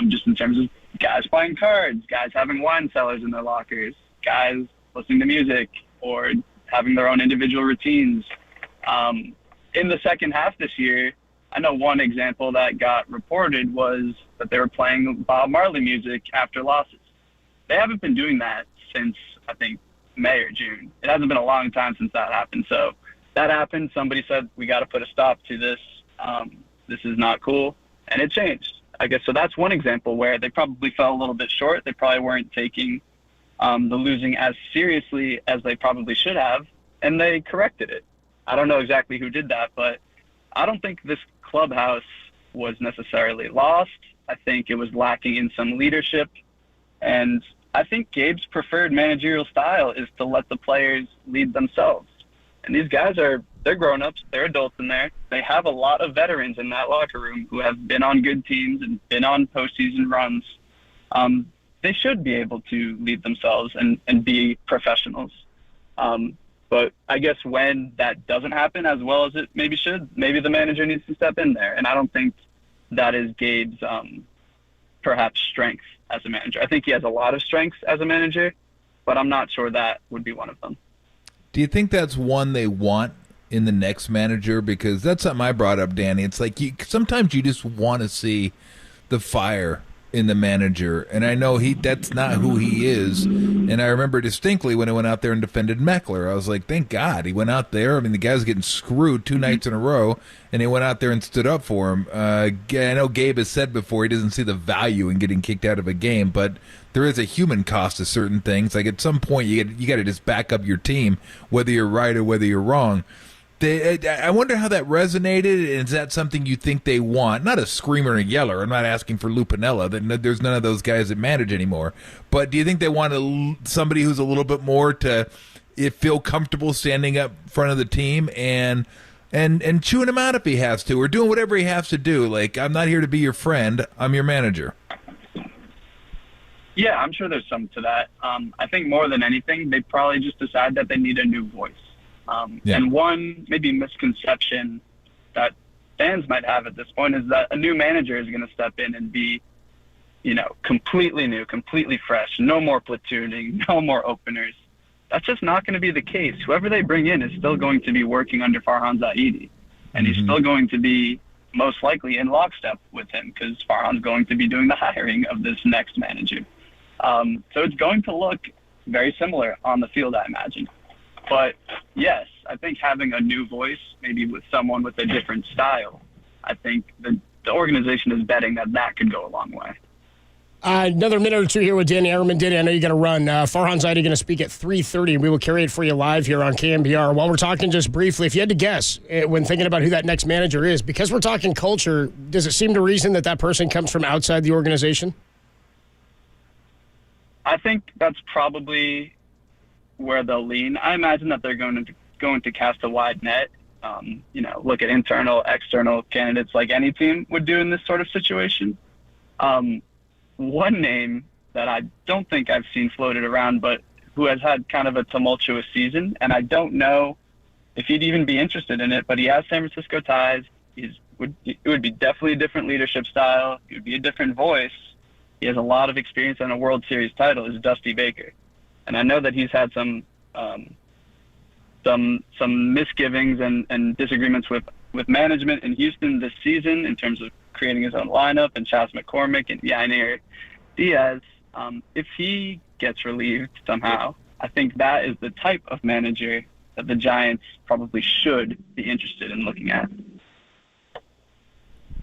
Just in terms of guys playing cards, guys having wine cellars in their lockers, guys listening to music or having their own individual routines. In the second half this year, I know one example that got reported was that they were playing Bob Marley music after losses. They haven't been doing that since, I think, May or June. It hasn't been a long time since that happened. So that happened. Somebody said, we got to put a stop to this. This is not cool. And it changed. I guess so. That's one example where they probably fell a little bit short. They probably weren't taking the losing as seriously as they probably should have, and they corrected it. I don't know exactly who did that, but I don't think this clubhouse was necessarily lost. I think it was lacking in some leadership, and I think Gabe's preferred managerial style is to let the players lead themselves. And these guys they're grown-ups, they're adults in there. They have a lot of veterans in that locker room who have been on good teams and been on postseason runs. They should be able to lead themselves and be professionals. But I guess when that doesn't happen as well as it maybe should, maybe the manager needs to step in there. And I don't think that is Gabe's perhaps strength as a manager. I think he has a lot of strengths as a manager, but I'm not sure that would be one of them. Do you think that's one they want in the next manager? Because that's something I brought up, Danny. It's like sometimes you just want to see the fire in the manager, and I know that's not who he is. And I remember distinctly when he went out there and defended Meckler. I was like, thank God he went out there. I mean, the guy's getting screwed 2 nights in a row, and he went out there and stood up for him. I know Gabe has said before he doesn't see the value in getting kicked out of a game, but there is a human cost to certain things. Like at some point, you got to just back up your team, whether you're right or whether you're wrong. I wonder how that resonated. Is that something you think they want? Not a screamer and a yeller. I'm not asking for Lou Piniella. There's none of those guys that manage anymore. But do you think they want somebody who's a little bit more to feel comfortable standing up in front of the team and chewing him out if he has to, or doing whatever he has to do? Like, I'm not here to be your friend. I'm your manager. Yeah, I'm sure there's some to that. I think more than anything, they probably just decide that they need a new voice. And one maybe misconception that fans might have at this point is that a new manager is going to step in and be, completely new, completely fresh, no more platooning, no more openers. That's just not going to be the case. Whoever they bring in is still going to be working under Farhan Zaidi, and he's still going to be most likely in lockstep with him because Farhan's going to be doing the hiring of this next manager. So it's going to look very similar on the field, I imagine. But yes, I think having a new voice, maybe with someone with a different style, I think the organization is betting that could go a long way. Another minute or two here with Danny Ehrman. Danny, I know you got to run. Farhan Zaidi going to speak at 3:30. We will carry it for you live here on KNBR. While we're talking just briefly, if you had to guess when thinking about who that next manager is, because we're talking culture, does it seem to reason that person comes from outside the organization? I think that's probably where they'll lean. I imagine that they're going to cast a wide net. Look at internal, external candidates like any team would do in this sort of situation. One name that I don't think I've seen floated around, but who has had kind of a tumultuous season, and I don't know if he'd even be interested in it, but he has San Francisco ties. It would be definitely a different leadership style. It would be a different voice. He has a lot of experience on a World Series title, is Dusty Baker. And I know that he's had some misgivings and disagreements with management in Houston this season in terms of creating his own lineup and Chas McCormick and Yainer Diaz. If he gets relieved somehow, I think that is the type of manager that the Giants probably should be interested in looking at.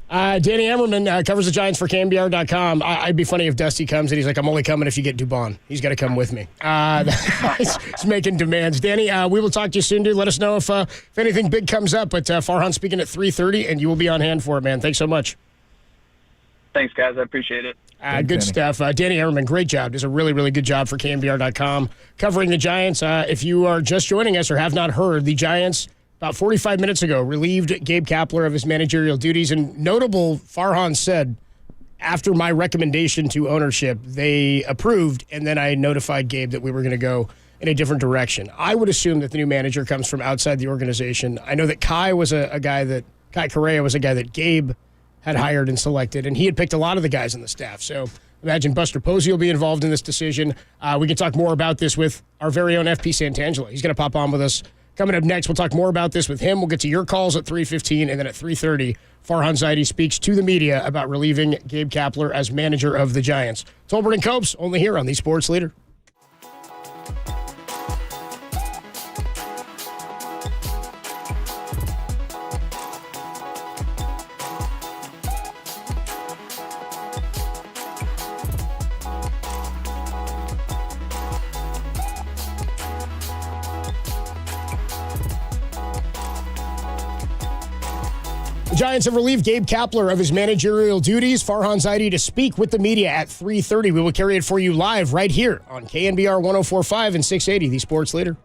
Danny Ehrman covers the Giants for KNBR.com. I'd be funny if Dusty comes and he's like, I'm only coming if you get Dubon. He's got to come with me. He's making demands. Danny, we will talk to you soon, dude. Let us know if anything big comes up. But Farhan speaking at 3:30, and you will be on hand for it, man. Thanks so much. Thanks, guys. I appreciate it. Good Danny. stuff. Danny Ehrman, great job. Does a really, really good job for KNBR.com covering the Giants. If you are just joining us or have not heard, the Giants about 45 minutes ago relieved Gabe Kapler of his managerial duties. And notable, Farhan said, after my recommendation to ownership, they approved, and then I notified Gabe that we were going to go in a different direction. I would assume that the new manager comes from outside the organization. I know that Kai Correa was a guy that Gabe had hired and selected, and he had picked a lot of the guys on the staff. So imagine Buster Posey will be involved in this decision. We can talk more about this with our very own FP Santangelo. He's going to pop on with us. Coming up next, we'll talk more about this with him. We'll get to your calls at 3:15, and then at 3:30, Farhan Zaidi speaks to the media about relieving Gabe Kapler as manager of the Giants. Tolbert and Copes, only here on the Sports Leader. Giants have relieved Gabe Kapler of his managerial duties. Farhan Zaidi to speak with the media at 3:30. We will carry it for you live right here on KNBR 104.5 and 680, the Sports Leader.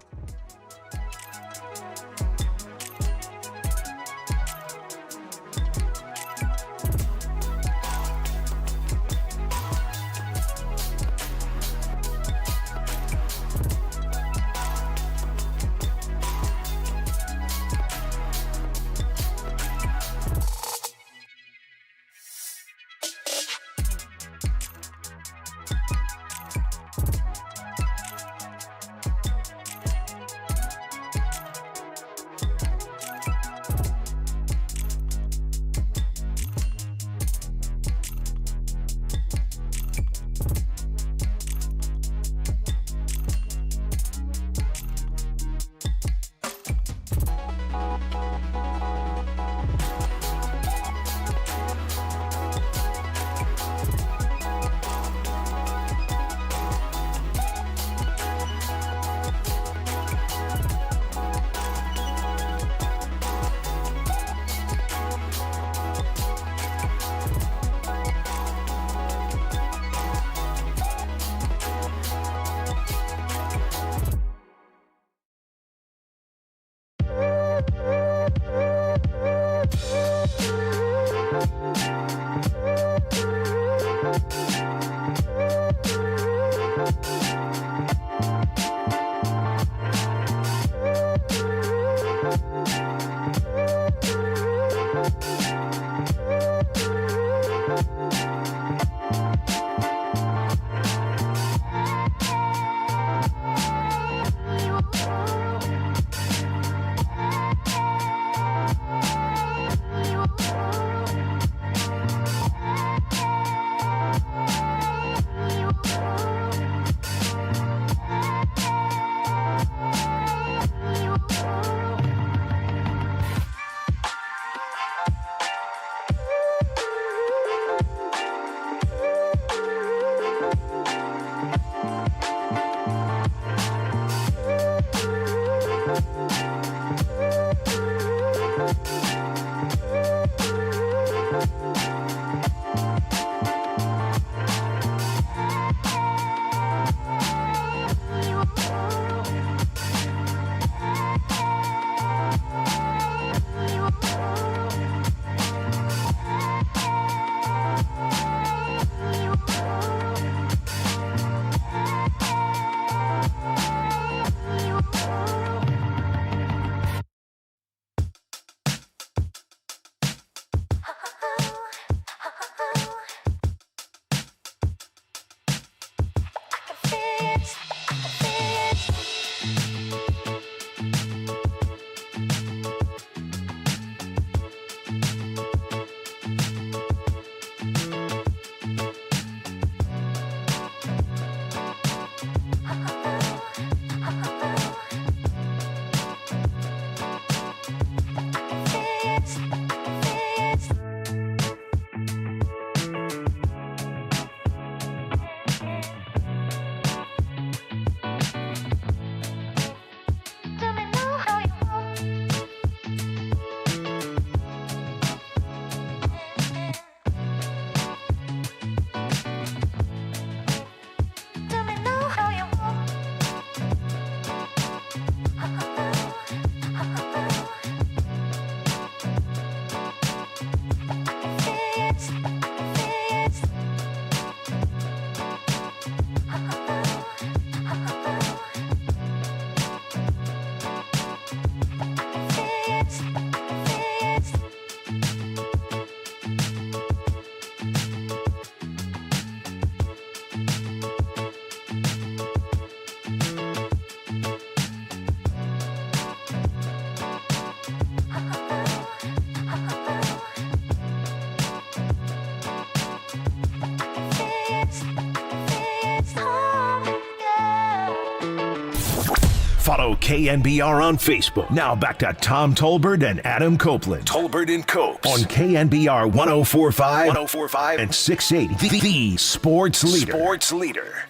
Follow KNBR on Facebook. Now back to Tom Tolbert and Adam Copeland. Tolbert and Copes on KNBR 104.5 and 680. The Sports Leader.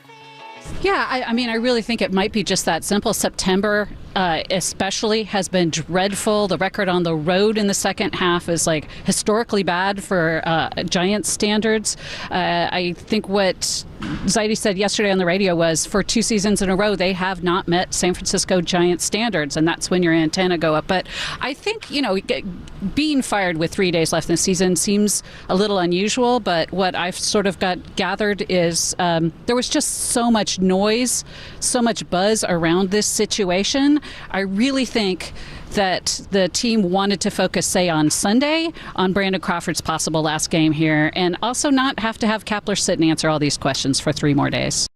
Yeah, I mean, I really think it might be just that simple. September especially has been dreadful. The record on the road in the second half is like historically bad for Giants standards. I think what Zaidi said yesterday on the radio was for 2 seasons in a row, they have not met San Francisco Giants standards, and that's when your antenna go up. But I think, being fired with 3 days left in the season seems a little unusual, but what I've sort of gathered is there was just so much noise, so much buzz around this situation. I really think that the team wanted to focus, say, on Sunday, on Brandon Crawford's possible last game here, and also not have to have Kapler sit and answer all these questions for 3 more days.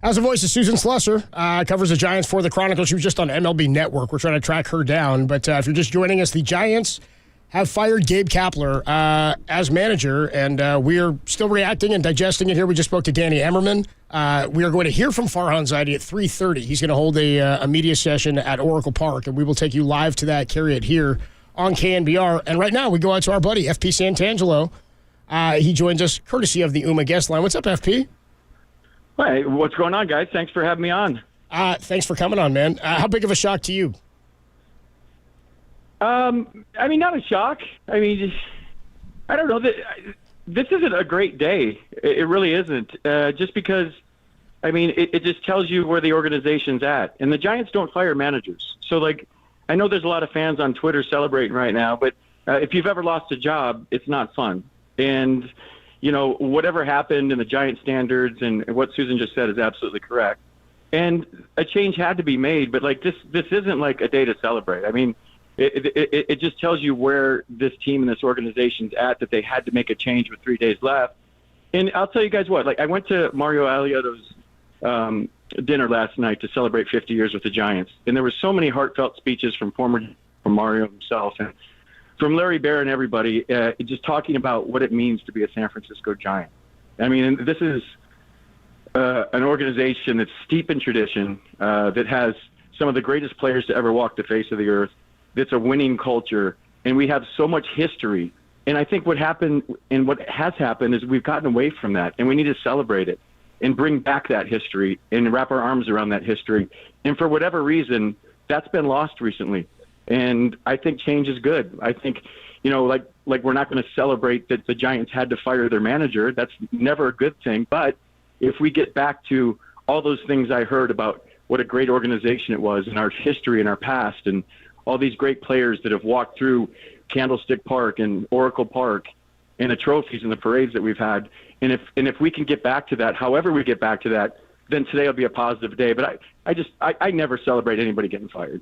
As the voice of Susan Slusser, covers the Giants for the Chronicle. She was just on MLB Network. We're trying to track her down. But if you're just joining us, the Giants have fired Gabe Kapler as manager, and we are still reacting and digesting it here. We just spoke to Danny Emmerman. We are going to hear from Farhan Zaidi at 3:30. He's going to hold a media session at Oracle Park, and we will take you live to that, carry it here on KNBR. And right now, we go out to our buddy, FP Santangelo. He joins us courtesy of the UMA guest line. What's up, FP? Hey, what's going on, guys? Thanks for having me on. Thanks for coming on, man. How big of a shock to you? Not a shock. I don't know. This isn't a great day. It really isn't. Just because, it just tells you where the organization's at. And the Giants don't fire managers. So, I know there's a lot of fans on Twitter celebrating right now, but if you've ever lost a job, it's not fun. And, whatever happened in the Giant standards and what Susan just said is absolutely correct. And a change had to be made, but, this isn't, a day to celebrate. It just tells you where this team and this organization's at, that they had to make a change with 3 days left. And I'll tell you guys what, I went to Mario Aliotto's dinner last night to celebrate 50 years with the Giants. And there were so many heartfelt speeches from Mario himself and from Larry Bear and everybody, just talking about what it means to be a San Francisco Giant. This is an organization that's steep in tradition, that has some of the greatest players to ever walk the face of the earth. It's a winning culture, and we have so much history. And I think what happened and what has happened is we've gotten away from that, and we need to celebrate it and bring back that history and wrap our arms around that history. And for whatever reason, that's been lost recently. And I think change is good. I think, we're not going to celebrate that the Giants had to fire their manager. That's never a good thing. But if we get back to all those things I heard about what a great organization it was and our history and our past and all these great players that have walked through Candlestick Park and Oracle Park and the trophies and the parades that we've had. And if we can get back to that, however we get back to that, then today will be a positive day. But I never celebrate anybody getting fired.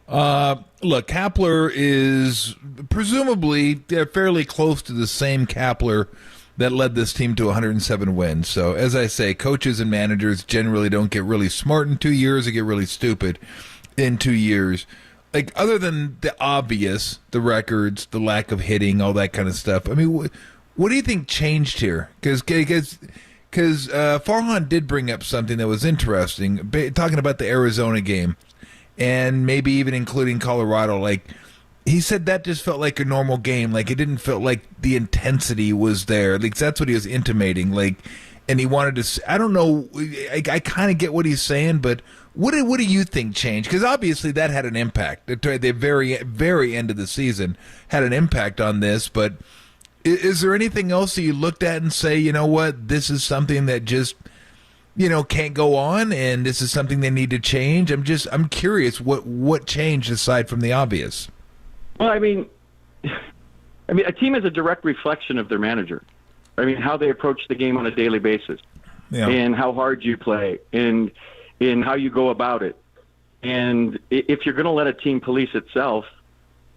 Look, Kapler is presumably fairly close to the same Kapler that led this team to 107 wins. So, as I say, coaches and managers generally don't get really smart in 2 years. They get really stupid in 2 years. Other than the obvious, the records, the lack of hitting, all that kind of stuff, what do you think changed here? Because Farhan did bring up something that was interesting, talking about the Arizona game, and maybe even including Colorado. He said that just felt like a normal game. It didn't feel like the intensity was there. That's what he was intimating. And he wanted to. I don't know. I kind of get what he's saying, but what do you think changed? Because obviously that had an impact. At the very, very end of the season had an impact on this. But is there anything else that you looked at and say, you know what, this is something that just can't go on, and this is something they need to change? I'm curious what changed aside from the obvious. Well, a team is a direct reflection of their manager. How they approach the game on a daily basis, and how hard you play, and how you go about it. And if you're going to let a team police itself,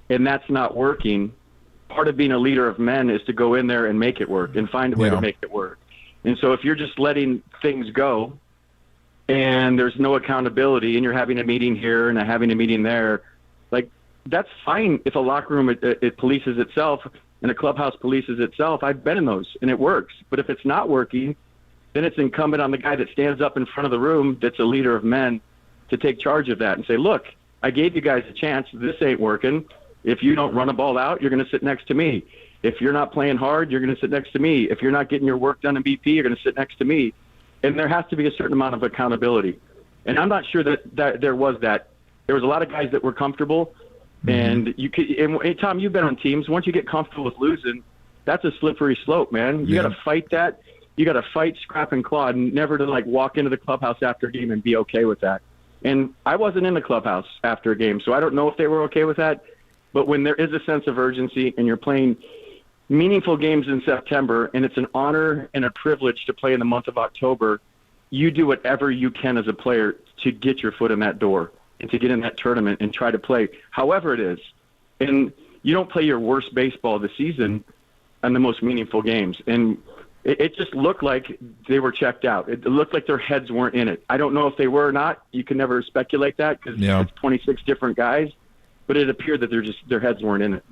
and that's not working, part of being a leader of men is to go in there and make it work and find a way to make it work. And so if you're just letting things go, and there's no accountability, and you're having a meeting here and having a meeting there, that's fine if a locker room it polices itself and a clubhouse polices itself. I've been in those, and it works. But if it's not working, then it's incumbent on the guy that stands up in front of the room that's a leader of men to take charge of that and say, look, I gave you guys a chance. This ain't working. If you don't run a ball out, you're going to sit next to me. If you're not playing hard, you're going to sit next to me. If you're not getting your work done in BP, you're going to sit next to me. And there has to be a certain amount of accountability. And I'm not sure that there was that. There was a lot of guys that were comfortable, and you could. And Tom, you've been on teams. Once you get comfortable with losing, that's a slippery slope, man. You got to fight that. You got to fight, scrap, and claw, and never to like walk into the clubhouse after a game and be okay with that. And I wasn't in the clubhouse after a game, so I don't know if they were okay with that. But when there is a sense of urgency and you're playing meaningful games in September, and it's an honor and a privilege to play in the month of October, you do whatever you can as a player to get your foot in that door and to get in that tournament and try to play however it is. And you don't play your worst baseball of the season on the most meaningful games. And it just looked like they were checked out. It looked like their heads weren't in it. I don't know if they were or not. You can never speculate that because it's 26 different guys. But it appeared that their heads weren't in it.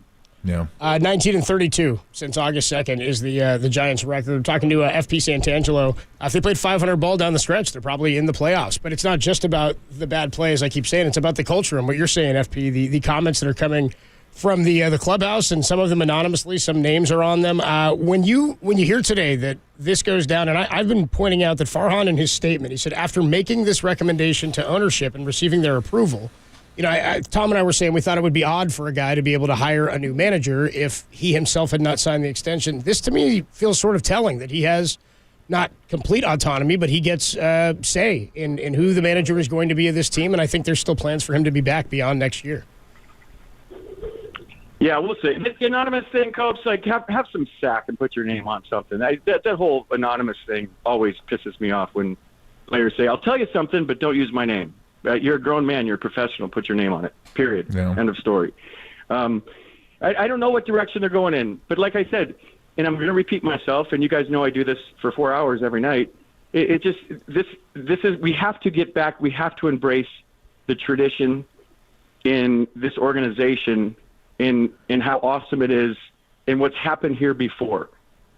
Yeah. 19-32 since August 2nd is the Giants' record. I'm talking to FP Santangelo. If they played 500 ball down the stretch, they're probably in the playoffs. But it's not just about the bad plays, I keep saying. It's about the culture and what you're saying, FP, the comments that are coming from the clubhouse, and some of them anonymously, some names are on them. When you hear today that this goes down, and I've been pointing out that Farhan in his statement, he said after making this recommendation to ownership and receiving their approval, Tom and I were saying we thought it would be odd for a guy to be able to hire a new manager if he himself had not signed the extension. This to me feels sort of telling that he has not complete autonomy, but he gets say in who the manager is going to be of this team, and I think there's still plans for him to be back beyond next year. Yeah, we'll see. The anonymous thing, Copes, like have some sack and put your name on something. That whole anonymous thing always pisses me off when players say, "I'll tell you something, but don't use my name." You're a grown man. You're a professional. Put your name on it. Period. Yeah. End of story. I don't know what direction they're going in, but like I said, and I'm going to repeat myself, and you guys know I do this for 4 hours every night. This is we have to get back. We have to embrace the tradition in this organization. In how awesome it is and what's happened here before.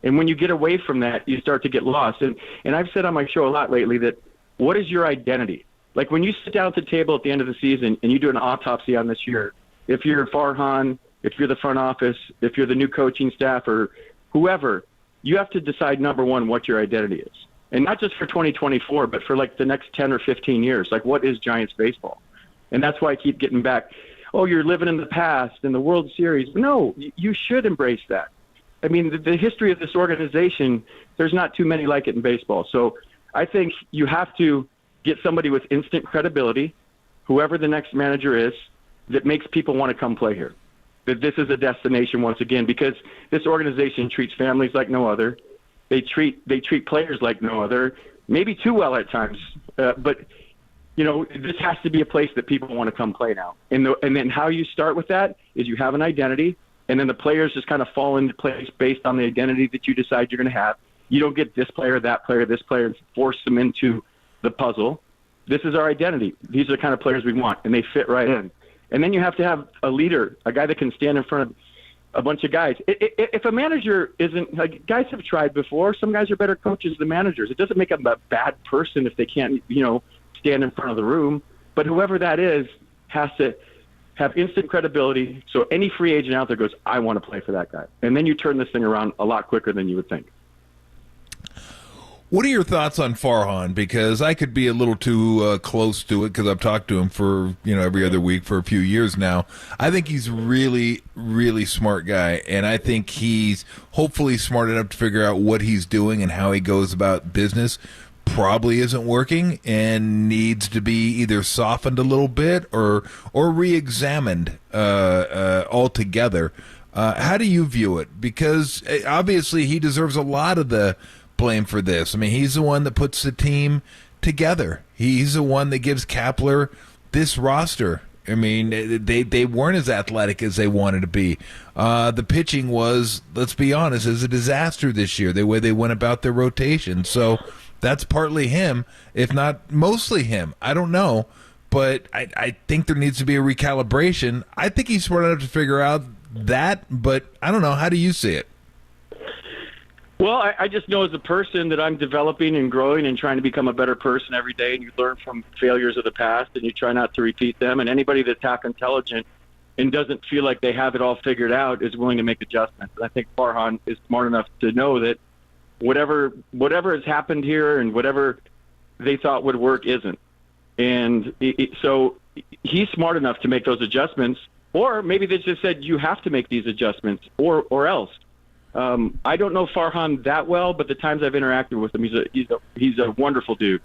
And when you get away from that, you start to get lost. And I've said on my show a lot lately that what is your identity? Like when you sit down at the table at the end of the season and you do an autopsy on this year, if you're Farhan, if you're the front office, if you're the new coaching staff or whoever, you have to decide, number one, what your identity is. And not just for 2024, but for like the next 10 or 15 years. Like what is Giants baseball? And that's why I keep getting back. Oh, you're living in the past in the World Series. No, you should embrace that. I mean, the history of this organization, there's not too many like it in baseball. So I think you have to get somebody with instant credibility, whoever the next manager is, that makes people want to come play here. That this is a destination once again, because this organization treats families like no other. They treat players like no other, maybe too well at times. But this has to be a place that people want to come play now. And then how you start with that is you have an identity, and then the players just kind of fall into place based on the identity that you decide you're going to have. You don't get this player, that player, this player, and force them into the puzzle. This is our identity. These are the kind of players we want, and they fit right in. And then you have to have a leader, a guy that can stand in front of a bunch of guys. If a manager isn't, like guys have tried before, some guys are better coaches than managers. It doesn't make them a bad person if they can't, stand in front of the room, but whoever that is has to have instant credibility. So any free agent out there goes, I want to play for that guy. And then you turn this thing around a lot quicker than you would think. What are your thoughts on Farhan? Because I could be a little too close to it because I've talked to him for, every other week for a few years now. I think he's really, really smart guy. And I think he's hopefully smart enough to figure out what he's doing and how he goes about business. Probably isn't working and needs to be either softened a little bit or re-examined altogether. How do you view it? Because obviously he deserves a lot of the blame for this. I mean, he's the one that puts the team together. He's the one that gives Kapler this roster. I mean, they weren't as athletic as they wanted to be. The pitching was, let's be honest, is a disaster this year, the way they went about their rotation. So that's partly him, if not mostly him. I don't know, but I think there needs to be a recalibration. I think he's smart enough to figure out that, but I don't know. How do you see it? Well, I just know as a person that I'm developing and growing and trying to become a better person every day, and you learn from failures of the past and you try not to repeat them. And anybody that's half intelligent and doesn't feel like they have it all figured out is willing to make adjustments. And I think Farhan is smart enough to know that whatever has happened here and whatever they thought would work isn't. And so he's smart enough to make those adjustments, or maybe they just said you have to make these adjustments or else. I don't know Farhan that well, but the times I've interacted with him, he's a wonderful dude.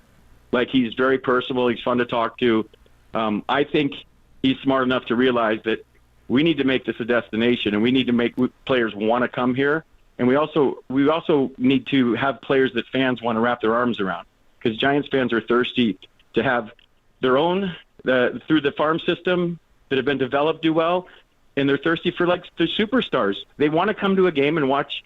Like, he's very personable. He's fun to talk to. I think he's smart enough to realize that we need to make this a destination, and we need to make players want to come here. And we also need to have players that fans want to wrap their arms around, because Giants fans are thirsty to have their own through the farm system that have been developed do well, and they're thirsty for like the superstars. They want to come to a game and watch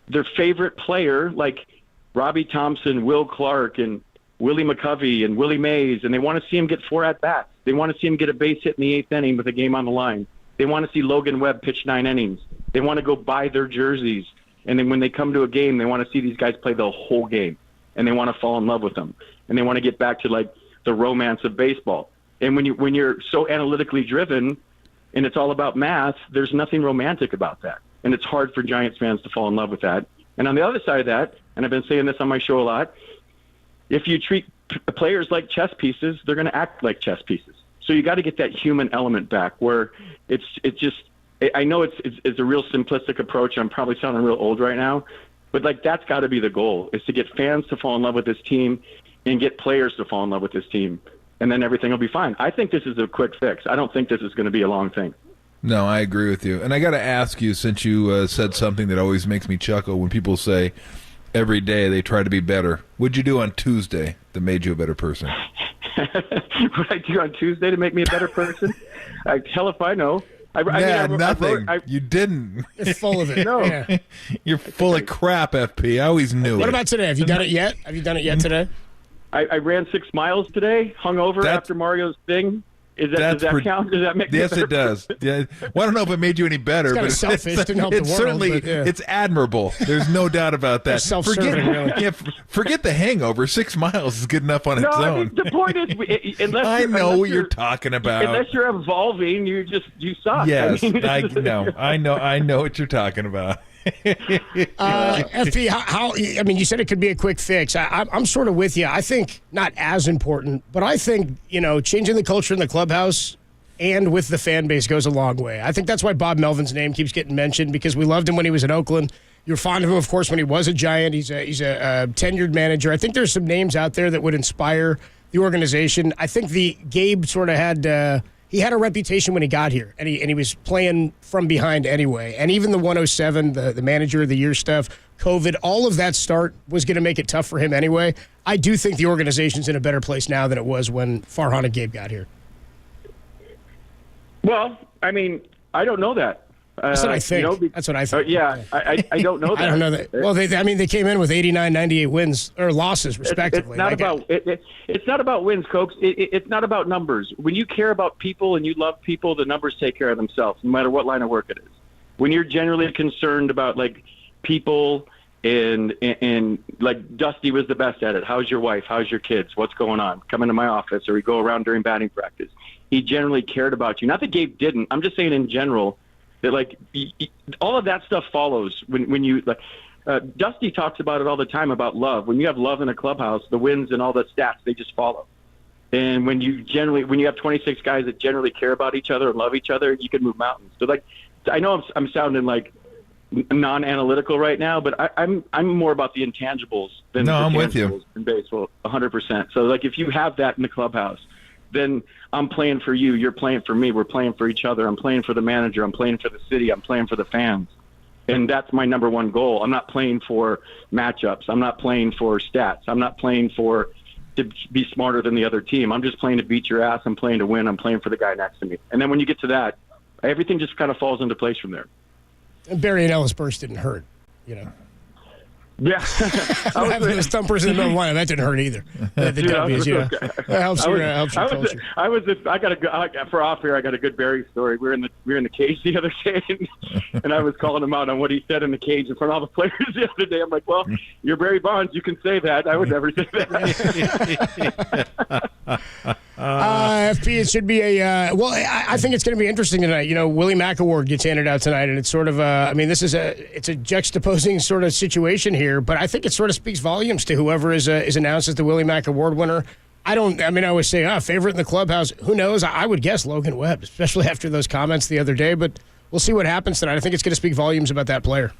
their favorite player, like Robbie Thompson, Will Clark, and Willie McCovey and Willie Mays, and they want to see him get 4 at-bats. They want to see him get a base hit in the 8th inning with a game on the line. They want to see Logan Webb pitch 9 innings. They want to go buy their jerseys. And then when they come to a game, they want to see these guys play the whole game, and they want to fall in love with them. And they want to get back to like the romance of baseball. And when you're so analytically driven and it's all about math, there's nothing romantic about that. And it's hard for Giants fans to fall in love with that. And on the other side of that, and I've been saying this on my show a lot, if you treat players like chess pieces, they're going to act like chess pieces. So you got to get that human element back, where it's just, I know it's a real simplistic approach. I'm probably sounding real old right now, but like, that's got to be the goal, is to get fans to fall in love with this team and get players to fall in love with this team. And then everything will be fine. I think this is a quick fix. I don't think this is going to be a long thing. No, I agree with you. And I got to ask you, since you said something that always makes me chuckle when people say every day they try to be better. What'd you do on Tuesday that made you a better person? What I do on Tuesday to make me a better person? Hell if I know. Nothing. You didn't. You're full of it. No. Yeah. You're full of crap, FP. I always knew What it. about today? Have you done it yet? Have you done it yet today? I ran 6 miles today, hungover after Mario's thing. Does that count? Does that make me a Yes, better it does. Yeah. Well, I don't know if it made you any better, It's but kinda selfish. Didn't help the world, certainly but, yeah. it's admirable. There's no doubt about that. It's self-serving, really. Forget the hangover. 6 miles is good enough on its I own. mean, the point is, unless I know unless what you're talking about. Unless you're evolving, you suck. Yes, I mean, I know what you're talking about. FP, how? I mean, you said it could be a quick fix. I'm sort of with you. I think not as important, but I think changing the culture in the clubhouse and with the fan base goes a long way. I think that's why Bob Melvin's name keeps getting mentioned, because we loved him when he was in Oakland. You're fond of him, of course, when he was a Giant. He's a tenured manager. I think there's some names out there that would inspire the organization. I think Gabe sort of had. He had a reputation when he got here, and he was playing from behind anyway. And even the 107, the manager of the year stuff, COVID, all of that start was going to make it tough for him anyway. I do think the organization's in a better place now than it was when Farhan and Gabe got here. well, I mean, I don't know that. That's what I think. That's what I think. I don't know that. I don't know that. Well, they came in with 89, 98 wins or losses, respectively. It's not about wins, Cokes. It's not about numbers. When you care about people and you love people, the numbers take care of themselves, no matter what line of work it is. When you're generally concerned about like people and like Dusty was the best at it. How's your wife? How's your kids? What's going on? Come into my office, or we go around during batting practice. He generally cared about you. Not that Gabe didn't. I'm just saying in general. That like all of that stuff follows when you like. Dusty talks about it all the time about love. When you have love in a clubhouse, the wins and all the stats, they just follow. And when you have 26 guys that generally care about each other and love each other, you can move mountains. So like, I know I'm sounding like non-analytical right now, but I'm more about the intangibles than the I'm with tangibles you in baseball, 100%. So like, if you have that in the clubhouse, then I'm playing for you. You're playing for me. We're playing for each other. I'm playing for the manager. I'm playing for the city. I'm playing for the fans. And that's my number one goal. I'm not playing for matchups. I'm not playing for stats. I'm not playing to be smarter than the other team. I'm just playing to beat your ass. I'm playing to win. I'm playing for the guy next to me. And then when you get to that, everything just kind of falls into place from there. And Barry and Ellis Burst didn't hurt, Yeah. Having those thumpers in the middle of the line, that didn't hurt either. The W's, That helps your culture. For off here, I got a good Barry story. We were in the cage the other day, and I was calling him out on what he said in the cage in front of all the players the other day. I'm like, well, you're Barry Bonds. You can say that. I would never say that. FP, it should be I think it's going to be interesting tonight. Willie Mack Award gets handed out tonight, and it's sort of it's a juxtaposing sort of situation here, but I think it sort of speaks volumes to whoever is announced as the Willie Mack Award winner. I always say, favorite in the clubhouse. Who knows? I would guess Logan Webb, especially after those comments the other day. But we'll see what happens tonight. I think it's going to speak volumes about that player.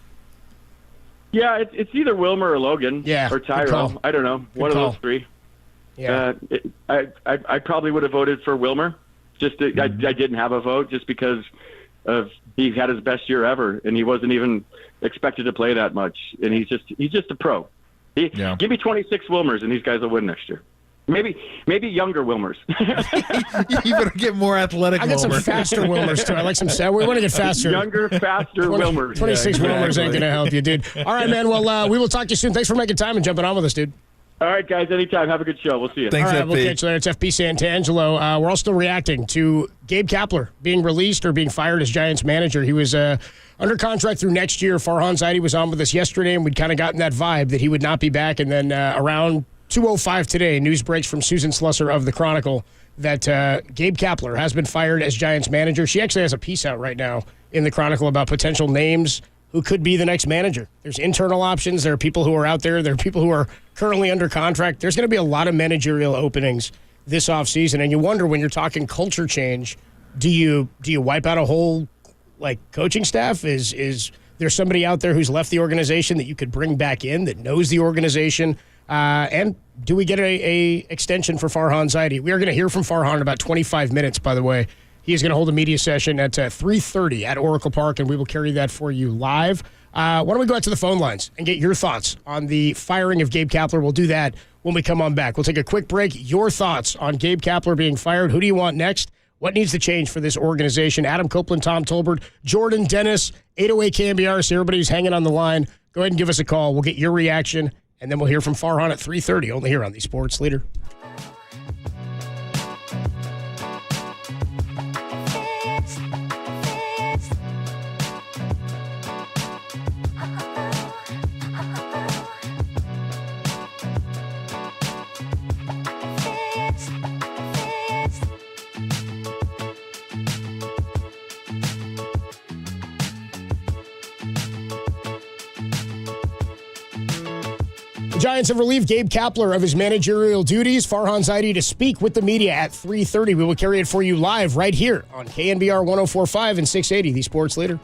Yeah, it's either Wilmer or Logan. Yeah, or Tyrell. I don't know. One of those three. Yeah. I probably would have voted for Wilmer. I didn't have a vote just because of he had his best year ever, and he wasn't even expected to play that much. And he's just a pro. Give me 26 Wilmers, and these guys will win next year. Maybe younger Wilmers. You better get more athletic. I got some faster Wilmers too. I like some. We want to get faster. Younger, faster Wilmers. 26 Wilmers ain't going to help you, dude. All right, man. Well, we will talk to you soon. Thanks for making time and jumping on with us, dude. All right, guys. Anytime. Have a good show. We'll see you. Thanks, all right, FP. we'll catch you later. It's FP Santangelo. We're all still reacting to Gabe Kapler being released or being fired as Giants manager. He was under contract through next year. Farhan Zaidi was on with us yesterday, and we'd kind of gotten that vibe that he would not be back. And then around 2:05 today, news breaks from Susan Slusser of the Chronicle that Gabe Kapler has been fired as Giants manager. She actually has a piece out right now in the Chronicle about potential names who could be the next manager. There's internal options. There are people who are out there. There are people who are currently under contract. There's going to be a lot of managerial openings this offseason, and you wonder when you're talking culture change, do you wipe out a whole coaching staff? Is there somebody out there who's left the organization that you could bring back in that knows the organization? And do we get a extension for Farhan Zaidi? We are going to hear from Farhan in about 25 minutes, by the way. He is going to hold a media session at 3:30 at Oracle Park, and we will carry that for you live. Why don't we go out to the phone lines and get your thoughts on the firing of Gabe Kapler? We'll do that when we come on back. We'll take a quick break. Your thoughts on Gabe Kapler being fired. Who do you want next? What needs to change for this organization? Adam Copeland, Tom Tolbert, Jordan Dennis, 808 KNBR. So everybody's hanging on the line. Go ahead and give us a call. We'll get your reaction, and then we'll hear from Farhan at 3:30, only here on the Sports Leader. Giants have relieved Gabe Kapler of his managerial duties. Farhan Zaidi to speak with the media at 3:30. We will carry it for you live right here on KNBR 104.5 and 680, the Sports Leader.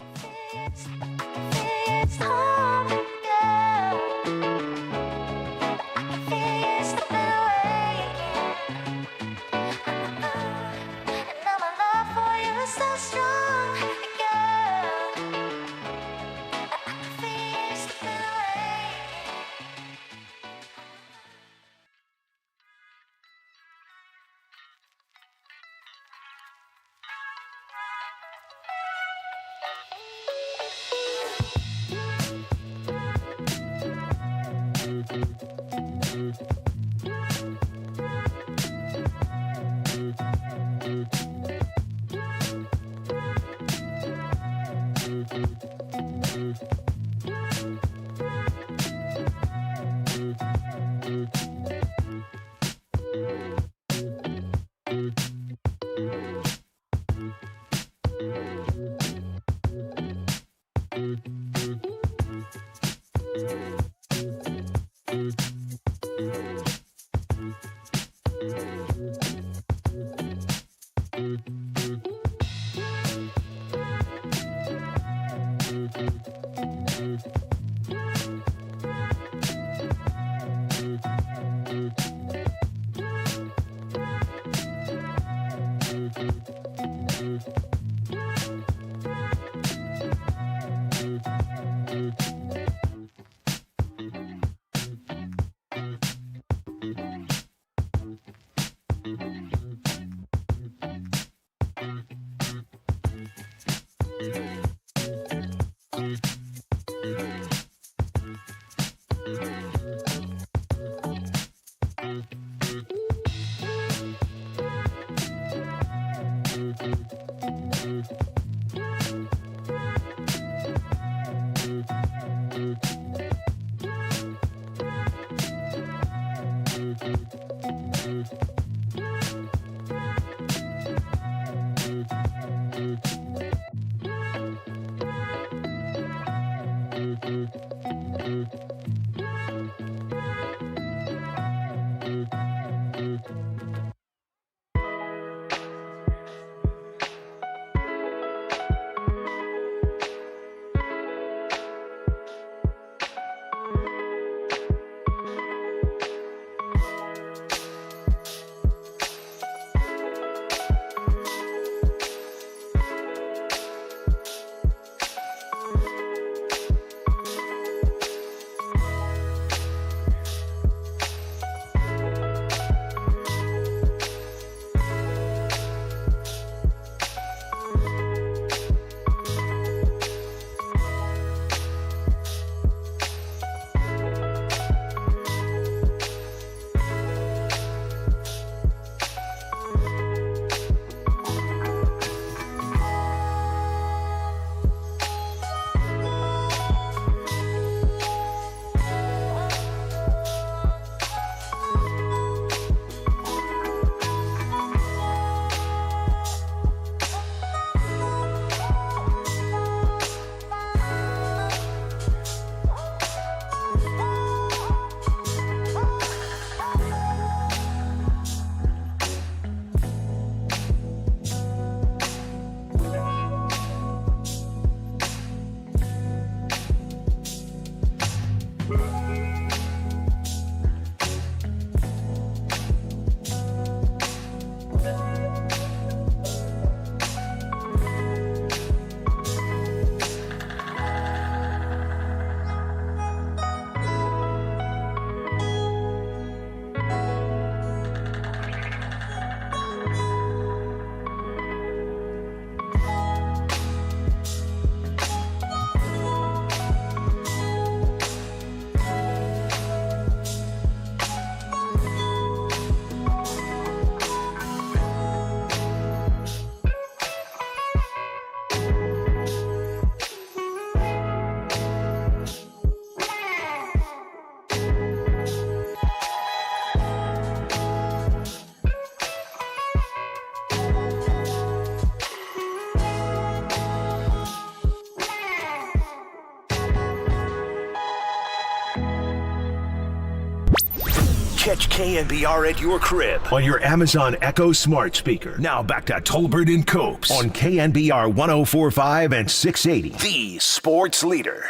Catch KNBR at your crib on your Amazon Echo smart speaker. Now back to Tolbert and Copes on KNBR 104.5 and 680, the sports leader.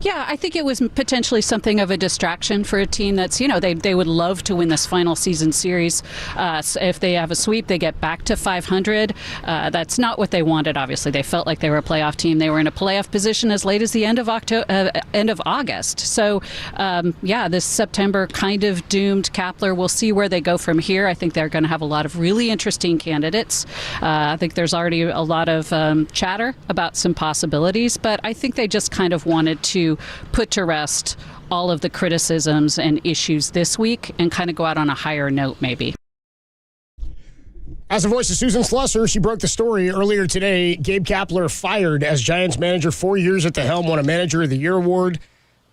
Yeah, I think it was potentially something of a distraction for a team that's, they would love to win this final season series. So if they have a sweep, they get back to 500. That's not what they wanted, obviously. They felt like they were a playoff team. They were in a playoff position as late as the end of August. So, this September kind of doomed Kapler. We'll see where they go from here. I think they're going to have a lot of really interesting candidates. I think there's already a lot of chatter about some possibilities, but I think they just kind of wanted to put to rest all of the criticisms and issues this week and kind of go out on a higher note, maybe. As the voice of Susan Slusser, she broke the story earlier today. Gabe Kapler fired as Giants manager, 4 years at the helm, won a Manager of the Year award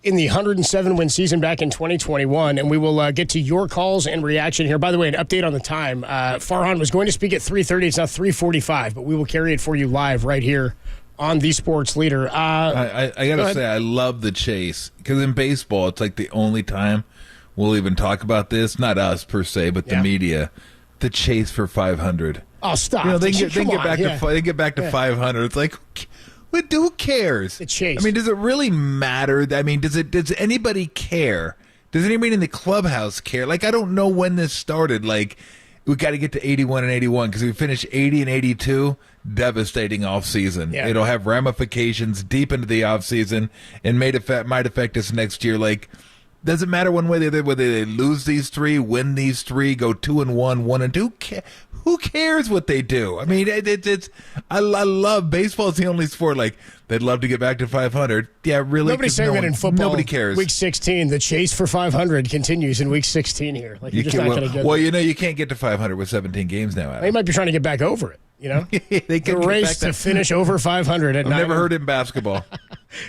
in the 107-win season back in 2021. And we will get to your calls and reaction here. By the way, an update on the time. Farhan was going to speak at 3:30. It's now 3:45, but we will carry it for you live right here on the sports leader. I gotta say, I love the chase, because in baseball, it's like the only time we'll even talk about this. Not us per se, but the media. The chase for 500. Oh, stop! They get back to 500. It's like, who cares? The chase. I mean, does it really matter? I mean, does anybody care? Does anybody in the clubhouse care? Like, I don't know when this started. Like, we got to get to 81 and 81 because we finished 80 and 82. Devastating offseason. Yeah. It'll have ramifications deep into the offseason and might affect us next year. Like, doesn't matter one way whether they lose these three, win these three, go 2-1, 1-2. Who cares what they do? I mean, I love baseball. Is the only sport like they'd love to get back to 500. Yeah, really. Nobody's saying that in football. Nobody cares. Week 16, the chase for 500 continues in week 16 here. Like, you're just not going to get. Well, you can't get to 500 with 17 games now. Adam. They might be trying to get back over it. They can the race to finish over 500 at I've never heard it in basketball.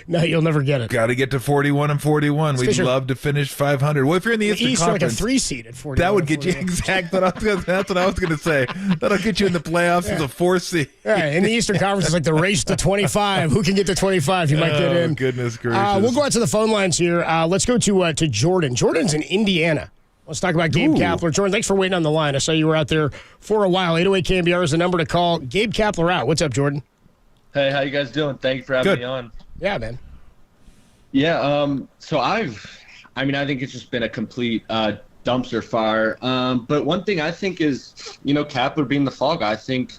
No, you'll never get it. Got to get to 41 and 41. We'd love to finish 500. Well, if you're in the Eastern Conference, like a 3 seed at 41. That would get you exactly. That's what I was going to say. That'll get you in the playoffs as a 4 seed. Yeah, in the Eastern Conference, it's like the race to 25. Who can get to 25? You might get in. Goodness gracious. We'll go out to the phone lines here. Let's go to Jordan. Jordan's in Indiana. Let's talk about Gabe Kapler. Jordan, thanks for waiting on the line. I saw you were out there for a while. 808 KNBR is the number to call. Gabe Kapler out. What's up, Jordan? Hey, how you guys doing? Thank you for having me on. Yeah, man. Yeah, so I think it's just been a complete dumpster fire. But one thing I think is, Kapler being the fall guy, I think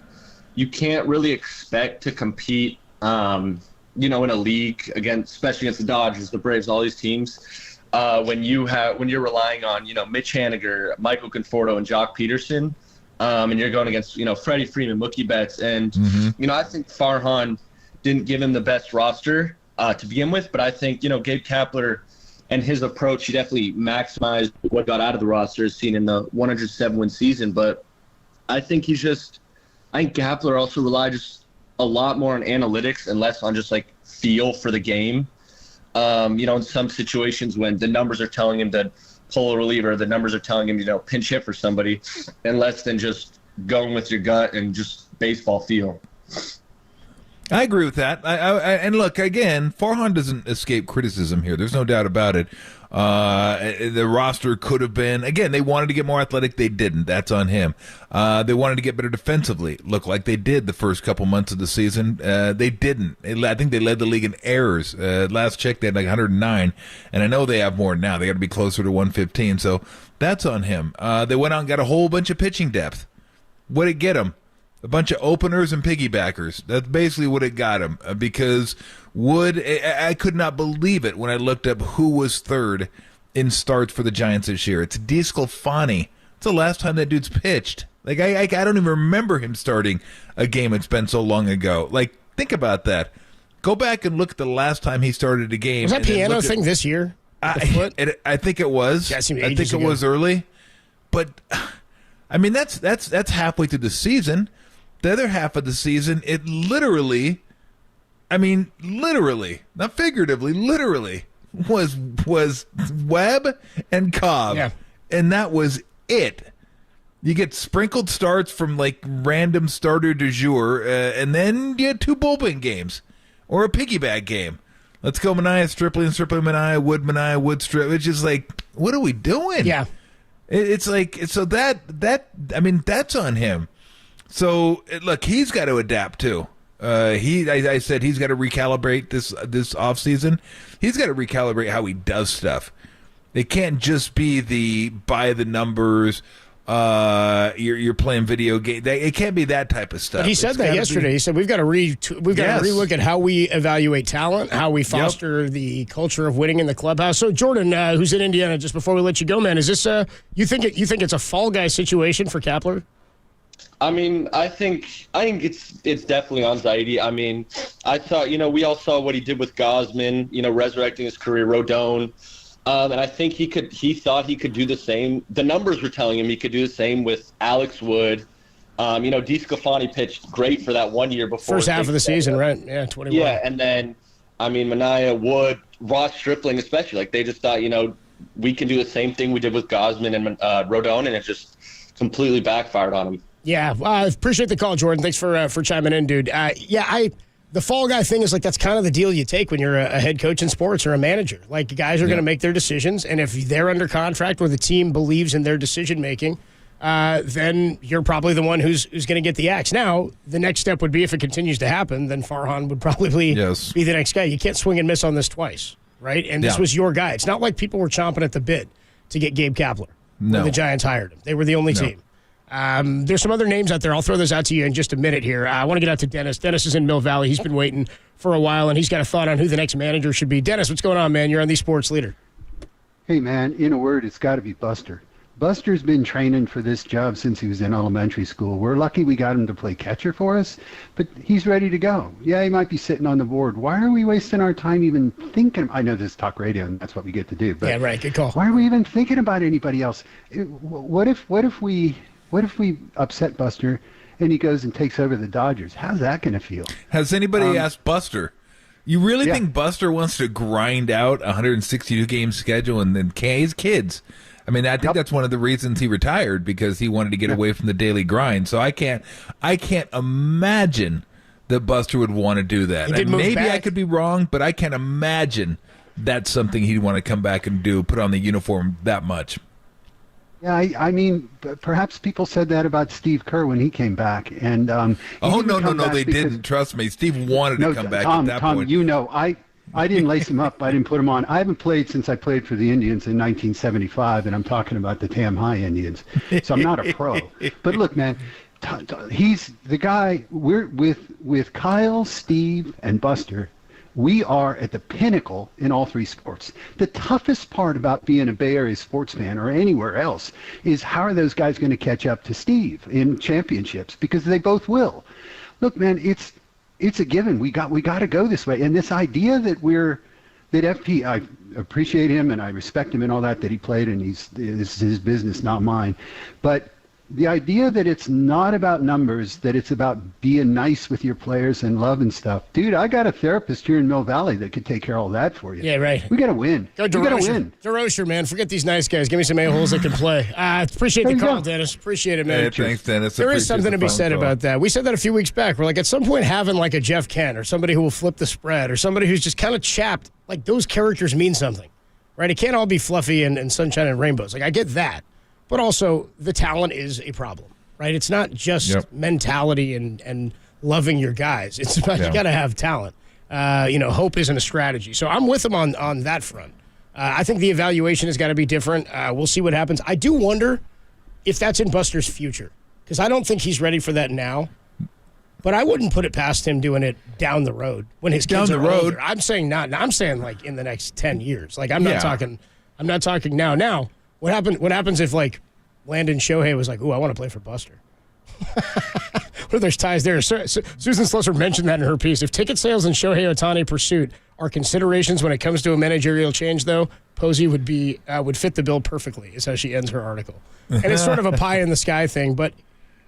you can't really expect to compete, in a league especially against the Dodgers, the Braves, all these teams. When you're relying on Mitch Haniger, Michael Conforto, and Jock Peterson, and you're going against Freddie Freeman, Mookie Betts, and I think Farhan didn't give him the best roster to begin with, but I think Gabe Kapler and his approach, he definitely maximized what got out of the roster as seen in the 107-win season. But I think Kapler also relied just a lot more on analytics and less on just like feel for the game. In some situations when the numbers are telling him to pull a reliever, the numbers are telling him, pinch hit for somebody, and less than just going with your gut and just baseball feel. I agree with that. And look, again, Farhan doesn't escape criticism here. There's no doubt about it. The roster could have been, again, they wanted to get more athletic. They didn't. That's on him. They wanted to get better defensively. Look like they did the first couple months of the season. They didn't. I think they led the league in errors. Last check, they had like 109. And I know they have more now. They got to be closer to 115. So that's on him. They went out and got a whole bunch of pitching depth. What did it get them? A bunch of openers and piggybackers. That's basically what it got him. Because I could not believe it when I looked up who was third in starts for the Giants this year. It's DeSclafani. It's the last time that dude's pitched. Like, I don't even remember him starting a game. It's been so long ago. Like, think about that. Go back and look at the last time he started a game. Was that piano thing this year? I think it was. Yeah, it I think it was early. But, I mean, that's halfway through the season. The other half of the season, it literally, not figuratively, literally, was Webb and Cobb. Yeah. And that was it. You get sprinkled starts from like random starter du jour, and then you had 2 bullpen games or a piggyback game. Let's go Mania, Stripling, Mania, Wood, Strip. It's just like, what are we doing? Yeah. It's like, so that's on him. So, look, he's got to adapt, too. I said he's got to recalibrate this offseason. He's got to recalibrate how he does stuff. It can't just be the by the numbers, you're playing video game. It can't be that type of stuff. But he said that yesterday. He said we've got to relook at how we evaluate talent, how we foster the culture of winning in the clubhouse. So Jordan, who's in Indiana, just before we let you go, man, is this you think it's a fall guy situation for Kapler? I mean, I think it's definitely on Zaidi. I mean, I thought, we all saw what he did with Gosman, resurrecting his career, Rodon. And I think he thought he could do the same. The numbers were telling him he could do the same with Alex Wood. DeSclafani pitched great for that 1 year before. First half of the season, right? Yeah, 21. Yeah, and then, Mania, Wood, Ross Stripling especially, like they just thought, we can do the same thing we did with Gosman and Rodon, and it just completely backfired on him. Yeah, I appreciate the call, Jordan. Thanks for chiming in, dude. The fall guy thing is like that's kind of the deal you take when you're a head coach in sports or a manager. Like guys are going to make their decisions, and if they're under contract or the team believes in their decision making, then you're probably the one who's going to get the axe. Now, the next step would be if it continues to happen, then Farhan would probably be the next guy. You can't swing and miss on this twice, right? And this was your guy. It's not like people were chomping at the bit to get Gabe Kapler when the Giants hired him. They were the only team. There's some other names out there. I'll throw those out to you in just a minute here. I want to get out to Dennis. Dennis is in Mill Valley. He's been waiting for a while, and he's got a thought on who the next manager should be. Dennis, what's going on, man? You're on the Sports Leader. Hey, man, in a word, it's got to be Buster. Buster's been training for this job since he was in elementary school. We're lucky we got him to play catcher for us, but he's ready to go. Yeah, he might be sitting on the board. Why are we wasting our time even thinking? I know this is talk radio, and that's what we get to do. But yeah, right. Good call. Why are we even thinking about anybody else? What if we upset Buster and he goes and takes over the Dodgers? How's that going to feel? Has anybody asked Buster? You really think Buster wants to grind out a 162-game schedule and then his kids? I mean, I think that's one of the reasons he retired, because he wanted to get away from the daily grind. So I can't imagine that Buster would want to do that. Maybe I could be wrong, but I can't imagine that's something he'd want to come back and do, put on the uniform that much. Yeah, I mean, perhaps people said that about Steve Kerr when he came back, and no, they didn't. Trust me, Steve wanted to come back at that point. I didn't lace him up. I didn't put him on. I haven't played since I played for the Indians in 1975, and I'm talking about the Tam High Indians. So I'm not a pro. But look, man, he's the guy. We're with Kyle, Steve, and Buster. We are at the pinnacle in all three sports. The toughest part about being a Bay Area sports fan or anywhere else is how are those guys going to catch up to Steve in championships, because they both will. Look, man, it's a given. We got to go this way. And this idea that FP, I appreciate him and I respect him and all that he played, and it's his business, not mine. But the idea that it's not about numbers, that it's about being nice with your players and love and stuff. Dude, I got a therapist here in Mill Valley that could take care of all that for you. Yeah, right. We got to win. We got to win. DeRocher, man. Forget these nice guys. Give me some a-holes that can play. Appreciate the call, Dennis. Appreciate it, man. Hey, thanks, Dennis. There is something to be said about that. We said that a few weeks back. We're like, at some point, having like a Jeff Kent or somebody who will flip the spread or somebody who's just kind of chapped, like those characters mean something, right? It can't all be fluffy and sunshine and rainbows. Like, I get that. But also, the talent is a problem. Right? It's not just mentality and loving your guys. It's about you got to have talent. Hope isn't a strategy. So I'm with him on that front. I think the evaluation has got to be different. We'll see what happens. I do wonder if that's in Buster's future, because I don't think he's ready for that now. But I wouldn't put it past him doing it down the road when his kids are older. I'm saying not. I'm saying like in the next 10 years. Like I'm not talking now. Now, what happens if like Landon Shohei was like, "Ooh, I want to play for Buster." Well, there's ties there. Susan Slusser mentioned that in her piece. If ticket sales and Shohei Ohtani pursuit are considerations when it comes to a managerial change, though, Posey would fit the bill perfectly, is how she ends her article. And it's sort of a pie in the sky thing, but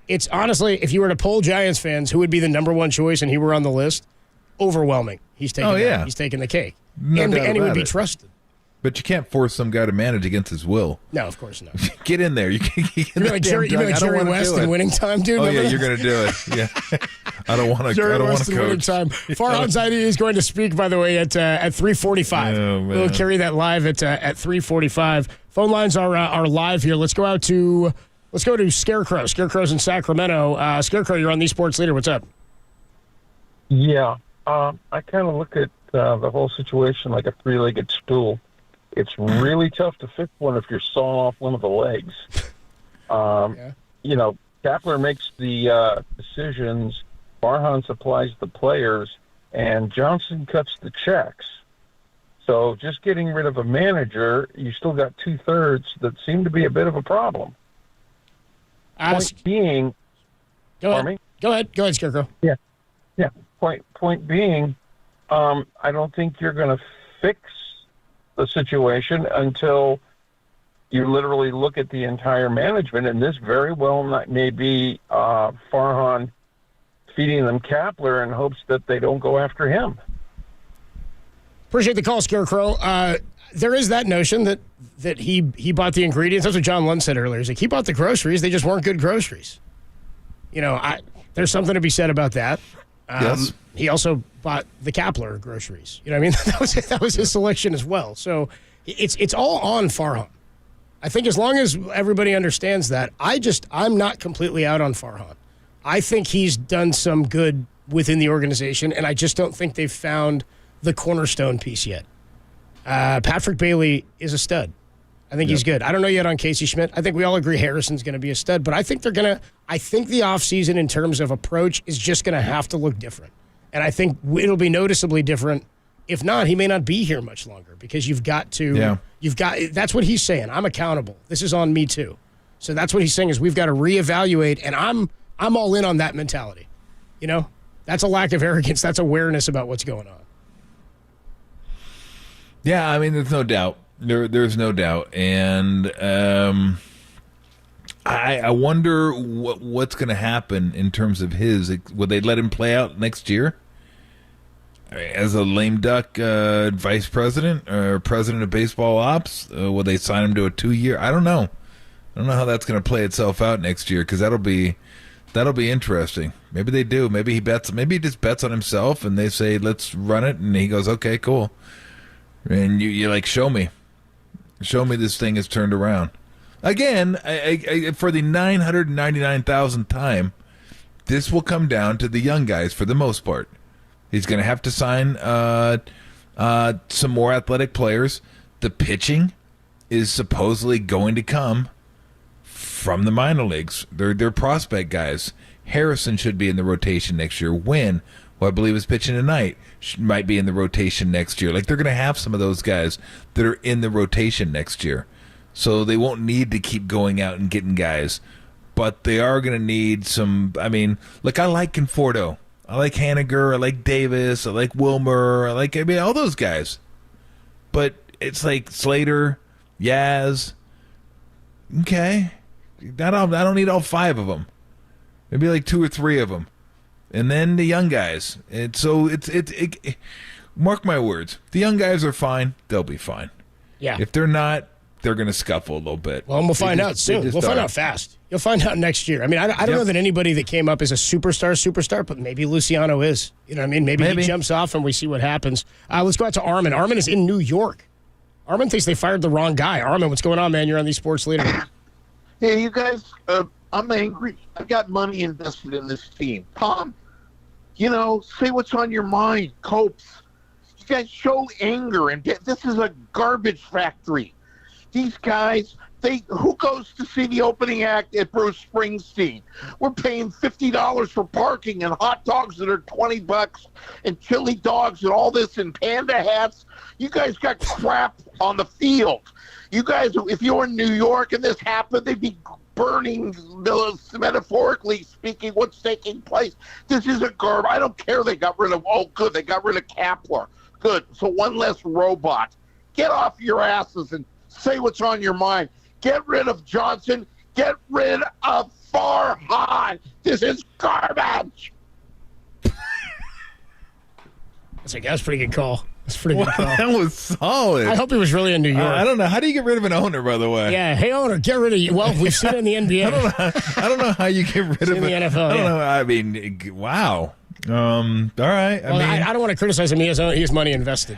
it's honestly, if you were to poll Giants fans who would be the number one choice and he were on the list, overwhelming. He's taking he's taking the cake. And he would be trusted. But you can't force some guy to manage against his will. No, of course not. Get in there. You like Jerry West in Winning Time, dude? Oh, yeah, you're going to do it. Yeah. I don't want to. Jerry I don't want Weston to winning coach. time. Farhan Zaidi is going to speak, by the way, at 3:45. Oh, man. We'll carry that live at 3:45. Phone lines are live here. Let's go to Scarecrow. Scarecrow's in Sacramento. Scarecrow, you're on the Sports Leader. What's up? Yeah, I kind of look at the whole situation like a three-legged stool. It's really tough to fix one if you're sawing off one of the legs. You know, Kapler makes the decisions, Farhan supplies the players, and Johnson cuts the checks. So just getting rid of a manager, you still got two-thirds that seem to be a bit of a problem. Point being... Go ahead, Scarecrow. Yeah. Point being, I don't think you're going to fix the situation until you literally look at the entire management, and this very well may be Farhan feeding them Kapler in hopes that they don't go after him. Appreciate the call, Scarecrow. There is that notion that he bought the ingredients. That's what John Lund said earlier. He's like, he bought the groceries. They just weren't good groceries. You know, there's something to be said about that. Yes. He also bought the Kapler groceries. You know what I mean? That was his selection as well. So it's all on Farhan. I think as long as everybody understands that, I'm not completely out on Farhan. I think he's done some good within the organization, and I just don't think they've found the cornerstone piece yet. Patrick Bailey is a stud. I think he's good. I don't know yet on Casey Schmidt. I think we all agree Harrison's going to be a stud, but I think the offseason in terms of approach is just going to have to look different. And I think it'll be noticeably different. If not, he may not be here much longer because that's what he's saying. I'm accountable. This is on me too. So that's what he's saying is we've got to reevaluate, and I'm all in on that mentality. You know, that's a lack of arrogance. That's awareness about what's going on. Yeah, I mean, there's no doubt. There's no doubt, and I wonder what's going to happen in terms of his. Will they let him play out next year as a lame duck vice president or president of baseball ops? Will they sign him to a 2-year? I don't know. I don't know how that's going to play itself out next year because that'll be interesting. Maybe they do. Maybe he bets. Maybe he just bets on himself, and they say let's run it, and he goes, okay, cool. And you like show me this thing is turned around. Again, I for the 999,000th time, this will come down to the young guys for the most part. He's going to have to sign some more athletic players. The pitching is supposedly going to come from the minor leagues. They're prospect guys. Harrison should be in the rotation next year. Wynn, who I believe is pitching tonight, might be in the rotation next year. Like, they're going to have some of those guys that are in the rotation next year. So they won't need to keep going out and getting guys. But they are going to need some. I mean, look, I like Conforto. I like Haniger. I like Davis. I like Wilmer. I mean, all those guys. But it's like Slater, Yaz. Okay. I don't need all 5 of them. Maybe like 2 or 3 of them. And then the young guys. And so it's mark my words. The young guys are fine. They'll be fine. Yeah. If they're not, they're going to scuffle a little bit. Well, and we'll find out soon. We'll find out fast. You'll find out next year. I mean, I don't know that anybody that came up is a superstar, but maybe Luciano is. You know what I mean? Maybe he jumps off and we see what happens. Let's go out to Armin. Armin is in New York. Armin thinks they fired the wrong guy. Armin, what's going on, man? You're on the Sports Leader. Hey, you guys, I'm angry. I've got money invested in this team. Tom, say what's on your mind. Copes. You guys show anger, and this is a garbage factory. These guys, who goes to see the opening act at Bruce Springsteen? We're paying $50 for parking and hot dogs that are $20 and chili dogs and all this and panda hats. You guys got crap on the field. You guys, if you were in New York and this happened, they'd be burning, metaphorically speaking, what's taking place. This is a garbage. I don't care they got rid of, they got rid of Kapler. Good. So one less robot. Get off your asses and say what's on your mind. Get rid of Johnson. Get rid of Farhan. This is garbage. That's a pretty good call. That's pretty good call. That was solid. I hope he was really in New York. I don't know. How do you get rid of an owner, by the way? Yeah, hey owner, get rid of you. Well, we've seen it in the NBA. I don't know how you get rid of in the NFL. I don't yeah. know. I mean, wow. All right. Well, I don't want to criticize him. He has money invested.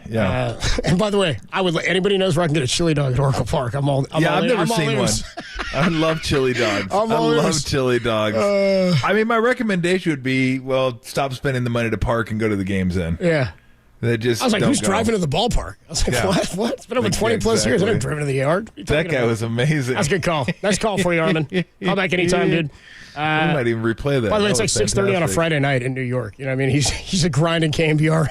Yeah. And by the way, I would. Anybody knows where I can get a chili dog at Oracle Park? I've never seen one. I love chili dogs. I love chili dogs. I mean, my recommendation would be, well, stop spending the money to park and go to the games then. Yeah. They just I was like, don't who's go. driving to the ballpark? I was like, what? It's been over 20 plus years. I haven't driven to the yard. That guy was amazing. That's a good call. Nice call for you, Armin. Call back anytime, dude. We might even replay that. By the way, it's That like was 6:30 on a fantastic. Friday night in New York. You know what I mean? He's a grinding KNBR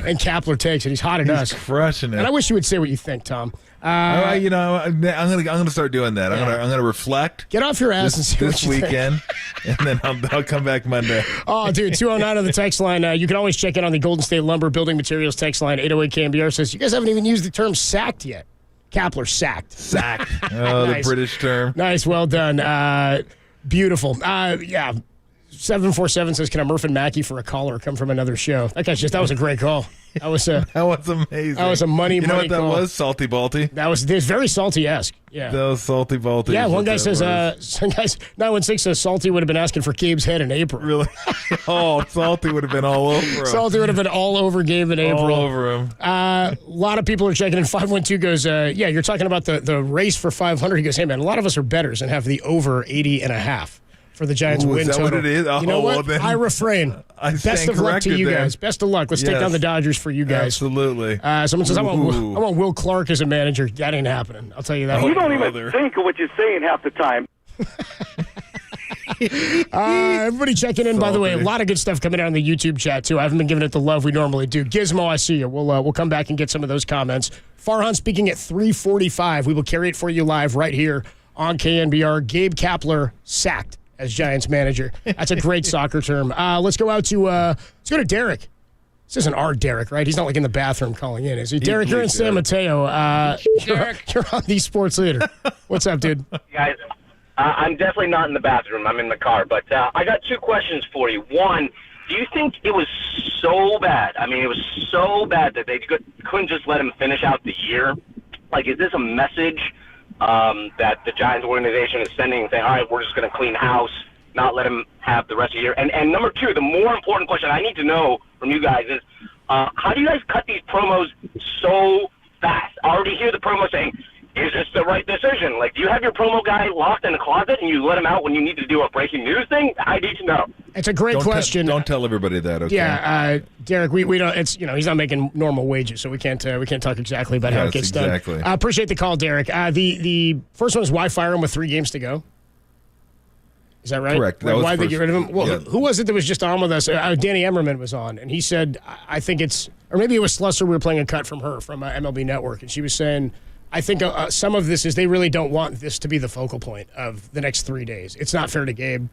and Kapler takes it. He's hot at us. Crushing it. And I wish you would say what you think, Tom. I'm gonna start doing that. I'm gonna reflect. Get off your ass and see what this you think. weekend, and then I'll come back Monday. Oh, dude, 209 on the text line. You can always check in on the Golden State Lumber Building Materials text line. 808 KNBR says, you guys haven't even used the term sacked yet. Kapler sacked. Sacked. Oh, Nice. the British term. Nice, well done. Beautiful. Yeah. 747 says, can I Murph and Mackey for a call or come from another show? That was a great call. That was amazing. That was a money You know what that call. was? Salty Balty. That was very salty-esque. Yeah. That was Salty Balty. Yeah, is one what guy that says, was. some guys, 916 says Salty would have been asking for Gabe's head in April. Really? Oh, Salty would have been all over him. Salty would have been all over Gabe in April. All over him. A lot of people are checking in. 512 goes, yeah, you're talking about the race for 500. He goes, hey, man, a lot of us are bettors and have the over 80.5 for the Giants Ooh, win is that total. what it is? You know Oh, what? well, then I refrain. I Best stand of luck to corrected you then. guys. Best of luck. Let's take Yes. down the Dodgers for you guys. Absolutely. Someone says, I Ooh. want Will Clark as a manager. That ain't happening. I'll tell you that. You don't even think of what you're saying half the time. Everybody checking in, by the way. A lot of good stuff coming out on the YouTube chat, too. I haven't been giving it the love we normally do. Gizmo, I see you. We'll come back and get some of those comments. Farhan speaking at 3:45. We will carry it for you live right here on KNBR. Gabe Kapler sacked as Giants manager. That's a great soccer term. Let's go to Derek. This isn't our Derek, right? He's not like in the bathroom calling in, is he? Derek, you're in San Mateo. You're on the Sports Leader. What's up, dude? Guys, I'm definitely not in the bathroom. I'm in the car. But I got two questions for you. One, do you think it was so bad? I mean, it was so bad that they couldn't just let him finish out the year? Like, is this a message that the Giants organization is sending, saying, all right, we're just going to clean house, not let him have the rest of the year? And number two, the more important question I need to know from you guys is, how do you guys cut these promos so fast? I already hear the promo saying, is this the right decision? Like, do you have your promo guy locked in the closet and you let him out when you need to do a breaking news thing? I need to know. It's a great question. Don't tell everybody that, okay? Yeah, Derek, we don't. It's he's not making normal wages, so we can't talk exactly about how it gets exactly. done. I appreciate the call, Derek. The first one is why fire him with 3 games to go. Is that right? Correct. That was Why did they first- get rid of him? Well, yeah. who was it that was just on with us? Danny Emmerman was on, and he said, I think it's, or maybe it was Slusser. We were playing a cut from her from MLB Network, and she was saying, I think some of this is they really don't want this to be the focal point of the next 3 days. It's not fair to Gabe.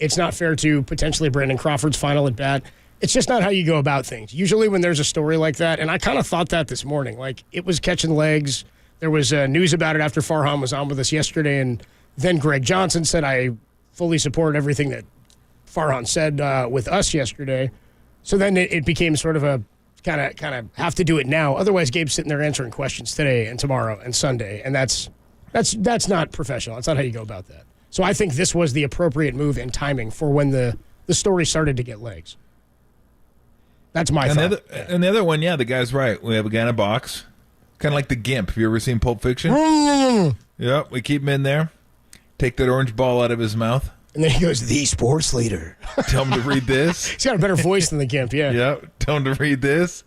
It's not fair to potentially Brandon Crawford's final at bat. It's just not how you go about things. Usually when there's a story like that, and I kind of thought that this morning, like it was catching legs. There was news about it after Farhan was on with us yesterday, and then Greg Johnson said, I fully support everything that Farhan said with us yesterday. So then it became sort of a kind of have to do it now. Otherwise, Gabe's sitting there answering questions today and tomorrow and Sunday, and that's not professional. That's not how you go about that. So I think this was the appropriate move and timing for when the story started to get legs. That's my thought. And the other one, yeah, the guy's right. We have a guy in a box, kind of like the Gimp. Have you ever seen Pulp Fiction? Yep, we keep him in there. Take that orange ball out of his mouth. And then he goes, the sports leader. Tell him to read this. He's got a better voice than the Gimp, yeah. Yep, tell him to read this,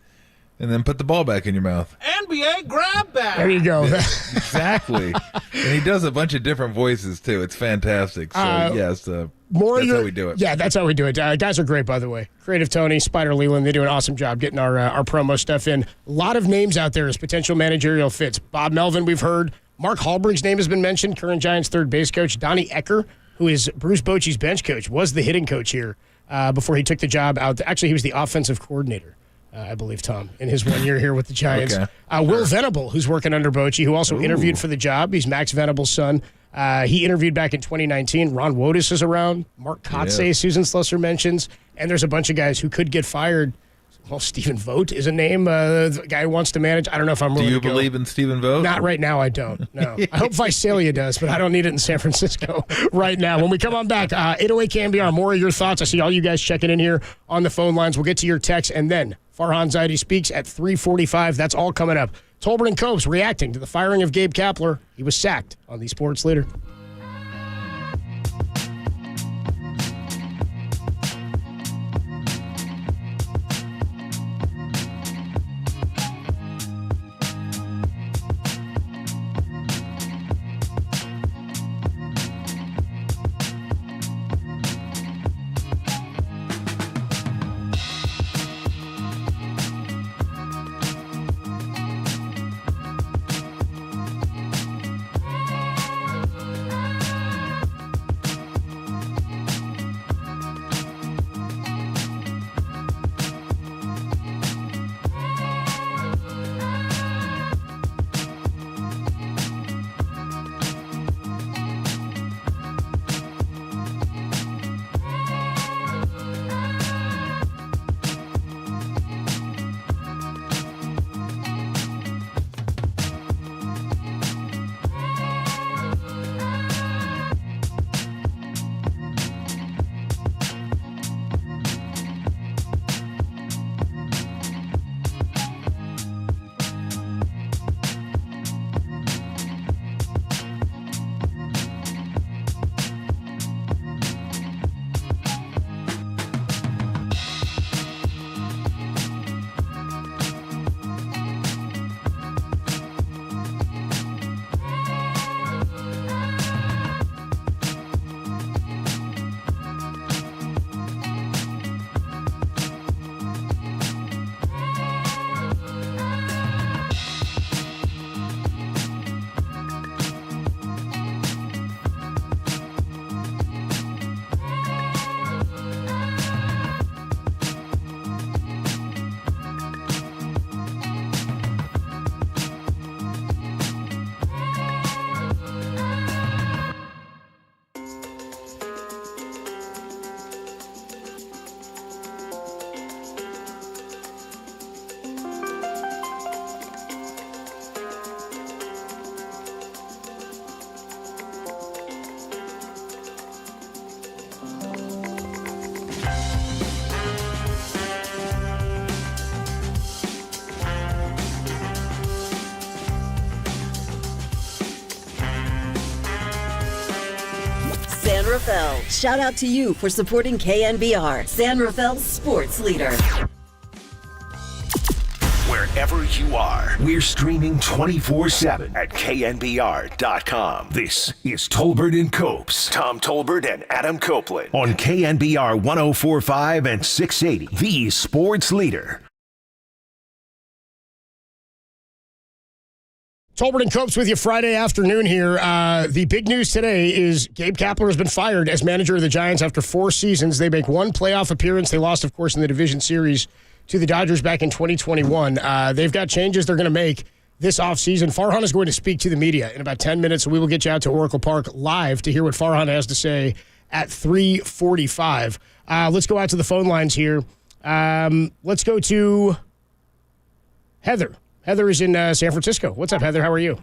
and then put the ball back in your mouth. NBA grab bag. There you go. Exactly. And he does a bunch of different voices, too. It's fantastic. So, yes, that's how we do it. Yeah, that's how we do it. Guys are great, by the way. Creative Tony, Spider Leland, they do an awesome job getting our promo stuff in. A lot of names out there as potential managerial fits. Bob Melvin, we've heard. Mark Hallberg's name has been mentioned, current Giants third base coach. Donnie Ecker, who is Bruce Bochy's bench coach, was the hitting coach here before he took the job out. Actually, he was the offensive coordinator, I believe, Tom, in his 1 year here with the Giants. Okay. Will Venable, who's working under Bochy, who also interviewed for the job. He's Max Venable's son. He interviewed back in 2019. Ron Wotus is around. Mark Kotze, Susan Slusser mentions. And there's a bunch of guys who could get fired. Well, Stephen Vogt is a name. The guy who wants to manage. I don't know if I'm Do willing you to go. believe in Stephen Vogt? Not right now, I don't. No. I hope Visalia does, but I don't need it in San Francisco right now. When we come on back, 808 KNBR, more of your thoughts. I see all you guys checking in here on the phone lines. We'll get to your text, and then Farhan Zaidi speaks at 3:45. That's all coming up. Tolbert and Copes reacting to the firing of Gabe Kapler. He was sacked on the Sports Leader. San Rafael, shout out to you for supporting KNBR, San Rafael's sports leader. Wherever you are, we're streaming 24/7 at KNBR.com. This is Tolbert and Copes. Tom Tolbert and Adam Copeland on KNBR 104.5 and 680, the sports leader. Tolbert and Copes with you Friday afternoon here. The big news today is Gabe Kapler has been fired as manager of the Giants after 4 seasons. They make one playoff appearance. They lost, of course, in the division series to the Dodgers back in 2021. They've got changes they're going to make this offseason. Farhan is going to speak to the media in about 10 minutes, so we will get you out to Oracle Park live to hear what Farhan has to say at 3:45. Let's go out to the phone lines here. Let's go to Heather. Heather is in San Francisco. What's up, Heather? How are you?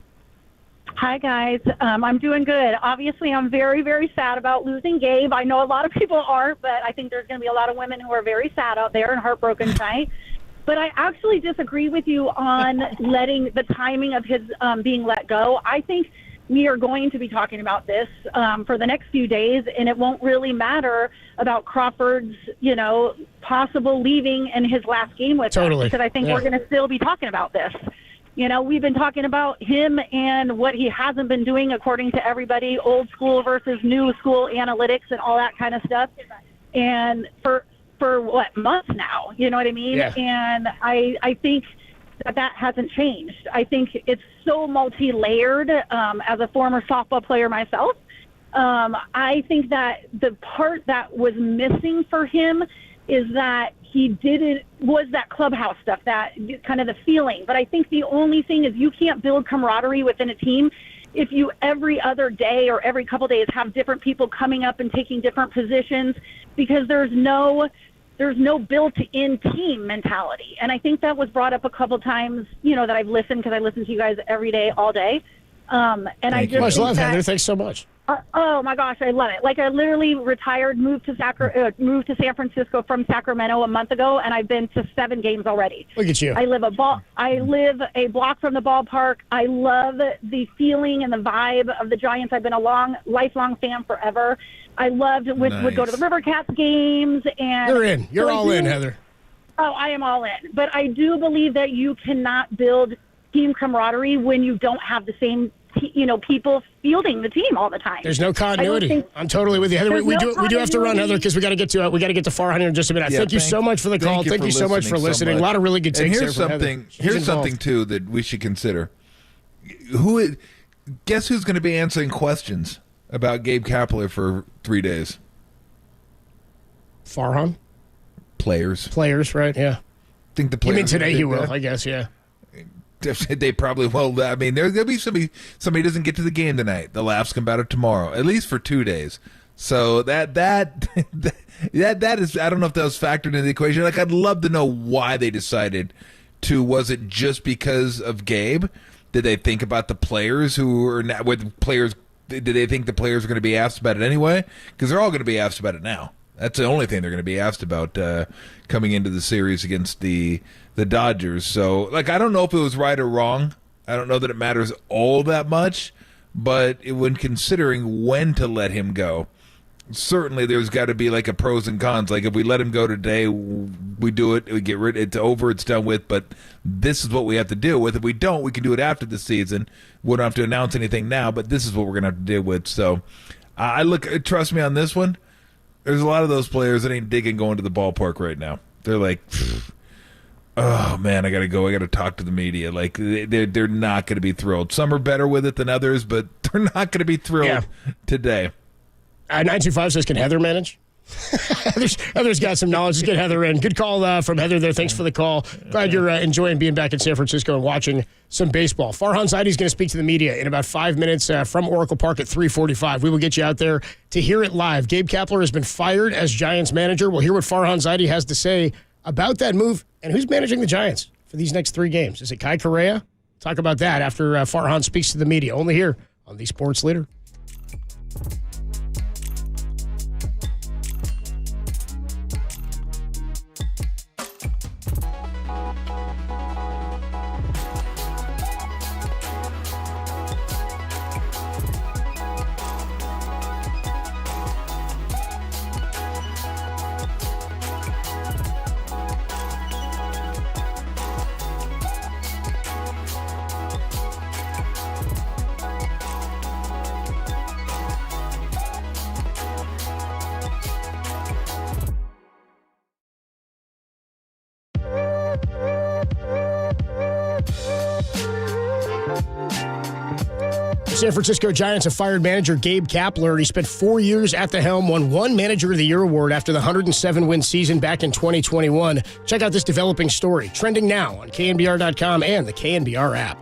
Hi, guys. I'm doing good. Obviously, I'm very, very sad about losing Gabe. I know a lot of people aren't, but I think there's going to be a lot of women who are very sad out there and heartbroken tonight. But I actually disagree with you on letting the timing of his being let go. I think we are going to be talking about this for the next few days, and it won't really matter about Crawford's, possible leaving in his last game with us, because I think we're going to still be talking about this. We've been talking about him and what he hasn't been doing according to everybody, old school versus new school analytics and all that kind of stuff. And for what, months now, you know what I mean? Yeah. And I think that hasn't changed. I think it's so multi-layered. As a former softball player myself, I think that the part that was missing for him is that was that clubhouse stuff, that kind of the feeling. But I think the only thing is you can't build camaraderie within a team if you every other day or every couple days have different people coming up and taking different positions, because there's no there's no built-in team mentality. And I think that was brought up a couple times, that I've listened, because I listen to you guys every day, all day. And I just much love, Heather. Thanks so much. Oh my gosh, I love it. Like, I literally retired, moved to San Francisco from Sacramento a month ago, and I've been to 7 games already. Look at you. I live a block from the ballpark. I love the feeling and the vibe of the Giants. I've been a lifelong fan forever. I loved would go to the River Cats games, and you're in. You're all in, Heather. Oh, I am all in. But I do believe that you cannot build team camaraderie when you don't have the same people fielding the team all the time. There's no continuity. I'm totally with you, Heather. We do have to run, Heather, because we got to get to Farhan here in just a minute. Thank you so much for the call. Thank you so much for listening. A lot of really good takes there from Heather. Here's something too that we should consider. Guess who's going to be answering questions about Gabe Kapler for 3 days? Farhan? Players, right? Yeah. Think the players. You mean today he will? I guess, yeah. They probably will. I mean, there'll be somebody doesn't get to the game tonight. They'll ask him about it tomorrow, at least for 2 days. So that is, I don't know if that was factored into the equation. Like, I'd love to know why they decided to. Was it just because of Gabe? Did they think about the players who are not with players? Did they think the players were going to be asked about it anyway? Because they're all going to be asked about it now. That's the only thing they're going to be asked about coming into the series against the Dodgers. So, like, I don't know if it was right or wrong. I don't know that it matters all that much. But when considering when to let him go, certainly there's got to be like a pros and cons. Like, if we let him go today, we do it, we get rid, it's over, it's done with. But this is what we have to deal with. If we don't, we can do it after the season. We don't have to announce anything now, but this is what we're going to have to deal with. So, trust me on this one. There's a lot of those players that ain't digging going to the ballpark right now. They're like, oh man, I gotta go. I gotta talk to the media. Like, they're not gonna be thrilled. Some are better with it than others, but they're not gonna be thrilled today. 925 says, can Heather manage? Heather's got some knowledge. Let's get Heather in. Good call from Heather there. Thanks for the call. Glad you're enjoying being back in San Francisco and watching some baseball. Farhan Zaidi is going to speak to the media in about 5 minutes from Oracle Park at 3:45. We will get you out there to hear it live. Gabe Kapler has been fired as Giants manager. We'll hear what Farhan Zaidi has to say about that move and who's managing the Giants for these next 3 games. Is it Kai Correa? Talk about that after Farhan speaks to the media. Only here on the Sports Leader. San Francisco Giants have fired manager Gabe Kapler. He spent 4 years at the helm, won 1 Manager of the Year award after the 107-win season back in 2021. Check out this developing story, trending now on KNBR.com and the KNBR app.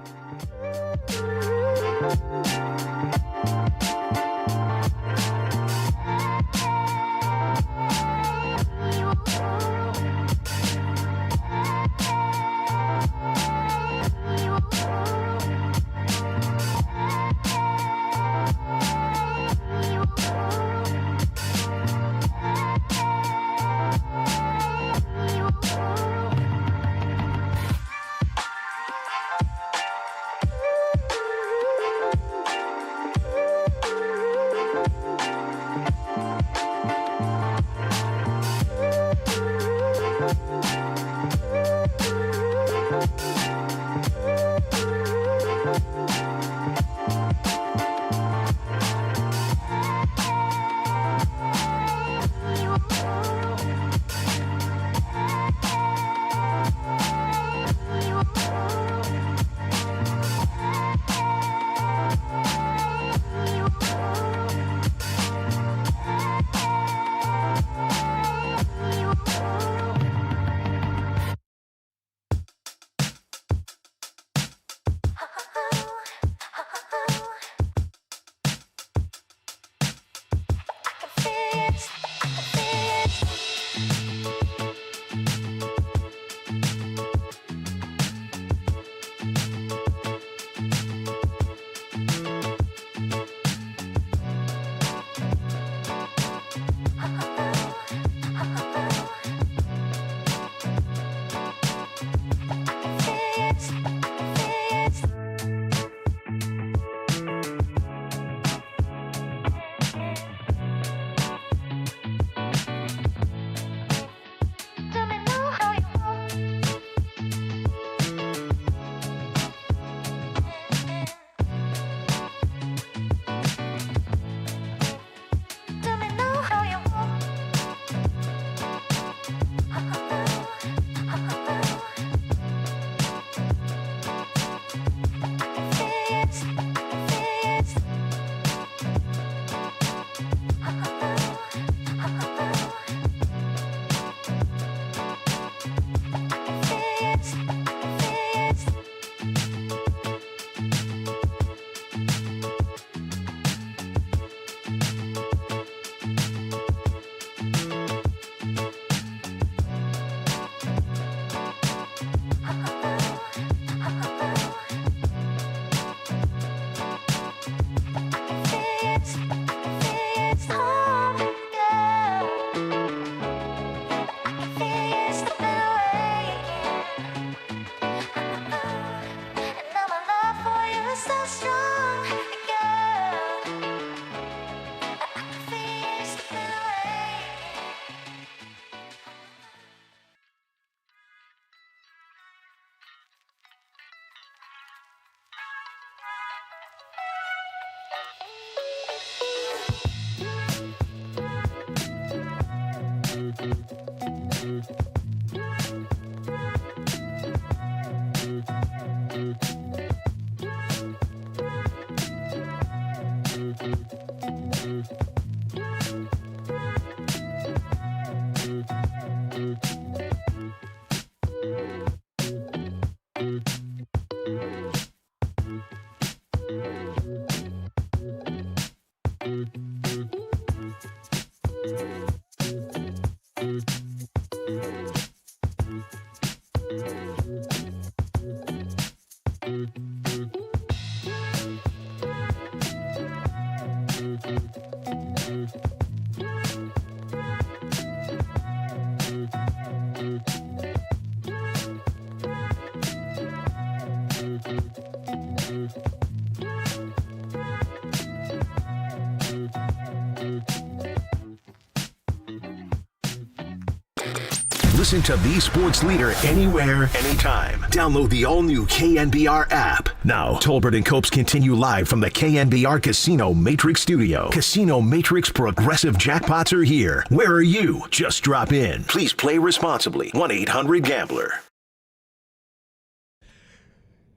Listen to the sports leader anywhere, anytime. Download the all-new KNBR app. Now, Tolbert and Copes continue live from the KNBR Casino Matrix Studio. Casino Matrix Progressive Jackpots are here. Where are you? Just drop in. Please play responsibly. 1-800-GAMBLER.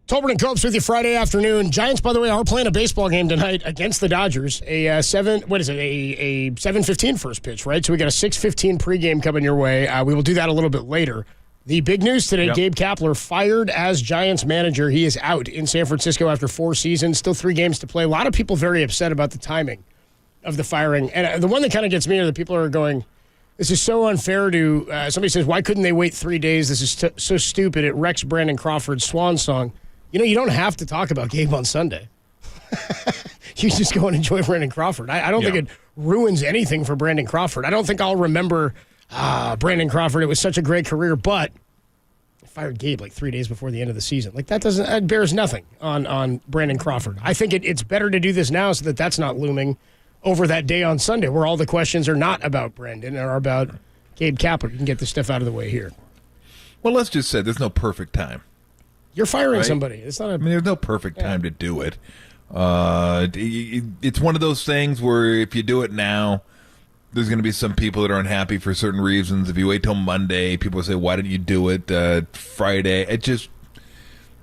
Tolbert and Copes with you Friday afternoon. Giants, by the way, are playing a baseball game tonight against the Dodgers. A 7:15 first pitch, right? So we got a 6:15 pregame coming your way. We will do that a little bit later. The big news today, Yep. Gabe Kapler fired as Giants manager. He is out in San Francisco after 4 seasons, still 3 games to play. A lot of people very upset about the timing of the firing. And the one that kind of gets me are the people who are going, this is so unfair to, somebody says, why couldn't they wait 3 days? This is so stupid. It wrecks Brandon Crawford's swan song. You know, you don't have to talk about Gabe on Sunday. You just go and enjoy Brandon Crawford. I don't think it ruins anything for Brandon Crawford. I don't think I'll remember Brandon Crawford. It was such a great career, but I fired Gabe like 3 days before the end of the season. Like that bears nothing on Brandon Crawford. I think it's better to do this now so that that's not looming over that day on Sunday where all the questions are not about Brandon or about Gabe Kapler. You can get this stuff out of the way here. Well, let's just say there's no perfect time. You're firing Right? somebody. It's not a. I mean, there's no perfect time to do it. It's one of those things where if you do it now, there's going to be some people that are unhappy for certain reasons. If you wait till Monday, people will say, why didn't you do it Friday?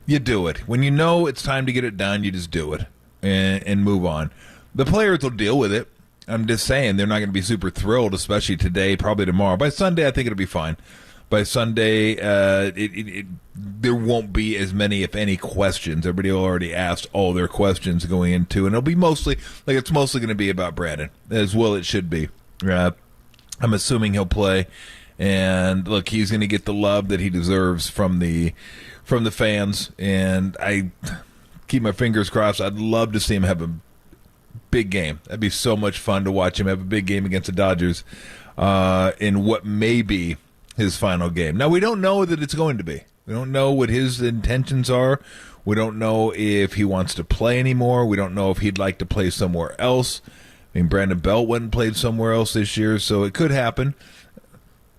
You do it. When you know it's time to get it done, you just do it and move on. The players will deal with it. I'm just saying they're not going to be super thrilled, especially today, probably tomorrow. By Sunday, I think it'll be fine. By Sunday, there won't be as many, if any, questions. Everybody already asked all their questions going into, and it'll be mostly going to be about Brandon, as well it should be. I'm assuming he'll play, and look, he's going to get the love that he deserves from the fans, and I keep my fingers crossed. I'd love to see him have a big game. That'd be so much fun to watch him have a big game against the Dodgers in what may be his final game. Now, we don't know that it's going to be. We don't know what his intentions are. We don't know if he wants to play anymore. We don't know if he'd like to play somewhere else. I mean, Brandon Belt went and played somewhere else this year, so it could happen.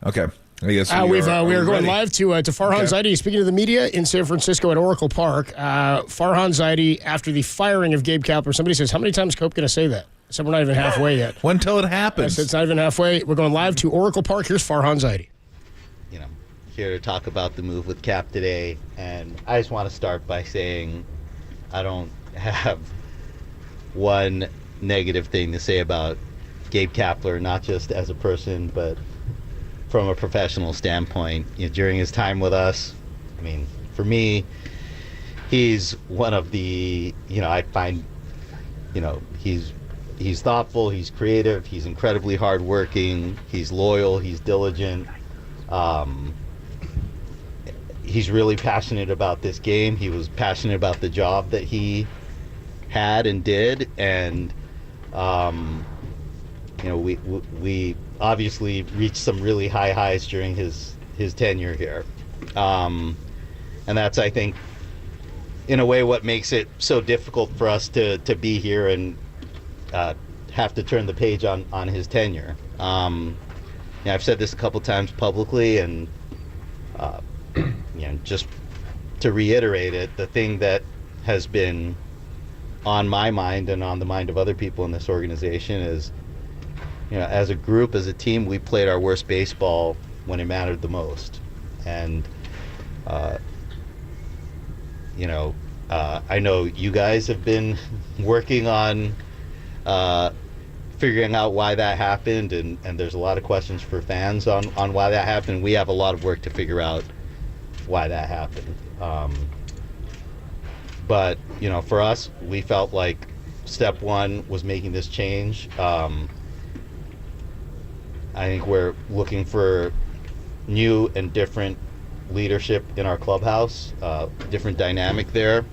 Okay. I guess we are going live to Farhan Zaidi, speaking to the media in San Francisco at Oracle Park. Farhan Zaidi, after the firing of Gabe Kapler, somebody says, how many times is Cope going to say that? So we're not even halfway yet. Until it happens. It's not even halfway. We're going live to Oracle Park. Here's Farhan Zaidi. Here to talk about the move with Cap today, and I just want to start by saying I don't have one negative thing to say about Gabe Kapler, not just as a person, but from a professional standpoint. During his time with us, I mean, for me, he's one of the, I find, he's thoughtful, he's creative, he's incredibly hardworking, he's loyal, he's diligent. He's really passionate about this game. He was passionate about the job that he had and did, and we obviously reached some really high highs during his tenure here, and that's, I think, in a way what makes it so difficult for us to be here and have to turn the page on his tenure. I've said this a couple times publicly, and just to reiterate it, the thing that has been on my mind and on the mind of other people in this organization is, as a group, as a team, we played our worst baseball when it mattered the most. And, I know you guys have been working on figuring out why that happened, and there's a lot of questions for fans on why that happened. We have a lot of work to figure out why that happened. But, for us, we felt like step one was making this change. I think we're looking for new and different leadership in our clubhouse, different dynamic there.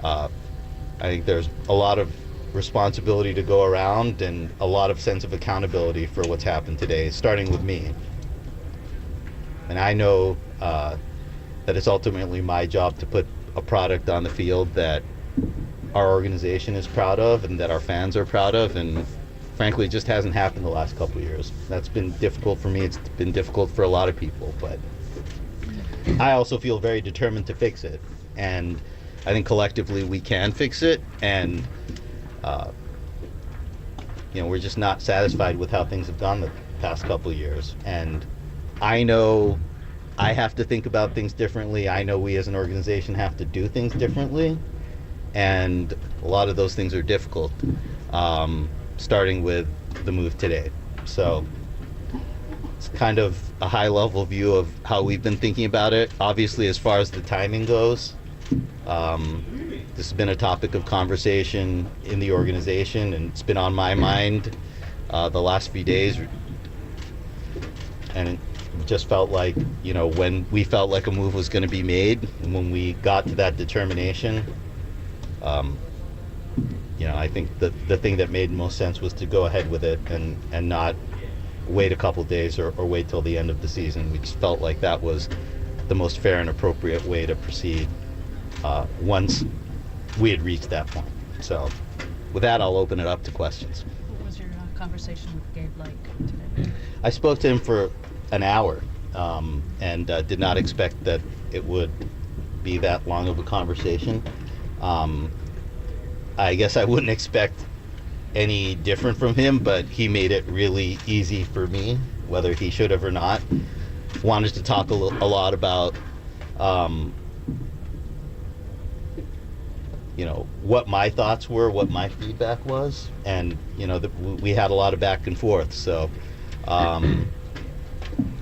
I think there's a lot of responsibility to go around and a lot of sense of accountability for what's happened today, starting with me. And I know that it's ultimately my job to put a product on the field that our organization is proud of and that our fans are proud of, and frankly, it just hasn't happened the last couple of years. That's been difficult for me. It's been difficult for a lot of people, but I also feel very determined to fix it. And I think collectively we can fix it, and we're just not satisfied with how things have gone the past couple of years. And I know I have to think about things differently. I know we as an organization have to do things differently, and a lot of those things are difficult, starting with the move today. So it's kind of a high-level view of how we've been thinking about it. Obviously, as far as the timing goes, this has been a topic of conversation in the organization, and it's been on my mind the last few days. And it just felt like, when we felt like a move was going to be made, and when we got to that determination, I think the thing that made most sense was to go ahead with it and not wait a couple days or wait till the end of the season. We just felt like that was the most fair and appropriate way to proceed once we had reached that point. So with that, I'll open it up to questions. What was your conversation with Gabe like today? I spoke to him for an hour and did not expect that it would be that long of a conversation. I guess I wouldn't expect any different from him, but he made it really easy for me, whether he should have or not. Wanted to talk a lot about what my thoughts were, what my feedback was, and we had a lot of back and forth. So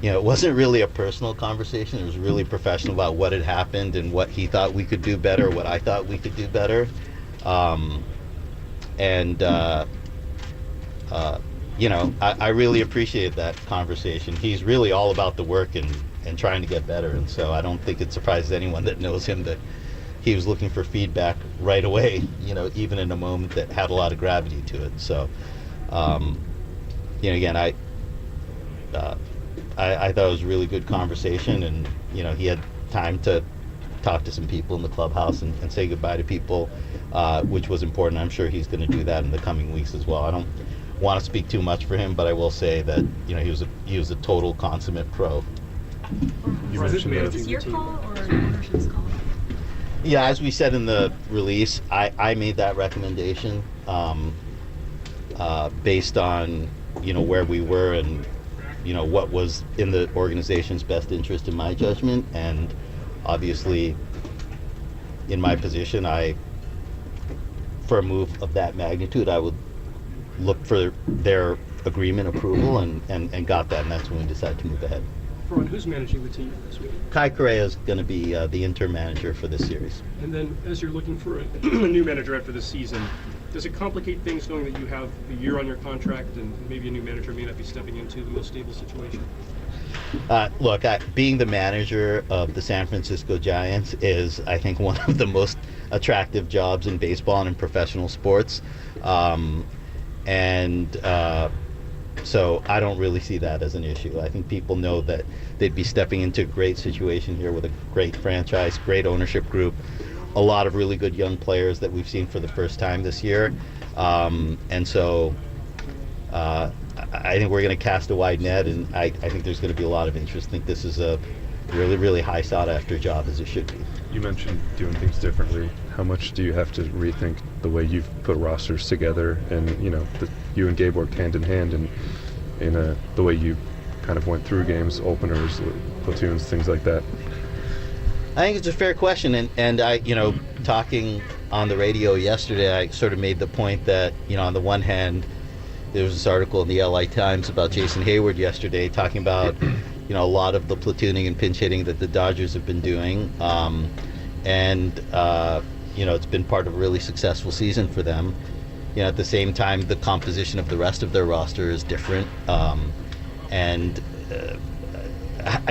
it wasn't really a personal conversation. It was really professional about what had happened and what he thought we could do better, what I thought we could do better. I really appreciated that conversation. He's really all about the work and trying to get better, and so I don't think it surprises anyone that knows him that he was looking for feedback right away, even in a moment that had a lot of gravity to it. So, again, I thought it was a really good conversation, and he had time to talk to some people in the clubhouse and say goodbye to people, which was important. I'm sure he's going to do that in the coming weeks as well. I don't want to speak too much for him, but I will say that he was a total consummate pro. Was it your call or ownership's call? Yeah, as we said in the release, I made that recommendation based on where we were and what was in the organization's best interest in my judgment, and obviously in my position, for a move of that magnitude, I would look for their agreement, approval, and got that, and that's when we decided to move ahead. Ron, who's managing the team this week? Kai Correa is going to be the interim manager for this series. And then, as you're looking for a new manager after this season, does it complicate things knowing that you have a year on your contract and maybe a new manager may not be stepping into the most stable situation? Look, being the manager of the San Francisco Giants is, I think, one of the most attractive jobs in baseball and in professional sports. So I don't really see that as an issue. I think people know that they'd be stepping into a great situation here with a great franchise, great ownership group, a lot of really good young players that we've seen for the first time this year. And so I think we're going to cast a wide net, and I think there's going to be a lot of interest. I think this is a really, really high sought-after job, as it should be. You mentioned doing things differently. How much do you have to rethink the way you've put rosters together, and you and Gabe worked hand in hand in the way you kind of went through games, openers, platoons, things like that? I think it's a fair question, and I, talking on the radio yesterday, I sort of made the point that, on the one hand, there was this article in the LA Times about Jason Hayward yesterday talking about, a lot of the platooning and pinch hitting that the Dodgers have been doing. It's been part of a really successful season for them. At the same time, the composition of the rest of their roster is different. I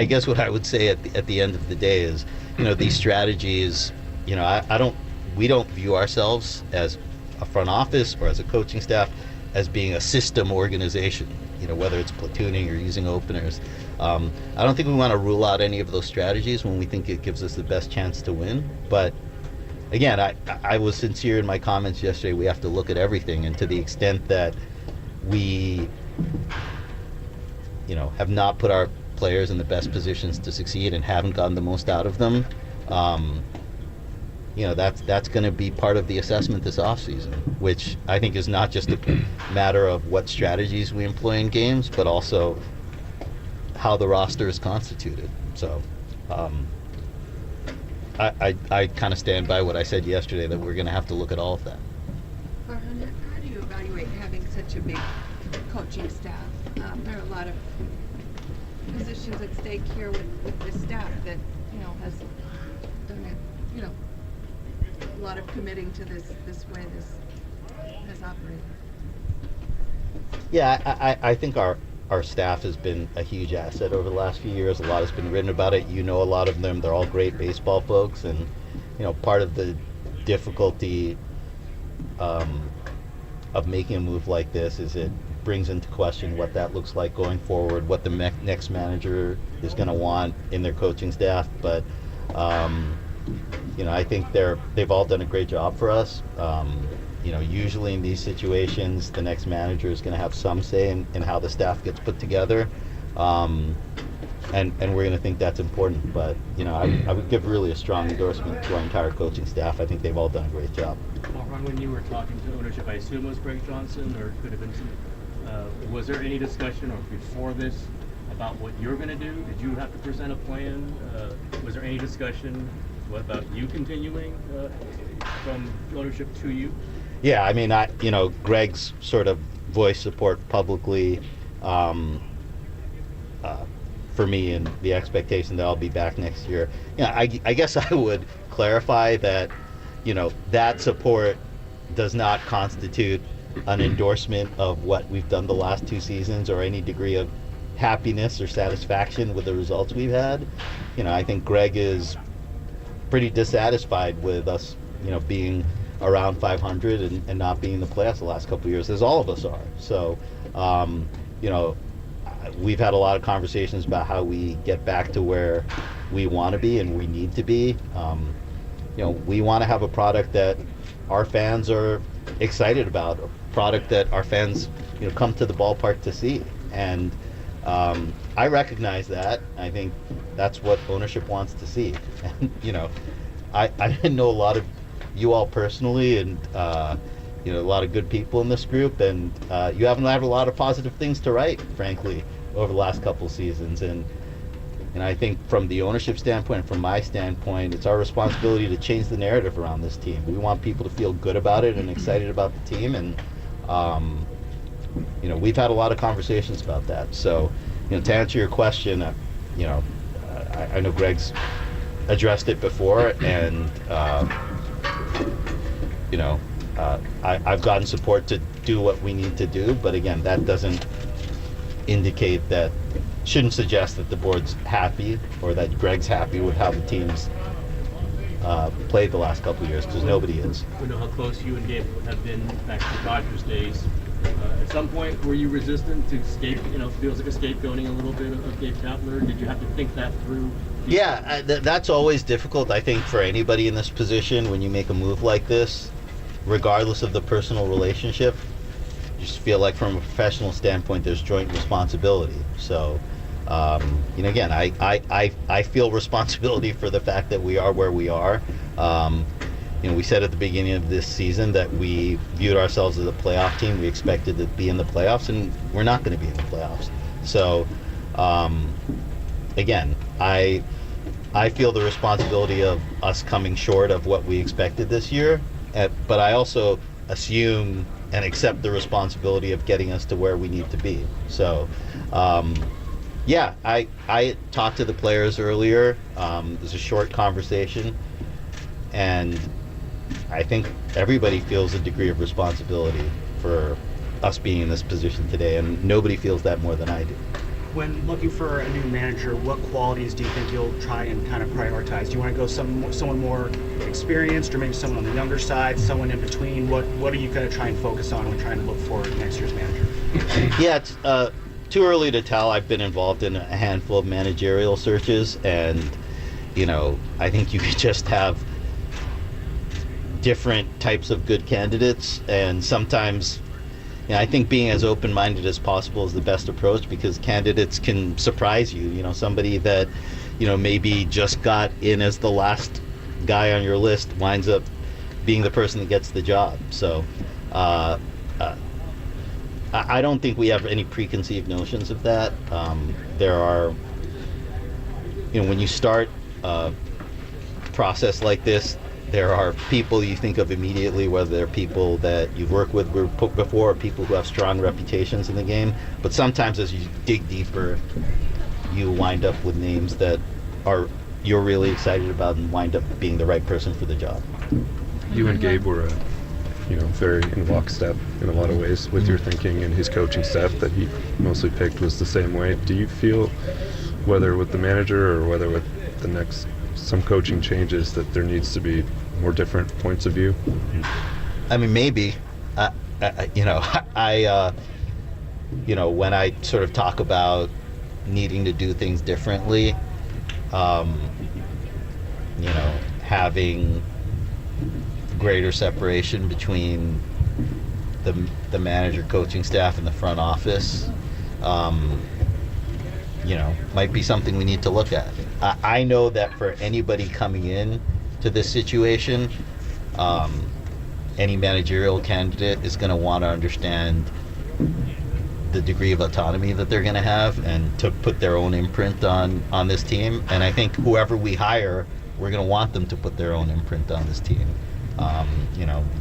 guess what I would say at the end of the day is, these strategies, we don't view ourselves as a front office or as a coaching staff as being a system organization, whether it's platooning or using openers. I don't think we want to rule out any of those strategies when we think it gives us the best chance to win. But again, I was sincere in my comments yesterday. We have to look at everything, and to the extent that we, have not put our players in the best positions to succeed and haven't gotten the most out of them, that's going to be part of the assessment this offseason, which I think is not just a matter of what strategies we employ in games, but also how the roster is constituted. So I kind of stand by what I said yesterday, that we're going to have to look at all of that. Farhan, how do you evaluate having such a big coaching staff? There are a lot of positions at stake here with this staff that, has done it, a lot of committing to this way this has operated. Yeah, I think our staff has been a huge asset over the last few years. A lot has been written about it. A lot of them. They're all great baseball folks, and part of the difficulty of making a move like this is it brings into question what that looks like going forward, what the next manager is going to want in their coaching staff. But I think they've all done a great job for us. Usually in these situations, the next manager is going to have some say in how the staff gets put together, and we're going to think that's important. But I would give really a strong endorsement to our entire coaching staff. I think they've all done a great job. Ron, when you were talking to ownership, I assume it was Greg Johnson, or it could have been some. Was there any discussion, or before this, about what you're going to do? Did you have to present a plan? Was there any discussion about you continuing from ownership to you? Yeah, I mean, Greg's sort of voiced support publicly for me, and the expectation that I'll be back next year. I guess I would clarify that, that support does not constitute an endorsement of what we've done the last 2 seasons or any degree of happiness or satisfaction with the results we've had. I think Greg is pretty dissatisfied with us, being around 500 and not being in the playoffs the last couple of years, as all of us are. So, we've had a lot of conversations about how we get back to where we want to be and we need to be. We want to have a product that our fans are excited about, a product that our fans, come to the ballpark to see. And I recognize that. I think that's what ownership wants to see. And, I didn't know a lot of you all personally, and a lot of good people in this group, and you haven't had a lot of positive things to write, frankly, over the last couple seasons. And I think from the ownership standpoint, from my standpoint, it's our responsibility to change the narrative around this team. We want people to feel good about it and excited about the team, and we've had a lot of conversations about that. So, to answer your question, I know Greg's addressed it before, and I've gotten support to do what we need to do, but again, that doesn't indicate that, shouldn't suggest that the board's happy or that Greg's happy with how the team's played the last couple of years, because nobody is. We know how close you and Gabe have been back to the Dodgers days. At some point, were you resistant to feels like a scapegoating a little bit of Gabe Kapler? Did you have to think that through? Yeah, that's always difficult, I think, for anybody in this position when you make a move like this, regardless of the personal relationship. You just feel like from a professional standpoint, there's joint responsibility. So, again, I feel responsibility for the fact that we are where we are. We said at the beginning of this season that we viewed ourselves as a playoff team. We expected to be in the playoffs, and we're not going to be in the playoffs. So, again, I feel the responsibility of us coming short of what we expected this year, but I also assume and accept the responsibility of getting us to where we need to be. So, yeah, I talked to the players earlier. It was a short conversation, and I think everybody feels a degree of responsibility for us being in this position today, and nobody feels that more than I do. When looking for a new manager, what qualities do you think you'll try and kind of prioritize? Do you want to go someone more experienced, or maybe someone on the younger side, someone in between? What are you going to try and focus on when trying to look for next year's manager? Yeah, it's too early to tell. I've been involved in a handful of managerial searches, and I think you could just have different types of good candidates, and sometimes I think being as open-minded as possible is the best approach, because candidates can surprise you. Somebody that maybe just got in as the last guy on your list winds up being the person that gets the job. So I don't think we have any preconceived notions of that. There are, when you start a process like this, there are people you think of immediately, whether they're people that you've worked with before or people who have strong reputations in the game. But sometimes as you dig deeper, you wind up with names that you're really excited about and wind up being the right person for the job. You and Gabe were, very in lockstep in a lot of ways with your thinking, and his coaching staff that he mostly picked was the same way. Do you feel, whether with the manager or whether with the next some coaching changes, that there needs to be more different points of view? I mean, maybe. When I sort of talk about needing to do things differently, having greater separation between the manager, coaching staff, and the front office, might be something we need to look at. I know that for anybody coming in to this situation, any managerial candidate is going to want to understand the degree of autonomy that they're going to have and to put their own imprint on this team. And I think whoever we hire, we're going to want them to put their own imprint on this team.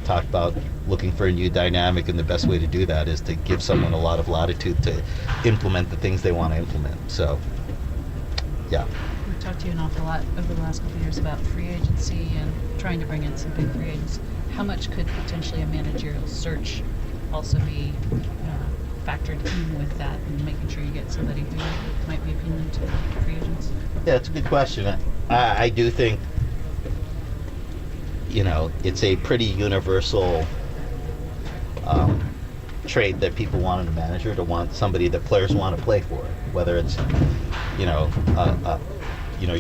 Talk about looking for a new dynamic, and the best way to do that is to give someone a lot of latitude to implement the things they want to implement. So, yeah. We've talked to you an awful lot over the last couple of years about free agency and trying to bring in some big free agents. How much could potentially a managerial search also be factored in with that, and making sure you get somebody who might be appealing to free agents? Yeah, it's a good question. I do think it's a pretty universal trait that people want in a manager, to want somebody that players want to play for, whether it's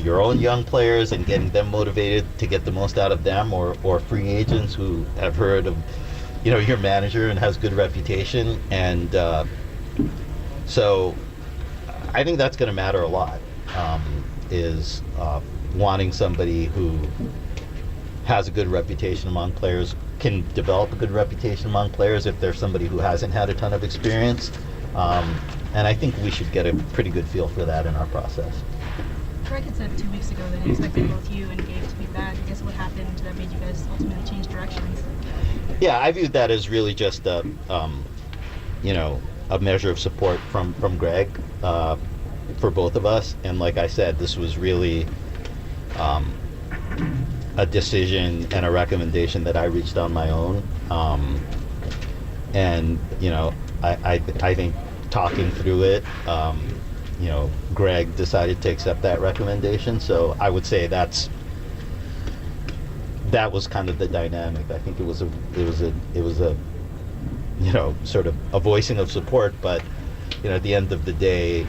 your own young players and getting them motivated to get the most out of them, or free agents who have heard of your manager and has good reputation. And so I think that's going to matter a lot, is wanting somebody who has a good reputation among players, can develop a good reputation among players if there's somebody who hasn't had a ton of experience. And I think we should get a pretty good feel for that in our process. Greg had said 2 weeks ago that he expected both you and Gabe to be back. I guess what happened that made you guys ultimately change directions? Yeah, I viewed that as really just a measure of support from Greg for both of us. And like I said, this was really a decision and a recommendation that I reached on my own. And I think talking through it, Greg decided to accept that recommendation. So I would say that was kind of the dynamic. I think it was a sort of a voicing of support, but at the end of the day,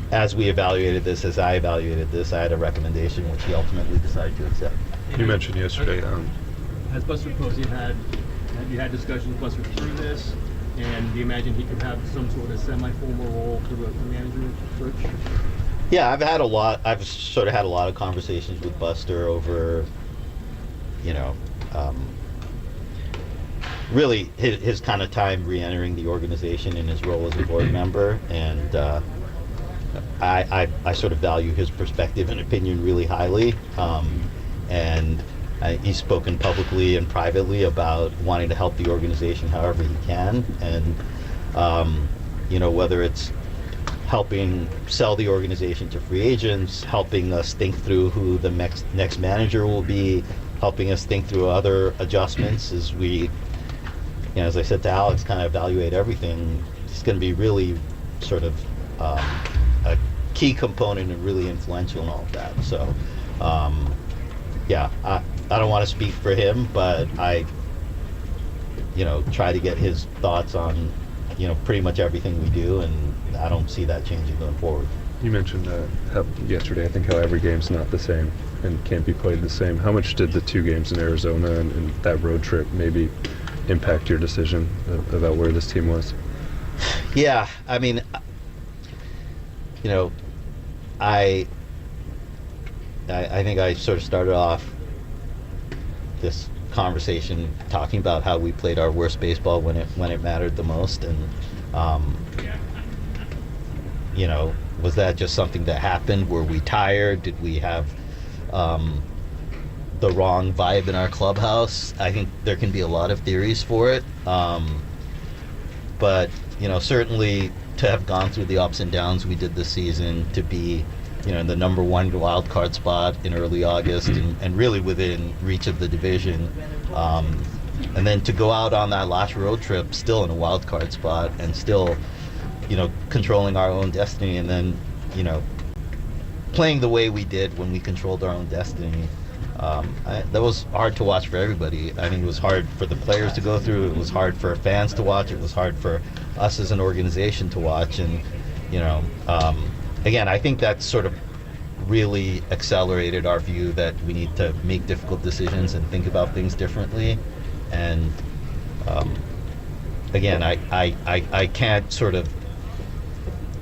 as we evaluated this, as I evaluated this, I had a recommendation which he ultimately decided to accept. You mentioned yesterday. Has Buster Posey have you had discussions with Buster through this? And do you imagine he could have some sort of semi-formal role for the manager search? Yeah, I've sort of had a lot of conversations with Buster over, really his kind of time re-entering the organization in his role as a board member. And I sort of value his perspective and opinion really highly. And He's spoken publicly and privately about wanting to help the organization however he can, and whether it's helping sell the organization to free agents, helping us think through who the next manager will be, helping us think through other adjustments as we, as I said to Alex, kind of evaluate everything. It's going to be really sort of a key component and really influential in all of that. So, I don't want to speak for him, but I, try to get his thoughts on, pretty much everything we do, and I don't see that changing going forward. You mentioned yesterday, I think, how every game's not the same and can't be played the same. How much did the 2 games in Arizona and that road trip maybe impact your decision about where this team was? Yeah, I mean, I think I sort of started off this conversation talking about how we played our worst baseball when it mattered the most, and was that just something that happened? Were we tired? Did we have the wrong vibe in our clubhouse? I think there can be a lot of theories for it, but certainly to have gone through the ups and downs we did this season, to be in the number 1 wild card spot in early August, and really within reach of the division, and then to go out on that last road trip still in a wild card spot and still controlling our own destiny, and then playing the way we did when we controlled our own destiny. That was hard to watch for everybody. I think it was hard for the players to go through. It was hard for fans to watch. It was hard for us as an organization to watch. And again, I think that sort of really accelerated our view that we need to make difficult decisions and think about things differently. And again, I can't sort of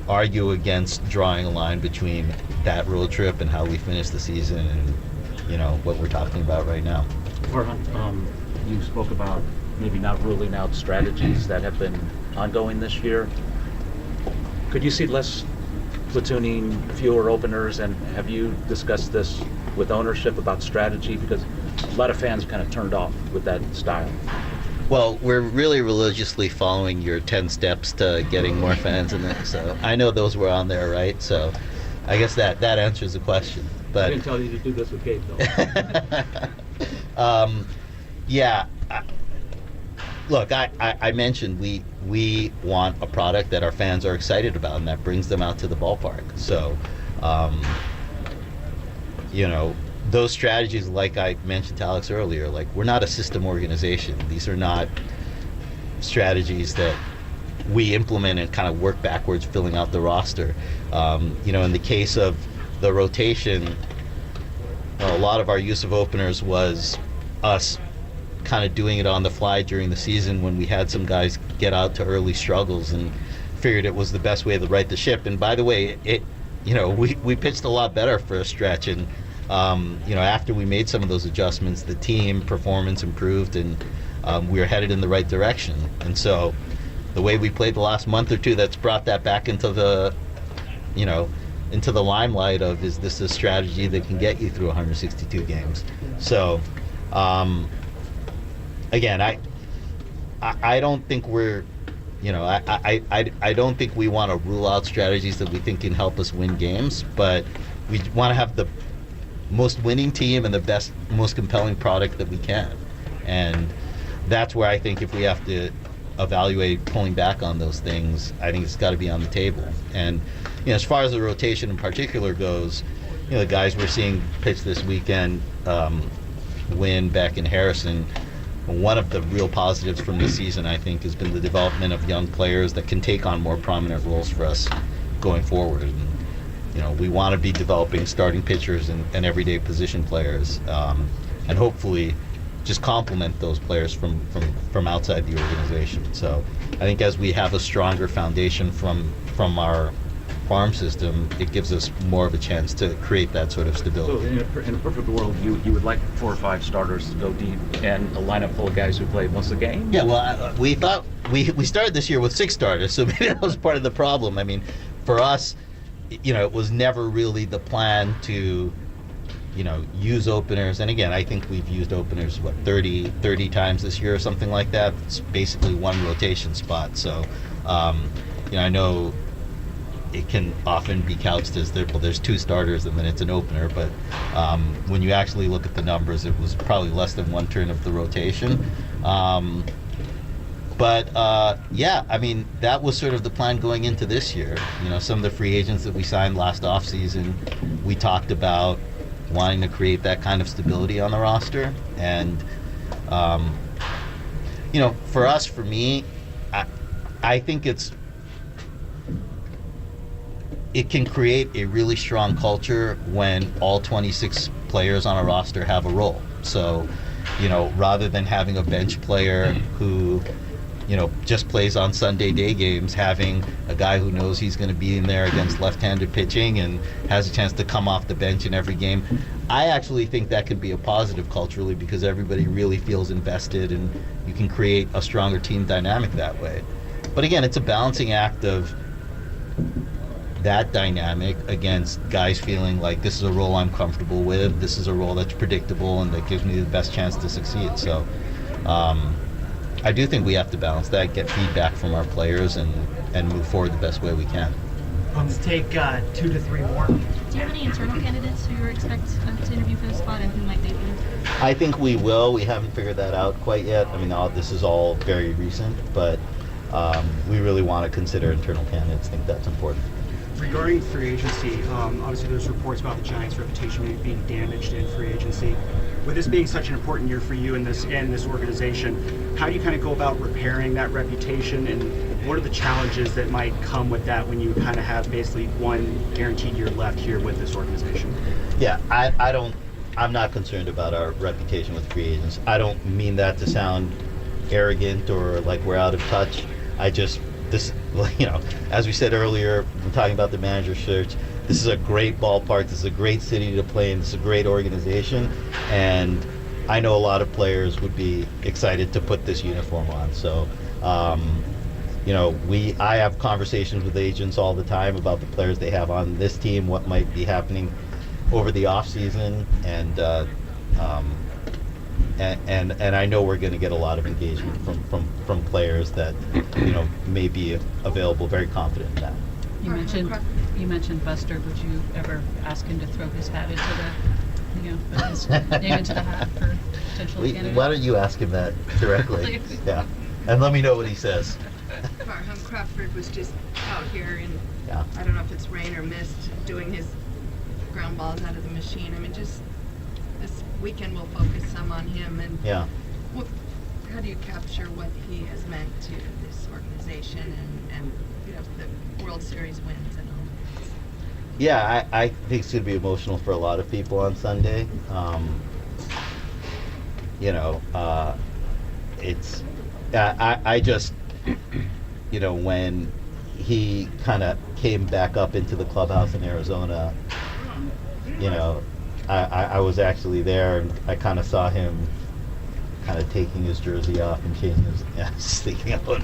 argue against drawing a line between that road trip and how we finished the season and what we're talking about right now. Farhan, you spoke about maybe not ruling out strategies that have been ongoing this year. Could you see less platooning, fewer openers, and have you discussed this with ownership about strategy? Because a lot of fans kind of turned off with that style. Well, we're really religiously following your 10 steps to getting more fans in there. So I know those were on there, right? So I guess that answers the question. But I didn't tell you to do this with Gabe, though. Look, I mentioned we want a product that our fans are excited about and that brings them out to the ballpark. So, those strategies, like I mentioned to Alex earlier, like, we're not a system organization. These are not strategies that we implement and kind of work backwards filling out the roster. In the case of the rotation, a lot of our use of openers was us kind of doing it on the fly during the season when we had some guys get out to early struggles and figured it was the best way to right the ship. And by the way, we pitched a lot better for a stretch, and after we made some of those adjustments, the team performance improved, and we were headed in the right direction. And so the way we played the last month or two, that's brought that back into the limelight of, is this a strategy that can get you through 162 games? So again, I don't think we're, I don't think we want to rule out strategies that we think can help us win games, but we want to have the most winning team and the best, most compelling product that we can. And that's where I think if we have to evaluate pulling back on those things, I think it's got to be on the table. And as far as the rotation in particular goes, the guys we're seeing pitch this weekend, Wynn, Beck, and Harrison, one of the real positives from this season, I think, has been the development of young players that can take on more prominent roles for us going forward. And, we want to be developing starting pitchers and everyday position players, and hopefully just complement those players from outside the organization. So I think as we have a stronger foundation from our farm system, it gives us more of a chance to create that sort of stability. So in a perfect world, you would like 4 or 5 starters to go deep and a lineup full of guys who play most of the game? Yeah, well, we thought we started this year with 6 starters, so maybe that was part of the problem. I mean, for us, it was never really the plan to use openers. And again, I think we've used openers 30 times this year or something like that. It's basically one rotation spot. So I know it can often be couched as there's two starters and then it's an opener, but when you actually look at the numbers, it was probably less than one turn of the rotation. That was sort of the plan going into this year. Some of the free agents that we signed last offseason, we talked about wanting to create that kind of stability on the roster. And, for me, I think it can create a really strong culture when all 26 players on a roster have a role. So, rather than having a bench player who just plays on Sunday day games, having a guy who knows he's going to be in there against left-handed pitching and has a chance to come off the bench in every game. I actually think that could be a positive culturally, because everybody really feels invested and you can create a stronger team dynamic that way. But again, it's a balancing act of that dynamic against guys feeling like this is a role I'm comfortable with, this is a role that's predictable and that gives me the best chance to succeed. So I do think we have to balance that, get feedback from our players, and move forward the best way we can. Let's take 2 to 3 more. Do you have any internal candidates who you expect to interview for the spot, and who might they be? I think we will. We haven't figured that out quite yet. This is all very recent, but we really want to consider internal candidates. I think that's important. Regarding free agency, obviously there's reports about the Giants' reputation maybe being damaged in free agency. With this being such an important year for you and this organization, how do you kind of go about repairing that reputation, and what are the challenges that might come with that when you kind of have basically one guaranteed year left here with this organization? Yeah, I'm not concerned about our reputation with free agents. I don't mean that to sound arrogant or like we're out of touch. As we said earlier, we're talking about the manager search. This is a great ballpark. This is a great city to play in. This is a great organization. And I know a lot of players would be excited to put this uniform on. So, I have conversations with agents all the time about the players they have on this team, what might be happening over the off season, and I know we're going to get a lot of engagement from players that may be available. Very confident in that. You mentioned Buster. Would you ever ask him to throw his hat into put his name into the hat for potential candidates? Why don't you ask him that directly? Yeah, and let me know what he says. Farham Crawford was just out here, and yeah. I don't know if it's rain or mist, doing his ground balls out of the machine. just this weekend we'll focus some on him, and yeah. How do you capture what he has meant to this organization and the World Series wins and all? Yeah, I think it's going to be emotional for a lot of people on Sunday. It's I just when he kind of came back up into the clubhouse in Arizona, I was actually there, and I kind of saw him kind of taking his jersey off and changing his. I was just thinking about,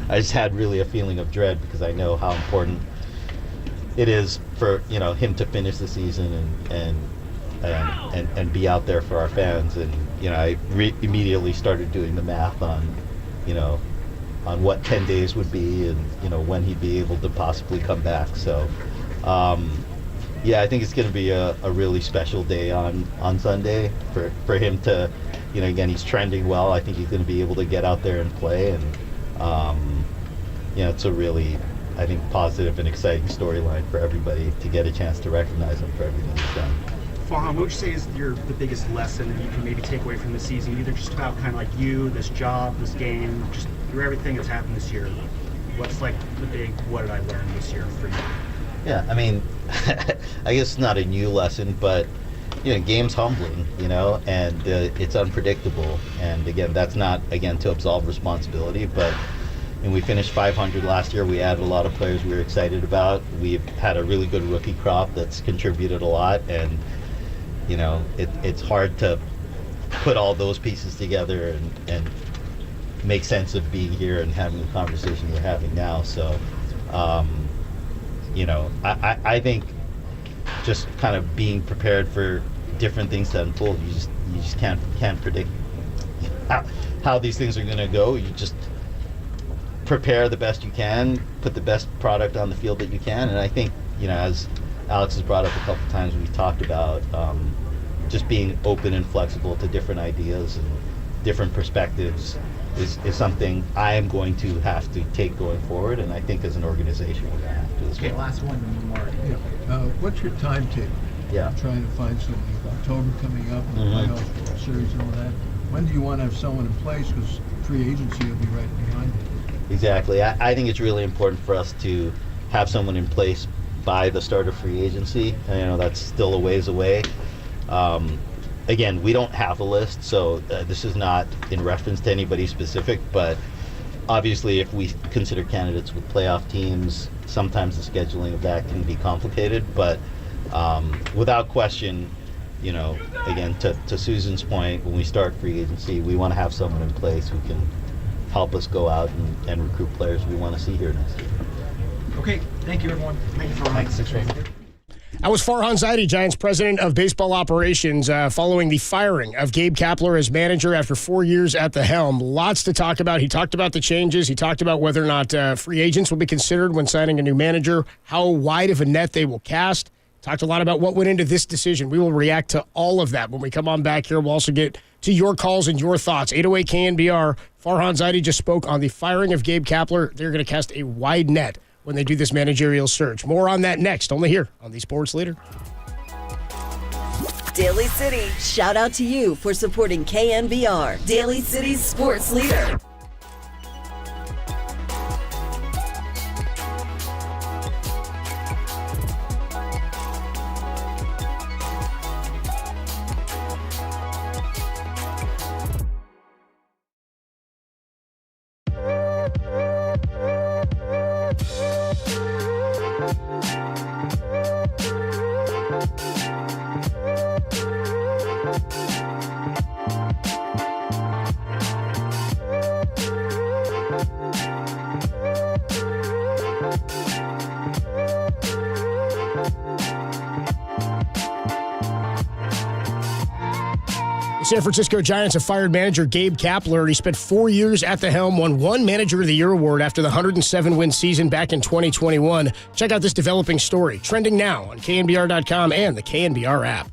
I just had really a feeling of dread, because I know how important it is for him to finish the season and be out there for our fans. And I immediately started doing the math on what 10 days would be, and when he'd be able to possibly come back. So I think it's going to be a really special day on Sunday for him to, again, he's trending well. I think he's going to be able to get out there and play, and it's a really, I think, positive and exciting storyline for everybody to get a chance to recognize him for everything he's done. Farham, what would you say is the biggest lesson that you can maybe take away from the season, either just about kind of like you, this job, this game, just through everything that's happened this year? What's like the big, what did I learn this year for you? Yeah, I guess it's not a new lesson, but game's humbling, and it's unpredictable. And again, that's not to absolve responsibility, but we finished 500 last year. We added a lot of players we were excited about. We've had a really good rookie crop that's contributed a lot, and it's hard to put all those pieces together and make sense of being here and having the conversation we're having now. So I think just kind of being prepared for different things to unfold. You just can't predict how these things are going to go. You just prepare the best you can, put the best product on the field that you can, and I think, as Alex has brought up a couple times, we've talked about just being open and flexible to different ideas and different perspectives is something I am going to have to take going forward, and I think as an organization we're going to have to as well. Last one, Mark. What's your timetable? Yeah. Trying to find something. October coming up, and the playoff series and all that. When do you want to have someone in place? Because free agency will be right behind it. Exactly. I think it's really important for us to have someone in place by the start of free agency. And, that's still a ways away. Again, we don't have a list, so this is not in reference to anybody specific, but obviously if we consider candidates with playoff teams, sometimes the scheduling of that can be complicated, but without question, again, to Susan's point, when we start free agency, we want to have someone in place who can help us go out and recruit players we want to see here next year. Okay, thank you, everyone. Thank you for Thanks. That was Farhan Zaidi, Giants president of baseball operations, following the firing of Gabe Kapler as manager after 4 years at the helm. Lots to talk about. He talked about the changes. He talked about whether or not free agents will be considered when signing a new manager, how wide of a net they will cast. Talked a lot about what went into this decision. We will react to all of that when we come on back here. We'll also get to your calls and your thoughts. 808 KNBR. Farhan Zaidi just spoke on the firing of Gabe Kapler. They're going to cast a wide net when they do this managerial search. More on that next, only here on the Sports Leader. Daly City, shout out to you for supporting KNBR, Daly City's sports leader. San Francisco Giants have fired manager Gabe Kapler. He spent 4 years at the helm, won one Manager of the Year award after the 107-win season back in 2021. Check out this developing story, trending now on KNBR.com and the KNBR app.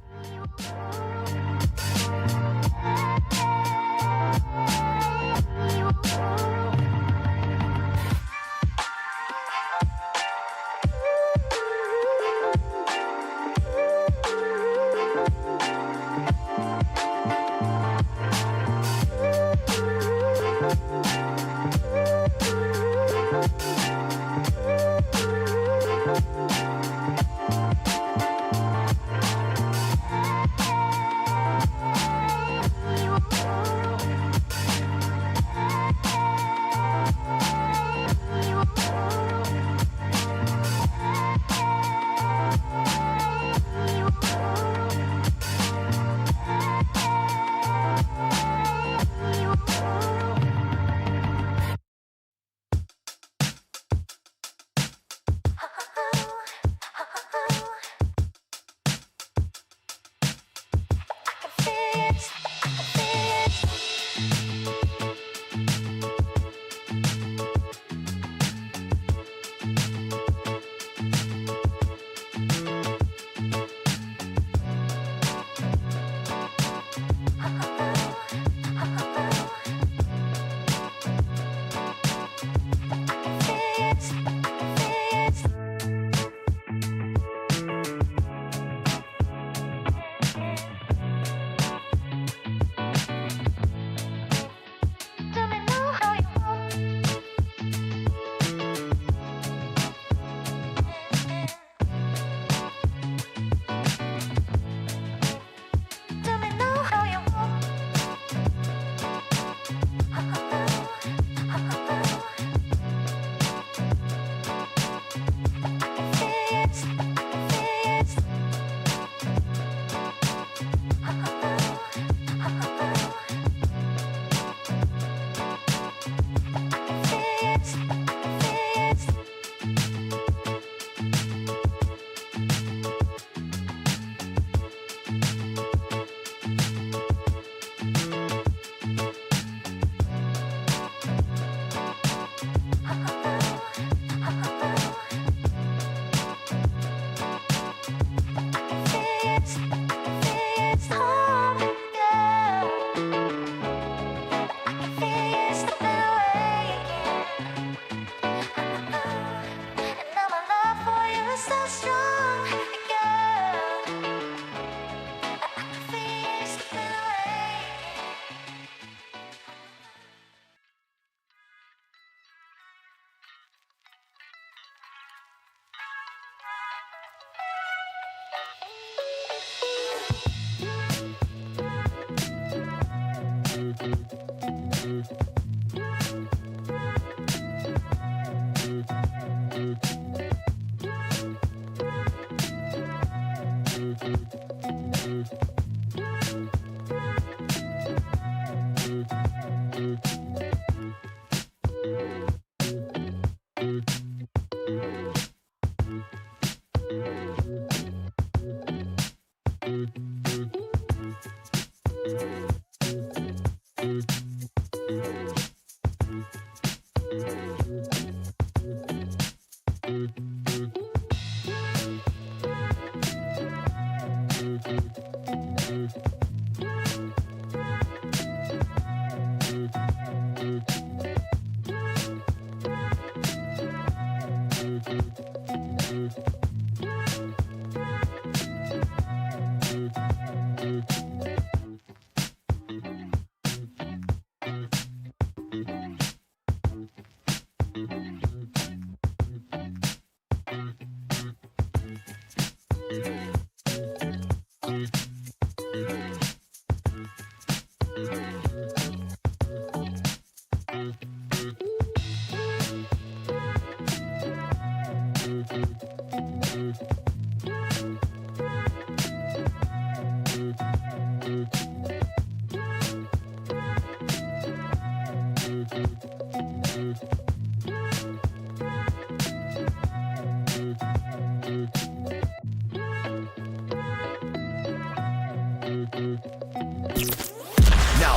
Now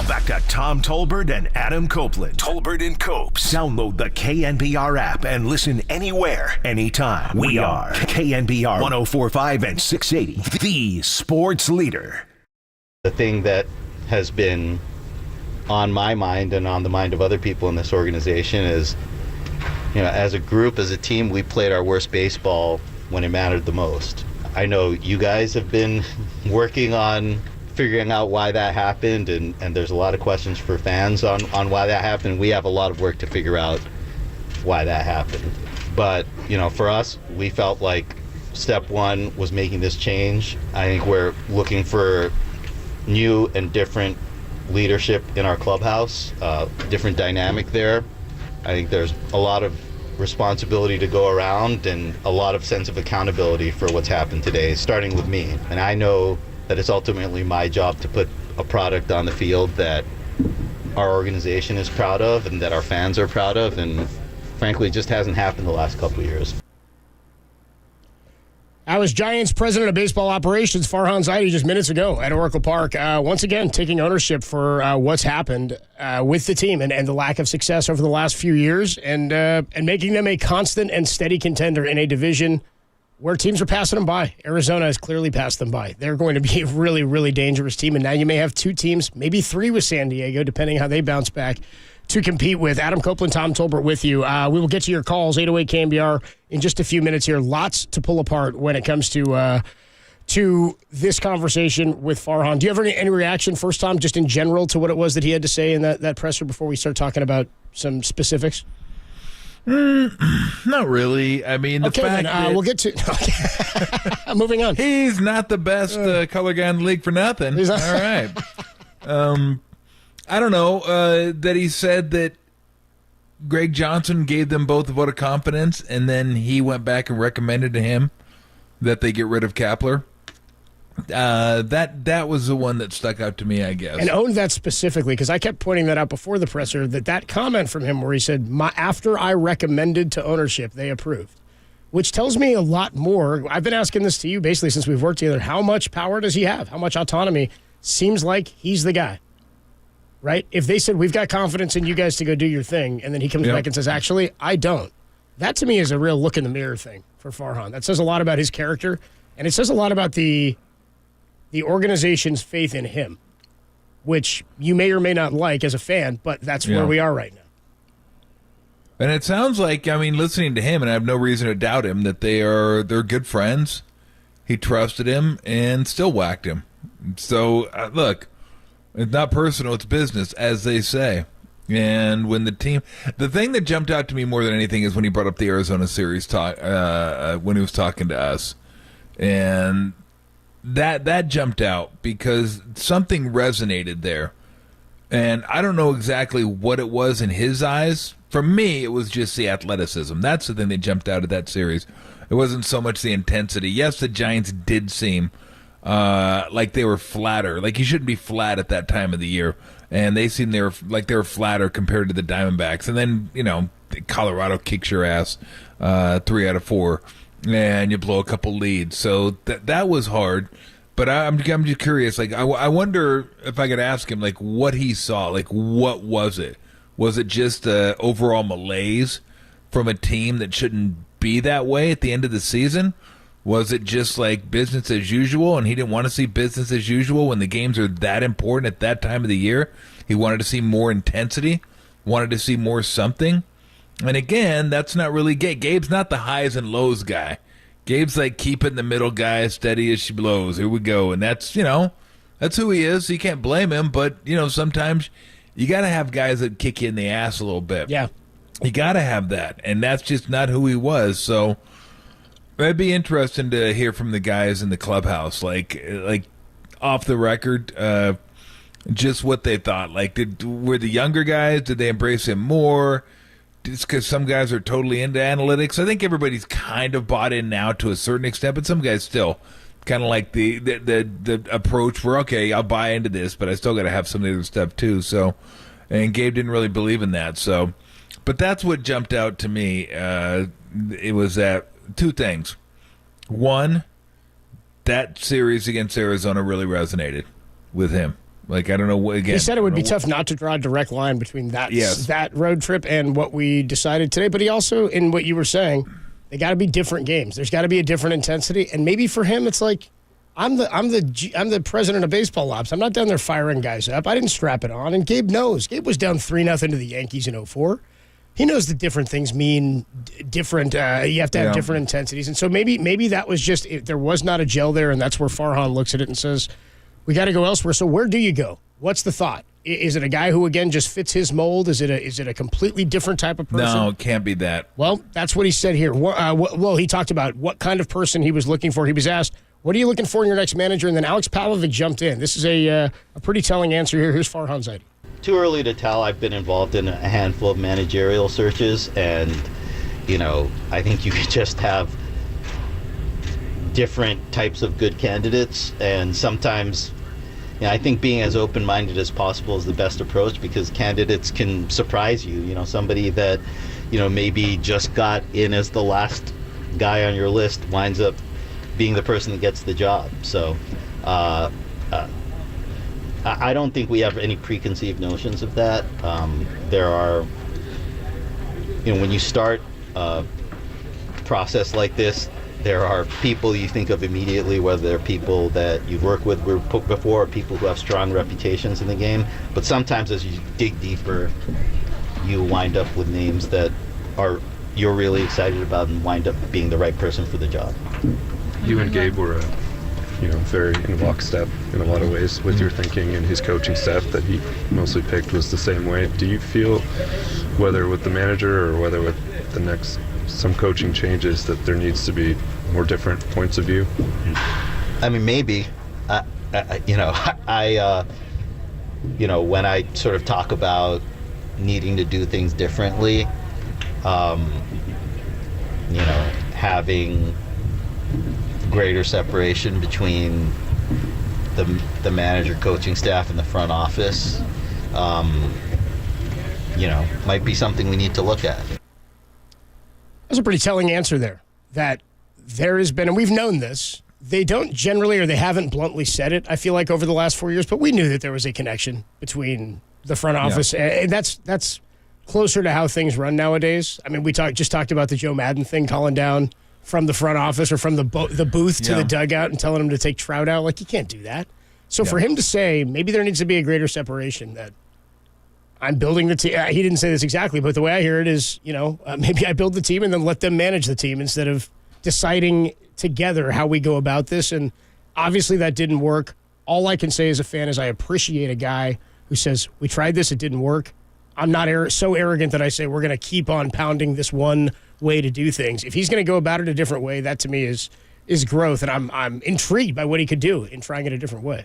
back to Tom Tolbert and Adam Copeland. Tolbert and Copes. Download the KNBR app and listen anywhere, anytime. We are KNBR 104.5 and 680, the sports leader. The thing that has been on my mind and on the mind of other people in this organization is, as a group, as a team, we played our worst baseball when it mattered the most. I know you guys have been working on figuring out why that happened, and there's a lot of questions for fans on why that happened. We have a lot of work to figure out why that happened. But, for us, we felt like step one was making this change. I think we're looking for new and different leadership in our clubhouse, different dynamic there. I think there's a lot of responsibility to go around and a lot of sense of accountability for what's happened today, starting with me. And I know that it's ultimately my job to put a product on the field that our organization is proud of and that our fans are proud of, and frankly, it just hasn't happened the last couple of years. I was Giants president of baseball operations, Farhan Zaidi, just minutes ago at Oracle Park. Once again, taking ownership for what's happened with the team and the lack of success over the last few years, and making them a constant and steady contender in a division where teams are passing them by. Arizona has clearly passed them by. They're going to be a really, really dangerous team, and now you may have two teams, maybe three with San Diego, depending how they bounce back, to compete with. Adam Copeland, Tom Tolbert with you. We will get to your calls, 808 KNBR, in just a few minutes here. Lots to pull apart when it comes to this conversation with Farhan. Do you have any reaction first, Tom, just in general to what it was that he had to say in that presser before we start talking about some specifics? Not really. I mean, the fact that we'll get to... Moving on. He's not the best color guy in the league for nothing. All right. I don't know that he said that Greg Johnson gave them both a vote of confidence, and then he went back and recommended to him that they get rid of Kapler. That was the one that stuck out to me, I guess. And owned that specifically, because I kept pointing that out before the presser, that comment from him where he said, after I recommended to ownership, they approved. Which tells me a lot more. I've been asking this to you basically since we've worked together. How much power does he have? How much autonomy? Seems like he's the guy. Right? If they said, we've got confidence in you guys to go do your thing, and then he comes back and says, actually, I don't. That to me is a real look in the mirror thing for Farhan. That says a lot about his character, and it says a lot about the organization's faith in him, which you may or may not like as a fan, but that's where we are right now. And it sounds like, listening to him, and I have no reason to doubt him, that they're good friends. He trusted him and still whacked him. So, look, it's not personal, it's business, as they say. And when the thing that jumped out to me more than anything is when he brought up the Arizona series talk, when he was talking to us. And that jumped out because something resonated there. And I don't know exactly what it was in his eyes. For me, it was just the athleticism. That's the thing that jumped out of that series. It wasn't so much the intensity. Yes, the Giants did seem like they were flatter. Like you shouldn't be flat at that time of the year. And they seemed they were flatter compared to the Diamondbacks. And then, Colorado kicks your ass 3 out of 4. And you blow a couple leads. So that was hard. But I'm just curious. Like, I wonder if I could ask him, like, what he saw. Like, what was it? Was it just overall malaise from a team that shouldn't be that way at the end of the season? Was it just like business as usual, and he didn't want to see business as usual when the games are that important at that time of the year? He wanted to see more intensity, wanted to see more something. And again, that's not really Gabe's not the highs and lows guy. Gabe's like keep it in the middle guy, steady as she blows. Here we go. And that's, that's who he is. So you can't blame him. But, sometimes you got to have guys that kick you in the ass a little bit. Yeah. You got to have that. And that's just not who he was. So it'd be interesting to hear from the guys in the clubhouse, like off the record, just what they thought. Like, were the younger guys, did they embrace him more? Just because some guys are totally into analytics. I think everybody's kind of bought in now to a certain extent, but some guys still kind of like the approach where, okay, I'll buy into this, but I still got to have some of the other stuff too. So And Gabe didn't really believe in that. So, but that's what jumped out to me. It was that two things. One, that series against Arizona really resonated with him. Like, I don't know. Again, he said it would be tough not to draw a direct line between that road trip and what we decided today. But he also, in what you were saying, they got to be different games. There's got to be a different intensity. And maybe for him, it's like, I'm the president of baseball ops. I'm not down there firing guys up. I didn't strap it on. And Gabe knows. Gabe was down 3-0 to the Yankees in 2004. He knows that different things mean different. You have to have different intensities. And so maybe that was just, there was not a gel there, and that's where Farhan looks at it and says, we got to go elsewhere. So where do you go? What's the thought? Is it a guy who, again, just fits his mold? Is it a completely different type of person? No, it can't be that. Well, that's what he said here. Well, he talked about what kind of person he was looking for. He was asked, what are you looking for in your next manager? And then Alex Pavlovic jumped in. This is a pretty telling answer here. Here's Farhan Zaidi. Too early to tell. I've been involved in a handful of managerial searches, and, I think you could just have different types of good candidates, and sometimes I think being as open-minded as possible is the best approach, because candidates can surprise you. Somebody that maybe just got in as the last guy on your list winds up being the person that gets the job. So I don't think we have any preconceived notions of that. There are, when you start a process like this, there are people you think of immediately, whether they're people that you've worked with before, or people who have strong reputations in the game. But sometimes as you dig deeper, you wind up with names that you're really excited about and wind up being the right person for the job. You and Gabe were, very in lockstep in a lot of ways with your thinking, and his coaching staff that he mostly picked was the same way. Do you feel, whether with the manager or whether with some coaching changes, that there needs to be more different points of view? I mean, maybe. When I sort of talk about needing to do things differently, having greater separation between the manager, coaching staff, and the front office, might be something we need to look at. That's a pretty telling answer there. That there has been, and we've known this, they don't generally, or they haven't bluntly said it, I feel like, over the last 4 years, but we knew that there was a connection between the front office, and that's closer to how things run nowadays. I mean, we just talked about the Joe Madden thing, calling down from the front office or from the booth to the dugout and telling him to take Trout out. Like, you can't do that. So for him to say, maybe there needs to be a greater separation, that I'm building the team. He didn't say this exactly, but the way I hear it is, maybe I build the team and then let them manage the team instead of deciding together how we go about this. And obviously that didn't work. All I can say as a fan is I appreciate a guy who says, we tried this, it didn't work. I'm not so arrogant that I say we're going to keep on pounding this one way to do things. If he's going to go about it a different way, that to me is growth. And I'm intrigued by what he could do in trying it a different way.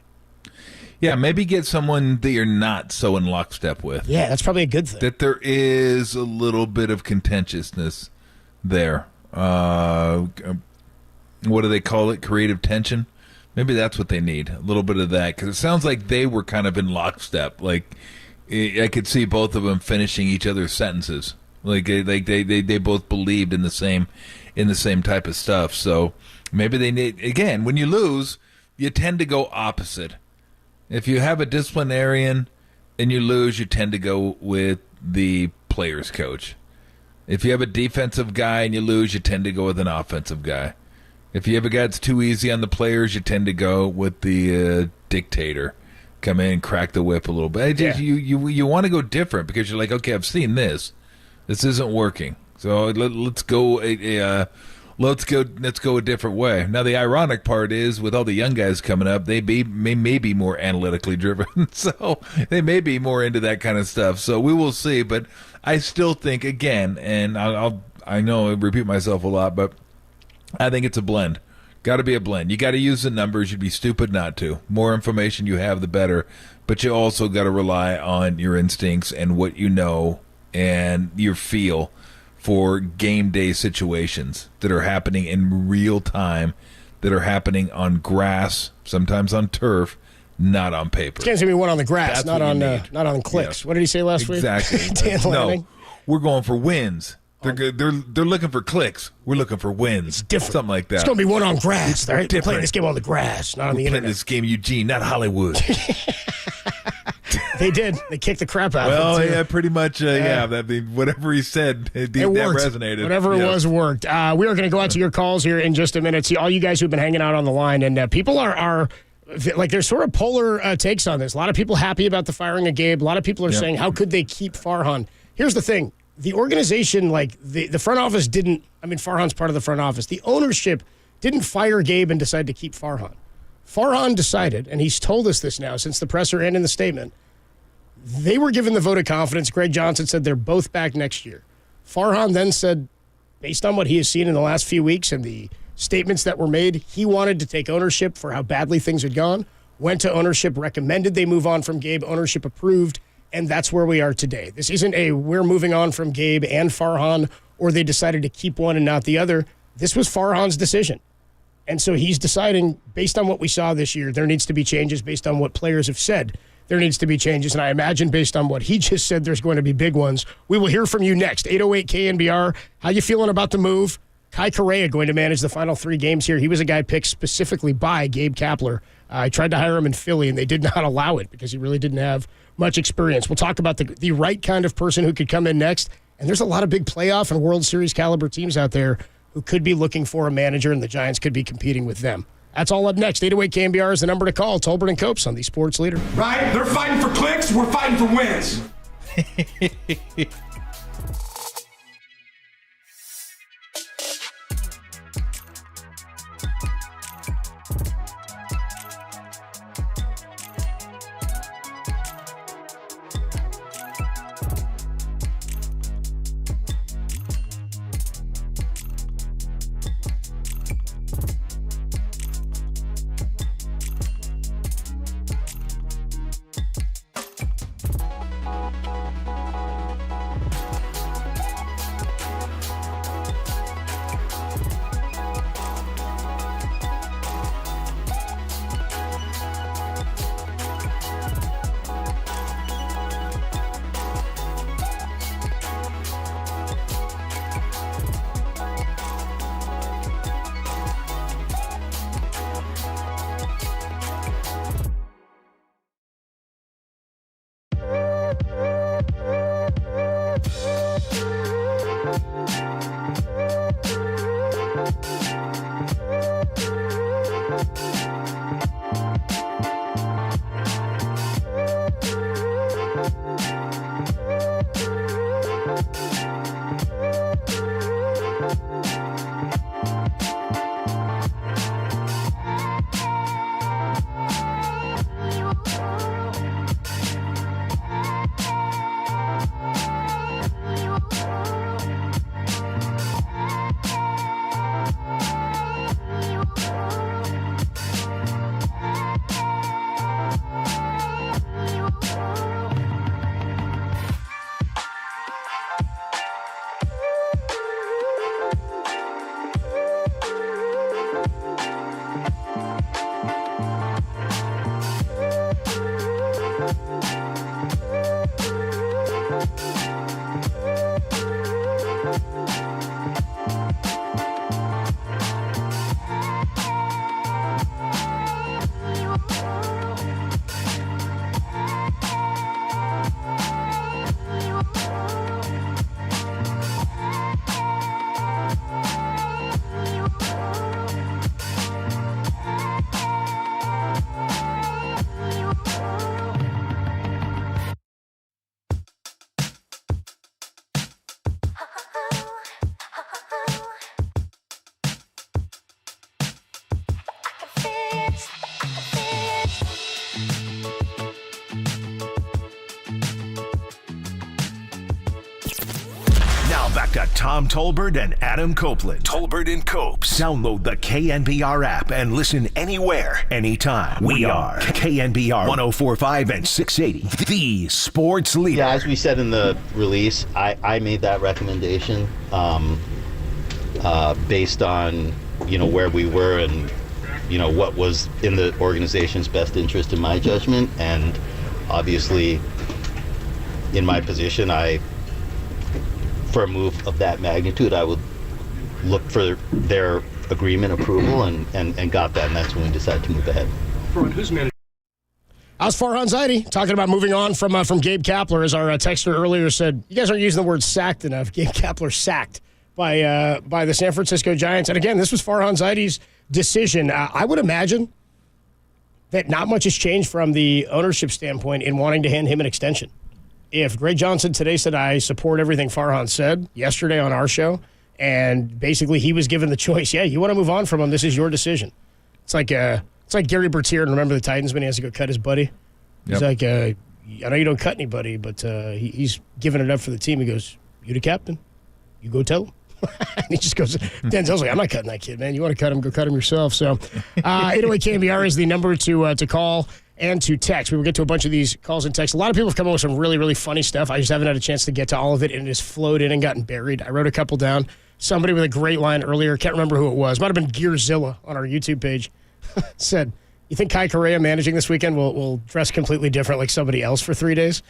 Yeah, maybe get someone that you're not so in lockstep with. Yeah, that's probably a good thing. That there is a little bit of contentiousness there. What do they call it? Creative tension? Maybe that's what they need. A little bit of that. Because it sounds like they were kind of in lockstep. Like, I could see both of them finishing each other's sentences. Like they both believed in the same type of stuff. So maybe they need, again, when you lose, you tend to go opposite. If you have a disciplinarian and you lose, you tend to go with the player's coach. If you have a defensive guy and you lose, you tend to go with an offensive guy. If you have a guy that's too easy on the players, you tend to go with the dictator. Come in and crack the whip a little bit. You want to go different because you're like, okay, I've seen this. This isn't working. So let's go a different way. Now, the ironic part is, with all the young guys coming up, they may be more analytically driven, so they may be more into that kind of stuff. So we will see. But I still think, again, and I know I repeat myself a lot, but I think it's a blend. Got to be a blend. You got to use the numbers. You'd be stupid not to. More information you have, the better. But you also got to rely on your instincts and what you know and your feel for game day situations that are happening in real time, that are happening on grass, sometimes on turf, not on paper. It's going to be one on the grass, That's not what on you need. not on clicks. Yeah. What did he say last Exactly. week? Dan Lanning. No, we're going for wins. They're looking for clicks. We're looking for wins. It's different. Something like that. It's going to be one on grass. All right? They're playing different. this game on the grass, not on the We're playing internet. this game in Eugene, not Hollywood. They did. They kicked the crap out Well, of him, too. yeah, pretty much, yeah. Whatever he said, that worked. resonated. Whatever it was worked. We are going to go out to your calls here in just a minute. See all you guys who've been hanging out on the line, and people are like, there's sort of polar takes on this. A lot of people happy about the firing of Gabe. A lot of people are saying, how could they keep Farhan? Here's the thing. The organization, like the front office didn't, Farhan's part of the front office. The ownership didn't fire Gabe and decide to keep Farhan. Farhan decided, and he's told us this now since the presser and in the statement, they were given the vote of confidence. Greg Johnson said they're both back next year. Farhan then said, based on what he has seen in the last few weeks and the statements that were made, he wanted to take ownership for how badly things had gone, went to ownership, recommended they move on from Gabe, ownership approved, and that's where we are today. This isn't we're moving on from Gabe and Farhan, or they decided to keep one and not the other. This was Farhan's decision. And so he's deciding, based on what we saw this year, there needs to be changes. Based on what players have said, there needs to be changes. And I imagine based on what he just said, there's going to be big ones. We will hear from you next. 808 KNBR. How you feeling about the move? Kai Correa going to manage the final 3 games here. He was a guy picked specifically by Gabe Kapler. I tried to hire him in Philly, and they did not allow it because he really didn't have much experience. We'll talk about the right kind of person who could come in next. And there's a lot of big playoff and World Series caliber teams out there who could be looking for a manager, and the Giants could be competing with them. That's all up next. 808 KNBR is the number to call. Tolbert and Copes on the Sports Leader. Right? They're fighting for clicks. We're fighting for wins. Now back to Tom Tolbert and Adam Copeland. Tolbert and Copes. Download the KNBR app and listen anywhere, anytime. We are KNBR 104.5 and 680, the sports leader. Yeah, as we said in the release, I made that recommendation based on where we were and what was in the organization's best interest in my judgment. And obviously, in my position, for a move of that magnitude, I would look for their agreement, approval, and got that, and that's when we decided to move ahead. Who's managing? I was Farhan Zaidi talking about moving on from Gabe Kapler. As our texter earlier said, you guys aren't using the word sacked enough. Gabe Kapler sacked by the San Francisco Giants. And again, this was Farhan Zaidi's decision. I would imagine that not much has changed from the ownership standpoint in wanting to hand him an extension. If Greg Johnson today said, I support everything Farhan said yesterday on our show, and basically he was given the choice, yeah, you want to move on from him, this is your decision. It's like Gary Bertier, remember the Titans when he has to go cut his buddy? He's like, I know you don't cut anybody, but he's giving it up for the team. He goes, you the captain. You go tell him. And he just goes, Denzel's like, I'm not cutting that kid, man. You want to cut him, go cut him yourself. So anyway, KNBR is the number to call and to text. We will get to a bunch of these calls and texts. A lot of people have come up with some really, really funny stuff. I just haven't had a chance to get to all of it, and it has flowed in and gotten buried. I wrote a couple down. Somebody with a great line earlier, can't remember who it was. Might have been Gearzilla on our YouTube page. Said, you think Kai Correa managing this weekend will dress completely different like somebody else for 3 days?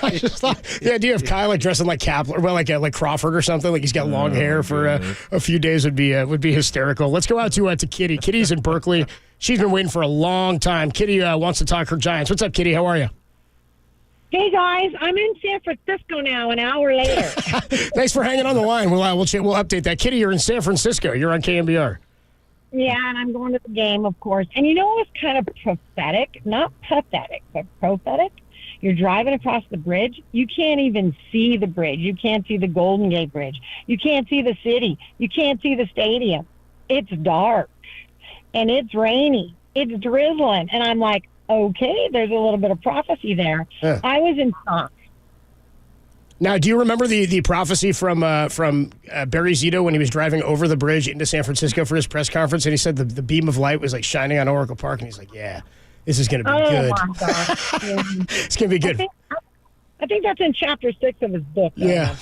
I just thought the idea of Kai like dressing like Kapler, well, like Crawford or something, like he's got long hair for a few days would be hysterical. Let's go out to Kitty. Kitty's in Berkeley. She's been waiting for a long time. Kitty wants to talk her Giants. What's up, Kitty? How are you? Hey guys, I'm in San Francisco now. An hour later. Thanks for hanging on the line. We'll update that. Kitty, you're in San Francisco. You're on KNBR. Yeah, and I'm going to the game, of course. And you know what's kind of prophetic? Not pathetic, but prophetic? You're driving across the bridge. You can't even see the bridge. You can't see the Golden Gate Bridge. You can't see the city. You can't see the stadium. It's dark, and it's rainy. It's drizzling. And I'm like, okay, there's a little bit of prophecy there. Yeah. I was in shock. Now, do you remember the prophecy from Barry Zito when he was driving over the bridge into San Francisco for his press conference, and he said the beam of light was like shining on Oracle Park, and he's like, yeah, this is going to be good. My God. Yeah. It's going to be good. I think that's in chapter 6 of his book. Yeah,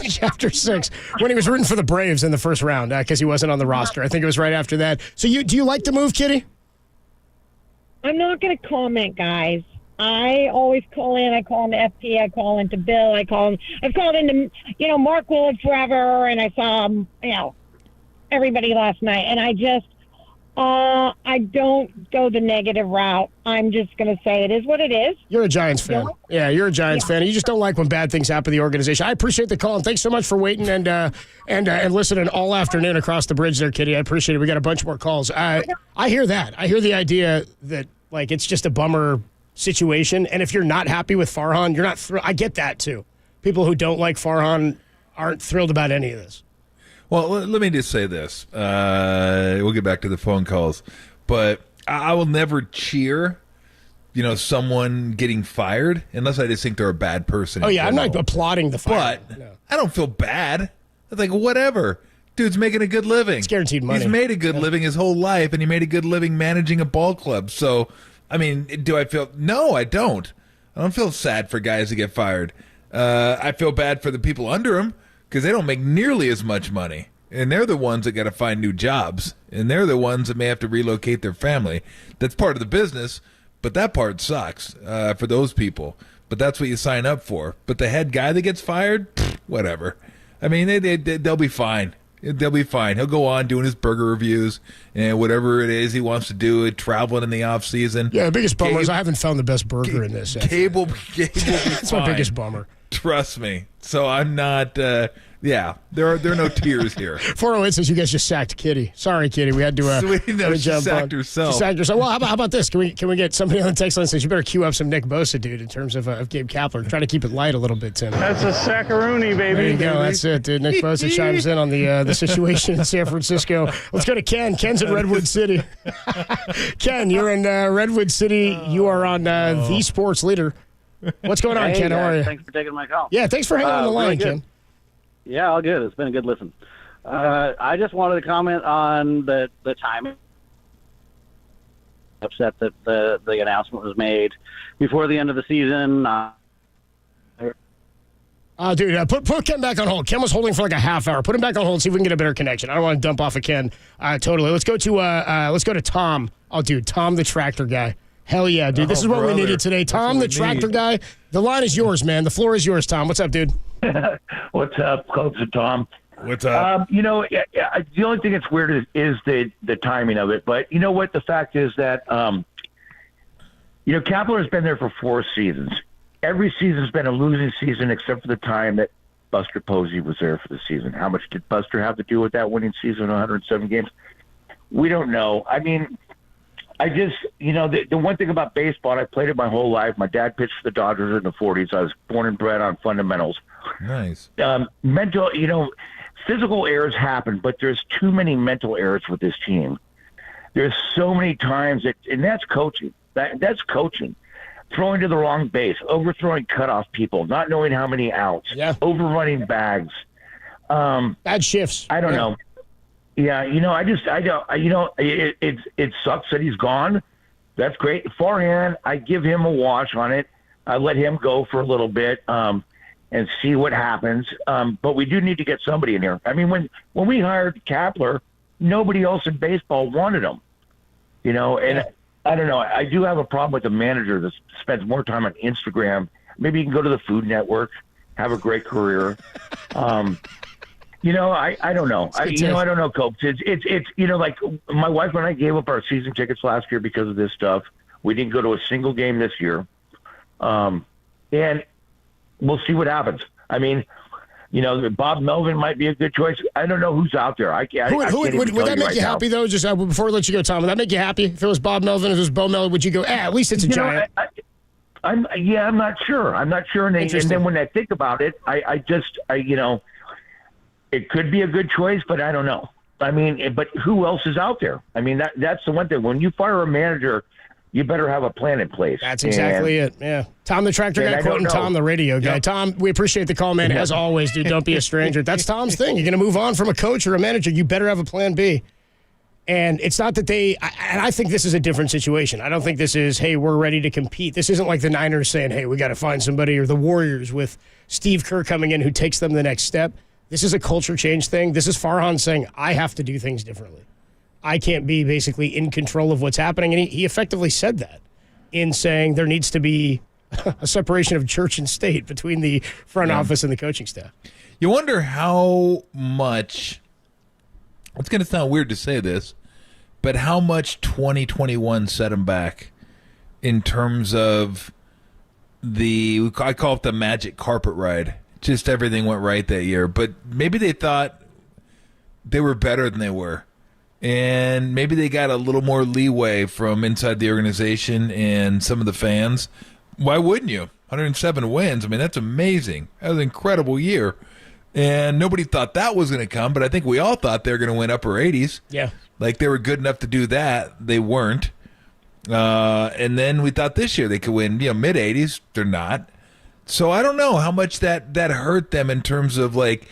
chapter 6, when he was rooting for the Braves in the first round because he wasn't on the roster. I think it was right after that. So do you like the move, Kitty? I'm not going to comment, guys. I always call in. I call in to FP. I call into Bill. I've called into, Mark Willard forever, and I saw, everybody last night. And I just, I don't go the negative route. I'm just going to say it is what it is. You're a Giants fan. Yeah, you're a Giants fan. You just don't like when bad things happen to the organization. I appreciate the call, and thanks so much for waiting and listening all afternoon across the bridge there, Kitty. I appreciate it. We got a bunch more calls. I hear that. I hear the idea that, it's just a bummer situation, and if you're not happy with Farhan, you're not thrilled. I get that too. People who don't like Farhan aren't thrilled about any of this. Well, let me just say this. We'll get back to the phone calls, but I will never cheer, someone getting fired unless I just think they're a bad person. Oh yeah, I'm not applauding the fire. But no. I don't feel bad. It's like, whatever. Dude's making a good living. It's guaranteed money. He's made a good living his whole life, and he made a good living managing a ball club. So, I mean, do I feel... No, I don't. I don't feel sad for guys to get fired. I feel bad for the people under him because they don't make nearly as much money. And they're the ones that got to find new jobs. And they're the ones that may have to relocate their family. That's part of the business, but that part sucks for those people. But that's what you sign up for. But the head guy that gets fired, whatever. I mean, they'll be fine. They'll be fine. He'll go on doing his burger reviews and whatever it is he wants to do, traveling in the off season. Yeah, the biggest bummer is I haven't found the best burger in this. Cable That's my biggest bummer. Trust me. So I'm not. Yeah, there are no tears here. 408 says you guys just sacked Kitty. Sorry, Kitty. We had to. She sacked herself. She sacked herself. Well, how about this? Can we get somebody on the text line that says you better queue up some Nick Bosa, dude, in terms of Gabe Kapler. Try to keep it light a little bit, Tim. That's a sackaroonie, baby. There you go. That's it, dude. Nick Bosa chimes in on the situation in San Francisco. Let's go to Ken. Ken's in Redwood City. Ken, you're in Redwood City. You are on the Sports Leader. What's going on, Ken? How are you? Thanks for taking my call. Yeah, thanks for hanging on the line, really Ken. Yeah, all good. It's been a good listen. I just wanted to comment on the timing. Upset that the announcement was made before the end of the season. Dude, put Ken back on hold. Ken was holding for like a half hour. Put him back on hold, see if we can get a better connection. I don't want to dump off of Ken totally. Let's go to Tom. Oh, dude, Tom the tractor guy. Hell yeah, dude. This is what we needed today. Tom the tractor guy. The line is yours, man. The floor is yours, Tom. What's up, dude? What's up, Coach and Tom? What's up? The only thing that's weird is the timing of it. But you know what? The fact is that, Kapler has been there for 4 seasons. Every season's been a losing season except for the time that Buster Posey was there for the season. How much did Buster have to do with that winning season, 107 games? We don't know. I mean, I just, the one thing about baseball, and I played it my whole life. My dad pitched for the Dodgers in the 40s. I was born and bred on fundamentals. Nice. Physical errors happen, but there's too many mental errors with this team. There's so many times and that's coaching. That's coaching. Throwing to the wrong base, overthrowing cutoff people, not knowing how many outs, overrunning bags. Bad shifts. I don't know. Yeah, it sucks that he's gone. That's great. Forehand, I give him a wash on it. I let him go for a little bit and see what happens. But we do need to get somebody in here. I mean, when we hired Kapler, nobody else in baseball wanted him. And I don't know. I do have a problem with the manager that spends more time on Instagram. Maybe you can go to the Food Network, have a great career. I don't know. I don't know, Coach. It's like my wife and I gave up our season tickets last year because of this stuff. We didn't go to a single game this year. And we'll see what happens. I mean, Bob Melvin might be a good choice. I don't know who's out there. Would that make you happy, though? Just before we let you go, Tom, would that make you happy? If it was Bob Melvin, if it was Bo Melvin, would you go, at least it's a Giant? I'm not sure. And then when I think about it, it could be a good choice, but I don't know. I mean, but who else is out there? I mean, that's the one thing. When you fire a manager, you better have a plan in place. That's exactly it. Yeah. Tom the tractor guy quoting Tom the radio guy. Yep. Tom, we appreciate the call, man. As always, dude, don't be a stranger. That's Tom's thing. You're going to move on from a coach or a manager. You better have a plan B. And it's not that I think this is a different situation. I don't think this is, hey, we're ready to compete. This isn't like the Niners saying, hey, we got to find somebody, or the Warriors with Steve Kerr coming in who takes them the next step. This is a culture change thing. This is Farhan saying, I have to do things differently. I can't be basically in control of what's happening. And he effectively said that in saying there needs to be a separation of church and state between the front office and the coaching staff. You wonder how much, it's going to sound weird to say this, but how much 2021 set him back in terms of I call it the magic carpet ride. Just everything went right that year. But maybe they thought they were better than they were. And maybe they got a little more leeway from inside the organization and some of the fans. Why wouldn't you? 107 wins. I mean, that's amazing. That was an incredible year. And nobody thought that was going to come, but I think we all thought they were going to win upper 80s. Yeah. Like they were good enough to do that. They weren't. And then we thought this year they could win, mid 80s. They're not. So I don't know how much that hurt them in terms of like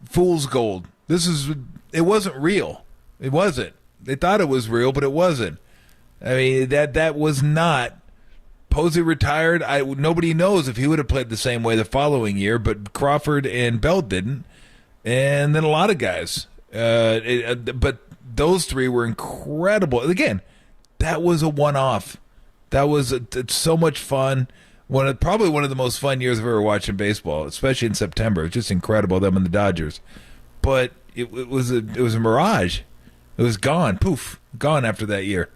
fool's gold. It wasn't real. It wasn't. They thought it was real, but it wasn't. I mean, that was not. Posey retired. Nobody knows if he would have played the same way the following year, but Crawford and Bell didn't. And then a lot of guys. But those three were incredible. Again, that was a one-off. That was it's so much fun. Probably one of the most fun years I've ever watched in baseball, especially in September. It's just incredible, them and the Dodgers. But it was a mirage. It was gone. Poof. Gone after that year.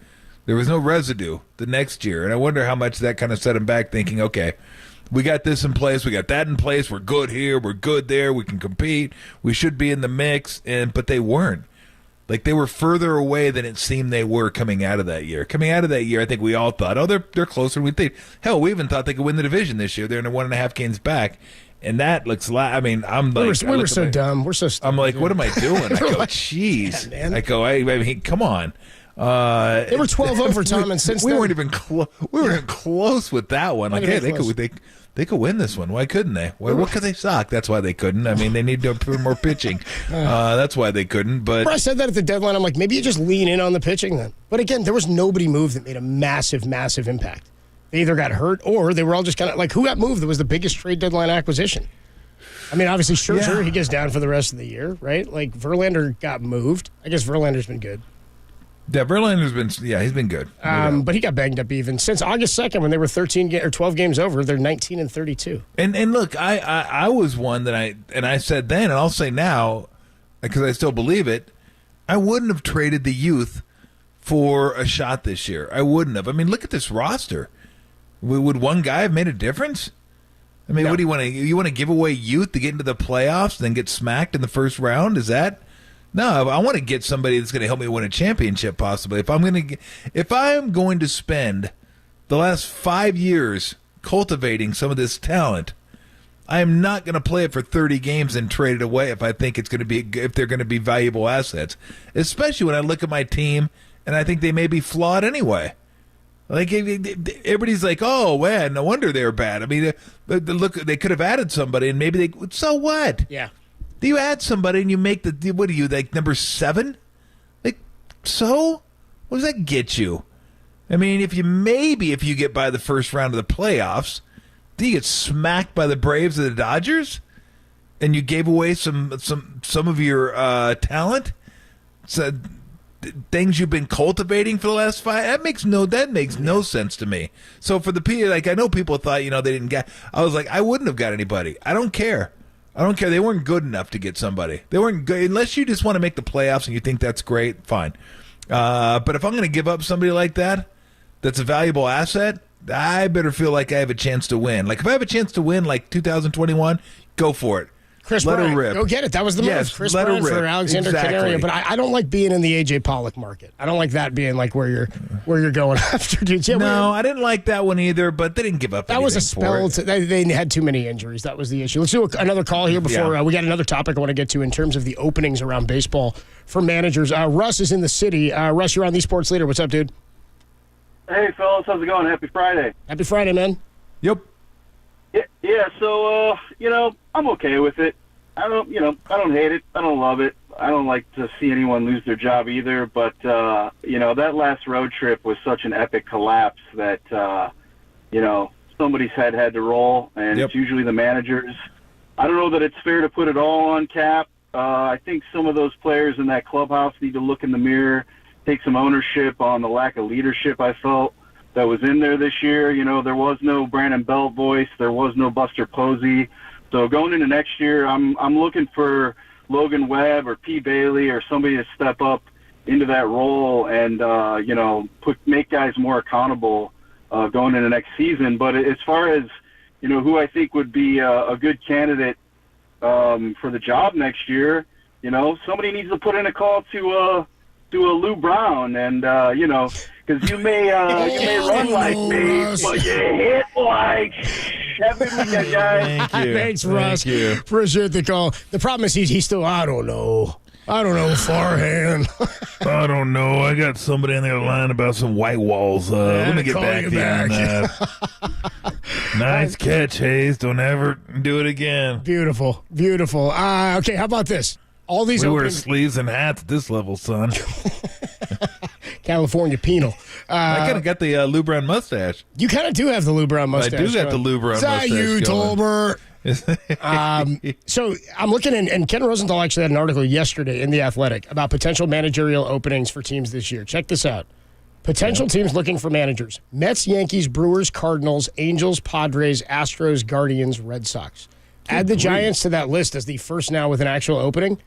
There was no residue the next year. And I wonder how much that kind of set him back thinking, okay, we got this in place. We got that in place. We're good here. We're good there. We can compete. We should be in the mix. But they weren't. Like, they were further away than it seemed they were coming out of that year. Coming out of that year, I think we all thought, oh, they're closer than we think. Hell, we even thought they could win the division this year. They're in 1.5 games back. And that looks like, I mean, I'm like... We were so dumb. We're so stupid. I'm like, what am I doing? I go, jeez. Yeah, I go, I mean, come on. They were 12 over, Tom, and since we then... weren't even close with that one. Like, hey, they could win this one. Why couldn't they? What could they suck? That's why they couldn't. I mean, they need to put more pitching. That's why they couldn't. But I said that at the deadline. I'm like, maybe you just lean in on the pitching then. But again, there was nobody moved that made a massive, massive impact. They either got hurt or they were all just kind of like, who got moved that was the biggest trade deadline acquisition? I mean, obviously, Scherzer, he goes down for the rest of the year, right? Like, Verlander got moved. I guess Verlander's been good. Yeah, Verlander's been, he's been good. But he got banged up even. Since August 2nd, when they were 12 games over, they're 19-32. And look, I was one that I said then, and I'll say now, because I still believe it, I wouldn't have traded the youth for a shot this year. I wouldn't have. I mean, look at this roster. Would one guy have made a difference? I mean, what do you want to? You want to give away youth to get into the playoffs, then get smacked in the first round? Is that? No, I want to get somebody that's going to help me win a championship, possibly. If I'm going to spend the last 5 years cultivating some of this talent, I am not going to play it for 30 games and trade it away if I think it's going to be if they're going to be valuable assets. Especially when I look at my team and I think they may be flawed anyway. Like everybody's like, oh man, no wonder they're bad. I mean, look, they could have added somebody, and maybe they. So what? Yeah. Do you add somebody and you make the what are you like number 7? Like so, what does that get you? I mean, if you get by the first round of the playoffs, do you get smacked by the Braves or the Dodgers, and you gave away some of your talent? So, things you've been cultivating for the last 5, that makes no sense to me. So for the people, like I know people thought they didn't get. I was like, I wouldn't have got anybody. I don't care. They weren't good enough to get somebody. They weren't good unless you just want to make the playoffs and you think that's great. Fine, but if I'm going to give up somebody like that, that's a valuable asset, I better feel like I have a chance to win. Like if I have a chance to win, like 2021, go for it. Chris let Bryant, her rip. Go get it. That was the move. Chris Bryant for Alexander Canario. But I don't like being in the A.J. Pollock market. I don't like that being like where you're going after dudes. Yeah, no, I didn't like that one either, but they didn't give up that was a spell. They had too many injuries. That was the issue. Let's do another call here before we got another topic I want to get to in terms of the openings around baseball for managers. Russ is in the city. Russ, you're on the Sports Leader. What's up, dude? Hey, fellas. How's it going? Happy Friday. Happy Friday, man. Yep. Yeah, so, I'm okay with it. I don't hate it. I don't love it. I don't like to see anyone lose their job either. But, that last road trip was such an epic collapse that, somebody's head had to roll, and it's usually the managers. I don't know that it's fair to put it all on Cap. I think some of those players in that clubhouse need to look in the mirror, take some ownership on the lack of leadership I felt that was in there this year. There was no Brandon Belt voice. There was no Buster Posey. So going into next year, I'm looking for Logan Webb or P. Bailey or somebody to step up into that role and, make guys more accountable going into next season. But as far as, who I think would be a good candidate for the job next year, somebody needs to put in a call to Lou Brown and, because you may run like me, but you hit like heavy weekend, guys. Thank you. Thanks, Russ. Thank you. Appreciate the call. The problem is he's still, I don't know, Farhan. I don't know. I got somebody in there lying about some white walls. Let me get back to you on that. Nice catch, Hayes. Don't ever do it again. Beautiful. Okay, how about this? All these we wear openings- sleeves and hats at this level, son. California penal. I kind of got the Lou Brown mustache. You kind of do have the Lou Brown mustache. I do got the Lou Brown mustache. Is that you, Tolbert? So I'm looking, and Ken Rosenthal actually had an article yesterday in The Athletic about potential managerial openings for teams this year. Check this out. Potential teams looking for managers: Mets, Yankees, Brewers, Cardinals, Angels, Padres, Astros, Guardians, Red Sox. Add the Giants to that list as the first now with an actual opening.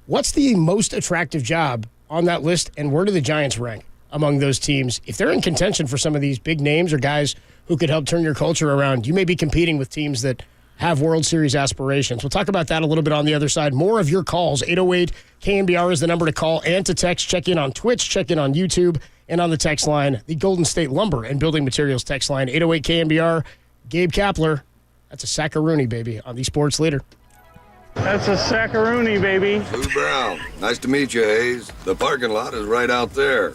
What's the most attractive job on that list, and where do the Giants rank among those teams? If they're in contention for some of these big names or guys who could help turn your culture around, you may be competing with teams that have World Series aspirations. We'll talk about that a little bit on the other side. More of your calls. 808 KNBR is the number to call and to text. Check in on Twitch, check in on YouTube, and on the text line, the Golden State Lumber and Building Materials text line, 808 KNBR. Gabe Kapler, that's a Sackaroonie, baby, on the Sports Leader. That's a Sackaroonie, baby. Lou Brown. Nice to meet you, Hayes. The parking lot is right out there.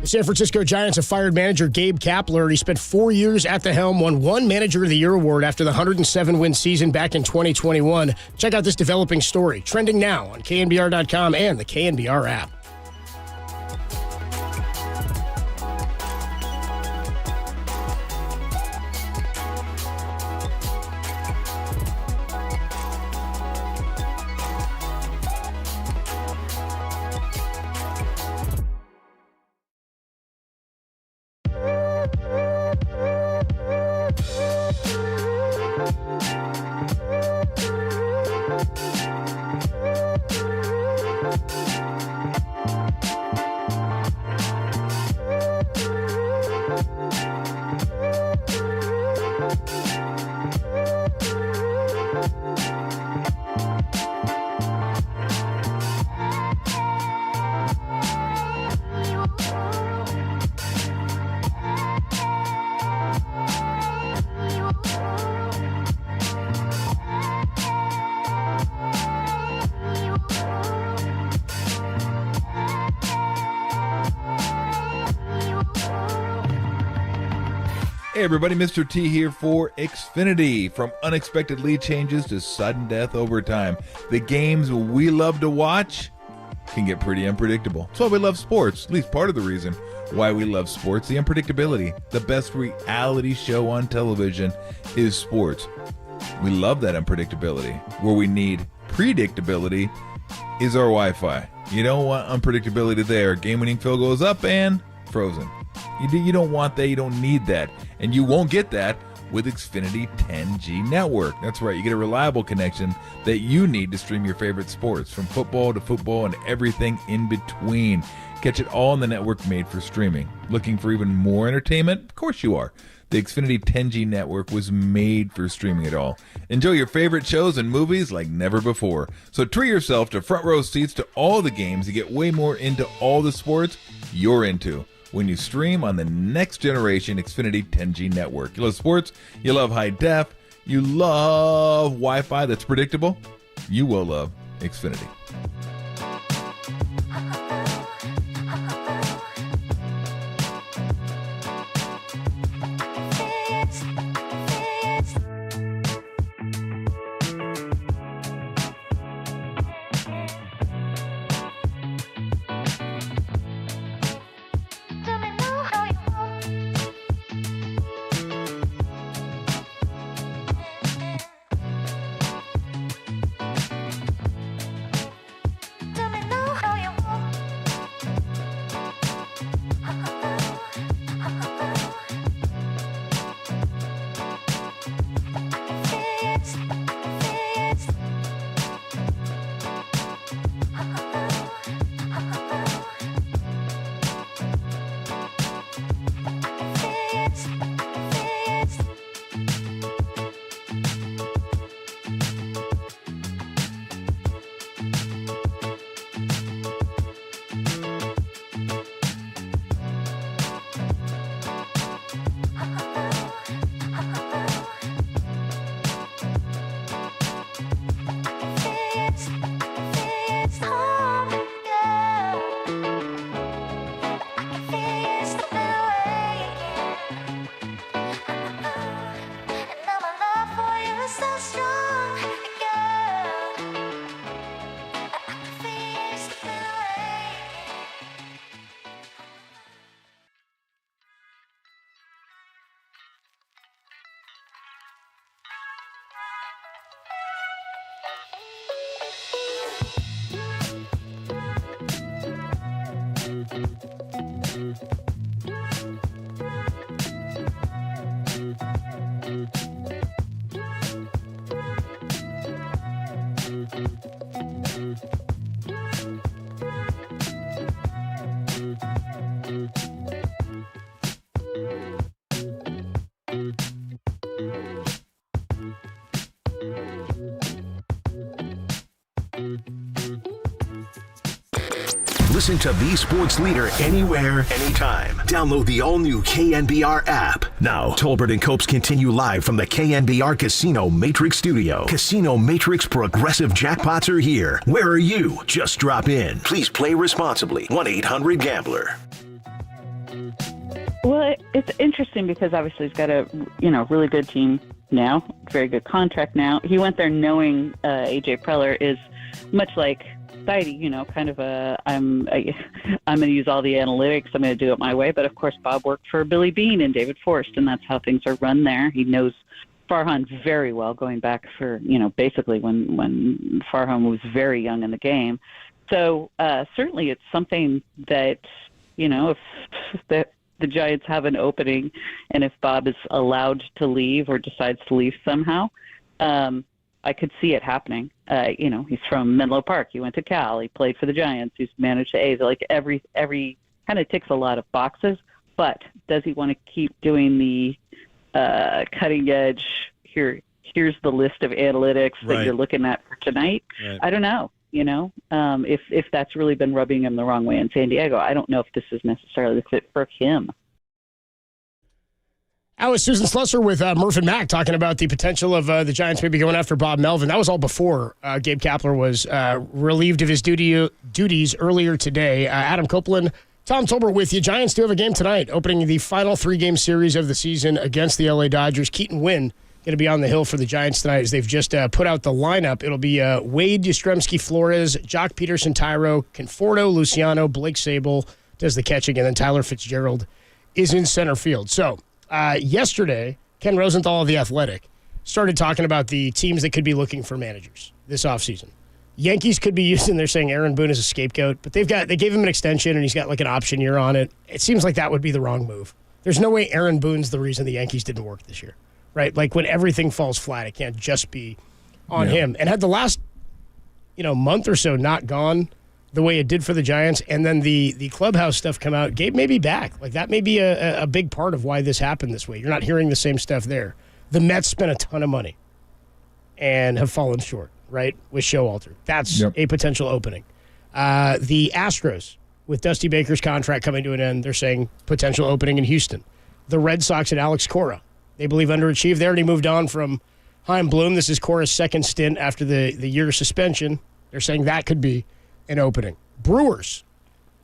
The San Francisco Giants have fired manager Gabe Kapler. He spent 4 years at the helm, won one Manager of the Year award after the 107-win season back in 2021. Check out this developing story, trending now on KNBR.com and the KNBR app. Hey everybody, Mr. T here for Xfinity. From unexpected lead changes to sudden death overtime, the games we love to watch can get pretty unpredictable. That's why we love sports, at least part of the reason why we love sports, the unpredictability. The best reality show on television is sports. We love that unpredictability. Where we need predictability is our Wi-Fi. You don't want unpredictability there. Game-winning field goes up and frozen. You don't want that. You don't need that. And you won't get that with Xfinity 10G network. That's right. You get a reliable connection that you need to stream your favorite sports, from football to football and everything in between. Catch it all on the network made for streaming. Looking for even more entertainment? Of course you are. The Xfinity 10G network was made for streaming it all. Enjoy your favorite shows and movies like never before. So treat yourself to front row seats to all the games and get way more into all the sports you're into when you stream on the next generation Xfinity 10G network. You love sports, you love high def, you love Wi-Fi that's predictable, you will love Xfinity. Listen to the sports leader anywhere, anytime. Download the all-new KNBR app. Now, Tolbert and Copes continue live from the KNBR Casino Matrix Studio. Casino Matrix Progressive Jackpots are here. Where are you? Just drop in. Please play responsibly. 1-800-GAMBLER. Well, it's interesting because obviously he's got a really good team now, very good contract now. He went there knowing AJ Preller is much like Spidey, kind of I'm going to use all the analytics. I'm going to do it my way. But of course, Bob worked for Billy Beane and David Forrest, and that's how things are run there. He knows Farhan very well, going back for basically when Farhan was very young in the game. So certainly it's something that if the Giants have an opening, and if Bob is allowed to leave or decides to leave somehow, I could see it happening. He's from Menlo Park. He went to Cal. He played for the Giants. He's managed the A's. Like every kind of ticks a lot of boxes. But does he want to keep doing the cutting edge? Here's the list of analytics that you're looking at for tonight. Right. I don't know. If that's really been rubbing him the wrong way in San Diego, I don't know if this is necessarily the fit for him. That was Susan Slusser with Murph and Mack talking about the potential of the Giants maybe going after Bob Melvin. That was all before Gabe Kapler was relieved of his duties earlier today. Adam Copeland, Tom Tolbert with you. Giants do have a game tonight, opening the final 3-game series of the season against the LA Dodgers. Keaton Wynn going to be on the hill for the Giants tonight as they've just put out the lineup. It'll be Wade, Yastrzemski-Flores, Jock Peterson, Tyro, Conforto, Luciano, Blake Sable does the catching, and then Tyler Fitzgerald is in center field. So yesterday, Ken Rosenthal of The Athletic started talking about the teams that could be looking for managers this offseason. Yankees could be using, they're saying Aaron Boone as a scapegoat, but they gave him an extension and he's got like an option year on it. It seems like that would be the wrong move. There's no way Aaron Boone's the reason the Yankees didn't work this year, right? Like when everything falls flat, it can't just be on him. And had the last, month or so not gone the way it did for the Giants, and then the clubhouse stuff come out, Gabe may be back. Like that may be a big part of why this happened this way. You're not hearing the same stuff there. The Mets spent a ton of money and have fallen short, right, with Showalter. That's a potential opening. The Astros, with Dusty Baker's contract coming to an end, they're saying potential opening in Houston. The Red Sox and Alex Cora, they believe underachieved. They already moved on from Chaim Bloom. This is Cora's second stint after the year suspension. They're saying that could be an opening. Brewers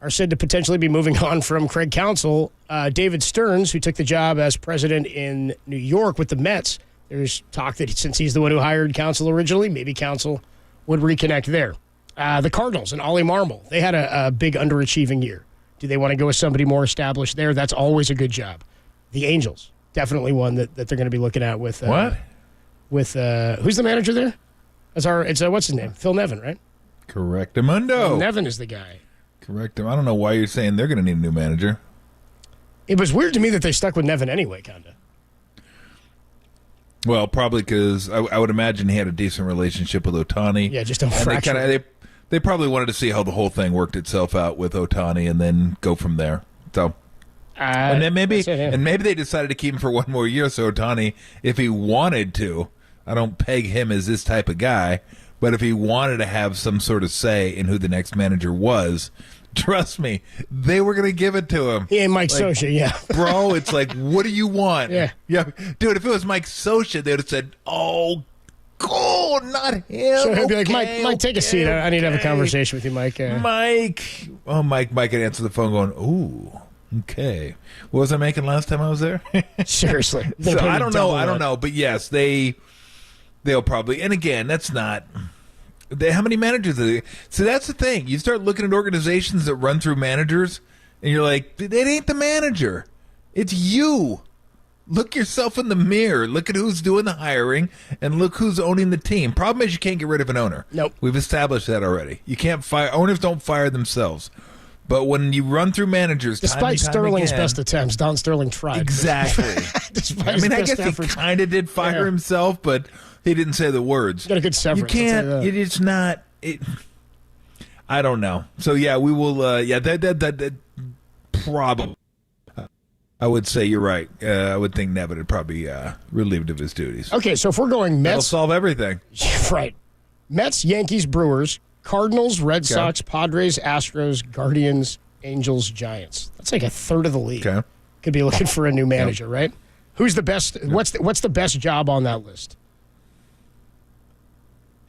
are said to potentially be moving on from Craig Counsell. David Stearns, who took the job as president in New York with the Mets, there's talk that since he's the one who hired Counsell originally, maybe Counsell would reconnect there. The Cardinals and Ollie Marmol, they had a big underachieving year. Do they want to go with somebody more established there? That's always a good job. The Angels, definitely one that they're going to be looking at with what? With who's the manager there? It's what's his name? Phil Nevin, right? Correctamundo. Nevin is the guy. Correct. I don't know why you're saying they're going to need a new manager. It was weird to me that they stuck with Nevin anyway, kind of. Well, probably because I would imagine he had a decent relationship with Ohtani. Yeah, just don't fracture. They probably wanted to see how the whole thing worked itself out with Ohtani and then go from there. So, and then maybe they decided to keep him for one more year. So Ohtani, if he wanted to, I don't peg him as this type of guy, but if he wanted to have some sort of say in who the next manager was, trust me, they were going to give it to him. He ain't Mike Scioscia, yeah. Bro, it's like, what do you want? Yeah. Dude, if it was Mike Scioscia, they would have said, oh, cool, not him. So he'd be like, Mike, take a seat. I need to have a conversation with you, Mike. Mike. Oh, Mike could answer the phone going, ooh, okay. What was I making last time I was there? Seriously. So I don't know. But yes, they'll probably, and again, that's not... how many managers are they? So that's the thing. You start looking at organizations that run through managers, and you're like, it ain't the manager. It's you. Look yourself in the mirror. Look at who's doing the hiring, and look who's owning the team. Problem is you can't get rid of an owner. Nope. We've established that already. You can't fire. Owners don't fire themselves. But when you run through managers, despite Sterling's best attempts, Don Sterling tried. Exactly. I guess he kind of did fire himself, but he didn't say the words. Got a good severance. You can't. It's not. I don't know. So yeah, we will. That probably. I would say you're right. I would think Nevin had probably relieved of his duties. Okay, so if we're going Mets, that'll solve everything. Right. Mets, Yankees, Brewers, Cardinals, Red Sox, Padres, Astros, Guardians, Angels, Giants. That's like a third of the league. Okay. Could be looking for a new manager, right? Who's the best? What's the best job on that list?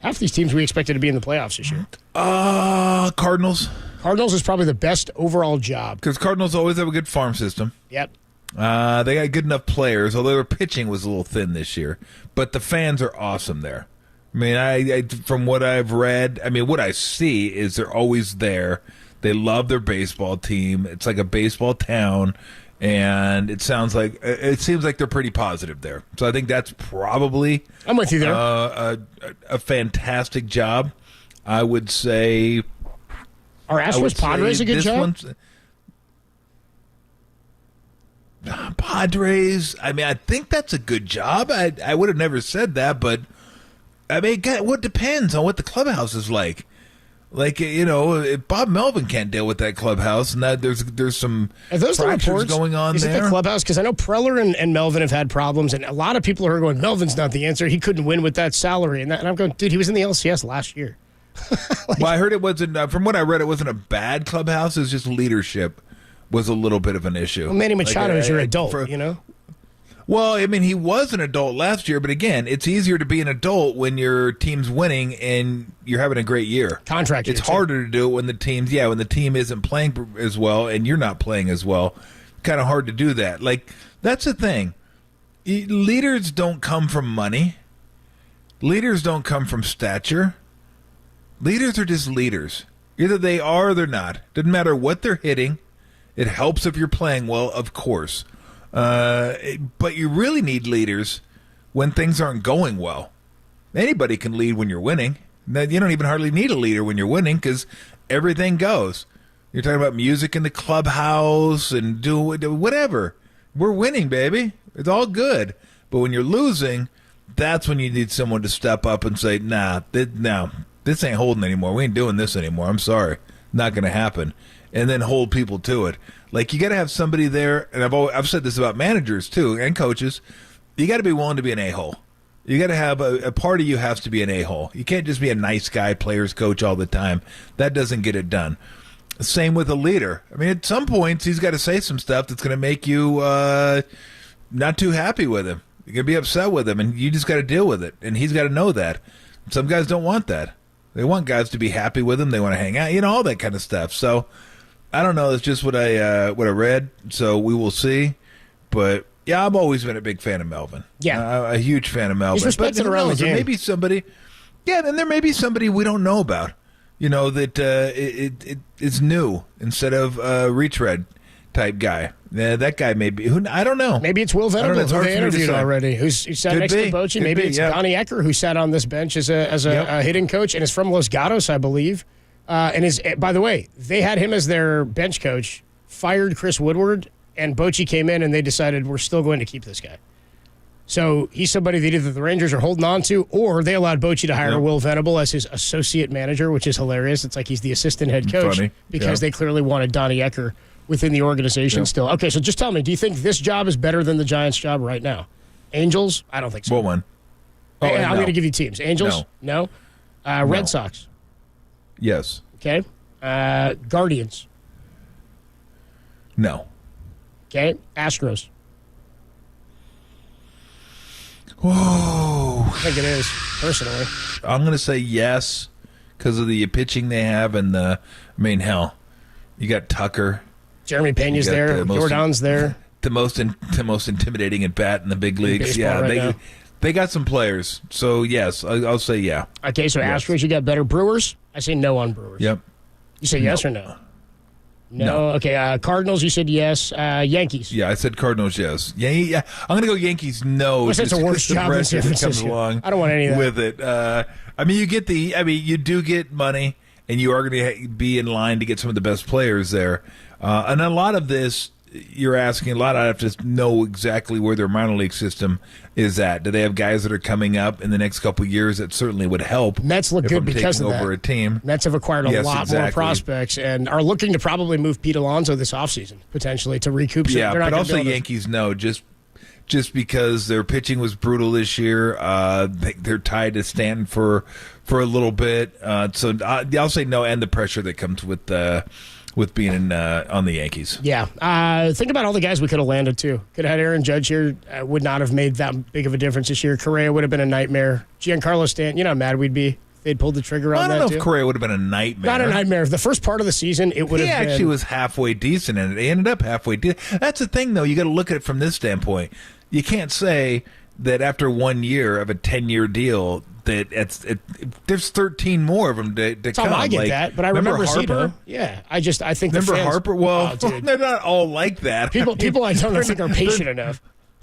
Half these teams we expected to be in the playoffs this year. Cardinals. Cardinals is probably the best overall job. Because Cardinals always have a good farm system. Yep. They got good enough players, although their pitching was a little thin this year. But the fans are awesome there. I mean, I from what I've read, I mean, what I see is they're always there. They love their baseball team. It's like a baseball town, and it seems like they're pretty positive there. So I think that's probably I'm with you there. A fantastic job. I would say. Are Astros Padres a good job? Padres. I mean, I think that's a good job. I would have never said that, but I mean, what depends on what the clubhouse is like. Like, if Bob Melvin can't deal with that clubhouse, and that there's some fractures going on is there. Is it the clubhouse? Because I know Preller and Melvin have had problems, and a lot of people are going, Melvin's not the answer. He couldn't win with that salary. And I'm going, dude, he was in the LCS last year. Well, I heard it wasn't, from what I read, it wasn't a bad clubhouse. It was just leadership was a little bit of an issue. Well, Manny Machado is your adult, Well, I mean, he was an adult last year, but again, it's easier to be an adult when your team's winning and you're having a great year. Contract. It's harder to do it when the team isn't playing as well and you're not playing as well. Kind of hard to do that. Like, that's the thing. Leaders don't come from money. Leaders don't come from stature. Leaders are just leaders. Either they are or they're not. Doesn't matter what they're hitting. It helps if you're playing well, of course. But you really need leaders when things aren't going well. Anybody can lead when you're winning. You don't even hardly need a leader when you're winning because everything goes. You're talking about music in the clubhouse and do whatever. We're winning, baby. It's all good. But when you're losing, that's when you need someone to step up and say, this ain't holding anymore. We ain't doing this anymore. I'm sorry. Not going to happen. And then hold people to it. Like, you got to have somebody there, and I've said this about managers too and coaches. You got to be willing to be an a-hole. You got to have a part of you has to be an a-hole. You can't just be a nice guy, players coach all the time. That doesn't get it done. Same with a leader. I mean, at some points he's got to say some stuff that's going to make you not too happy with him. You're going to be upset with him, and you just got to deal with it. And he's got to know that. Some guys don't want that. They want guys to be happy with him. They want to hang out, all that kind of stuff. So I don't know. It's just what I read. So we will see. But yeah, I've always been a big fan of Melvin. Yeah, a huge fan of Melvin. He's respected around the game. There may be somebody. Yeah, then there may be somebody we don't know about. That it is new instead of a retread type guy. Yeah, that guy may be. I don't know. Maybe it's Will Venable, who they interviewed already, who sat next to Bochy. Maybe it's Donnie Ecker, who sat on this bench as a hitting coach and is from Los Gatos, I believe. And is, by the way, they had him as their bench coach, fired Chris Woodward, and Bochy came in and they decided we're still going to keep this guy. So he's somebody that either the Rangers are holding on to, or they allowed Bochy to hire Will Venable as his associate manager, which is hilarious. It's like he's the assistant head coach because they clearly wanted Donnie Ecker within the organization still. Okay, so just tell me, do you think this job is better than the Giants' job right now? Angels? I don't think so. What one? I'm going to give you teams. Angels? No. Red Sox? Yes. Okay. Guardians? No. Okay. Astros? Whoa. I think it is, personally. I'm going to say yes because of the pitching they have and hell, you got Tucker. Jeremy Pena's there. Jordan's there. The most intimidating at bat in the big leagues. They got some players. So yes, I'll say yeah. Okay, so yes. Astros, you got better. Brewers? I say no on Brewers. Yep. You say yes or no? No. Okay. Cardinals, you said yes. Yankees. Yeah, I said Cardinals, yes. Yeah. I'm going to go Yankees, no. It's a worse job than San Francisco. Along I don't want any of that. With it. You do get money, and you are going to be in line to get some of the best players there. And a lot of this, you're asking a lot. I have to know exactly where their minor league system is at. Do they have guys that are coming up in the next couple of years that certainly would help? Mets look good because of that. Over a team. Mets have acquired a lot more prospects and are looking to probably move Pete Alonso this offseason, potentially, to recoup some. Yeah, but also Yankees, no. Just just because their pitching was brutal this year. They're tied to Stanton for a little bit. So I'll say no, and the pressure that comes with being on the Yankees. Yeah. Think about all the guys we could have landed, too. Could have had Aaron Judge here. Would not have made that big of a difference this year. Correa would have been a nightmare. Giancarlo Stanton, you know how mad we'd be if they'd pulled the trigger on that, I don't know if Correa would have been a nightmare. Not a nightmare. The first part of the season, it would have been. He actually was halfway decent, and it ended up halfway decent. That's the thing, though. You got to look at it from this standpoint. You can't say that after 1 year of a 10-year deal that there's 13 more of them to come. I get that, but I remember Zito. Yeah, I think remember the fans, Harper? Well, they're not all like that. People I don't think are patient enough.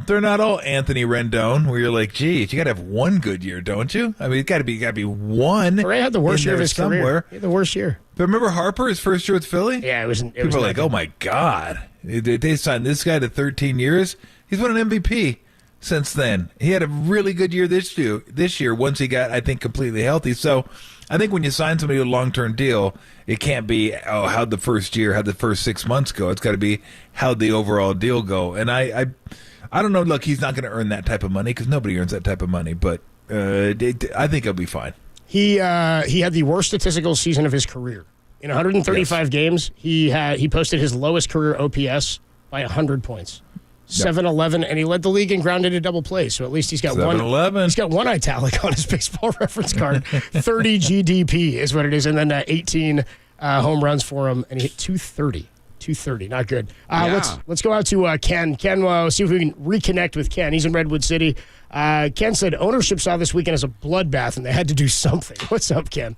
They're not all Anthony Rendon, where you're like, geez, you got to have one good year, don't you? I mean, it got to be one. Correa had the worst year of his somewhere. Career. He had the worst year. But remember Harper, his first year with Philly? Yeah, it was. People were like, oh my God, they signed this guy to 13 years. He's won an MVP since then. He had a really good year this year once he got, I think, completely healthy. So I think when you sign somebody to a long-term deal, it can't be, how'd the first 6 months go? It's got to be how'd the overall deal go. And I don't know. Look, he's not going to earn that type of money because nobody earns that type of money, but I think he'll be fine. He had the worst statistical season of his career. In 135 games, he posted his lowest career OPS by 100 points. 7-11, and he led the league in grounded to double play. So at least he's got 7-11. He's got one italic on his baseball reference card. 30 GDP is what it is, and then 18 home runs for him, and he hit 230. 230, not good. Let's go out to Ken. Ken, see if we can reconnect with Ken. He's in Redwood City. Ken said ownership saw this weekend as a bloodbath, and they had to do something. What's up, Ken?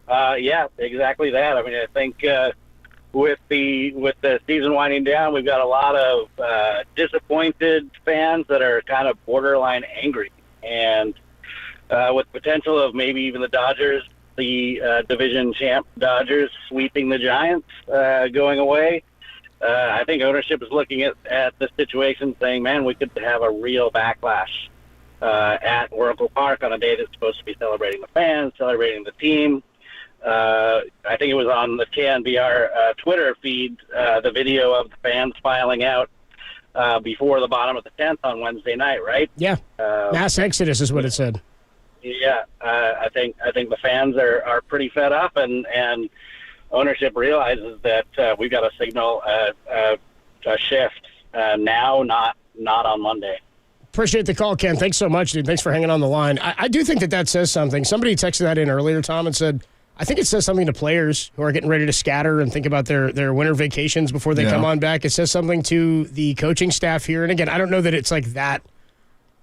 Yeah, exactly that. I mean, I think with the season winding down, we've got a lot of disappointed fans that are kind of borderline angry, and with potential of maybe even the Dodgers, the division champ Dodgers sweeping the Giants, going away. I think ownership is looking at the situation saying, man, we could have a real backlash at Oracle Park on a day that's supposed to be celebrating the fans, celebrating the team. I think it was on the KNBR Twitter feed, the video of the fans filing out before the bottom of the 10th on Wednesday night, right? Yeah, mass exodus is what it said. Yeah, I think the fans are pretty fed up, and ownership realizes that we've got to signal a shift now, not on Monday. Appreciate the call, Ken. Thanks so much, dude. Thanks for hanging on the line. I do think that says something. Somebody texted that in earlier, Tom, and said, I think it says something to players who are getting ready to scatter and think about their winter vacations before they come on back. It says something to the coaching staff here. And again, I don't know that it's like that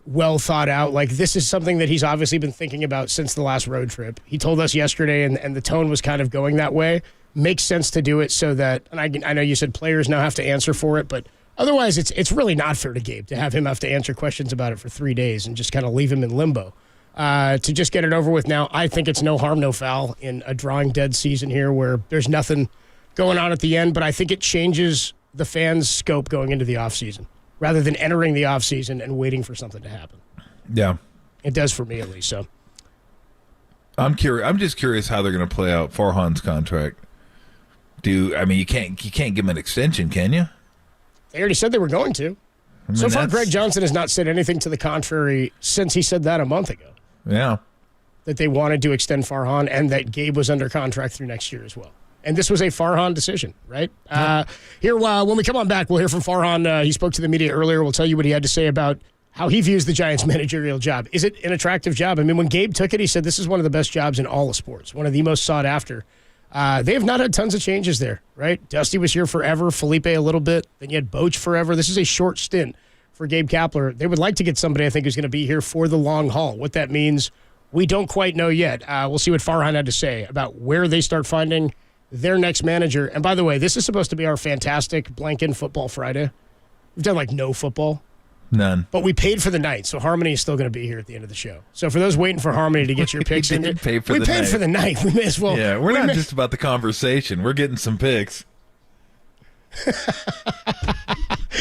well thought out. Like, this is something that he's obviously been thinking about since the last road trip. He told us yesterday, and the tone was kind of going that way. Makes sense to do it so that, and I know you said players now have to answer for it, but otherwise it's really not fair to Gabe to have him have to answer questions about it for 3 days and just kind of leave him in limbo. To just get it over with now, I think it's no harm, no foul in a drawing dead season here where there's nothing going on at the end, but I think it changes the fans' scope going into the offseason rather than entering the offseason and waiting for something to happen. Yeah. It does for me, at least. So I'm curious. I'm just curious how they're going to play out Farhan's contract. You can't give him an extension, can you? They already said they were going to. So far, Greg Johnson has not said anything to the contrary since he said that a month ago. Yeah. That they wanted to extend Farhan and that Gabe was under contract through next year as well. And this was a Farhan decision, right? Here, when we come on back, we'll hear from Farhan. He spoke to the media earlier. We'll tell you what he had to say about how he views the Giants' managerial job. Is it an attractive job? I mean, when Gabe took it, he said this is one of the best jobs in all of sports, one of the most sought after. They have not had tons of changes there, right? Dusty was here forever, Felipe a little bit, then you had Boch forever. This is a short stint for Gabe Kapler. They would like to get somebody, I think, who's going to be here for the long haul. What that means, we don't quite know yet. We'll see what Farhan had to say about where they start finding their next manager. And by the way, this is supposed to be our fantastic Blanken Football Friday. We've done no football. None. But we paid for the night, so Harmony is still going to be here at the end of the show. So for those waiting for Harmony to get your picks in, we paid for the night. We may as well. Yeah, we're not just about the conversation. We're getting some picks.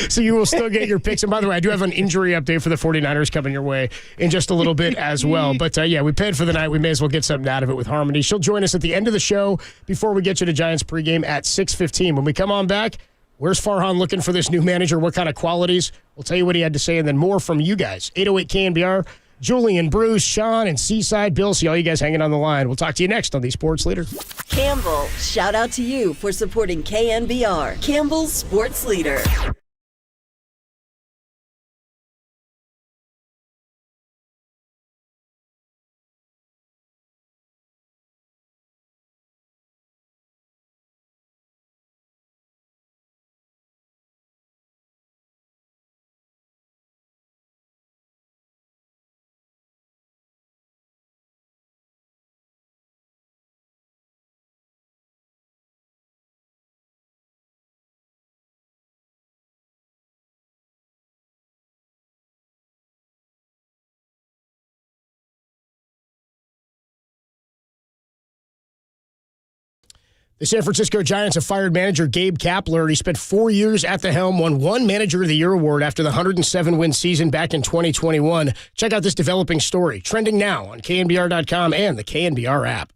So you will still get your picks. And by the way, I do have an injury update for the 49ers coming your way in just a little bit as well. But we paid for the night. We may as well get something out of it with Harmony. She'll join us at the end of the show before we get you to Giants pregame at 6:15. When we come on back, Where's Farhan looking for this new manager? What kind of qualities? We'll tell you what he had to say, and then more from you guys. 808 KNBR, Julian, Bruce, Sean, and Seaside Bill. See all you guys hanging on the line. We'll talk to you next on the Sports Leader. Campbell, shout out to you for supporting KNBR, Campbell's Sports Leader. The San Francisco Giants have fired manager Gabe Kapler. He spent 4 years at the helm, won one Manager of the Year award after the 107-win season back in 2021. Check out this developing story, trending now on KNBR.com and the KNBR app.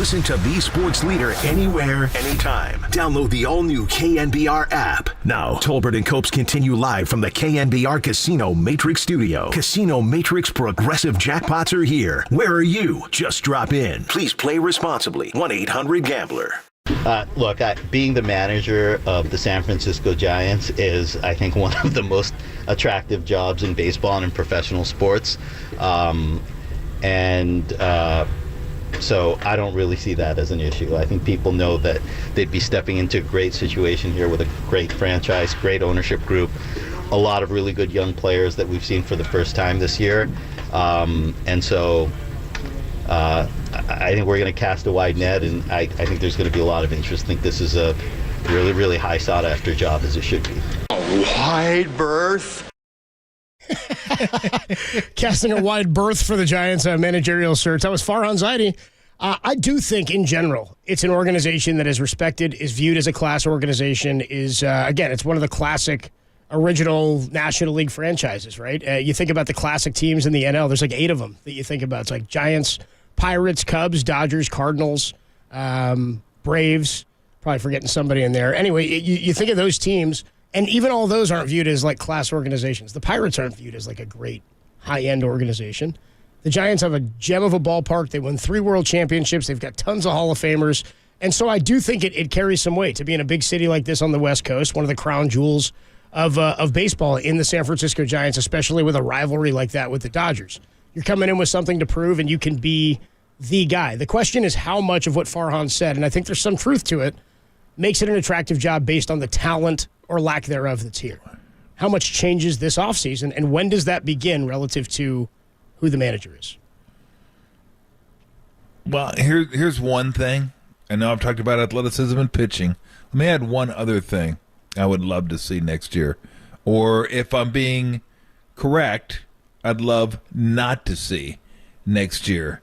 Listen to the sports leader anywhere, anytime. Download the all-new KNBR app. Now, Tolbert and Copes continue live from the KNBR Casino Matrix Studio. Casino Matrix progressive jackpots are here. Where are you? Just drop in. Please play responsibly. 1-800-GAMBLER. Look, being the manager of the San Francisco Giants is, I think, one of the most attractive jobs in baseball and in professional sports. So I don't really see that as an issue. I think people know that they'd be stepping into a great situation here with a great franchise, great ownership group, a lot of really good young players that we've seen for the first time this year. I think we're going to cast a wide net, and I think there's going to be a lot of interest. I think this is a really, really high sought-after job, as it should be. A wide berth? Casting a wide berth for the Giants managerial search. That was Farhan Zaidi. I do think, in general, it's an organization that is respected, is viewed as a class organization, again, it's one of the classic original National League franchises, right? You think about the classic teams in the NL. There's like 8 of them that you think about. It's like Giants, Pirates, Cubs, Dodgers, Cardinals, Braves. Probably forgetting somebody in there. Anyway, you think of those teams, and even all those aren't viewed as like class organizations. The Pirates aren't viewed as like a great high-end organization. The Giants have a gem of a ballpark. They won 3 World Championships. They've got tons of Hall of Famers. And so I do think it carries some weight to be in a big city like this on the West Coast, one of the crown jewels of baseball in the San Francisco Giants, especially with a rivalry like that with the Dodgers. You're coming in with something to prove, and you can be the guy. The question is how much of what Farhan said, and I think there's some truth to it, makes it an attractive job based on the talent or lack thereof that's here. How much changes this offseason, and when does that begin relative to who the manager is? Well, here's one thing. I know I've talked about athleticism and pitching. Let me add one other thing I would love to see next year. Or if I'm being correct, I'd love not to see next year.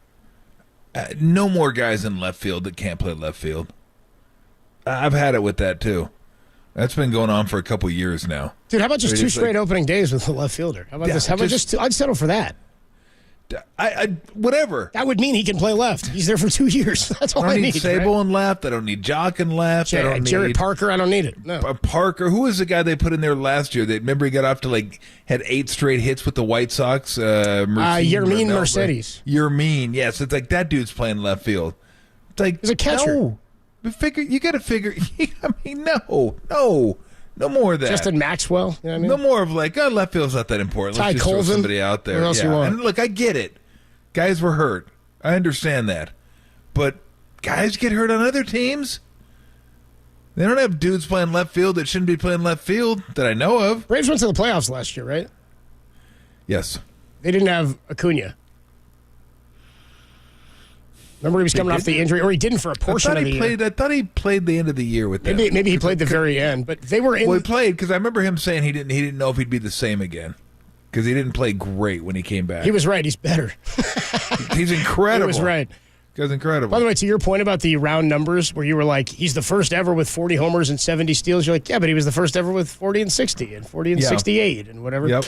No more guys in left field that can't play left field. I've had it with that, too. That's been going on for a couple years now. Dude, how about just 2 straight opening days with the left fielder? How about this? How about just I'd settle for that. Whatever. That would mean he can play left. He's there for 2 years. That's all I need. Sable in left. I don't need Jock in left. I don't Jared need Parker. I don't need it. No. Parker. Who was the guy they put in there last year? Remember he got off to had 8 straight hits with the White Sox. Yermin Mercedes. Yermin. Yes, it's like that dude's playing left field. It's like he's a catcher. No. You got to figure. I mean, no more of that. Justin Maxwell. You know what I mean? No more of left field's not that important. Ty Let's just Colvin. throw somebody out there. What else you want? And look, I get it. Guys were hurt. I understand that. But guys get hurt on other teams. They don't have dudes playing left field that shouldn't be playing left field that I know of. Braves went to the playoffs last year, right? Yes. They didn't have Acuna. Remember he was coming off the injury, or he didn't for a portion of the year. I thought he played the end of the year with them. Maybe he played the very end, but they were in. Well, he played because I remember him saying he didn't know if he'd be the same again because he didn't play great when he came back. He was right. He's better. He's incredible. He was right. Guy's incredible. By the way, to your point about the round numbers, where you were like, he's the first ever with 40 homers and 70 steals. You're like, yeah, but he was the first ever with 40 and 60 and 40 and 68 and whatever. Yep.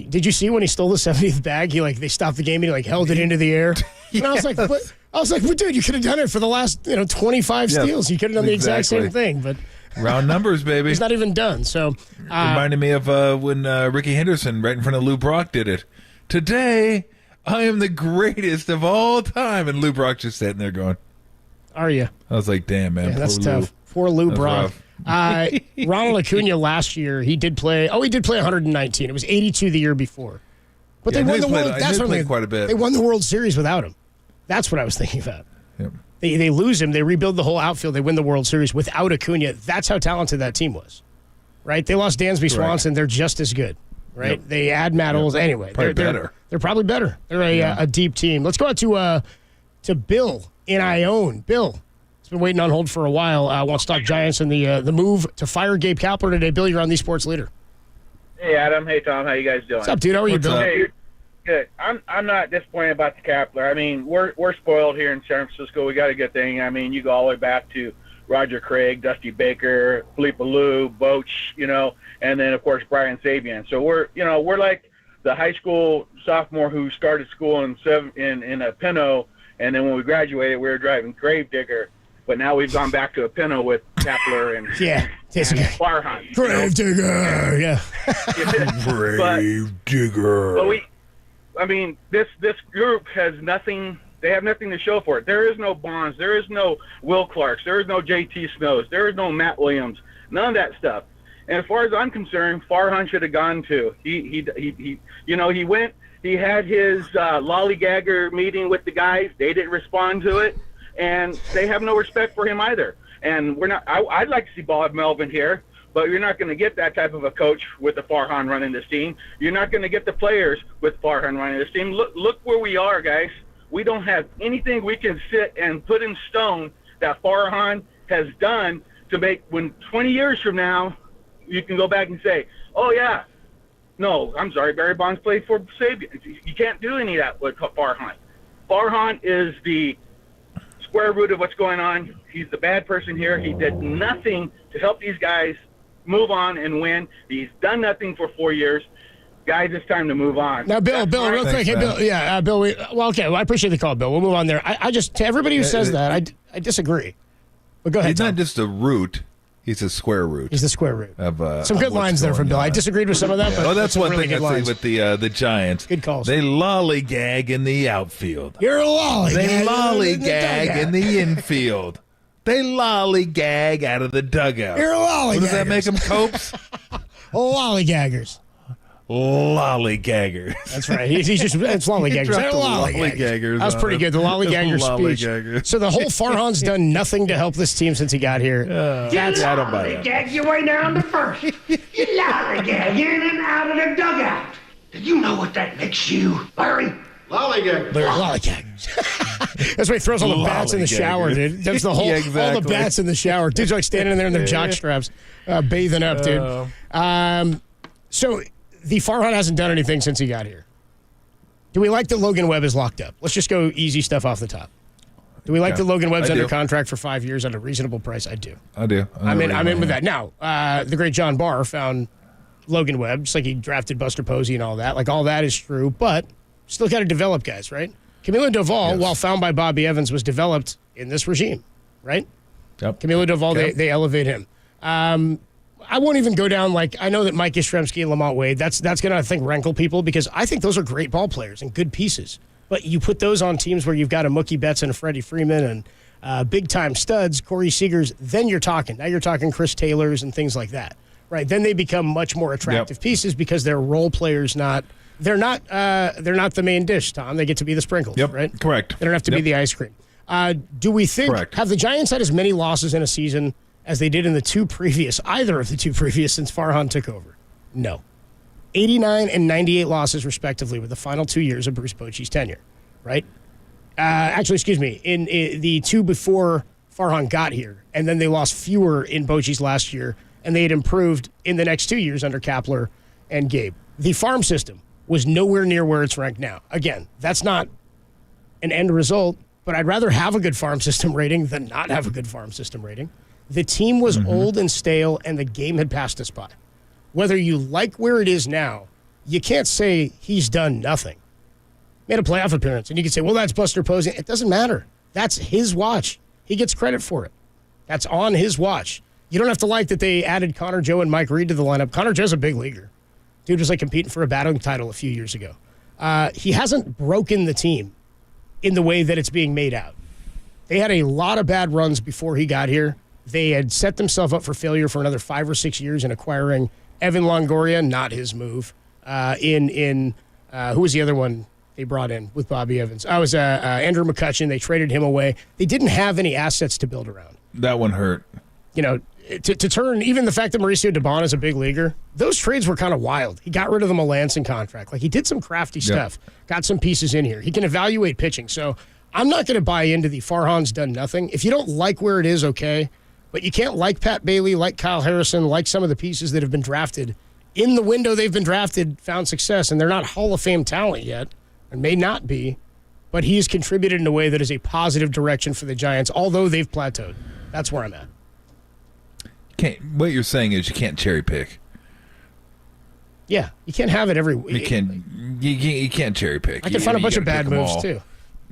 Did you see when he stole the 70th bag? They stopped the game and he held it into the air. And I was like, but dude, you could have done it for the last 25 steals. You could have done the exact same thing, but round numbers, baby. He's not even done. So reminded me of when Ricky Henderson right in front of Lou Brock did it. Today, I am the greatest of all time, and Lou Brock just sitting there going, "Are you?" I was like, "Damn, man, yeah, that's tough." Poor Lou Brock. Ronald Acuna last year, he did play 119. It was 82 the year before. But they won the World. That's what quite a bit. They won the World Series without him. That's what I was thinking about. Yep. They lose him. They rebuild the whole outfield. They win the World Series without Acuna. That's how talented that team was, right? They lost Dansby Swanson. They're just as good, right? Yep. They add Matt Olson. Anyway, they're better. They're probably better. They're a deep team. Let's go out to Bill in Ione. Bill, it's been waiting on hold for a while. Wants to talk Giants and the move to fire Gabe Kapler today. Bill, you're on the Sports Leader. Hey, Adam. Hey, Tom. How you guys doing? What's up, dude? How are you, Bill? Hey, good. I'm not disappointed about the Kapler. I mean, we're spoiled here in San Francisco. We got a good thing. I mean, you go all the way back to Roger Craig, Dusty Baker, Felipe Alou, Boch, and then of course Brian Sabian. So we're like the high school sophomore who started school in Pinot, And then when we graduated, we were driving Gravedigger. But now we've gone back to a Pinto with Kepler and Farhan. Gravedigger, yeah. Gravedigger. But this group has nothing. They have nothing to show for it. There is no Bonds. There is no Will Clarks. There is no J.T. Snows. There is no Matt Williams. None of that stuff. And as far as I'm concerned, Farhan should have gone too. He went. He had his lollygagger meeting with the guys. They didn't respond to it, and they have no respect for him either. And we're not. I'd like to see Bob Melvin here, but you're not going to get that type of a coach with a Farhan running this team. You're not going to get the players with Farhan running this team. Look where we are, guys. We don't have anything we can sit and put in stone that Farhan has done to make when 20 years from now you can go back and say, oh yeah. No, I'm sorry, Barry Bonds played for Sabian. You can't do any of that with Farhan. Farhan is the square root of what's going on. He's the bad person here. He did nothing to help these guys move on and win. He's done nothing for 4 years. Guys, it's time to move on. Now, Bill, real quick. Hey, Bill. Yeah, Bill. I appreciate the call, Bill. We'll move on there. I just, to everybody who says that, I disagree. But go ahead, He's not just a root. He's a square root. He's the square root. Of, some good lines there from Bill. I disagreed with some of that, but that's one really thing I see with the Giants. Good calls. They lollygag in the outfield. You're a lollygag. They lollygag in the infield. They lollygag out of the dugout. You're a lollygagger. What does that make them, Copes? Lollygaggers. Lollygaggers. That's right. It's lollygaggers. They're lollygaggers. That was pretty good. The lollygagger speech. So the whole Farhan's done nothing to help this team since he got here. I don't buy that. Lollygag your way down to first. You lollygag in and out of the dugout. Do you know what that makes you, Larry? Lollygag. Lollygaggers. That's why he throws all the bats in the shower, dude. That's the whole, all the bats in the shower. Dude's like standing there in their jock straps, bathing up, dude. So the Farhan hasn't done anything since he got here. Do we like that Logan Webb is locked up? Let's just go easy stuff off the top. Do we like that Logan Webb's under contract for 5 years at a reasonable price? I do. I'm in with that. Now, the great John Barr found Logan Webb, just like he drafted Buster Posey and all that. Like, all that is true, but still got to develop guys, right? Camilo Doval, while found by Bobby Evans, was developed in this regime, right? Yep. Camilo Doval, they elevate him. I won't even go down I know that Mike Yastrzemski and Lamont Wade, that's going to, I think, rankle people because I think those are great ball players and good pieces. But you put those on teams where you've got a Mookie Betts and a Freddie Freeman and big-time studs, Corey Seagers, then you're talking. Now you're talking Chris Taylors and things like that, right? Then they become much more attractive pieces because they're role players, they're not the main dish, Tom. They get to be the sprinkles, right? Correct. They don't have to be the ice cream. Do we think, have the Giants had as many losses in a season as they did in either of the two previous since Farhan took over? No. 89 and 98 losses, respectively, were the final 2 years of Bruce Bochy's tenure, right? In the two before Farhan got here, and then they lost fewer in Bochy's last year, and they had improved in the next 2 years under Kapler and Gabe. The farm system was nowhere near where it's ranked now. Again, that's not an end result, but I'd rather have a good farm system rating than not have a good farm system rating. The team was old and stale, and the game had passed us by. Whether you like where it is now, you can't say he's done nothing. Made a playoff appearance, and you can say, well, that's Buster Posey. It doesn't matter. That's his watch. He gets credit for it. That's on his watch. You don't have to like that they added Connor Joe and Mike Reed to the lineup. Connor Joe's a big leaguer. Dude was competing for a batting title a few years ago. He hasn't broken the team in the way that it's being made out. They had a lot of bad runs before he got here. They had set themselves up for failure for another 5 or 6 years in acquiring Evan Longoria, not his move. Who was the other one they brought in with Bobby Evans? I was Andrew McCutchen. They traded him away. They didn't have any assets to build around. That one hurt. To turn, even the fact that Mauricio Dubon is a big leaguer, those trades were kind of wild. He got rid of the Melanson contract. He did some crafty stuff. Got some pieces in here. He can evaluate pitching. So I'm not going to buy into the Farhan's done nothing. If you don't like where it is, okay. But you can't like Pat Bailey, like Kyle Harrison, like some of the pieces that have been drafted. In the window they've been drafted, found success, and they're not Hall of Fame talent yet, and may not be, but he has contributed in a way that is a positive direction for the Giants, although they've plateaued. That's where I'm at. What you're saying is you can't cherry pick. Yeah, you can't have it every week. You can't cherry pick. I can find a bunch of bad moves, too.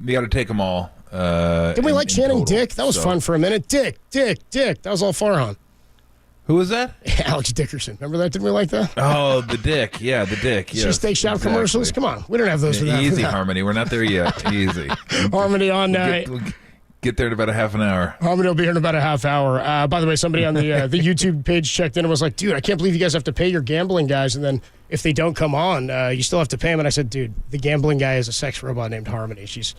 You got to take them all. Didn't we like chanting Dick? That was fun for a minute. Dick. That was all Farhan. Who was that? Alex Dickerson. Remember that? Didn't we like that? Oh, the Dick. Yeah, the Dick. Yes, Cheesesteak Shop commercials. Come on. We don't have those for that. Easy, Harmony. We're not there yet. Easy. Harmony on... We'll get there in about a half an hour. Harmony will be here in about a half hour. By the way, somebody on the YouTube page checked in and was like, dude, I can't believe you guys have to pay your gambling guys, and then if they don't come on, you still have to pay them. And I said, dude, the gambling guy is a sex robot named Harmony. She's...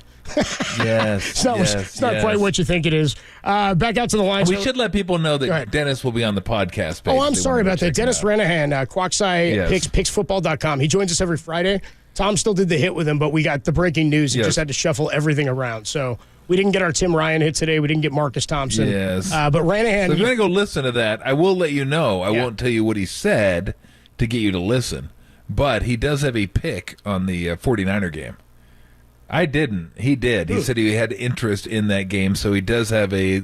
Yes. It's not quite what you think it is. Back out to the lines. We should let people know that Dennis will be on the podcast page. Oh, I'm sorry about that. Dennis Ranahan, Quackside, picksfootball.com. He joins us every Friday. Tom still did the hit with him, but we got the breaking news. He just had to shuffle everything around. So we didn't get our Tim Ryan hit today. We didn't get Marcus Thompson. Yes. But Ranahan... So if you're going to go listen to that, I will let you know. I won't tell you what he said to get you to listen. But he does have a pick on the 49er game. I didn't. He did. He said he had interest in that game, so he does have a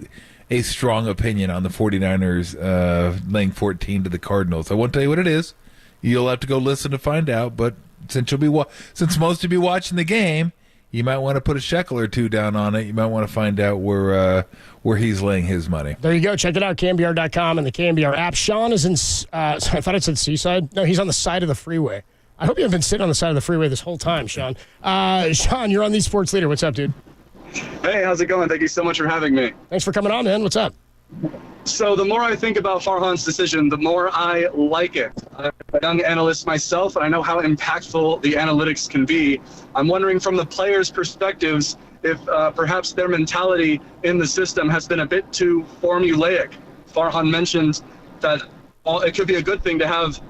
strong opinion on the 49ers laying 14 to the Cardinals. I won't tell you what it is. You'll have to go listen to find out, but since most of you watching the game, you might want to put a shekel or two down on it. You might want to find out where he's laying his money. There you go. Check it out, KNBR.com and the KNBR app. Sean is in, I thought it said Seaside. No, he's on the side of the freeway. I hope you haven't been sitting on the side of the freeway this whole time, Sean. Sean, you're on the Sports Leader. What's up, dude? Hey, how's it going? Thank you so much for having me. Thanks for coming on, man. What's up? So the more I think about Farhan's decision, the more I like it. I'm a young analyst myself, and I know how impactful the analytics can be. I'm wondering from the players' perspectives if perhaps their mentality in the system has been a bit too formulaic. Farhan mentioned that it could be a good thing to have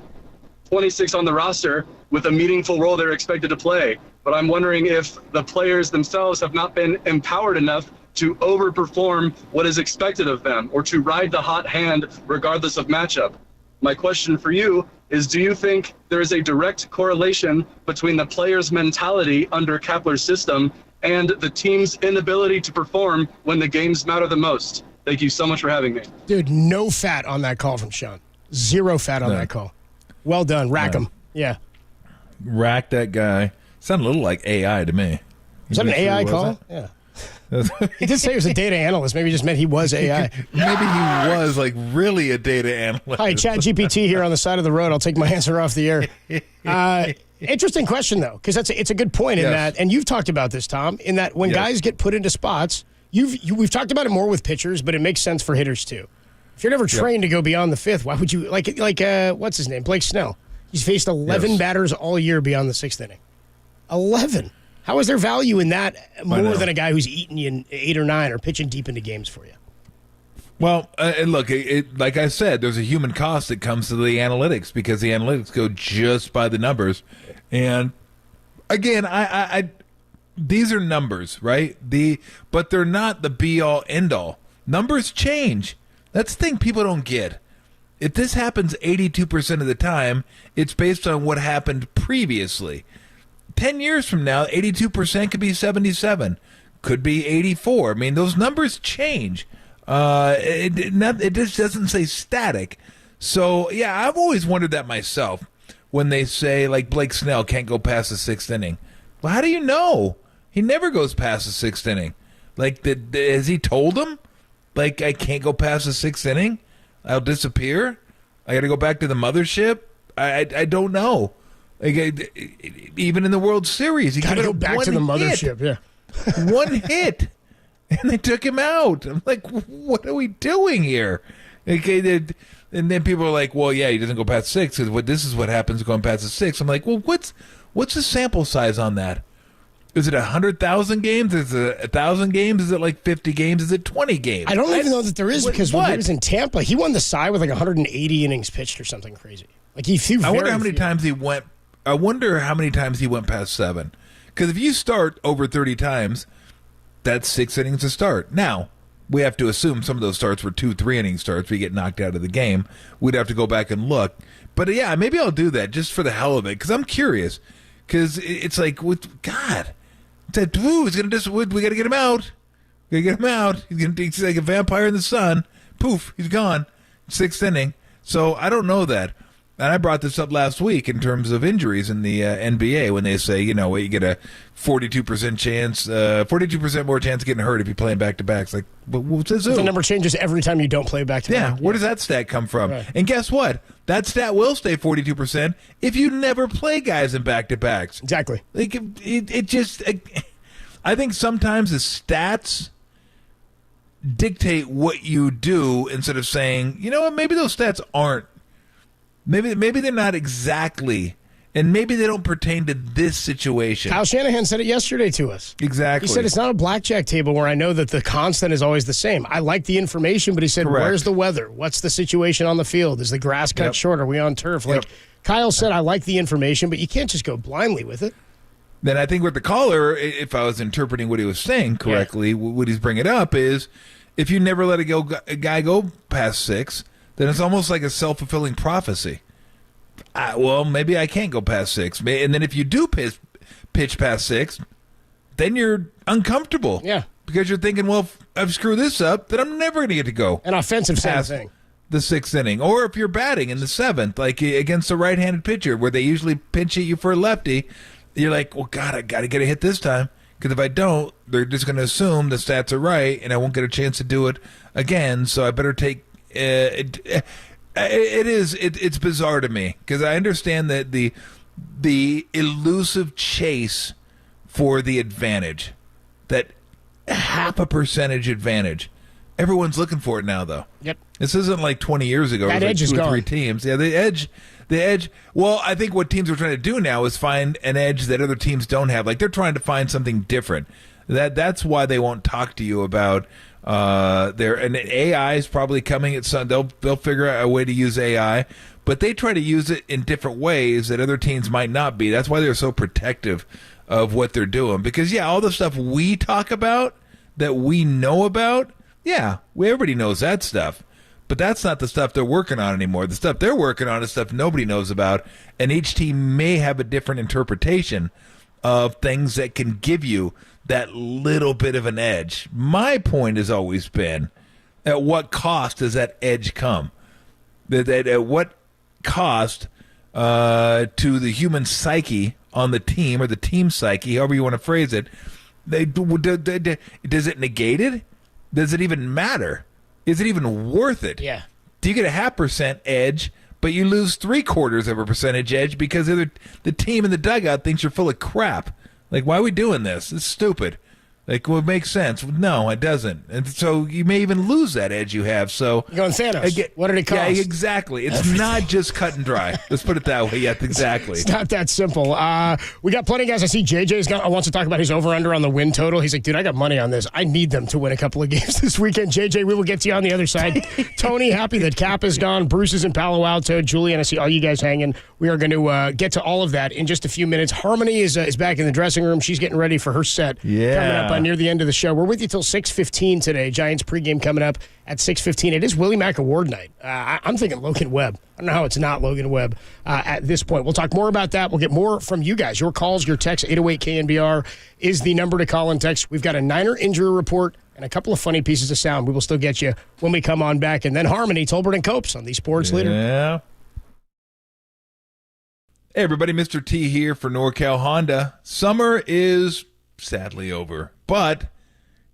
26 on the roster with a meaningful role they're expected to play. But I'm wondering if the players themselves have not been empowered enough to overperform what is expected of them or to ride the hot hand regardless of matchup. My question for you is, do you think there is a direct correlation between the player's mentality under Kapler's system and the team's inability to perform when the games matter the most? Thank you so much for having me. Dude, no fat on that call from Sean. Zero fat on that call. Well done. Rack him. Yeah. Rack that guy. Sounded a little like AI to me. Is that an AI call? Yeah. He did say he was a data analyst. Maybe he just meant he was AI. Maybe he was like really a data analyst. Hi, ChatGPT here on the side of the road. I'll take my answer off the air. Interesting question, though, because it's a good point in that, and you've talked about this, Tom, in that when guys get put into spots, we've talked about it more with pitchers, but it makes sense for hitters, too. If you're never trained to go beyond the fifth, why would you, like what's his name, Blake Snell? He's faced 11 batters all year beyond the sixth inning. 11. How is there value in that more than a guy who's eating you in 8 or 9 or pitching deep into games for you? Well, and look, like I said, there's a human cost that comes to the analytics because the analytics go just by the numbers. And again, these are numbers, right? But they're not the be-all, end-all. Numbers change. That's the thing people don't get. If this happens 82% of the time, it's based on what happened previously. 10 years from now, 82% could be 77, could be 84. I mean, those numbers change. It just doesn't say static. So, yeah, I've always wondered that myself when they say, like, Blake Snell can't go past the sixth inning. Well, how do you know? He never goes past the sixth inning. Like, has he told them? Like, I can't go past the sixth inning? I'll disappear? I got to go back to the mothership? I don't know. Like, even in the World Series, he got to go back to the mothership. Yeah, one hit, and they took him out. I'm like, what are we doing here? Okay, and then people are like, well, yeah, he doesn't go past 6 because this is what happens going past the 6. I'm like, well, what's the sample size on that? Is it 100,000 games? Is it 1,000 games? Is it like 50 games? Is it 20 games? I don't even know that there is because when he was in Tampa, he won the Cy with like 180 innings pitched or something crazy. Like he threw. I wonder how many times he went. I wonder how many times he went past 7. Because if you start over 30 times, that's 6 innings to start. Now, we have to assume some of those starts were 2-3 inning starts where you get knocked out of the game. We'd have to go back and look. But yeah, maybe I'll do that just for the hell of it because I'm curious. Because it's like, God, it's like, we got to get him out. We got to get him out. He's like a vampire in the sun. Poof, he's gone. 6th inning. So I don't know that. and I brought this up last week in terms of injuries in the NBA when they say, you get a 42% chance, 42% more chance of getting hurt if you're playing back-to-backs. Like, what's this? The number changes every time you don't play back-to-back. Yeah, where does that stat come from? Right. And guess what? That stat will stay 42% if you never play guys in back-to-backs. Exactly. Like, it just... I think sometimes the stats dictate what you do instead of saying, you know what, maybe those stats aren't. Maybe they're not exactly, and maybe they don't pertain to this situation. Kyle Shanahan said it yesterday to us. Exactly. He said it's not a blackjack table where I know that the constant is always the same. I like the information, but he said, Correct. Where's the weather? What's the situation on the field? Is the grass cut short? Are we on turf? Like Kyle said, I like the information, but you can't just go blindly with it. Then I think with the caller, if I was interpreting what he was saying correctly, what he's bringing up is if you never let a guy go past 6, then it's almost like a self-fulfilling prophecy. Well, maybe I can't go past 6. And then if you do pitch past 6, then you're uncomfortable. Yeah. Because you're thinking, well, if I've screwed this up, then I'm never going to get to go. An offensive past thing. The 6th inning. Or if you're batting in the 7th, like against a right-handed pitcher where they usually pinch at you for a lefty, you're like, well, God, I got to get a hit this time. Because if I don't, they're just going to assume the stats are right, and I won't get a chance to do it again. So I better take It's bizarre to me because I understand that the elusive chase for the advantage, that half a percentage advantage. Everyone's looking for it now, though. Yep. This isn't like 20 years ago. That it was like edge is 2 or gone. 3 teams. Yeah, the edge. Well, I think what teams are trying to do now is find an edge that other teams don't have. Like they're trying to find something different. That's why they won't talk to you about and AI is probably coming at some. They'll figure out a way to use AI, but they try to use it in different ways that other teams might not be. That's why they're so protective of what they're doing. Because all the stuff we talk about that we know about, everybody knows that stuff. But that's not the stuff they're working on anymore. The stuff they're working on is stuff nobody knows about, and each team may have a different interpretation of things that can give you that little bit of an edge. My point has always been, at what cost does that edge come? At what cost to the human psyche on the team, or the team psyche, however you want to phrase it, does it negate it? Does it even matter? Is it even worth it? Yeah. Do you get a 0.5% edge, but you lose 0.75% edge because the team in the dugout thinks you're full of crap? Like, why are we doing this? It's stupid. Like, well, it makes sense. No, it doesn't. And so you may even lose that edge you have. So you're going Thanos. What did it cost? Yeah, exactly. It's not just cut and dry. Let's put it that way. Yeah, exactly. It's not that simple. We got plenty of guys. I see JJ's wants to talk about his over-under on the win total. He's like, dude, I got money on this. I need them to win a couple of games this weekend. JJ, we will get to you on the other side. Tony, happy that Cap is gone. Bruce is in Palo Alto. Julian, I see all you guys hanging. We are going to get to all of that in just a few minutes. Harmony is back in the dressing room. She's getting ready for her set. Yeah. Coming up near the end of the show. We're with you till 6:15 today. Giants pregame coming up at 6:15. It is Willie Mack Award night. I'm thinking Logan Webb. I don't know how it's not Logan Webb at this point. We'll talk more about that. We'll get more from you guys. Your calls, your texts. 808-KNBR is the number to call and text. We've got a Niner injury report and a couple of funny pieces of sound. We will still get you when we come on back. And then Harmony, Tolbert, and Copes on the Sports Leader. Yeah. Hey, everybody. Mr. T here for NorCal Honda. Summer is sadly over, but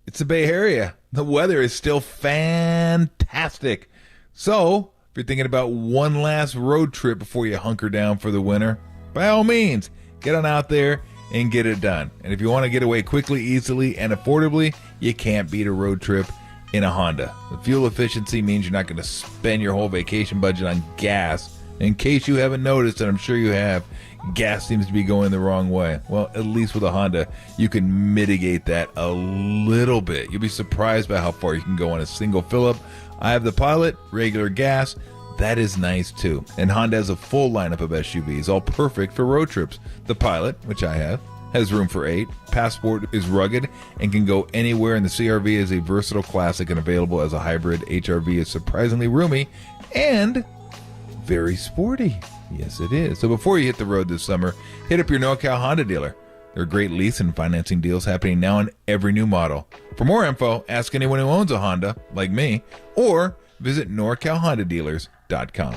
it's the Bay Area. The weather is still fantastic. So, if you're thinking about one last road trip before you hunker down for the winter, by all means, get on out there and get it done. And if you want to get away quickly, easily, and affordably, you can't beat a road trip in a Honda. The fuel efficiency means you're not going to spend your whole vacation budget on gas. In case you haven't noticed, and I'm sure you have, gas seems to be going the wrong way. Well, at least with a Honda, you can mitigate that a little bit. You'll be surprised by how far you can go on a single fill-up. I have the Pilot, regular gas. That is nice, too. And Honda has a full lineup of SUVs, all perfect for road trips. The Pilot, which I have, has room for 8. Passport is rugged and can go anywhere, and the CR-V is a versatile classic and available as a hybrid. HR-V is surprisingly roomy and very sporty. Yes, it is. So before you hit the road this summer, hit up your NorCal Honda dealer. There are great lease and financing deals happening now on every new model. For more info, ask anyone who owns a Honda, like me, or visit NorCalHondaDealers.com.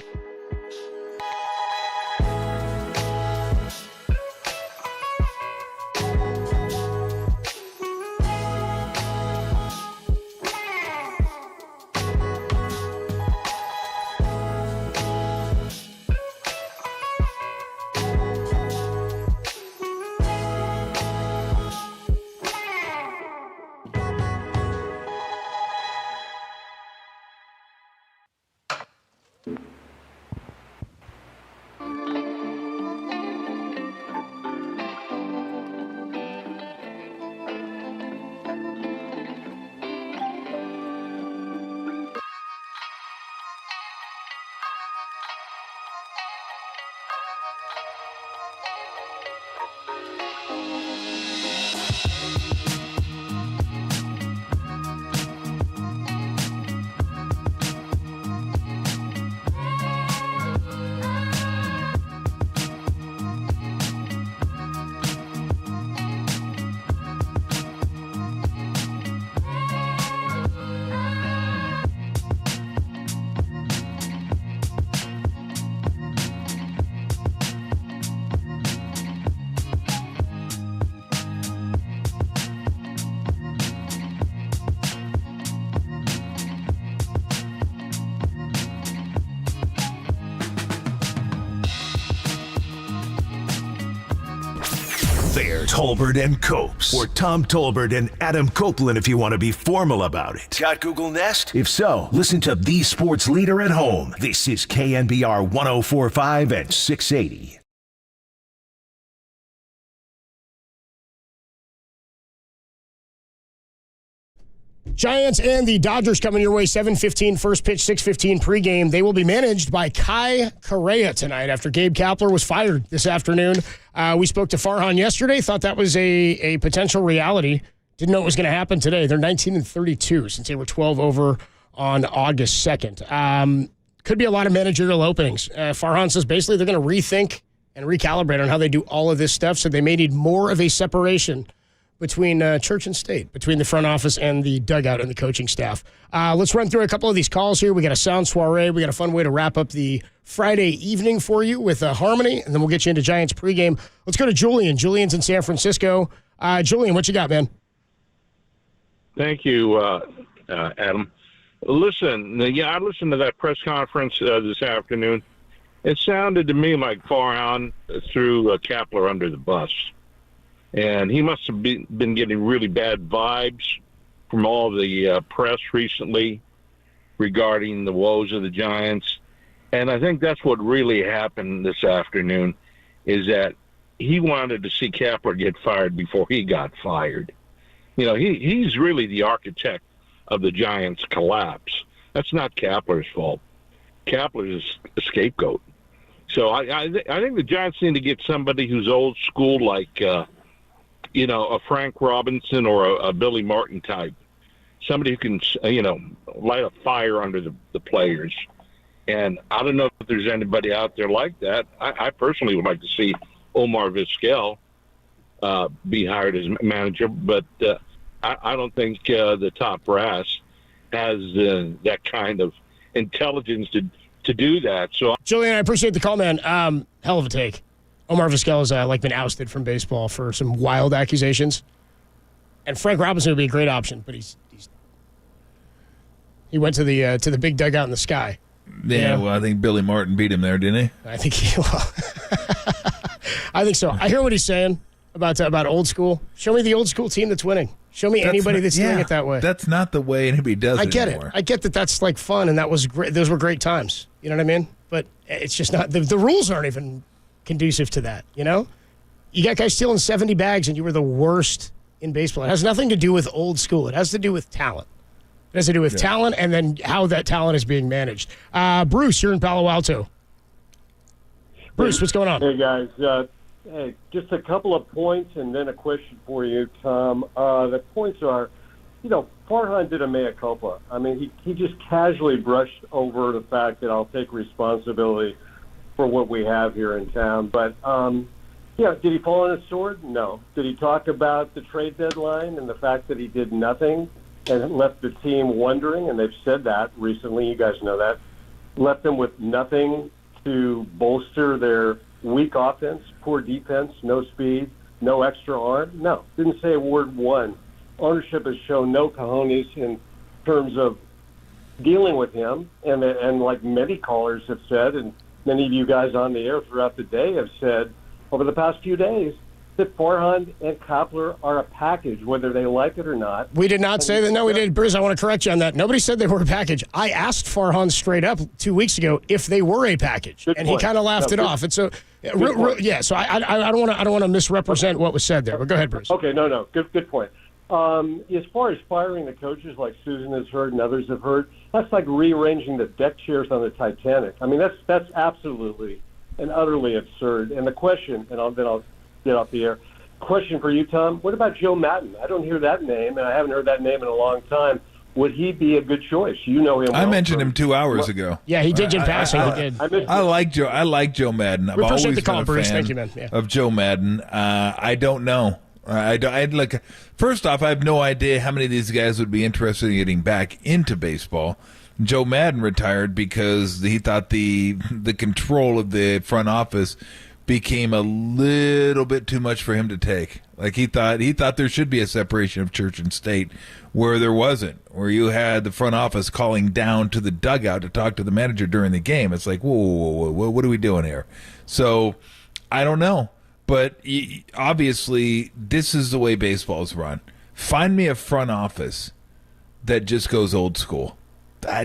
They're Tolbert and Copes, or Tom Tolbert and Adam Copeland if you want to be formal about it. Got Google Nest? If so, listen to the sports leader at home. This is KNBR 104.5 and 680. Giants and the Dodgers coming your way, 7:15 first pitch, 6:15 pregame. They will be managed by Kai Correa tonight after Gabe Kapler was fired this afternoon. We spoke to Farhan yesterday, thought that was a potential reality. Didn't know it was going to happen today. They're 19-32 since they were 12 over on August 2nd. Could be a lot of managerial openings. Farhan says basically they're going to rethink and recalibrate on how they do all of this stuff, so they may need more of a separation between church and state, between the front office and the dugout and the coaching staff. Let's run through a couple of these calls here. We got a sound soiree. We got a fun way to wrap up the Friday evening for you with Harmony, and then we'll get you into Giants pregame. Let's go to Julian. Julian's in San Francisco. Julian, what you got, man? Thank you, Adam. Listen, I listened to that press conference this afternoon. It sounded to me like Farhan threw Kapler under the bus. And he must have been getting really bad vibes from all the press recently regarding the woes of the Giants. And I think that's what really happened this afternoon, is that he wanted to see Kapler get fired before he got fired. You know, he's really the architect of the Giants' collapse. That's not Kapler's fault. Kapler's a scapegoat. So I think the Giants need to get somebody who's old school, like a Frank Robinson or a Billy Martin type, somebody who can, light a fire under the players. And I don't know if there's anybody out there like that. I personally would like to see Omar Vizquel be hired as manager, but I don't think the top brass has that kind of intelligence to do that. So, Julian, I appreciate the call, man. Hell of a take. Omar Vizquel has been ousted from baseball for some wild accusations, and Frank Robinson would be a great option, but he went to the big dugout in the sky. Yeah, well, I think Billy Martin beat him there, didn't he? I think I think so. I hear what he's saying about old school. Show me the old school team that's winning. Show me anybody that's doing it that way. That's not the way anybody does it anymore. I get that that's fun, and that was great. Those were great times. You know what I mean? But it's just not the rules aren't even conducive to that, you know? You got guys stealing 70 bags and you were the worst in baseball. It has nothing to do with old school. It has to do with talent. It has to do with talent and then how that talent is being managed. Bruce, you're in Palo Alto. Bruce, what's going on? Hey, guys. Hey, just a couple of points and then a question for you, Tom. The points are, Farhan did a mea culpa. I mean, he just casually brushed over the fact that I'll take responsibility for what we have here in town. But, did he fall on his sword? No. Did he talk about the trade deadline and the fact that he did nothing and left the team wondering, and they've said that recently, you guys know that, left them with nothing to bolster their weak offense, poor defense, no speed, no extra arm? No. Didn't say a word one. Ownership has shown no cojones in terms of dealing with him, and like many callers have said, and many of you guys on the air throughout the day have said over the past few days that Farhan and Kapler are a package, whether they like it or not. We did not say that. No, we did. Bruce, I want to correct you on that. Nobody said they were a package. I asked Farhan straight up 2 weeks ago if they were a package, and he kind of laughed it off. And so, so I don't want to misrepresent what was said there. But go ahead, Bruce. Okay, no, good point. As far as firing the coaches, like Susan has heard and others have heard, that's like rearranging the deck chairs on the Titanic. I mean, that's absolutely and utterly absurd. And the question, then I'll get off the air. Question for you, Tom. What about Joe Madden? I don't hear that name, and I haven't heard that name in a long time. Would he be a good choice? You know him. I mentioned him 2 hours ago. Yeah, he did in passing. He did. I like Joe Madden. I've always been a fan of Joe Madden. I don't know. I'd like. First off, I have no idea how many of these guys would be interested in getting back into baseball. Joe Madden retired because he thought the control of the front office became a little bit too much for him to take. Like he thought there should be a separation of church and state, where there wasn't. Where you had the front office calling down to the dugout to talk to the manager during the game. It's like, whoa, what are we doing here? So I don't know. But obviously, this is the way baseball's run. Find me a front office that just goes old school.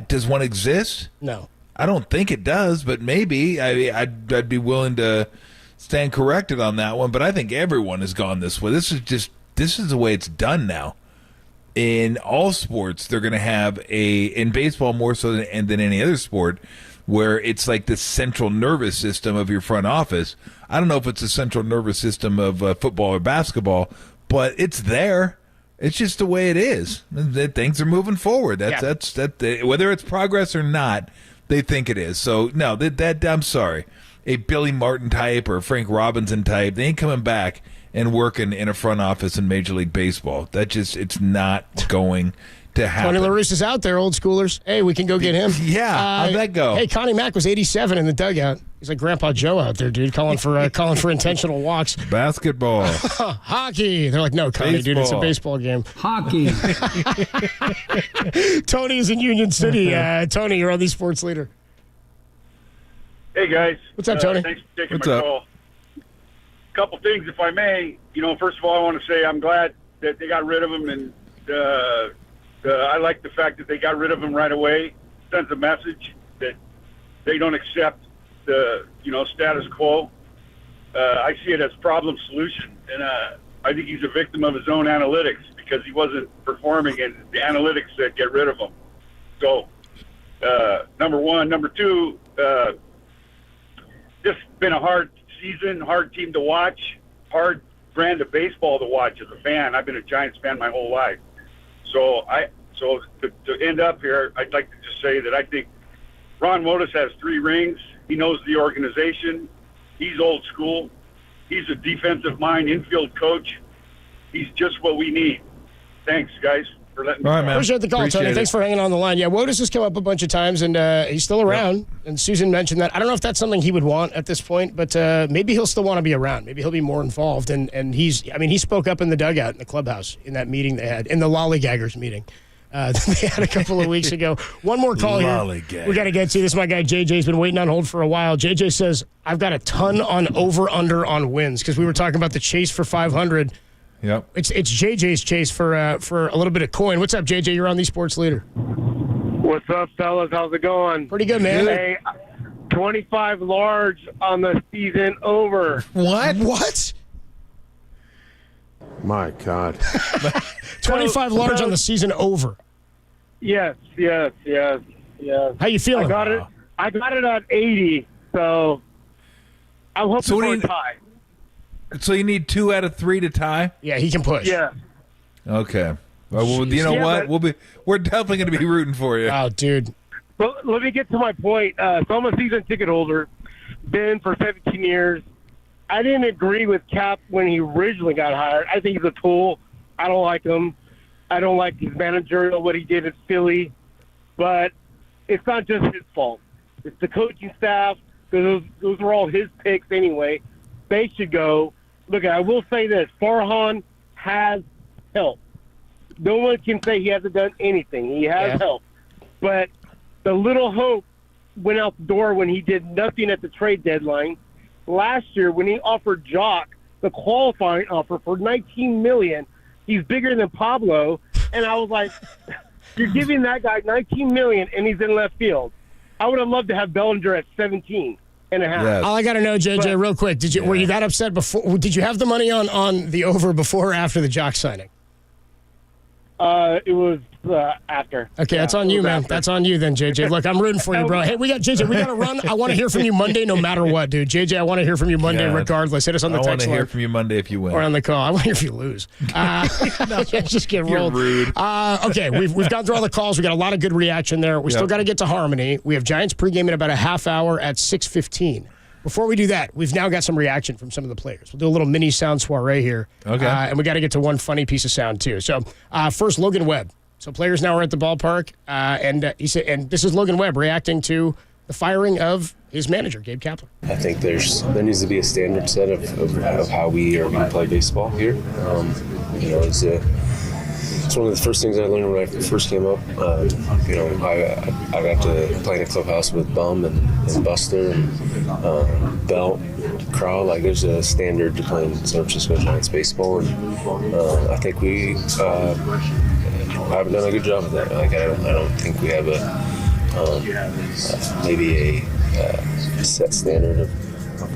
Does one exist? No. I don't think it does, but maybe. I'd be willing to stand corrected on that one, but I think everyone has gone this way. This is the way it's done now. In all sports, they're going to have in baseball more so than any other sport, where it's like the central nervous system of your front office. I don't know if it's the central nervous system of football or basketball, but it's there. It's just the way it is. Things are moving forward. That's whether it's progress or not, they think it is. So no, that I'm sorry, a Billy Martin type or a Frank Robinson type, they ain't coming back and working in a front office in Major League Baseball. It's not going to happen. Tony La Russa's out there, old schoolers. Hey, we can go get him. Yeah, how'd that go? Hey, Connie Mack was 87 in the dugout. He's like Grandpa Joe out there, dude, calling for intentional walks. Basketball. Hockey. They're like, no, Connie, dude, it's a baseball game. Hockey. Tony is in Union City. Tony, you're on the Sports Leader. Hey, guys. What's up, Tony? Thanks for taking What's my up? call. Couple things, if I may. First of all, I want to say I'm glad that they got rid of him, and I like the fact that they got rid of him right away. Sends a message that they don't accept the status quo. I see it as problem solution, and I think he's a victim of his own analytics because he wasn't performing, and the analytics said get rid of him. So, number one. Number two, this has been a hard season, hard team to watch, hard brand of baseball to watch as a fan. I've been a Giants fan my whole life. So to end up here, I'd like to just say that I think Ron Wotus has 3 rings. He knows the organization. He's old school. He's a defensive mind, infield coach. He's just what we need. Thanks, guys, for letting me talk. Appreciate the call, Tony. Thanks for hanging on the line. Yeah, Wotus has come up a bunch of times, and he's still around. Yep. And Susan mentioned that. I don't know if that's something he would want at this point, but maybe he'll still want to be around. Maybe he'll be more involved. And he spoke up in the dugout in the clubhouse in that meeting they had, in the Lollygaggers meeting. They had a couple of weeks ago. One more call here. We got to get to this. My guy JJ's been waiting on hold for a while. JJ says, I've got a ton on over-under on wins because we were talking about the chase for 500. Yep. It's JJ's chase for a little bit of coin. What's up, JJ? You're on the Sports Leader. What's up, fellas? How's it going? Pretty good, man. Hey, 25 large on the season over. What? My God. 25 large on the season over. Yes. How you feeling? I got it at 80, so I'm hoping for a tie. So you need 2 out of 3 to tie? Yeah, he can push. Yeah. Okay. Well, you know what? We're definitely going to be rooting for you. Oh, dude. Well, let me get to my point. So I'm a season ticket holder, been for 17 years. I didn't agree with Cap when he originally got hired. I think he's a tool. I don't like him. I don't like his managerial, what he did at Philly. But it's not just his fault. It's the coaching staff, because those were all his picks anyway. They should go. Look, I will say this. Farhan has help. No one can say he hasn't done anything. He has help. But the little hope went out the door when he did nothing at the trade deadline. Last year, when he offered Jock the qualifying offer for $19 million, he's bigger than Pablo. And I was like, you're giving that guy $19 million, and he's in left field. I would have loved to have Bellinger at 17 and a half. Yes. All I got to know, JJ, real quick, were you that upset before? Did you have the money on the over before or after the Jock signing? It was after. Okay, that's on you, man. After. That's on you then, JJ. Look, I'm rooting for you, bro. Hey, we got to run. I want to hear from you Monday no matter what, dude. JJ, I want to hear from you Monday regardless. Hit us on the text line. I want to hear from you Monday if you win. Or on the call. I want to hear if you lose. Just get rolled. You're rude. Okay, we've gone through all the calls. We got a lot of good reaction there. We still got to get to Harmony. We have Giants pregame in about a half hour at 6:15. Before we do that, we've now got some reaction from some of the players. We'll do a little mini sound soiree here. Okay. And we got to get to one funny piece of sound, too. So, first, Logan Webb. So, players now are at the ballpark. And he said, and this is Logan Webb reacting to the firing of his manager, Gabe Kapler. I think there needs to be a standard set of how we are going to play baseball here. It's one of the first things I learned when I first came up. I got to play in a clubhouse with Bum and Buster and Belt, crowd. Like, there's a standard to playing San Francisco Giants baseball, and I think we haven't done a good job of that. Like, I don't think we have maybe a set standard of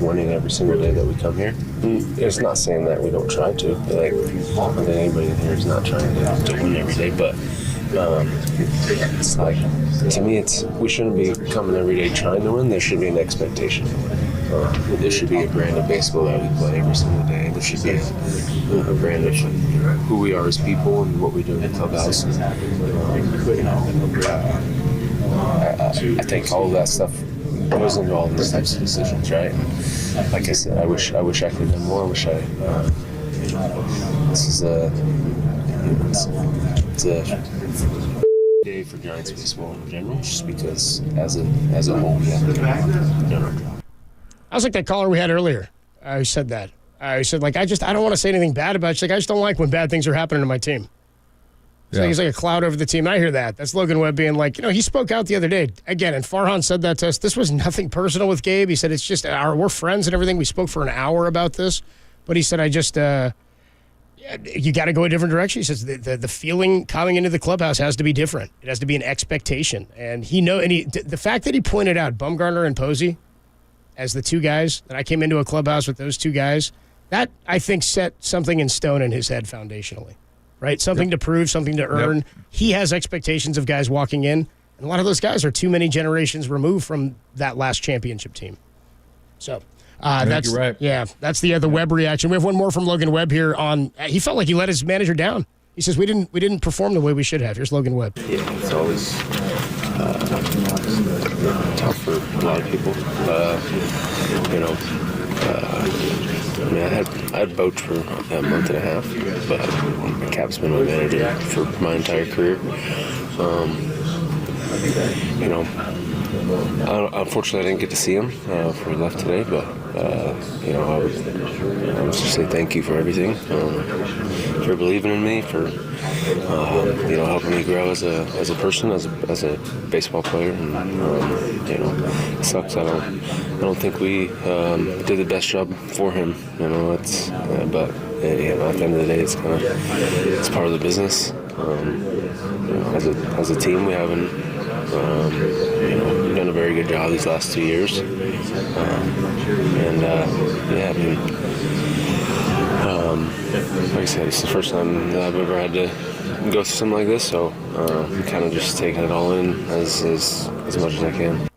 winning every single day that we come here. It's not saying that we don't try to. Like, I don't think anybody in here is not trying to win every day, but it's like, to me, we shouldn't be coming every day trying to win. There should be an expectation. There should be a brand of baseball that we play every single day. There should be a brand of who we are as people and what we do in the clubhouse. I think all of that stuff goes into all these types of decisions, right? And like I said, I wish I could have done more. I wish this is it's a day for Giants baseball in general, just because as a whole we have to do our job. I was like that caller we had earlier. I said that. I said, like, I don't want to say anything bad about it. She's like, I just don't like when bad things are happening to my team. It's like a cloud over the team. And I hear that. That's Logan Webb being like, he spoke out the other day. Again, and Farhan said that to us. This was nothing personal with Gabe. He said, it's just we're friends and everything. We spoke for an hour about this. But he said, you got to go a different direction. He says the feeling coming into the clubhouse has to be different. It has to be an expectation. And the fact that he pointed out Bumgarner and Posey as the two guys, that I came into a clubhouse with those two guys, that, I think, set something in stone in his head foundationally, right? Something to prove, something to earn. Yep. He has expectations of guys walking in, and a lot of those guys are too many generations removed from that last championship team. So that's you're right. Yeah, that's the Webb reaction. We have one more from Logan Webb here on. He felt like he let his manager down. He says we didn't perform the way we should have. Here's Logan Webb. Yeah, it's always tough for a lot of people. I had Boach for a month and a half, but Cap's been my manager for my entire career. Unfortunately, I didn't get to see him before he left today, but I would just say thank you for everything, for believing in me, for helping me grow as a person, as a baseball player. And it sucks. I don't think we did the best job for him. But at the end of the day, it's part of the business. As a team, we haven't. We've done a very good job these last 2 years. Like I said, it's the first time that I've ever had to go through something like this, so I'm kind of just taking it all in as much as I can.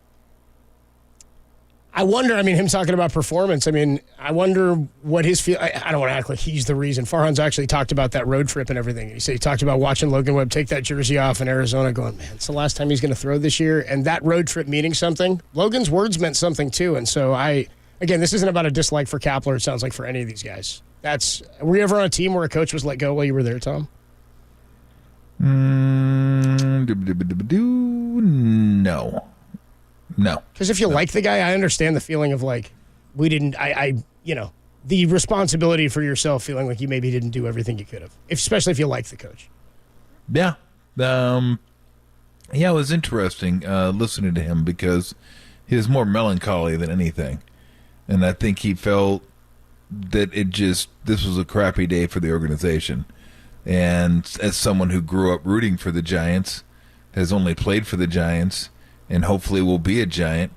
I wonder, him talking about performance, I wonder what his feel. I don't want to act like he's the reason. Farhan's actually talked about that road trip and everything. He talked about watching Logan Webb take that jersey off in Arizona, going, man, it's the last time he's going to throw this year. And that road trip meaning something. Logan's words meant something too. And so again, this isn't about a dislike for Kapler, it sounds like, for any of these guys. Were you ever on a team where a coach was let go while you were there, Tom? No. Because if you like the guy, I understand the feeling of like, the responsibility for yourself feeling like you maybe didn't do everything you could have, especially if you like the coach. Yeah. It was interesting listening to him because he was more melancholy than anything. And I think he felt that this was a crappy day for the organization. And as someone who grew up rooting for the Giants, has only played for the Giants, and hopefully will be a Giant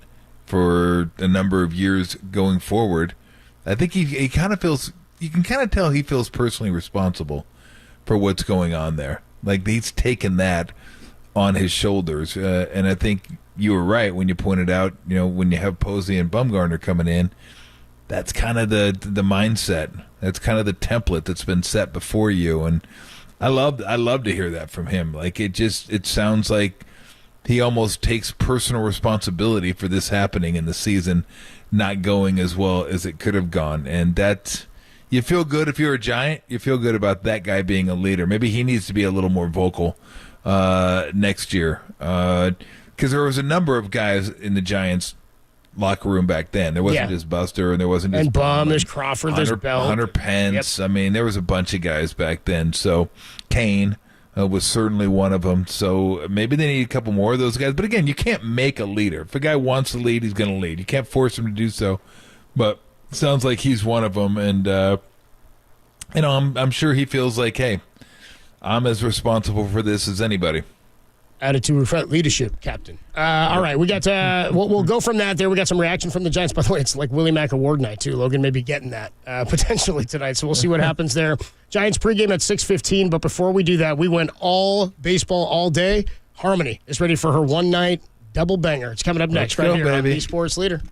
for a number of years going forward, I think he kind of feels, you can kind of tell he feels personally responsible for what's going on there. Like, he's taken that on his shoulders. And I think you were right when you pointed out, when you have Posey and Bumgarner coming in, that's kind of the mindset. That's kind of the template that's been set before you. And I love to hear that from him. Like, it sounds like he almost takes personal responsibility for this happening in the season not going as well as it could have gone. And that, you feel good if you're a Giant. You feel good about that guy being a leader. Maybe he needs to be a little more vocal next year. Because there was a number of guys in the Giants locker room back then. There wasn't just Buster, and there wasn't just Bum. There's Crawford. There's Bell. Hunter Pence. Yep. There was a bunch of guys back then. So Kane was certainly one of them. So maybe they need a couple more of those guys. But again, you can't make a leader. If a guy wants to lead, he's going to lead. You can't force him to do so. But Sounds like he's one of them, and I'm sure he feels like, hey, I'm as responsible for this as anybody. Attitude, reflect leadership, Captain. All right, we got we'll go from that there. We got some reaction from the Giants. By the way, it's like Willie Mack Award night, too. Logan may be getting that potentially tonight, so we'll see what happens there. Giants pregame at 6:15, but before we do that, we went all baseball all day. Harmony is ready for her one-night double banger. It's coming up next right here on the Sports Leader.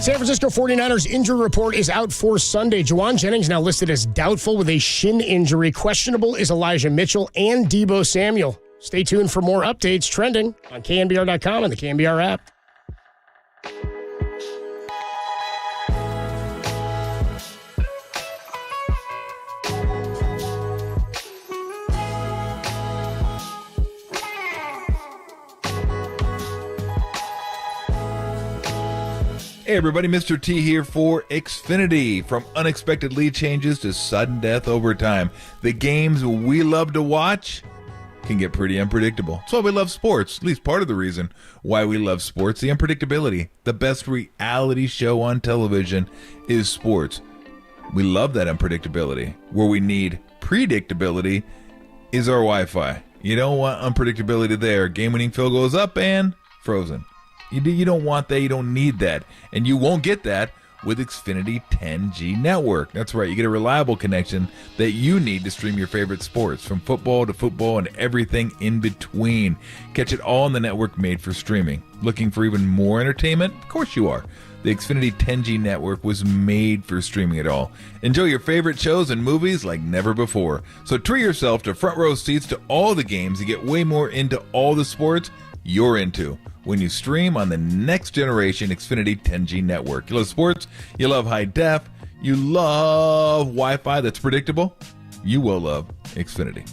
San Francisco 49ers injury report is out for Sunday. Juwan Jennings now listed as doubtful with a shin injury. Questionable is Elijah Mitchell and Deebo Samuel. Stay tuned for more updates trending on KNBR.com and the KNBR app. Hey everybody, Mr. T here for Xfinity. From unexpected lead changes to sudden death overtime, the games we love to watch can get pretty unpredictable. That's why we love sports, at least part of the reason why we love sports, the unpredictability. The best reality show on television is sports. We love that unpredictability. Where we need predictability is our Wi-Fi. You don't want unpredictability there. Game-winning field goes up and frozen. You don't want that. You don't need that. And you won't get that with Xfinity 10G network. That's right. You get a reliable connection that you need to stream your favorite sports, from football to football and everything in between. Catch it all on the network made for streaming. Looking for even more entertainment? Of course you are. The Xfinity 10G network was made for streaming it all. Enjoy your favorite shows and movies like never before. So treat yourself to front row seats to all the games and get way more into all the sports you're into when you stream on the next generation Xfinity 10G network. You love sports, you love high def, you love Wi-Fi that's predictable, you will love Xfinity.